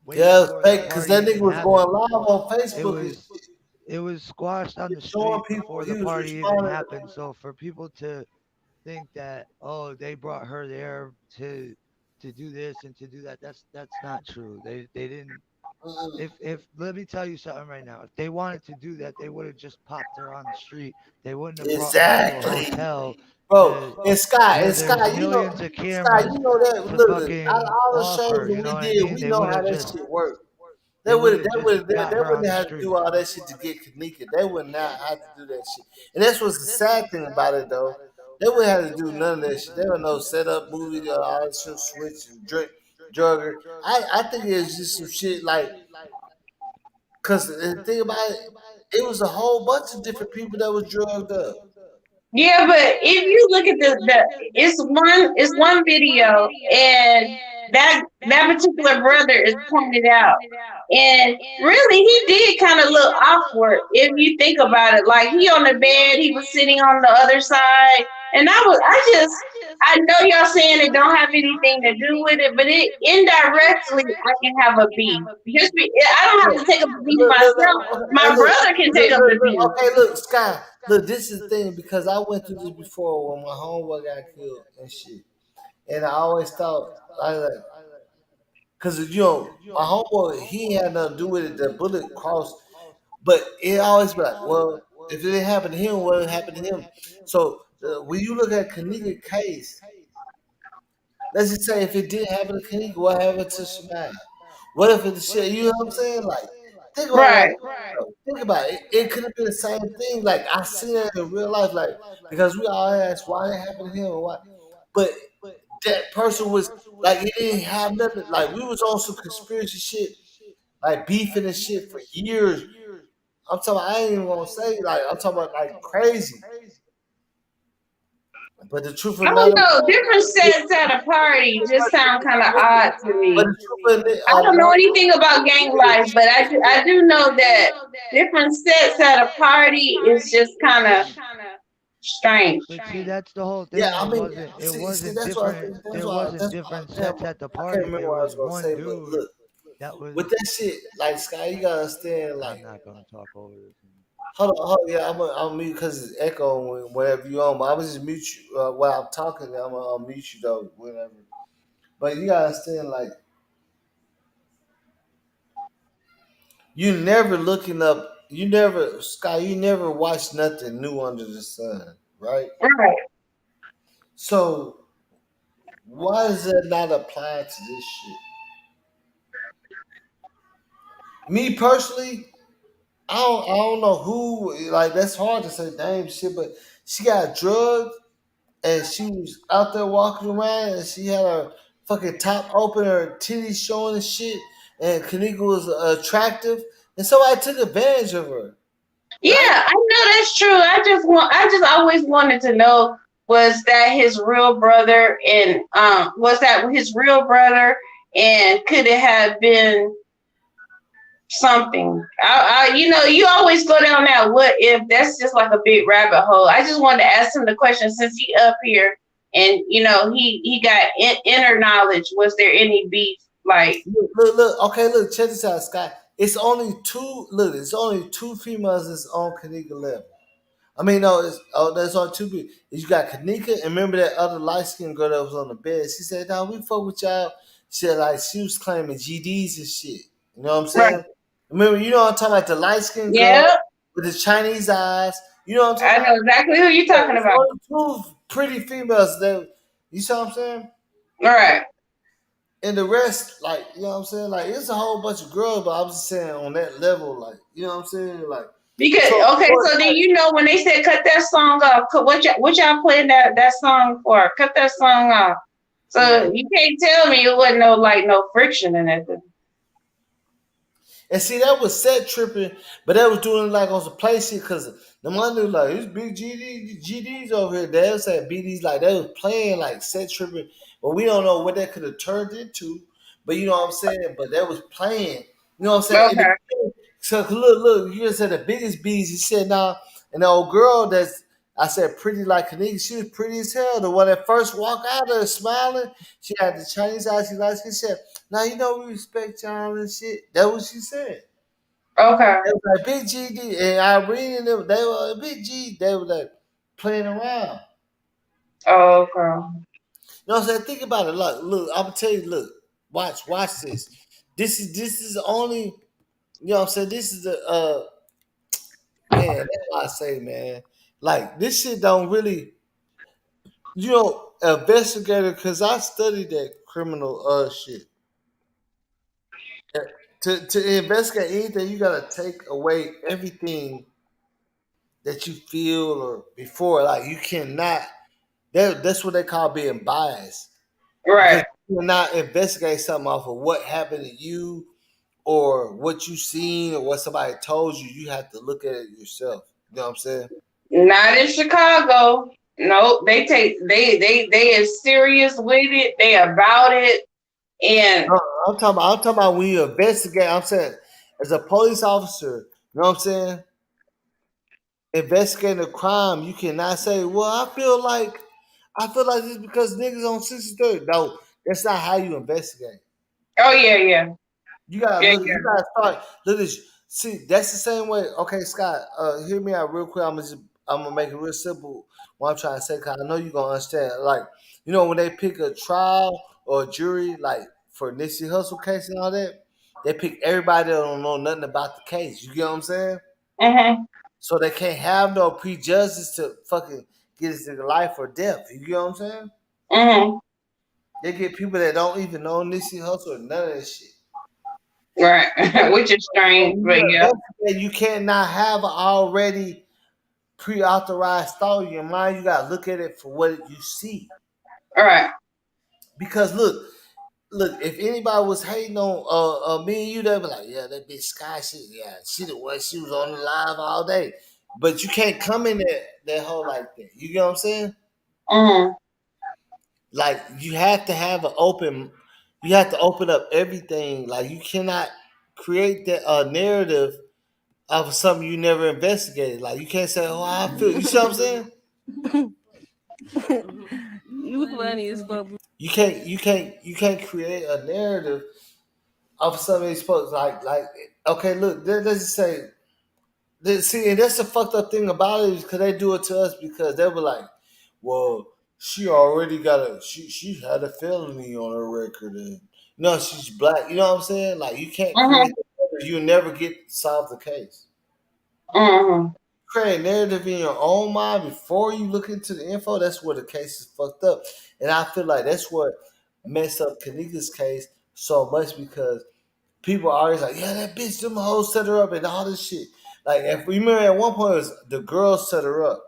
way Yeah, it's before the fake because party that nigga even was going happened. live on It Facebook and was shit. it was squashed on He the was showing street people before he the was party even responding. happened. So for people to think that, oh, they brought her there to do this and to do that, that's not true. They didn't. If let me tell you something right now. If they wanted to do that, they would have just popped her on the street. They wouldn't have brought her to a Exactly, hotel bro. to And where there's Sky, millions of Sky, cameras that. to Look, out of fucking all the off shows her. that You know we what I did, mean? we They know would how have that just shit worked. they would have just got They her on wouldn't the have to street. do all that shit to get Kenneka. They would not have to do that shit. And that's what's the sad thing about it, though. They wouldn't have to do none of that shit. They would know set up movie, all that shit, switch, and drink, drugger. I think it's just some shit like, cause the thing about it, it was a whole bunch of different people that was drugged up. Yeah, but if you look at the it's one video, and that particular brother is pointed out, and really he did kind of look awkward if you think about it. Like, he on the bed, he was sitting on the other side, and I know y'all saying it don't have anything to do with it, but it indirectly I can have a beef. I don't have to take up the beef myself. Hey, My brother can take up the beef. okay, look, Sky, look, this is the thing because I went through this before when my homeboy got killed and shit, and I always thought I like, cause my homeboy he had nothing to do with it. The bullet crossed, but it always be like, well, if it didn't happen to him, what happened to him? So when you look at Kenneka case, let's just say if it did happen to Kenneka, what happened to Shemaya? What if it's shit? You know what I'm saying? Like, think about it like Right. think about it. It could have been the same thing. Like I seen it in real life. Like because we all ask why it happened to him and why, but that person was like he didn't have nothing. Like we was on some conspiracy shit, like beefing and shit for years. I'm talking. I ain't even gonna say like I'm talking about like crazy. But the truth of I the don't matter, know. Different sets at a party just sound kind of odd to but me. the truth of the I don't know anything about gang life, but I do know that different sets at a party is just kind of strange. But see, that's the whole yeah, thing. I It mean, wasn't. It see, wasn't that's what I different. think. There wasn't different Damn, sets at the I can't party. remember There what I was was gonna one say, but dude look, that was. with that shit, like Sky, you gotta understand, like, I'm not gonna talk over this. hold on, yeah, I'm mute because it's echoing whenever you on, but I was just mute you while I'm talking. I'm gonna mute you though, whenever. But you gotta understand, like, you never looking up, you never, Sky, you never watch nothing new under the sun, right? Right. So why does that not apply to this shit? Me personally, I don't know who like that's hard to say damn shit, but she got drugged and she was out there walking around and she had her fucking top open, her titties showing and shit, and Kenneka was attractive, and somebody took advantage of her, Yeah, right? I know that's true. I just always wanted to know, was that his real brother, and was that his real brother, and could it have been something? You always go down that what if. That's just like a big rabbit hole. I just wanted to ask him the question since he up here, and he got inner knowledge. Was there any beef? Like, Look. Okay, look. Check this out, Scott. It's only two. Look, it's only two females that's on Kenneka level. I mean, no, there's only two people. You got Kenneka, and remember that other light skinned girl that was on the bed. She said, "No, we fuck with y'all." She said, like she was claiming GDs and shit. You know what I'm right? saying? Remember, you know what I'm talking about, the light skinned girl Yeah, with the Chinese eyes. You know what I'm I talking know about? exactly who you're Yeah, talking it's about. only two pretty females that you see what I'm saying? All right. And the rest, like, you know what I'm saying? Like, it's a whole bunch of girls, but I'm just saying on that level, like, you know what I'm saying? Like, Because so, okay, so then when they said cut that song off, what y'all playing that song for? Cut that song off. So mhm. you can't tell me it wasn't no friction in it. And see, that was set tripping, but that was doing like on some play shit because the money was like, it's big GDs over here. They was saying BDs, like, they was playing like set tripping, but we don't know what that could have turned into. But you know what I'm saying? But that was playing. You know what I'm saying? In the Okay. beginning, So look, you just said the biggest bees. He said, nah, and the old girl that's I said pretty like Kenneka, she was pretty as hell. The one that first walked out there smiling, she had the Chinese eyes. She said, "Now you know we respect y'all and shit." That what she said. Okay. They was like Big GD and Irene and them. They were Big G. They were like playing around. Oh, okay. You know what I'm saying? Think about it. Look, I'm gonna tell you. Look, watch this. This is only. You know what I'm saying? This is the man. That's what I say, man. Like this shit don't really. You know, investigator, because I studied that criminal shit. To investigate anything, you gotta take away everything that you feel or before. Like you cannot. That's what they call being biased. Because Right. you cannot investigate something off of what happened to you or what you seen or what somebody told you. You have to look at it yourself. You know what I'm saying? Not in Chicago. Nope. They is serious with it. They about it. And No, I'm talking about when you investigate. I'm saying as a police officer, you know what I'm saying? Investigating a crime, you cannot say, "Well, I feel like this because niggas on 63rd." No, that's not how you investigate. oh yeah. You gotta Yeah, look. You gotta start. Look at this. See, that's the same way. Okay, Scott. Hear me out real quick. I'm gonna make it real simple. What I'm trying to say, cause I know you gonna understand. Like, you know, when they pick a trial or a jury, like for Nipsey Hussle case and all that, they pick everybody that don't know nothing about the case. You get what I'm saying? yeah. So they can't have no prejudices to fucking get this nigga life or death. You get what I'm saying? They get people that don't even know Nipsey Hussle or none of that shit. Right. Which is strange, but yeah. You cannot have an already pre-authorized thought in your mind. You gotta look at it for what you see. All right. Because look, if anybody was hating on me and you, they'd be like, yeah, that bitch Sky shit, yeah, she was on the live all day. But you can't come in that hole like that. You get what I'm saying? Like you have to have an open. You have to open up everything. Like you cannot create that narrative of something you never investigated. Like you can't say, "Oh, I feel." You see what I'm saying? You funny as fuck. You can't create a narrative of something you're supposed like. Okay, look, let's just say. See, and that's the fucked up thing about it is because they do it to us because they were like, well, she already got she had a felony on her record and no, she's black. You know what I'm saying? Like you can't create you never get solve the case. Create a narrative in your own mind before you look into the info. That's where the case is fucked up, and I feel like that's what messed up Kenneka's case so much because people are always like, yeah, that bitch, them hoes set her up and all this shit. Like, if we remember at one point, it was the girls set her up.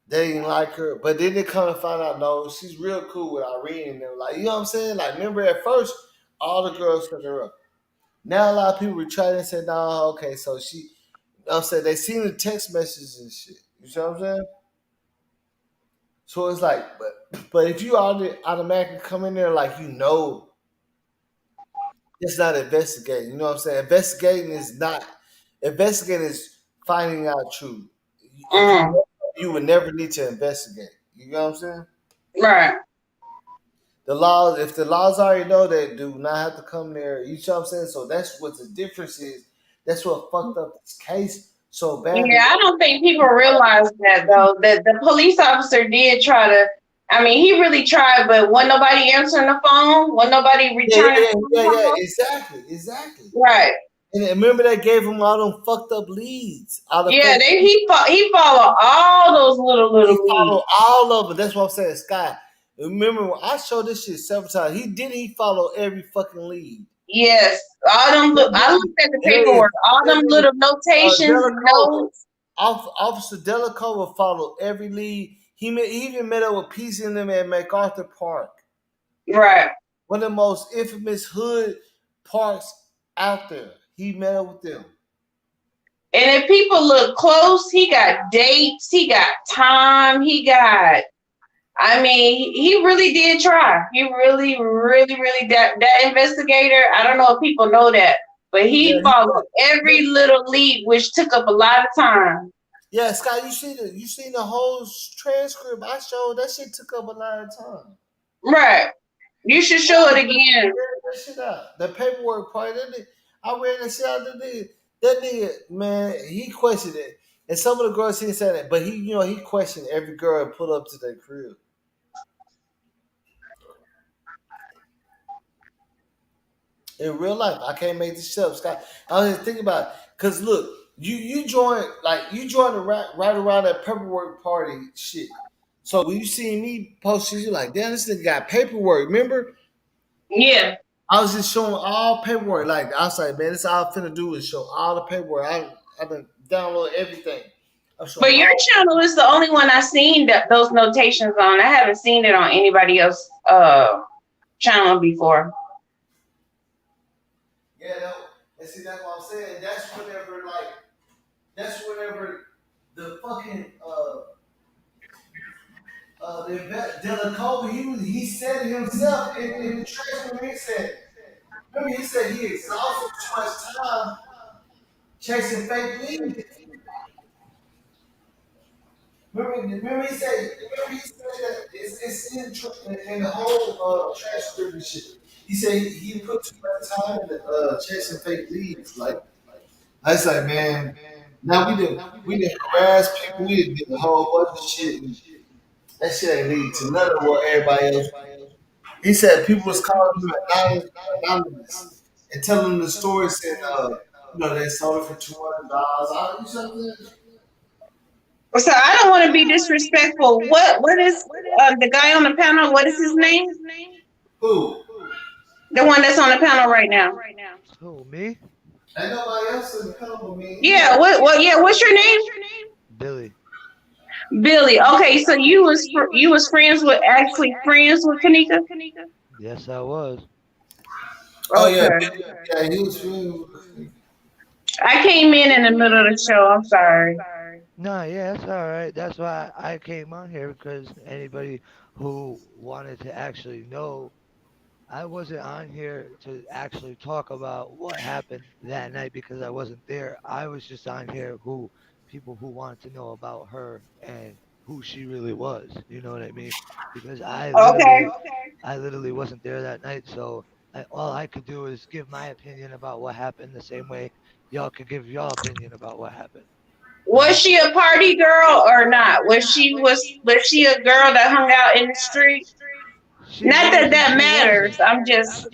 They didn't like her, but then they come and find out, no, she's real cool with Irene and them. Like, you know what I'm saying? Like, remember at first, all the girls set her up. Now a lot of people retreat and say, no, okay, so she, you know what I'm saying? They seen the text messages and shit. You see what I'm saying? So it's like, but if you automatically come in there like you know, it's not investigating. You know what I'm saying? Investigating is finding out truth. If you would never need to investigate. You know what I'm saying? Right. If the laws already know they do not have to come there, you know what I'm saying? So that's what the difference is. That's what fucked up this case so bad. Yeah, I don't think people realize that though. That the police officer did try to. I mean, he really tried, but wasn't nobody answering the phone. Wasn't nobody returning. Yeah, exactly. Right. And remember they gave him all them fucked up leads. Yeah, he followed all those little leads. Followed all of them. That's what I'm saying, Scott. Remember when I showed this shit several times? He follow every fucking lead. Yes, all them. I looked at the paperwork. All them little notations, notes. Officer Delacour followed every lead. He even met up with Peace in them at MacArthur Park. Right. One of the most infamous hood parks out there. He met up with them. And if people look close, he got dates, he got time, I mean, he really did try. He really that investigator, I don't know if people know that, but Yeah, he he followed was. every little lead, which took up a lot of time. Yeah, Scott, you seen the whole transcript? I showed that shit took up a lot of time. Right. You should I show it read again. that shit out. The paperwork part, I read that shit out. That nigga, man, he questioned it. And some of the girls he said it, but he questioned every girl and put up to their crib. In real life, I can't make this shit up, Scott. I was just thinking about it. Cause look, you joined right around that paperwork party shit. So when you see me post shit, you like, damn, this nigga got paperwork. Remember? Yeah. I was just showing all paperwork. Like I was like, man, this all I'm finna do is show all the paperwork. I've been download everything. I'm showing But your all. channel is the only one I've seen those notations on. I haven't seen it on anybody else channel before. Yeah, no, and see that's what I'm saying. That's whenever the fucking Dylan Kobe, he said it himself in the transcript. He said, remember he said he exhausted too much time chasing fake leads. Remember he said that it's in the whole transcript and shit. He said he put too much time in chasing fake leads. Like I was like, man, now we did harass people, we did a whole bunch of shit. And that shit ain't lead to none of what everybody else. He said people was calling him anonymous and telling them the story. Said, they sold it for $200. You something? So I don't want to be disrespectful. What is the guy on the panel? What is his name? Who? The one that's on the panel right now. Who, me? Ain't nobody else in the panel but me. Yeah. Yeah. What's your name? Billy. Billy. Okay. So you was friends with Kenneka? Yes, I was. Oh yeah, Okay. yeah, he was. I came in the middle of the show. I'm sorry. No, yeah, that's all right. That's why I came on here because anybody who wanted to actually know, I wasn't on here to actually talk about what happened that night because I wasn't there. I was just on here people who wanted to know about her and who she really was. You know what I mean? Because Okay. I literally wasn't there that night, so all I could do is give my opinion about what happened the same way y'all could give y'all opinion about what happened. Was she a party girl or not? Was she a girl that hung out in the street? She Not was that and that she wasn't. matters. I'm just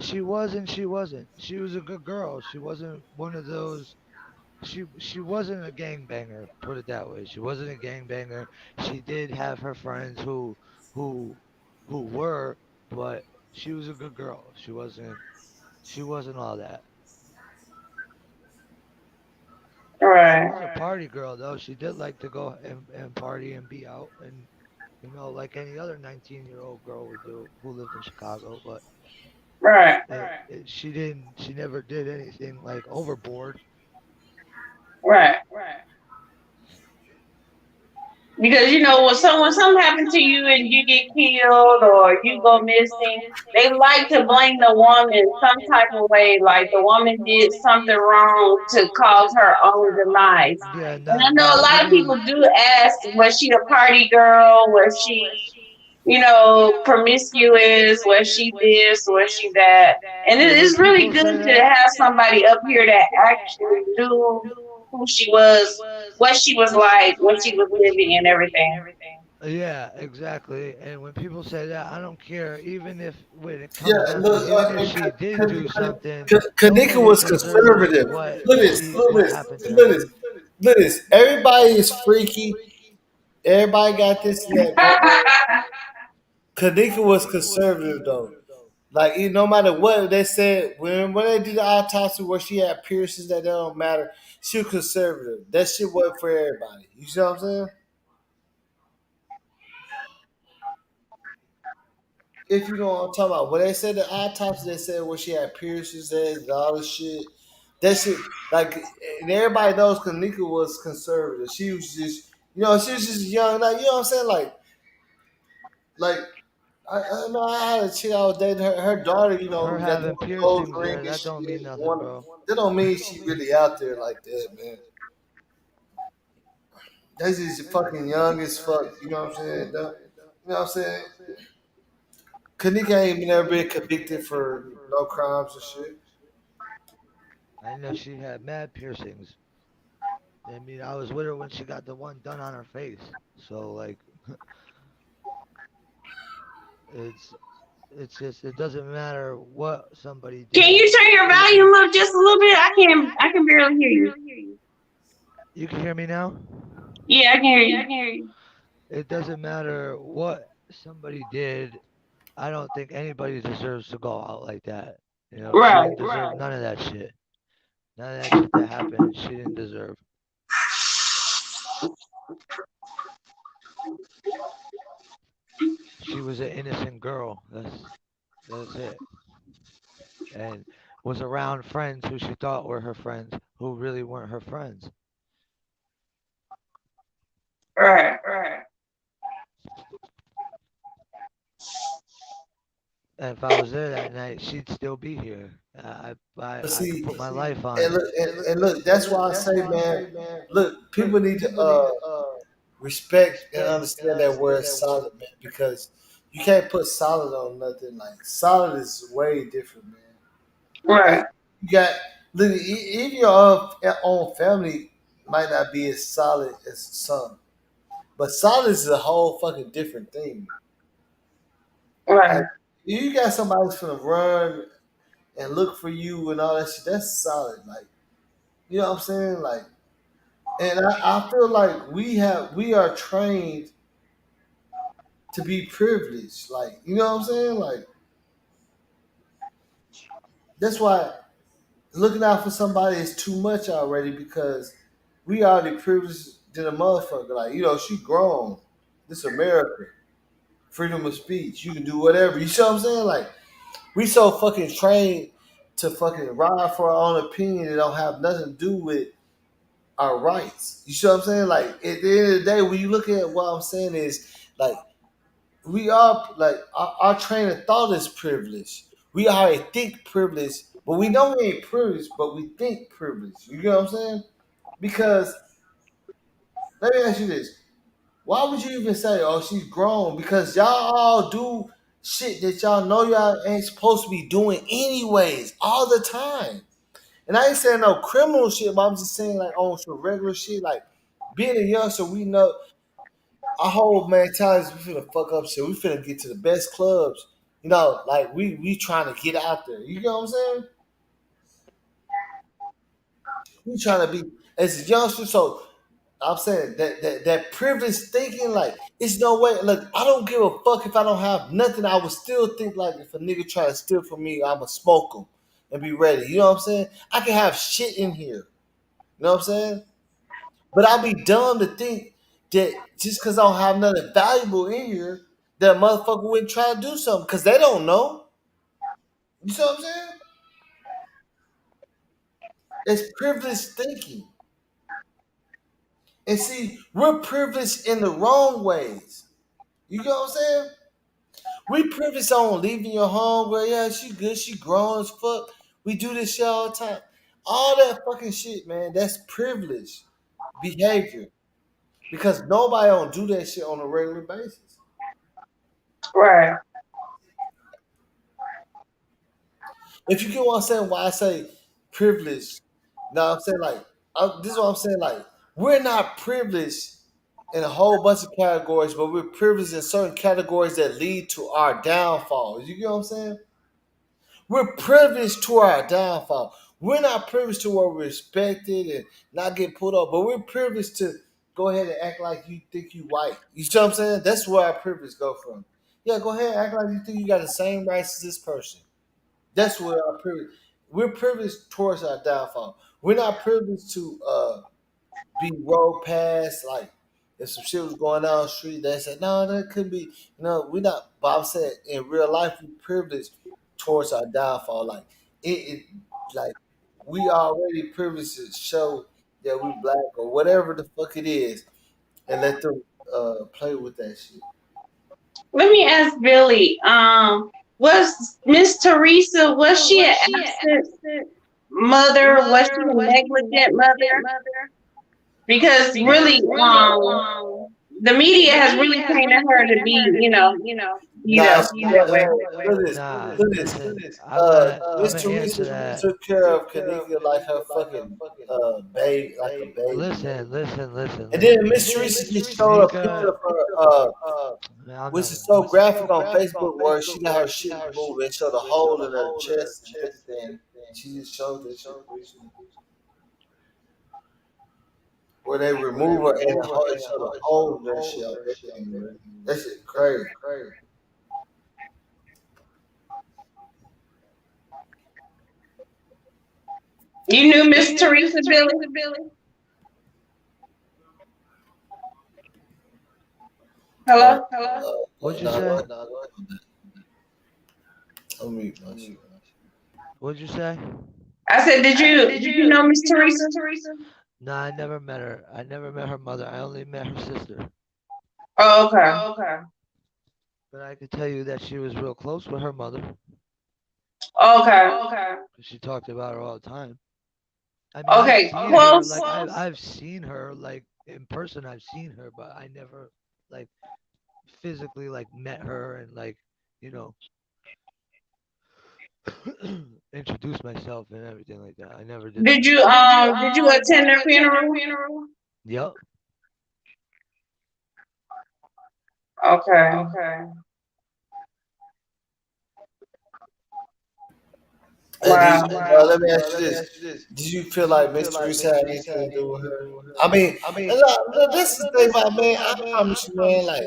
She was and she wasn't. She was a good girl. She wasn't one of those. She wasn't a gangbanger. Put it that way. She wasn't a gangbanger. She did have her friends who who were, but she was a good girl. She wasn't all that. She right. was a party girl though. She did like to go and party and be out and like any other 19-year-old girl would do who lived in Chicago, but Right. she never did anything like overboard. Right. Because when something happened to you and you get killed or you go missing, they like to blame the woman some type of way, like the woman did something wrong to cause her own demise. Yeah, And no, I know no, a she lot of people didn't. do ask, was she a party girl? Was she, promiscuous? Was she this? Was she that? And it Yeah, when is really people good say to that, have somebody up here that actually knew who she was, what she was like, when she was living, and everything. yeah, exactly. And when people say that, I don't care. Even if when it Yeah, comes down to look, it, even if she did do something, Kanika nobody was deserves conservative. Look at this, look at what this, happened to look at her. this, look at this. Everybody is freaky. Everybody got this and that. But Kanika was conservative though. Like no matter what they said, when they did the autopsy where she had piercings that don't matter, she was conservative. That shit wasn't for everybody. You see what I'm saying? If you know what I'm talking about, when they said the autopsy, they said where she had piercings and all this shit. That shit, like, and everybody knows Kanika was conservative. She was just, she was just young. Like, you know what I'm saying? Like I know I had a chick I was dating. Her daughter, Her got the having nose piercings ring there, and that don't mean shit. nothing, One, bro. that don't mean she really out there like that, man. They just fucking young as fuck. You know what I'm saying? You know what I'm saying? Kanika ain't never been convicted for no crimes and shit. I know she had mad piercings. I mean, I was with her when she got the one done on her face. So like, it's it's just it doesn't matter what somebody Can did. you turn your volume up just a little bit? I can barely hear you. You can hear me now? Yeah, I can hear you. It doesn't matter what somebody did. I don't think anybody deserves to go out like that. You know, she Right. didn't deserve none of that shit. None of that shit that happened, she didn't deserve. She was an innocent girl. That's it. And was around friends who she thought were her friends, who really weren't her friends. Right. And if I was there that night, she'd still be here. But I could see, put my life on it. and look, that's why I say, man, look, people need to respect and understand that word solid, man, because you can't put solid on nothing. Like solid is way different, man. Right. Like you got look, even your own family might not be as solid as some, but solid is a whole fucking different thing. Like Right. you got somebody that's gonna run and look for you and all that shit. That's solid. Like you know what I'm saying? Like, and I feel like we are trained to be privileged. Like you know what I'm saying? Like that's why looking out for somebody is too much already because we already privileged than a motherfucker. Like, she grown. This America. Freedom of speech. You can do whatever. You see what I'm saying? Like, we so fucking trained to fucking ride for our own opinion that don't have nothing to do with our rights. You see what I'm saying? Like, at the end of the day, when you look at what I'm saying is, like, we are like our train of thought is privileged. We already think privileged, but we know we ain't privileged, but we think privileged. You know what I'm saying? Because let me ask you this: why would you even say, "Oh, she's grown"? Because y'all all do shit that y'all know y'all ain't supposed to be doing anyways, all the time. And I ain't saying no criminal shit, but I'm just saying like on some regular shit, like being a youngster, we know our whole man times we finna fuck up shit. We finna get to the best clubs. Like we trying to get out there. You know what I'm saying? We trying to be as a youngster. So I'm saying that privileged thinking, like it's no way. Look, I don't give a fuck if I don't have nothing. I would still think like if a nigga try to steal from me, I'ma smoke him and be ready. You know what I'm saying? I can have shit in here. You know what I'm saying? But I'd be dumb to think that just because I don't have nothing valuable in here, that motherfucker wouldn't try to do something because they don't know. You see what I'm saying? It's privileged thinking. And see, we're privileged in the wrong ways. You know what I'm saying? We privileged on leaving your home where, yeah, she good, she grown as fuck. We do this shit all the time. All that fucking shit, man, that's privileged behavior. Because nobody don't do that shit on a regular basis. Right. If you get what I'm saying, why I say privilege, now I'm saying like this is what I'm saying. Like we're not privileged in a whole bunch of categories, but we're privileged in certain categories that lead to our downfall. You get what I'm saying? We're privileged to our downfall. We're not privileged to where we're respected and not get put up, but we're privileged to go ahead and act like you think you white. You see what I'm saying? That's where our privilege go from. Yeah, go ahead and act like you think you got the same rights as this person. That's where our privilege. We're privileged towards our downfall. We're not privileged to be rolled past. Like if some shit was going down the street, they said no, that could be. We're not. But I'm saying in real life, we privileged towards our downfall. Like it like we already privileged to show that we black or whatever the fuck it is, and let them play with that shit. Let me ask Billy. Was Miss Teresa, was she an absent mother? Was she a negligent mother? Because really, the media has really painted her to be, beat Nah, up she, that way. look this, Nah, look this. listen. I'm Miss gonna Teresa answer that. took care of Kanika like her fucking baby, like a baby. Listen. And then Miss Teresa just showed a picture Kanika, of her, man, I'm which not is gonna. so graphic on Facebook, where she got her shit removed and showed a hole in her chest and everything. She just showed that shit recently, where they remove her and showed a hole in that shit on everything, man. That shit crazy. You knew Miss Teresa, Billy? Hello? What'd you Nah, say? let me mute my shit. What'd you say? I said, did you know Miss Teresa? Nah, I never met her. I never met her mother. I only met her sister. Oh, okay. But I could tell you that she was real close with her mother. Okay. She talked about her all the time. I mean, Okay, close. I've seen her like in person. I've seen her, but I never like physically like met her and like you know introduced myself and everything like that. I never did Did that. you attend her funeral? Yep. Okay. Hey, Wow. let me ask you this: did you feel like Miss Teresa had anything to do with her? I mean, and look, this is the thing about man. I promise you, man. Like,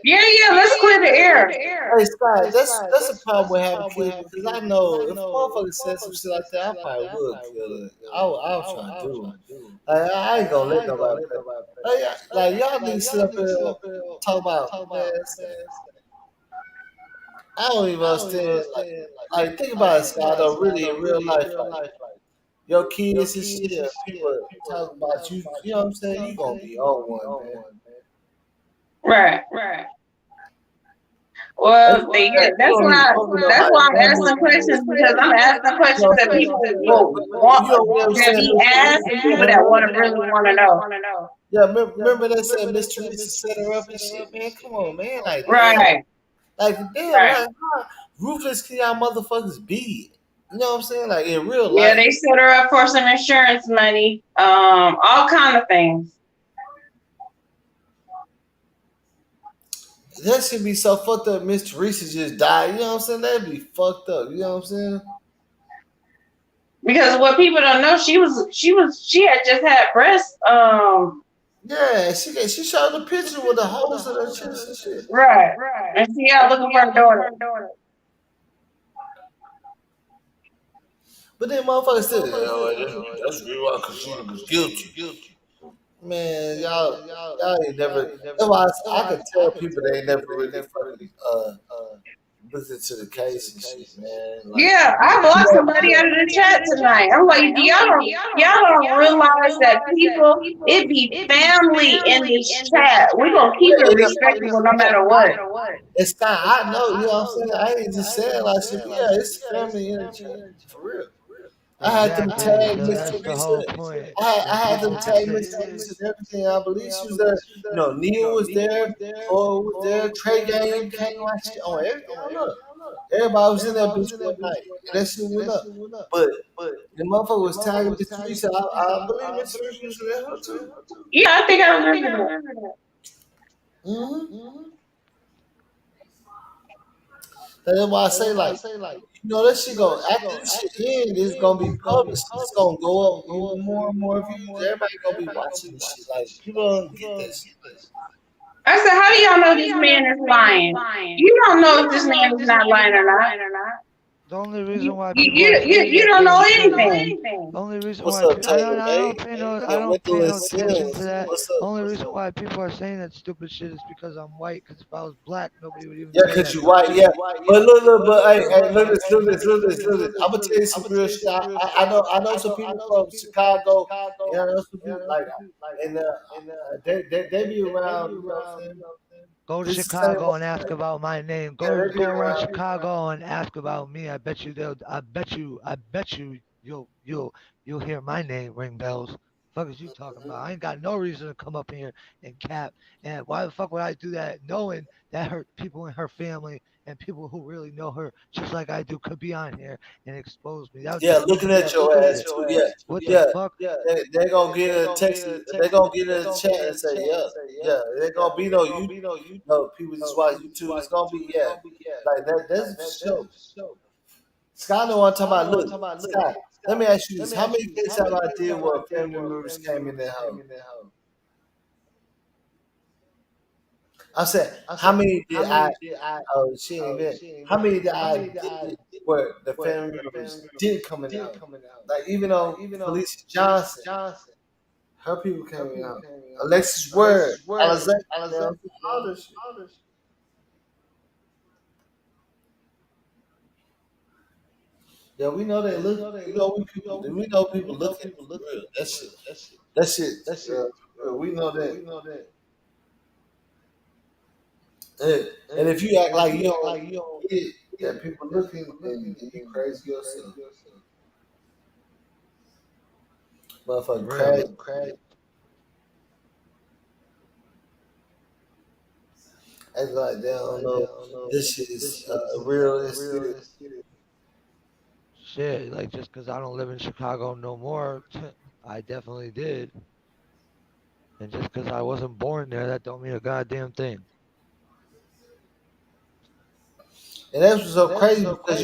Yeah, let's clear the air. hey Scott, that's a problem with having kids because I know if a motherfucker said some shit like that, I probably would kill it. I was trying to do it. Like, I ain't gonna let nobody. Like y'all niggas sit up here talk about man. I don't even understand. Like think about it, Scott. Though, really in real life, like your kids and shit, and people talk about you. You know what I'm saying? You gonna be on one, man. Right. Well, You don't even open up. that's I why ain't I'm never. asking questions because I'm asking You know questions what that I'm saying? people will want You know what I'm to saying? be asked and people that really want to know. Yeah, remember they said Miss Teresa set her up and shit, man. Come on, man. Like damn, Right. like how ruthless can y'all motherfuckers be? You know what I'm saying? Like in real Yeah, life. they set her up for some insurance money, all kind of things. That should be so fucked up. Miss Teresa just died. You know what I'm saying? That'd be fucked up. You know what I'm saying? Because what people don't know, she had just had breast. Yeah, she showed the picture with the holes in her chest and shit. Right. And she out looking for her daughter. But then motherfuckers said, that's real why Katrina was guilty. Man, y'all ain't never. That's why I could tell people they ain't never really fucking looked into the case and shit, man. Like, Yeah, I you blocked know, somebody out of the chat tonight. I'm like, y'all don't realize that people, it be family in this chat. We're gonna keep it respectable no matter what. it's kind. I know, you know what I'm saying. I ain't just saying like shit, but yeah, it's family in the chat for real. I had them Exactly. tag So Miss that's the Teresa. whole point. I When had them people tag say, Miss Teresa and everything. I believe she was there. You know, Neil was there. Cole was there. Trey Gang even came like shit on everything. I look. Everybody was in that bitch one night, and that shit went up. But the motherfucker was tagging Miss Teresa. I believe Miss Teresa was there her too. Yeah, I think I remember that. Mm-hmm. That's why I say like, you know, that shit go after this shit end, it's gonna be published. It's gonna go up even more and more views. Everybody gonna be watching this shit. Like people don't get that shit. I said, how do y'all know this man is lying? You don't know if this man is not lying or not. the only reason why people are saying You that don't they're know because anything. the only reason What's why up, I Taylor don't May? pay no I And don't pay no Wendell attention to Simmons. that. What's The up? only reason why people are saying that stupid shit is because I'm white. Because if I was black, nobody would even Yeah, say cause that you dumb white, shit. yeah. But look, hey, look this. I'm gonna tell you some real shit. I know some people from Chicago, and I know some people like, and they be around. You know what I'm saying? Go to This the same. Chicago and ask about my name. Yeah, Go they be go around around. Chicago and ask about me. I bet you they'll. I bet you you'll hear my name ring bells. Fuck is you talking about? I ain't got no reason to come up here and cap. And why the fuck would I do that, knowing that her people in her family and people who really know her just like I do could be on here and expose me? That would Yeah, just be looking at your ass stupid. too. Yeah, What the yeah. fuck? They gonna get a text. They gonna get a chat and say, yeah, yeah. They gonna be no you. No people just watch YouTube. It's gonna be like that. That's for sure. Scott, know what I'm talking about. Look, Scott. Let me ask you this: how many cases have I did where family members came in their home? I said, how many did I? Oh, she ain't there. How many did I did where the family members did come in the house? Like even though Felicia Johnson, her people came in the house. Alexis Word, Alexander, all this shit. Yeah, we know they look. We know people look at it for real. That shit. That shit. For real. We know that. And if you act like you don't get that people looking, then you crazy yourself. Motherfucker crazy. Act like they don't know this shit is real and serious. Shit, like just because I don't live in Chicago no more, I definitely did. And just because I wasn't born there, that don't mean a goddamn thing. And that's what's so crazy because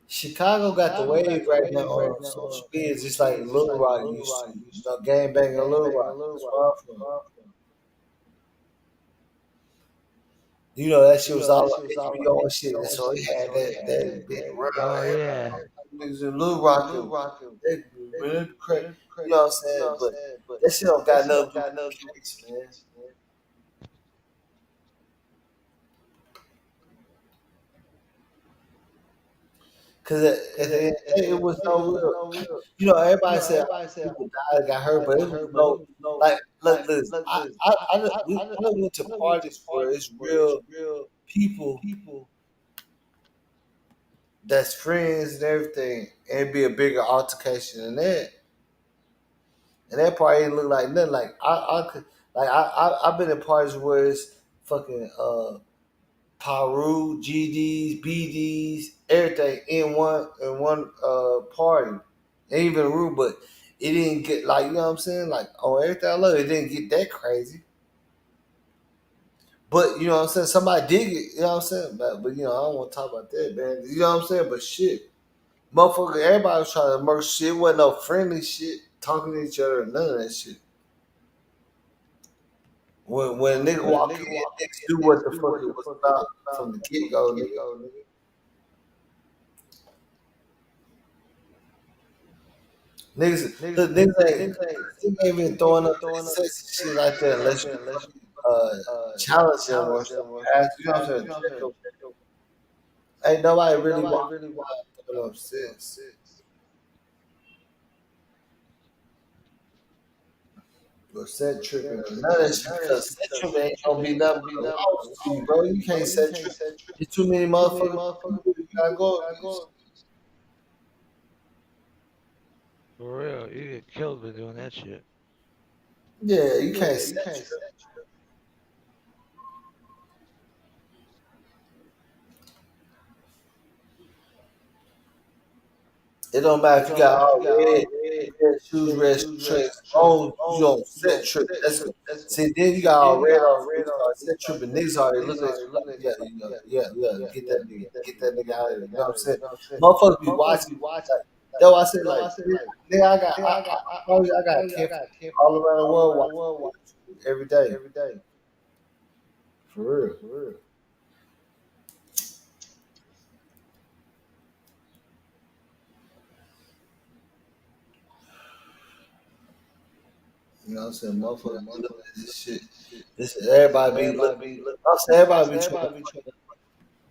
Chicago got the wave right now on social media, just like Little Rock used to. Gang banging Little Rock. That's where I'm from. That shit was all on HBO and shit. So he had that big run. Oh yeah. Niggas in Little Rock, they really crazy. You know what I'm saying? But that shit don't got nothing to do with the case, man. Cause at the end of the day, it was no real. Everybody said people died, got hurt, but it was no like. Look, listen, I done went to parties where it's real people that's friends and everything, and it'd be a bigger altercation than that. And that party didn't look like nothing. Like I could, like I've been in parties where it's fucking Paru, GDs, BDs, everything in one party. Ain't even rude, but it didn't get like you know what I'm saying. Like on everything I love, it didn't get that crazy. But you know what I'm saying. Somebody did it. You know what I'm saying. But I don't want to talk about that, man. You know what I'm saying. But shit, motherfucker, everybody was trying to murk shit. It wasn't no friendly shit, talking to each other, none of that shit. When a nigga walk in, niggas do what the fuck it was about from the get go, nigga. Niggas ain't even throwing up that sexy shit like that unless you challenge them or something. You know what I'm saying? Ain't nobody really throwing up sex. Or set tripping or none of that shit because set tripping ain't gonna be nothing but a loss to you, bro. You can't set trip. There's too many motherfuckers you gotta go against. For real, you get killed for doing that shit. Yeah, you can't set trip. It don't matter if you got all red shoes, red tricks. Oh, you don't set trip. See, then you got all red on. You start set tripping. Niggas already looking at you like, yeah, get that nigga out of here. You know what I'm saying? Motherfuckers be watching. Like, that's why I said, like, nigga, I got kids all around the world watching every day. For real. You know what I'm saying? Motherfuckers be looking at this shit. Everybody be looking. I'm saying everybody be trying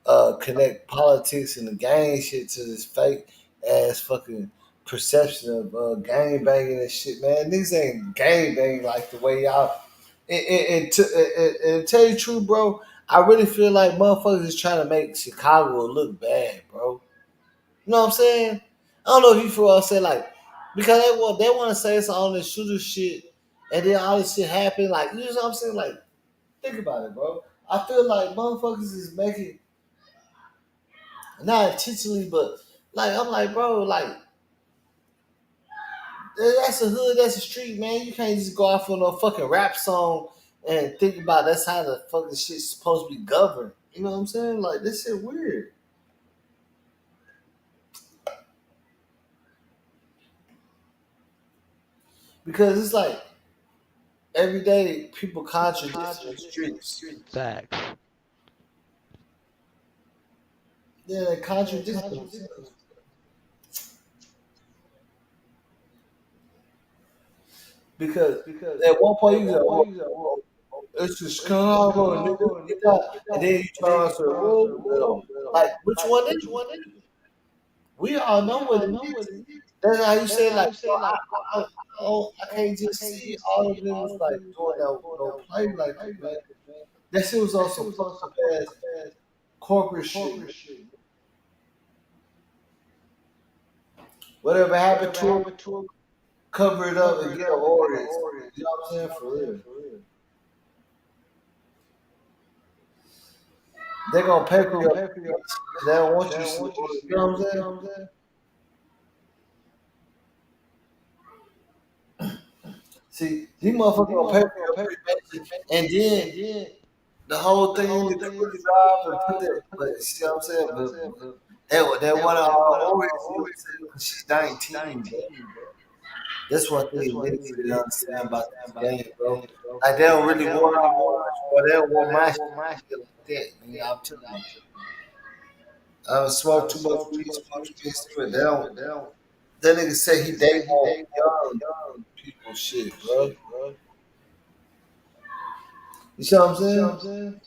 to connect politics and the gang shit to this fake ass fucking perception of gang banging and shit, man. Niggas ain't gang banging like the way y'all And tell you the truth, bro, I really feel like motherfuckers is trying to make Chicago look bad, bro. You know what I'm saying? I don't know if you feel what I'm saying, like because they want to say it's all this shooter shit, and then all this shit happen. Like you know what I'm saying? Like think about it, bro. I feel like motherfuckers is making not intentionally, but like I'm like, bro, like that's a hood, that's a street, man. You can't just go off on a fucking rap song and think about that's how the fucking shit's supposed to be governed. You know what I'm saying? Like this shit weird. Because it's like every day people contradict in the streets. Facts. Yeah, they contradict themselves. Because at one point you said, well, it's just Chicago, and nigga, get that. And then you turn around and say, well, no. Like, which one is it? We all know what it is. That's how you say, like, bro, I can't just see all of niggas, like, doing no play like that, man. That shit was on some fucked up ass corporate shit, man. Whatever happened to him, cover it up and get an audience. You know what I'm saying? For real. They're gonna pay for your they don't want you to see it. You know what I'm saying? See, these motherfuckers gonna pay for your preparation, and then the whole thing in the cookie drive and put that. But you see what I'm saying? But that one of our always she's 19, bro. That's one thing niggas need to understand about this game, bro. Like they don't really want all much, bro. They don't want my shit like that, man. I'm telling you. I don't smoke too much weed, but they don't. That nigga say they want young people shit, bro. You see what I'm saying?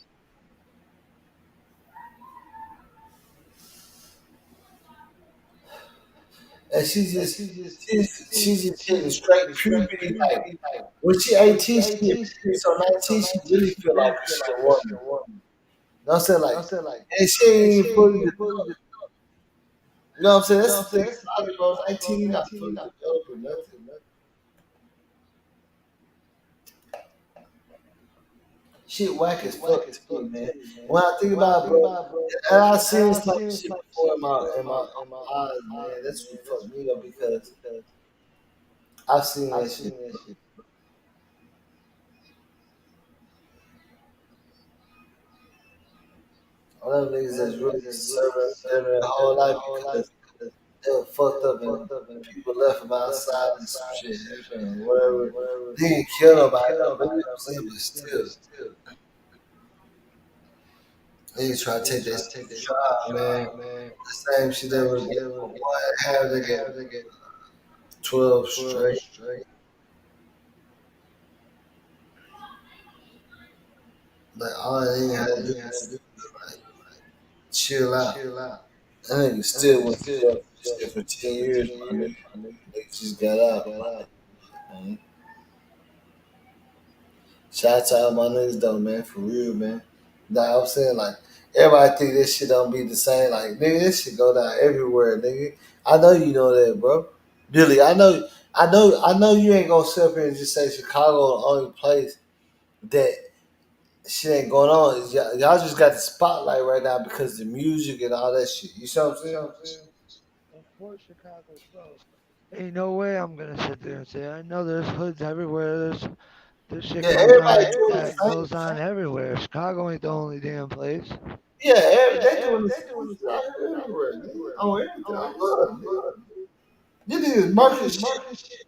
And she's just hitting straight puberty. Like when she 18, she hit puberty. So 19, she really feel like she's a woman. You know what I'm saying? Like, and she ain't even fully developed. You know what I'm saying? That's the thing about it, bro. 19, you not fully developed or nothing. Shit whack as fuck to me, man. When I think about it, bro, and I seen this type of shit before in my eyes, man. That's what fucked me up because I've seen that shit. All them niggas that's really serving their whole life because they were fucked up and people left them outside and some shit happened, whatever. They didn't kill nobody, though, but you know what I'm saying? But still, they just try to take that shit to trial, man. The same shit they were getting for one half, they get 12 straight. Like, all they had to do was like, chill out. That nigga still went to jail for 10 years, my nigga. They just got out. Man. Shout out to all my niggas though, man, for real, man. Like I'm saying, like everybody think this shit don't be the same. Like nigga, this shit go down everywhere, nigga. I know you know that, bro. Billy, I know you ain't gonna sit up here and just say Chicago the only place that shit ain't going on. Y'all just got the spotlight right now because of the music and all that shit. You see what I'm saying? Of course, Chicago, bro. Ain't no way I'm gonna sit there and say I know there's hoods everywhere. This shit Yeah, goes everybody on. doing the That same goes on shit. everywhere. Chicago ain't the only damn place. Yeah, they doing the same shit out here everywhere, nigga. On everything. I love it, nigga. This niggas murking shit.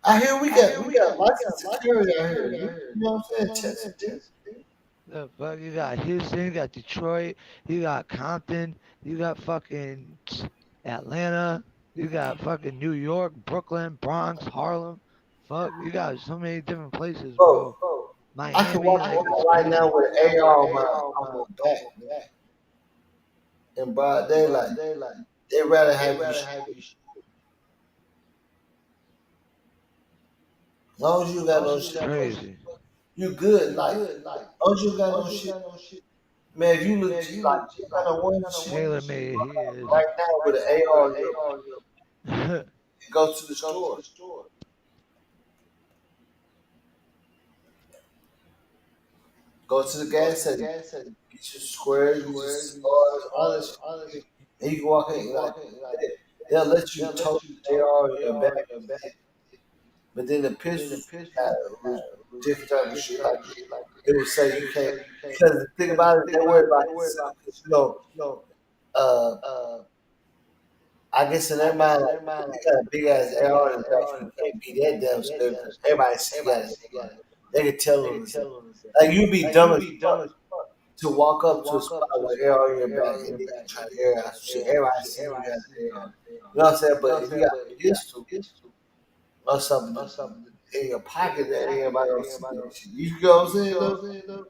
Out here we got licensed security out here, nigga. You know what I'm saying? Texas, nigga. The fuck, you got Houston, you got Detroit, you got Compton, you got fucking Atlanta, you got fucking New York, Brooklyn, Bronx, Harlem. Fuck, you got so many different places, bro. Bro, I can Miami, walk like it's around right crazy. now with an AR on my back, nigga. In broad daylight. They'd rather have you shoot. As long as you got no It's shit, crazy. you good. Like, don't you got no shit, man? If you look like you got no one shit Tailor made, he is. right now with an AR, and go to the store. Go to the gas station. Get your square, get your cigars, all that shit. And you can walk in like they'll let you tote the AR in your back, but then the pistols was different type of shit. Like it would say you can't because the thing about it, they worry about themselves. 'Cause, uh, I guess in their mind, like you got a big ass AR in the back, you can't be that damn scared because everybody see you got an AR. They can tell on themselves. Like you'd be dumb as fuck to walk up to a spot with AR in your back and then you try to air out some shit. Everybody see you got an AR. You know what I'm saying? But if you got a pistol or something in your pocket that everybody don't see that shit. You know what I'm saying though?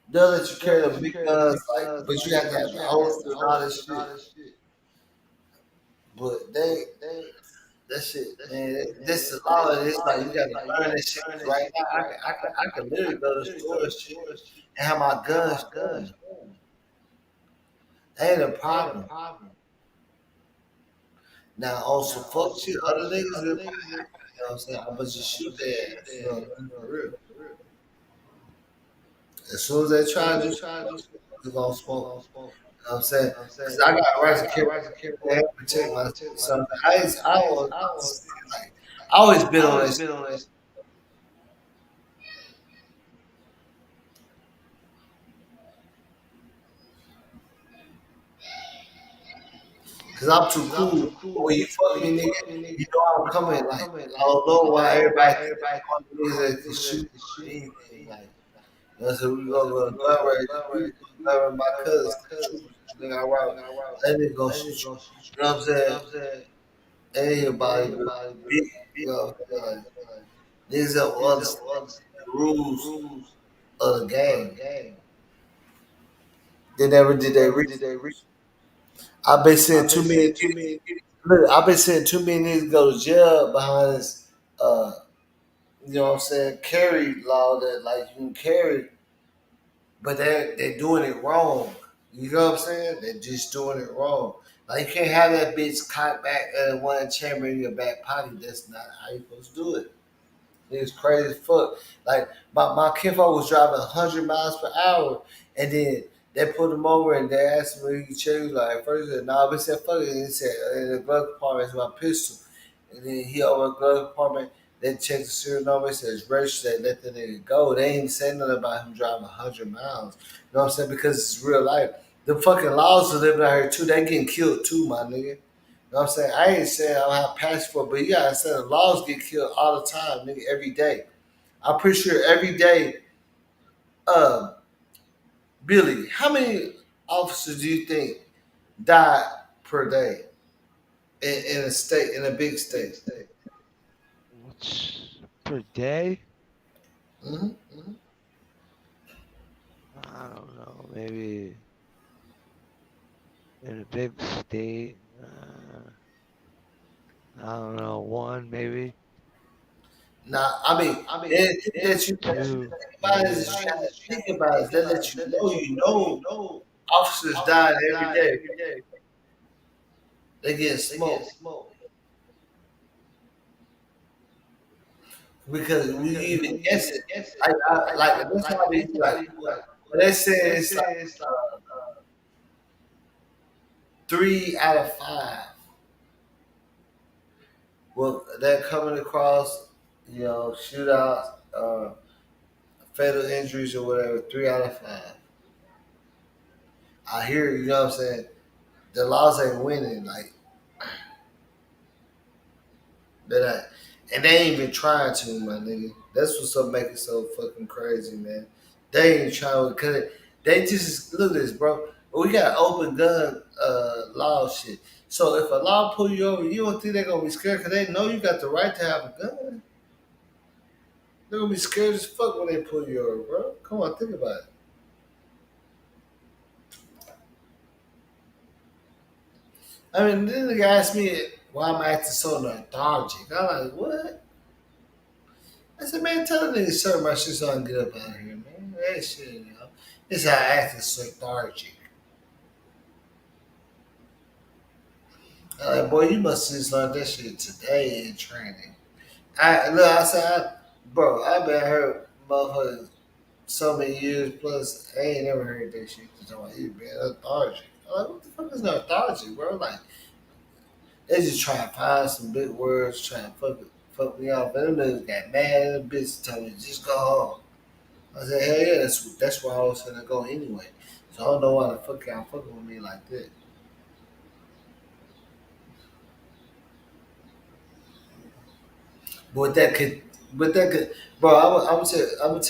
They'll let you carry the big guns, like, but you have to have the holster and all this shit. But that shit, man, this is all it is. Like you got to learn that shit. 'Cause right now, I can literally go to the store and shit and have my guns shown. That ain't a problem. Now on some fuck shit, other niggas will, you know what I'm saying? I'ma just shoot their ass, you know what I mean? For real. As soon as they try to do something, we gonna smoke. You know what I'm saying? Because I got rights to carry and protect myself. So I always been on this. Cause I'm too cool. But when you fuck me, nigga, you know I'm coming. Like I don't know why everybody think niggas that can shoot or anything. Like you know, so we gonna go to gun range. We go to gun range. My cousin, nigga, I rock. That nigga gonna shoot you. You know what I'm saying? And your body big. You know what I'm saying? Like, niggas don't understand the rules of the game. They never did their research. I've been seeing too many niggas. Look, I've been seeing too many niggas go to jail behind this, you know what I'm saying, carry law that like you can carry, but they're doing it wrong. You know what I'm saying? They're just doing it wrong. Like you can't have that bitch cocked back at one chamber in your back pocket. That's not how you supposed to do it. It's crazy as fuck. Like my kinfolk was driving 100 miles per hour, and then they put him over and they asked him where he could check. He was like, first he said, nah, but he said, fuck it. And he said, in the glove compartment is my pistol. And then he over the glove compartment, they checked the serial number. It says registered. They let the nigga go. They ain't say nothing about him driving 100 miles. You know what I'm saying? Because it's real life. The fucking laws are living out here too. They getting killed too, my nigga. You know what I'm saying? I ain't saying I don't have passport, but you gotta say the laws get killed all the time, nigga, every day. I'm pretty sure every day, uh, Billy, how many officers do you think die per day in a state, in a big state? Per day? Mm-hmm. I don't know. Maybe in a big state. I don't know. One maybe. Nah, I mean, they think that you Two. think about it is you have to think about it. They let you know officers dying every day. They getting smoked. Because we even guess it. Like that's how they like. When they say it's like 3 out of 5. Well, they're coming across, shootouts, fatal injuries or whatever. 3 out of 5. I hear you know what I'm saying. The laws ain't winning, like they're not, and they ain't even trying to, my nigga. That's what's up making so fucking crazy, man. They ain't trying because they just look at this, bro. We got open gun law shit. So if a law pull you over, you don't think they're gonna be scared because they know you got the right to have a gun. They're gonna be scared as fuck when they pull you over, bro. Come on, think about it. I mean, then the guy asked me why I'm acting so lethargic. I'm like, what? I said, man, tell the nigga, sir, my shit's on, get up out of here, man. That shit, you know. This how I act is lethargic. I'm like, boy, you must have just learned that shit today in training. I said, bro, I've been hurt, motherfuckers, so many years plus. I ain't never heard that shit. Cause I'm like, you been lethargic. I'm like, what the fuck is lethargic, bro? Like, they just try to find some big words, try to fuck me off. And them niggas got mad. And the bitch told me, just go home. I said, hell yeah, that's where I was gonna go anyway. So I don't know why the fuck y'all fucking with me like that. But that could, bro. I'm gonna tell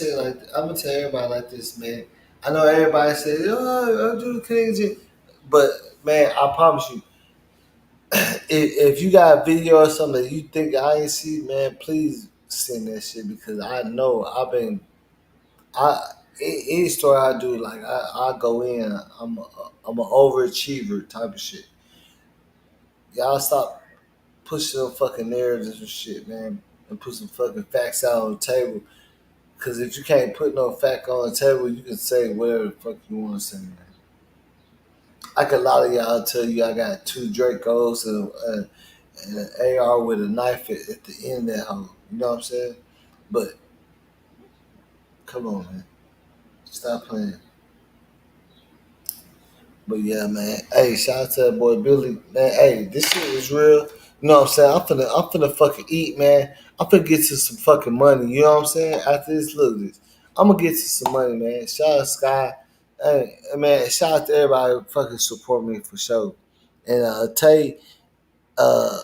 you like, I'm gonna tell everybody like this, man. I know everybody says, oh, I do the Kenneka, but man, I promise you, if you got a video or something that you think I ain't see, man, please send that shit because I know I any story I do, like I go in, I'm an overachiever type of shit. Y'all stop pushing them fucking narratives and shit, man, and put some fucking facts out on the table. Because if you can't put no fact on the table, you can say whatever the fuck you want to say, man. Like a lot of y'all tell you I got two Dracos and an AR with a knife at the end of that hole. You know what I'm saying? But come on, man. Stop playing. But yeah, man. Hey, shout out to that boy Billy. Man, hey, this shit is real. You know what I'm saying? I'm finna fucking eat, man. I'm finna get to some fucking money. You know what I'm saying? After this, look this. I'm gonna get to some money, man. Shout out Sky. Hey, man, shout out to everybody who fucking support me for sure. And Tay, uh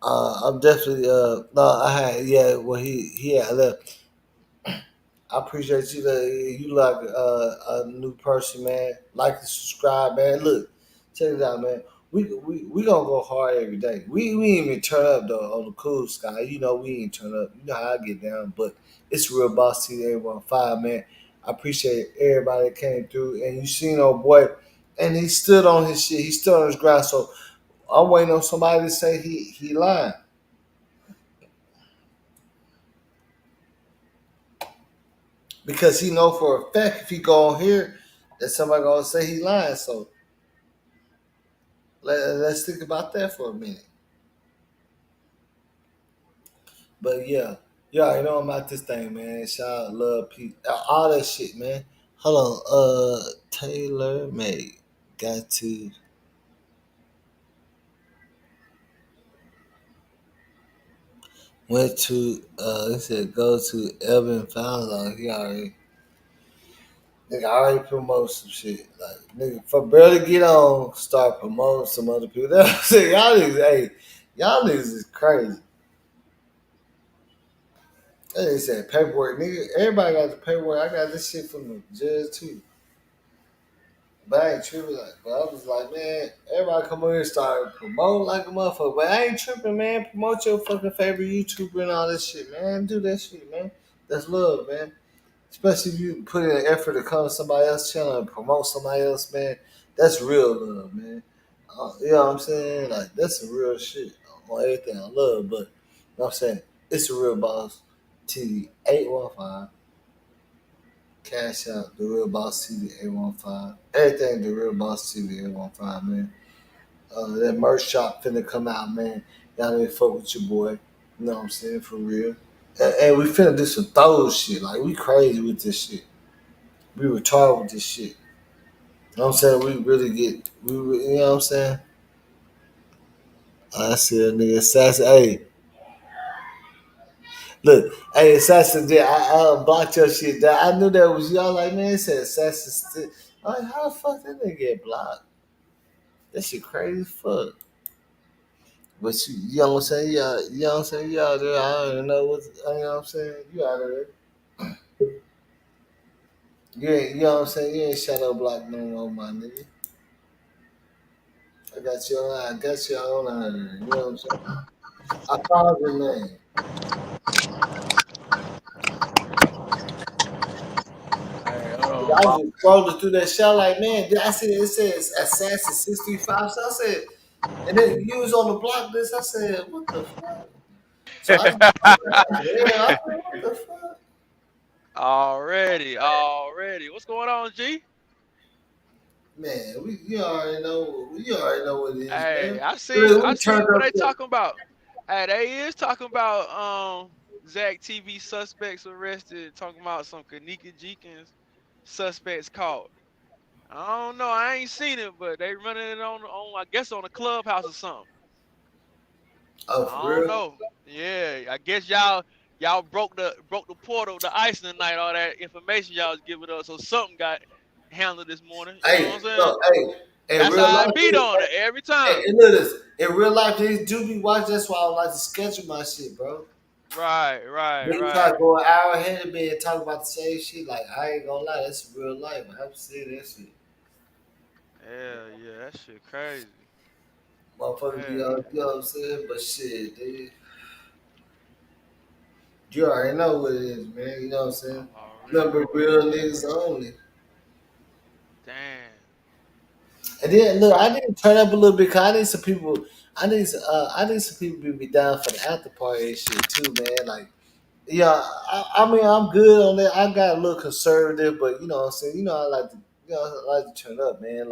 I'm definitely no, I had yeah, well he had left. I appreciate you. You like a new person, man. Like and subscribe, man. Look, check it out, man. We gonna go hard every day. We ain't even turn up though on the cool sky. You know we ain't turn up. You know how I get down, but it's real boss T 815, man. I appreciate everybody that came through and you seen old boy, and he stood on his shit. He stood on his ground. So I'm waiting on somebody to say he lying. Because he know for a fact if he go on here that somebody gonna say he lying. So let's think about that for a minute. But yeah, you know I'm at this thing, man. Shout out, love, peace, all that shit, man. Hold on, Taylor May got to went to it said go to Evan Fowler. He already nigga already promote some shit. Like nigga for barely get on, start promoting some other people. That's what I'm saying. Y'all niggas is crazy. They said paperwork, nigga. Everybody got the paperwork. I got this shit from the judge too. But I ain't tripping like. But I was like, man, everybody come over here and start promoting like a motherfucker. But I ain't tripping, man. Promote your fucking favorite YouTuber and all this shit, man. Do that shit, man. That's love, man. Especially if you put in an effort to come to somebody else's channel and promote somebody else, man. That's real love, man. You know what I'm saying? Like that's some real shit on everything I love. But you know what I'm saying? It's a real boss. TV 815. Cash out the real boss TV 815. Everything the real boss TV 815, man. That merch shop finna come out, man. Y'all need to fuck with your boy. You know what I'm saying? For real. And we finna do some throw shit. Like we crazy with this shit. We retarded with this shit. You know what I'm saying? We really get you know what I'm saying? I see a nigga assassin. Hey, look, hey, Assassin, I unblocked your shit. I knew that was y'all. Like, man, it said Assassin. I'm like, how the fuck that nigga get blocked? That shit crazy as fuck. But you know what I'm saying? Yeah, you know what I'm saying? You out there. I don't even know what, you know what I'm saying? You out there. You know what I'm saying? You ain't shadow block no more, my nigga. I got you on out there. You know what I'm saying? I found your name. Hey, hold on, I Bob. just scrolled through that show like, man, I see it says Assassin 635. So I said, and then you was on the block list. I said, what the fuck? So I just like, yeah, I said, what the fuck? Already. What's going on, G? Man, you already know what it is, Hey, man. I see. Look, I we see turned what up they to talking about. Hey, they is talking about Zach TV suspects arrested. Talking about some Kenneka Jenkins suspects caught. I don't know. I ain't seen it, but they running it on I guess on a clubhouse or something. oh, I for don't real? know. Yeah, I guess y'all broke the portal, the ice tonight, all that information y'all was giving us, so something got handled this morning. You know Hey, what I'm saying? no, hey, in That's real how I life, beat on it every hey, time. and look at this. In real life, they do be watching. That's why I like to schedule my shit, bro. Right, right, They try right. to go an hour ahead of me and talk about the same shit. Like I ain't gonna lie, that's real life. I have to say that shit. Hell yeah, that shit crazy. Motherfuckers be Hell on, you know what I'm saying? But shit, you already know what it is, man. You know what I'm saying? Number real niggas only. damn. And then look, So I need to turn up a little bit. Cause I need some people. I need some people to be down for the after party and shit too, man. Like, yeah, I mean, I'm good on that. I got a little conservative, but you know what I'm saying. I like to, I like to turn up, man.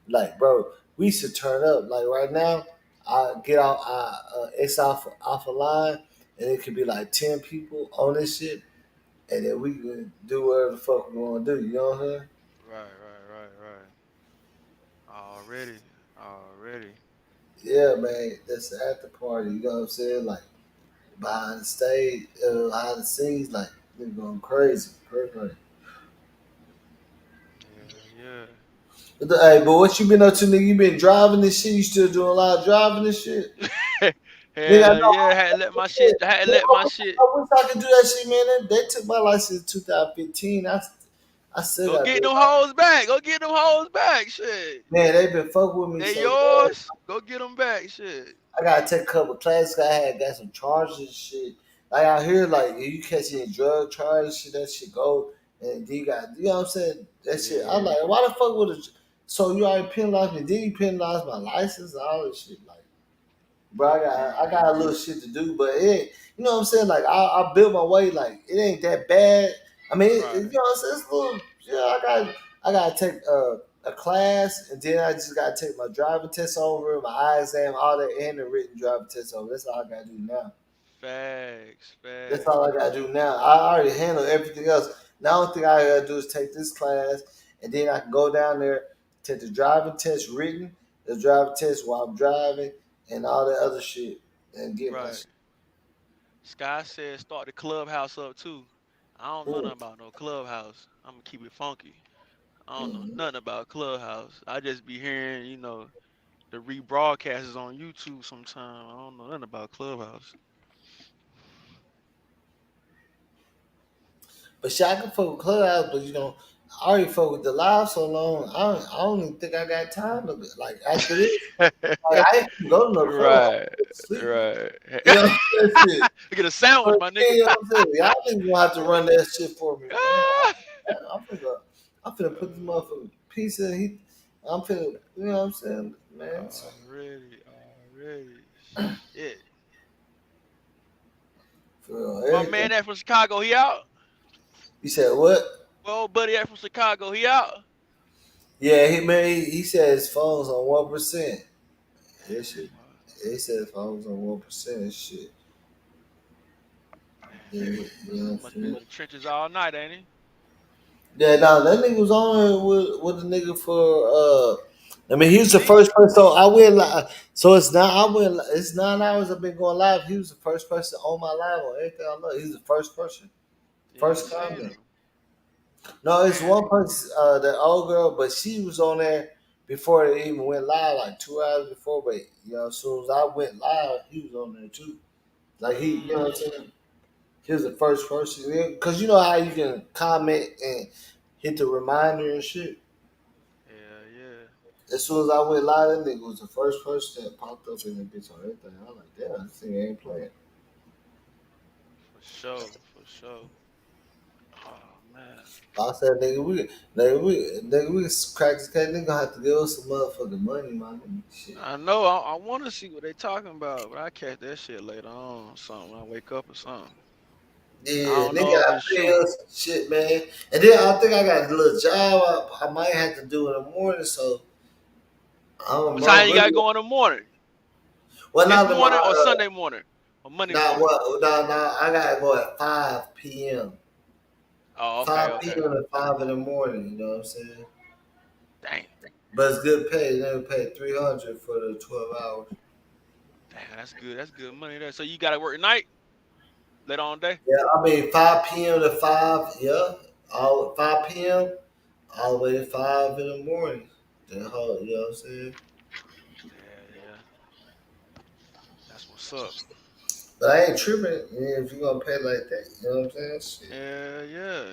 Like, bro, we should turn up. Like right now, I get out, it's off a line, and it could be like 10 people on this shit, and then we can do whatever the fuck we want to do. You know what I'm saying? right. Already. Yeah, man, that's the after party. You know what I'm saying? Like behind the stage, behind the scenes, like they're going crazy, crazy. Yeah. But what you been up to, nigga? You been driving this shit? You still doing a lot of driving this shit? Yeah. Nigga, I Hell know. yeah, had to let my shit I wish I could do that shit, man. They took my license in 2015. I still go got to get do it. them hoes back. Go get them hoes back. Shit. Man, they been fucking with me They so bad. yours. Go get them back. Shit. I gotta take a couple classes. I had got some charges and shit. Like out here, like if you catch any drug charges, shit, that shit go. And then you know what I'm saying? That shit. I'm Yeah. like, why the fuck would it? So you already penalized me? Then you penalized my license and all this shit. Like, bro, I got a little shit to do, but it ain't, you know what I'm saying? Like I built my way. Like it ain't that bad. I mean, you know what I'm saying? It's a little. Yeah, I gotta take a class, and then I just gotta take my driving test over, my eye exam, all that, and the written driving test over. That's all I gotta do now. Facts. That's all I gotta do now. I already handle everything else. Now, the only thing I gotta do is take this class, and then I can go down there, take the driving test written, the driving test while I'm driving, and all that other shit, and get my Right. shit. Sky said start the clubhouse up too. I don't know nothing about no clubhouse. I'm gonna keep it funky. I don't know Mhm. nothing about clubhouse. I just be hearing, the rebroadcasts on YouTube sometime. I don't know nothing about clubhouse. But shit, I can fuck with Clubhouse, but I already fuck with the live so long. I don't even think I got time to like after this. Like I ain't gonna go to no club. Right. I'm sleep. Right. You know what I'm saying? Shit. Get a sandwich, But, my yeah, nigga. you know what I'm saying? Y'all niggas gonna have to run that shit for me, man. I'm finna put this motherfucking pizza. I'm finna, you know what I'm saying, man. So, Already. Shit. for real, My everything. man that from Chicago, he out? You said what? My old buddy that from Chicago, he out? Yeah, he said his phone's on 1%. That shit. He said his phone's on 1%. Shit. Yeah, you know what I'm Must been in saying? the trenches all night, ain't he? Yeah, nah, that nigga was on there with the nigga for I mean he was the See? first person, so I went live. So it's 9 hours I've been going live. He was the first person on my live on everything I love. He's the first person. Yeah, I First seen comment. him. No, it's Man, one person, the old girl, but she was on there before it even went live, like 2 hours before, but as soon as I went live, he was on there too. Like you know what I'm saying? He was the first person because you know how you can comment and hit the reminder and shit. yeah. As soon as I went live, that nigga was the first person that popped up in the bitch on everything. I was like, damn, this thing ain't playing. For sure. Oh man. I said, nigga, we crack this case. Nigga gonna have to give us some motherfucking money, man. Shit. I know. I want to see what they talking about, but I catch that shit later on. Or something when I wake up or something. I Yeah, don't nigga, know if I it's pay true. us shit, man. And then I think I got a little job I might have to do in the morning, so I don't What know. time you got Really, going in the morning? well, This not morning or tomorrow. Sunday morning or Monday Not morning? what? No. I gotta go at 5 p.m. Oh, okay, 5 okay. p.m. to 5 in the morning. You know what I'm saying? Dang, But it's good pay. They pay 300 for the 12 hours. dang, that's good. That's good money there. So you got to work at night, later on day. Yeah, I mean 5 p.m. to 5. Yeah, all 5 p.m. all the way to 5 in the morning. That whole, you know what I'm saying? Yeah, yeah. That's what's up. But I ain't tripping if you gonna pay like that. You know what I'm saying? Shit, Yeah, yeah.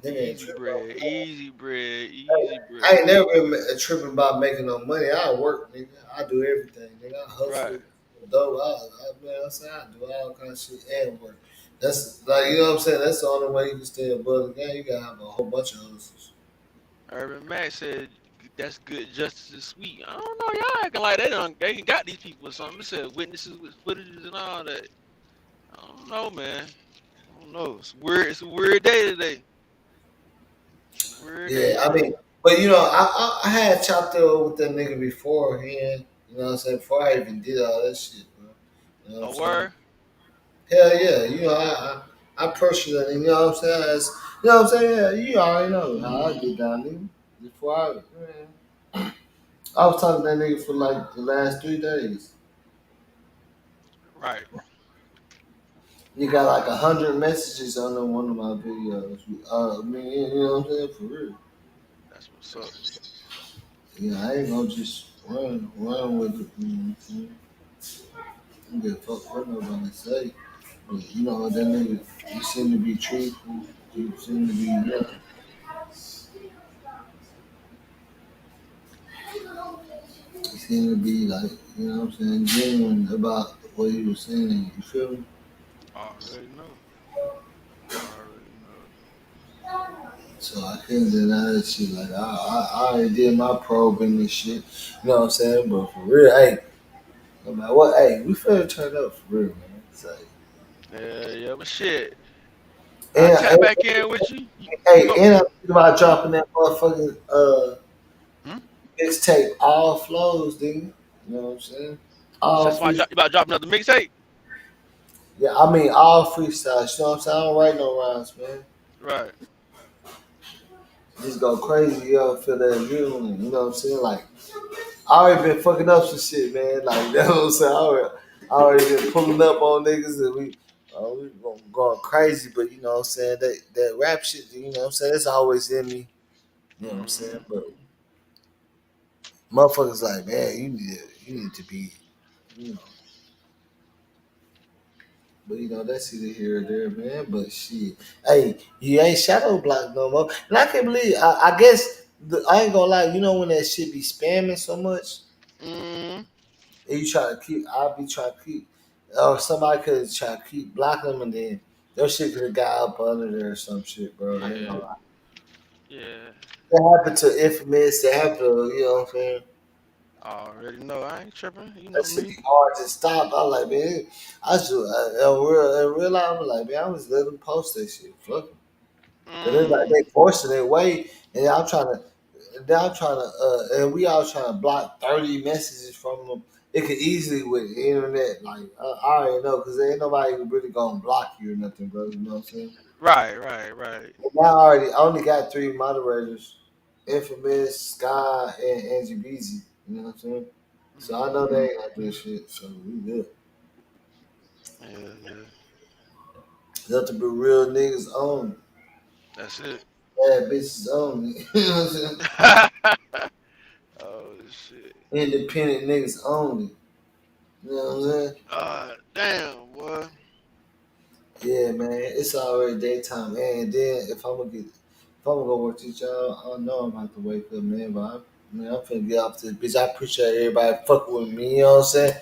nigga ain't Easy tripping. bread, easy bread, Hey, easy I bread. ain't never been tripping about making no money. I work, nigga. I do everything, nigga. I Right. hustle, dope. Man, I say I do all kind of shit and work. That's like you know what I'm saying. That's the only way you can stay above the game. You gotta have a whole bunch of hustles. Urban Mac said that's good justice is sweet. I don't know, y'all acting like they ain't got these people or something. They said witnesses with footages and all that. I don't know, man. I don't know. It's weird. It's a weird day today. It's a weird day Yeah, I today. mean, but you know, I had chopped it up with that nigga beforehand. You know what I'm saying? Before I even did all that shit, bro. You know what I'm A saying? word? Hell yeah, you know I pressure that, you know what I'm saying? You know what I'm saying? Yeah, you already know how I get down, nigga. Before I was talking to that nigga for like the last 3 days. Right. You got like 100 messages on one of my videos. I mean, you know what I'm saying? For real. That's what's up. Yeah, I ain't gonna just run with it. You know what I'm saying? I don't give a fuck what nobody say. But you know that nigga, you seem to be truthful. You seem to be, he seemed to be like, you know what I'm saying, genuine about what he was saying. You feel me? Already know. Already know. So I couldn't deny that shit. Like I already did my probe in this shit. You know what I'm saying? But for real, hey, no matter what, hey, we finna turn up for real, man. It's like, Yeah, yeah, but shit. I and, tap back in with you. You hey, go. and I'm thinking about dropping that motherfucking Hmm? mixtape, all flows, dude. You know what I'm saying? You All said somebody free. you about to drop another mixtape? Yeah, I mean all freestyles. You know what I'm saying? I don't write no rhymes, man. Right. Just go crazy, you know, feel that adrenaline. You know what I'm saying? Like I already been fucking up some shit, man. Like that's what I'm saying. I already been pulling up on niggas and we going crazy, but you know what I'm saying? That rap shit, you know what I'm saying? It's always in me. You know what I'm saying? Mm-hmm. But motherfuckers like, man, you need to be, you know. But you know, that's either here or there, man. But shit, hey, you ain't shadow block no more. And I can't believe. I guess I ain't gonna lie. You know when that shit be spamming so much, Mm-hmm. and you try to keep. I'll be trying to keep, or somebody could try to keep blocking them, and then their shit could have got up under there or some shit, bro. I ain't Yeah. gonna lie. Yeah. That happened to Infamous. That happened to, you know what I'm saying. Already know. I ain't tripping. You That know shit be me. hard to stop. I like, man. I just in real life, I'm like, man, I was letting them post that shit. Fuck 'em. Cause it's like Mm. they forcing their way, and I'm trying to, and we all trying to block 30 messages from them. It could easily with the internet, like I already know, cause ain't nobody really gonna block you or nothing, bro. You know what I'm saying? Right, right, right. And I only got 3 moderators: Infamous, Sky, and Angie Beezy. You know what I'm saying? So I know Mm-hmm. they ain't gonna do shit. So we good. Yeah, yeah. Nothing but real niggas only. That's it. Bad bitches only. You know what I'm saying? Oh shit. Independent niggas only. You know what I'm saying? Damn, boy. Yeah, man, it's already daytime, man. And then if I'm gonna go work with y'all, I know I'm gonna have to wake up, man. I'm finna get off this bitch. I appreciate everybody fucking with me. You know what I'm saying?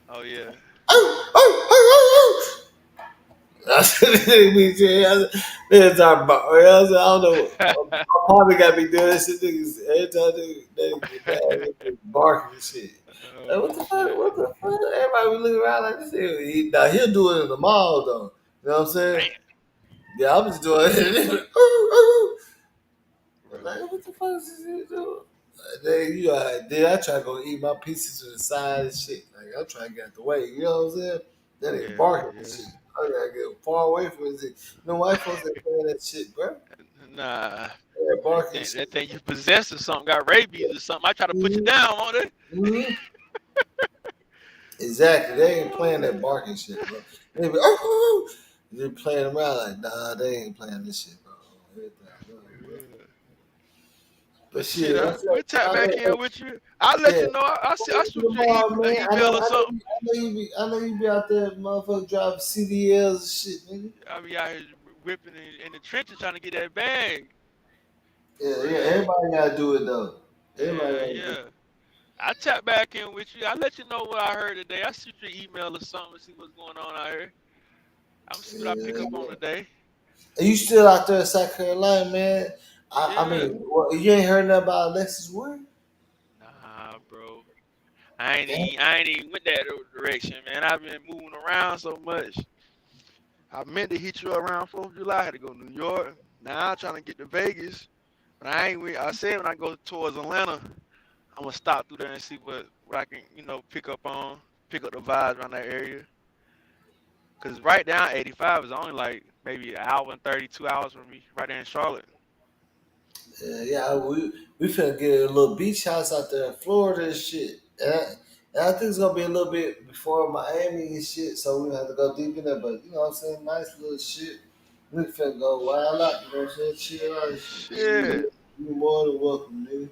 Oh yeah. That's what they be saying. They're talking about. I don't know. My partner got me doing this shit. Niggas every time they get mad, they barking and shit. Like, what Oh the fuck? shit. What the fuck? Everybody be looking around like this. Now he'll do it in the mall though. You know what I'm saying? Damn. Yeah, I'm just doing it. Ooh, ooh. Bro. Like, what the fuck is this dude doing? Then then I try to go eat my pieces to the side and shit. Like I'm trying to get out the way. You know what I'm saying? Then they Yeah, barking and yeah. shit. I gotta get far away from this. You know white folks that playing that shit, bro. Nah. They're That barking thing, shit. that thing you possess or something, got rabies or something. I try to put you Mm-hmm. down on it. Mm-hmm. Exactly. They ain't Oh playing that man. barking shit, bro. They be oh, they're playing around like nah. They ain't playing this shit, bro. Everything, bro. Yeah. But But shit, shit, what's we'll up? tap back in with you. I'll let Yeah. you know. I shoot you Tomorrow, an man. email or something. I know you be out there, motherfucker, driving CDLs and shit, nigga. I be out here whipping in the trenches trying to get that bag. For Yeah, yeah. real. Everybody gotta do it though. Everybody Yeah, gotta do yeah. I tap back in with you. I'll let you know what I heard today. I shoot you an email or something to see what's going on out here. I'm gonna see what I pick it. up on Yeah. today. And you still out there in South Carolina, man? I Yeah. mean, you ain't heard nothing about Alexis Ward? Nah, bro. I ain't even went that direction, man. I've been moving around so much. I meant to hit you around 4th of July. I had to go to New York. Now I'm trying to get to Vegas. But I said when I go towards Atlanta, I'm gonna stop through there and see what I can, pick up on, pick up the vibes around that area. Cause right down 85 is only like maybe an hour and 32 hours from me, right there in Charlotte. Yeah, yeah. We finna get a little beach house out there in Florida and shit. And I think it's gonna be a little bit before Miami and shit, so we have to go deep in there. But you know what I'm saying? Nice little shit. We finna go wild out, you know what I'm saying? Chill out and shit. Shit. You more than welcome, nigga.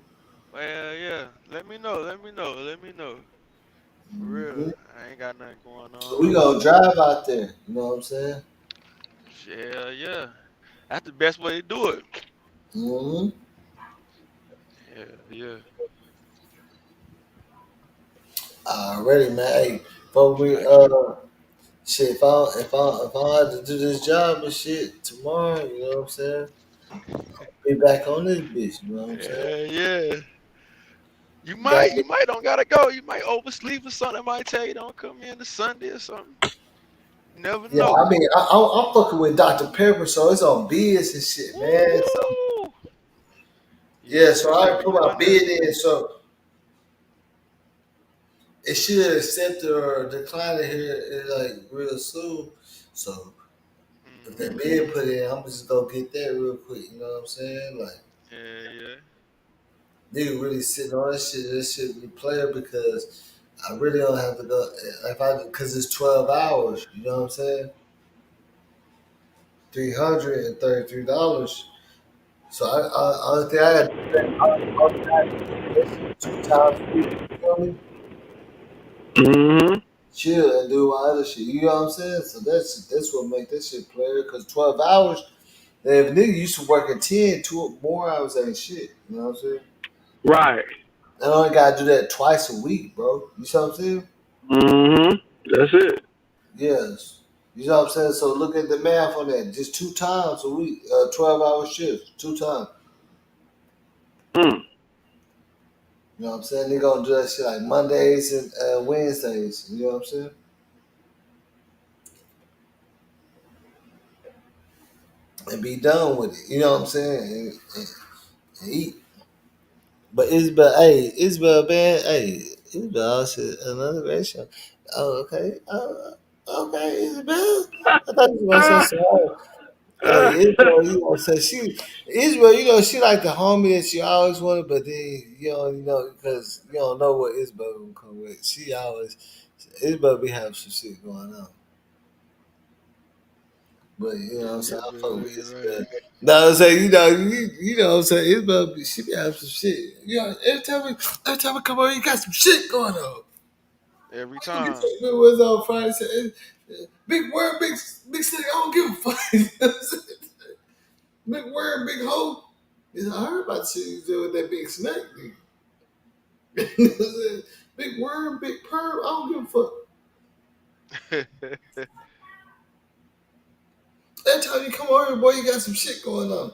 Well, yeah. Let me know. Let me know. Let me know. For real. Mhm. I ain't got nothing going So we on. gonna drive out there, you know what I'm saying? Yeah, yeah. That's the best way to do it. Mm-hmm. Yeah, yeah. Already, man. Hey, but we Thank you. shit. If I had to do this job and shit tomorrow, you know what I'm saying? Be back on this bitch, you know what I'm saying? Yeah, yeah. You Got might, you might don't gotta go. You might oversleep or something. Might tell you don't come in to Sunday or something. You never Yeah, know. I mean, I'm fucking with Dr. Pepper, so it's on bids and shit, man. So Woo! yeah, Yeah, so that I shit be put my fun there. bid in, so it should accept it or decline it here like real soon. So if that Hmm. bid put in, I'm just gonna get that real quick. You know what I'm saying? Like Yeah, yeah. nigga really sitting on that shit. That shit be player because I really don't have to go if I because it's 12 hours. You know what I'm saying? $333. So I think I got to do that. I got to do that shit 2 times a week. You feel me? Hmm. Chill and do my other shit. You know what I'm saying? So that's what make that shit player. Cause 12 hours. If nigga used to work at 10, 2 more hours ain't shit. You know what I'm saying? Right. I only gotta do that twice a week, bro. You see what I'm saying? Hmm. That's it. Yes. You know what I'm saying? So look at the math on that. Just 2 times a week, 12-hour shifts, 2 times. Mm. You know what I'm saying? They gonna do that shit like Mondays and Wednesdays. You know what I'm saying? And be done with it. You know what I'm saying? And eat. But Isabel, hey, Isabel, man, hey, Isabel, shit, another ratio. Oh, okay. Okay, Isabel. I thought you were gonna say so. Hey, Isabel, you know, so Isabel, you know, she like the homie that she always wanted, but then because you don't know what Isabel gonna come with. Isabel be having some shit going on. But you know what I'm Yeah, saying? you I fuck right, with you right. Isabel. No, I'm saying, you know what I'm saying? Isabel, she be having some shit. You know, every time we come over, you got some shit going on. Every You can time. take me was on Friday, say, big word, big stick, I don't give a fuck. You know what I'm saying? Big word, big hoe. I heard about the shit you do with that big snake. Nigga. You know what I'm saying? Big worm, big perm, I don't give a fuck. That time you come over, boy, you got some shit going on.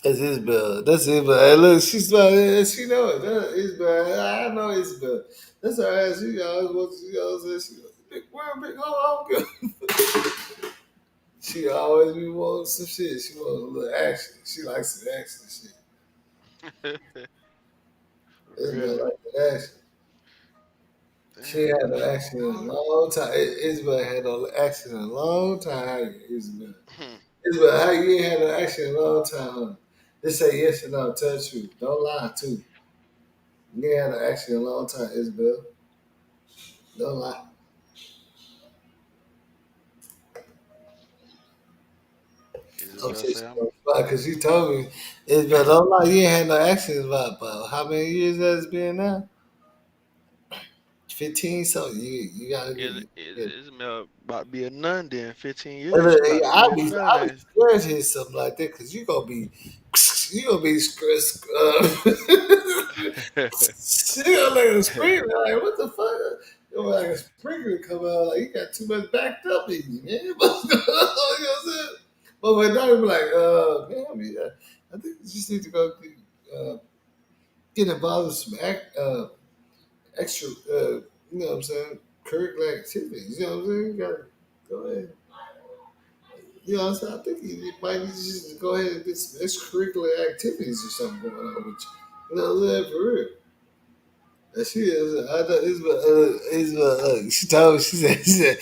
That's Isabel. That's Isabel. Hey, look, she's smiling. She know it. That's Isabel. I know Isabel. That's her ass. She always wants. She always says, "Big worm, big hole." I'm good. She always be wanting some shit. She wants a little action. She likes some action shit. For Isabel real. like that action. She Damn. ain't had no action in a long time. Isabel had no action in a long time. How you, Isabel? Isabel, how you ain't had no action in a long time, huh? Just say yes or no. Tell the truth. Don't lie, too. You ain't had no action in a long time, Isabel. Don't lie. I'm Isabel saying say she I'm. gonna fly because she told me, Isabel, don't lie. You ain't had no action in about how many years that's been now? 15 something. You gotta get. Isabel about to be a nun then. 15 And, years. She about to be a nun. I be scared to hear something like that because you gonna be she gonna like a scream like what the fuck? You know, like a sprinkler come out like you got too much backed up in you, man. What's going on? You know what I'm saying? But my daughter be like, man, I think you just need to go get involved with some extra, you know what I'm saying, curricular activities. You know what I'm saying? You gotta go ahead. You know what I'm saying? I think you might need to just go ahead and get some extracurricular activities or something going on with you. You know what I'm saying? For real. And she is, I know Isabel, she told me, hey,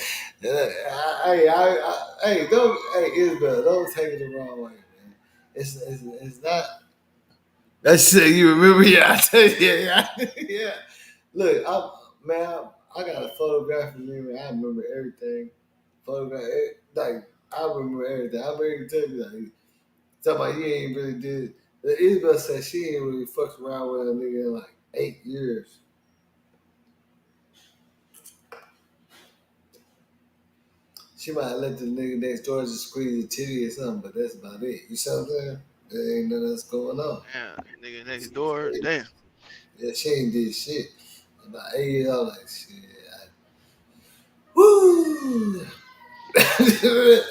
don't, hey, Isabel, don't take it the wrong way, man. It's not, that's shit you remember, yeah, I tell you, yeah. Look, I got a photographic memory. I remember everything. Like, I remember everything. I remember you tell me, like, talking about you ain't really did. Isabel said she ain't really fucked around with a nigga in like 8 years. She might have let the nigga next door just squeeze a titty or something, but that's about it. You see what I'm saying? There ain't nothing else going on. Damn, nigga next door. Damn. Yeah, she ain't did shit. About 8 years, I was like, shit. Woo! Ooh!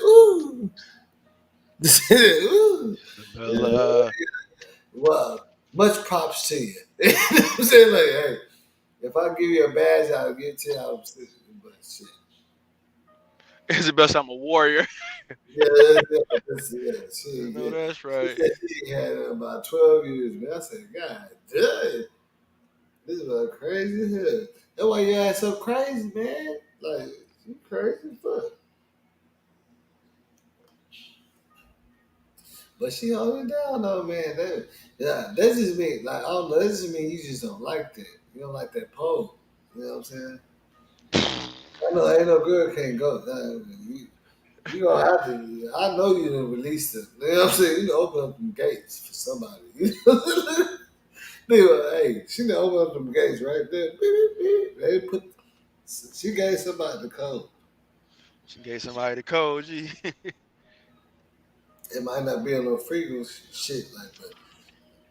Ooh! Yeah. Isabella. Well, much props to you. You know what I'm saying? Like, hey, if I give you a badge, I'll give it to you. But shit. Isabel say I'm a warrior. Yeah, I she know good. that's She right. said she had about 12 years, man. I said, God damn, this is about crazy as hell. That's why your ass so crazy, man. Like, you crazy as fuck. But she hold it down though, man. That just mean like I don't know. That just mean you just don't like that. You don't like that pole. You know what I'm saying? I know ain't no girl can't go. You gonna have to. I know you done release it. You know what I'm saying? You done open up them gates for somebody. You know? Nigga, hey, she done open up them gates right there. Beep, beep, beep. They put. She gave somebody the code. She gave somebody the code, G. It might not be on no frequency shit like, but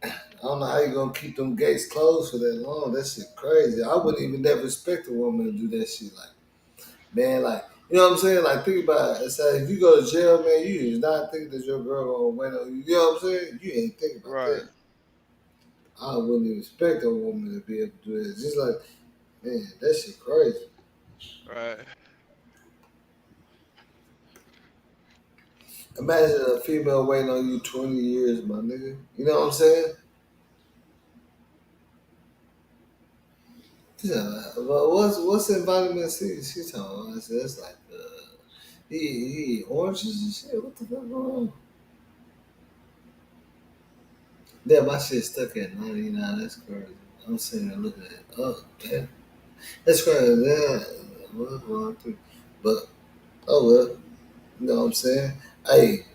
I don't know how you gonna keep them gates closed for that long. That shit crazy. I wouldn't even never expect a woman to do that shit. Like, man, like, you know what I'm saying? Like, think about it. It's like, if you go to jail, man, you is not thinking that your girl gonna wait on you. You know what I'm saying? You ain't thinking about Right, that. I wouldn't even expect a woman to be able to do that. Just like, man, that shit crazy. right. Imagine a female waiting on you 20 years, my nigga. You know what I'm saying? Yeah, but what's in vitamin C? She talking about that's like he eat oranges and shit. What the fuck going on? Damn, my shit stuck at 99. That's crazy. I'm sitting there looking at it. Oh, damn. That's crazy. Yeah. What's going through? But, oh well. You know what I'm saying? Hey,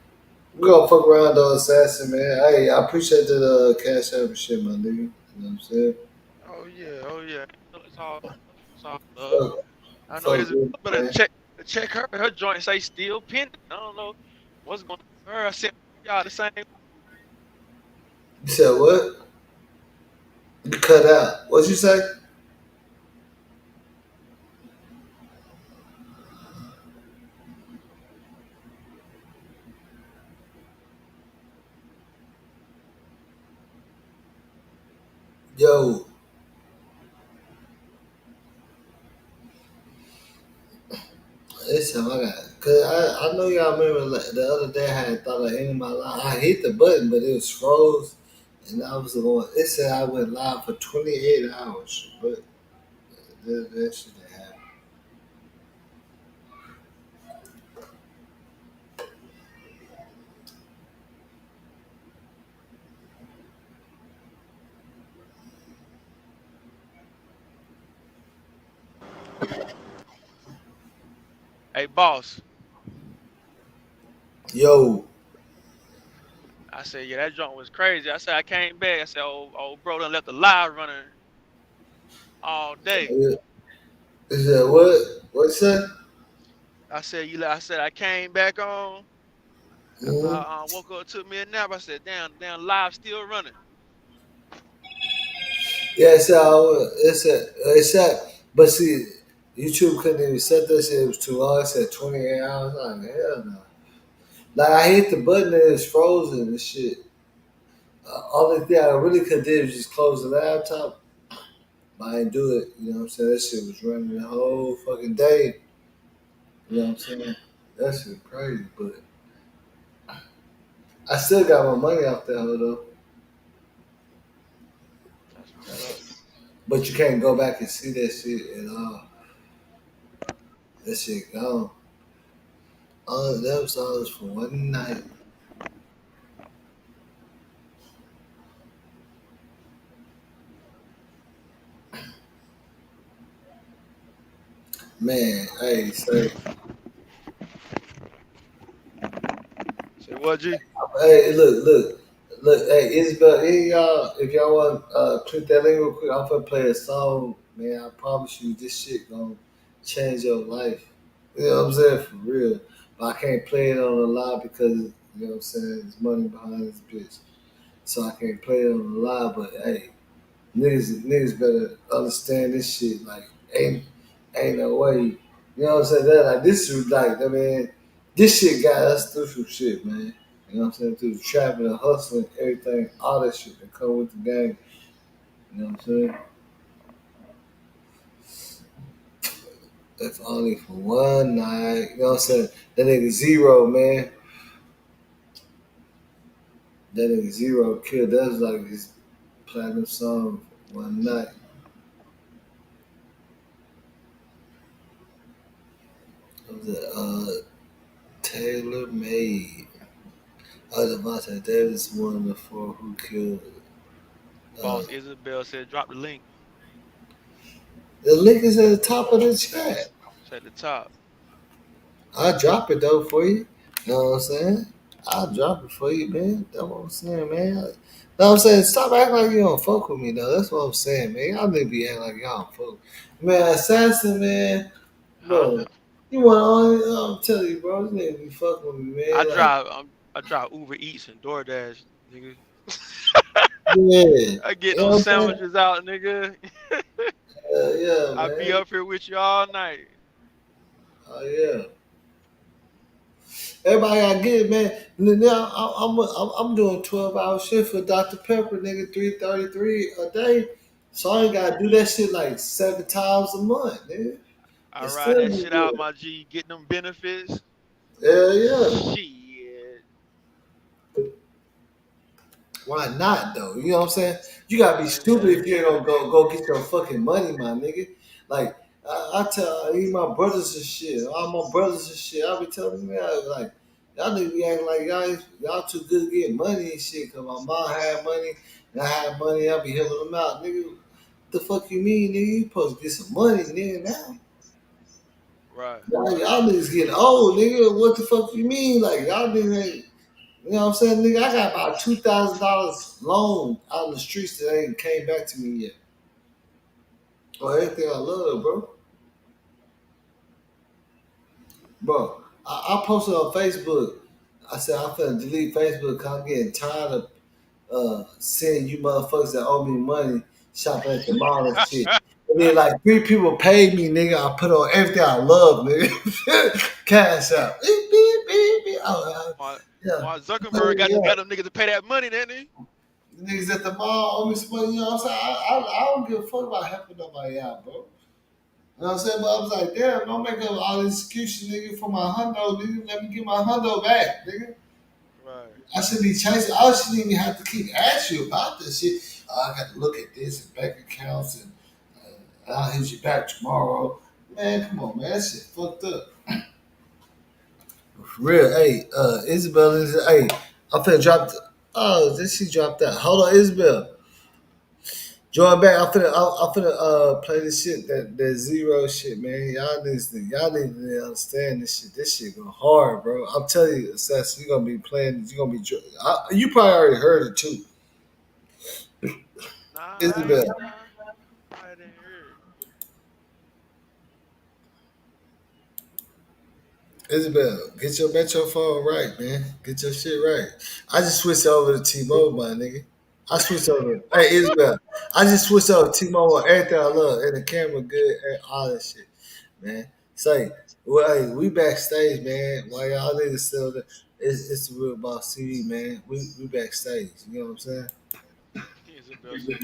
we gonna fuck around though, assassin, man. Hey, I appreciate that cash app and shit, my nigga. You know what I'm saying? Oh yeah, oh yeah. It's all love. It's all love. Fuck, I know fuck Isabel with it, better man. check her. Her joint say still pending. I don't know what's going on with her. I sent y'all the same. You said what? You cut out. What'd you say? Yo, this time I got, cause I know y'all remember like, the other day I had thought of ending my life. I hit the button, but it was froze, and I was going. It said I went live for 28 hours, but that shit didn't happen. Hey, boss. Yo, I said, yeah, that joint was crazy. I said, I came back. I said, oh, bro, done left the live running all day. is that what? What's that? I said, I said, I came back on after Mm-hmm. I woke up, took me a nap. I said, damn, live still running. Yeah, it's that, but see, YouTube couldn't even set that shit. It was too long. It said 28 hours. I'm like, hell no. Like I hit the button and it's frozen and shit. Only thing I really could do was just close the laptop, but I didn't do it. You know what I'm saying? That shit was running the whole fucking day. You know what I'm saying? That shit crazy, but I still got my money off that hoe though. That's what's up. But you can't go back and see that shit at all. That shit gone. That was all for one night. Man, hey, say, Say what, G? hey, look, hey, Isabel, any of y'all, if y'all want click that link real quick, I'm gonna play a song, man. I promise you, this shit gonna change your life. You know what I'm saying? For real. But I can't play it on the live because, you know what I'm saying, there's money behind this bitch. So I can't play it on the live, but hey, niggas better understand this shit. Like, ain't no way. You know what I'm saying? That like this is like, I mean, this shit got us through some shit, man. You know what I'm saying? Through the trapping and hustling, everything, all that shit that come with the game. You know what I'm saying? If only for one night. You know what I'm saying? That nigga Zero, man. That nigga Zero killed. That was like his platinum song one night. It was Taylor Made. Devontae Davis, one of the four who killed. Uh, Boss Isabel said, drop the link. the link is at the top of the chat. It's at the top. I'll drop it though for you. You know what I'm saying? I'll drop it for you, man. That's what I'm saying, man. You know what I'm saying? Stop acting like you don't fuck with me, though. That's what I'm saying, man. Y'all niggas be acting like y'all don't fuck with me. Man, Assassin, man. Huh? Bro, you want on? I'm telling you, bro. This nigga be fucking with me, I man. Like, drive I drive Uber Eats and DoorDash, nigga. yeah. I get You know those what I'm saying? sandwiches out, nigga. Yeah, I be man. up here with you all night. Oh, yeah. Everybody got get it, man. Now I'm doing 12-hour shift for Dr. Pepper, nigga, 333 a day. So I ain't gotta do that shit like 7 times a month, nigga. I It's ride still that be shit out, good. my G, getting them benefits. Hell yeah. Shit. Why not though? You know what I'm saying? You gotta be Hell stupid yeah. if you ain't gonna go get your fucking money, my nigga. Like I tell even my brothers and shit, all my brothers and shit, I be telling them, man, like y'all niggas be acting like y'all too good to get money and shit. Cause my mom had money, and I had money, I be helping them out, nigga. The fuck you mean, nigga? You supposed to get some money, nigga. Now Right. y'all niggas getting old, nigga. What the fuck you mean? Like y'all niggas ain't. You know what I'm saying, nigga? I got about $2,000 loan out in the streets that ain't came back to me yet. Or anything I love, bro. Bro, I posted on Facebook. I said I'm finna delete Facebook because I'm getting tired of seeing you motherfuckers that owe me money shopping at the mall and shit. And then like 3 people paid me, nigga. I put on everything I love, nigga. Cash out. Beep, beep, beep, beep. Oh, Mark, yeah. Mark Zuckerberg got Yeah. them niggas to pay that money, didn't he? The niggas at the mall owe me some money. You know what I'm saying? I don't give a fuck about helping nobody out, bro. You know what I'm saying? But I was like, damn, don't make up all this excuse, nigga, for my hundo, nigga. Let me get my hundo back, nigga. Right. I should be chasing. I shouldn't even have to keep asking you about this shit. I got to look at this and bank accounts and I'll hit you back tomorrow. Man, come on, man. That shit fucked up. For real. Hey, Isabel is, hey, I'm finna drop, this she dropped out. Hold on, Isabel. Join back. I'm finna play this shit, that zero shit, man. Y'all need to understand this shit. This shit go hard, bro. I'm telling you, Assassin, you're gonna be playing. You're gonna be. You probably already heard it too, Nah, Isabel. I didn't hear Isabel, get your Metro phone right, man. Get your shit right. I just switched over to T-Mobile, my nigga. I switched over. Hey, Isabel, I just switched over to T-Mobile. Everything I love, and the camera good, and all that shit, man. Say, well, hey, we backstage, man. While y'all niggas still there, it's the real boss TV, man. We backstage. You know what I'm saying? it. Isabel said